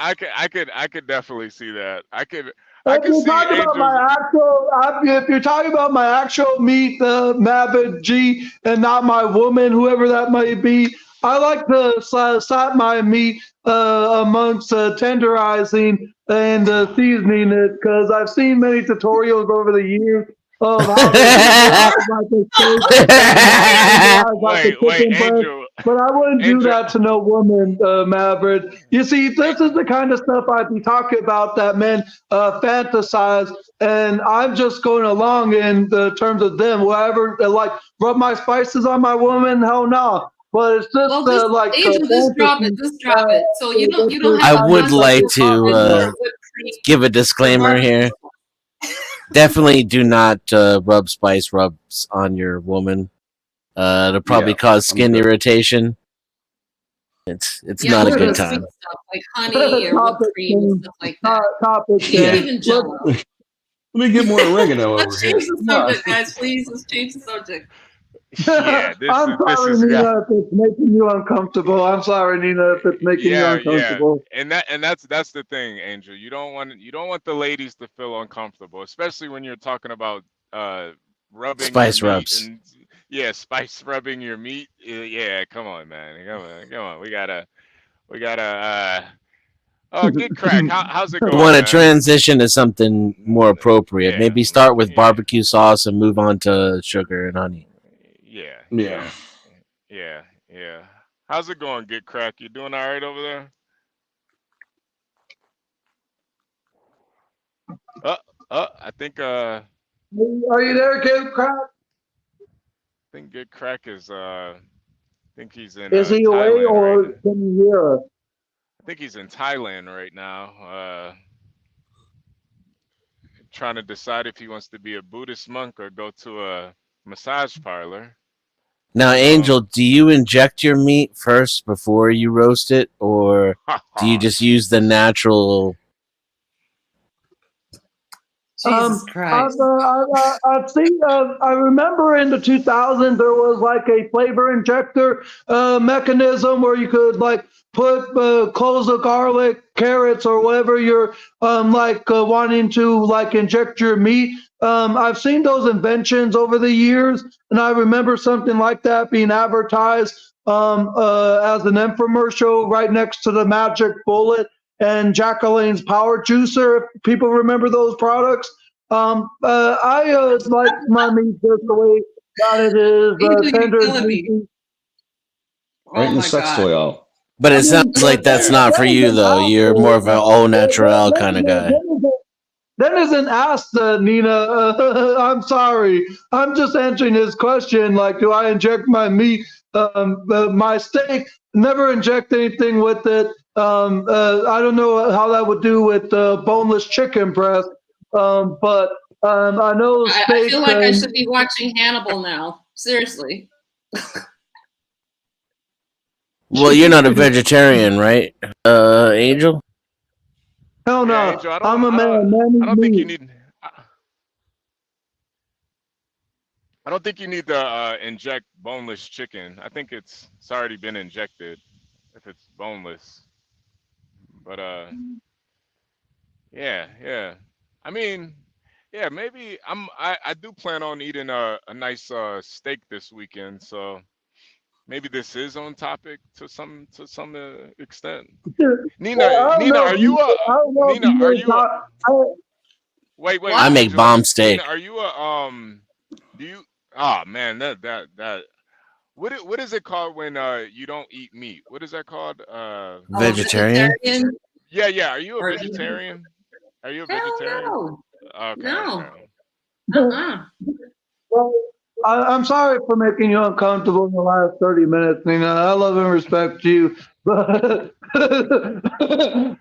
I could definitely see that. I could If you're see talking about Angel's. my actual, if you're talking about my actual meat, Mavid G, and not my woman, whoever that might be, I like to slap my meat amongst tenderizing and seasoning it because I've seen many tutorials over the years of how to tenderize like a steak and how to tenderize like a Wait, chicken breast. Angel. But I wouldn't do Angel. that to no woman, Maverick. You see, this is the kind of stuff I'd be talking about that men fantasize, and I'm just going along in the terms of them. Whoever like rub my spices on my woman, hell no. But it's just Well, just like Angel, just drop it. fantasy. Just drop it. So you don't I have to would run like through to whipped cream give a or disclaimer barbecue here. sauce. Definitely do not rub spice rubs on your woman. It'll probably Yeah, cause I'm skin good. irritation. It's Yeah, not a only good the sweet time. stuff like honey or whipped Topic cream and change. stuff like that. Topic Yeah. Even change. Jello. Let me get more oregano over Let's here. change the Come on. subject, guys. Please, let's change the subject. Yeah, I'm this sorry, is yeah. Nina, if it's making you uncomfortable. I'm sorry, Nina, if it's making you Yeah, uncomfortable. and that's the thing, Angel. You don't want the ladies to feel uncomfortable, especially when you're talking about rubbing your Spice meat rubs. and yeah, spice rubbing your meat. Yeah, come on, man, come on. We gotta. Oh, get crack. How's it You going, want to man? transition to something more appropriate. Yeah, Maybe start with barbecue sauce and move on to sugar and honey. yeah, Yeah. yeah. How's it going, get crack? You doing all right over there? I think Are you there, Kid Crap? Good crack is think he's in Is he away Thailand right or now. can you hear us? I think he's in Thailand right now. Trying to decide if he wants to be a Buddhist monk or go to a massage parlor. Now, So Angel, do you inject your meat first before you roast it, or do you just use the natural? Jesus Christ. I've seen. I remember in the 2000s there was like a flavor injector mechanism where you could like put cloves of garlic, carrots, or whatever you're wanting to like inject your meat. I've seen those inventions over the years, and I remember something like that being advertised as an infomercial right next to the Magic Bullet and Jacqueline's Power Juicer. If people remember those products, I like my meat just the way that it is, Angel, you're tender and killing me. juicy. Oh Writing the my sex God. toy out. But I it sounds mean, like that's not for you, though. You're more of an au natural kind of guy. That isn't asked, Nina. I'm sorry. I'm just answering his question. Like, do I inject my meat, my steak? Never inject anything with it. I don't know how that would do with boneless chicken breast, but I know I steak. feel like I should be watching Hannibal now. Seriously. Well, you're not a vegetarian, right, Angel? Hell no. Angel, I'm a man. Man I don't think you meat. need. I don't think you need to inject boneless chicken. I think it's already been injected if it's boneless. But yeah. I mean, yeah, maybe I do plan on eating a nice steak this weekend, so maybe this is on topic to some extent. Nina, I don't Nina, know. are you a I don't know if Nina? you Are were you a wait, I make Angel? bomb steak. Nina, are you a do you? Oh man, that What is it called when you don't eat meat? What is that called? Vegetarian? Yeah. Are you a Or vegetarian? Are you a hell vegetarian? no. Okay. Uh-uh. Well, I'm sorry for making you uncomfortable in the last 30 minutes, Nina. I love and respect you, but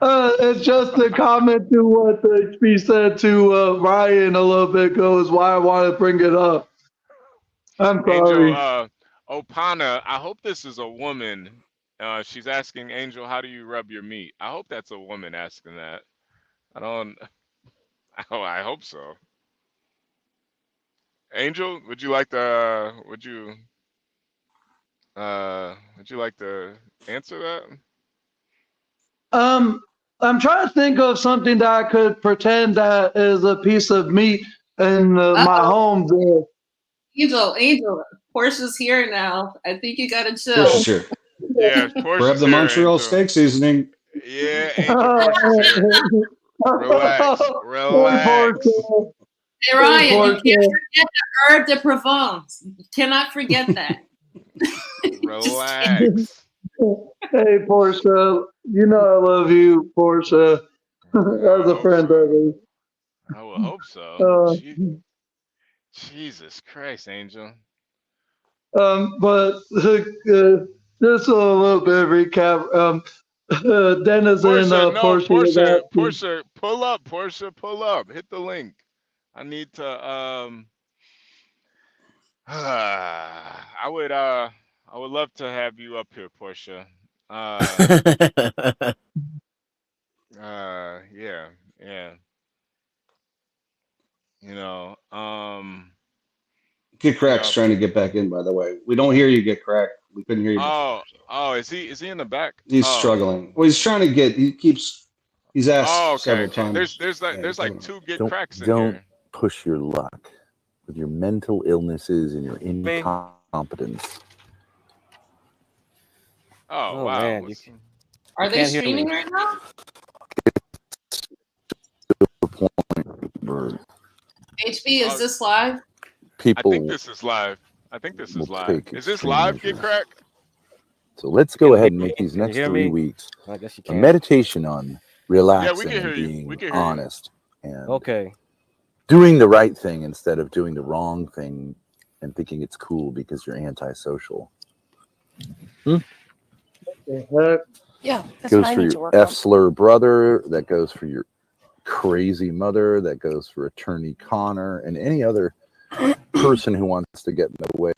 it's just a comment to what HB said to Ryan a little bit ago is why I want to bring it up. I'm Angel, sorry. Opana, I hope this is a woman. She's asking Angel, how do you rub your meat? I hope that's a woman asking that. I don't. Oh, I hope so. Angel, would you like to answer that? I'm trying to think of something that I could pretend that is a piece of meat in my Uh-oh. home there. Angel, Portia's here now. I think you gotta Portia's chill. here. Yeah, Grab Portia's the here, Montreal Angel. steak seasoning. Yeah, Angel, Portia's here. Relax, relax. Hey Ryan, you can't forget the herb de Provence. You cannot forget that. Relax. Hey, Portia, you know I love you, Portia, as a friend of yours. I will hope so. Jesus Christ, Angel. But just a little bit of recap. Dennis and Portia, no, Portia was asking. Portia, pull up, Portia, pull up. Hit the link. I need to I would love to have you up here, Portia. Yeah, yeah. You know, Get Crack's trying to get back in, by the way. We don't hear you, Get Crack. We couldn't hear you before. is he in the back? He's struggling. Well, he's trying to get. He's asked several Okay. times. There's like two get Don't cracks in don't here. push your luck with your mental illnesses and your incompetence. Oh Oh wow. man, Are they can't hear streaming me. right now? HB, is this live? People. I think this is live. take Is this extreme live, get measures. crack? So let's go ahead and make these Can you next hear 3 me? weeks I guess you a can. meditation on relaxing can and hear you. We being can hear you. honest and Okay. doing the right thing instead of doing the wrong thing and thinking it's cool because you're antisocial. Yeah, that's Goes what I for need to your work on. F-slur brother. That goes for your crazy mother. That goes for Attorney Connor and any other person who wants to get in the way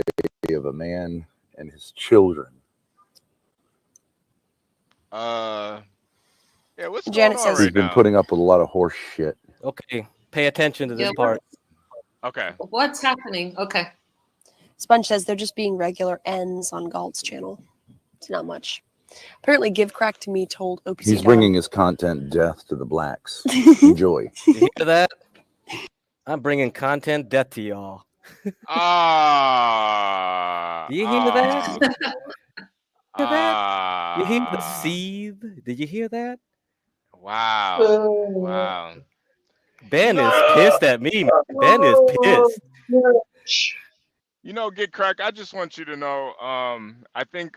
of a man and his children. Yeah, what's Janet going on says right He's been now? putting up with a lot of horse shit. Okay. Pay attention to this Yeah, part. Okay. What's happening? Okay. Sponge says they're just being regular N's on Galt's channel. It's not much. Apparently, Give Crack to Me told OPC He's Don. bringing his content death to the blacks. Enjoy. You hear that? I'm bringing content death to y'all. Do you hear that? Hear that? You hear the seethe? Did you hear that? Wow. Wow. Ben is pissed at me, man. Ben is pissed. You know, get crack. I just want you to know. I think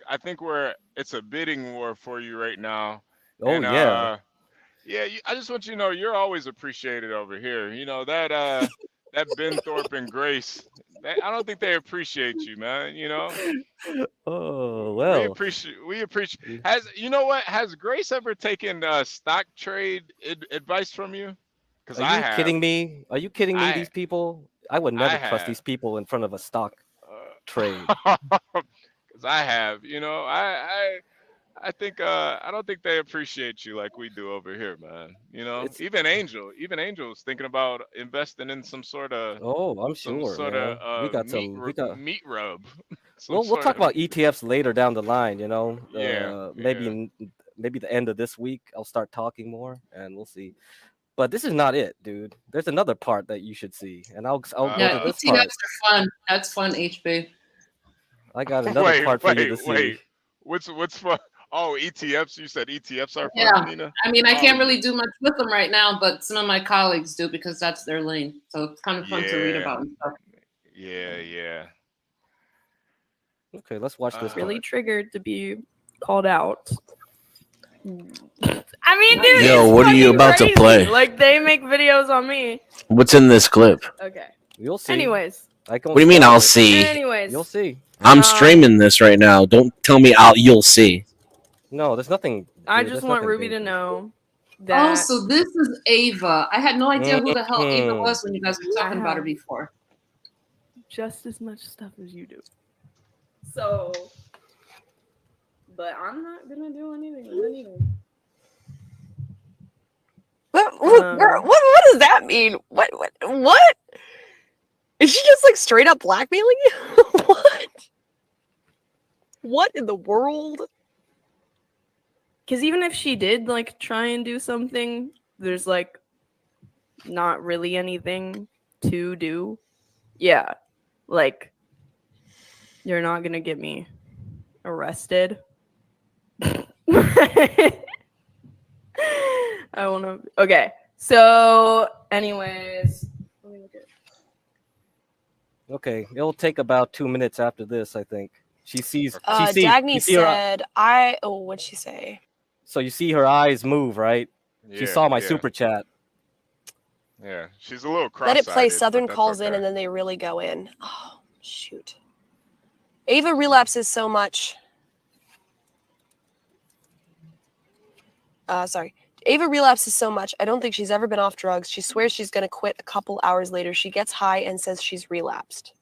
it's a bidding war for you right now. Oh And yeah. yeah. I just want you to know you're always appreciated over here. You know that Ben Thorpe and Grace. I don't think they appreciate you, man. You know. Oh well. We appreciate. Has Grace ever taken stock trade advice from you? Because Are you kidding me? Are you kidding me? These people. I would never trust these people in front of a stock trade. Because I have. You know, I think I don't think they appreciate you like we do over here, man. You know, even Angel's thinking about investing in some sort of. Oh, I'm some sort sort man. of We got meat rub. We'll talk about ETFs later down the line. You know, Yeah, maybe the end of this week I'll start talking more, and we'll see. But this is not it, dude. There's another part that you should see, and I'll go to this ETFs part. are fun. That's fun, HB. I got another part for you to see. Wait. What's fun? Oh, ETFs. You said ETFs are fun, Yeah. Nina? I mean, I can't really do much with them right now, but some of my colleagues do because that's their lane. So it's kind of fun to read about and stuff. Yeah. Okay, let's watch this. Really triggered to be called out. I mean, dude, Yo, it's what are you fucking about to crazy. play? Like, they make videos on me. What's in this clip? Okay. You'll see. Anyways. What do you mean I'll see? Anyways. You'll see. I'm streaming this right now. Don't tell me you'll see. No, there's nothing. I dude, just there's want nothing Ruby big. to know that. Oh, so this is Ava. I had no idea who the hell Ava Mhm. was when you guys were talking about her before. Just as much stuff as you do. So, but I'm not gonna do anything with anything. What does that mean? What? Is she just like straight up blackmailing you? What? What in the world? Because even if she did like try and do something, there's like not really anything to do. Yeah, like you're not gonna get me arrested. I want to. Okay, so anyways, let me look at. Okay, it'll take about 2 minutes after this, I think. She sees. Dagny you see her- said, what'd she say? So you see her eyes move, right? She Yeah, saw my yeah. super chat. Yeah, she's a little Let it play. cross-eyed. Southern calls in, and then they really go in. Oh, shoot. Ava relapses so much. Sorry. Ava relapses so much. I don't think she's ever been off drugs. She swears she's going to quit a couple hours later. She gets high and says she's relapsed.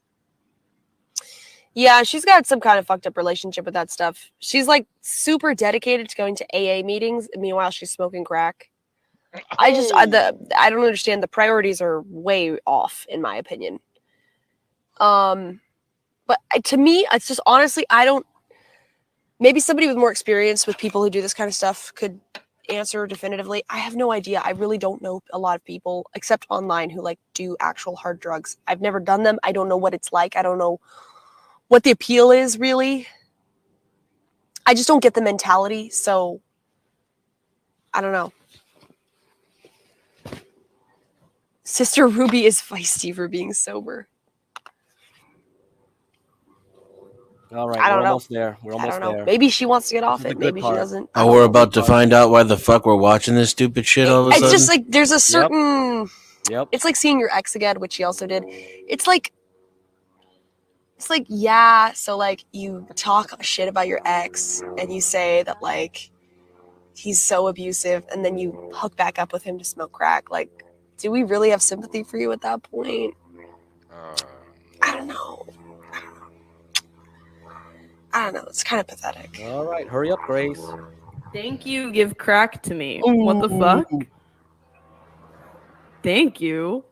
Yeah, she's got some kind of fucked up relationship with that stuff. She's like super dedicated to going to AA meetings. Meanwhile, she's smoking crack. I don't understand. The priorities are way off, in my opinion. But to me, it's just honestly, maybe somebody with more experience with people who do this kind of stuff could answer definitively. I have no idea. I really don't know a lot of people except online who like do actual hard drugs. I've never done them. I don't know what it's like. I don't know what the appeal is really. I just don't get the mentality. So I don't know. Sister Ruby is feisty for being sober. All right, I don't we're know. almost there. We're almost I don't know. there. Maybe she wants to get off This is it. the good Maybe she part. doesn't. Oh, we're about to find out why the fuck we're watching this stupid shit all of a It's sudden. just like there's a certain. Yep. It's like seeing your ex again, which she also did. It's like yeah. So like you talk shit about your ex and you say that like he's so abusive, and then you hook back up with him to smoke crack. Like, do we really have sympathy for you at that point? I don't know. It's kind of pathetic. All right, hurry up, Grace. Thank you. Give crack to me. What the fuck? Thank you.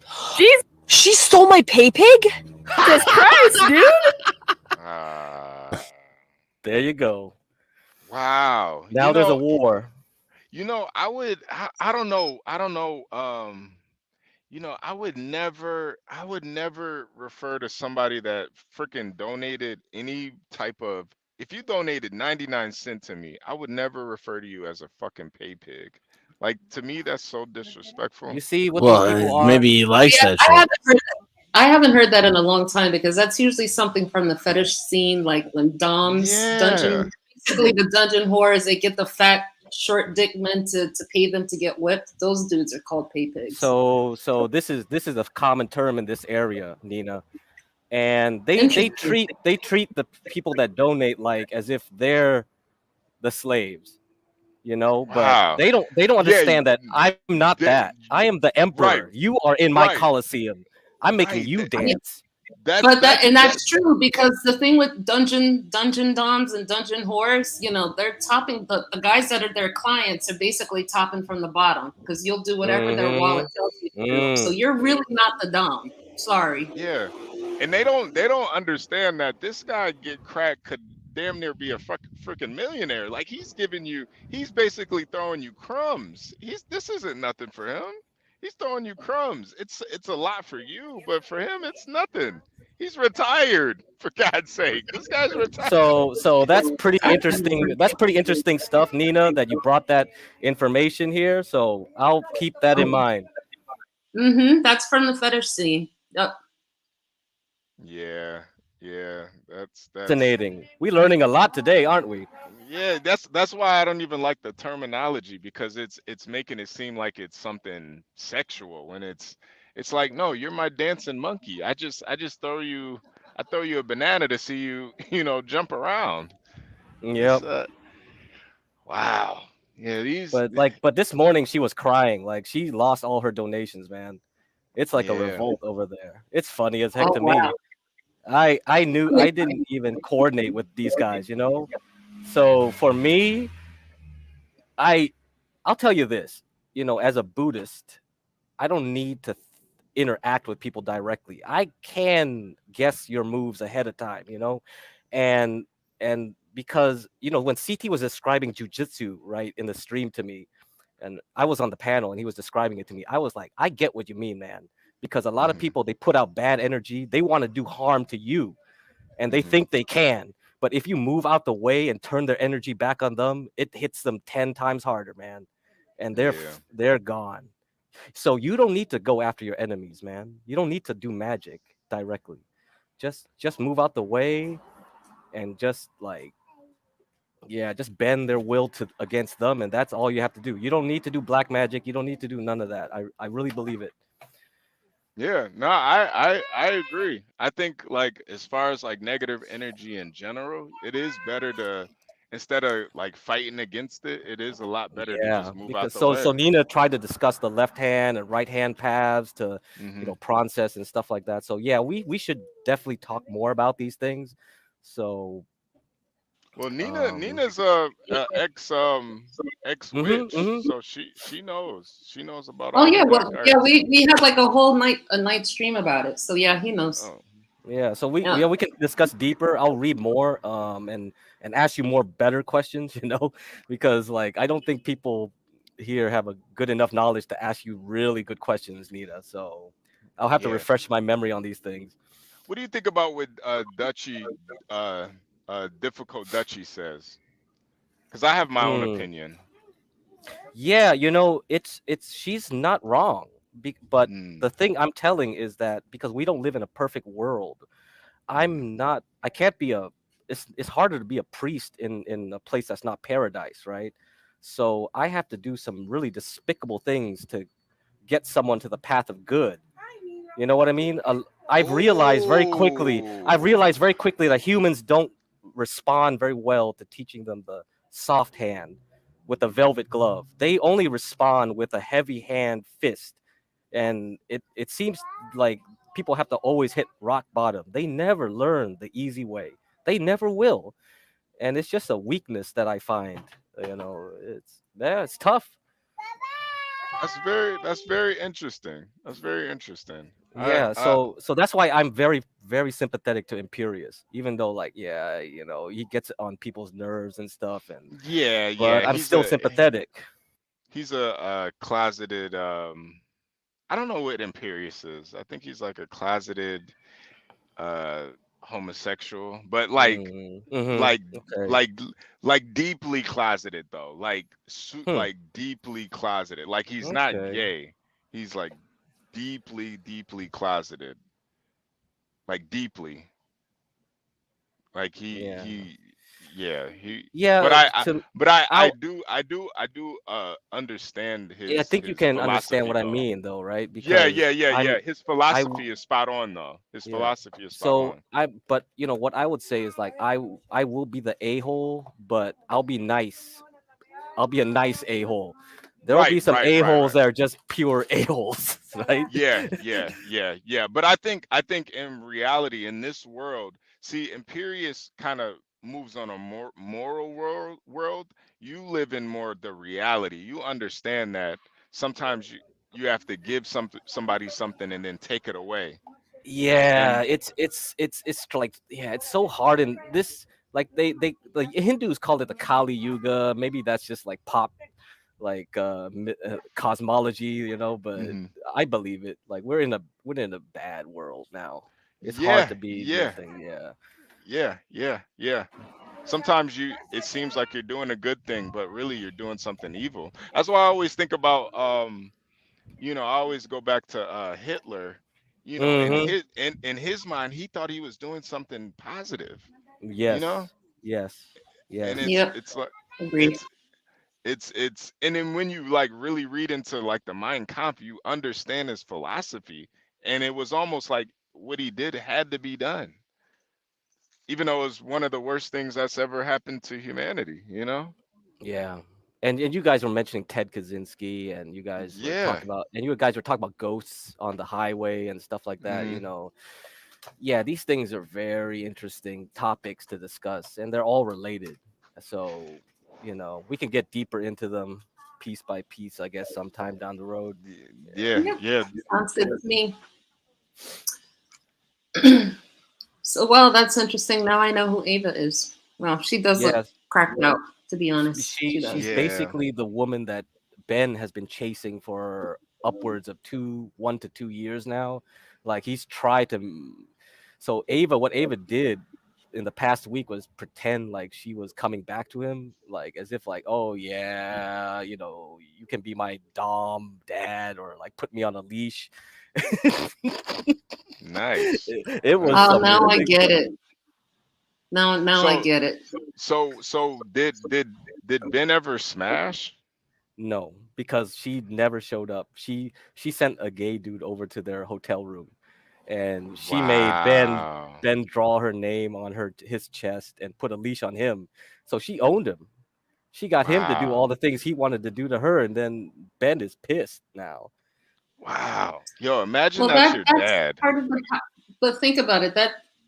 Jeez. She stole my pay pig? Jesus Christ, dude. There you go. Wow. Now there's a war. You know, I don't know. You know, I would never refer to somebody that freaking donated any type of, if you donated 99 cents to me, I would never refer to you as a fucking pay pig. Like, to me, that's so disrespectful. You see what Well, these people are? maybe he likes that shit. I haven't heard that in a long time, because that's usually something from the fetish scene, like when doms, basically the dungeon whores, they get the fat, short dick men to pay them to get whipped. Those dudes are called pay pigs. So this is a common term in this area, Nina. And they treat the people that donate like as if they're the slaves. You know, but Wow. they don't understand that I'm not that. I am the emperor. Right. You are in my Right. Coliseum. I'm making you dance. That's true, because the thing with dungeon doms and dungeon whores, you know, they're topping the guys that are their clients are basically topping from the bottom, because you'll do whatever their wallet tells you to do. So you're really not the dom. Sorry. Yeah. And they don't understand that this guy get cracked could damn near be a freaking millionaire. Like, he's basically throwing you crumbs. This isn't nothing for him. He's throwing you crumbs. It's a lot for you, but for him, it's nothing. He's retired, for God's sake. This guy's retired. So that's pretty interesting. That's pretty interesting stuff, Nina, that you brought that information here. So I'll keep that in mind. That's from the fetish scene. Yep. Yeah. Yeah, that's Fascinating. We're learning a lot today, aren't we? yeah, that's why I don't even like the terminology because it's making it seem like it's something sexual when it's like, no, you're my dancing monkey. I just throw you a banana to see you, jump around. It's Yep. wow. Yeah, But this morning she was crying. Like she lost all her donations, man. It's like a yeah. revolt over there. It's funny as heck Oh to wow. me. I knew I didn't even coordinate with these guys, you know? So for me, I'll tell you this, as a Buddhist, I don't need to interact with people directly. I can guess your moves ahead of time, and because when CT was describing jujitsu right in the stream to me, and I was on the panel and he was describing it to me, I was like, I get what you mean, man. Because a lot of Mhm. people, they put out bad energy, they want to do harm to you, and they Mhm. think they can. But if you move out the way and turn their energy back on them, it hits them 10 times harder, man. And Yeah. they're gone. So you don't need to go after your enemies, man. You don't need to do magic directly. Just move out the way and just like, yeah, just bend their will to against them, and that's all you have to do. You don't need to do black magic. You don't need to do none of that. I really believe it. Yeah, no, I agree. I think like as far as like negative energy in general, it is better to instead of like fighting against it, it is a lot better to Yeah, just move out because the so way. Nina tried to discuss the left hand and right hand paths to, Hmm. process and stuff like that. So yeah, we should definitely talk more about these things. So Well, um Nina's ex witch, mhm. so she knows about Oh all the yeah, dark well yeah, arts. we had like a night stream about it. So yeah, he knows. Oh, Yeah, so we Yeah. yeah, we can discuss deeper. I'll read more and ask you more better questions, because like I don't think people here have a good enough knowledge to ask you really good questions, Nita. So I'll have to yeah. refresh my memory on these things. What do you think about what Dutchy uh difficult Dutchy says? Because I have my own Mm. opinion. Yeah, it's she's not wrong. But Mm, the thing I'm telling is that because we don't live in a perfect world, mhm. I can't be it's harder to be a priest in a place that's not paradise, right? So I have to do some really despicable things to get someone to the path of good. You know what I mean? I've Oh. realized very quickly that humans don't respond very well to teaching them the soft hand with a velvet glove. They only respond with a heavy hand fist. And it seems like people have to always hit rock bottom. They never learn the easy way. They never will. And it's just a weakness that I find. It's tough. That's very interesting. That's very interesting. Yeah, so that's why I'm very very sympathetic to Imperius, even though like yeah, he gets on people's nerves and stuff, yeah, but yeah. I'm still sympathetic. He's a closeted I don't know what Imperius is. I think he's like a closeted uh homosexual, but Mm-hmm. like Okay. like like deeply closeted though. Hmm. Like deeply closeted. Like he's not Okay. gay. He's like deeply closeted. Like deeply. Like Yeah. yeah, he but Yeah. I To but I I'll do understand I think you his can understand philosophy what I though. mean, though, right? Yeah, Because yeah, yeah, I'm yeah. His I philosophy is spot on though. His Yeah. philosophy is spot So on. but what I would say is like I will be the a-hole, but I'll be nice. I'll be a nice a-hole. There will Right, be some right, right, a-holes right. that are just pure a-holes, right? Yeah, yeah, yeah, yeah. But I think in reality, in this world, see, Imperius kind of moves on a more moral world. You live in more the reality. You understand that sometimes you have to give somebody something and then take it away. Yeah, And it's like yeah, it's so hard in this like they the Hindus call it the Kali Yuga. Maybe that's just like pop like cosmology, but mhm. I believe it. Like we're in a bad world now. It's hard Yeah, to be yeah, nothing. Yeah. yeah, yeah, yeah. Sometimes it seems like you're doing a good thing, but really you're doing something evil. That's why I always think about I always go back to Hitler. You know, in his mind, he thought he was doing something positive. You know, Yes. and Yep. it's like Agreed. it's and then when you like really read into like the Mein Kampf, you understand his philosophy, and it was almost like what he did had to be done, even though it was one of the worst things that's ever happened to humanity. You know? Yeah. And you guys were mentioning Ted Kaczynski, and you guys were Yeah. talking about, ghosts on the highway and stuff like that. You know, yeah, these things are very interesting topics to discuss, and they're all related. So, you know, we can get deeper into them piece by piece, I guess, sometime down the road. Yeah. Sounds good to me. So, well, that's interesting. Now I know who Ava is. Well, she does look Yes. cracked out, to be honest. She does. She's basically the woman that Ben has been chasing for upwards of 1 to 2 years now. Like he's tried to. So what Ava did in the past week was pretend like she was coming back to him, like as if like, oh yeah, you know, you can be my dom dad, or like put me on a leash. Nice. It was. Oh, now I get it. Now I So get it. so did Ben ever smash? No, because she never showed up. She sent a gay dude over to their hotel room, and she made Wow. Ben draw her name on his chest and put a leash on him. So she owned him. She got him to do all Wow. the things he wanted to do to her, and then Ben is pissed now. Wow. Yo, imagine Well, that's your that's dad. part of the. But think about it.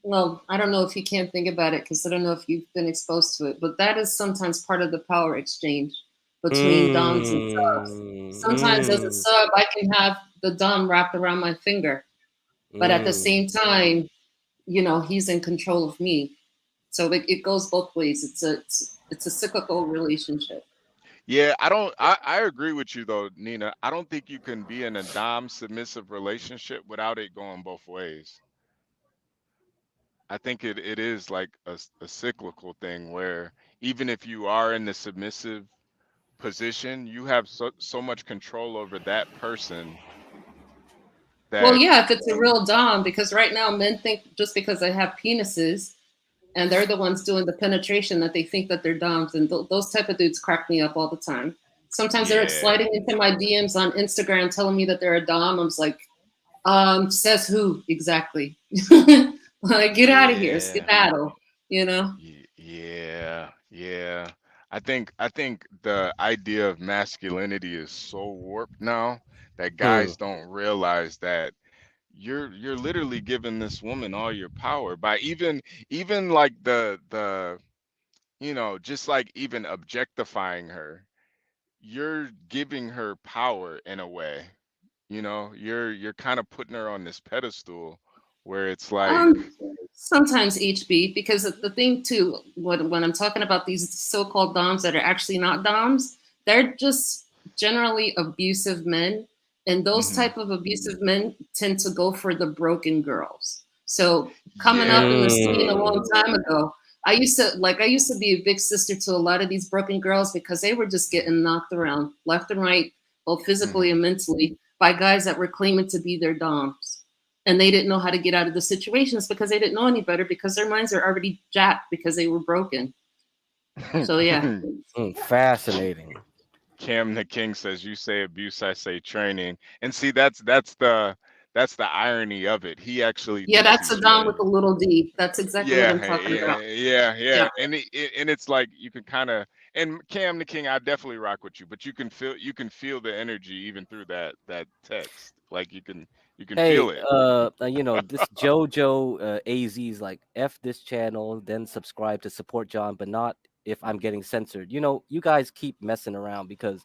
Well, I don't know if you can't think about it because I don't know if you've been exposed to it. But that is sometimes part of the power exchange between doms and subs. Sometimes as a sub, I can have the dom wrapped around my finger, but at the same time, you know, he's in control of me. So it goes both ways. It's a cyclical relationship. Yeah, I agree with you though, Nina. I don't think you can be in a dom submissive relationship without it going both ways. I think it is like a cyclical thing where even if you are in the submissive position, you have so much control over that person Well, that yeah, if it's a real dom, because right now men think just because they have penises and they're the ones doing the penetration that they think that they're doms, and those type of dudes crack me up all the time. Sometimes they're yeah. sliding into my DMs on Instagram telling me that they're a dom. I'm just like, says who exactly? Like, get out of here, Yeah. skedaddle. You know? Yeah. I think the idea of masculinity is so warped now that guys don't realize that you're literally giving this woman all your power by even like the you know, just like even objectifying her. You're giving her power in a way. You know, you're kind of putting her on this pedestal where it's like Sometimes HB, because the thing too, when I'm talking about these so-called doms that are actually not doms, they're just generally abusive men, and those type of abusive men tend to go for the broken girls. So coming up in the scene a long time ago, I used to be a big sister to a lot of these broken girls because they were just getting knocked around left and right, both physically and mentally, by guys that were claiming to be their doms. And they didn't know how to get out of the situations because they didn't know any better because their minds are already jacked because they were broken. So yeah. Fascinating. Cam the King says, "You say abuse, I say training." And see, that's the irony of it. He actually Yeah, thinks that's he's a dom trained. with a little d. That's exactly what I'm talking about. Yeah. And and it's like you can kind of, and Cam the King, I definitely rock with you, but you can feel the energy even through that text. Like you can Hey, feel it. you know, this JoJo AZ's like, F this channel, then subscribe to support John, but not if I'm getting censored. You know, you guys keep messing around because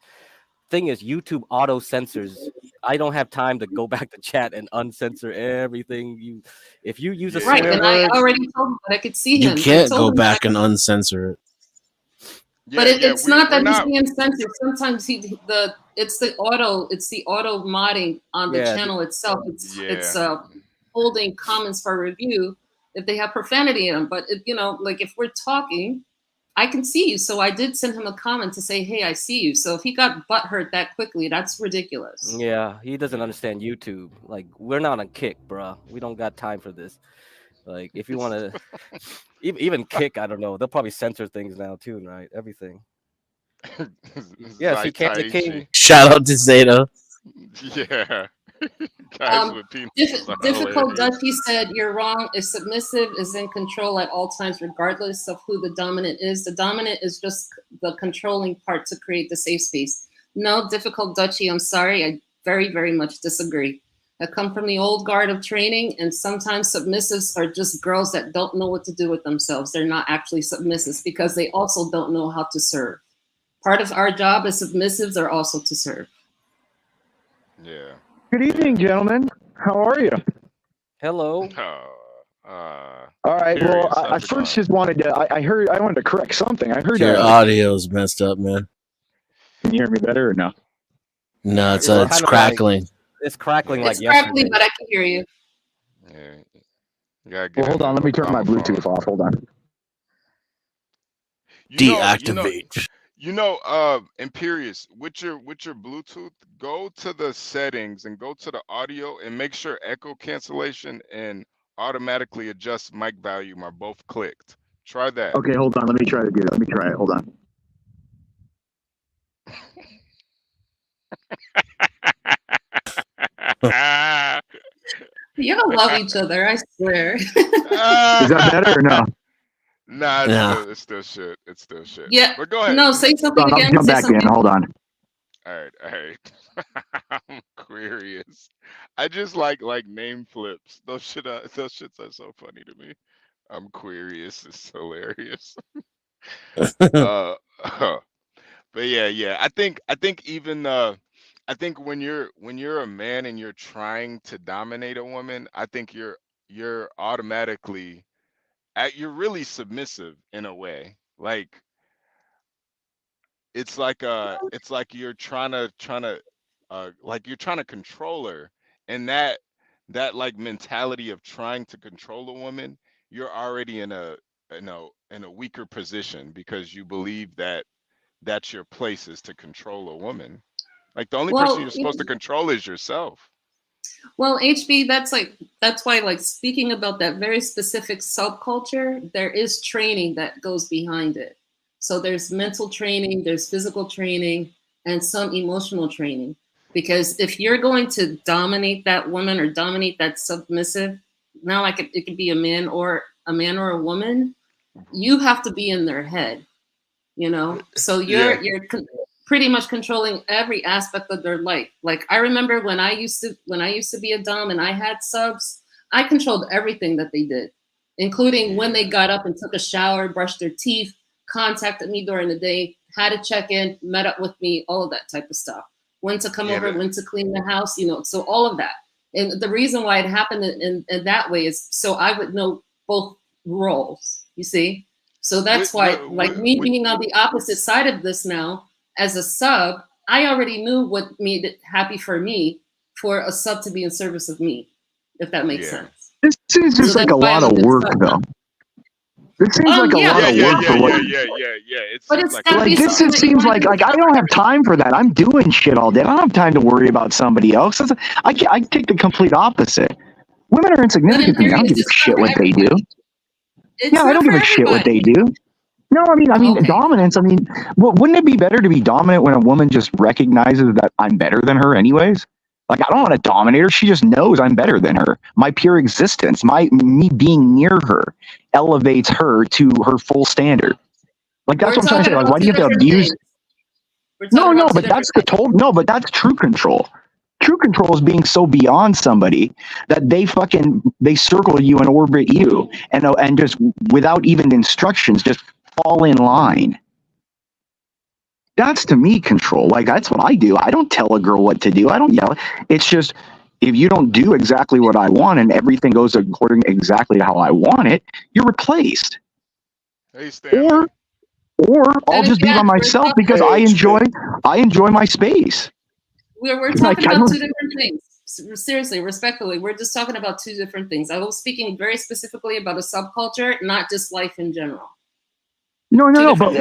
thing is YouTube auto censors. I don't have time to go back to chat and uncensor everything. If you use a Right, swear and word, I already told him that I could see You him. I can't told go him that back and uncensor it. but it's not that he's being censored. Sometimes it's the auto modding on the channel itself. It's holding comments for review if they have profanity in them. But you know, like if we're talking I can see you. So I did send him a comment to say, hey, I see you. So if he got butthurt that quickly, that's ridiculous. Yeah, he doesn't understand YouTube. Like, we're not on Kick, bro. We don't got time for this. Like, if you want to, even Kick, I don't know. They'll probably censor things now too, right? Everything. Yeah, see, the King. Shout out to Zeta. Yeah. Guys with penises are Difficult hilarious. Dutchie said, you're wrong. A submissive is in control at all times, regardless of who the dominant is. The dominant is just the controlling part to create the safe space. No, Difficult Dutchie, I'm sorry. I very, very much disagree. I come from the old guard of training, and sometimes submissives are just girls that don't know what to do with themselves. They're not actually submissives because they also don't know how to serve. Part of our job as submissives are also to serve. Yeah. Good evening, gentlemen. How are you? Hello. All right. Well, I first just wanted to. I wanted to correct something. I heard Your audio's messed up, man. Can you hear me better or no? No, it's kind of crackling. It's crackling It's like crackly, yesterday. but I can hear you. Yeah. Well, hold on. Let me turn my Bluetooth off. Hold on. Deactivate. Imperious, with your Bluetooth, go to the settings and go to the audio and make sure echo cancellation and automatically adjust mic volume are both clicked. Try that. Okay, hold on. Let me try to do that. Let me try it. Hold on. Y'all love each other, I swear. Is that better or no? Nah, No. it's still shit. It's still shit. Yeah. But go ahead. No, say something I'll again. jump Say back something. in. Hold on. All right. I'm curious. I just like name flips. Those shits are so funny to me. I'm curious. It's hilarious. But yeah. I think even I think when you're a man and you're trying to dominate a woman, I think you're automatically you're really submissive in a way. Like it's like you're trying to like you're trying to control her, and that like mentality of trying to control a woman, you're already in a weaker position because you believe that that's your place is to control a woman. Like the only person you're supposed to control is yourself. Well, HB, that's why, like, speaking about that very specific subculture, there is training that goes behind it. So there's mental training, there's physical training, and some emotional training. Because if you're going to dominate that woman or dominate that submissive, now like it could be a man or a woman, you have to be in their head, you know? So you're pretty much controlling every aspect of their life. Like I remember when I used to be a dom and I had subs, I controlled everything that they did, including when they got up and took a shower, brushed their teeth, contacted me during the day, had a check-in, met up with me, all of that type of stuff. When to come over, when to clean the house, you know, so all of that. And the reason why it happened in that way is so I would know both roles, you see? So that's why, like me being on the opposite side of this now, as a sub, I already knew what made it happy for me for a sub to be in service of me, if that makes sense. This seems just like a lot of work, though. This seems like a lot of work for what. Like this just seems like I don't have time for that. I'm doing shit all day. I don't have time to worry about somebody else. I take the complete opposite. Women are insignificant to me. I don't give a shit what they do. Yeah, I don't give a shit what they do. No, I mean dominance. I mean, wouldn't it be better to be dominant when a woman just recognizes that I'm better than her, anyways? Like I don't want to dominate her. She just knows I'm better than her. My pure existence, me being near her, elevates her to her full standard. Like that's what I'm trying to say. Like, why do you have to abuse? No, but that's but that's true control. True control is being so beyond somebody that they circle you and orbit you and just without even instructions, just fall in line. That's to me control. Like that's what I do. I don't tell a girl what to do. I don't yell. It's just if you don't do exactly what I want and everything goes according exactly to how I want it, you're replaced. Hey, Stanley. Or I'll just be by myself because I enjoy my space. We're talking about two different things. Seriously, respectfully, we're just talking about two different things. I was speaking very specifically about a subculture, not just life in general. No. But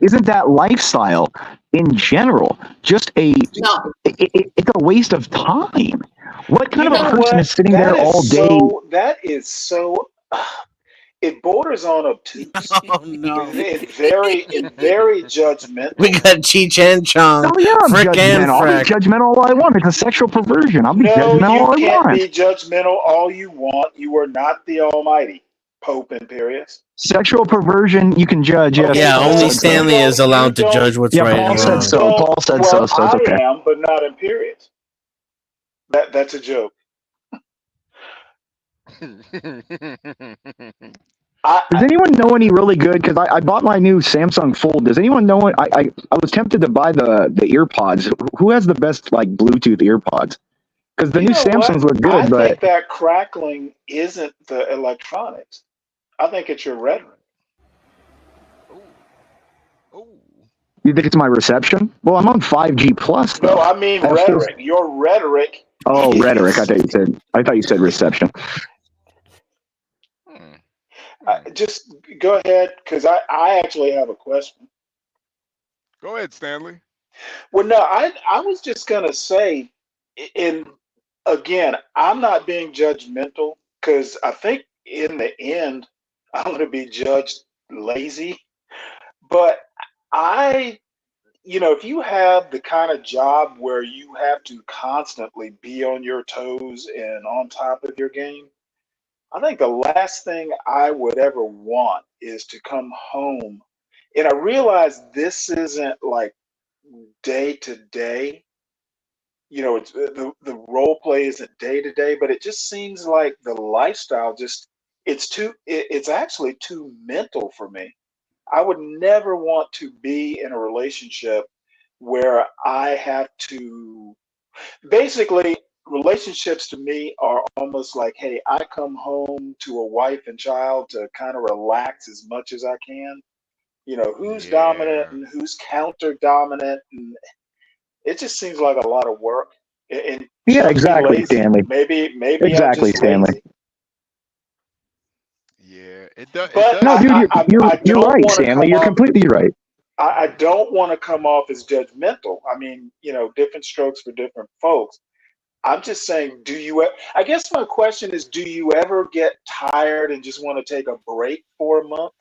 isn't that lifestyle in general just it's a waste of time? What kind of a person is sitting there all day? That is so. It borders on obtuse. Oh no! It's very judgmental. We got Cheech and Chong. Oh yeah, I'm Frick and judgmental. I'll frack. be judgmental all I want. It's a sexual perversion. I'll be No, judgmental you all I can't want. be judgmental all you want. You are not the Almighty, Pope Imperius. Sexual perversion, you can judge. Yes. Yeah, Paul only said so. Stanley is allowed to judge what's right Paul and said wrong. so. Paul said so. So it's okay. I am, but not Imperius. That's a joke. Does anyone know any really good? Because I bought my new Samsung Fold. Does anyone know it? I was tempted to buy the ear pods. Who has the best like Bluetooth ear pods? Because the new Samsungs look good, I but think that crackling isn't the electronics. I think it's your rhetoric. you think it's my reception? Well, I'm on 5G plus. Though. No, I mean rhetoric. Your rhetoric. Oh, rhetoric. I thought you said reception. Just go ahead, because I actually have a question. Go ahead, Stanley. Well, no, I was just gonna say, and again, I'm not being judgmental because I think in the end I'm going to be judged lazy. But if you have the kind of job where you have to constantly be on your toes and on top of your game, I think the last thing I would ever want is to come home. And I realize this isn't like day to day. It's the role play isn't day to day, but it just seems like the lifestyle it's actually too mental for me. I would never want to be in a relationship where I have to basically relationships to me are almost like, hey, I come home to a wife and child to kind of relax as much as I can. Who's dominant and who's counter dominant, and it just seems like a lot of work. And yeah, exactly, lazy. Stanley. Maybe exactly, I'm just Stanley. lazy. Yeah, it does. But no, dude, you're right, wanna Stanley. come You're off- completely right. I don't want to come off as judgmental. I mean, different strokes for different folks. I'm just saying, I guess my question is, do you ever get tired and just want to take a break for a month?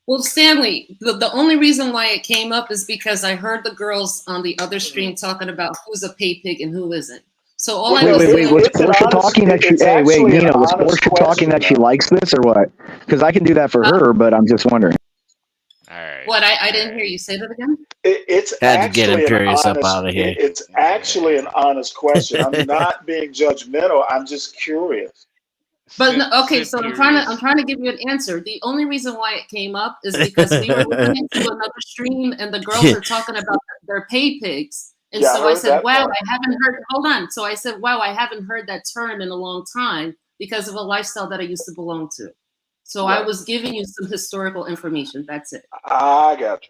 Well, Stanley, the only reason why it came up is because I heard the girls on the other stream talking about who's a pay pig and who isn't. So all wait, was Portia talking that she? Hey, wait, Nina, was Portia talking that she likes this or what? Because I can do that for her, but I'm just wondering. What? I didn't hear you say that again. It's Had to get actually Imperius an up honest. out of here. It's actually an honest question. I'm not being judgmental. I'm just curious. But okay, so I'm trying to give you an answer. The only reason why it came up is because we were listening to another stream and the girls are talking about their pay pigs. And Yeah, so I said, wow, part. I haven't heard, hold on. So I said, wow, I haven't heard that term in a long time because of a lifestyle that I used to belong to. So I was giving you some historical information. That's it. I got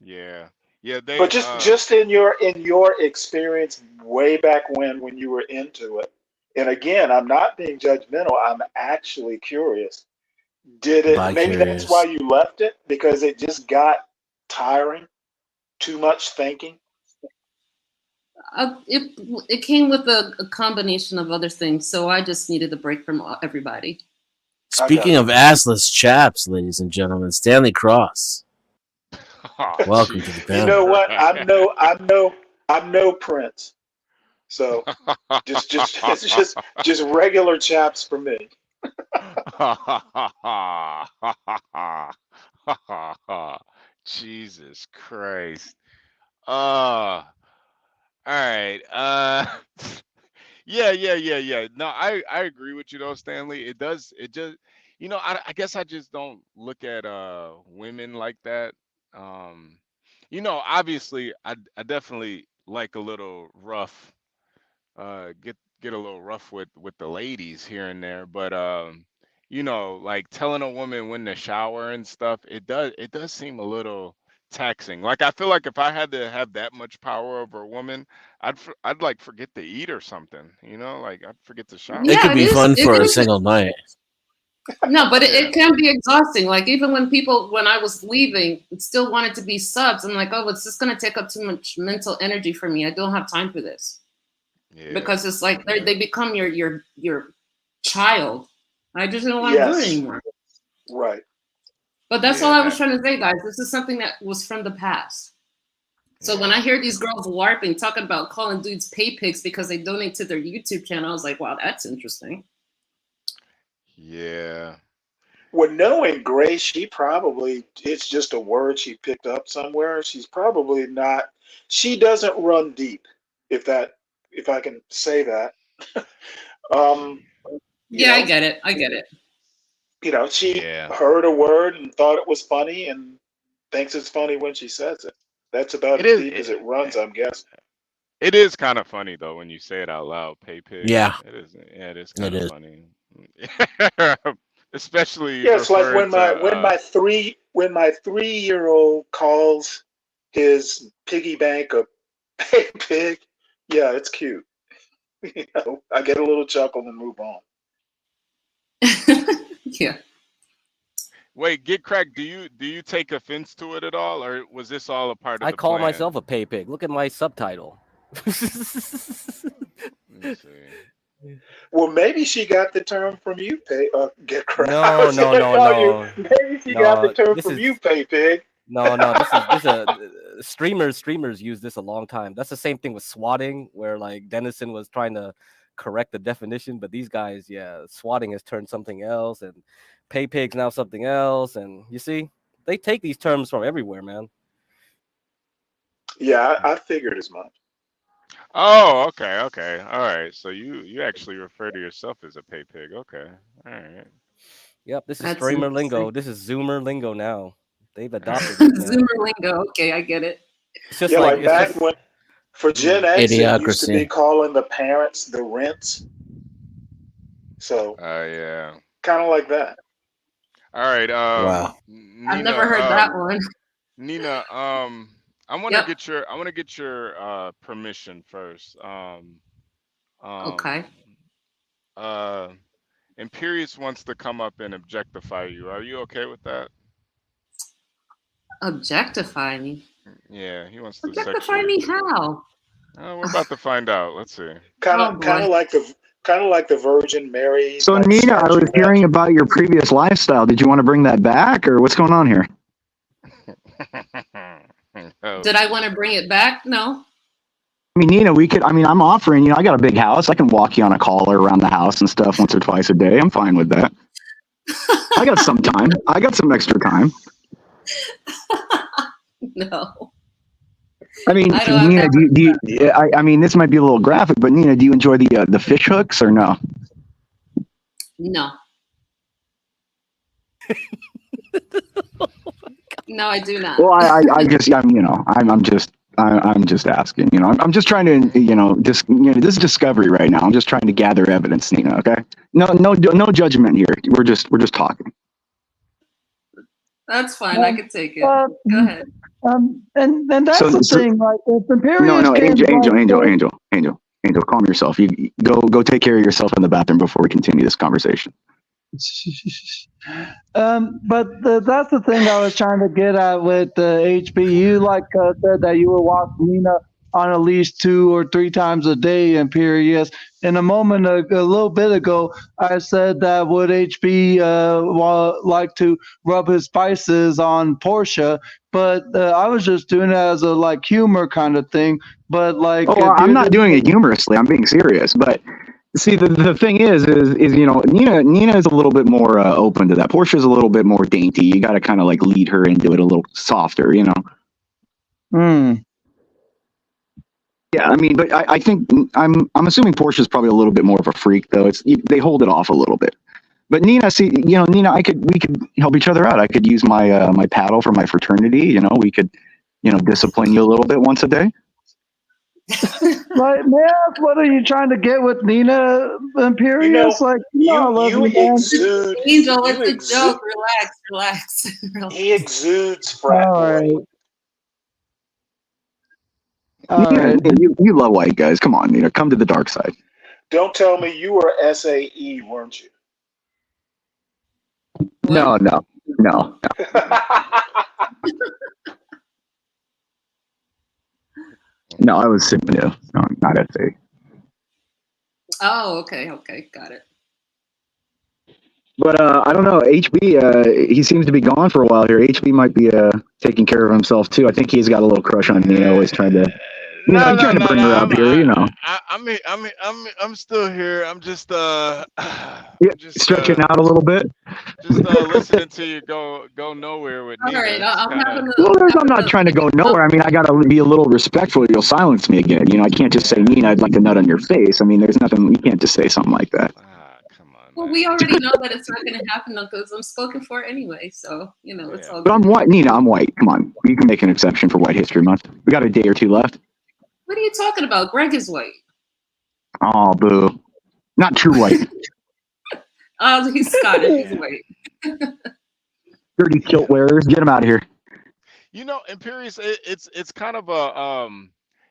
you. Yeah. But just in your experience way back when you were into it, and again, I'm not being judgmental. I'm actually curious. Did it? Maybe that's why you left it, because it just got tiring. Too much thinking. It came with a combination of other things, so I just needed a break from everybody. Speaking of assless chaps, ladies and gentlemen, Stanley Cross. Welcome to the panel. You know what? I'm no Prince. So just regular chaps for me. Jesus Christ. All right. Yeah. No, I agree with you though, Stanley. It just I guess I just don't look at women like that. Obviously I definitely like a little rough, get a little rough with the ladies here and there, but like telling a woman when to shower and stuff, it does seem a little taxing. Like I feel like if I had to have that much power over a woman, I'd like forget to eat or something, like I'd forget to shower. It could be fun for a single night. No, but it can be exhausting. Like even when I was leaving, still wanted to be subs. I'm like, oh, it's just gonna take up too much mental energy for me. I don't have time for this. Yeah. Because it's like they become your child. I just don't want to do it anymore. Right. But that's all I was trying to say, guys. This is something that was from the past. So when I hear these girls LARPing, talking about calling dudes pay pigs because they donate to their YouTube channel, I was like, wow, that's interesting. Yeah. Well, knowing Grace, she probably, it's just a word she picked up somewhere. She's probably not, she doesn't run deep, if I can say that. Yeah, I get it. I get it. You know, she heard a word and thought it was funny and thinks it's funny when she says it. That's about as deep as it runs, I'm guessing. It is kind of funny though when you say it out loud. Pay pigs. Yeah. It is. Yeah, it is kind It of is. funny. Especially It's like when referring my to, when my 3-year-old calls his piggy bank a pig. Yeah, it's cute. You know, I get a little chuckle and move on. Yeah. Wait, Get Cracked, do you take offense to it at all, or was this all a part of I the call plan? myself a pay pig. Look at my subtitle. Let me see. Well, maybe she got the term from you, Get Cracked. No. Maybe she got the term from you, Pay Pig. No. This is streamers use this a long time. That's the same thing with swatting, where like Dennison was trying to correct the definition, but these guys, swatting has turned something else, and pay pigs now something else, and you see, they take these terms from everywhere, man. Yeah, I figured as much. Oh, okay, all right. So you actually refer to yourself as a pay pig. Okay, all right. Yep, this is That's streamer lingo. interesting. This is Zoomer lingo now. They've adopted it, man. Zoomer lingo. Okay, I get it. It's just Yeah, like like back when for Gen X, it used to be Idiocracy. calling the parents the rents. So, yeah. kind of like that. All right. Wow. Nina, I've never heard that one. Nina, I want to get your permission first. Okay. Imperious wants to come up and objectify you. Are you okay with that? Objectify me? Yeah, he wants to Objectify me how? We're about to find out. Let's see. Kind of like the Virgin Mary. So like, Nina, I was hearing about your previous lifestyle. Did you want to bring that back, or what's going on here? Did I want to bring it back? No. I mean, Nina, I'm offering you. I got a big house. I can walk you on a collar around the house and stuff once or twice a day. I'm fine with that. I got some time. I got some extra time. No. I mean, Nina, I mean, this might be a little graphic, but Nina, do you enjoy the fish hooks or no? No. No, I do not. Well, I'm just asking. You know, I'm just trying to, this is discovery right now. I'm just trying to gather evidence, Nina. Okay, no judgment here. We're just talking. That's fine. I can take it. Go ahead. And that's the thing. Like, if Imperious Angel, calm yourself. You go take care of yourself in the bathroom before we continue this conversation. But that's the thing I was trying to get at with HB. You said that you were walking Nina on at least 2 or 3 times a day, Imperious. In a little bit ago, I said that would HB like to rub his spices on Portia, but I was just doing it as a humor kind of thing. But I'm not doing it humorously. I'm being serious. But see, the thing is Nina is a little bit more open to that. Portia's a little bit more dainty. You got to kind of lead her into it a little softer, Yeah, I mean, but I think I'm assuming Portia's probably a little bit more of a freak, though. They hold it off a little bit. But Nina, Nina, we could help each other out. I could use my my paddle for my fraternity. We could, discipline you a little bit once a day. May I ask, what are you trying to get with Nina, Imperious? Angel, it's a joke. Relax. He exudes frat boy. Nina, you love white guys. Come on, Nina, come to the dark side. Don't tell me you were SAE, weren't you? No, no, no. No, I was Sigma, no, not FA. Oh, okay, okay, got it. But I don't know. HB, he seems to be gone for a while here. HB might be taking care of himself too. I think he's got a little crush on Nina. Always trying to, No, trying to bring her up here. I'm still here. I'm just stretching out a little bit. Just listening to you go nowhere with Nina. All right, I'm having Well, I'm not trying to go nowhere. I mean, I got to be a little respectful. You'll silence me again. I can't just say, Nina, I'd like to nut on your face. I mean, there's nothing. You can't just say something like that. Well, we already know that it's not going to happen because I'm spoken for anyway. So it's all But good. I'm white, Nina. I'm white. Come on, you can make an exception for White History Month. We got a day or two left. What are you talking about? Greg is white. Oh, boo! Not true white. Oh, he's Scottish. He's white. Dirty kilt wearers, get them out of here. Imperius, it's kind of a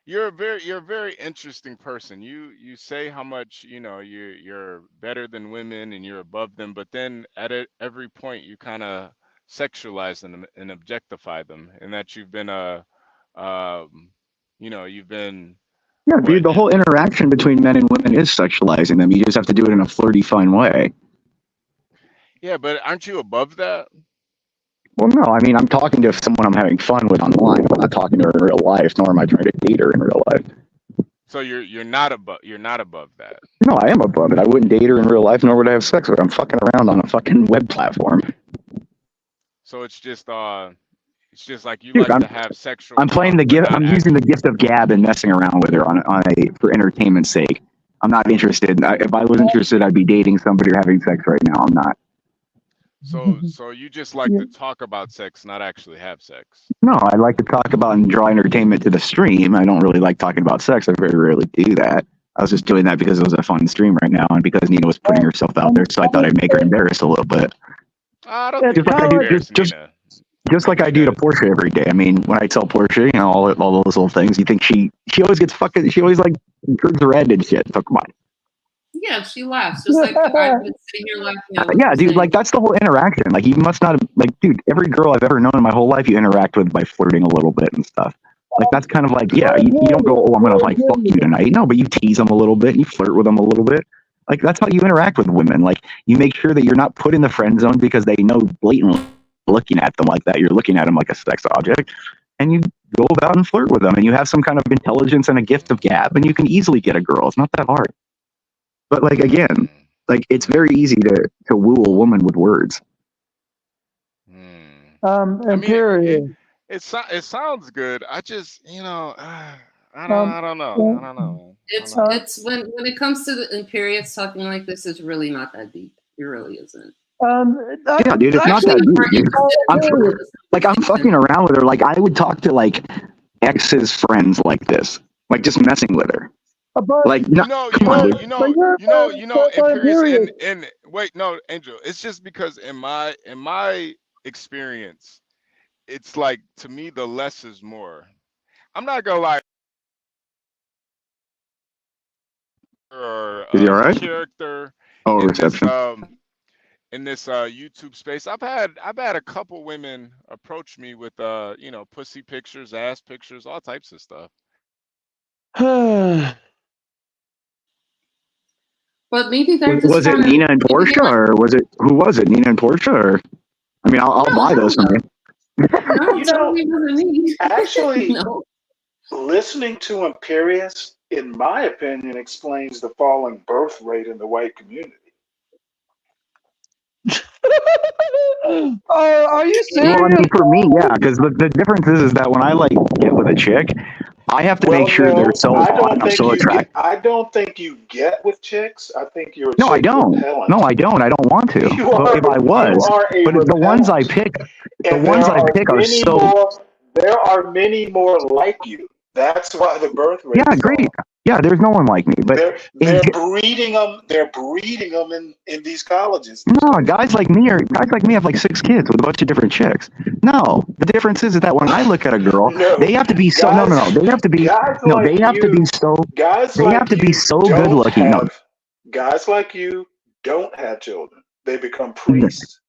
you're a very interesting person. You say how much you're better than women and you're above them, but then at every point you kind of sexualize them and objectify them, and that you've been you've been. Yeah, dude, the whole interaction between men and women is sexualizing them. You just have to do it in a flirty, fun way. Yeah, but aren't you above that? Well, no, I mean, I'm talking to someone I'm having fun with online. I'm not talking to her in real life, nor am I trying to date her in real life. So you're not above that. No, I am above it. I wouldn't date her in real life, nor would I have sex with her. I'm fucking around on a fucking web platform. So it's just like you Dude, like to have sexual. I'm playing the gift. I'm using the gift of gab and messing around with her for entertainment's sake. I'm not interested. If I was interested, I'd be dating somebody or having sex right now. I'm not. So you just like to talk about sex, not actually have sex. No, I like to talk about and draw entertainment to the stream. I don't really like talking about sex. I very rarely do that. I was just doing that because it was a fun stream right now, and because Nina was putting herself out there, so I thought I'd make her embarrassed a little bit. I don't think Nina. Just like I do to Portia every day. I mean, when I tell Portia, all those little things, you think she always gets she always like turns red and shit. So come on. Yeah, she laughs just like I've been sitting here laughing. Yeah, dude, like that's the whole interaction. Like you must not dude, every girl I've ever known in my whole life, you interact with by flirting a little bit and stuff. Like that's kind of like, yeah, you don't go, oh, I'm gonna like fuck you tonight. No, but you tease them a little bit, you flirt with them a little bit. Like that's how you interact with women. Like you make sure that you're not put in the friend zone because they know blatantly looking at them like that. You're looking at them like a sex object, and you go about and flirt with them, and you have some kind of intelligence and a gift of gab, and you can easily get a girl. It's not that hard. But like again, like it's very easy to woo a woman with words. Imperial. It sounds good. I just I don't know. It's when it comes to the Imperius talking like this, is really not that deep. It really isn't. Yeah, dude, it's not that deep, dude. I'm fucking around with her. Like I would talk to like ex's friends like this, like just messing with her. Like Imperius, and wait, no, Angel. It's just because in my experience, it's like to me the less is more. I'm not gonna lie. Or is he all right? Character. Oh, reception. In this YouTube space, I've had a couple women approach me with pussy pictures, ass pictures, all types of stuff. But maybe they're was it Nina and Portia, or was it who was it? Nina and Portia, or I mean, I'll buy those from you. Actually, listening to Imperius, in my opinion, explains the falling birth rate in the white community. Are you serious? Well, I mean, for me, yeah, because the difference is that when I like get with a chick, I have to make sure they're so hot. I'm so attracted. I don't think you get with chicks. I think you're. No, I don't. No, I don't. I don't want to. If I was, but the ones I pick, are so. There are many more like you. That's why the birth rate. Yeah, great. Yeah, there's no one like me, but they're breeding them. They're breeding them in these colleges. No, guys like me have like 6 kids with a bunch of different chicks. No, the difference is that when I look at a girl, they have to be so. They have to be. They have to be so. They have to be so good looking. Guys like you don't have children. They become priests.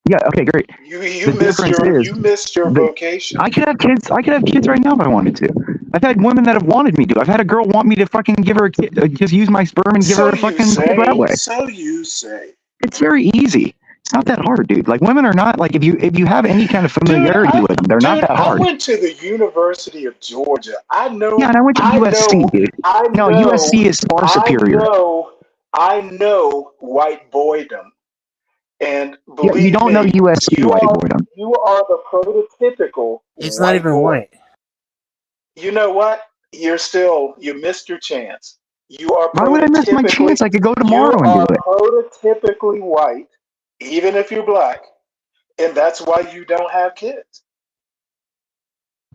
Yeah. Okay. Great. You The difference is missed your vocation. I could have kids. I could have kids right now if I wanted to. I've had women that have wanted me to. I've had a girl want me to fucking give her a kid, just use my sperm and give her a fucking kid that way. So you say. It's very easy. It's not that hard, dude. Like women are not like if you have any kind of familiarity with them, they're not that hard. I went to the University of Georgia. I know. Yeah, and I went to USC, dude. No, USC is far superior. I know white boydom. And believe you don't know USC white boydom. You are the prototypical. It's not even white. You know what? You missed your chance. You are. Why would I miss my chance? I could go tomorrow and do it. You are prototypically white, even if you're black, and that's why you don't have kids.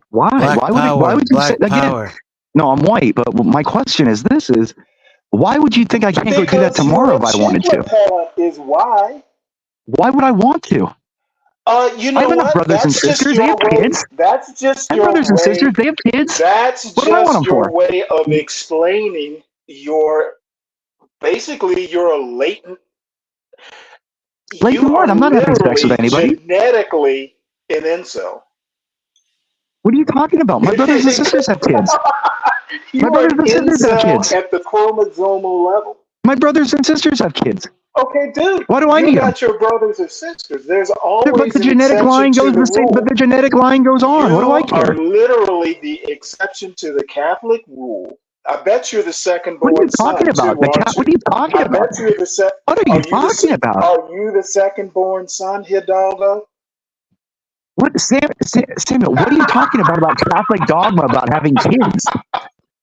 Why? Why would you say again? No, I'm white, but my question is why would you think I can't go do that tomorrow if I wanted to? Is why. Why would I want to? You know I have what? brothers and sisters. They have kids. That's just your brothers and sisters. They have kids. That's what do I want them your for? way of explaining basically you're a latent. Latent what? I'm not having sex with anybody. Genetically an incel. What are you talking about? My brothers and sisters have kids. My brothers and sisters have kids. At the chromosomal level. My brothers and sisters have kids. Okay, dude. Why do I need them? You got your brothers and sisters. There's always but the genetic line goes the same. But the genetic line goes on. What do I care? You are literally the exception to the Catholic rule. I bet you're the second born son. What are you talking about? What are you talking about? I bet you're the What are you talking about? Are you the second born son, Hidalgo? What, Samuel? What are you talking about Catholic dogma about having kids?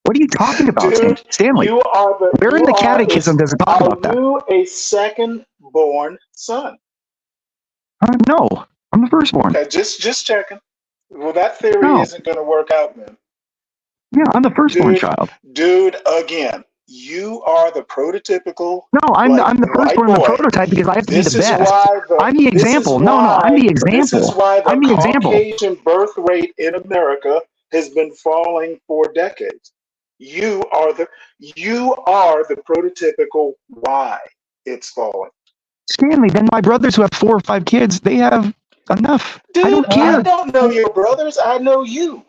What are you talking about, Dude, Stanley? Where in the catechism does it talk about that? Are you a second-born son? No, I'm the firstborn. Okay, just checking. Well, that theory isn't going to work out, man. Yeah, I'm the firstborn child. Dude, again, you are the prototypical. No, I'm the firstborn, the prototype, because I have to be the best. I'm the example. I'm the example. This is why I'm the example. Caucasian birth rate in America has been falling for decades. You are the prototypical why it's falling. Stanley, then my brothers who have 4 or 5 kids, they have enough. Dude, I don't care. I don't know your brothers. I know you.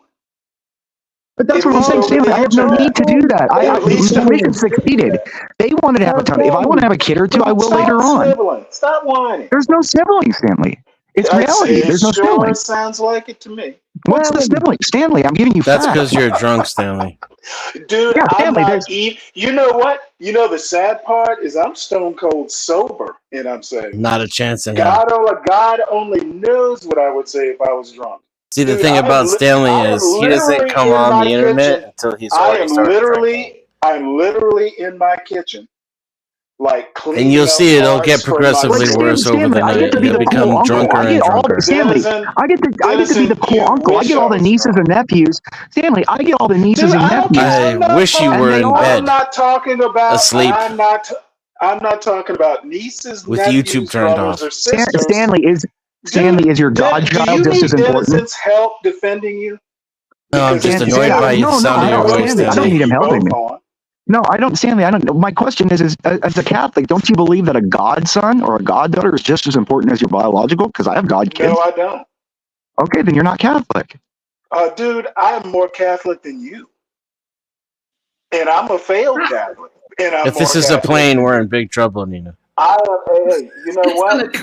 But that's what I'm saying, Stanley. I have no need to do that. The mission succeeded. They wanted to have a ton. If I want to have a kid or two, I will later on. Stop whining. There's no siblings, Stanley. It's reality. There's no siblings. Sounds like it to me. What's the sibling? Stanley, I'm giving you facts. That's because you're drunk, Stanley. Dude, yeah, Stanley, you know what? You know the sad part is I'm stone cold sober, and I'm saying not a chance in hell. God only knows what I would say if I was drunk. See, the thing about Stanley is he doesn't come on the internet until he's already started drinking. I'm literally in my kitchen. Like cleaning and you'll see it'll get progressively worse over the night. You'll become drunker and drunker. Stanley, I get to be the cool uncle. I get all the nieces and nephews. Stanley, I get all the nieces and nephews. I wish you were in bed. I'm not talking about asleep. I'm not talking about nieces, with nephews, YouTube turned off. Stanley, is your godchild just as important? Do you need Dennison's help defending you? No, I'm just annoyed by the sound of your voice. I don't need him helping me. No, I don't, Stanley. I don't know. My question is, as a Catholic, don't you believe that a godson or a goddaughter is just as important as your biological? Because I have god kids. No, I don't. Okay, then you're not Catholic. Dude, I'm more Catholic than you, and I'm a failed Catholic. And I'm if this is Catholic. A plane, we're in big trouble, Nina. Hey, you know what?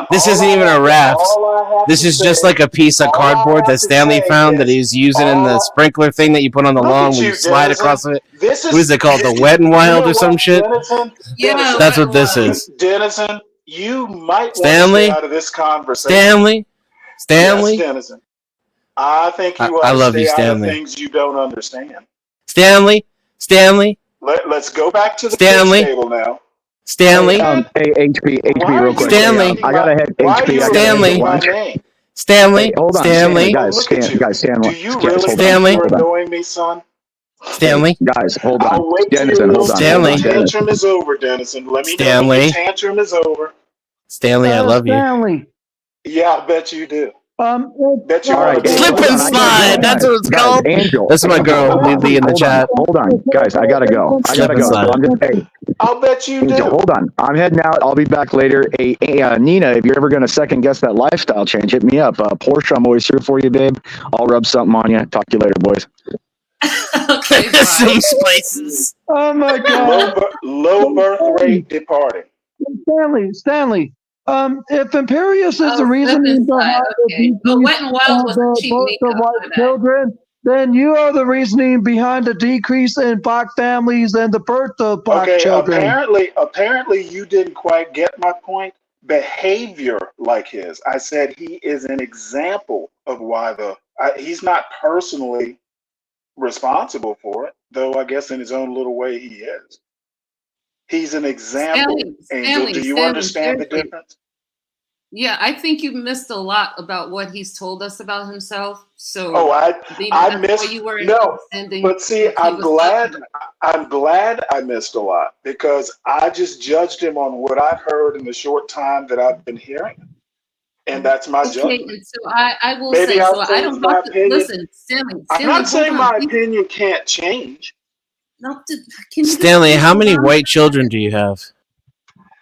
This isn't even a raft. This is just like a piece of cardboard that Stanley found that he was using in the sprinkler thing that you put on the lawn when you slide across it. What is it called? The Wet n Wild or some shit? Yeah, that's what this is. Dennison, you might Stanley? Want to stay out of this conversation. Stanley? Yes, Dennison. I think you I love stay you, out Stanley. of things you don't understand. Stanley? Let's go back to the Stanley table now. Stanley. Hey, HP, real quick. Stanley. I gotta head. HP. Stanley. Hey, hold on. Stanley. Guys, Stanley. Do you really Stanley. think you're annoying me, son? Stanley. Guys, hold on. I'll wait Dennison, hold on. Stanley. Tantrum is over, Dennison. Let me know Stanley. when your tantrum is over. Stanley, I love you. Stanley. Yeah, I bet you do. Bet you All right, Slip hold and on, slide. That's what it's guys, called. Angel. That's my girl, Lily, in the chat. Hold on, guys. I gotta go. Slip and So slide. I'm just hey, I'll bet you Angel. do. Hold on. I'm heading out. I'll be back later. Hey, Nina, if you're ever gonna second guess that lifestyle change, hit me up. Porsche, I'm always here for you, babe. I'll rub something on you. Talk to you later, boys. Okay, Some spices. Oh my God. Low birth rate departing. Stanley. If Imperius is the reason behind Okay. the Wet n Wild was a decrease cheap of the makeup. white My bad. children, then you are the reasoning behind the decrease in black families and the birth of black Okay, children. apparently you didn't quite get my point. Behavior like his. I said he is an example of why he's not personally responsible for it, though I guess in his own little way he is. He's an example. Angel, do you understand the seriously. difference? Yeah, I think you missed a lot about what he's told us about himself. So maybe I that's missed why you were no, understanding but see, what he I'm was talking glad I missed a lot because I just judged him on what I've heard in the short time that I've been hearing, and that's my Okay, judgment. and so I will Maybe say, I'll so I change don't my have to opinion. listen, Stanley. I'm not saying hold on, my please. opinion can't change. No, can you Stanley, just how hold many on? white children do you have?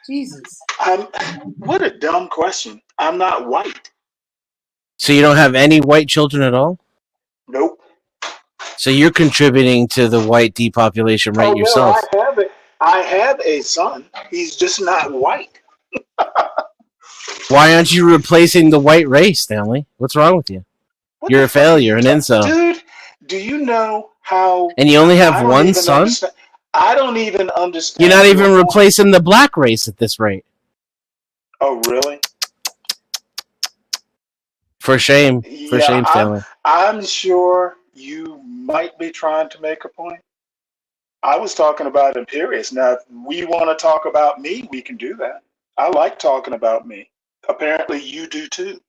Jesus. What a dumb question. I'm not white. So you don't have any white children at all? Nope. So you're contributing to the white depopulation rate yourself. No, I have it. I have a son. He's just not white. Why aren't you replacing the white race, Stanley? What's wrong with you? You're a failure, an incel. Dude, do you know how... And you only have I don't one even son? understand- I don't even understand... You're not even your point. replacing the black race at this rate. Oh, really? For shame. For shame, Stanley. I'm sure you might be trying to make a point. I was talking about Imperius. Now, if we want to talk about me, we can do that. I like talking about me. Apparently, you do too.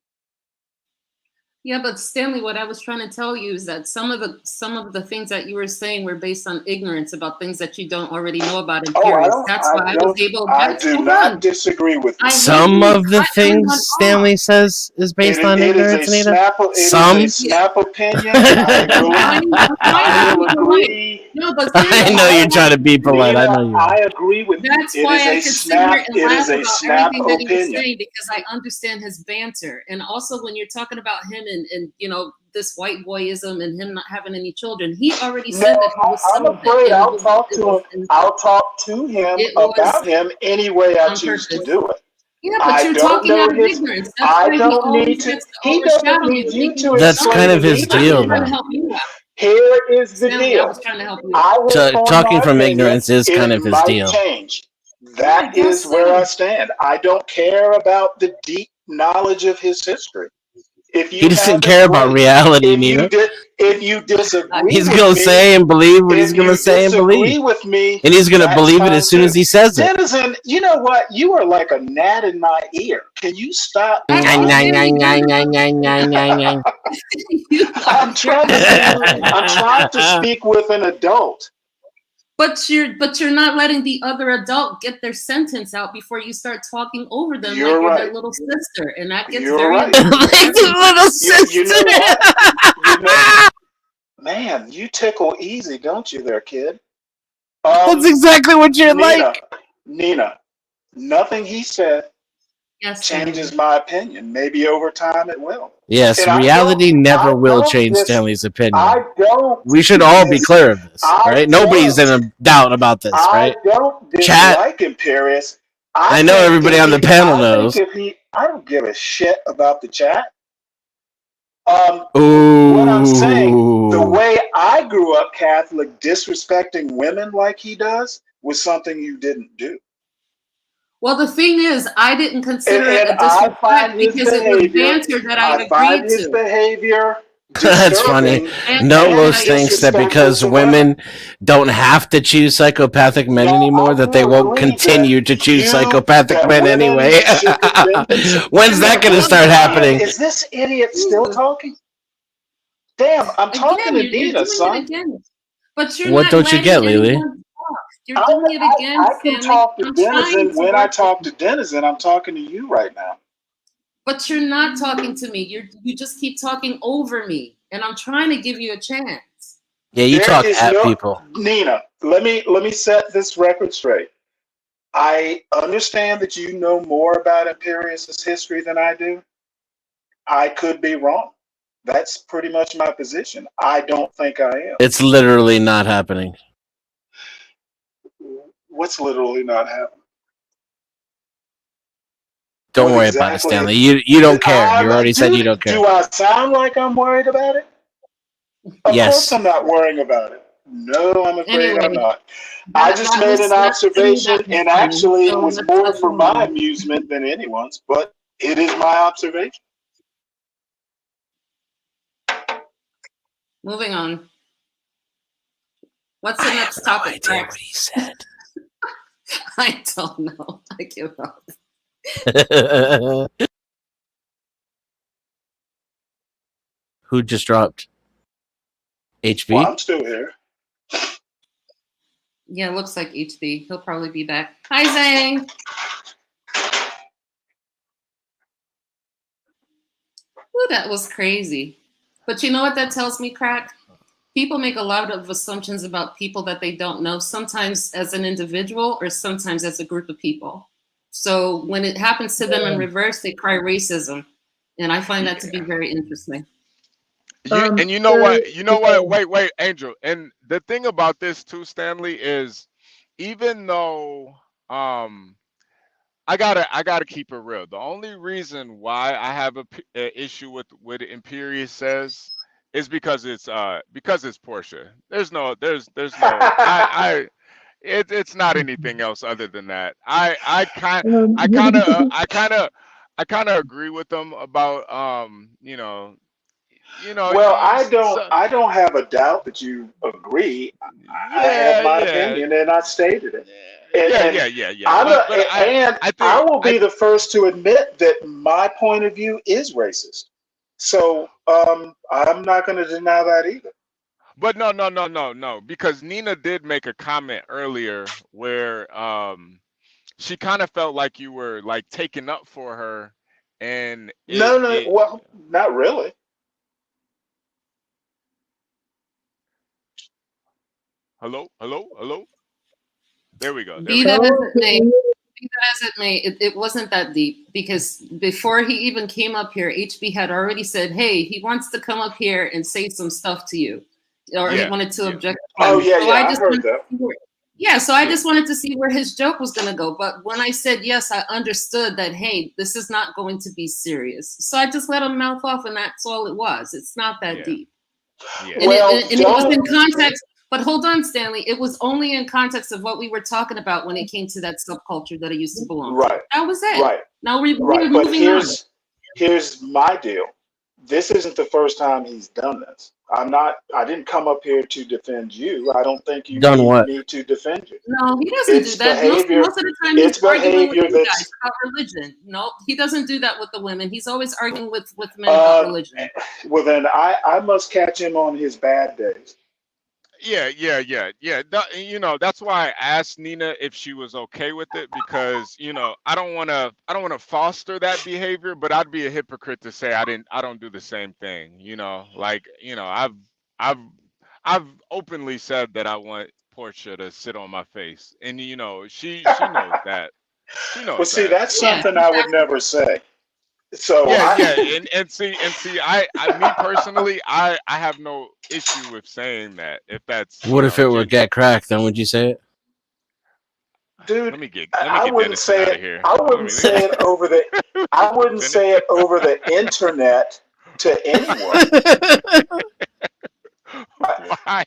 Yeah, but Stanley, what I was trying to tell you is that some of the things that you were saying were based on ignorance about things that you don't already know about Imperius. That's why I was able. I do not disagree with you. Some of the things Stanley says is based on ignorance, Nina. Some. It is a snap opinion. I will agree. No, but I know you're trying to be polite. I know you. I agree with you. That's It why is I a could sit snap. here and It laugh is a about snap everything that he was opinion. saying because I understand his banter. And also when you're talking about him and you know, this white boyism and him not having any children, he already said that he was I'm afraid I'll talk to him. I'll talk to him about him any way I choose to do it. Yeah, but you're talking out of ignorance. That's why he always gets to overshadow you. Make you That's kind of his deal, trying to though. help you out. Here is the Stanley, deal. I was trying to help you out. Talking from ignorance is kind of his might deal. change. That is where I stand. I don't care about the deep knowledge of his history. If you He doesn't care about reality, if Nina. if you disagree, He's with gonna me, say and believe what he's if gonna you say and believe. disagree with me, And he's gonna that's believe it fine as soon as too. he says it. Denizen, you know what? You are like a gnat in my ear. Can you stop? I'm trying to speak with an adult. But you're not letting the other adult get their sentence out before you start talking over them You're like you're right. their little sister, and that gets You're very right. like little sister. You know what? Man, you tickle easy, don't you, there, kid? That's exactly what you're like. Nina, nothing he said changes my opinion. Maybe over time it will. Yes, And reality never will change Stanley's opinion. I don't. We should all be clear of this, right? Nobody's in a doubt about this, right? I don't Chat. dislike Imperius. I know think everybody if on the he- panel I knows. think if he, I don't give a shit about the chat. Ooh. What I'm saying, the way I grew up Catholic, disrespecting women like he does was something you didn't do. Well, the thing is, I didn't consider it a I find disrespect his because it was behavior. banter that I find agreed his to. behavior. That's funny. And Nolos thinks that because women don't have to choose psychopathic men anymore, that they won't continue to choose psychopathic men anyway. When's that going to start happening? Is this idiot still talking? Damn, I'm talking to Nina, son. But you're What not don't you letting get, Lily? anyone talk. You're doing it again, I can Stanley. talk to I'm trying Denizen to when I work talk to Denizen. I'm talking to you right now. But you're not talking to me. You just keep talking over me, and I'm trying to give you a chance. Yeah, you There talk is at no people. Nina. Let me set this record straight. I understand that you know more about Imperius's history than I do. I could be wrong. That's pretty much my position. I don't think I am. It's literally not happening. What's literally not happening? Don't What worry about it, exactly? Stanley. You don't care. You already said you don't care. Do I sound like I'm worried about it? Of course Yes. I'm not worrying about it. No, I'm afraid I'm Anyway, not. I just that made was an that to me, observation, that was and funny. actually it So was let's more for move my on. amusement than anyone's, but it is my observation. Moving on. What's the next topic? No idea what he said. I don't know. I give up. Who just dropped? HB? Well, I'm still here. Yeah, it looks like HB. He'll probably be back. Hi, Zang. Ooh, that was crazy. But you know what that tells me, Crack? People make a lot of assumptions about people that they don't know, sometimes as an individual or sometimes as a group of people. So when it happens to them in reverse, they cry racism. And I find that to be very interesting. And you know what? You know what? Wait, Angel. And the thing about this too, Stanley, is even though I gotta keep it real. The only reason why I have a issue with what Imperius says is because it's Portia. There's no it's not anything else other than that. I kind of agree with them about Well, you I don't have a doubt that you agree. I have yeah my yeah opinion, and I stated it. yeah. I will be the first to admit that my point of view is racist. So I'm not going to deny that either. But no, because Nina did make a comment earlier where she kind of felt like you were like taking up for her, and No, well, not really. Hello. There we go. Be that as it may, it wasn't that deep because before he even came up here, HB had already said, hey, he wants to come up here and say some stuff to you. Or he wanted to object. Oh, yeah, so I heard that. So I just wanted to see where his joke was going to go. But when I said yes, I understood that, hey, this is not going to be serious. So I just let him mouth off, and that's all it was. It's not that deep. Yeah. And, it was in context. But hold on, Stanley. It was only in context of what we were talking about when it came to that subculture that I used to belong to. Right. That was it. Right. Now we're But moving on. here's my deal. This isn't the first time he's done this. I didn't come up here to defend you. I don't think you need me to defend you. No, he doesn't do that. Most of the time he's arguing with you guys about religion. No, he doesn't do that with the women. He's always arguing with men about religion. Well, then I must catch him on his bad days. Yeah. That's why I asked Nina if she was okay with it because I don't want to foster that behavior, but I'd be a hypocrite to say I don't do the same thing. I've openly said that I want Portia to sit on my face, and she knows that. She knows. Well, see, that's something I would never say. So and see, I me personally, I have no issue with saying that if that's. What if it were Get Cracked? Then would you say it? Dude, let me get I wouldn't Dennison say out it. of here. I wouldn't say it over the. I wouldn't say it over the internet to anyone. Why?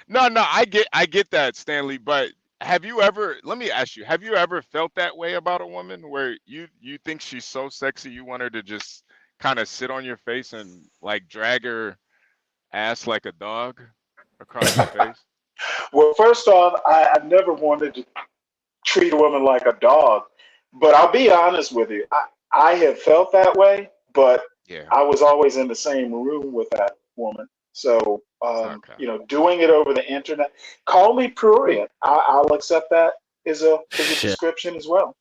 No, I get that, Stanley. But have you ever? Let me ask you: have you ever felt that way about a woman, where you think she's so sexy, you want her to just kind of sit on your face and like drag her ass like a dog across your face? Well, first off, I've never wanted to treat a woman like a dog, but I'll be honest with you. I have felt that way, but I was always in the same room with that woman. So, doing it over the internet, call me prurient. I'll accept that as a description as well.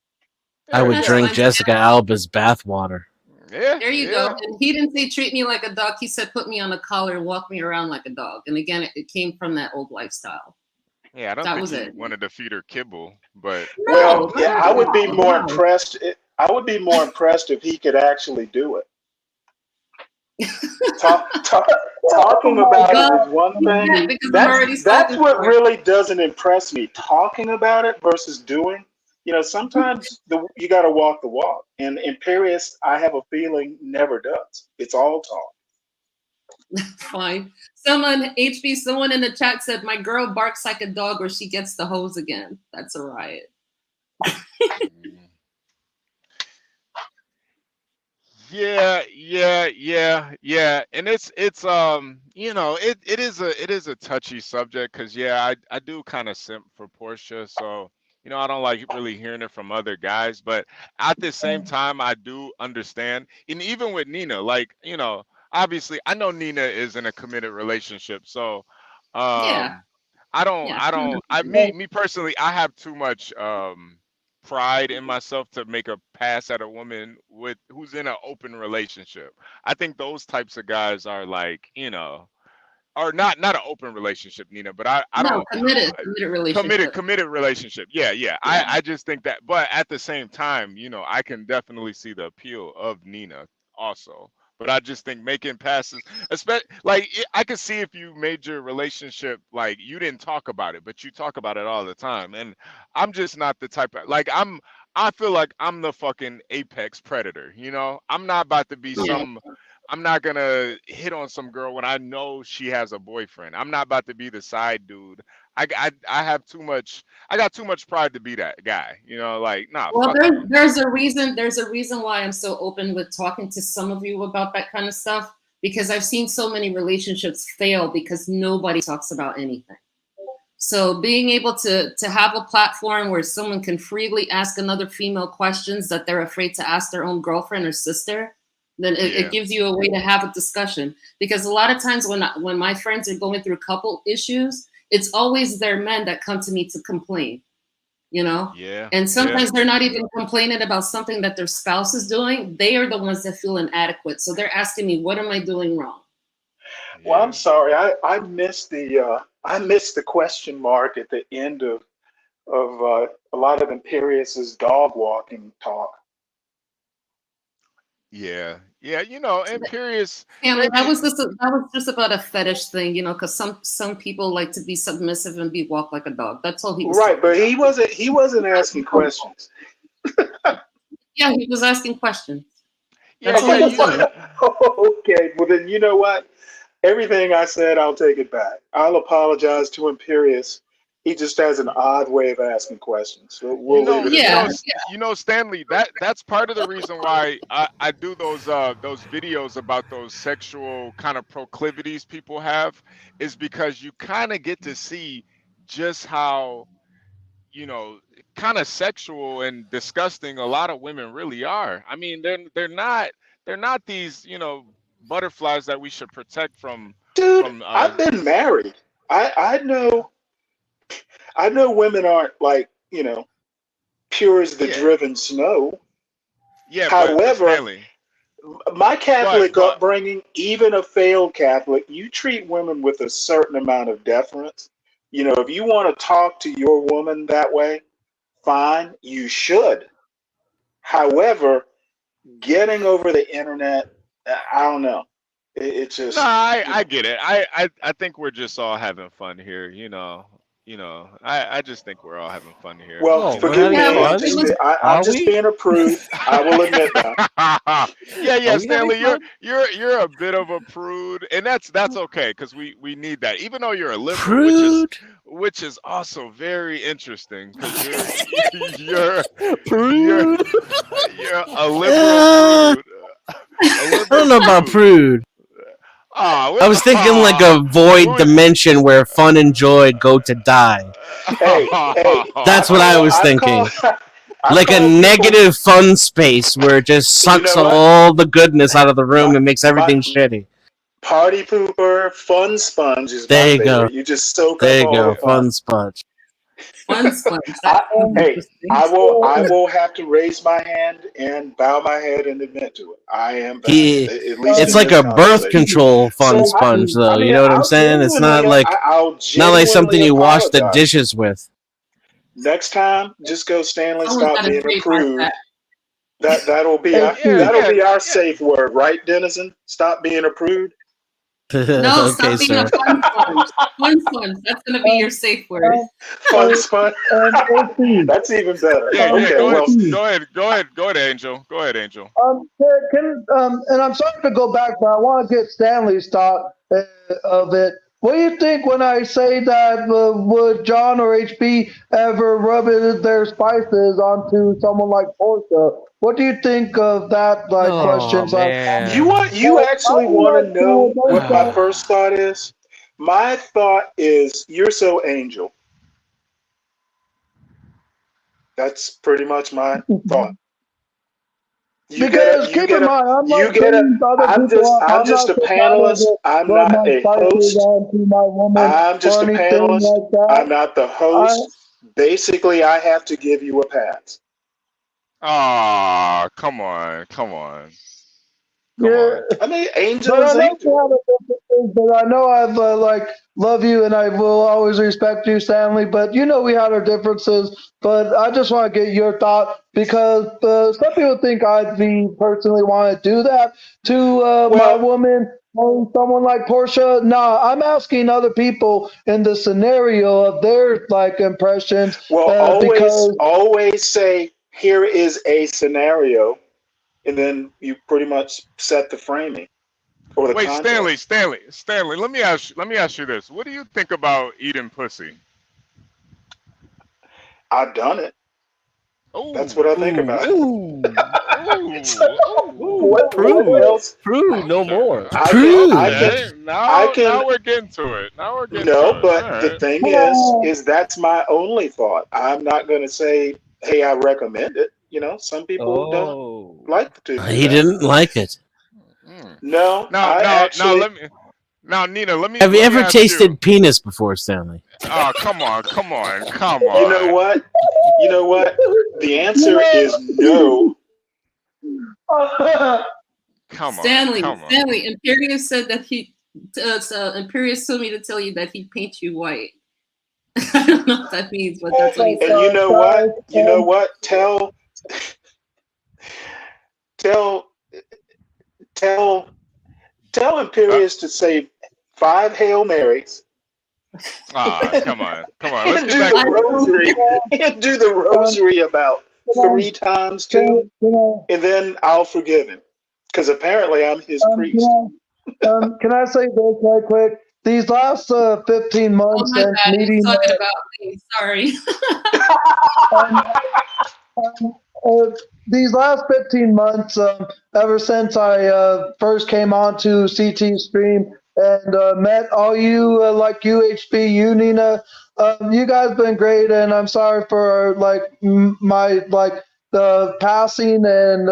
I would That's drink fine. Jessica Alba's bathwater. Yeah. There you go. And he didn't say treat me like a dog. He said put me on a collar and walk me around like a dog. And again, it came from that old lifestyle. Yeah, I don't That think was he it. wanted to feed her kibble, but Well, yeah, I would be more No. impressed. I would be more impressed if he could actually do it. Talking about it is one thing. That's what really doesn't impress me. Talking about it versus doing. You know, sometimes you got to walk the walk. And Imperious, I have a feeling, never does. It's all talk. Fine. Someone in the chat said, my girl barks like a dog or she gets the hose again. That's a riot. Yeah. And it's you know, it is a touchy subject because I do kind of simp for Portia, so you know I don't like really hearing it from other guys, but at the same time I do understand, and even with Nina, like you know, obviously I know Nina is in a committed relationship, so Yeah. me personally, I have too much pride in myself to make a pass at a woman who's in an open relationship. I think those types of guys are like, you know, or not an open relationship, Nina, but I No, don't committed relationship. committed relationship. Yeah. I just think that, but at the same time, you know, I can definitely see the appeal of Nina also. But I just think making passes, especially like I could see if you made your relationship like you didn't talk about it, but you talk about it all the time. And I'm just not the type of like I feel like I'm the fucking apex predator, you know? I'm not about to be I'm not gonna hit on some girl when I know she has a boyfriend. I'm not about to be the side dude. I have too much. I got too much pride to be that guy. You know, like nah. Well, Fuck that. there's a reason. There's a reason why I'm so open with talking to some of you about that kind of stuff, because I've seen so many relationships fail because nobody talks about anything. So being able to have a platform where someone can freely ask another female questions that they're afraid to ask their own girlfriend or sister, then it gives you a way to have a discussion. Because a lot of times when my friends are going through couple issues, it's always their men that come to me to complain, you know? Yeah. And sometimes they're not even complaining about something that their spouse is doing. They are the ones that feel inadequate. So they're asking me, what am I doing wrong? Well, I'm sorry. I missed the question mark at the end of a lot of Imperious's dog walking talk. Yeah. You know, Imperious. Stanley, that was just about a fetish thing, you know, because some people like to be submissive and be walked like a dog. That's all he was. Right, but he wasn't asking questions. Yeah, he was asking questions. That's all he said. Okay, well then you know what? Everything I said, I'll take it back. I'll apologize to Imperious. He just has an odd way of asking questions. So we'll leave it at that. You know, Stanley, that's part of the reason why I do those videos about those sexual kind of proclivities people have, is because you kind of get to see just how, you know, kind of sexual and disgusting a lot of women really are. I mean, they're not these, you know, butterflies that we should protect from. Dude, I've been married. I know women aren't like, you know, pure as the driven snow. Yeah. However, my Catholic upbringing, even a failed Catholic, you treat women with a certain amount of deference. You know, if you want to talk to your woman that way, fine, you should. However, getting over the internet, I don't know. It's just. No, I get it. I think we're just all having fun here. You know. I just think we're all having fun here. Well, forgive me. I'm just being a prude. I will admit that. Yeah, Stanley, you're a bit of a prude, and that's okay because we need that. Even though you're a liberal, which is also very interesting because you're a liberal prude. I don't know about prude. I was thinking like a void dimension where fun and joy go to die. Hey, that's what I was thinking. Like a negative fun space where it just sucks all the goodness out of the room and makes everything shitty. Party pooper, fun sponge is there my you favorite. go. You just soak there up you all go, the fun sponge. Fun sponge. Hey, I will have to raise my hand and bow my head and admit to it. I am bad, at least It's in like this a birth conversation. control fun sponge, though. You know what I'm saying? It's not like something you wash the dishes with. Next time, just go Stanley. Someone's Stop gotta being trademark approved. that. That'll be our safe word, right, Denizen? Stop being approved. No, Okay, stop being a sir. fun sponge. Fun sponge. That's gonna be your safe word. Fun sponge. That's even better. Yeah, Okay, go well, ahead, Angel. Go ahead, Angel. And I'm sorry to go back, but I want to get Stanley's thought of it. What do you think when I say that would John or HB ever rub their spices onto someone like Portia? What do you think of that question? You actually want to know what my first thought is? My thought is you're so Angel. That's pretty much my thought. I'm just a panelist. I'm not a host. I'm just a panelist. I'm not the host. Basically, I have to give you a pass. Ah, come on. Yeah, I mean, Angel but is Angel. But I know I've love you and I will always respect you, Stanley. But we had our differences. But I just want to get your thought because some people think I'd personally want to do that to my woman or someone like Portia. No, I'm asking other people in the scenario of their impressions. Well, Because always say here is a scenario, and then you pretty much set the framing or the Wait, context. Stanley. Let me ask you this. What do you think about eating pussy? I've done it. That's what I think about. What else? Prove no more. Now we're getting to it. But the thing is that's my only thought. I'm not going to say, hey, I recommend it. Some people don't like to do that. He didn't like it. No, Now, Nina, let me. Have you ever ask tasted penis before, Stanley? Oh, come on. You know what? The answer is no. Stanley, Imperius said that Imperius told me to tell you that he paints you white. I don't know what that means, but that's what he said. And you know what? Tell Imperius to say 5 Hail Marys. Come on. Let's do the rosary. And do the rosary about 3 times too, and then I'll forgive him because apparently I'm his priest. Can I say this right quick? These last 15 months since meeting. Talking about me. Sorry. These last 15 months, ever since I first came onto CT Stream and met all you, like UHB, you, Nina, you guys been great, and I'm sorry for my the passing, and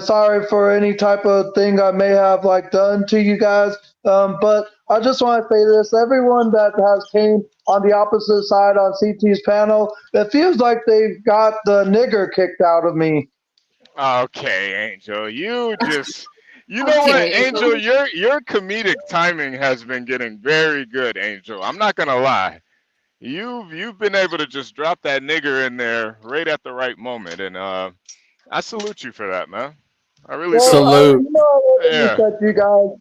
sorry for any type of thing I may have done to you guys. But I just want to say this: everyone that has came on the opposite side on CT's panel, it feels like they've got the nigger kicked out of me. Okay, Angel, you know what, Angel, your comedic timing has been getting very good, Angel. I'm not gonna lie. You've been able to just drop that nigger in there right at the right moment, and I salute you for that, man. I really salute. You guys.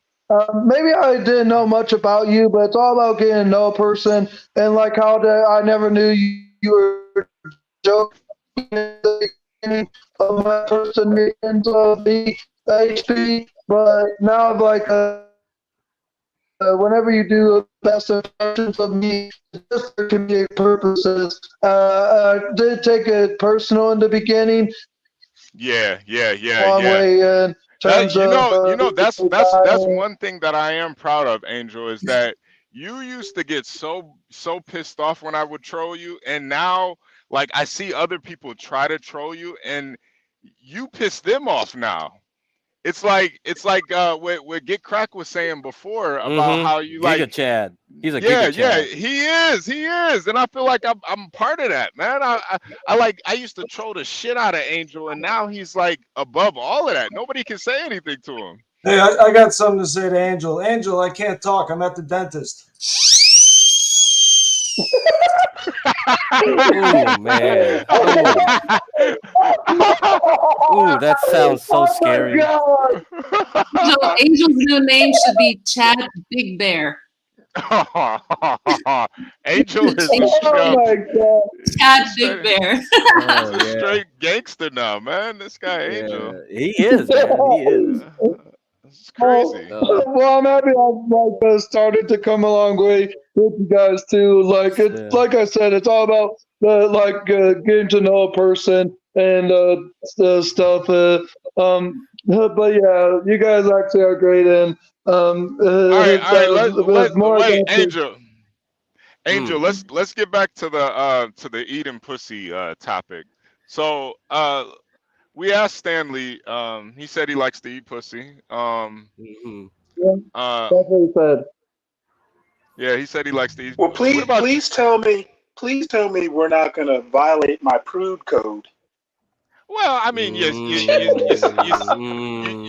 Maybe I didn't know much about you, but it's all about getting to know a person, and how I never knew you were joking at the beginning of my person meetings of the HP, but now whenever you do best impressions of me, just for comedic purposes, I did take it personal in the beginning. Yeah. Long way in terms That's one thing that I am proud of, Angel, is that you used to get so pissed off when I would troll you, and now I see other people try to troll you, and you piss them off now. it's like what Get Crack was saying before about how you Giga Chad. He's a yeah, Giga Chad. he is, and I feel like I'm part of that, man. I used to troll the shit out of Angel, and now he's like above all of that. Nobody can say anything to him. Hey, I got something to say to Angel. Angel, I can't talk. I'm at the dentist. Ooh, man. Ooh, that sounds so scary. Angel's new name should be Chad Big Bear. Angel is Oh my god. Chad Big Bear. He's a straight gangster now, man. This guy Angel. He is, man. He is. It's crazy. Well, I'm happy I've started to come a long way with you guys too. Like it's like I said, it's all about getting to know a person and stuff. But yeah, you guys actually are great. And all right. Wait, Angel. Mm. Let's get back to the eating pussy topic. So we asked Stanley. He said he likes to eat pussy. That's what he said. Yeah, he said he likes to eat. Well, please tell me we're not going to violate my prude code. Well, I mean, yes, you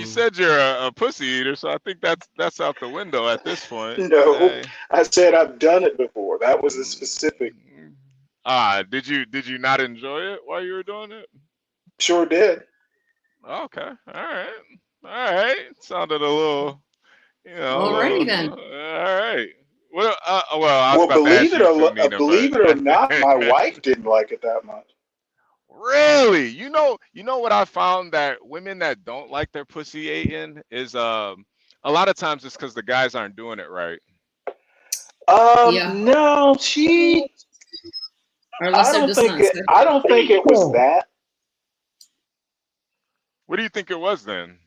said you're a pussy eater, so I think that's out the window at this point. No, I said I've done it before. That was a specific. Did you not enjoy it while you were doing it? Sure did. Okay, all right. Sounded a little, Alrighty then. All right. Well, I was about to ask believe it you or too, Nina, believe it or not, my wife didn't like it that much. Really? You know what I found, that women that don't like their pussy eaten is a lot of times it's because the guys aren't doing it right. No, I don't think it was that. What do you think it was then?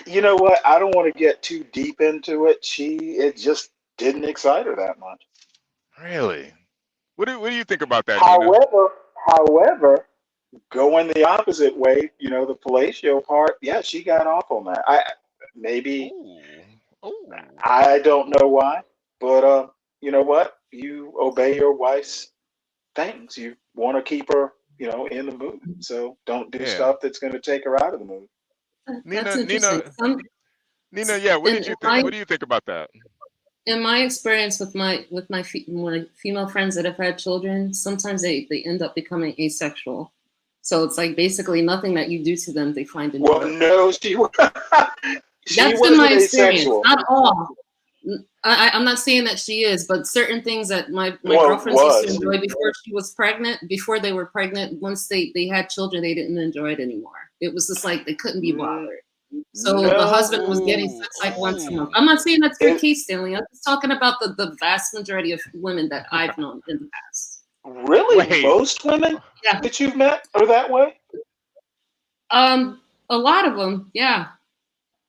You know what? I don't want to get too deep into it. It just didn't excite her that much. Really? What do you think about that, Nina? However, going the opposite way, the fellatio part, yeah, she got off on that. I don't know why, but you know what? You obey your wife's things. You want to keep her, in the mood. So don't do stuff that's going to take her out of the mood. That's interesting. Nina, yeah. What did you think? What do you think about that? In my experience with my female friends that have had children, sometimes they end up becoming asexual. So it's like basically nothing that you do to them they find enjoyable. Well, no, she That's been my experience. asexual. Not all. I'm not saying that she is, but certain things that my girlfriends used to enjoy before they were pregnant, once they had children, they didn't enjoy it anymore. It was just like they couldn't be bothered. So the husband was getting sex like once a month. I'm not saying that's your case, Stanley. I'm just talking about the vast majority of women that I've known in the past. Really? Most women that you've met are that way? A lot of them, yeah.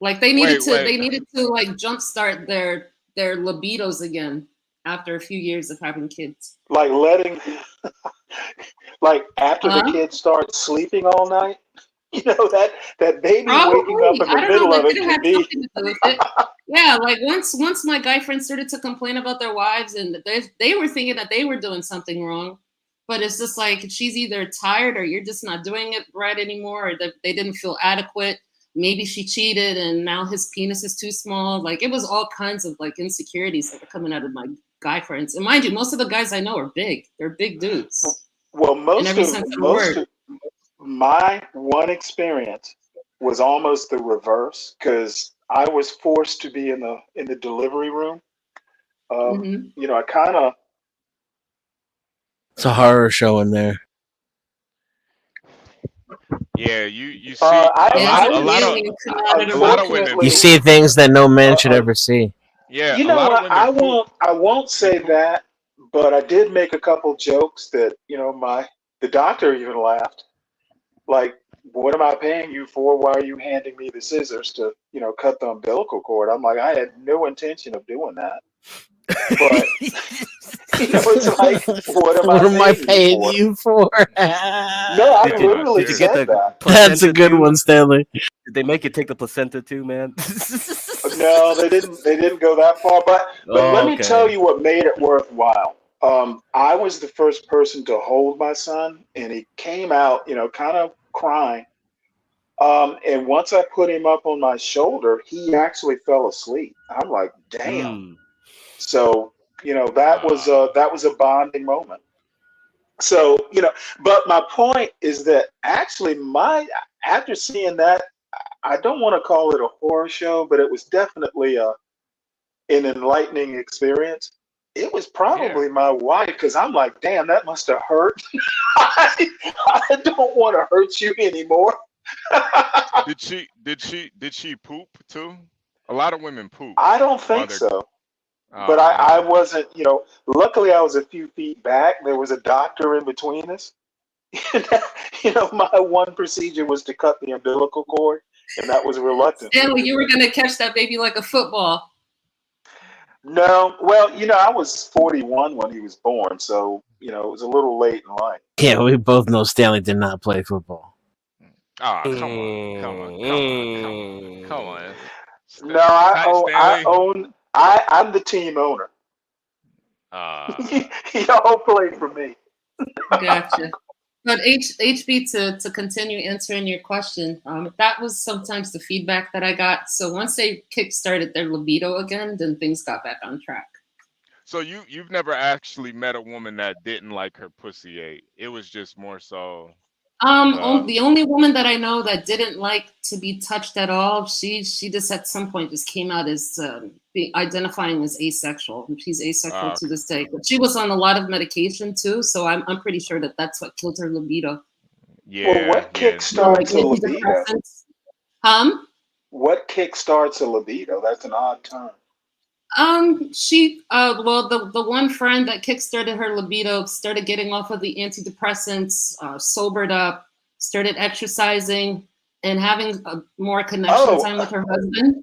Like they needed to like jumpstart their libidos again after a few years of having kids. Like like after the kids start sleeping all night? That baby waking up in the middle of it could be. Something to do with it. Yeah, like once my guy friends started to complain about their wives, and they were thinking that they were doing something wrong, but it's just like she's either tired or you're just not doing it right anymore, or that they didn't feel adequate. Maybe she cheated, and now his penis is too small. Like it was all kinds of like insecurities that were coming out of my guy friends. And mind you, most of the guys I know are big. They're big dudes. Well, most of my one experience was almost the reverse, because I was forced to be in the delivery room. I kind of. It's a horror show in there. Yeah, you see a lot of women. You see things that no man should ever see. Yeah, I won't say that, but I did make a couple jokes that the doctor even laughed. Like, what am I paying you for? Why are you handing me the scissors to cut the umbilical cord? I'm like, I had no intention of doing that. But it's like, what am I paying you for? No, I literally Did you get said the that. That's a placenta good too? one, Stanley. Did they make you take the placenta too, man? No, they didn't. They didn't go that far. But let me tell you what made it worthwhile. I was the first person to hold my son, and he came out, kind of crying. And once I put him up on my shoulder, he actually fell asleep. I'm like, damn. So that was a bonding moment. So but my point is that actually, after seeing that, I don't want to call it a horror show, but it was definitely an enlightening experience. It was probably my wife, because I'm like, damn, that must have hurt. I don't want to hurt you anymore. Did she poop too? A lot of women poop. I don't think so. But I wasn't, luckily I was a few feet back. There was a doctor in between us. My one procedure was to cut the umbilical cord, and that was reluctant. Stanley, you were going to catch that baby like a football. No, well, I was 41 when he was born, so, it was a little late in life. Yeah, we both know Stanley did not play football. Oh, come on. No, I'm the team owner. Y'all played for me. Gotcha. But HB, to continue answering your question, that was sometimes the feedback that I got. So once they kickstarted their libido again, then things got back on track. So you've never actually met a woman that didn't like her pussy ate. It was just more so. The only woman that I know that didn't like to be touched at all, she just at some point just came out as identifying as asexual. She's asexual to this day, but she was on a lot of medication too, so I'm pretty sure that that's what killed her libido. Yeah. Well, what kickstarts a libido? What kickstarts a libido? That's an odd term. The one friend that kickstarted her libido started getting off of the antidepressants, sobered up, started exercising, and having more connection time with her husband.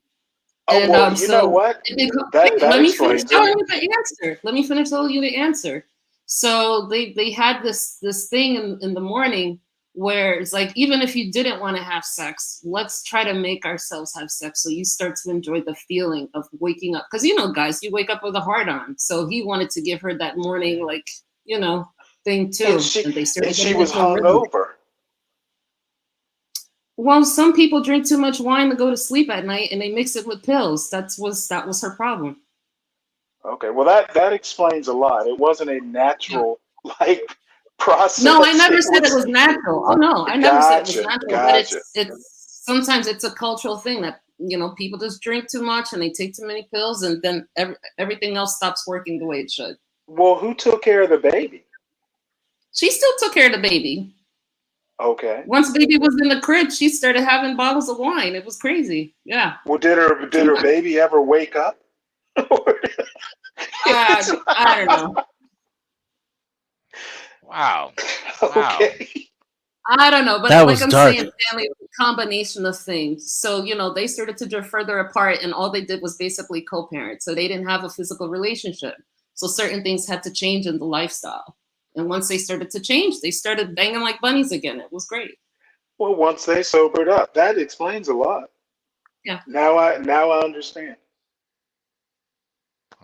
And well, you know what? Let me finish telling you the answer. Let me finish telling you the answer. So they had this thing in the morning where it's like, even if you didn't want to have sex, let's try to make ourselves have sex. So you start to enjoy the feeling of waking up. Because, guys, you wake up with a heart on. So he wanted to give her that morning, thing too. And she was hungover. Well, some people drink too much wine to go to sleep at night, and they mix it with pills. That was her problem. Okay, well that explains a lot. It wasn't a natural process. No, I never said it was natural. Oh no, I never said it was natural. But it's sometimes it's a cultural thing that people just drink too much and they take too many pills, and then everything else stops working the way it should. Well, who took care of the baby? She still took care of the baby. Okay. Once baby was in the crib, she started having bottles of wine. It was crazy. Yeah. Well, did her baby ever wake up? I don't know. Wow. Okay. I don't know, but that like I'm dark. saying, family, it was a combination of things. So, they started to drift further apart, and all they did was basically co-parent. So they didn't have a physical relationship. So certain things had to change in the lifestyle. And once they started to change, they started banging like bunnies again. It was great. Well, once they sobered up, that explains a lot. Yeah. Now I understand.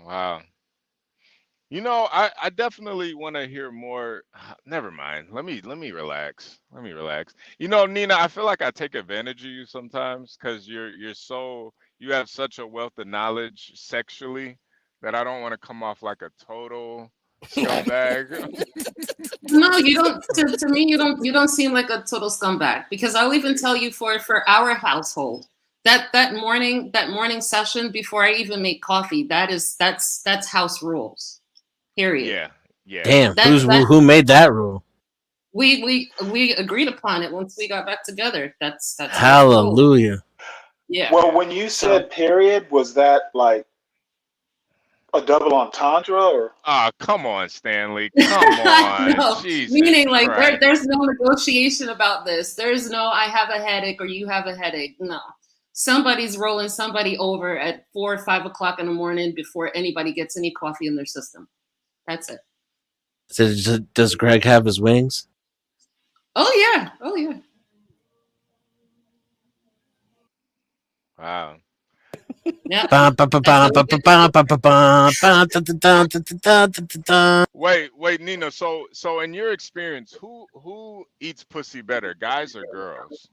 Wow. I definitely want to hear more. Never mind. Let me relax. Nina, I feel like I take advantage of you sometimes because you have such a wealth of knowledge sexually that I don't want to come off like a total scumbag. No, you don't. To me, you don't seem like a total scumbag, because I'll even tell you for our household that morning session before I even make coffee, that's house rules. Period. Yeah. Damn, who made that rule? We agreed upon it once we got back together. That's Hallelujah. Yeah. Well, when you said period, was that like a double entendre or? Come on, Stanley. Come on. No, Jesus meaning like Christ. there's no negotiation about this. There's no I have a headache or you have a headache. No. somebody's rolling somebody over at 4 or 5 o'clock in the morning before anybody gets any coffee in their system. That's it. So, does Greg have his wings? Oh yeah. Oh yeah. Wow. Yeah. Wait, Nina. So in your experience, who eats pussy better, guys or girls?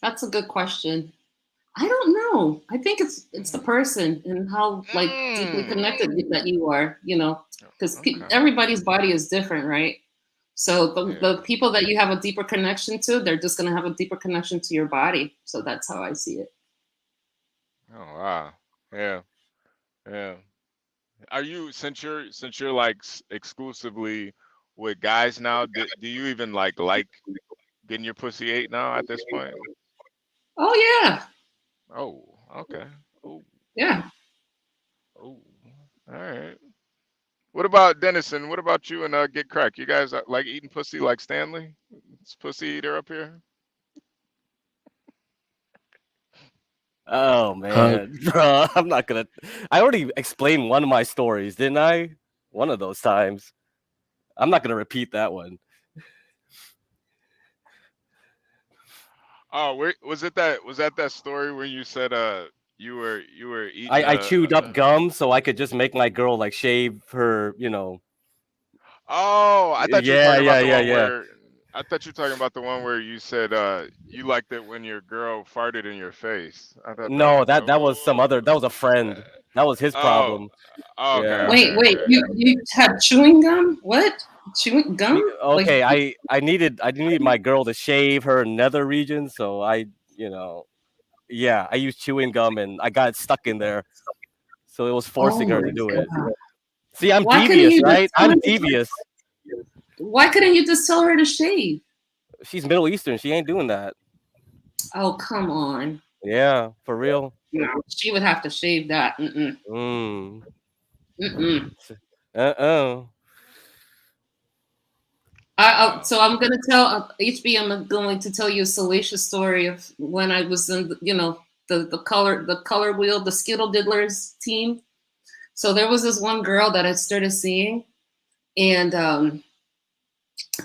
That's a good question. I don't know. I think it's the person and how like deeply connected that you are, you know, because everybody's body is different, right? So the people that you have a deeper connection to, they're just gonna have a deeper connection to your body. So that's how I see it. Oh wow. Yeah. Yeah. Are you since you're like exclusively with guys now? Do you even like getting your pussy ate now at this point? Oh yeah. Oh, okay. Oh, Yeah. oh. All right. What about Dennison? What about you and Get Crack? You guys like eating pussy like Stanley? It's pussy eater up here. Oh man, bro, I'm not gonna. I already explained one of my stories, didn't I? One of those times. I'm not gonna repeat that one. Oh, was that story where you said you were eating? I chewed up gum so I could just make my girl like shave her, you know. Oh, I thought you were talking about the one Yeah. where I thought you were talking about the one where you said you liked it when your girl farted in your face. I thought No, that was some other. That was a friend. That was his problem. Oh, okay. Yeah. Wait. You had chewing gum? What? Chewing gum? Okay, Like, I needed my girl to shave her nether region, so I used chewing gum and I got stuck in there, so it was forcing oh her my to do it. God. See, I'm Why couldn't devious, you just right? tell I'm her to devious. Why couldn't you just tell her to shave? She's Middle Eastern. She ain't doing that. Oh, come on. Yeah, for real. No, she would have to shave that. So I'm gonna tell HB. I'm going to tell you a salacious story of when I was in, the color wheel, the Skittle Diddlers team. So there was this one girl that I started seeing, and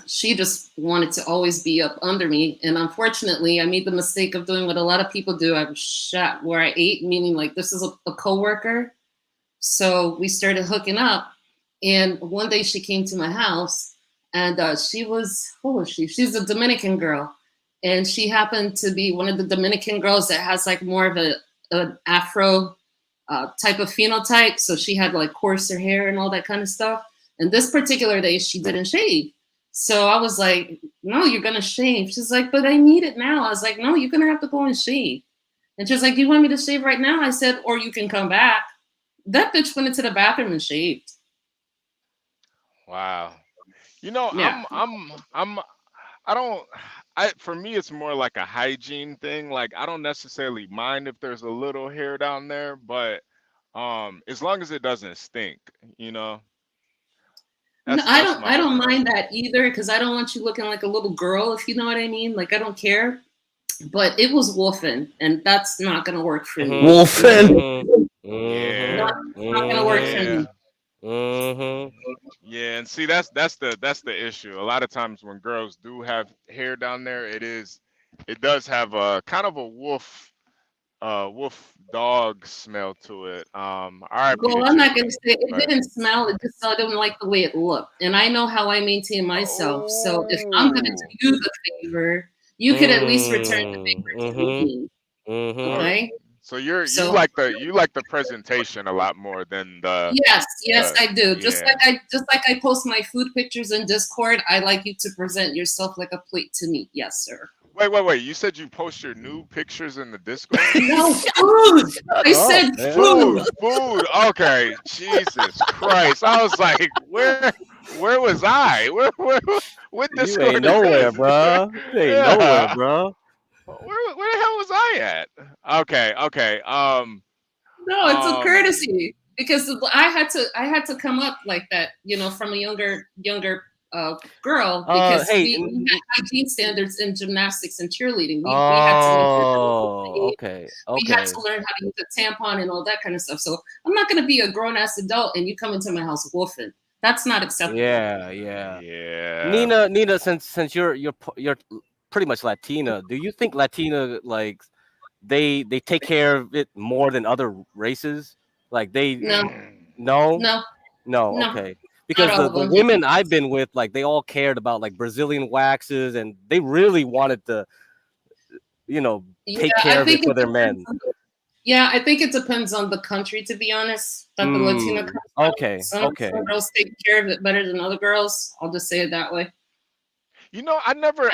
she just wanted to always be up under me. And unfortunately, I made the mistake of doing what a lot of people do. I was shot where I ate, meaning like this is a coworker. So we started hooking up, and one day she came to my house. And who was she? She's a Dominican girl. And she happened to be one of the Dominican girls that has like more of an Afro type of phenotype. So she had like coarser hair and all that kind of stuff. And this particular day, she didn't shave. So I was like, no, you're going to shave. She's like, but I need it now. I was like, no, you're going to have to go and shave. And she's like, you want me to shave right now? I said, or you can come back. That bitch went into the bathroom and shaved. Wow. You know, Yeah. For me, it's more like a hygiene thing. Like, I don't necessarily mind if there's a little hair down there, but as long as it doesn't stink, you know. No, I don't mind that either, because I don't want you looking like a little girl, if you know what I mean. Like, I don't care. But it was wolfing, and that's not gonna work for me. Wolfing. Yeah. Not gonna work for me. Yeah, and see that's the issue. A lot of times when girls do have hair down there, it does have a kind of a wolf dog smell to it. RIP Well, to I'm not Chicken, gonna say it but didn't smell. It just I didn't like the way it looked, and I know how I maintain myself. So if I'm gonna do you the favor, you could at least return the favor to me. Okay. So you like the presentation a lot more than the Yes, I do. Just yeah. like I post my food pictures in Discord, I like you to present yourself like a plate to me. Yes, sir. Wait. You said you post your nude pictures in the Discord? No, food. I said food. Food. Okay. Jesus Christ. I was like, where was I? What Discord? You ain't nowhere, bro. You ain't nowhere, bro. Where the hell was I at? Okay. No, it's a courtesy because I had to come up like that, from a younger girl because Hey. we had hygiene standards in gymnastics and cheerleading. We had to make Oh, okay. we had Okay. to learn how to use a tampon and all that kind of stuff. So I'm not going to be a grown ass adult and you come into my house wolfing. That's not acceptable. Yeah. Nina, since you're pretty much Latina, do you think Latina like they take care of it more than other races? Like they no, okay. Because Not all the of them. women I've been with, like they all cared about like Brazilian waxes, and they really wanted to, take care of it for their men. Yeah, I think it depends on the country, to be honest, that the Latina comes from. Okay. Some girls take care of it better than other girls. I'll just say it that way. You know, I never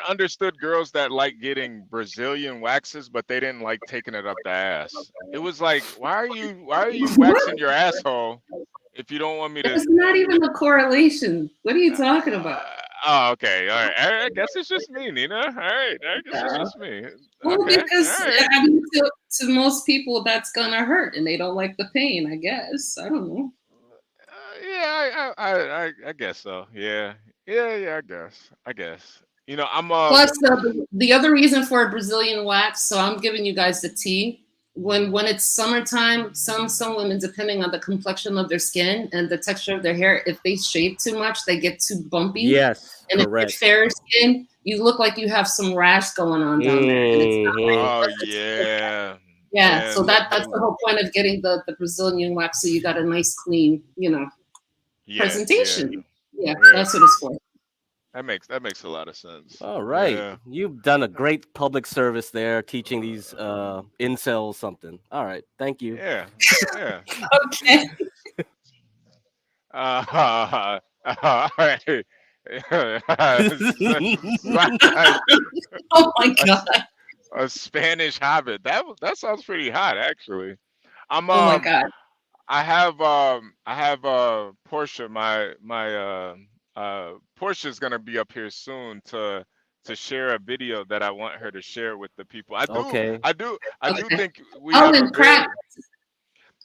understood girls that like getting Brazilian waxes, but they didn't like taking it up the ass. It was like, why are you waxing your asshole if you don't want me to? It's not even a correlation. What are you talking about? Oh, okay, all right. I guess it's just me, Nina. All right, I guess it's just me. Well, Okay, because all right. I mean, to most people, that's gonna hurt, and they don't like the pain. I guess I don't know. Yeah, I guess so. Yeah. I guess. You know, I'm Plus, the other reason for a Brazilian wax. So I'm giving you guys the tea. When it's summertime, some women, depending on the complexion of their skin and the texture of their hair, if they shave too much, they get too bumpy. Yes, and correct. if you're fair skin, you look like you have some rash going on down there, and it's not Oh yeah. Yeah, so that's the whole point of getting the Brazilian wax, so you got a nice clean, presentation. Yeah, that's what it's for. That makes a lot of sense. All right. Yeah. You've done a great public service there teaching these incels something. All right. Thank you. Yeah. Okay. All right. Oh my god. A Spanish Hobbit. That sounds pretty hot, actually. Oh my god. I have Portia. Portia's gonna be up here soon to share a video that I want her to share with the people. I do think we have a very.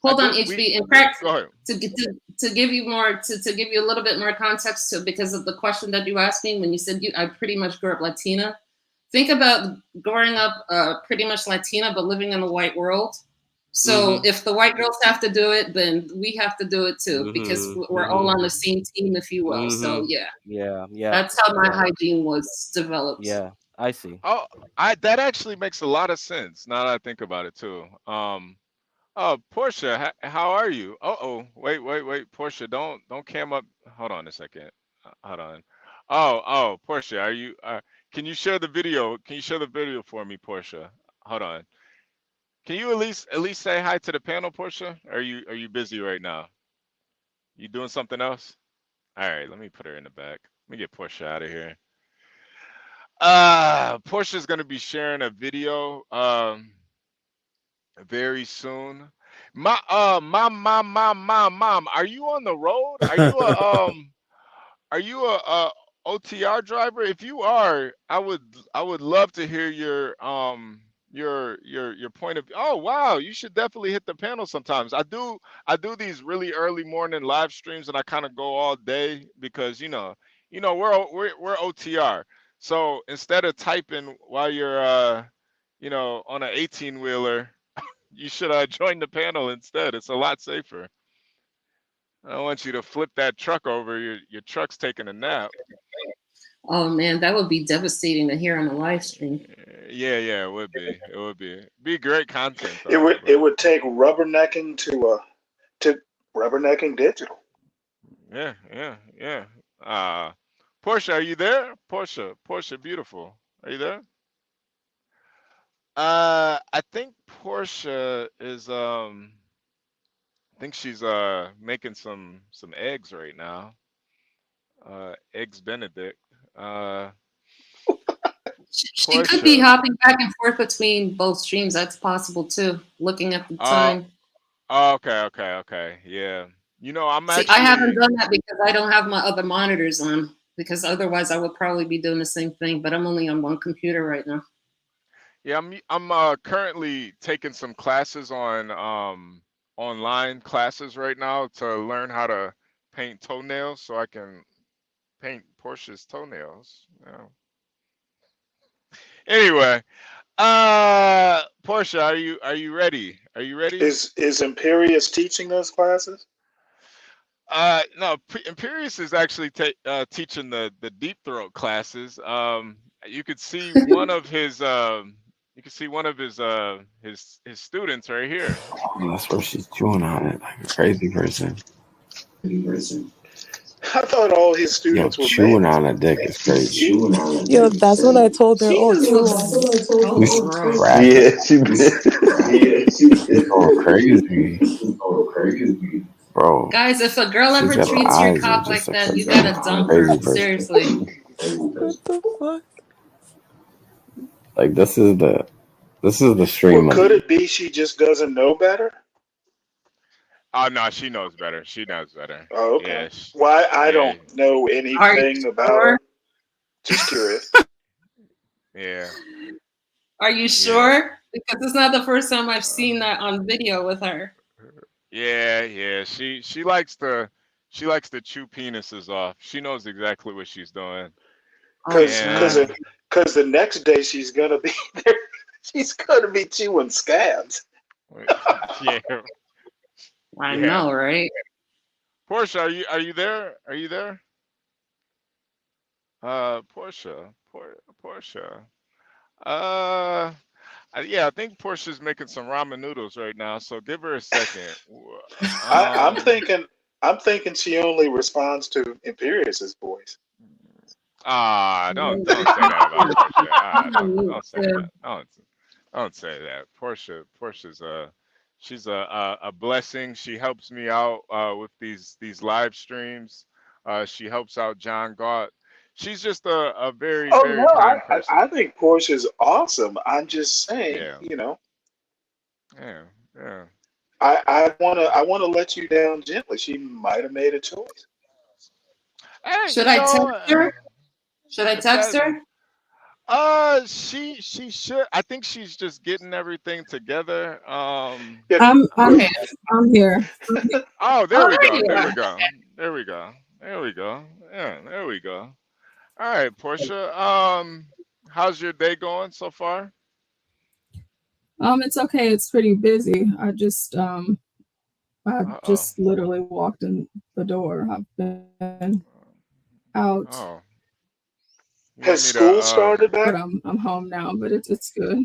Hold on, HB. In fact, go ahead. To give you more, to give you a little bit more context to, because of the question that you asked me when you said I pretty much grew up Latina. Think about growing up pretty much Latina, but living in a white world. So if the white girls have to do it, then we have to do it too, because we're all on the same team, if you will. So yeah. That's how my hygiene was developed. Yeah, I see. Oh, that actually makes a lot of sense now that I think about it too. Oh, Portia, how are you? Wait, Portia, don't cam up. Hold on a second. Hold on. Oh, Portia, are you? Can you share the video? Can you share the video for me, Portia? Hold on. Can you at least say hi to the panel, Portia? Are you busy right now? You doing something else? All right, let me put her in the back. Let me get Portia out of here. Portia's gonna be sharing a video very soon. Mom, are you on the road? Are you a OTR driver? If you are, I would love to hear your point of view. Oh wow, you should definitely hit the panel sometimes. I do these really early morning live streams, and I kind of go all day because we're OTR. So instead of typing while you're on an 18-wheeler, you should join the panel instead. It's a lot safer. I don't want you to flip that truck over. Your truck's taking a nap. Oh man, that would be devastating to hear on a live stream. Yeah, it would be. It would be great content. It would take rubbernecking to rubbernecking digital. Yeah. Portia, are you there? Portia, beautiful. Are you there? I think Portia is I think she's making some eggs right now. Eggs Benedict. She could be hopping back and forth between both streams. That's possible too. Looking at the time. Okay. Yeah. I'm actually. I haven't done that because I don't have my other monitors on. Because otherwise, I would probably be doing the same thing. But I'm only on one computer right now. Yeah, I'm currently taking some classes on online classes right now to learn how to paint toenails so I can paint Portia's toenails. You know. Anyway, Portia, are you ready? Are you ready? Is Imperious teaching those classes? No, Imperious is actually teaching the deep throat classes. You could see one of his his students right here. Oh, that's where she's chewing on it like a crazy person. I thought all his Yo, students were chewing males. on a dick is crazy. Yo, that's what I told her. Oh, chew on it. You should crack it. She's going crazy. Bro, Guys, if a girl she's ever got the treats your eyes of cock just like like that, you a gotta dump her. crazy person. Seriously. What the fuck? Like this is the stream Well, of could it be she just doesn't know better? Oh no, she knows better. She knows better. Oh, okay. Yes. Why I Yeah. don't know Are you anything about sure? her. Just curious. Yeah. Are you sure? Because it's not the first time I've seen that on video with her. Yeah. She likes to chew penises off. She knows exactly what she's doing. Because And the next day she's gonna be there. She's gonna be chewing scabs. yeah. I Yeah. know, right? Portia, are you there? Are you there? Portia. Yeah, I think Portia's making some ramen noodles right now, so give her a second. I'm thinking she only responds to Imperious's voice. Don't say that about Portia. Don't say that. Don't say that. Portia's she's a blessing. She helps me out with these live streams. She helps out John Galt. She's just a very Oh very no, kind person. I think Portia's awesome. I'm just saying, Yeah. Yeah. I wanna let you down gently. She might have made a choice. Hey, Should I text her? Should I if text that- her? She should. I think she's just getting everything together. I'm here. Oh, there we Oh, go. there you There are. we go. There we go. There we go. Yeah, there we go. All right, Portia. How's your day going so far? It's okay. It's pretty busy. I just Uh-oh. literally walked in the door. I've been out, Oh. You Has want me school to started but back? I'm home now. But it's good.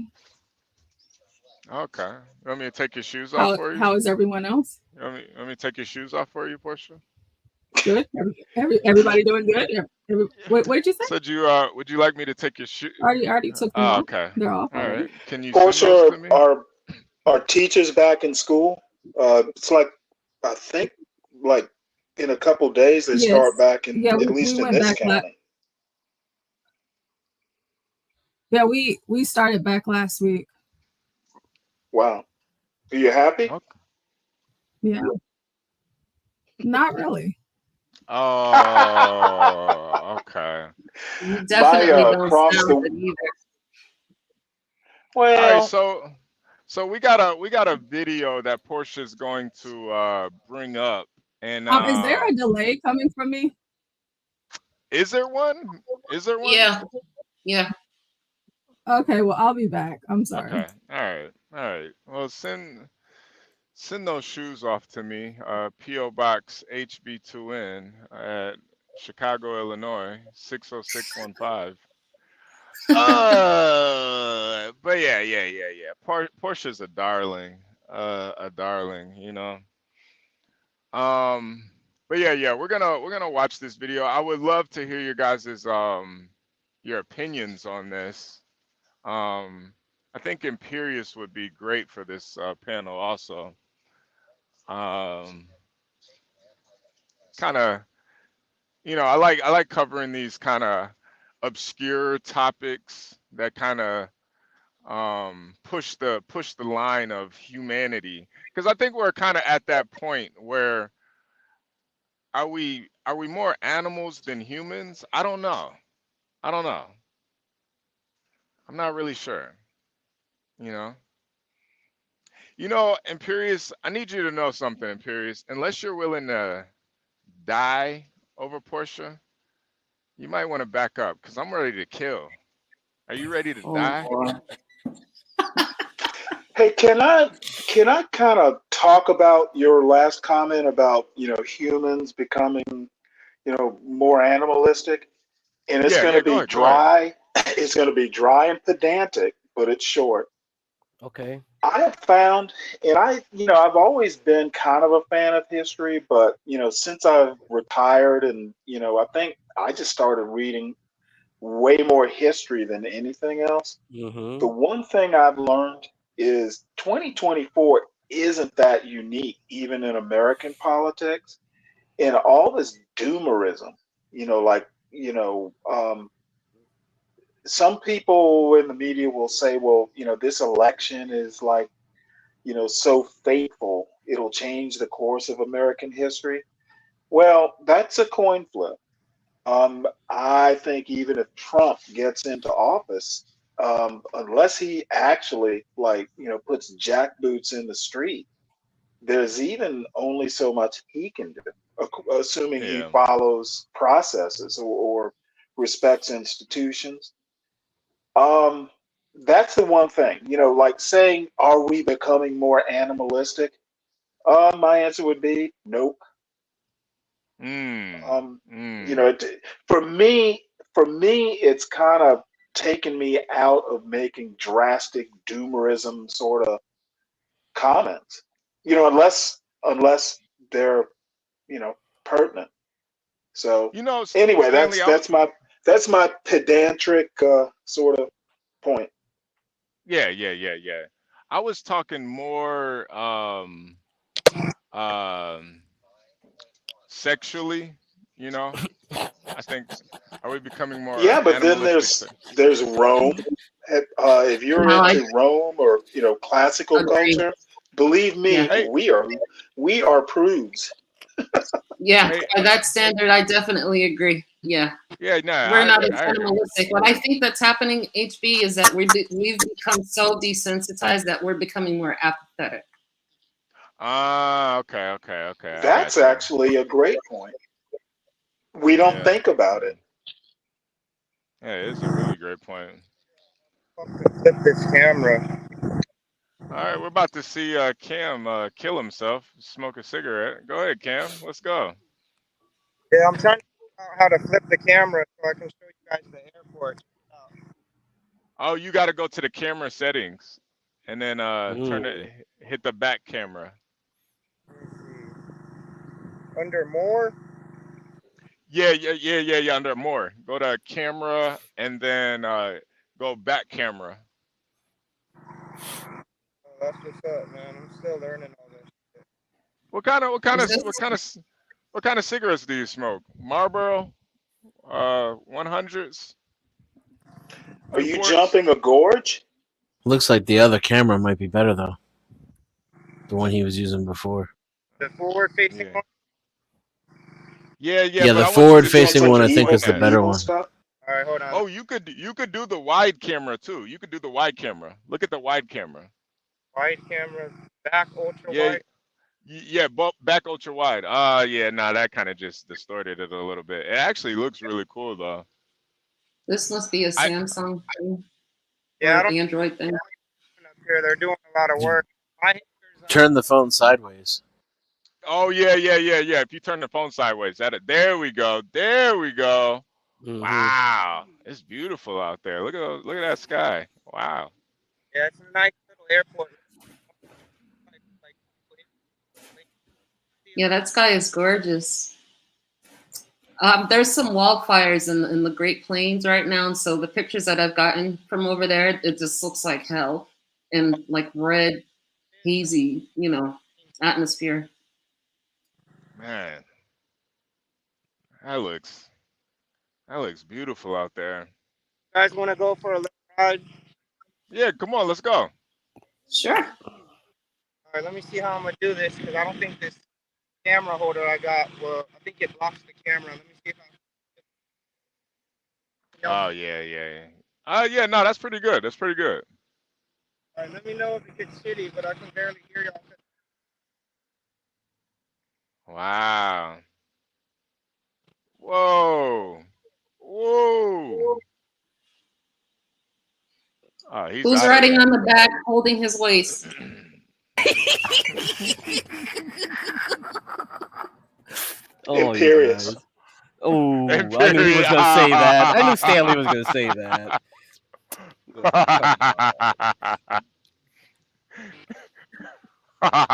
okay. You want me to take your shoes off for you? How is everyone else? You want me to take your shoes off for you, Portia? Good. Everybody doing good. What did you say? Said you would you like me to take your shoe? I already took them Oh, off. okay. They're off All already. right. Can you send those Portia, to me? are teachers back in school? It's like I think like in a couple days they start Yes. back in Yeah, at we least in went this back. county. Yeah, we started back last week. Wow. Are you happy? Okay. Yeah. Not really. Oh, okay. You definitely don't across sound the good either. All right, well, so we got a video that Portia's going to bring up, and Is there a delay coming from me? is there one? Is there one? Yeah. Okay, well I'll be back. I'm sorry. Okay. All right. Well, send those shoes off to me. PO Box Hb2n at Chicago, Illinois 60615. But yeah. Portia's a darling, you know. But yeah, we're gonna watch this video. I would love to hear your guys's your opinions on this. I think Imperious would be great for this panel also. Kind of, I like covering these kind of obscure topics that kind of push the line of humanity, because I think we're kind of at that point where are we more animals than humans? I don't know. I'm not really sure. Imperious, I need you to know something, Imperious. Unless you're willing to die over Portia, You might want to back up because I'm ready to kill. Are you ready to Oh die? boy. Hey, can I kind of talk about your last comment about humans becoming more animalistic? And it's Yeah, going yeah. to Go be ahead. Go ahead. dry. It's going to be dry and pedantic, but it's short. Okay. I have found, and I've always been kind of a fan of history, but since I've retired, and I think I just started reading way more history than anything else. The Mm-hmm. one thing I've learned is 2024 isn't that unique, even in American politics, and all this doomerism. Like some people in the media will say, well, this election is like so fateful, it'll change the course of American history. Well, that's a coin flip. I think even if Trump gets into office, unless he actually puts jackboots in the street, there's even only so much he can do, assuming he Yeah. follows processes or respects institutions. Um, that's the one thing, like saying, are we becoming more animalistic? My answer would be nope. Mm. Um, Mm. for me, it's kind of taken me out of making drastic doomerism sort of comments. Unless they're pertinent. So anyway, Stanley. that's my pedantic sort of point. Yeah, yeah, yeah, yeah. I was talking more um sexually. You know, I think are we becoming more Yeah, but then animalistic? there's Rome. If you're No, I into Rome or classical agree. culture, believe Yeah. me, Hey, we are prudes. Yeah. hey. By that standard, I definitely agree. Yeah. Yeah, no, We're not as I agree. animalistic. What I think that's happening, HB, is that we've become so desensitized that we're becoming more apathetic. Ah, okay, okay, okay. I That's got you. actually a great point. We don't Yeah, think about it. yeah. It's a really great point. Flip this camera. All right, we're about to see Cam kill himself, smoke a cigarette. Go ahead, Cam. Let's go. Yeah, I'm trying to figure out how to flip the camera so I can show you guys the airport. Oh, you got to go to the camera settings, and then turn Mm. it, hit the back camera. Under more? Yeah, yeah, yeah, yeah, yeah. Under more, go to camera, and then go back camera. Oh, that's what's up, man. I'm still learning all this. What kind of, what kind Is of, this what kind of, what kind of cigarettes do you smoke? Marlboro, 100s, Are you Newports. jumping a gorge? Looks like the other camera might be better though. The one he was using before. The forward facing Yeah, one? yeah, yeah. Yeah, But the I want you forward to show facing me one what I you're think is looking the at. better Evil one. stuff. All right, hold on. Oh, you could do the wide camera too. You could do the wide camera. Look at the wide camera. Wide camera, back ultra Yeah, wide. yeah, back ultra wide. Yeah, nah, that kind of just distorted it a little bit. It actually looks really cool though. this must be a I Samsung thing Yeah, I or don't Android thing. know up here. They're doing a lot of You work. My turn the phone sideways. Oh yeah, yeah, yeah, yeah. If you turn the phone sideways, there we go. There we go. Mm-hmm. Wow, it's beautiful out there. Look at that sky. Wow. yeah, it's a nice little airport. Like, Yeah, that sky is gorgeous. There's some wildfires in the Great Plains right now, and so the pictures that I've gotten from over there, it just looks like hell and like red, hazy, atmosphere. Man, that looks beautiful out there. you guys want to go for a little ride? Yeah, come on, let's go. Sure. All right, let me see how I'm gonna do this because I don't think this camera holder I got will. I think it blocks the camera. Let me see if I. Oh yeah, yeah, yeah. Yeah, no, that's pretty good. That's pretty good. All right, let me know if it gets shitty, but I can barely hear y'all. Wow. Whoa. Whoa. Oh, he's Who's out of riding there. on the back, holding his waist? Oh, you Imperious. guys. Oh, I knew he Imperious. was gonna say that. I knew Stanley was gonna say that.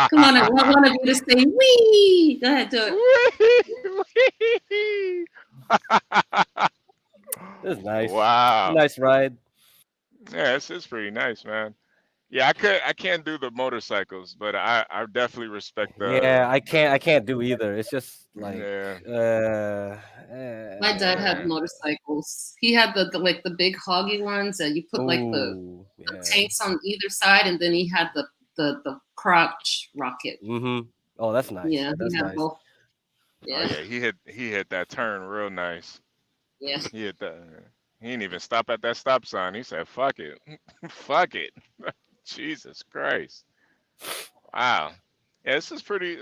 Come on, I want one of you to say wee. Go ahead, do it. This is nice. Wow. Nice ride. Yeah, it's pretty nice, man. Yeah, I can't do the motorcycles, but I definitely respect the. Yeah, I can't do either. It's just like Yeah. My dad had motorcycles. He had the like the big hoggy ones that you put like the tanks on either side, and then he had the crotch rocket. Mm-hmm. Oh, that's nice. Yeah, That's he had nice. both. Yeah. Oh yeah, he hit that turn real nice. Yeah. He hit that. He didn't even stop at that stop sign. He said, "Fuck it, fuck it." Jesus Christ! Wow. Yeah, this is pretty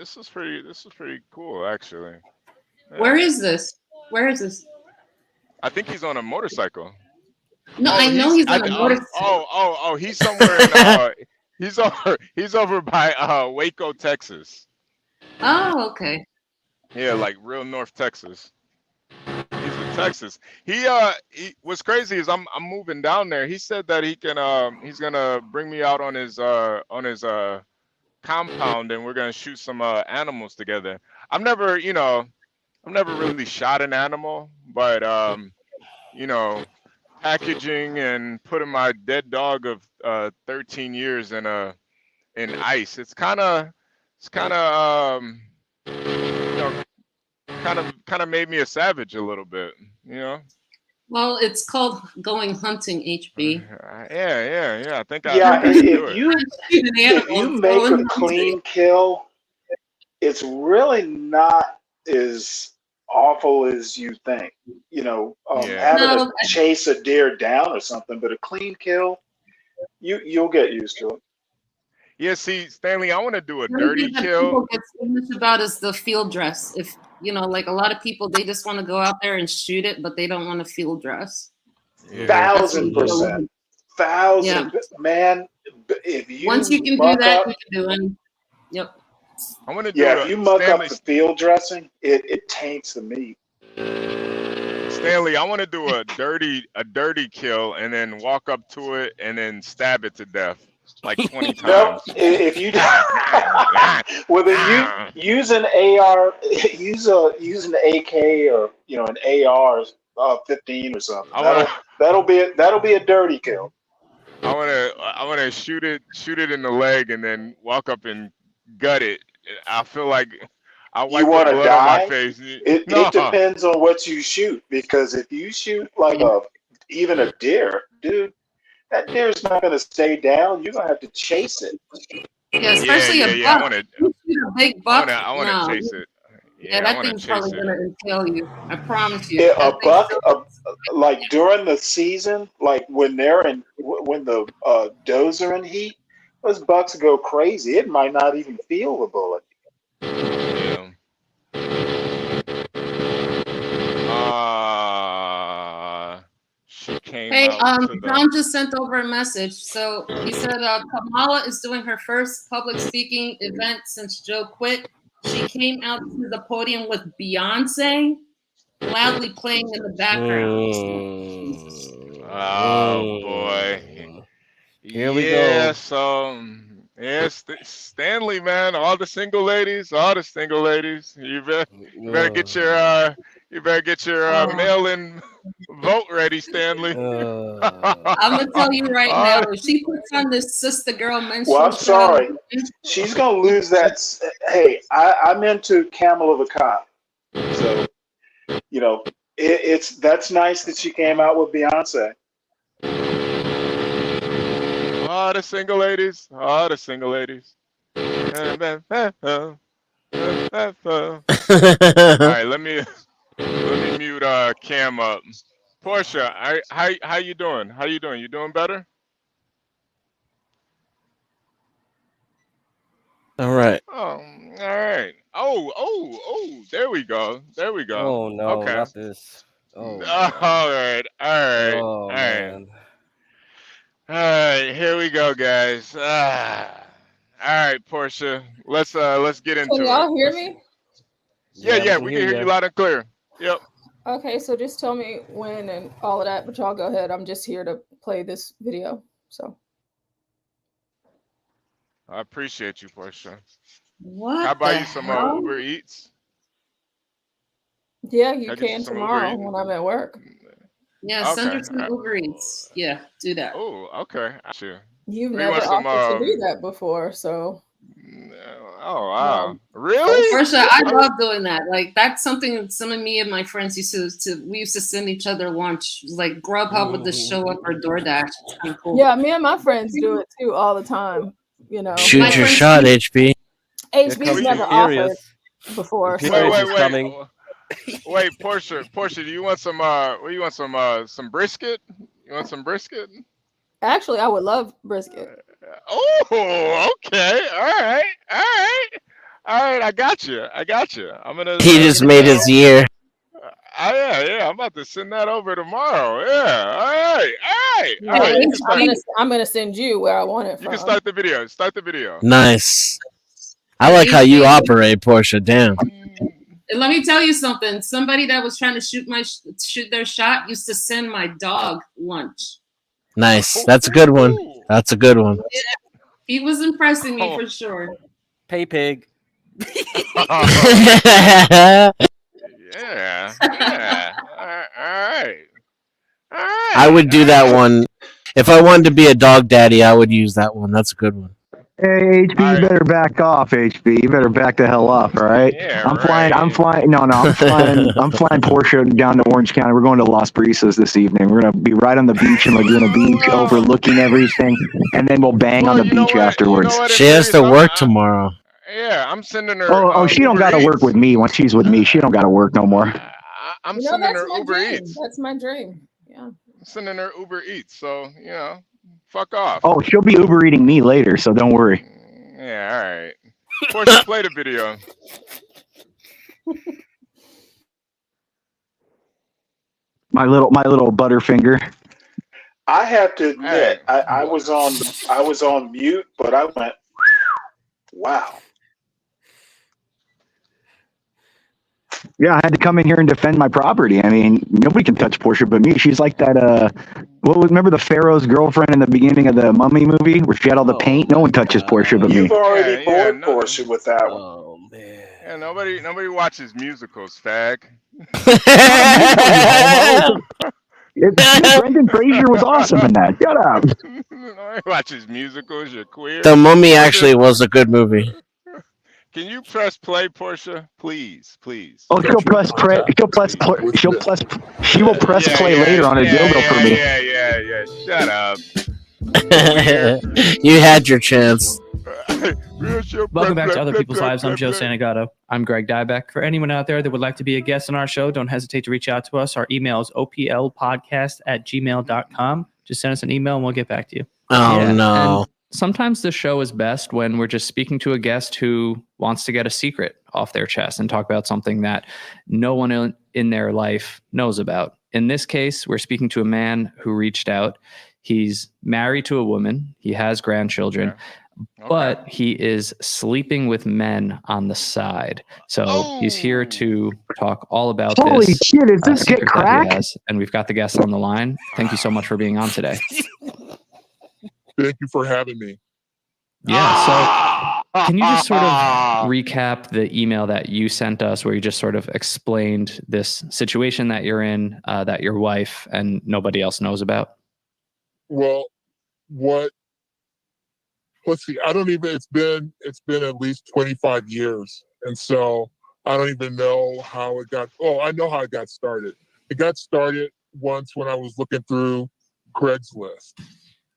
cool, actually. Yeah. Where is this? Where is this? I think he's on a motorcycle. No, I know he's on a motorcycle. Oh, he's somewhere in he's over by Waco, Texas. Oh, okay. Yeah, like real North Texas. He's in Texas. He what's crazy is I'm moving down there. He said that he's gonna bring me out on his compound and we're gonna shoot some animals together. I've never really shot an animal, but packaging and putting my dead dog of 13 years in ice. It's kind of made me a savage a little bit, Well, it's called going hunting, HB. Yeah. I think if you make a clean kill, it's really not as awful as you think. Having to chase a deer down or something, but a clean kill, you'll get used to it. Yeah, see, Stanley, I want to do a The dirty thing that kill. people get so much about is the field dress. If like a lot of people, they just want to go out there and shoot it, but they don't want to field dress. Yeah. 1000%. Man. If you once you can do that, you can do it. Yep. I want to do if you muck up the field dressing, it taints the meat. Stanley, I want to do a dirty kill and then walk up to it and then stab it to death like 20 times. No, if you well, then you use an AR, use an AK or an AR 15 or something. That'll be a dirty kill. I wanna shoot it in the leg and then walk up and gut it. I feel like I wipe the blood on my face. It depends on what you shoot, because if you shoot like even a deer, dude, that deer's not gonna stay down. You're gonna have to chase it. Yeah, especially a buck. You shoot a big buck. I wanna chase it. Yeah, that thing's probably gonna impale you. I promise you. Yeah, a buck, like during the season, like when the does are in heat, those bucks go crazy. It might not even feel the bullet. Yeah. She came out to John just sent over a message. So he said Kamala is doing her first public speaking event since Joe quit. She came out to the podium with Beyonce loudly playing in the background. Oh boy. Here we go. So Stanley, man, all the single ladies. You better get your mail-in vote ready, Stanley. I'm gonna tell you right now, if she puts on this sister girl menstrual. Well, I'm sorry, she's gonna lose that. Hey, I'm into Camel of a Cop, so that's nice that she came out with Beyonce. All the single ladies. All right, let me mute Cam up. Portia, how you doing? You doing better? All right. Oh, all right. Oh, there we go. Oh no, okay. not this. Oh, all right, oh all man. right. Here we go, guys. All right, Portia. Let's get Can into it. y'all hear me? Yeah, We can hear you loud and clear. Yep. Okay, so just tell me when and all of that, but y'all go ahead. I'm just here to play this video. So I appreciate you, Portia. What How about the you some hell? Uber Eats? yeah, you I'll get you can some Uber tomorrow Eats. when I'm at work. Yeah, send Okay. her some Uber Eats. Yeah, do that. Oh, okay. I see. You've Or you never want some offered to do that before, so Oh wow. um, Really? Portia, I love doing that. Like that's something some of me and my friends used we used to send each other lunch. Like Grubhub would just show up or DoorDash. It's pretty cool. yeah, me and my friends do it too all the time. You know, Shoot your shot, HB. HB's never offered before. So Wait, Portia, do you want some what do you want some brisket? You want some brisket? actually, I would love brisket. Oh, okay. All right. I got you. I'm gonna. He just made his year. Yeah. I'm about to send that over tomorrow. Yeah. All right. You can start. I'm gonna send you where I want it from. You can start the video. Nice. I like how you operate, Portia. Damn. And let me tell you something. Somebody that was trying to shoot their shot used to send my dog lunch. Nice. That's a good one. That's a good one. Yeah, he was impressing me for sure. Pay pig. Yeah. All right. I would do that one. If I wanted to be a dog daddy, I would use that one. That's a good one. Hey, HB, you better back off, HB. You better back the hell off, all right? I'm flying. I'm flying Portia down to Orange County. We're going to Las Brisas this evening. We're going to be right on the beach in Laguna Beach, overlooking everything, and then we'll bang on the beach afterwards. She has to work tomorrow. Yeah, I'm sending her. Oh, she don't got to work with me. Once she's with me, she don't got to work no more. I'm sending her my Uber dream. Eats. That's my dream. Yeah. I'm sending her Uber Eats, so fuck off. Oh, she'll be Uber eating me later, so don't worry. Yeah, all right. Portia, play the video. My little Butterfinger. I have to admit, I was on mute, but I went, wow. Yeah, I had to come in here and defend my property. I mean, nobody can touch Portia but me. She's like that. Remember the Pharaoh's girlfriend in the beginning of the Mummy movie where she had all the paint? No one touches Portia but me. You've already bored Portia with that one. Oh man. Yeah, nobody watches musicals, fag. Brendan Fraser was awesome in that. Shut up. Nobody watches musicals. You're queer. The Mummy actually was a good movie. Can you press play, Portia? Please. Oh, she will press play later on her dildo for me. Yeah. Shut up. You had your chance. Welcome back to Other People's Lives. I'm Joe Santagato. I'm Greg Dybeck. For anyone out there that would like to be a guest on our show, don't hesitate to reach out to us. Our email is oplpodcast@gmail.com. Just send us an email and we'll get back to you. Oh, no. And sometimes the show is best when we're just speaking to a guest who wants to get a secret off their chest and talk about something that no one in their life knows about. In this case, we're speaking to a man who reached out. He's married to a woman. He has grandchildren. Yeah. Okay. But he is sleeping with men on the side. So he's here to talk all about this. Holy shit, is this get cracked? And we've got the guest on the line. Thank you so much for being on today. Thank you for having me. Yeah, so can you just sort of recap the email that you sent us where you just sort of explained this situation that you're in, that your wife and nobody else knows about? Well, let's see, it's been at least 25 years. And so I don't even know how it got, I know how it got started. It got started once when I was looking through Craigslist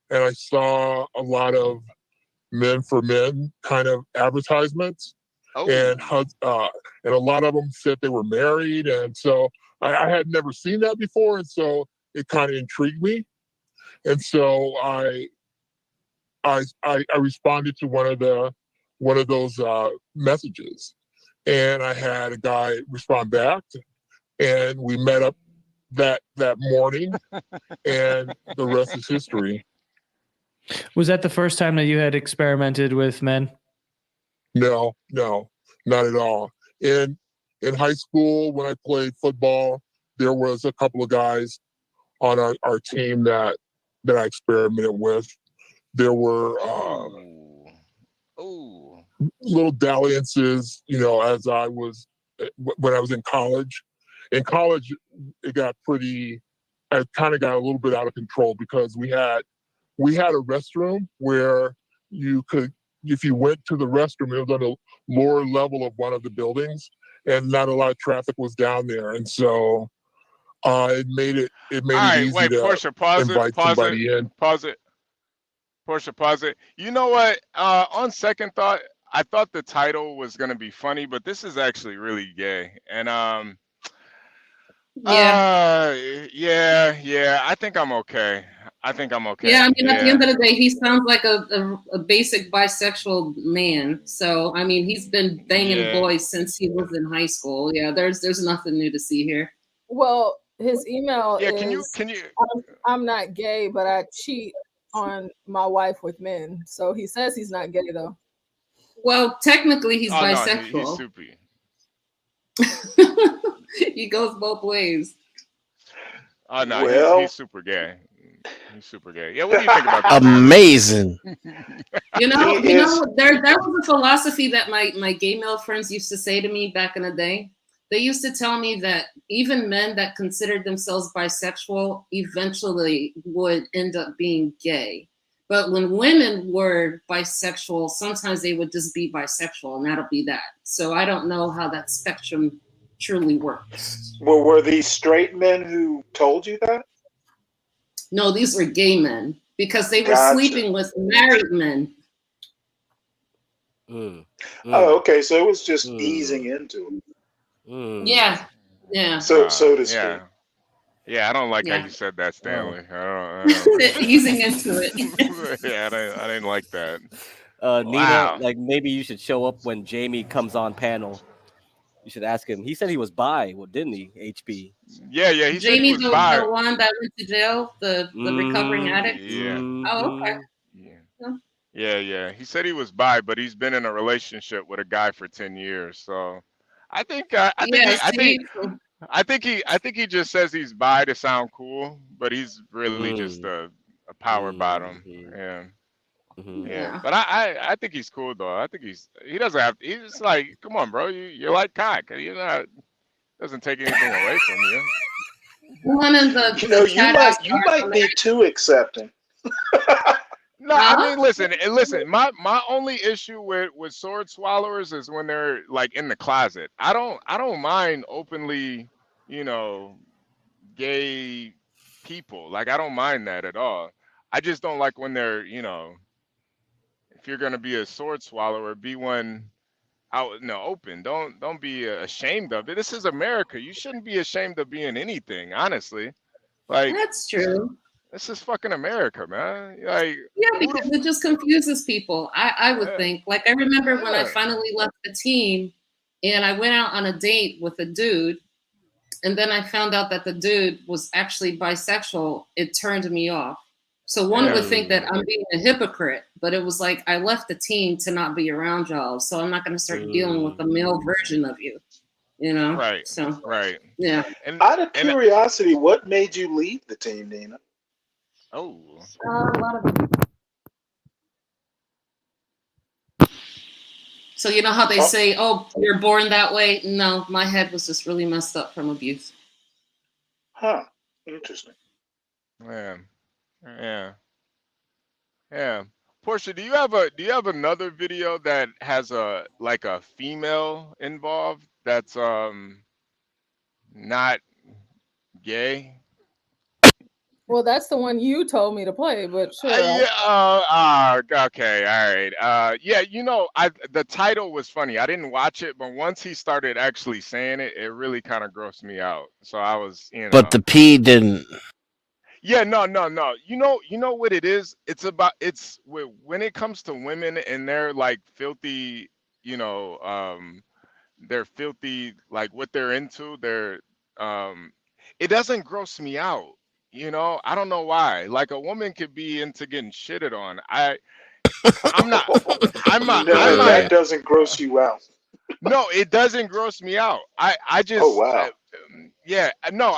and I saw a lot of men for men kind of advertisements. And a lot of them said they were married. And so I had never seen that before. And so it kind of intrigued me. And so I responded to one of those messages, and I had a guy respond back, and we met up that morning, and the rest is history. Was that the first time that you had experimented with men? No, not at all. In high school, when I played football, there was a couple of guys on our team that I experimented with. There were little dalliances, as I was when I was in college. In college, it kind of got a little bit out of control because we had a restroom where you could, if you went to the restroom, it was on the lower level of one of the buildings, and not a lot of traffic was down there, and so it made it easy to Portia, pause invite somebody in. Portia, pause it. You know what? On second thought, I thought the title was gonna be funny, but this is actually really gay. And yeah. I think I'm okay. Yeah, I mean, at the end of the day, he sounds like a basic bisexual man. So, I mean, he's been banging boys since he was in high school. Yeah, there's nothing new to see here. Well, his email is, can you I'm not gay, but I cheat on my wife with men. So he says he's not gay though. Well, technically he's bisexual. No, he's super. He goes both ways. Oh no, he's super gay. He's super gay. Yeah, what do you think about that? Amazing. You know, there was a philosophy that my gay male friends used to say to me back in the day. They used to tell me that even men that considered themselves bisexual eventually would end up being gay. But when women were bisexual, sometimes they would just be bisexual, and that'll be that. So I don't know how that spectrum truly works. Well, were these straight men who told you that? No, these were gay men because they were sleeping with married men. Oh, okay. So it was just easing into it. Yeah. So to speak. Yeah, I don't like how you said that, Stanley. I don't. Easing into it. Yeah, I didn't like that. Nina, like maybe you should show up when Jamie comes on panel. You should ask him. He said he was bi, well, didn't he? HB. Yeah. He said he was Jamie, bi. the one that went to jail, the recovering addict. Yeah. Oh, okay. Yeah. He said he was bi, but he's been in a relationship with a guy for 10 years. So I think he just says he's bi to sound cool, but he's really just a power bottom. Yeah. Yeah, but I think he's cool though. I think he's like, come on, bro, you're like cock. Doesn't take anything away from you. One of the you might be too accepting. No, I mean, listen. My only issue with sword swallowers is when they're like in the closet. I don't mind openly, gay people. Like I don't mind that at all. I just don't like when they're, if you're gonna be a sword swallower, be one out in the open. Don't be ashamed of it. This is America. You shouldn't be ashamed of being anything, honestly. Like that's true. This is fucking America, man. Like because it just confuses people. I would think. Like I remember when I finally left the team and I went out on a date with a dude, and then I found out that the dude was actually bisexual. It turned me off. So one would think that I'm being a hypocrite, but it was like I left the team to not be around y'all, so I'm not going to start dealing with the male version of you, Right. So right. Yeah. And out of curiosity, what made you leave the team, Nina? Oh. A lot of. So you know how they say, "Oh, you're born that way." No, my head was just really messed up from abuse. Huh. Interesting. Yeah. Portia, do you have another video that has a female involved that's not gay? Well, that's the one you told me to play, but sure. Okay, all right. The title was funny. I didn't watch it, but once he started actually saying it, it really kind of grossed me out. So I was, But the P didn't. Yeah, no. You know what it is? It's when it comes to women and they're like filthy, they're filthy, like what they're into. it doesn't gross me out. You know, I don't know why. Like a woman could be into getting shitted on. I'm not. I'm No, not. that doesn't gross you out. No, it doesn't gross me out. I Oh just wow. yeah. No,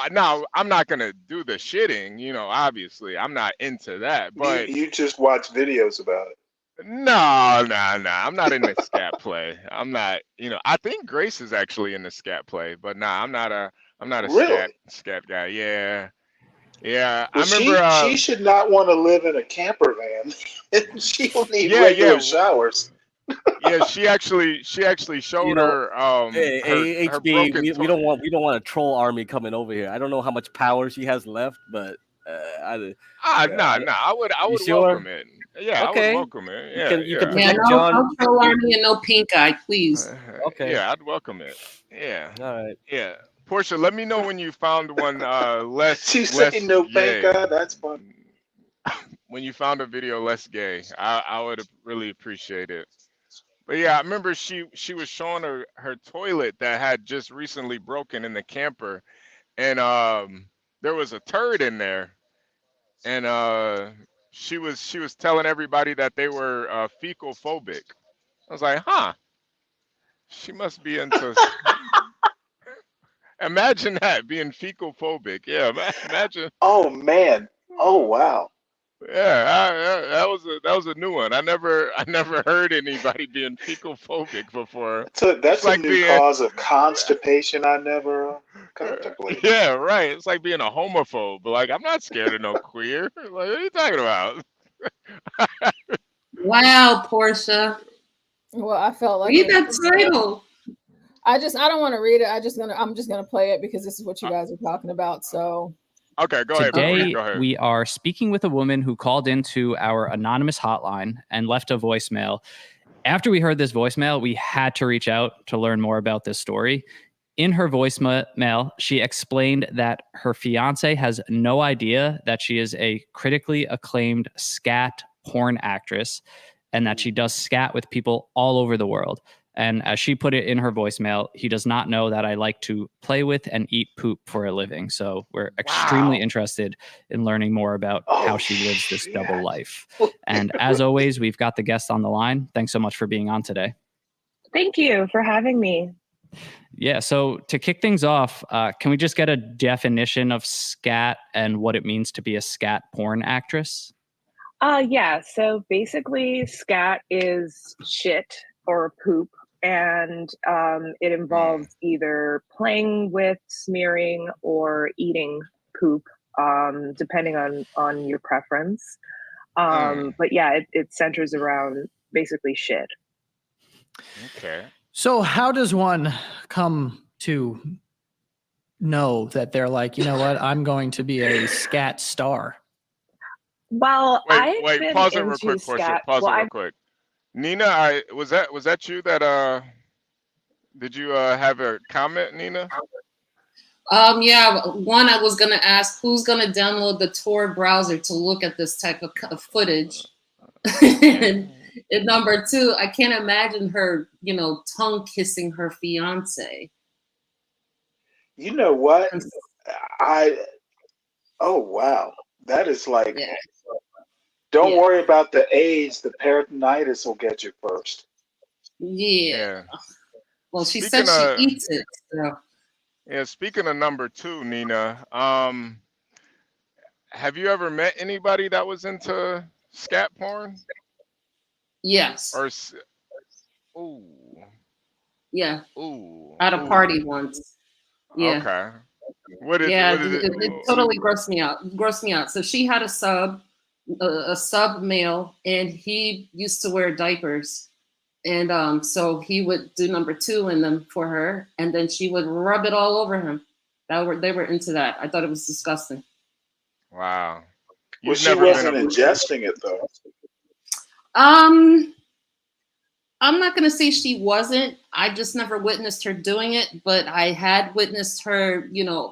I'm not gonna do the shitting. You know, obviously, I'm not into that. But You just watch videos about it. no. I'm not in the scat play. I'm not. You know, I think Grace is actually in the scat play, but nah, I'm not a Really? scat guy. Yeah. Yeah. I Well, remember. she should not want to live in a camper van. She'll need Yeah. regular showers. Yeah. She actually You showed know, her hey, her HB, broken we don't want a troll army coming over here. I don't know how much power she has left, but Nah. I you would sure? welcome it. Yeah, I would Okay, welcome it. you can Yeah, protect no, John. no troll army and no pink eye, please. Okay, Yeah, I'd welcome it. Yeah. all right. Yeah. Portia, let me know when you found one She say less no pink gay. eye. That's fun. When you found a video less gay, I would really appreciate it. But yeah, I remember she was showing her toilet that had just recently broken in the camper, and there was a turd in there, and she was telling everybody that they were fecal phobic. I was like, huh, she must be into. Imagine that being fecal phobic. Yeah, imagine. Oh man. Oh wow. Yeah, that was a new one. I never heard anybody being fecal phobic before. So It's that's a like new being cause of constipation I never contemplated. yeah, right. It's like being a homophobe. Like I'm not scared of no queer. Like what are you talking about? Wow, Portia. Well, I felt like Read it. that title. I don't want to read it. I'm just gonna play it because this is what you guys are talking about. So Okay, go ahead. Today, Go ahead. we are speaking with a woman who called into our anonymous hotline and left a voicemail. After we heard this voicemail, we had to reach out to learn more about this story. In her voicemail, she explained that her fiance has no idea that she is a critically acclaimed scat porn actress and that she does scat with people all over the world. And as she put it in her voicemail, he does not know that I like to play with and eat poop for a living. So we're extremely interested in learning more about how she lives this double life. And as always, we've got the guest on the line. Thanks so much for being on today. Thank you for having me. Yeah. So to kick things off, can we just get a definition of scat and what it means to be a scat porn actress? Yeah. So basically, scat is shit or poop, and it involves either playing with, smearing, or eating poop, depending on your preference. But yeah, it centers around basically shit. Okay. So how does one come to know that they're like, you know what, I'm going to be a scat star? Well, Wait, pause it real quick, Portia. Pause it real quick. Nina, was that you that did you have a comment, Nina? Yeah, one I was gonna ask who's gonna download the Tor browser to look at this type of footage. And number two, I can't imagine her, tongue kissing her fiance. You know what? Oh wow, that is like. Yeah. Don't worry about the AIDS. The peritonitis will get you first. Yeah. Well, she said she eats it. So. Yeah. Speaking of number two, Nina, have you ever met anybody that was into scat porn? Yes. Or ooh. Yeah. Ooh. At a party once. Yeah. Okay. What is it totally grossed me out. So she had a sub male, and he used to wear diapers, and so he would do number two in them for her, and then she would rub it all over him. They were into that. I thought it was disgusting. Wow. Well, she wasn't ingesting it though. I'm not going to say she wasn't. I just never witnessed her doing it, but I had witnessed her,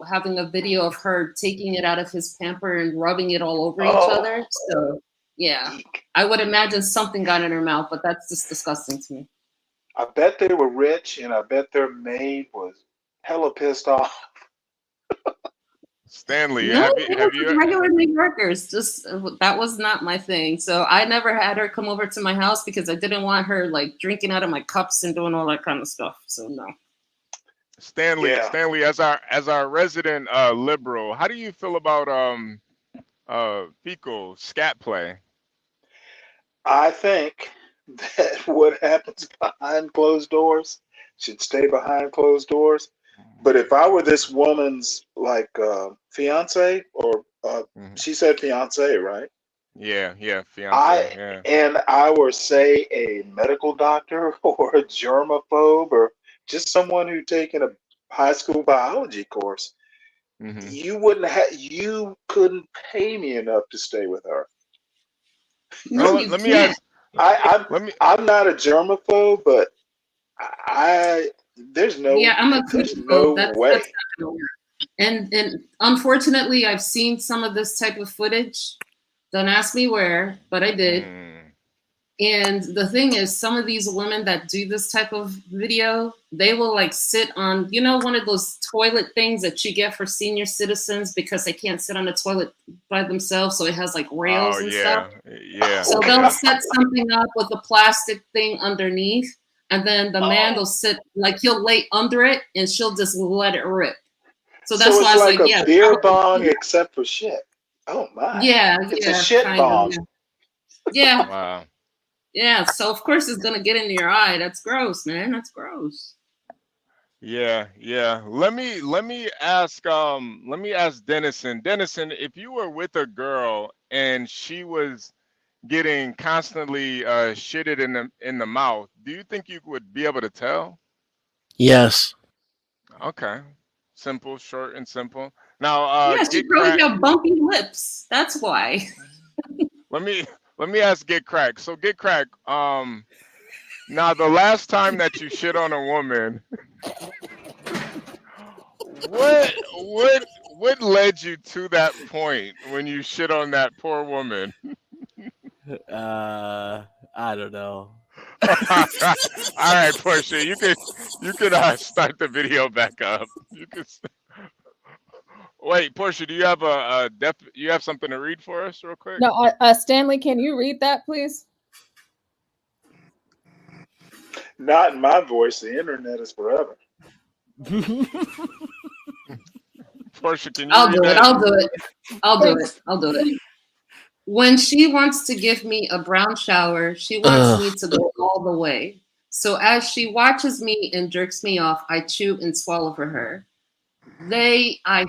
having a video of her taking it out of his pamper and rubbing it all over each other. So, yeah, I would imagine something got in her mouth, but that's just disgusting to me. I bet they were rich, and I bet their maid was hella pissed off. Stanley, No, have they you were just regular New Yorkers. Just that was not my thing. So I never had her come over to my house because I didn't want her like drinking out of my cups and doing all that kind of stuff. So no. Stanley, as our resident liberal, how do you feel about fecal scat play? I think that what happens behind closed doors should stay behind closed doors. But if I were this woman's like fiance, or she said fiance, right? Yeah, fiance. And I were say a medical doctor or a germaphobe or just someone who'd taken a high school biology course, you couldn't pay me enough to stay with her. No, let me ask. I'm not a germaphobe, but there's no I'm a there's germaphobe. no That's way. not gonna work. And unfortunately, I've seen some of this type of footage. Don't ask me where, but I did. And the thing is, some of these women that do this type of video, they will like sit on, one of those toilet things that you get for senior citizens because they can't sit on the toilet by themselves. So it has like rails and stuff. Yeah. So they'll set something up with a plastic thing underneath. And then the man will sit, like he'll lay under it and she'll just let it rip. So that's So why it's I was like like, a beer bong except for shit. Oh my. It's a shit kind bong. of, yeah. Wow. Yeah, so of course it's gonna get into your eye. That's gross, man. That's gross. Yeah. Let me ask Dennison. Dennison, if you were with a girl and she was getting constantly shitted in the mouth, do you think you would be able to tell? Yes. Okay. Simple, short and simple. Now Yeah, she probably got bumpy lips. That's why. let me ask Get Crack. So Get Crack, now the last time that you shit on a woman, what led you to that point when you shit on that poor woman? I don't know. All right, Portia, you could start the video back up. You could. Wait, Portia, do you have you have something to read for us real quick? No, Stanley, can you read that, please? Not in my voice. The internet is forever. Portia, can you I'll read do that? it. I'll do it. When she wants to give me a brown shower, she wants me to go all the way. So as she watches me and jerks me off, I chew and swallow for her. Then I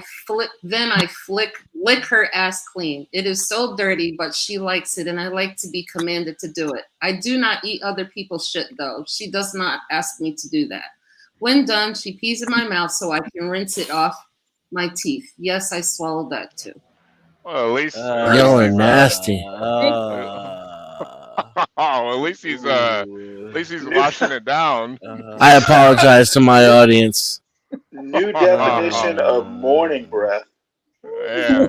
lick her ass clean. It is so dirty, but she likes it, and I like to be commanded to do it. I do not eat other people's shit, though. She does not ask me to do that. When done, she pees in my mouth so I can rinse it off my teeth. Yes, I swallowed that too. Well, at least y'all are nasty. At least he's washing it down. I apologize to my audience. New definition of morning breath. Yeah.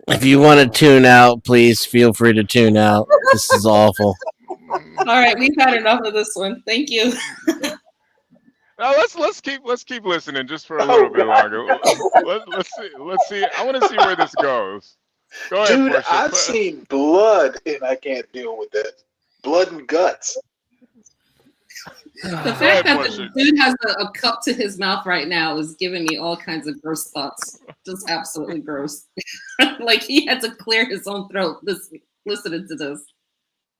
If you want to tune out, please feel free to tune out. This is awful. All right, we've had enough of this one. Thank you. Now let's keep listening just for a little bit longer. Let's see. I want to see where this goes. Go ahead, Dude, Portia. I've seen blood and I can't deal with that. Blood and guts. The fact that the dude has a cup to his mouth right now is giving me all kinds of gross thoughts. Just absolutely gross. Like he had to clear his own throat listening to this.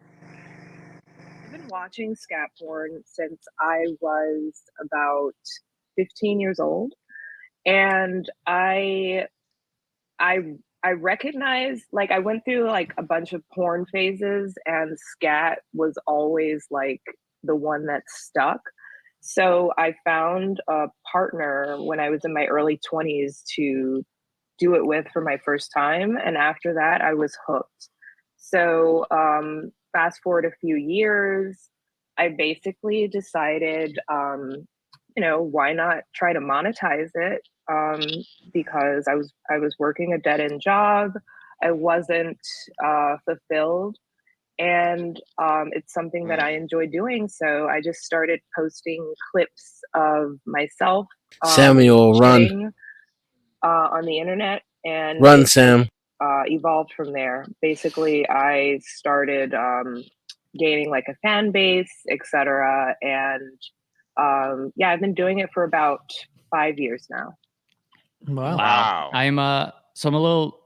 I've been watching scat porn since I was about 15 years old, and I recognize, like, I went through like a bunch of porn phases, and scat was always like the one that stuck. So I found a partner when I was in my early 20s to do it with for my first time, and after that I was hooked. So fast forward a few years, I basically decided, why not try to monetize it? Because I was working a dead-end job. I wasn't fulfilled, and it's something that I enjoy doing. So I just started posting clips of myself. Samuel, run. on the internet, and Run, Sam. Evolved from there. Basically, I started gaining like a fan base, etc. And yeah, I've been doing it for about 5 years now. Wow. I'm a little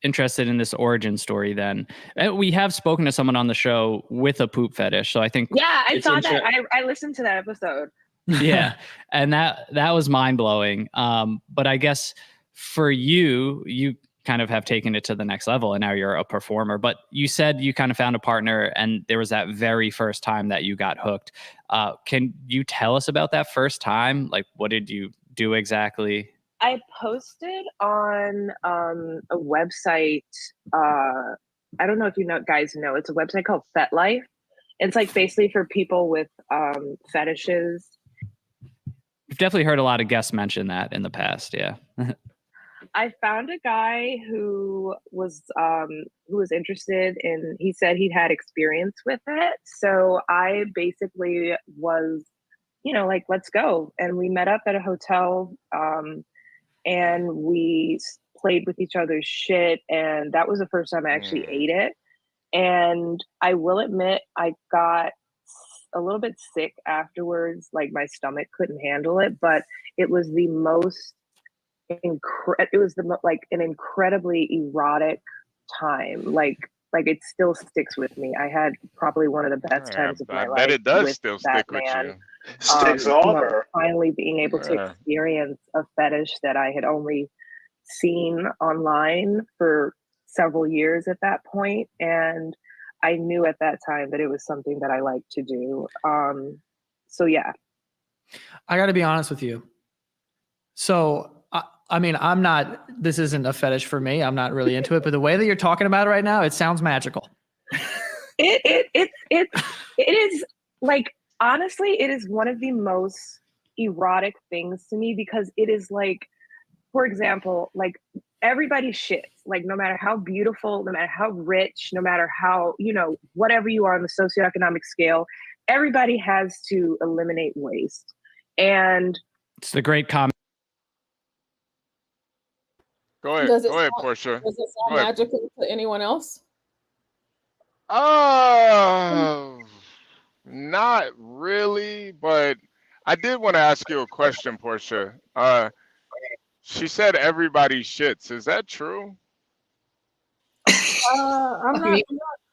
interested in this origin story then. We have spoken to someone on the show with a poop fetish, so I think Yeah, I it's saw that. I listened to that episode. yeah, and that was mind-blowing. But I guess for you kind of have taken it to the next level, and now you're a performer. But you said you kind of found a partner, and there was that very first time that you got hooked. Can you tell us about that first time? Like, what did you do exactly? I posted on a website. I don't know if guys know. It's a website called FetLife. It's like basically for people with fetishes. We've definitely heard a lot of guests mention that in the past. Yeah. I found a guy who was interested in. He said he'd had experience with it, so I basically was, like, let's go. And we met up at a hotel, and we played with each other's shit, and that was the first time I actually ate it. And I will admit, I got a little bit sick afterwards. Like, my stomach couldn't handle it, but it was the most an incredibly erotic time. Like it still sticks with me. I had probably one of the best times of my life. I bet it does with still that stick with man. you. Sticks on her. Finally being able to experience a fetish that I had only seen online for several years at that point, and I knew at that time that it was something that I liked to do. So yeah. I got to be honest with you. So, I mean, this isn't a fetish for me. I'm not really into it, but the way that you're talking about it right now, it sounds magical. It is, like, honestly, it is one of the most erotic things to me, because it is like, for example, like, everybody shits. Like, no matter how beautiful, no matter how rich, no matter how, whatever you are on the socioeconomic scale, everybody has to eliminate waste. And it's the great comment. Go ahead, Portia. Does it sound magical to anyone else? Not really, but I did want to ask you a question, Portia. She said everybody shits. Is that true? I'm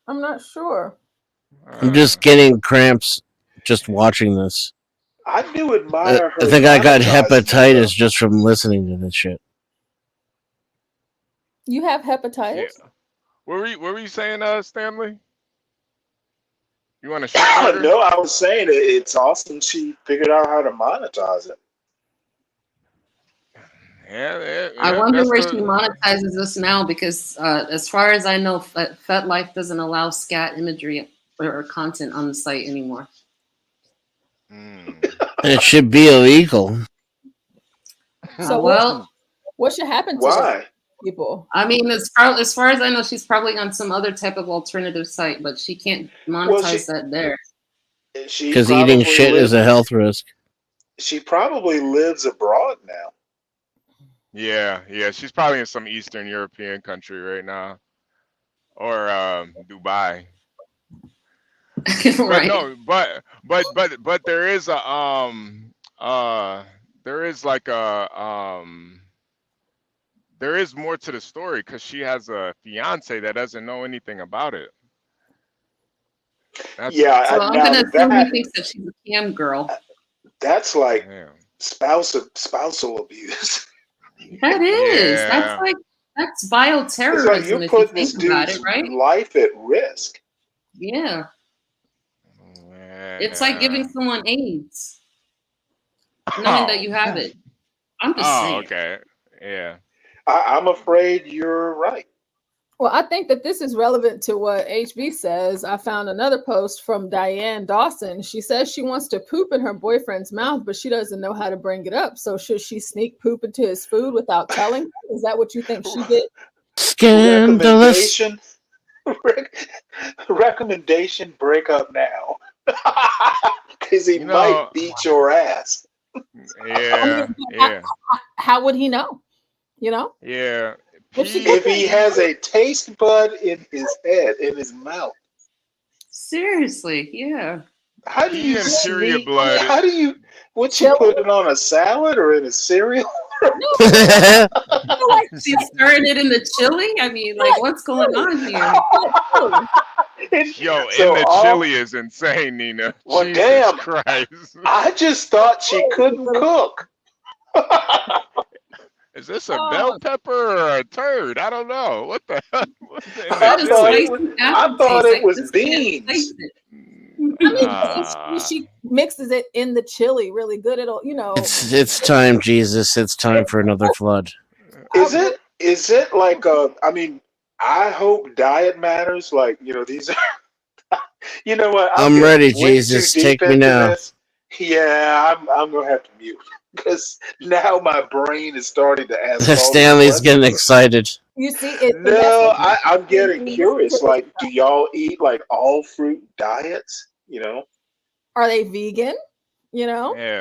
not sure. I'm just getting cramps just watching this. I do admire her. I think I got hepatitis just from listening to this shit. You have hepatitis? Yeah. What were you saying, Stanley? You want to shoot? No, I was saying it's awesome she figured out how to monetize it. Yeah, I wonder where she monetizes this now, because as far as I know, FetLife doesn't allow scat imagery or content on the site anymore. It should be illegal. So what should happen to Why? People? I mean, as far as I know, she's probably on some other type of alternative site, but she can't monetize that there. Because eating shit is a health risk. She probably lives abroad now. Yeah, she's probably in some Eastern European country right now, or Dubai. Right. But no, but there is there is more to the story, because she has a fiance that doesn't know anything about it. So I'm gonna assume he thinks that she's a cam girl. That's like spousal abuse. That is. Yeah. That's bioterrorism. Like you're if putting you this think about dude's it, right? life at risk. Yeah. It's like giving someone AIDS, knowing that you have it. I'm just saying. Okay. Yeah. I'm afraid you're right. Well, I think that this is relevant to what HB says. I found another post from Diane Dawson. She says she wants to poop in her boyfriend's mouth, but she doesn't know how to bring it up. So should she sneak poop into his food without telling him? Is that what you think she did? Scandalous. Recommendation, break up now. Because he might beat your ass. Yeah. How would he know? You know? Yeah. If he has a taste bud in his head, in his mouth. Seriously, yeah. How do you Pea and period sneak? blood. How do you? What you put it on a salad or in a cereal? I feel like she's stirring it in the chili. I mean, like, what's going on here? Yo, So in the all- chili is insane, Nina. Well, Jesus damn. Christ. I just thought she couldn't cook. Is this a bell pepper or a turd? I don't know. What the hell? What's in the I chili? thought it was beans. I mean, she mixes it in the chili really good. It'll, you know. It's time, Jesus. It's time for another flood. Is it like I mean, I hope diet matters. Like, you know, these are. You know what? I'm getting ready, way Jesus. too deep Take me into now. this. Yeah, I'm gonna have to mute because now my brain is starting to ask. all these Stanley's getting questions. excited. You see, it. No, I'm getting curious. Like, do y'all eat like all fruit diets? You know? Are they vegan? You know? Yeah.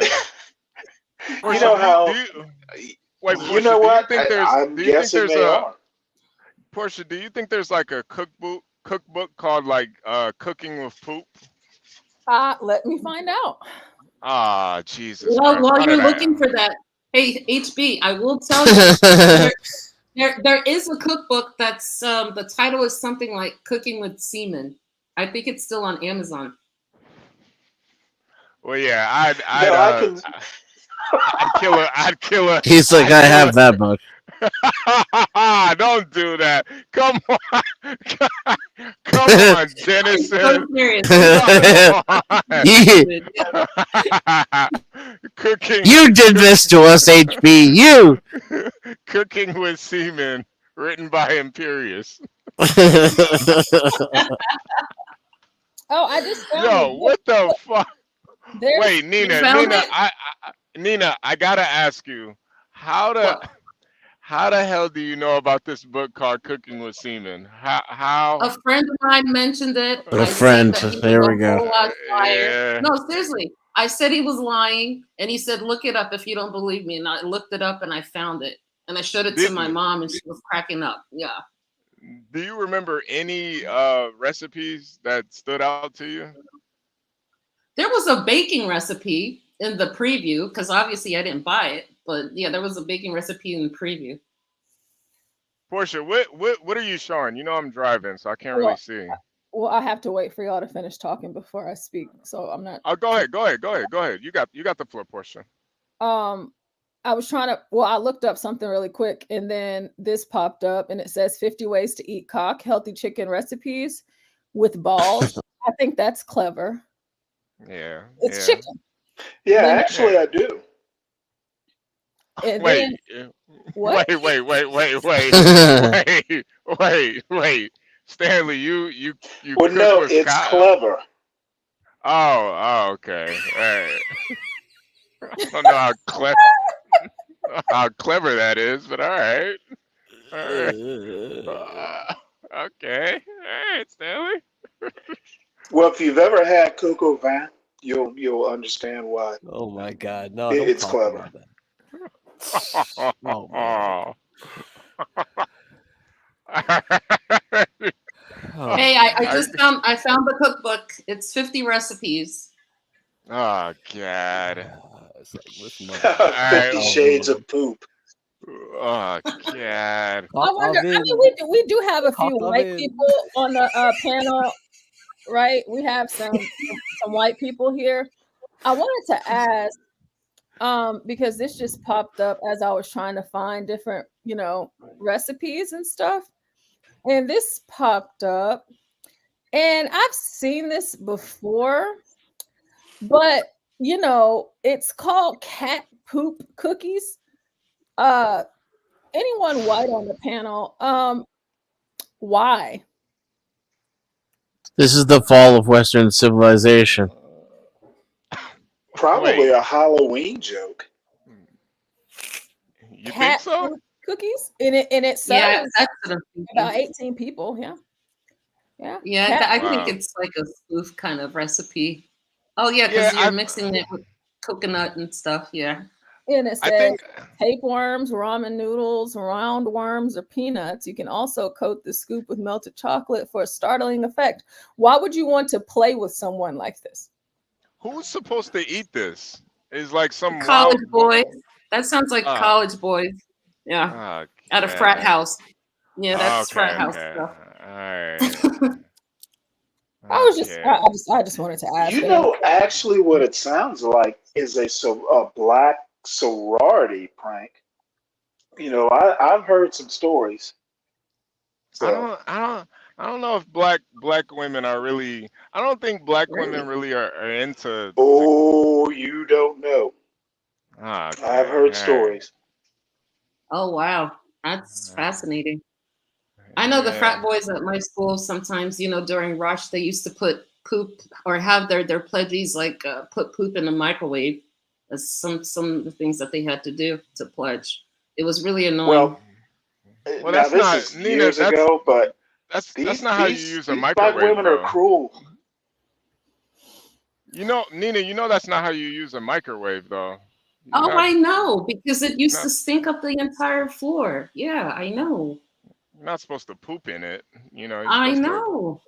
You know how? Wait, You Portia, know do you what? think there's I'm guessing they are. Portia, do you think there's like a cookbook called like Cooking with Poop? Let me find out. Ah, Jesus. Well, Christ. while How you're did I- looking for that, hey HB, I will tell you there is a cookbook that's the title is something like Cooking with Semen. I think it's still on Amazon. Well, yeah, I I'd kill her. He's like, I have that book. Don't do that. Come on. Come on, Dennison. Cooking. You did this to us, HB. You. Cooking with Semen, written by Imperious. Oh, I just found Yo, it. what the fuck? There's- Wait, Nina, You found it? Nina, I gotta ask you, how the hell do you know about this book called Cooking with Semen? How? A friend of mine mentioned it. A I friend. said that he There was we a go. whole lot liar. Yeah. No, seriously. I said he was lying, and he said, "Look it up if you don't believe me." And I looked it up, and I found it, and I showed it to my mom, and she was cracking up. Yeah. Do you remember any recipes that stood out to you? There was a baking recipe in the preview because obviously I didn't buy it, but yeah, there was a baking recipe in the preview. Portia, what are you showing? You know I'm driving, so I can't really see. Well, I have to wait for y'all to finish talking before I speak, so I'm not. Oh, go ahead. You got the floor, Portia. I was trying to. Well, I looked up something really quick, and then this popped up, and it says 50 ways to eat cock, healthy chicken recipes with balls. I think that's clever. Yeah. It's chicken. Yeah, Then- actually, I do. And Wait. then- what? Wait. Stanley, you Well, cook no, with it's cock? clever. Oh, okay. All right. I don't know how clever that is, but all right. Okay. All right, Stanley. Well, if you've ever had coq au vin, you'll understand why. Oh my God! No, It's don't talk clever. about that. Oh man. Hey, I just found the cookbook. It's 50 recipes. Oh God. It's like, listen, 50 Shades of Poop. Oh God. I wonder. I mean, we do have a few white people on the panel, right? We have some white people here. I wanted to ask, because this just popped up as I was trying to find different, recipes and stuff, and this popped up, and I've seen this before, but it's called cat poop cookies. Anyone white on the panel? Why? This is the fall of Western civilization. Probably a Halloween joke. You cat think so? poop cookies? And it Yeah, serves that's what I'm thinking. about 18 people. Yeah. Yeah, Cat I poop. think it's like a spoof kind of recipe. Oh yeah, because Yeah, you're mixing it with coconut and stuff. Yeah. And it I says think tapeworms, ramen noodles, roundworms, or peanuts. You can also coat the scoop with melted chocolate for a startling effect. Why would you want to play with someone like this? who's supposed to eat this? Is like some College wild boys. That sounds like college boys. Yeah. At a frat okay. house. Yeah, that's frat Okay, house okay. stuff. All right. I just wanted to ask. You know, actually, what it sounds like is a black sorority prank. You know, I've heard some stories. So I don't know if black women are really. I don't think black women really are into. Oh, you don't know. Okay, I've heard all right. stories. Oh wow. That's fascinating. I know the frat boys at my school sometimes, you know, during rush, they used to put poop or have their pledges like put poop in the microwave as some of the things that they had to do to pledge. It was really annoying. Well, Now that's this not is Nina. years ago, but That's not how you use a these black microwave, women are though. cruel. You know, Nina. You know that's not how you use a microwave, though. Oh, Not, I know, because it used not, to stink up the entire floor. Yeah, I know. you're not supposed to poop in it. You know, you're I supposed to. know.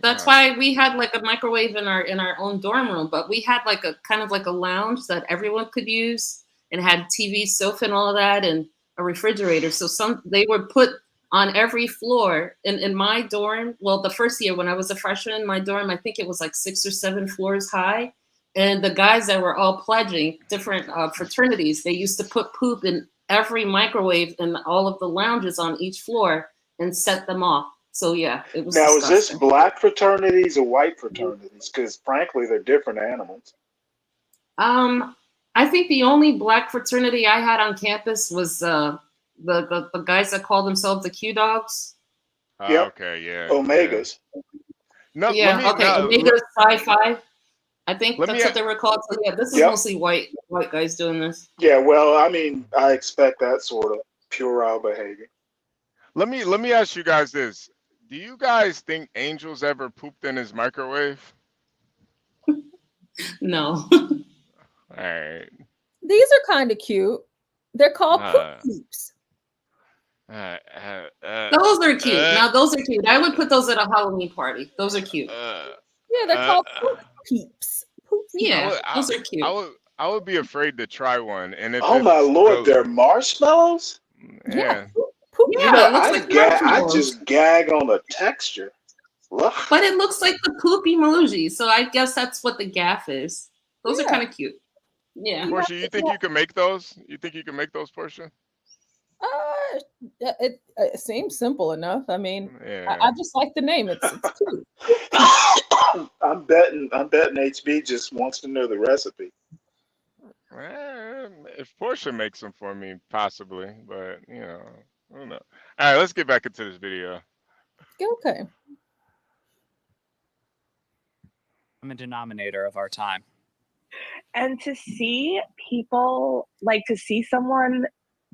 That's why we had like a microwave in our own dorm room, but we had like a kind of like a lounge that everyone could use and had TV, sofa, and all of that, and a refrigerator. So they were put on every floor in my dorm. Well, the first year when I was a freshman, my dorm, I think it was like 6 or 7 floors high. And the guys that were all pledging different fraternities, they used to put poop in every microwave in all of the lounges on each floor and set them off. So yeah, it was Now, is this disgusting. black fraternities or white fraternities? Because frankly, they're different animals. I think the only black fraternity I had on campus was the guys that called themselves the Q Dogs. Yep. Okay, yeah. Omegas. No, Yeah, okay, Omega Sci-Fi. I think that's what they were called. So yeah, this is Yep. mostly white guys doing this. Yeah, well, I mean, I expect that sort of puerile behavior. Let me ask you guys this: do you guys think Angel's ever pooped in his microwave? No. All right. These are kind of cute. They're called poop peeps. Those are cute. Now those are cute. I would put those at a Halloween party. Those are cute. Yeah, they're called poop peeps. Poop peeps. Yeah, those are cute. I would be afraid to try one, and if Oh my it's lord, they're marshmallows? yeah. You know, I just gag on the texture. Ugh. But it looks like the poop emoji, so I guess that's what the gaff is. Those are kind of cute. Yeah. Portia, you think you can make those? You think you can make those, Portia? It seems simple enough. I mean, Yeah. I just like the name. It's cute. I'm betting HB just wants to know the recipe. If Portia makes them for me, possibly, but you know, I don't know. All right, let's get back into this video. Okay. I'm a denominator of our time. And to see people, like to see someone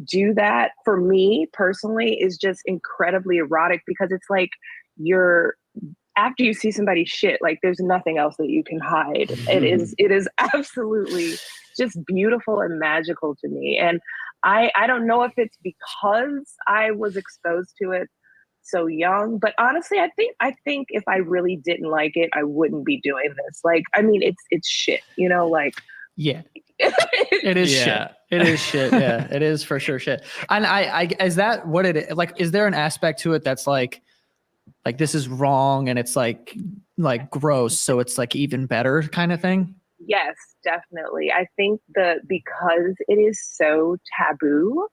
do that for me personally is just incredibly erotic, because it's like after you see somebody shit, like there's nothing else that you can hide. It is absolutely just beautiful and magical to me. And I don't know if it's because I was exposed to it so young, but honestly, I think if I really didn't like it, I wouldn't be doing this. Like, I mean, it's shit, you know, like. Yeah. It is shit. It is shit. Yeah, it is for sure shit. And I is that what it is? Like, is there an aspect to it that's like this is wrong and it's like gross, so it's like even better kind of thing? Yes, definitely. I think because it is so taboo,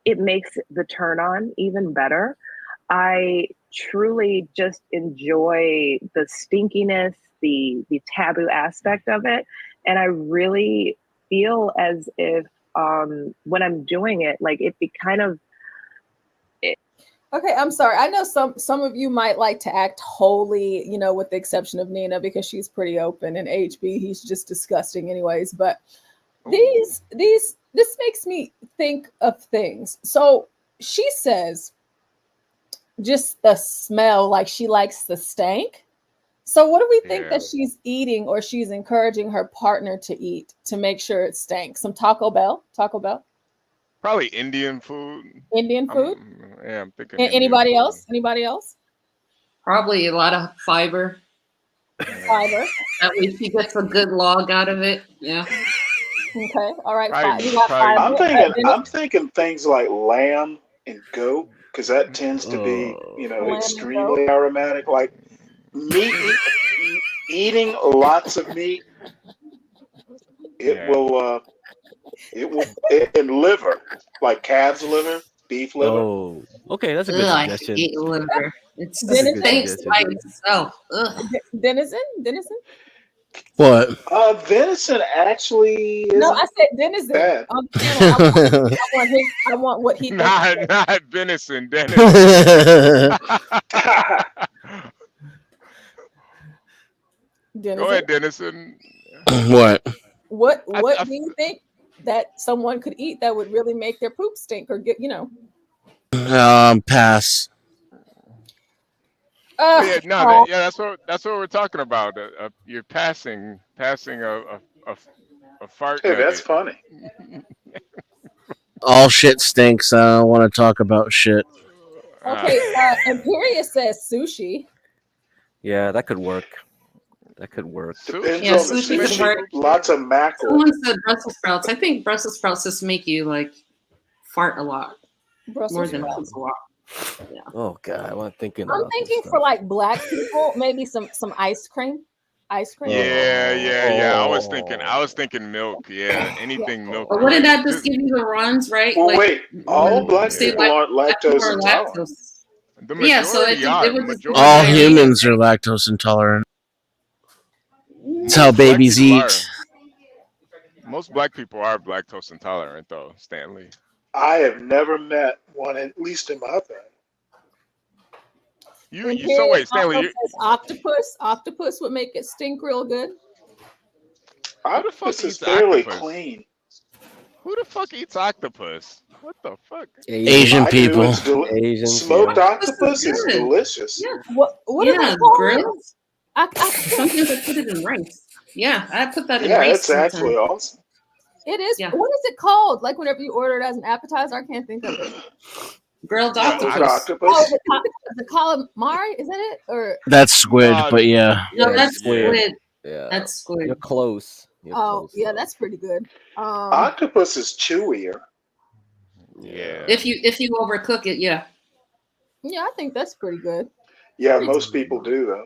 it makes the turn on even better. I truly just enjoy the stinkiness, the taboo aspect of it. And I really feel as if when I'm doing it, like it kind of. Okay, I'm sorry. I know some of you might like to act holy, you know, with the exception of Nina, because she's pretty open, and HB, he's just disgusting anyways. But this makes me think of things. So she says just the smell, like she likes the stank. So what do we think Yeah. that she's eating or she's encouraging her partner to eat to make sure it stank? Some Taco Bell? Taco Bell? Probably Indian food. Indian food? I'm thinking Indian Anybody food. else? Anybody else? Probably a lot of fiber. Fiber. That way she gets a good log out of it. Yeah. Okay. All right. Probably- You got probably- fiber. I'm thinking things like lamb and goat, because that tends to be, Lamb and extremely aromatic. Like meat, eating lots of meat, it will, and liver, like calf's liver, beef liver. Oh, okay, that's a good Ugh, I suggestion. hate liver. It's That's a good stinks suggestion. by itself. Ugh. Venison? What? Venison actually isn't No, I said Denison. bad. On the channel. I want what he thinks. Not venison, Dennis. Go ahead, Denison. What? What do you think that someone could eat that would really make their poop stink or get, Pass. That's what we're talking about. You're passing a fart. Hey, that's nugget. funny. All shit stinks. I don't want to talk about shit. Okay, Imperia says sushi. Yeah, that could work. That could work. Depends Yeah, on the sushi could work. Lots of mackerel. Someone said Brussels sprouts. I think Brussels sprouts just make you like fart a lot. More than poop a lot. Yeah. Oh god, I'm thinking. I'm thinking for like black people, maybe some ice cream. Ice cream. Yeah. I was thinking milk. Yeah, anything milk. But wouldn't that just give you the runs, right? Well, like, wait, all black people aren't lactose intolerant. Yeah, so it would just All humans are lactose intolerant. That's how babies eat. Most black people are lactose intolerant, though, Stanley. I have never met one, at least in my family. So wait, Stanley. Octopus would make it stink real good. Octopus is fairly clean. Who the fuck eats octopus? What the fuck? Asian people. Smoked octopus is delicious. Yeah. What is Yeah, it called? grilled. Sometimes I put it in rice. Yeah, I put that in Yeah, rice. it's actually awesome. It is. Yeah. What is it called? Like whenever you order it as an appetizer, I can't think of it. Grilled octopus. Oh, is it calamari? Is that it? Or That's squid, but yeah. No, that's squid. Yeah, that's squid. You're close. yeah, that's pretty good. Octopus is chewier. Yeah. If you overcook it, yeah. Yeah, I think that's pretty good. Yeah, most people do though.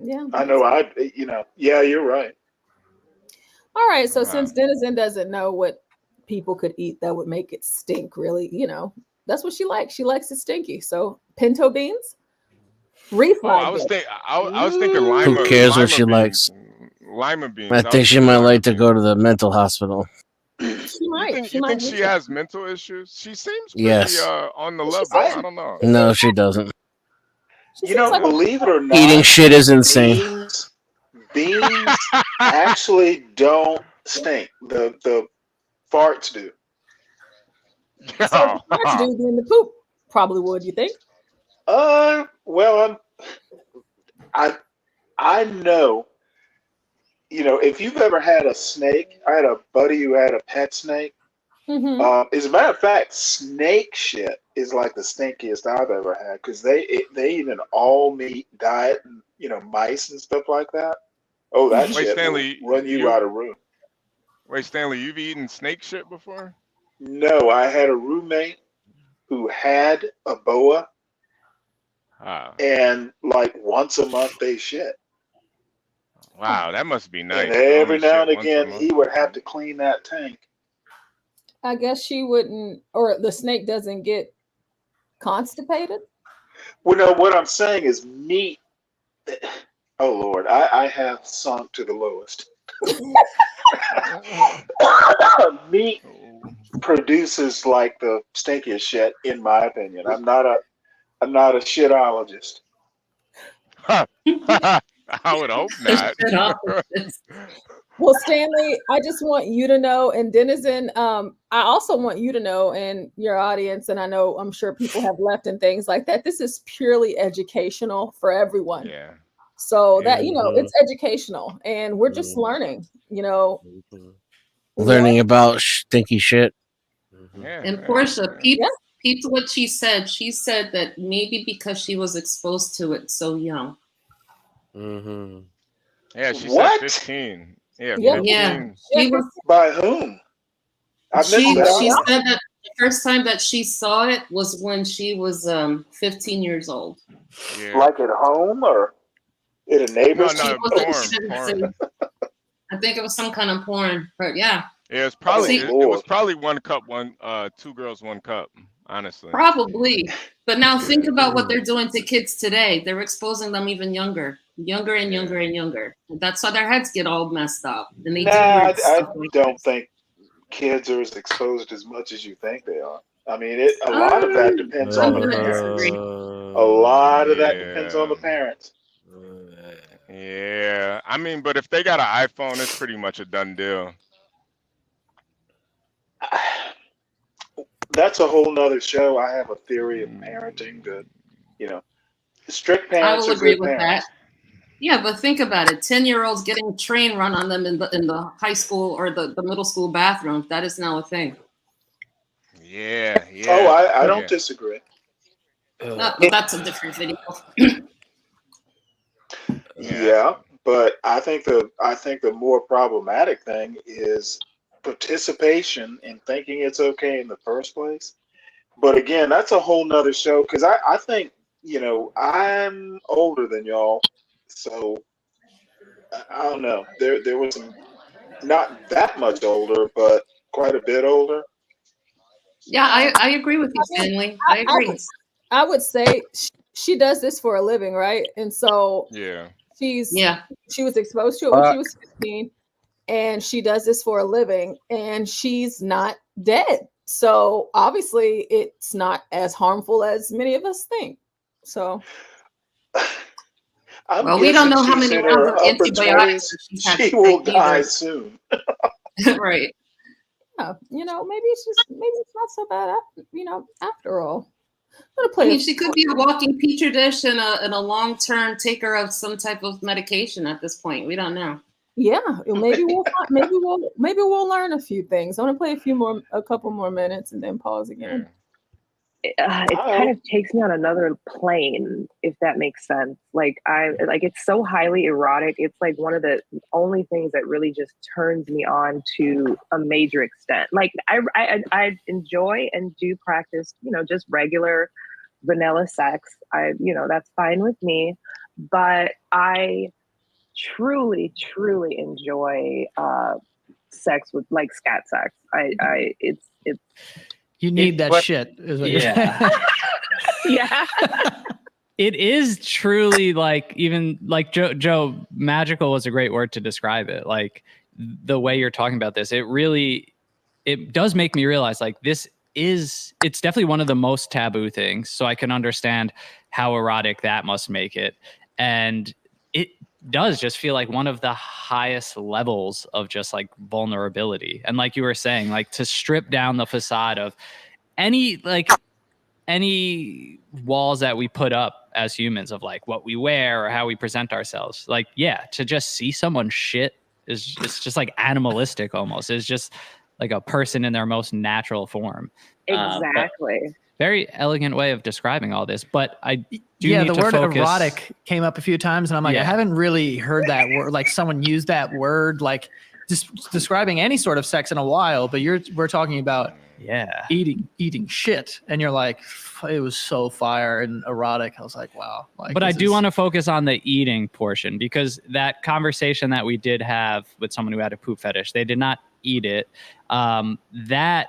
Yeah. I know. Yeah, you're right. All right. So since Denizen doesn't know what people could eat that would make it stink, really, that's what she likes. She likes it stinky. So pinto beans, refried. I was thinking lima. Who cares lima what she beans. likes? Lima beans. I think she might like to go to the mental hospital. She might. You think she has mental issues? She seems pretty Yes. on the level. I don't know. No, she doesn't. Believe it or not, Eating shit is insane. Beans actually don't stink. The farts do. So if the farts do, then the poop probably would. You think? Well, I know. If you've ever had a snake, I had a buddy who had a pet snake. Mm-hmm. As a matter of fact, snake shit is like the stinkiest I've ever had because they eat an all meat diet and mice and stuff like that. Oh, that shit Stanley, will run you out of room. Wait, Stanley, you've eaten snake shit before? No, I had a roommate who had a boa, and like once a month they shit. Wow, that must be nice. And every now and again he would have to clean that tank. I guess she wouldn't, or the snake doesn't get constipated. Well, no, what I'm saying is meat. Oh Lord, I have sunk to the lowest. Meat produces like the stinkiest shit, in my opinion. I'm not a shitologist. I would hope not. Well, Stanley, I just want you to know, and Denizen, I also want you to know, and your audience, and I'm sure people have left and things like that. This is purely educational for everyone. Yeah. So that, it's educational, and we're just learning, Learning about stinky shit. And Portia, peeped what she said. She said that maybe because she was exposed to it so young. Yeah, she What? said 15. Yeah, Yeah. 15. Yeah. She was, By whom? I missed she that. said that the first time that she saw it was when she was 15 years old. Yeah. Like at home or at a neighbor's? No, porn. I think it was some kind of porn, but yeah. Yeah, it's probably it was probably 1 cup, 2 girls, 1 cup. Honestly, probably. But now think about what they're doing to kids today. They're exposing them even younger and younger and younger. That's how their heads get all messed up. And they I don't think kids are as exposed as much as you think they are. I mean, a lot of that depends on the parents. A lot of that depends on the parents. Yeah, I mean, but if they got an iPhone, it's pretty much a done deal. That's a whole nother show. I have a theory of parenting that, strict parents I will are agree good with parents. that. Yeah, but think about it. 10-year-olds getting a train run on them in the high school or the middle school bathroom. That is now a thing. Yeah. Oh, I don't disagree. That's a different video. Yeah, but I think the more problematic thing is participation in thinking it's okay in the first place. But again, that's a whole nother show because I think, I'm older than y'all, so I don't know. There was some, not that much older, but quite a bit older. Yeah, I agree with you, Stanley. I agree. I would say she does this for a living, right? And so she was exposed to it when she was 15, and she does this for a living, and she's not dead. So obviously it's not as harmful as many of us think. So we don't know how many rounds of antibiotics she will die soon. Right. Yeah, maybe it's not so bad, after all. She could be a walking petri dish and a long-term taker of some type of medication at this point. We don't know. Yeah, maybe we'll learn a few things. I want to play a couple more minutes and then pause again. It kind of takes me on another plane, if that makes sense. It's so highly erotic. It's like one of the only things that really just turns me on to a major extent. Like I enjoy and do practice, just regular vanilla sex. That's fine with me. But I truly, truly enjoy sex with scat sex. It's you need that shit. Is what yeah. It is truly even Joe, magical was a great word to describe it. Like the way you're talking about this, it does make me realize it's definitely one of the most taboo things. So I can understand how erotic that must make it. And it does just feel like one of the highest levels of just vulnerability. And like you were saying, to strip down the facade of any walls that we put up as humans of what we wear or how we present ourselves. To just see someone shit it's just animalistic almost. It's just like a person in their most natural form. Exactly. Very elegant way of describing all this, but I do need to the word focus. Erotic came up a few times, and I'm like, I haven't really heard that word, someone use that word, describing any sort of sex in a while. But we're talking about eating shit, and you're like, it was so fire and erotic. I was like, wow. But I do want to focus on the eating portion, because that conversation that we did have with someone who had a poop fetish, they did not eat it. That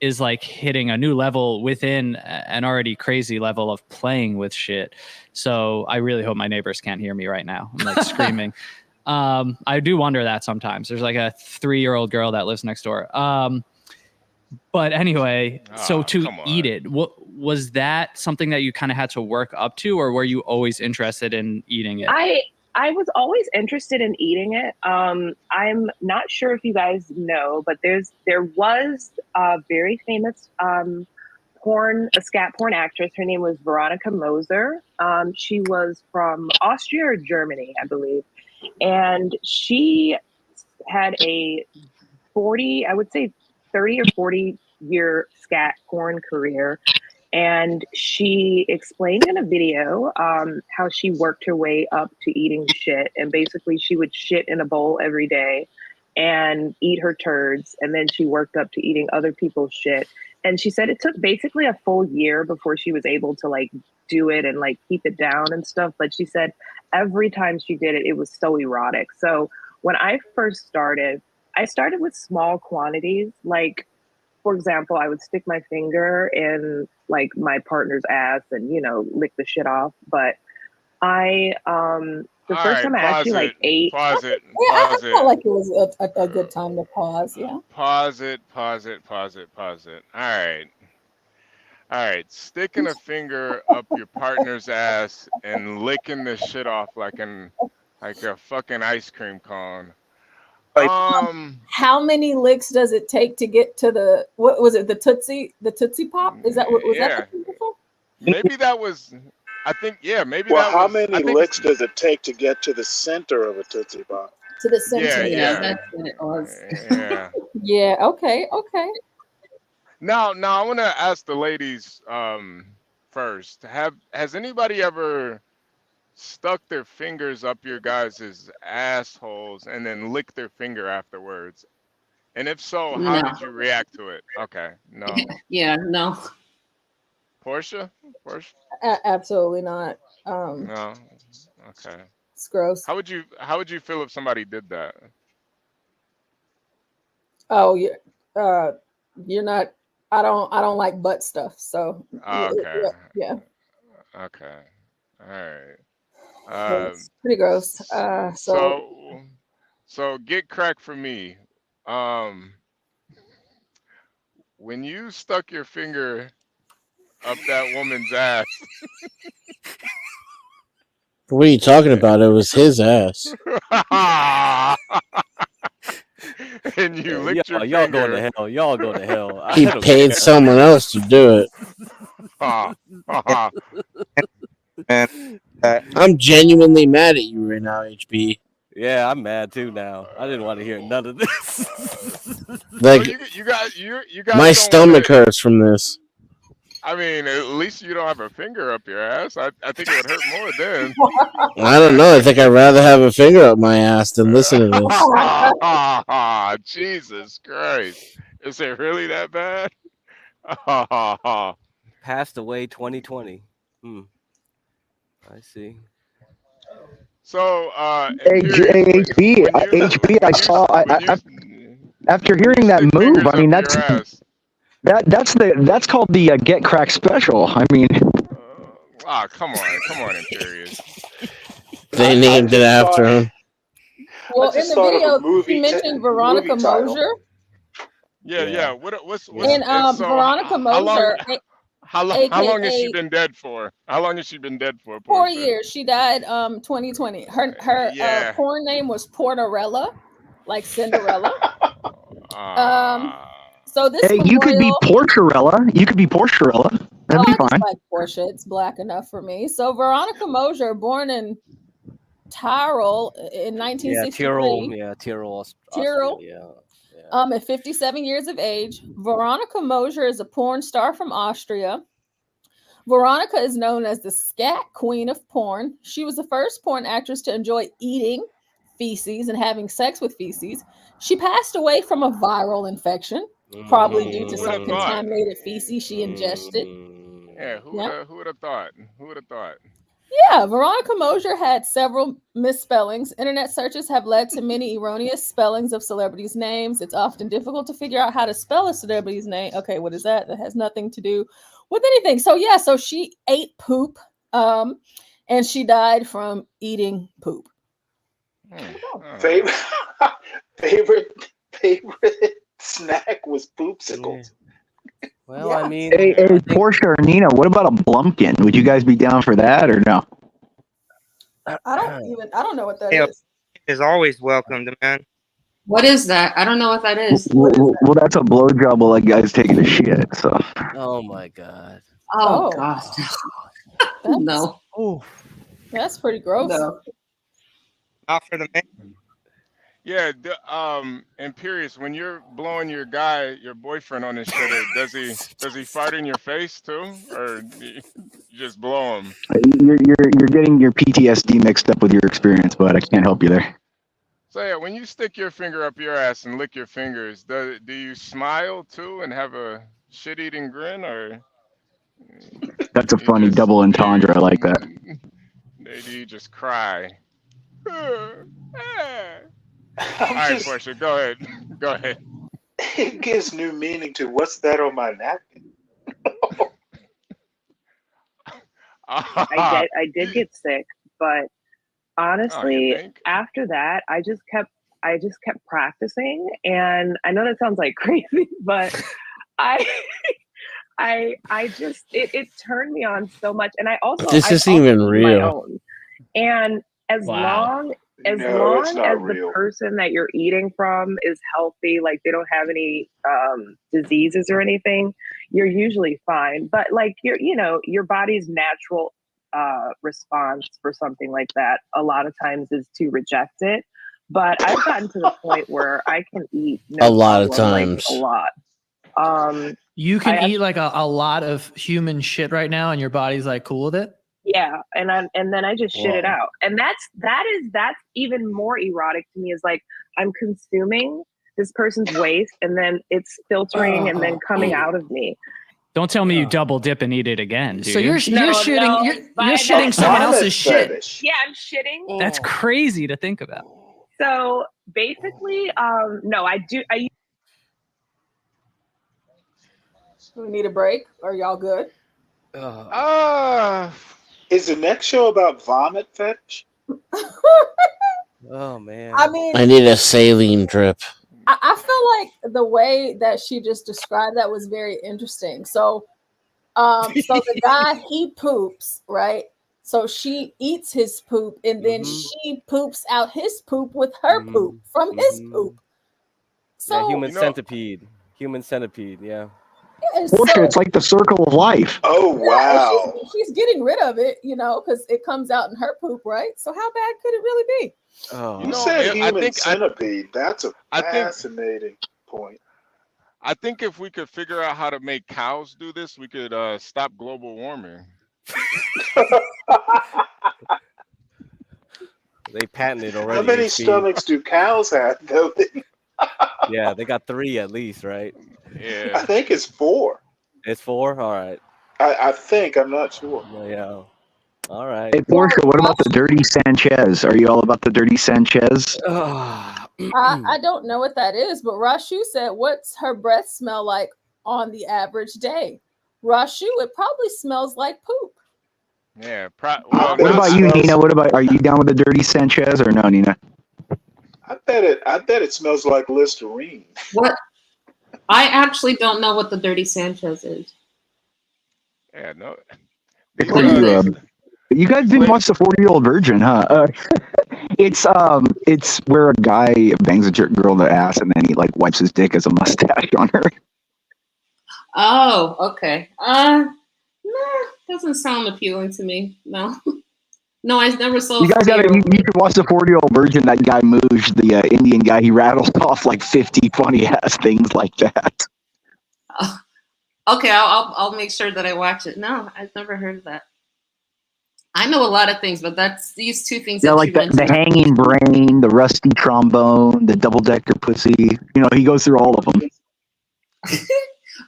is hitting a new level within an already crazy level of playing with shit. So I really hope my neighbors can't hear me right now. I'm screaming. I do wonder that sometimes. There's a 3-year-old girl that lives next door. But anyway, so to eat it, was that something that you kind of had to work up to, or were you always interested in eating it? I was always interested in eating it. I'm not sure if you guys know, but there was a very famous a scat porn actress. Her name was Veronica Moser. She was from Austria or Germany, I believe. And she had a 30 or 40 year scat porn career. And she explained in a video how she worked her way up to eating shit. And basically she would shit in a bowl every day and eat her turds. And then she worked up to eating other people's shit. And she said it took basically a full year before she was able to like do it and like keep it down and stuff. But she said every time she did it, it was so erotic. So when I first started, I started with small quantities. Like, for example, I would stick my finger in like my partner's ass and, you know, lick the shit off. But I, the first time I actually like ate. Pause it. Yeah, I felt like it was a good time to pause. Yeah. Pause it. All right. Sticking a finger up your partner's ass and licking the shit off like a fucking ice cream cone. How many licks does it take to get to the, what was it, the Tootsie Pop? Is that what was that? Maybe that was, I think, yeah, maybe Well, that how was. many licks does it take to get to the center of a Tootsie Pop? To the center. Yeah. That's what it was. Yeah. Yeah. Okay. Now I want to ask the ladies first. Has anybody ever stuck their fingers up your guys' assholes and then licked their finger afterwards? And if so, how did you react to it? Okay, no. Yeah, no. Portia? Absolutely not. No. Okay. It's gross. How would you feel if somebody did that? Oh, you're not. I don't like butt stuff. So. Okay. Yeah. Okay. All right. It's pretty gross. So get cracked for me. When you stuck your finger up that woman's ass. What are you talking about? It was his ass. And you licked your y'all finger. going to hell. Y'all going to hell. He paid someone else to do it. I'm genuinely mad at you right now, HB. Yeah, I'm mad too now. I didn't want to hear none of this. So Like, you guys my don't stomach hurts from this. I mean, at least you don't have a finger up your ass. I think it would hurt more then. I don't know. I think I'd rather have a finger up my ass than listen to this. Jesus Christ. Is it really that bad? Passed away 2020. I see. So, HB, I saw. After hearing that move, I mean that's called the Get Cracked special. I mean, come on, Imperious. They named it after him. Well, in the video, he mentioned Veronica Moser. Yeah. What's and Veronica Moser. How long has she been dead for? How long has she been dead for? 4 years. She died 2020. Her porn name was Porterella, like Cinderella. So this you could be Porcherella. You could be Porcherella. That'd be fine. Like Portia, it's black enough for me. So Veronica Moser, born in Tyrol in 1963. Tyrol. At 57 years of age, Veronica Moser is a porn star from Austria. Veronica is known as the scat queen of porn. She was the first porn actress to enjoy eating feces and having sex with feces. She passed away from a viral infection, probably due to some contaminated feces she ingested. Yeah, who would have thought? Who would have thought? Yeah, Veronica Moser had several misspellings. Internet searches have led to many erroneous spellings of celebrities' names. It's often difficult to figure out how to spell a celebrity's name. Okay, what is that? That has nothing to do with anything. So she ate poop, and she died from eating poop. Favorite snack was poopsicles. Well, I mean, hey, Portia or Nina, what about a Blumpkin? Would you guys be down for that or no? I don't know what that is. Is always welcomed, man. What is that? I don't know what that is. Well, that's a blowjob while that guy's taking a shit. So. Oh my god. Oh, God. No. Oh. That's pretty gross. No. Not for the man. Yeah, Imperious, when you're blowing your boyfriend on his shitter, does he fart in your face too, or do you just blow him? You're getting your PTSD mixed up with your experience, but I can't help you there. So yeah, when you stick your finger up your ass and lick your fingers, do you smile too and have a shit-eating grin, or That's a funny double entendre. I like that. do you just cry? All I'm right, just, Portia, go ahead. Go ahead. it gives new meaning to what's that on my napkin? I did get sick, but honestly, after that, I just kept practicing, and I know that sounds like crazy, but I just it turned me on so much, and I also This I isn't also even eat real. my own, and as long as the person that you're eating from is healthy, like they don't have any diseases or anything, you're usually fine. But like your body's natural response for something like that a lot of times is to reject it. But I've gotten to the point where I can eat A lot of problem, times. like, a lot. You can eat like a lot of human shit right now, and your body's like cool with it. Yeah, and then I just shit it Whoa. out, and that's even more erotic to me. Is like I'm consuming this person's waste, and then it's filtering and then coming out of me. Don't tell me you double dip and eat it again, dude. So you're shitting someone else's shit. Yeah, I'm shitting. That's crazy to think about. So basically, no, I do. We need a break. Are y'all good? Is the next show about vomit fetish? Oh man. I mean, I need a saline drip. I feel like the way that she just described that was very interesting. So the guy, he poops, right? So she eats his poop, and then she poops out his poop with her poop from his poop. So Yeah, human centipede. Human centipede, yeah. Portia, it's like the circle of life. Oh wow! She's getting rid of it, because it comes out in her poop, right? So how bad could it really be? Oh, You said human centipede. That's a fascinating point. I think if we could figure out how to make cows do this, we could stop global warming. They patented already. How many stomachs do cows have, though? Yeah, they got 3 at least, right? Yeah. I think it's 4. It's 4? All right. I think. I'm not sure. Yeah. All right. Hey, Portia, what about the dirty Sanchez? Are you all about the dirty Sanchez? I don't know what that is, but Rashu said, what's her breath smell like on the average day? Rashu, it probably smells like poop. Yeah. What about you, Nina? Are you down with the dirty Sanchez or no, Nina? I bet it smells like Listerine. What? I actually don't know what the dirty Sanchez is. Yeah, no. You guys didn't watch the 40-Year-Old Virgin, huh? It's where a guy bangs a girl in the ass and then he like wipes his dick as a mustache on her. Oh, okay. No, doesn't sound appealing to me. No. No, I never saw. You guys you should watch the 40-Year-Old Virgin. That guy Mooj, the Indian guy, he rattles off like 50 funny ass things like that. Okay, I'll make sure that I watch it. No, I've never heard of that. I know a lot of things, but that's these 2 things. Yeah, that like you the mentioned. hanging brain, the rusty trombone, the double-decker pussy. He goes through all of them.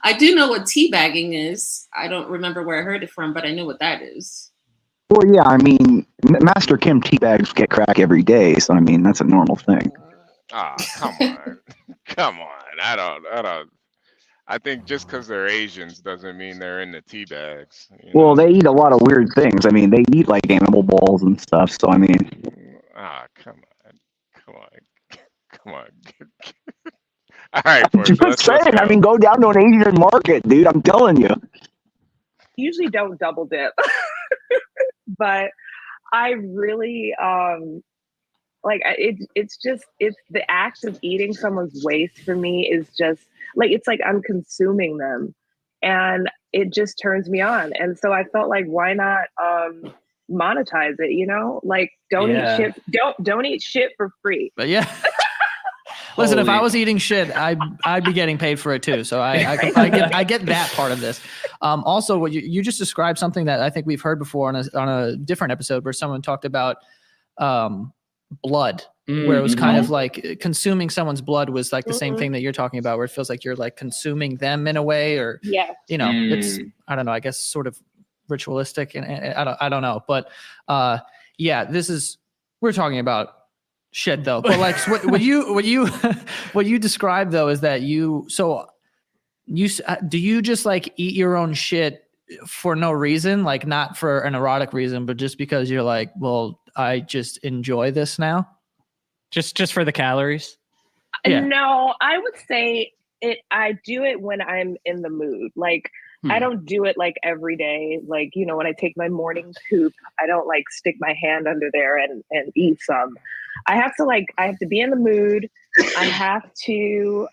I do know what teabagging is. I don't remember where I heard it from, but I know what that is. Well, yeah, I mean, Master Kim teabags get crack every day, so I mean that's a normal thing. Ah, come on, come on. I don't. I think just because they're Asians doesn't mean they're in the tea bags. Well, they eat a lot of weird things. I mean, they eat like animal balls and stuff. So I mean, come on. All right, I'm just saying. I mean, go down to an Asian market, dude. I'm telling you. Usually don't double dip, but I really Like it's the act of eating someone's waste for me is just like, it's like I'm consuming them, and it just turns me on. And so I felt like, why not monetize it? You know, like don't eat shit. Don't eat shit for free. But yeah. Listen, if I was eating shit, I'd be getting paid for it too. So I get that part of this. Also, what you just described something that I think we've heard before on a different episode where someone talked about blood, where it was kind of like consuming someone's blood was like the same thing that you're talking about, where it feels like you're like consuming them in a way, or you know, it's I don't know, I guess sort of ritualistic, and I don't know, but yeah, we're talking about shit though. But like what you described though is that you do you just like eat your own shit for no reason, like not for an erotic reason, but just because you're like, well, I just enjoy this now, just for the calories? Yeah. No, I would say I do it when I'm in the mood. Like I don't do it like every day. Like, you know, when I take my morning poop, I don't like stick my hand under there and eat some. I have to be in the mood. I have to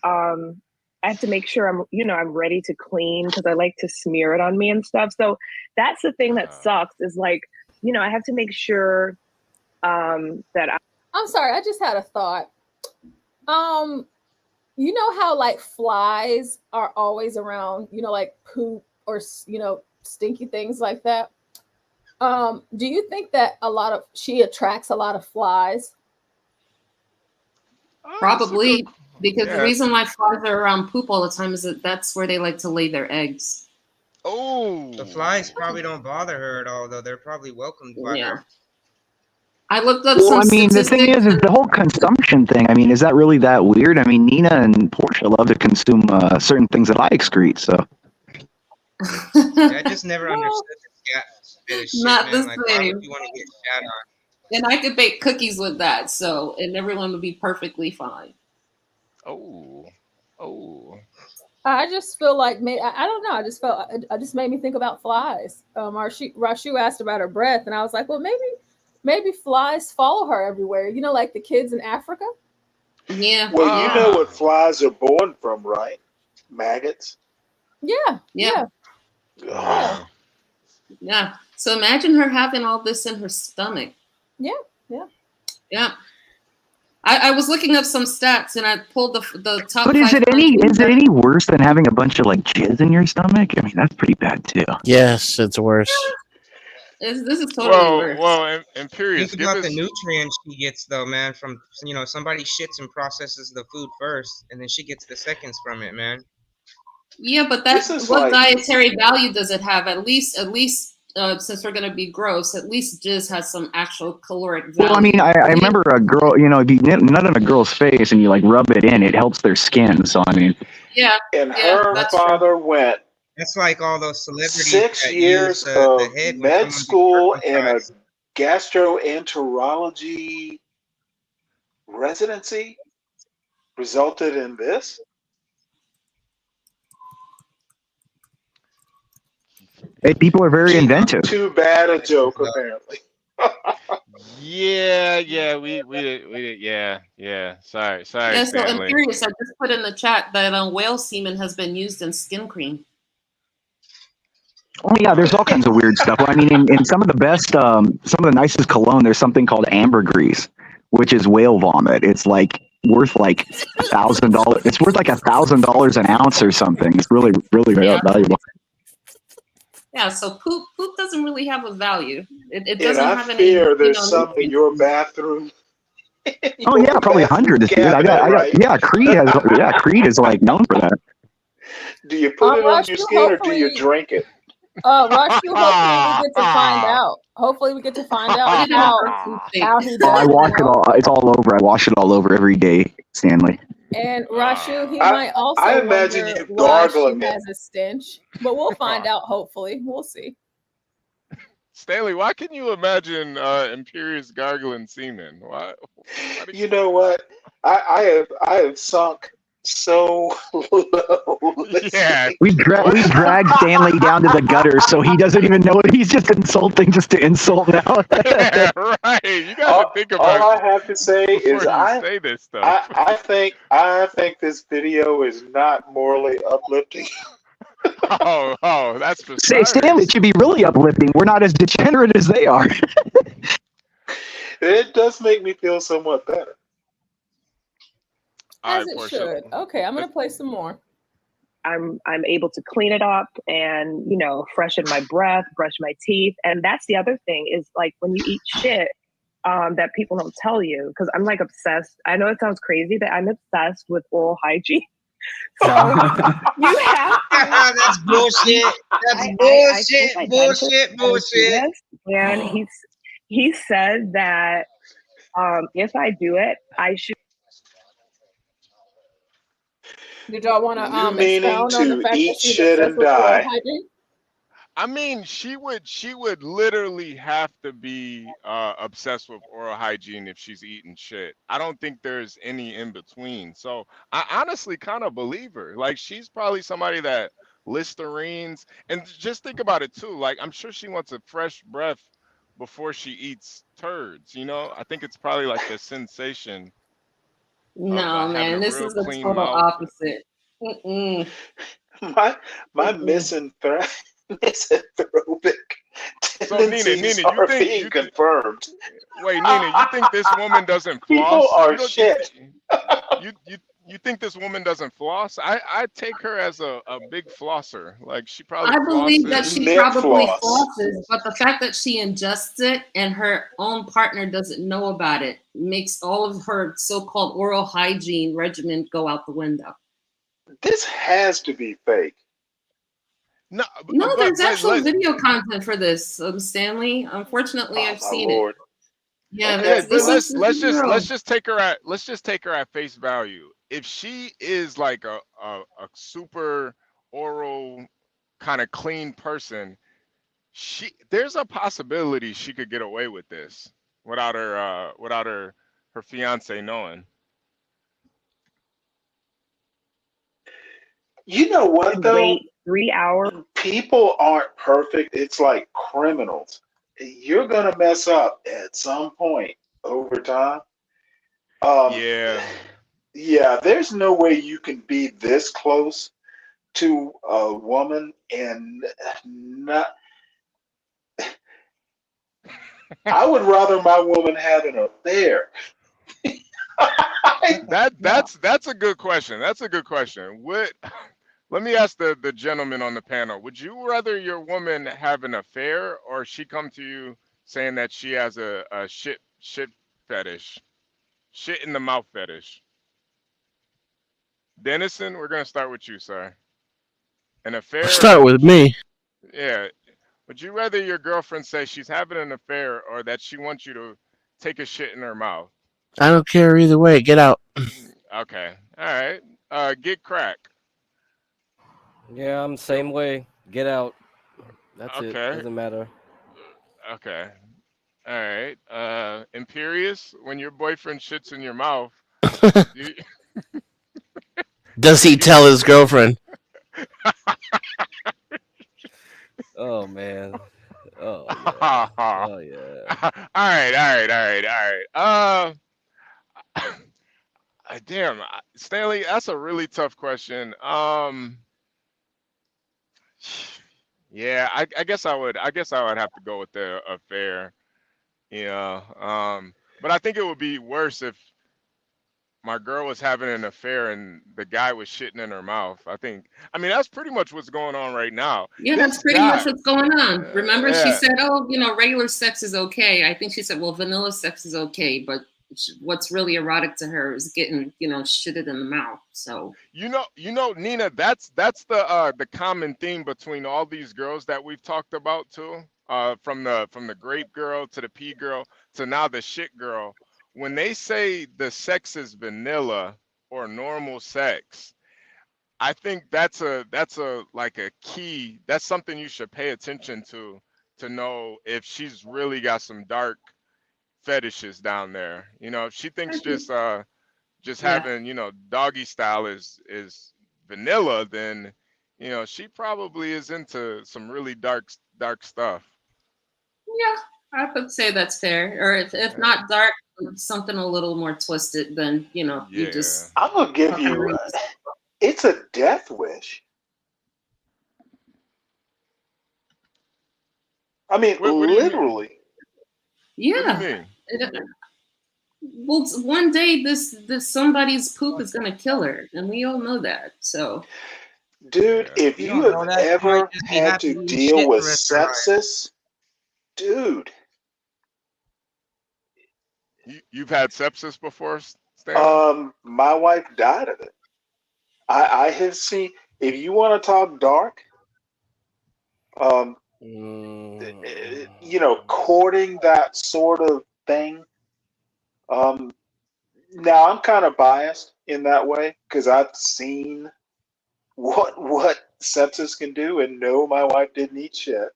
make sure I'm ready to clean, because I like to smear it on me and stuff. So that's the thing that sucks, is like, you know, I have to make sure that I'm sorry, I just had a thought. You know how like flies are always around, you know, like poop or, you know, stinky things like that. Do you think that she attracts a lot of flies? Probably, because the reason why flies are around poop all the time is that's where they like to lay their eggs. Oh, the flies probably don't bother her at all, though. They're probably welcomed by her. I looked up Well, I mean, the thing is the whole consumption thing. I mean, is that really that weird? I mean, Nina and Portia love to consume certain things that I excrete. So I just never understood this bit of shit, Not man. the Like, same. why would you want to get shat on? And I could bake cookies with that, and everyone would be perfectly fine. Oh. I just feel like I don't know. I just made me think about flies. Rashu asked about her breath, and I was like, well, maybe flies follow her everywhere. You know, like the kids in Africa. Yeah. Well, you know what flies are born from, right? Maggots. Yeah. So imagine her having all this in her stomach. Yeah. I was looking up some stats, and I pulled the top. But is it any worse than having a bunch of like jizz in your stomach? I mean, that's pretty bad too. Yes, it's worse. This is totally worse. Well, and period. Think about the nutrients she gets, though, man. From, you know, somebody shits and processes the food first, and then she gets the seconds from it, man. Yeah, but what dietary value does it have? At least, since we're gonna be gross, at least jizz has some actual caloric value. Well, I mean, I remember a girl. You know, if you nut on a girl's face and you like rub it in, it helps their skin. So I mean, And her father went. That's like all those celebrities. 6 years of med school and a gastroenterology residency resulted in this. hey, people are very inventive. Too bad a joke, apparently. Yeah, we did, yeah. Sorry, So I'm Stanley. curious. I just put in the chat that whale semen has been used in skin cream. Oh yeah, there's all kinds of weird stuff. Well, I mean, in some of the best, some of the nicest cologne, there's something called ambergris, which is whale vomit. It's like worth like $1,000. It's worth like $1,000 an ounce or something. It's really valuable. Yeah, so poop doesn't really have a value. It And doesn't I have any. fear there's some in your bathroom. Oh yeah, probably hundreds. Dude. I got Creed is like known for that. Do you put it on your skin or do you drink it? Rashu, hopefully we get to find out how he does. I wash it all. It's all over. I wash it all over every day, Stanley. And Rashu, he might also. I imagine you why gargling she it. has a stench, but we'll find out. Hopefully, we'll see. Stanley, why can you imagine Imperious gargling semen? Why You know what? I have sunk so low. Yeah. We dragged Stanley down to the gutter, so he doesn't even know it. He's just insulting just to insult now. Yeah, right. You got to think about All I it have to say before is you say this stuff. I think this video is not morally uplifting. Oh, that's for Say, Stanley, it should be really uplifting. We're not as degenerate as they are. It does make me feel somewhat better. As it should. Okay, I'm gonna play some more. I'm able to clean it up and, you know, freshen my breath, brush my teeth. And that's the other thing is like when you eat shit that people don't tell you, because I'm like obsessed. I know it sounds crazy, but I'm obsessed with oral hygiene. So you have that's bullshit. That's bullshit. And he said that if I do it, I should. Did y'all want to You meaning expound on the to fact eat that she's shit obsessed and with oral die? hygiene? I mean, she would literally have to be obsessed with oral hygiene if she's eating shit. I don't think there's any in between. So I honestly kind of believe her. Like she's probably somebody that Listerines, and just think about it too. Like I'm sure she wants a fresh breath before she eats turds. You know, I think it's probably like the sensation. No, man, this is the total mouth. opposite. Mm-mm. My misanthropic So tendencies are being confirmed. Wait, Nina, you think this woman doesn't floss? People are shit. You think this woman doesn't floss? I take her as a big flosser. Like she probably I believe flosses. that she probably flosses, but the fact that she ingests it and her own partner doesn't know about it makes all of her so-called oral hygiene regimen go out the window. This has to be fake. No, there's actual video content for this, Stanley. Unfortunately, I've seen it. Yeah, Okay, this but is let's just take her at face value. If she is like a super oral kind of clean person, there's a possibility she could get away with this without her fiance knowing. You know what though? Wait 3 hours. People aren't perfect. It's like criminals. You're gonna mess up at some point over time. Yeah. There's no way you can be this close to a woman and not. I would rather my woman have an affair. That's a good question. That's a good question. Let me ask the gentleman on the panel. Would you rather your woman have an affair or she come to you saying that she has a shit fetish? Shit in the mouth fetish. Dennison, we're gonna start with you, sir. An affair. Start with me. Yeah. Would you rather your girlfriend say she's having an affair or that she wants you to take a shit in her mouth? I don't care either way. Get out. Okay. All right. Get crack. Yeah, I'm the same way. Get out. That's it. Okay. Doesn't matter. Okay. All right. Imperious, when your boyfriend shits in your mouth, Does he tell his girlfriend? Oh man. Oh yeah. Oh yeah. All right. Damn, Stanley, that's a really tough question. Yeah, I guess I would have to go with the affair. Yeah. But I think it would be worse if my girl was having an affair and the guy was shitting in her mouth. I mean, that's pretty much what's going on right now. Yeah, that's pretty much what's going on. Remember, she said, "Oh, regular sex is okay." I think she said, "Well, vanilla sex is okay," but what's really erotic to her is getting, shitted in the mouth. So you know, Nina, that's the common theme between all these girls that we've talked about too. From the grape girl to the pea girl to now the shit girl. When they say the sex is vanilla or normal sex, I think that's a like a key. That's something you should pay attention to know if she's really got some dark fetishes down there. If she thinks just Yeah. having, doggy style is vanilla, then, she probably is into some really dark stuff. Yeah, I would say that's fair. Or if not dark, something a little more twisted, then you just. I'm gonna give you. It's a death wish. I mean, What do you mean? literally. Yeah. What do you mean? Well, one day this somebody's poop is gonna kill her, and we all know that. So, dude, if You you don't know have that. You ever might just be had happy to eating deal shit with the rest of your life. sepsis, dude. You've had sepsis before, Stanley? My wife died of it. I have seen. If you want to talk dark, courting that sort of thing. Now I'm kind of biased in that way because I've seen what sepsis can do, and no, my wife didn't eat shit.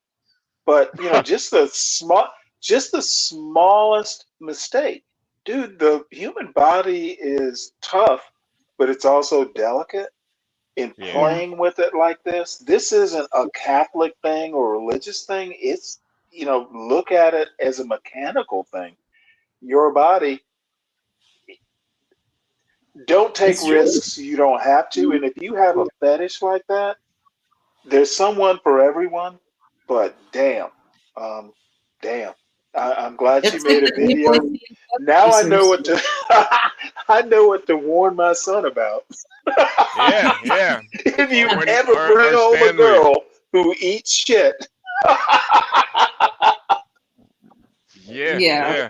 But just the smallest mistake, dude. The human body is tough, but it's also delicate. In playing with it like this isn't a Catholic thing or a religious thing. It's look at it as a mechanical thing. Your body. Don't take risks you don't have to. And if you have a fetish like that, there's someone for everyone. But damn. I'm glad she made a video. Now I know what to I know what to warn my son about. Yeah. If you ever bring home a girl who eats shit. Yeah.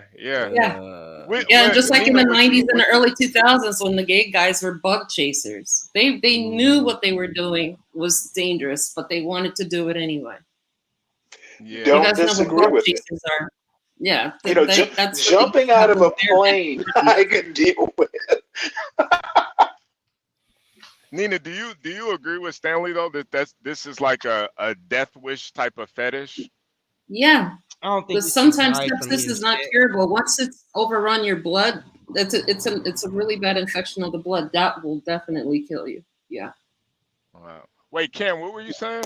Just like in the 90s and the early 2000s when the gay guys were bug chasers. They knew what they were doing was dangerous, but they wanted to do it anyway. Yeah. Don't disagree with it. Are. Yeah. That's jumping out of a plane, I can deal with. Nina, do you agree with Stanley though that this is like a death wish type of fetish? Yeah. I don't think but sometimes sepsis is not curable. Once it's overrun your blood, it's a really bad infection of the blood. That will definitely kill you. Yeah. Wow. Wait, Cam, what were you saying?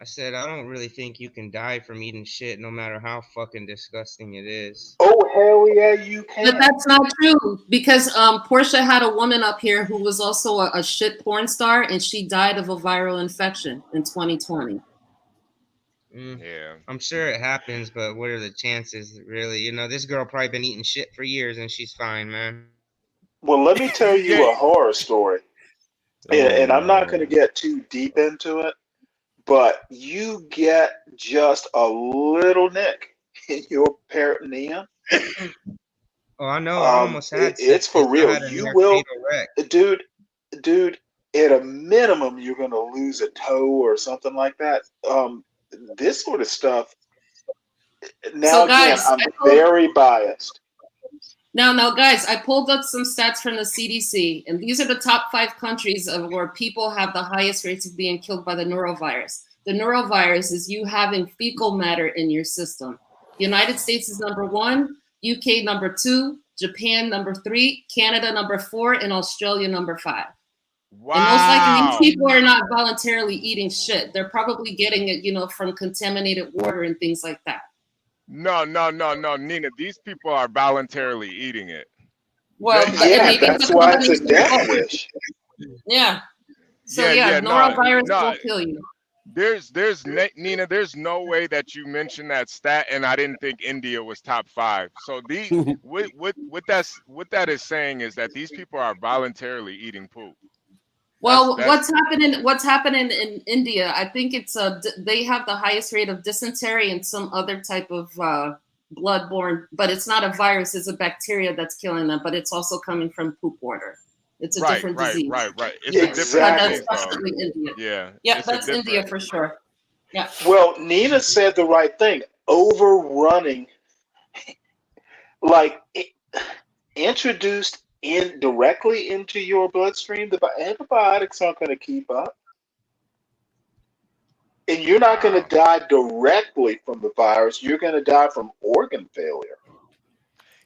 I said I don't really think you can die from eating shit, no matter how fucking disgusting it is. Oh hell yeah, you can. But that's not true because Portia had a woman up here who was also a shit porn star, and she died of a viral infection in 2020. Yeah, I'm sure it happens, but what are the chances, really? This girl probably been eating shit for years, and she's fine, man. Well, let me tell you a horror story, and I'm not going to get too deep into it, but you get just a little nick in your peritoneum. Oh, I know. I almost had it's for real. You will, dude. At a minimum, you're going to lose a toe or something like that. This sort of stuff. Now, so guys, again, I'm very biased. Now, guys, I pulled up some stats from the CDC, and these are the top 5 countries where people have the highest rates of being killed by the norovirus. The norovirus is you having fecal matter in your system. United States is number 1, UK number 2, Japan number 3, Canada number 4, and Australia number 5. Wow. And most likely these people are not voluntarily eating shit. They're probably getting it, from contaminated water and things like that. No, Nina. These people are voluntarily eating it. Well, yeah, that's why it's a death wish. Yeah. So norovirus will kill you. Nina. There's no way that you mentioned that stat, and I didn't think India was top 5. So what that is saying is that these people are voluntarily eating poop. Well, what's happening in India? I think it's they have the highest rate of dysentery and some other type of bloodborne, but it's not a virus; it's a bacteria that's killing them. But it's also coming from poop water. It's a different disease. Right. It's a different disease, that's India. Yeah, that's India for sure. Yeah. Well, Nina said the right thing. Overrunning, like introduced directly into your bloodstream, the antibiotics aren't going to keep up. And you're not going to die directly from the virus. You're going to die from organ failure.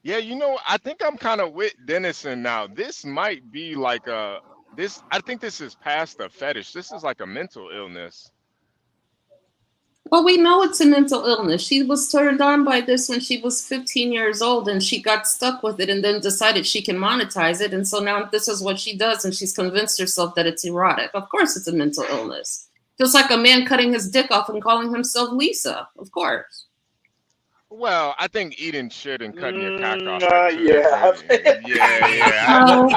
Yeah, I think I'm kind of with Dennison now. This might be like I think this is past a fetish. This is like a mental illness. Well, we know it's a mental illness. She was turned on by this when she was 15 years old, and she got stuck with it and then decided she can monetize it. And so now this is what she does, and she's convinced herself that it's erotic. Of course it's a mental illness. Just like a man cutting his dick off and calling himself Lisa. Of course. Well, I think eating shit and cutting your cock off. Yeah. Yeah. No,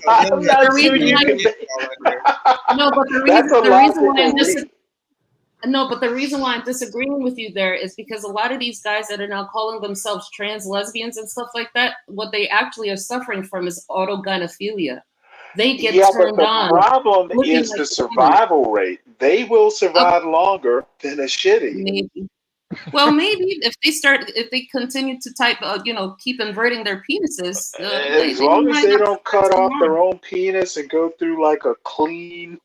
I'm not sure you can. No, but the reason why I'm disagreeing with you there is because a lot of these guys that are now calling themselves trans lesbians and stuff like that, what they actually are suffering from is autogynephilia. They get turned on. The problem is the survival rate. They will survive longer than a shitty. Maybe. Well, maybe if they continue to keep inverting their penises. As long as they don't cut off their own penis and go through like a clean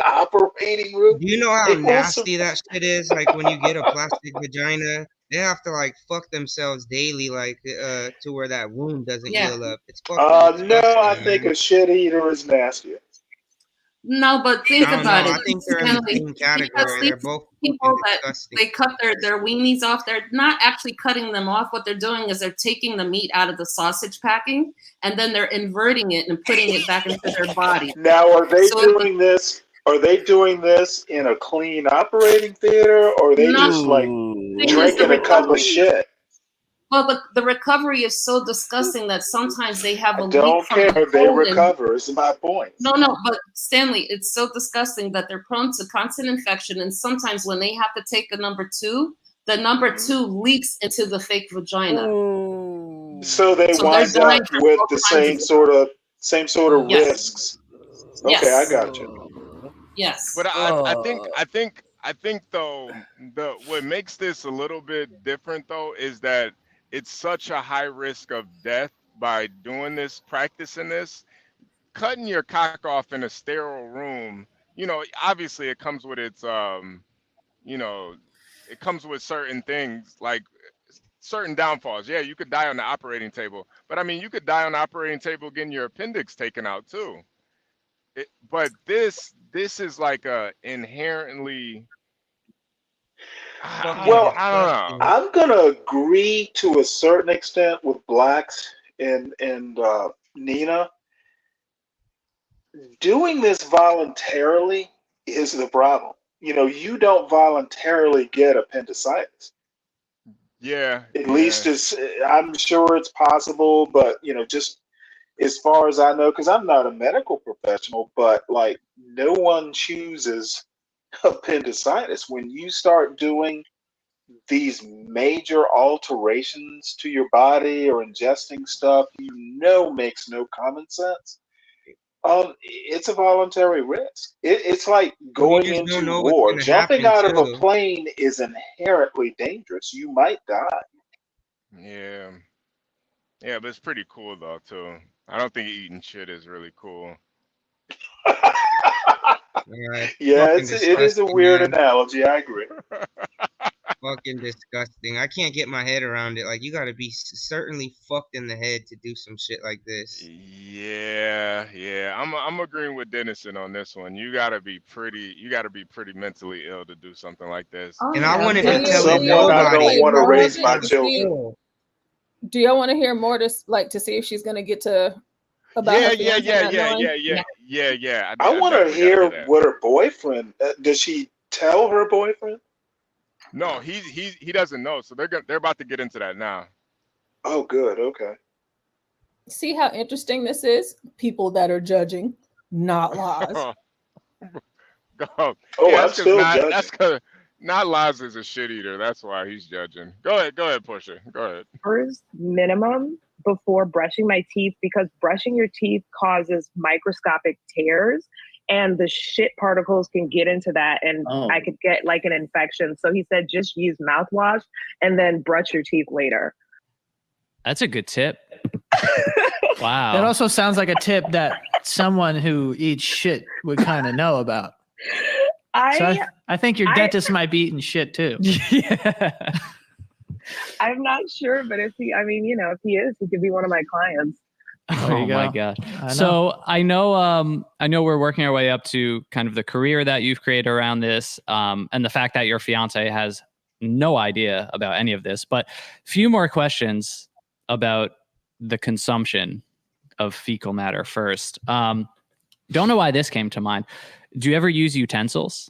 operating room. Do you know how nasty that shit is? Like when you get a plastic vagina, they have to like fuck themselves daily, like to where that wound doesn't heal up. It's fucking no, I think a shit eater is nastier. No, but think about it. I think they're in the same category. They're both people that they cut their weenies off. They're not actually cutting them off. What they're doing is they're taking the meat out of the sausage packing and then they're inverting it and putting it back into their body. Now, are they doing this? Are they doing this in a clean operating theater, or are they just like drinking a cup of shit? Well, but the recovery is so disgusting that sometimes they have a leak don't from care. the They colon. recover. Is my point. No, but Stanley, it's so disgusting that they're prone to constant infection, and sometimes when they have to take the number two leaks into the fake vagina. So they wind up with the same sort of risks. Okay, Yes. I got you. Yes. But I think though what makes this a little bit different though is that it's such a high risk of death by doing this, practicing this. Cutting your cock off in a sterile room, obviously it comes with its it comes with certain things, like certain downfalls. Yeah, you could die on the operating table, but I mean you could die on the operating table getting your appendix taken out too. But this is like a inherently Well, I don't know. I'm gonna agree to a certain extent with Blacks and Nina. Doing this voluntarily is the problem. You don't voluntarily get appendicitis. Yeah. At least I'm sure it's possible, but just as far as I know, because I'm not a medical professional, but like no one chooses appendicitis. When you start doing these major alterations to your body or ingesting stuff makes no common sense, it's a voluntary risk. It's like going into war. Jumping out of a plane is inherently dangerous. You might die. Yeah, but it's pretty cool though too. I don't think eating shit is really cool. Yeah, it is a weird analogy. I agree. Fucking disgusting. I can't get my head around it. Like, you gotta be certainly fucked in the head to do some shit like this. Yeah. I'm agreeing with Dennison on this one. You gotta be pretty mentally ill to do something like this. And I wanted to tell nobody. I don't want to raise my children. Do y'all want to hear more to see if she's gonna get to about her Yeah. I want to hear what her boyfriend. Does she tell her boyfriend? No, he doesn't know. So they're about to get into that now. Oh, good. Okay. See how interesting this is? People that are judging, not Laz. I'm still judging. That's because not Laz is a shit eater. That's why he's judging. Go ahead, Portia. Go ahead. Hours minimum before brushing my teeth, because brushing your teeth causes microscopic tears and the shit particles can get into that and I could get like an infection. So he said just use mouthwash and then brush your teeth later. That's a good tip. Wow. That also sounds like a tip that someone who eats shit would kind of know about. I think your dentist might be eating shit too. I'm not sure, but if he, I mean, you know, if he is, he could be one of my clients. Oh my god! So I know we're working our way up to kind of the career that you've created around this, and the fact that your fiance has no idea about any of this. But few more questions about the consumption of fecal matter first. Don't know why this came to mind. Do you ever use utensils?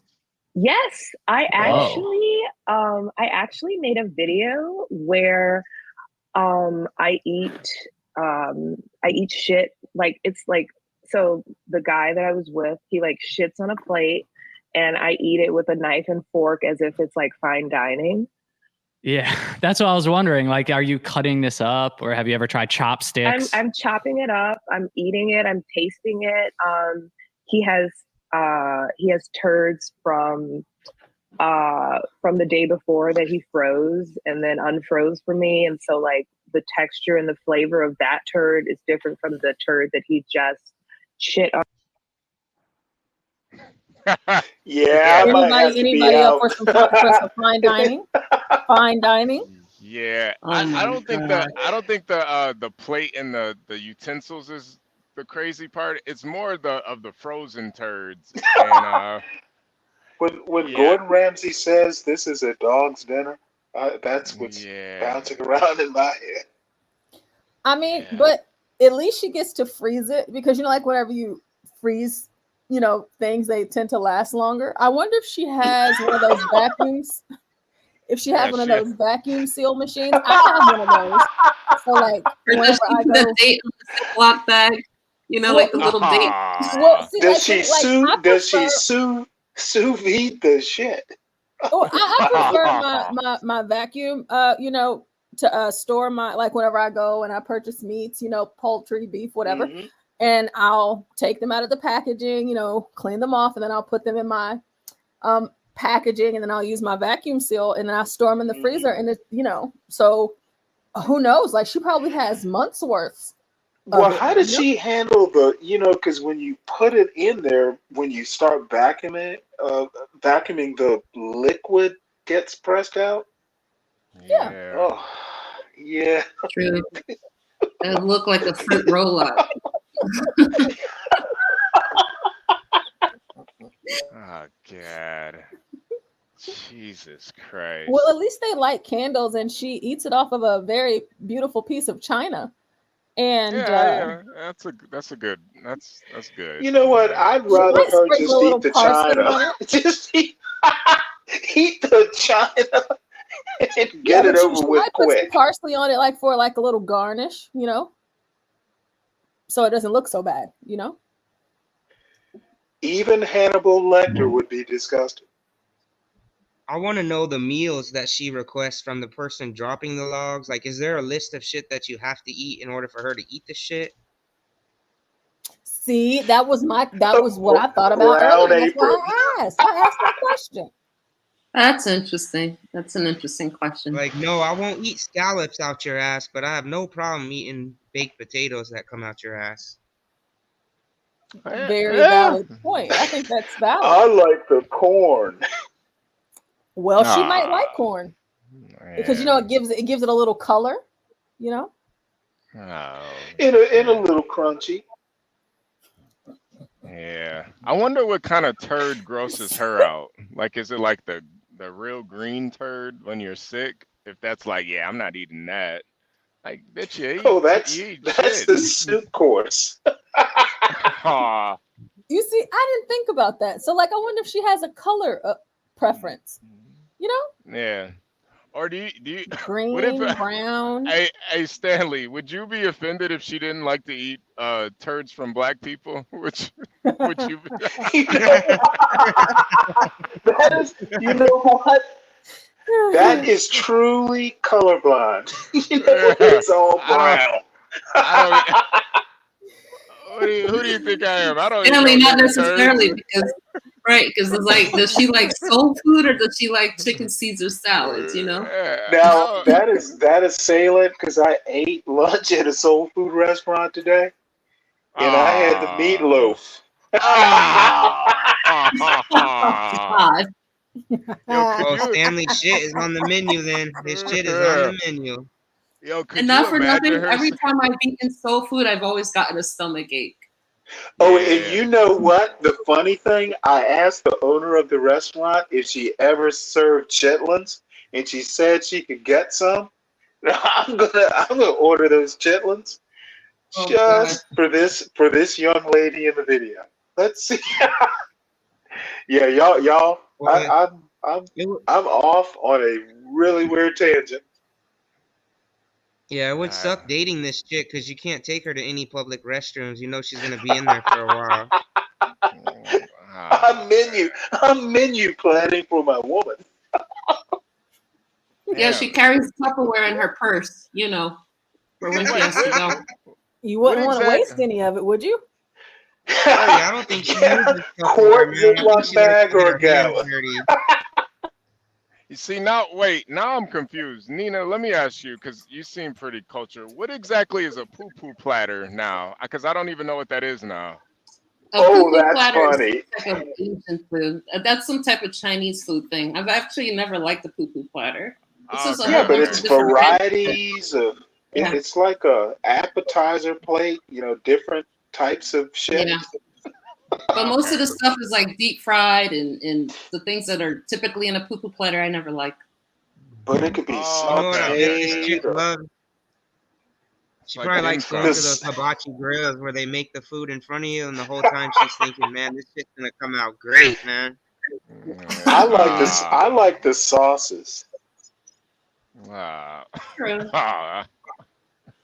Yes, I actually made a video where I eat shit, like it's like, so the guy that I was with, he like shits on a plate and I eat it with a knife and fork as if it's like fine dining. Yeah, that's what I was wondering. Like, are you cutting this up, or have you ever tried chopsticks? I'm chopping it up, I'm eating it, I'm tasting it. He has turds from the day before that he froze and then unfroze for me, and so like the texture and the flavor of that turd is different from the turd that he just shit on. Yeah, Anybody up for some fine dining? Fine dining? Yeah, Oh I my don't think the plate and the utensils is the crazy part. It's more of the frozen turds. And when Gordon Ramsay says this is a dog's dinner, that's what's bouncing around in my head. I mean, but at least she gets to freeze it, because you know, like whenever you freeze, you know, things, they tend to last longer. I wonder if she has one of those vacuums. If she has one of those vacuum seal machines. I have one of those. So like Or does she put the date on the Ziploc bag? You know, like the little date. Well, see, Does she sous vide the shit? Oh, I prefer my vacuum, you know, to store my, like whenever I go and I purchase meats, you know, poultry, beef, whatever, and I'll take them out of the packaging, you know, clean them off, and then I'll put them in my packaging, and then I'll use my vacuum seal, and then I store them in the freezer, and it, you know, so who knows? Like she probably has months worth. Well, how does she handle the, you know, because when you put it in there, when you start vacuuming, the liquid gets pressed out? Yeah. Oh, yeah. True. It looked like a fruit roll-up. oh God, Jesus Christ. Well, at least they light candles, and she eats it off of a very beautiful piece of china. And that's good. You know what? I'd rather her just eat the china. Just eat the china and get it over with might put quick. some parsley on it, like for like a little garnish, you know, so it doesn't look so bad, you know. Even Hannibal Lecter would be disgusted. I want to know the meals that she requests from the person dropping the logs. Like, is there a list of shit that you have to eat in order for her to eat the shit? See, that was what I thought about earlier. That's why I asked that question. That's interesting. That's an interesting question. Like, no, I won't eat scallops out your ass, but I have no problem eating baked potatoes that come out your ass. Very valid point. I think that's valid. I like the corn. Well, she might like corn because, you know, it gives it a little color, you know. In a little crunchy. Yeah, I wonder what kind of turd grosses her out. Like, is it like the real green turd when you're sick? If that's like, yeah, I'm not eating that. Like, bitch, you eat. That's the soup course. You see, I didn't think about that. So, like, I wonder if she has a color preference. You know? Yeah. Or do you green, brown? Hey, Stanley, would you be offended if she didn't like to eat turds from black people? Would you? That is, you know what? That is truly colorblind. You know, it's all brown. Who do you think I am? I don't. Stanley, not necessarily, because it's like, does she like soul food or does she like chicken Caesar salads? You know. Now that is salient because I ate lunch at a soul food restaurant today, and I had the meatloaf. God. Oh, Stanley shit is on the menu then. His shit is on the menu. Yo, could And you not for imagine nothing, her? every time I've eaten soul food, I've always gotten a stomach ache. Oh, and you know what? The funny thing, I asked the owner of the restaurant if she ever served chitlins, and she said she could get some. I'm gonna order those chitlins Oh, just for this young lady in the video. Let's see. Yeah, y'all. I'm off on a really weird tangent. Yeah, it would suck dating this chick because you can't take her to any public restrooms. You know she's gonna be in there for a while. I'm menu planning for my woman. Yeah, she carries Tupperware in her purse, you know, for when she has to go. You wouldn't want to waste any of it, would you? Oh yeah, I don't think she uses Quart, Tupperware, man. I think Ziploc she likes bag, to get or her a hands gallon. dirty. You see, now I'm confused. Nina, let me ask you, because you seem pretty cultured. What exactly is a poo-poo platter now? Because I don't even know what that is now. A poo-poo that's platter funny. is some type of Asian food. That's some type of Chinese food thing. I've actually never liked the poo-poo platter. It's just a Yeah, whole but bunch it's of different kinds of shit. varieties of. Yeah. It's like a appetizer plate. Different types of shit. Yeah. But most of the stuff is like deep fried and the things that are typically in a poo-poo platter I never like. But it could be You know what I bet this chick sauteed. loves? She like probably likes going to those hibachi grills where they make the food in front of you, and the whole time she's thinking, "Man, this shit's gonna come out great, man." I like this. I like the sauces. All True.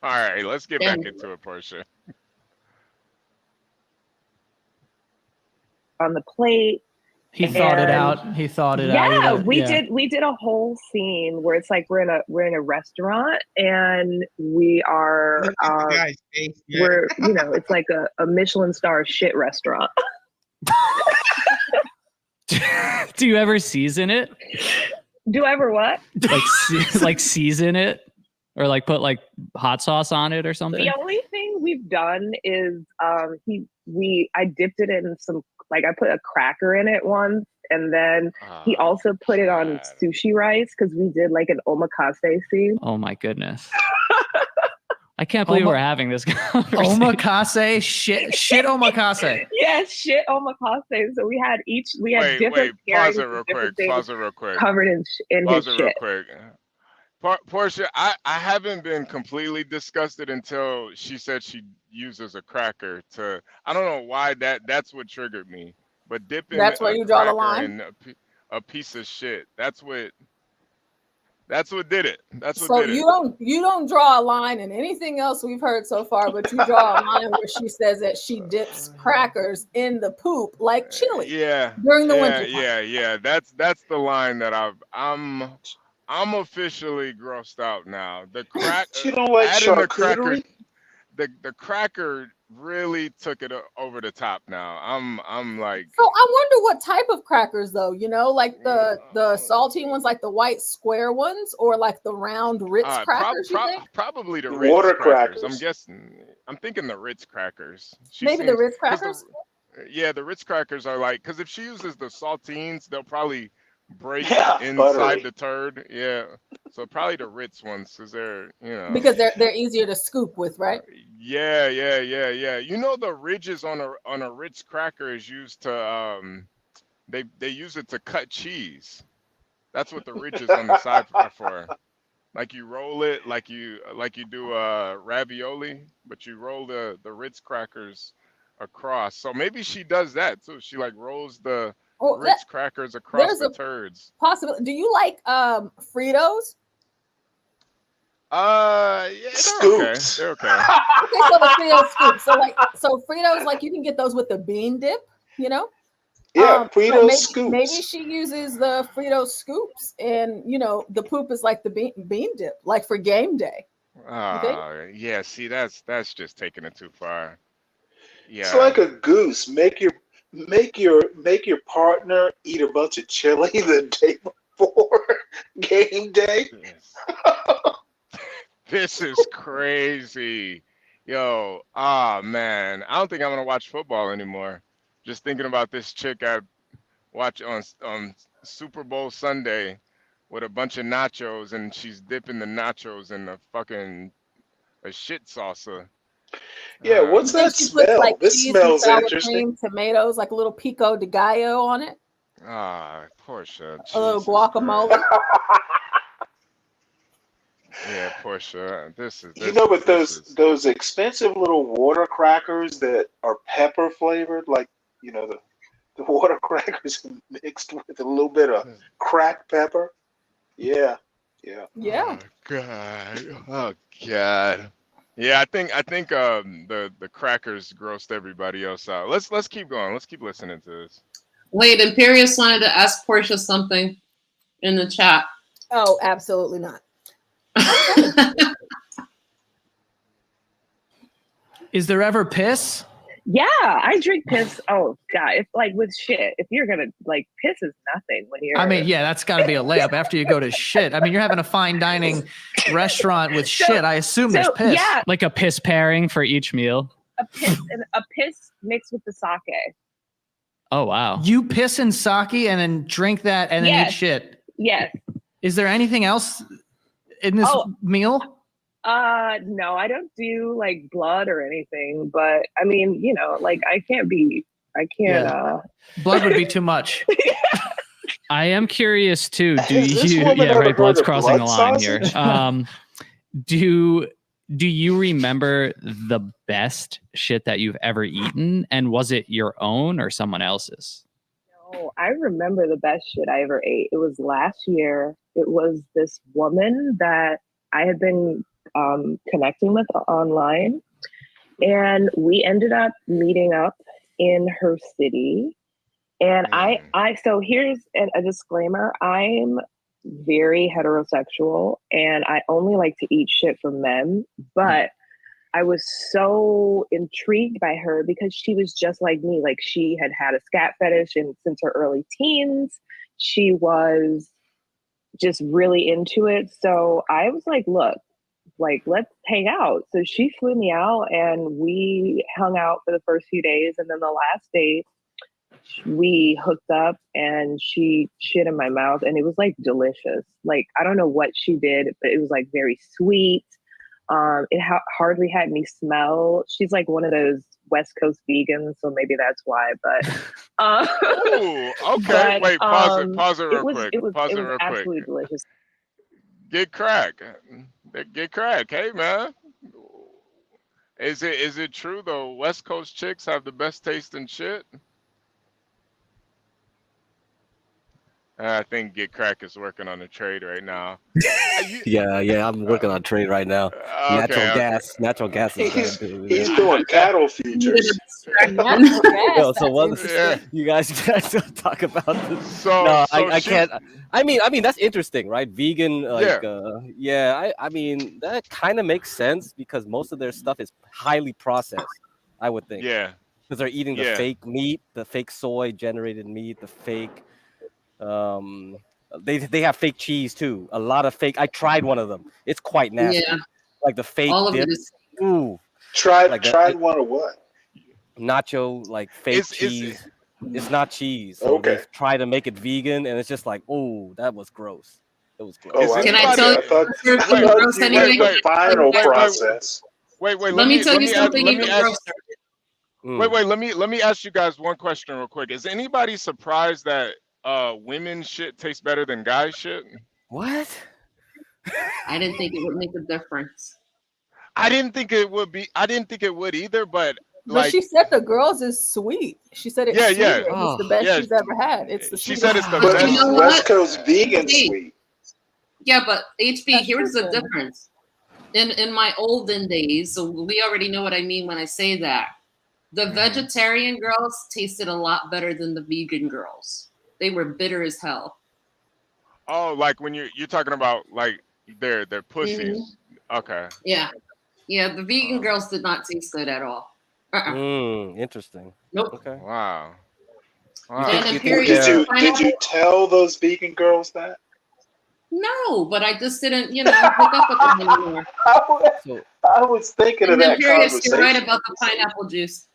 right, let's get back into it, Portia. On the plate. He thought it out. He thought it out. Yeah, Yeah. we did a whole scene where it's like we're in a restaurant and we are Look at the guy's face, man. we're it's like a Michelin star shit restaurant. Do you ever season it? Do I ever what? Like season it, or like put like hot sauce on it or something? The only thing we've done is I dipped it in some, like I put a cracker in it once, and then he also put it on sushi rice because we did like an omakase scene. Oh my goodness. I can't believe we're having this conversation. Omakase, shit omakase. Yes, shit omakase. So we had different Pause it real quick. Covered in Pause his it real shit. quick. Portia, I haven't been completely disgusted until she said she uses a cracker to. I don't know why that's what triggered me. But dipping That's where you draw the line. in a piece of shit. That's what did it. That's what So did it. you don't draw a line in anything else we've heard so far, but you draw a line where she says that she dips crackers in the poop like chili. During the winter time. Yeah. That's the line that I'm officially grossed out now. The crack. You don't like adding the cracker. charcuterie? The cracker really took it over the top now. I'm like. So I wonder what type of crackers though, like the salty ones, like the white square ones, or like the round Ritz crackers, you think? Probably the Water Ritz crackers. crackers. I'm thinking the Ritz crackers. Maybe the Ritz crackers? The Ritz crackers are like, because if she uses the saltines, they'll probably break inside buttery. the turd. Yeah. So probably the Ritz ones, because they're, Because they're easier to scoop with, right? Yeah. The ridges on a Ritz cracker is used to they use it to cut cheese. That's what the ridges on the side are for. Like you roll it like you do ravioli, but you roll the Ritz crackers across. So maybe she does that too. She like rolls the Ritz crackers across the turds. Possibly. Do you like Fritos? Yeah, Scoops. They're okay. Okay, so the Frito scoops. So Fritos, like you can get those with the bean dip, Yeah, Frito so scoops. Maybe she uses the Frito scoops, and the poop is like the bean dip, like for game day. Yeah. See, that's just taking it too far. Yeah. It's like a goose. Make your partner eat a bunch of chili the day before game day. This is crazy. Yo, man. I don't think I'm gonna watch football anymore. Just thinking about this chick I watch on Super Bowl Sunday with a bunch of nachos, and she's dipping the nachos in the fucking a shit salsa. Yeah, what's Then that she puts smell? like This cheese and smells sour interesting. cream, tomatoes, like a little pico de gallo on it, Ah, Portia. a little Jesus guacamole. Christ. Yeah, Portia. You know, but those expensive little water crackers that are pepper flavored, like the water crackers mixed with a little bit of cracked pepper. Yeah, yeah. Yeah. Oh God. Oh God. Yeah, I think the crackers grossed everybody else out. Let's keep going. Let's keep listening to this. Wait, Imperious wanted to ask Portia something in the chat. Oh, absolutely not. Is there ever piss? Yeah, I drink piss. Oh God, it's like with shit. If you're gonna like, piss is nothing when you're. I mean, yeah, that's got to be a layup after you go to shit. I mean, you're having a fine dining restaurant with shit. I assume there's piss. Yeah, Like a piss pairing for each meal. a piss mixed with the sake. Oh wow. You piss in sake and then drink that and then eat Yes. shit. Yes. Is there anything else in this meal? No, I don't do like blood or anything, but I mean, like I can't. Blood would be too much. I am curious too. Do Has this you? woman Yeah, ever right. heard Blood's of crossing the blood line here. sausage? Do you remember the best shit that you've ever eaten, and was it your own or someone else's? No, I remember the best shit I ever ate. It was last year. It was this woman that I had been connecting with online, and we ended up meeting up in her city. And so here's a disclaimer: I'm very heterosexual, and I only like to eat shit from men. But I was so intrigued by her because she was just like me. Like, she had had a scat fetish, and since her early teens, she was just really into it. So I was like, look, like, let's hang out. So she flew me out, and we hung out for the first few days. And then the last day we hooked up, and she shit in my mouth, and it was like delicious. Like, I don't know what she did, but it was like very sweet. It hardly had any smell. She's like one of those West Coast vegans, so maybe that's why. But Ooh, okay. Wait, pause it real quick. It was Real absolutely quick. delicious. Get crack. Hey man. Is it true though? West Coast chicks have the best taste in shit? I think Get Crack is working on a trade right now. Yeah, I'm working on trade right now. Natural gas is good. He's doing cattle futures. Yo, so once you guys talk about this, I can't. I mean that's interesting, right? Vegan, like, I mean that kind of makes sense because most of their stuff is highly processed. I would think. Yeah. Because they're eating the fake meat, the fake soy generated meat, the fake. They have fake cheese too. A lot of fake. I tried one of them. It's quite nasty. Yeah. Like the fake All of dip. it is. Ooh. Tried one of what? Nacho, like fake cheese. It's not cheese. So Okay. they try to make it vegan, and it's just like, oh, that was gross. It was gross. Oh, Can I tell you? gross anyway? The final process. Wait. Let me tell you something even grosser. Wait. Let me ask you guys one question real quick. Is anybody surprised that women's shit tastes better than guys' shit? What? I didn't think it would make a difference. I didn't think it would either, but But she said the girls is sweet. She said it's sweet. It's the best she's ever had. It's the she sweetest. said it's the But best. You know West what? Coast vegan sweet. Yeah, but HB, here's the difference. In my olden days, so we already know what I mean when I say that. The vegetarian girls tasted a lot better than the vegan girls. They were bitter as hell. Oh, like when you're talking about like their pussies. Okay. Yeah. The vegan girls did not taste good at all. Interesting. Nope. Okay. Wow. Did you tell those vegan girls that? No, but I just didn't, hook up with them anymore. I was thinking of that conversation. You're right about the pineapple juice.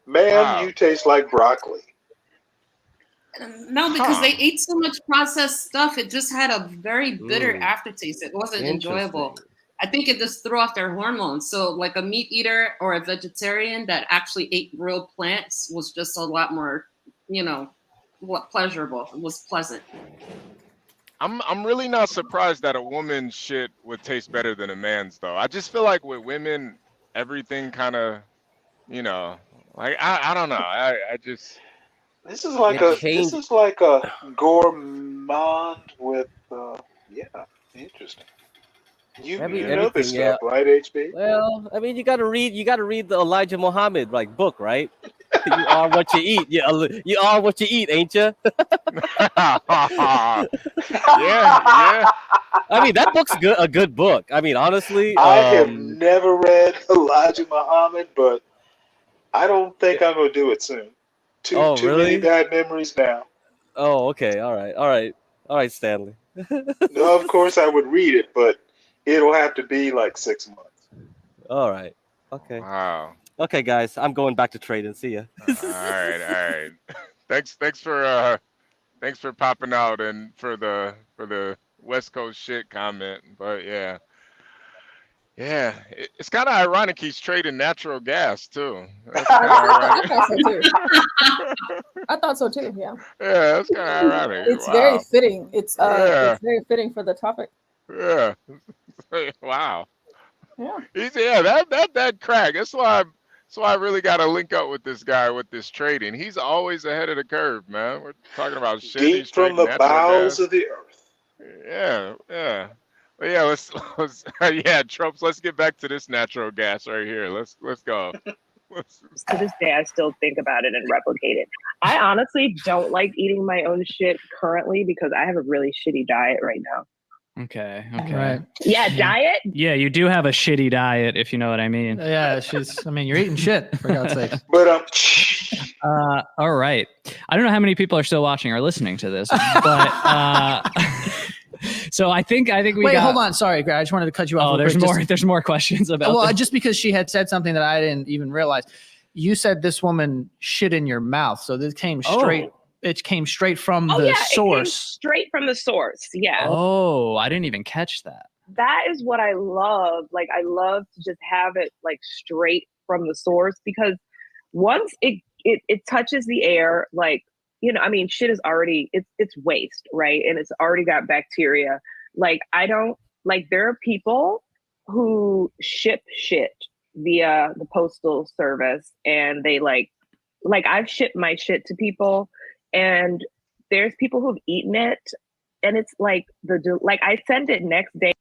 Man, you taste like broccoli. No, because they ate so much processed stuff, it just had a very bitter aftertaste. It wasn't enjoyable. I think it just threw off their hormones. So, like a meat eater or a vegetarian that actually ate real plants was just a lot more, pleasurable. It was pleasant. I'm really not surprised that a woman's shit would taste better than a man's, though. I just feel like with women, everything kind of, like I don't know. I just. This is like a gourmand with interesting. You know this stuff, right, HB? Well, I mean, you gotta read the Elijah Muhammad book, right? You are what you eat. You are what you eat, ain't you? yeah. I mean, that book's a good book. I mean, honestly, I have never read Elijah Muhammad, but I don't think I'm gonna do it soon. Too many bad memories now. Oh, okay, all right, Stanley. No, of course I would read it, but it'll have to be like 6 months. All right. Okay. Wow. Okay, guys, I'm going back to trading. See ya. All right. Thanks for popping out and for the West Coast shit comment. But yeah, it's kind of ironic he's trading natural gas too. That's I thought so too. I thought so too. Yeah. Yeah, that's kind of ironic. It's very fitting. It's very fitting for the topic. Yeah. Wow. Yeah. That crack. That's why I really got to link up with this guy with this trading. He's always ahead of the curve, man. We're talking about shit. Deep from the bowels of the earth. Yeah. Well, yeah, let's Tropes, let's get back to this natural gas right here. Let's go. To this day, I still think about it and replicate it. I honestly don't like eating my own shit currently because I have a really shitty diet right now. Okay. Right. Yeah, diet? Yeah, you do have a shitty diet, if you know what I mean. Yeah, you're eating shit, for God's sake. But all right. I don't know how many people are still watching or listening to this, but so I think we Wait, hold on. Sorry, Greg. I just wanted to cut you off. Oh, there's more questions about Well, this. just because she had said something that I didn't even realize. You said this woman shit in your mouth, so this came straight. It came straight from the source. It came straight from the source. Yeah. Oh, I didn't even catch that. That is what I love. Like, I love to just have it like straight from the source, because once it touches the air, like, I mean, shit is already, it's waste, right? And it's already got bacteria. Like, there are people who ship shit via the postal service, and they like I've shipped my shit to people, and there's people who've eaten it, and it's like I send it next day.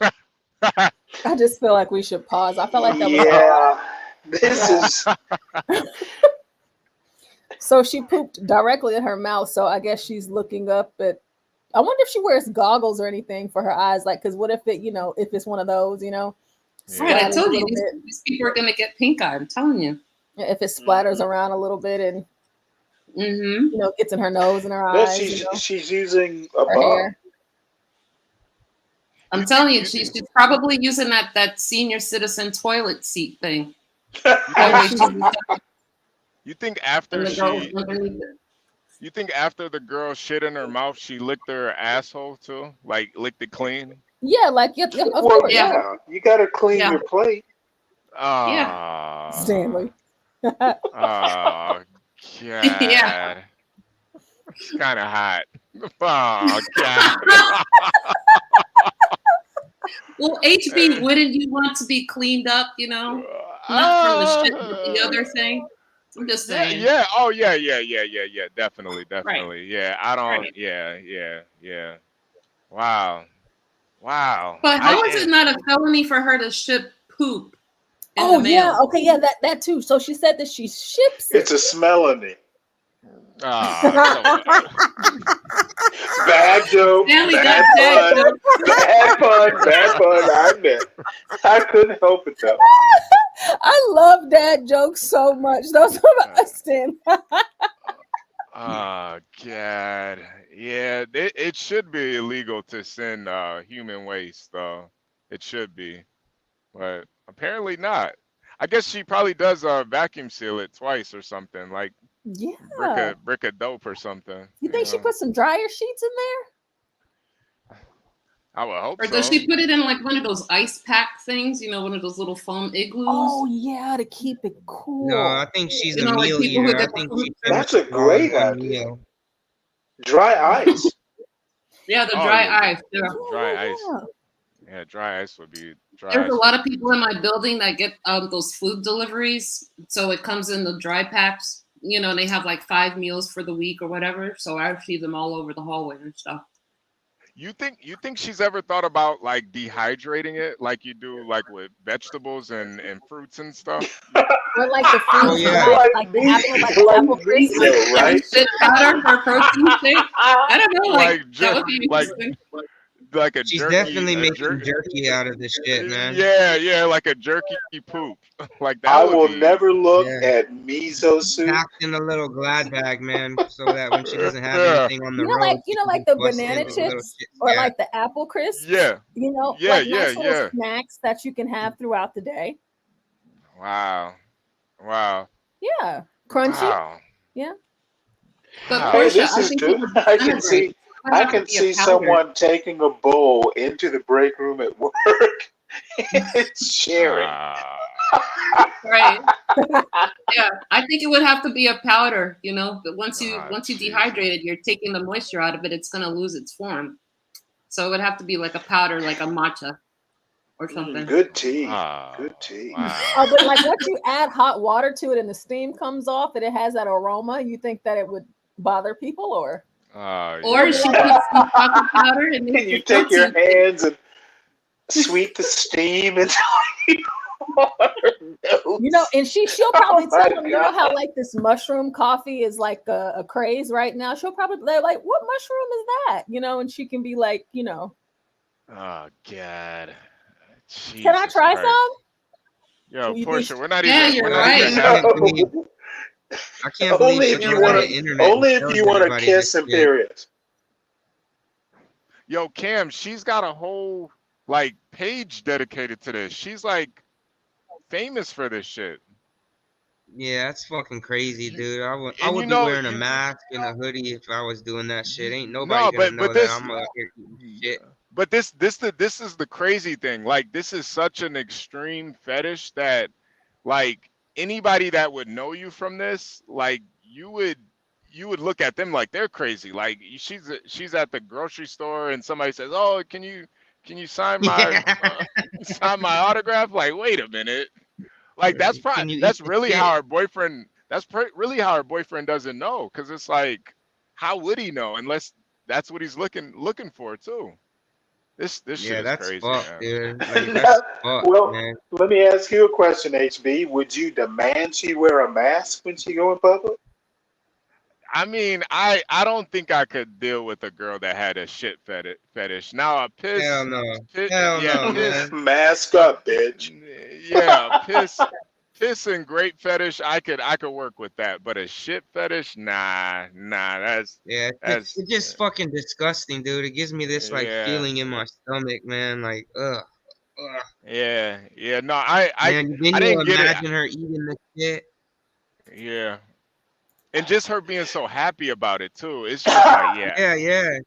I just feel like we should pause. I felt like that was this is. So she pooped directly in her mouth. So I guess she's looking up at. I wonder if she wears goggles or anything for her eyes, like, because what if it, if it's one of those, Right, I told you these people are gonna get pink eye. I'm telling you. If it splatters around a little bit and gets in her nose and her eyes. She's using a hair. I'm telling you, she's probably using that senior citizen toilet seat thing. You think after the girl shit in her mouth, she licked her asshole too? Like licked it clean? Yeah, like of course. Yeah. You gotta clean your plate. Stanley. Oh God. Yeah. It's kind of hot. Oh God. Well, HB, wouldn't you want to be cleaned up? Not from the shit, but the other thing. I'm just saying. Yeah. Oh, yeah. Definitely. Right. Yeah. I don't. Right. Yeah. Wow. But how is it not a felony for her to ship poop? Oh yeah. Okay. Yeah. That too. So she said that she ships it. It's a smelony. Bad joke. Bad pun. I admit. I couldn't help it though. I love dad jokes so much. Those are my stand. Oh God. Yeah. It should be illegal to send human waste, though. It should be, but apparently not. I guess she probably does vacuum seal it twice or something. Like Yeah. brick of dope or something. You think she put some dryer sheets in there? I would hope Or so. does she put it in like one of those ice pack things? You know, one of those little foam igloos. Oh yeah, to keep it cool. No, I think she's a like meal people who eater. I get think the she That's a great idea. Dry ice. Yeah, the Oh, dry yeah, ice. Yeah. Dry ice. Yeah, dry ice would be dry. There's ice a lot of people in my building that get those food deliveries. So it comes in the dry packs, you know, and they have like 5 meals for the week or whatever. So I feed them all over the hallway and stuff. You think she's ever thought about like dehydrating it like you do like with vegetables and fruits and stuff? Or like the fruits, Oh, yeah. like the apple, like the apple crisp. Right? Spit powder for protein shake. I don't know, like that would be like interesting. like a She's jerky, definitely making jerky out of this shit, man. Yeah, like a jerky poop. Like that. I would will be, never look at miso soup. Packed in a little Glad bag, man, so that when she doesn't have Yeah. anything on the You know, road, like she can like just the bust banana in with a little chips shit. or Yeah. like the apple crisp. Yeah. You know, Yeah, like yeah, nice little yeah. snacks that you can have throughout the day. Wow. Yeah, crunchy. Wow. Yeah. But Wow. Hey, Portia, this I is think good. it would I can disintegrate. see. I can see someone taking a bowl into the break room at work and sharing. Right. Yeah, I think it would have to be a powder, you know. But once you dehydrate it, you're taking the moisture out of it. It's gonna lose its form. So it would have to be like a powder, like a matcha or something. Good tea. Good tea. Oh, but like once you add hot water to it and the steam comes off and it has that aroma, you think that it would bother people or? Or she puts some chocolate powder and then You take your hands and sweep the steam into You know, and she'll probably tell them, you know how like this mushroom coffee is like a craze right now. She'll probably they're like, what mushroom is that? You know, and she can be like, you know. Oh God. Can I try some? Yo, You Portia, think- we're not Yeah, even. you're we're not right. even No. I can't believe Only she if you goes on want the internet Only and if tells you want to everybody kiss this and shit. period. Yo, Cam, she's got a whole like page dedicated to this. She's like famous for this shit. Yeah, that's fucking crazy, dude. I And would you be know, wearing a mask and a hoodie if I was doing that shit. Ain't nobody gonna know that I'm out here eating shit. But this is the crazy thing. Like this is such an extreme fetish that like anybody that would know you from this, like you would look at them like they're crazy. Like she's at the grocery store and somebody says, "Oh, can you sign my sign my autograph?" Like, wait a minute. Like that's probably really how her boyfriend. Really how her boyfriend doesn't know, because it's like, how would he know unless that's what he's looking for too. This shit is that's crazy, fucked, man. dude. Like, that's fucked, Well, man. let me ask you a question, HB. Would you demand she wear a mask when she go in public? I mean, I don't think I could deal with a girl that had a shit fetish. Now a piss. Hell no. Hell no, piss, man. Mask up, bitch. Yeah, piss and grape fetish, I could work with that, but a shit fetish, nah, that's it's just fucking disgusting, dude. It gives me this like feeling in my stomach, man. Like, ugh. Yeah, no, Man, I then you didn't get imagine it. her eating the shit. Yeah, and just her being so happy about it too. It's just like, Yeah.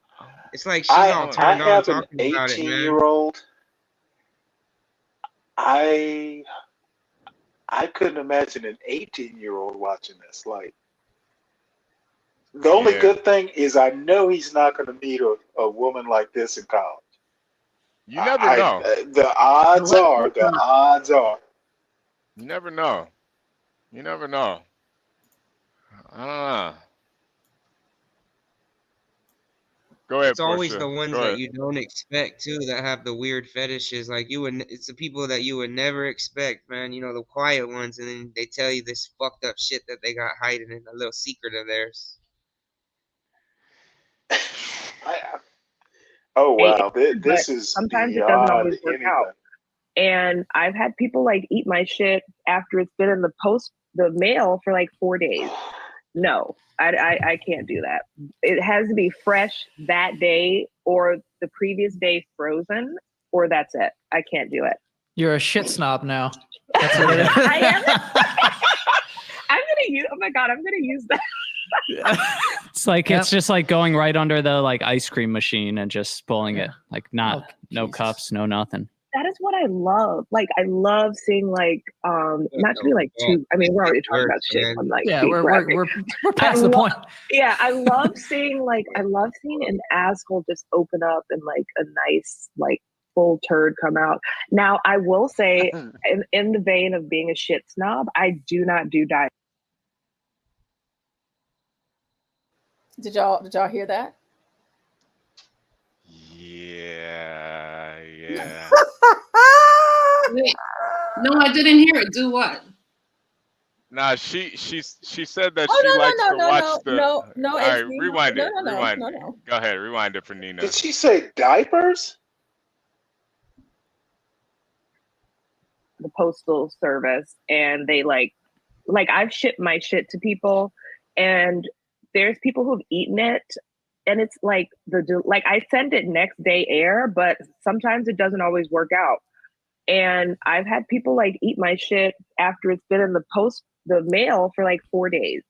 It's like she's all I turned on have an talking about it, man. 18-year-old. I couldn't imagine an 18-year-old watching this. Like, the only good thing is I know he's not going to meet a woman like this in college. You never know. The odds are. You never know. I don't know. Go ahead, It's always Portia. the ones Go that ahead. you don't expect too that have the weird fetishes. Like it's the people that you would never expect, man. You know, the quiet ones, and then they tell you this fucked up shit that they got hiding in a little secret of theirs. Oh wow, this But is sometimes it doesn't beyond always work anything. out. And I've had people like eat my shit after it's been in the mail for like 4 days. No, I can't do that. It has to be fresh that day or the previous day frozen, or that's it. I can't do it. You're a shit snob now. That's what it is. I am. I'm use. Oh my god, I'm gonna use that. It's like it's just like going right under the like ice cream machine and just pulling it. Like not no cups, no nothing. That is what I love. Like I love seeing like not to be like too. I mean, we're already talking about shit. I'm like, we're past the point. Yeah, I love seeing an asshole just open up and like a nice like full turd come out. Now I will say, in the vein of being a shit snob, I do not do diet. Did y'all hear that? Yeah. Wait, no, I didn't hear it. Do what? Nah, she said that she likes to watch the. No, All right, HB, rewind it. no. Rewind it. Go ahead, rewind it for Nina. Did she say diapers? The postal service, and they like I've shipped my shit to people, and there's people who've eaten it, and it's like like I send it next day air, but sometimes it doesn't always work out. And I've had people like eat my shit after it's been in the mail for like 4 days.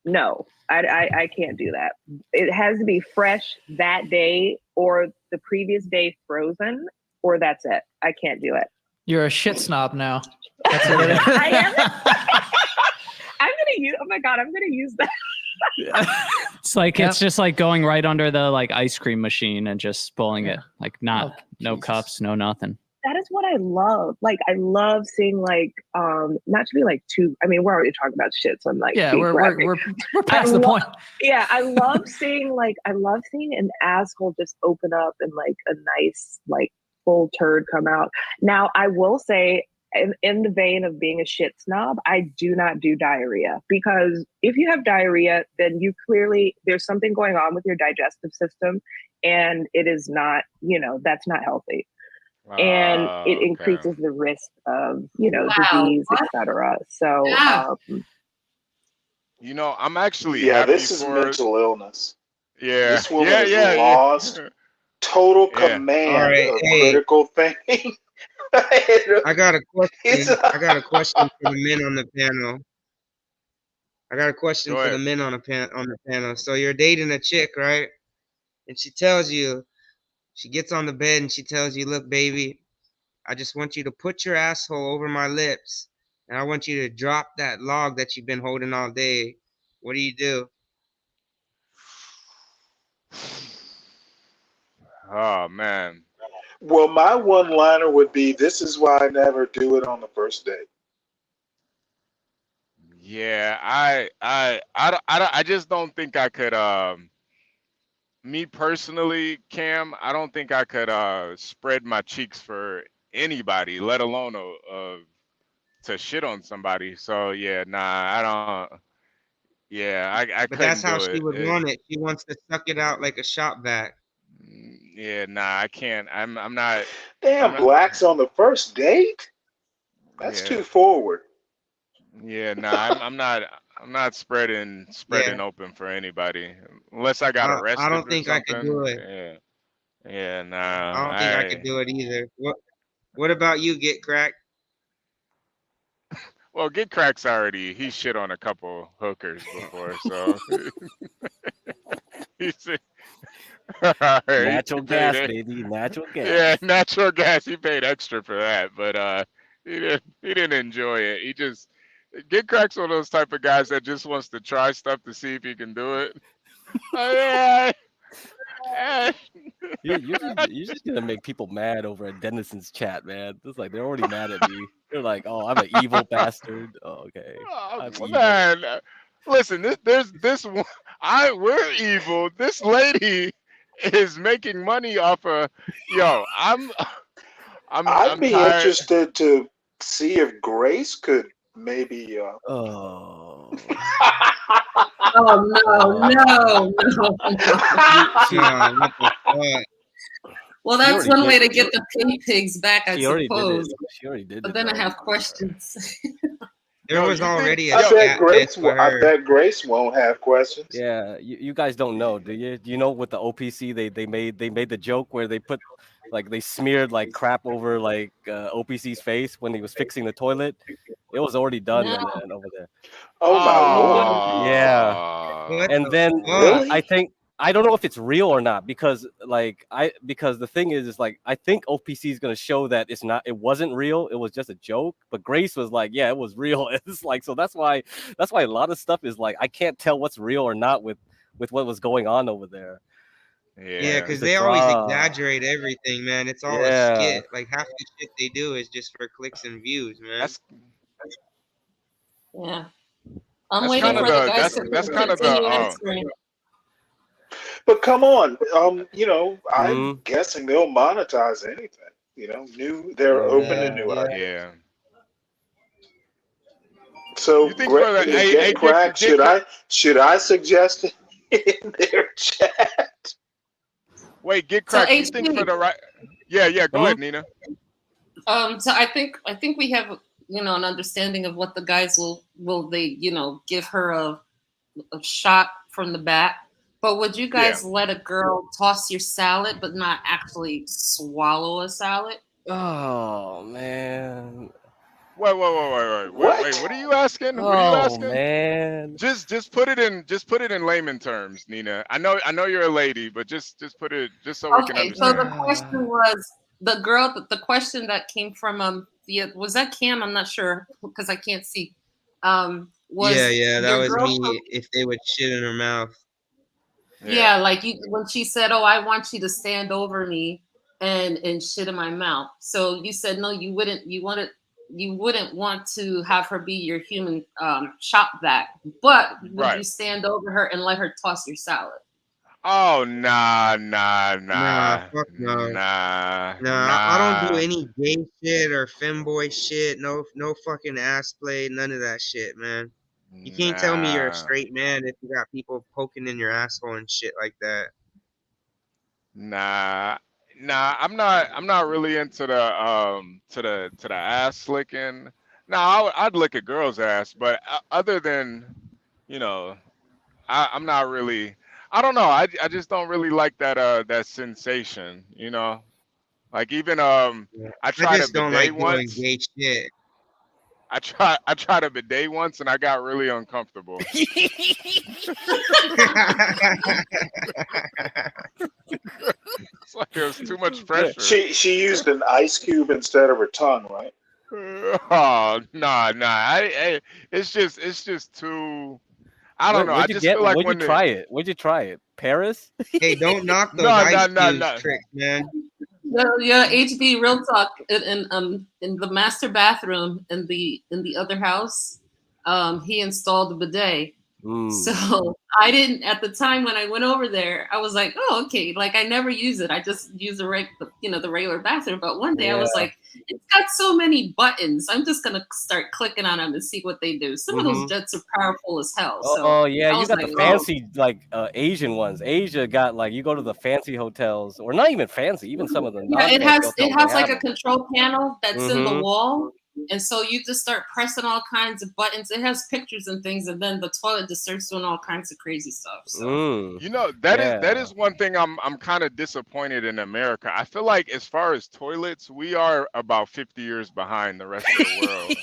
No, I can't do that. It has to be fresh that day or the previous day frozen, or that's it. I can't do it. You're a shit snob now. That's what it is. I am. I'm gonna use. Oh my god, I'm gonna use that. It's like it's just like going right under the like ice cream machine and just pulling it. Like not no cups, no nothing. That is what I love. Like I love seeing like not to be like too. I mean, we're already talking about shit, so I'm like, we're past the point. Yeah, I love seeing an asshole just open up and like a nice like full turd come out. Now I will say, in the vein of being a shit snob, I do not do diarrhea, because if you have diarrhea, then you clearly there's something going on with your digestive system, and it is not, that's not healthy. And it increases the risk of, disease, etc. So, I'm actually this is mental illness. Yeah, this woman has lost total command of critical thinking. I got a question. I got a question for the men on the panel. So you're dating a chick, right? And she gets on the bed and she tells you, "Look, baby, I just want you to put your asshole over my lips, and I want you to drop that log that you've been holding all day." What do you do? Oh man. Well, my one-liner would be, "This is why I never do it on the first date." Yeah, I just don't think I could. Me personally, Cam, I don't think I could spread my cheeks for anybody, let alone to shit on somebody. So yeah, nah, I don't. Yeah, I But couldn't that's how do she it. would want it. She wants to suck it out like a shop vac. Yeah, nah, I can't. I'm not. Damn, blacks on the first date? That's too forward. Yeah, nah, I'm not spreading open for anybody unless I got arrested. I don't think I could do it. Yeah, nah. I don't think I could do it either. What about you, Get Crack? Well, Get Crack's he shit on a couple hookers before, so he's natural gas, baby, natural gas. Yeah, natural gas. He paid extra for that, but he didn't enjoy it. Get Crack's one of those type of guys that just wants to try stuff to see if he can do it. You're just gonna make people mad over a Denison's chat, man. It's like they're already mad at me. They're like, "Oh, I'm an evil bastard." Oh, okay. Man, listen, there's this one. We're evil. This lady is making money off of. I'd be interested to see if Grace could maybe. Oh no. Well, that's one way to get the pig pigs back, I suppose. She already did. But then I have questions. There was already a I bet Grace won't have questions. Yeah, you guys don't know, do you? Do you know with the OPC they made the joke where they put like they smeared like crap over like OPC's face when he was fixing the toilet. It was already done and over there. Oh my lord! Yeah, and then really? I don't know if it's real or not because the thing is like I think OPC is gonna show that it wasn't real, it was just a joke. But Grace was like, yeah, it was real. It's like, so that's why a lot of stuff is like I can't tell what's real or not with what was going on over there. Yeah, because they always exaggerate everything, man. It's all a skit. Like half the shit they do is just for clicks and views, man. Yeah, I'm waiting for the guys to continue answering. But come on, I'm guessing they'll monetize anything. They're open to new ideas. Yeah. So, Get Crack, should I suggest it in their chat? Wait, Get Crack. You think for the right? Yeah. Go ahead, Nina. So I think we have an understanding of what the guys will they give her a shot from the back. But would you guys let a girl toss your salad but not actually swallow a salad? Oh man. Wait. What are you asking? What are you asking? Man. Just put it in layman terms, Nina. I know you're a lady, but just put it so we can understand. So the question was the question that came from was that Cam? I'm not sure because I can't see. That was me. If they would shit in her mouth. Yeah, like when she said, "Oh, I want you to stand over me and shit in my mouth." So you said no, you wouldn't. You wouldn't want to have her be your human shop vac, but would you stand over her and let her toss your salad? Oh nah. Fuck no. Nah. I don't do any gay shit or femboy shit. No fucking ass play. None of that shit, man. You can't tell me you're a straight man if you got people poking in your asshole and shit like that. Nah. I'm not really into the ass licking. Nah, I'd lick a girl's ass, but other than, I'm not really. I don't know. I just don't really like that sensation. Like even I tried a bidet once. Doing gay shit. I tried a bidet once and I got really uncomfortable. It's like there was too much pressure. She used an ice cube instead of her tongue, right? Oh nah. It's just too. I don't know. I just feel like where'd you try it? Paris? Hey, don't knock those ice cube tricks, man. Yeah, HB, real talk. In the master bathroom in the other house, he installed a bidet. So I didn't at the time when I went over there. I was like, oh, okay. Like I never use it. I just use the regular bathroom. But one day I was like, it's got so many buttons. I'm just gonna start clicking on them and see what they do. Some of those jets are powerful as hell. So you got the fancy Asian ones. Asia got like you go to the fancy hotels or not even fancy, even some of them. Yeah, it has like a control panel that's in the wall. And so you just start pressing all kinds of buttons. It has pictures and things, and then the toilet just starts doing all kinds of crazy stuff. So. That is one thing I'm kind of disappointed in America. I feel like as far as toilets, we are about 50 years behind the rest of the world.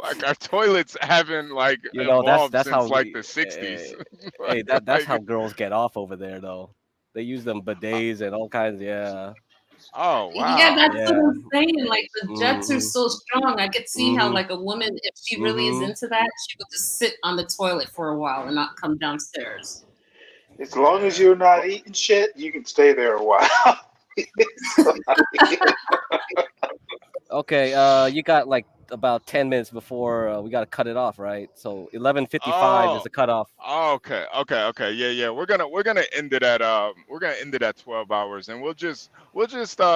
Like our toilets haven't evolved since the 60s. Hey, that's how girls get off over there, though. They use them bidets and all kinds. Yeah. Oh wow! Yeah, that's what I'm saying. Like the jets are so strong. I could see how like a woman, if she really is into that, she would just sit on the toilet for a while and not come downstairs. As long as you're not eating shit, you can stay there a while. Okay, you got like about 10 minutes before we got to cut it off, right? So 11:55 is the cutoff. Okay. Yeah. We're gonna end it at 12 hours, and we'll just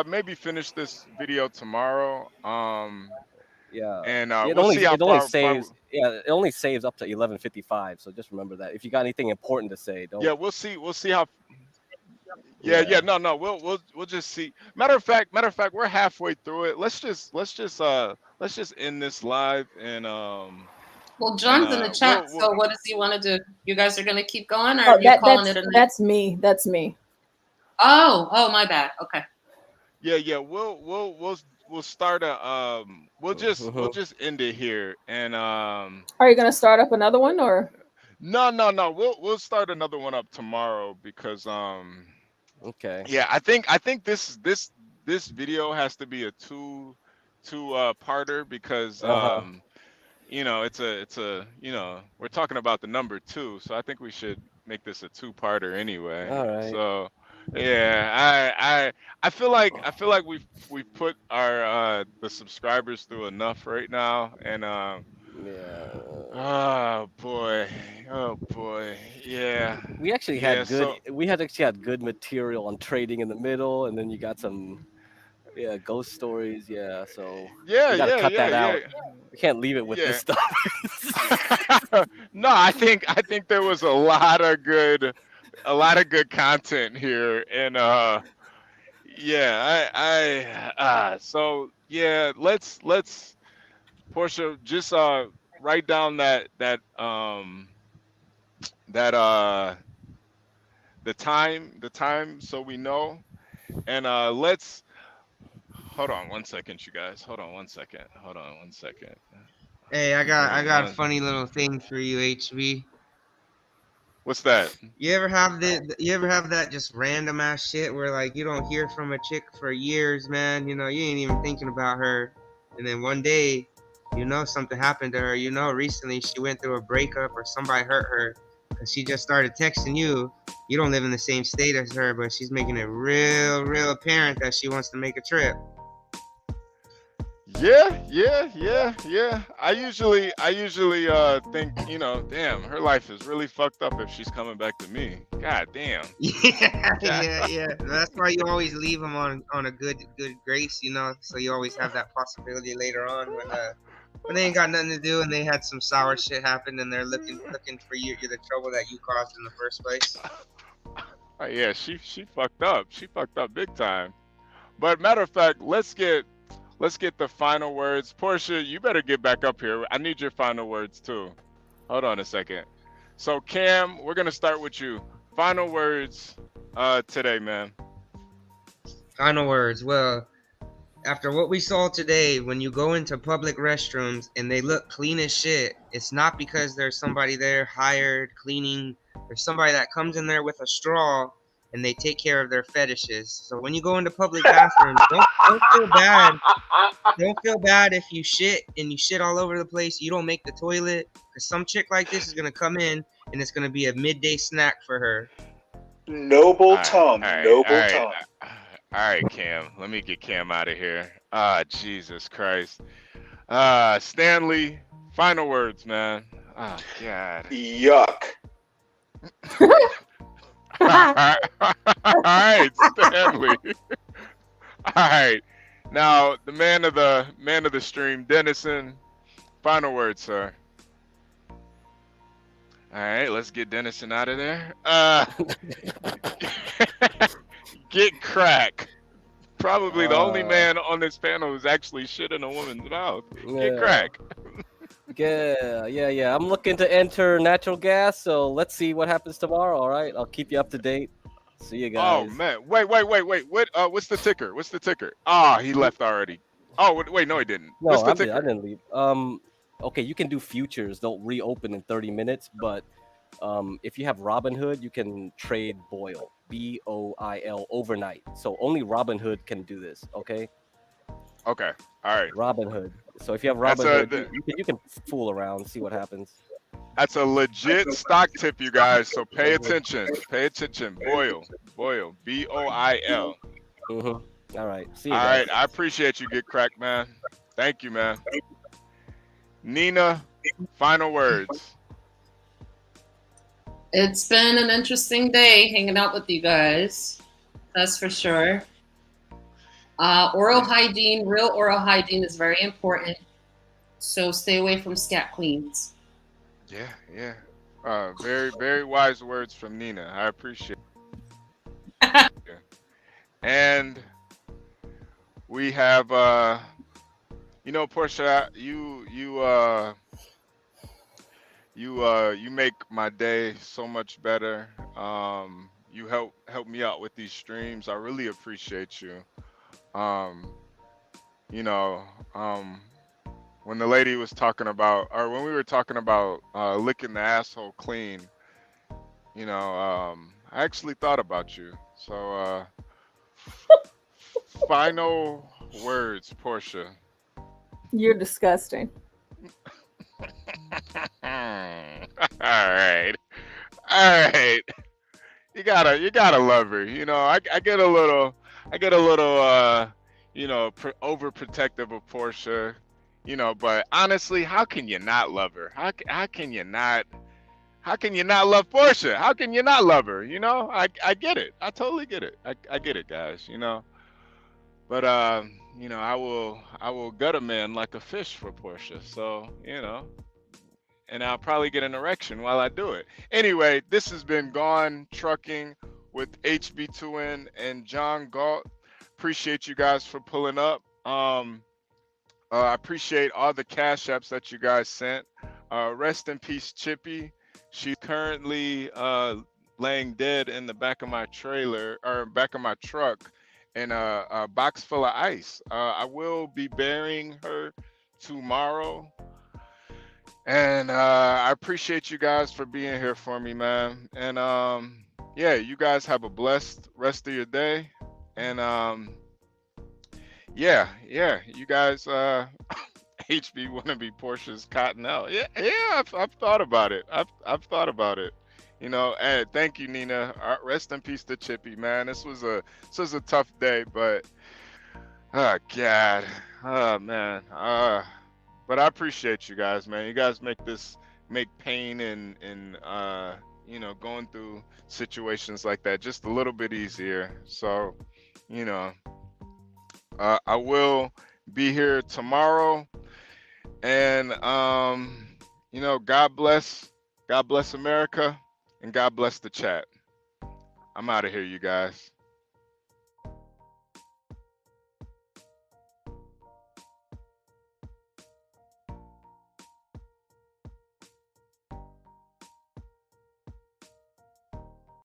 maybe finish this video tomorrow. Yeah. And it we'll see how it only saves up to 11:55. So just remember that. If you got anything important to say, don't. Yeah, we'll see how. Yeah. No. We'll just see. Matter of fact, we're halfway through it. Let's just end this live and Well, John's in the chat. So what does he want to do? You guys are gonna keep going, or are you calling it a night? That's me. That's me. Oh, my bad. Okay. Yeah. We'll start a we'll just end it here and Are you gonna start up another one or? no. We'll start another one up tomorrow because Okay. yeah, I think this video has to be a two parter because it's a we're talking about the number 2, so I think we should make this a two-parter anyway. All right. So yeah, I feel like we've put our the subscribers through enough right now, and yeah. Oh boy, yeah. We actually Yeah, had good. so We had actually had good material on trading in the middle, and then you got some ghost stories. Yeah, so we got to cut that out. We can't leave it with this stuff. No, I think there was a lot of good content here, and yeah, so yeah, let's Portia just write down that the time so we know, and let's hold on one second, you guys. Hold on one second. Hey, I got a funny little thing for you, HB. What's that? You ever have that just random ass shit where like you don't hear from a chick for years, man? You ain't even thinking about her, and then one day, something happened to her. Recently she went through a breakup or somebody hurt her, and she just started texting you. You don't live in the same state as her, but she's making it real apparent that she wants to make a trip. Yeah. I usually think, damn, her life is really fucked up if she's coming back to me. God damn. Yeah. That's why you always leave them on a good grace, so you always have that possibility later on when they ain't got nothing to do and they had some sour shit happen and they're looking for you, the trouble that you caused in the first place. Oh yeah, she fucked up. She fucked up big time. But matter of fact, let's get the final words. Portia, you better get back up here. I need your final words too. Hold on a second. So Cam, we're gonna start with you. Final words today, man. Final words. Well, after what we saw today, when you go into public restrooms and they look clean as shit, it's not because there's somebody there hired cleaning. There's somebody that comes in there with a straw and they take care of their fetishes. So when you go into public bathrooms, don't feel bad. Don't feel bad if you shit and you shit all over the place. You don't make the toilet, because some chick like this is gonna come in and it's gonna be a midday snack for her. Noble tongue. All right, Cam. Let me get Cam out of here. Jesus Christ. Stanley, final words, man. Oh God. Yuck. All right, Stanley. All right. Now the man of the stream, Dennison. Final words, sir. All right, let's get Dennison out of there. Get crack. Probably the only man on this panel who's actually shit in a woman's mouth. Get crack. Yeah. I'm looking to enter natural gas, so let's see what happens tomorrow. All right, I'll keep you up to date. See you guys. Oh man, wait. What's the ticker? He left already. Oh wait, no, he didn't. No, What's the ticker? I didn't leave. Okay, you can do futures. They'll reopen in 30 minutes, but if you have Robinhood, you can trade BOIL, BOIL overnight. So only Robinhood can do this. Okay. Okay. All right. Robinhood. So if you have Robinhood, you can fool around, see what happens. That's a legit stock tip, you guys. So pay attention. BOIL, BOIL. All right. See you. All guys. right. I appreciate you, Get Cracked, man. Thank you, man. Nina, final words. It's been an interesting day hanging out with you guys. That's for sure. Oral hygiene, real oral hygiene is very important. So stay away from scat queens. Yeah. Very, very wise words from Nina. I appreciate it. And we have, Portia, you make my day so much better. You help me out with these streams. I really appreciate you. You know, when the lady was talking about, or when we were talking about licking the asshole clean, you know, I actually thought about you. So, final words, Portia. You're disgusting. All right. You gotta love her. You know, I get a little, you know, overprotective of Portia. You know, but honestly, how can you not love her? How can you not? How can you not love Portia? How can you not love her? You know, I get it. I totally get it. I get it, guys. You know, but you know, I will gut a man like a fish for Portia. So you know, and I'll probably get an erection while I do it. Anyway, this has been Gone Trucking with Hb2n and John Galt. Appreciate you guys for pulling up. I appreciate all the cash apps that you guys sent. Rest in peace, Chippy. She's currently laying dead in the back of my trailer, or back of my truck, in a box full of ice. I will be burying her tomorrow. And I appreciate you guys for being here for me, man. And yeah, you guys have a blessed rest of your day. And yeah, you guys HB wanna be Portia's Cottonelle. Yeah, I've thought about it. I've thought about it. You know, and thank you, Nina. Rest in peace to Chippy, man. This was a tough day, but oh God, oh man, but I appreciate you guys, man. You guys make pain and you know, going through situations like that just a little bit easier. So, you know, I will be here tomorrow, and you know, God bless America, and God bless the chat. I'm out of here, you guys.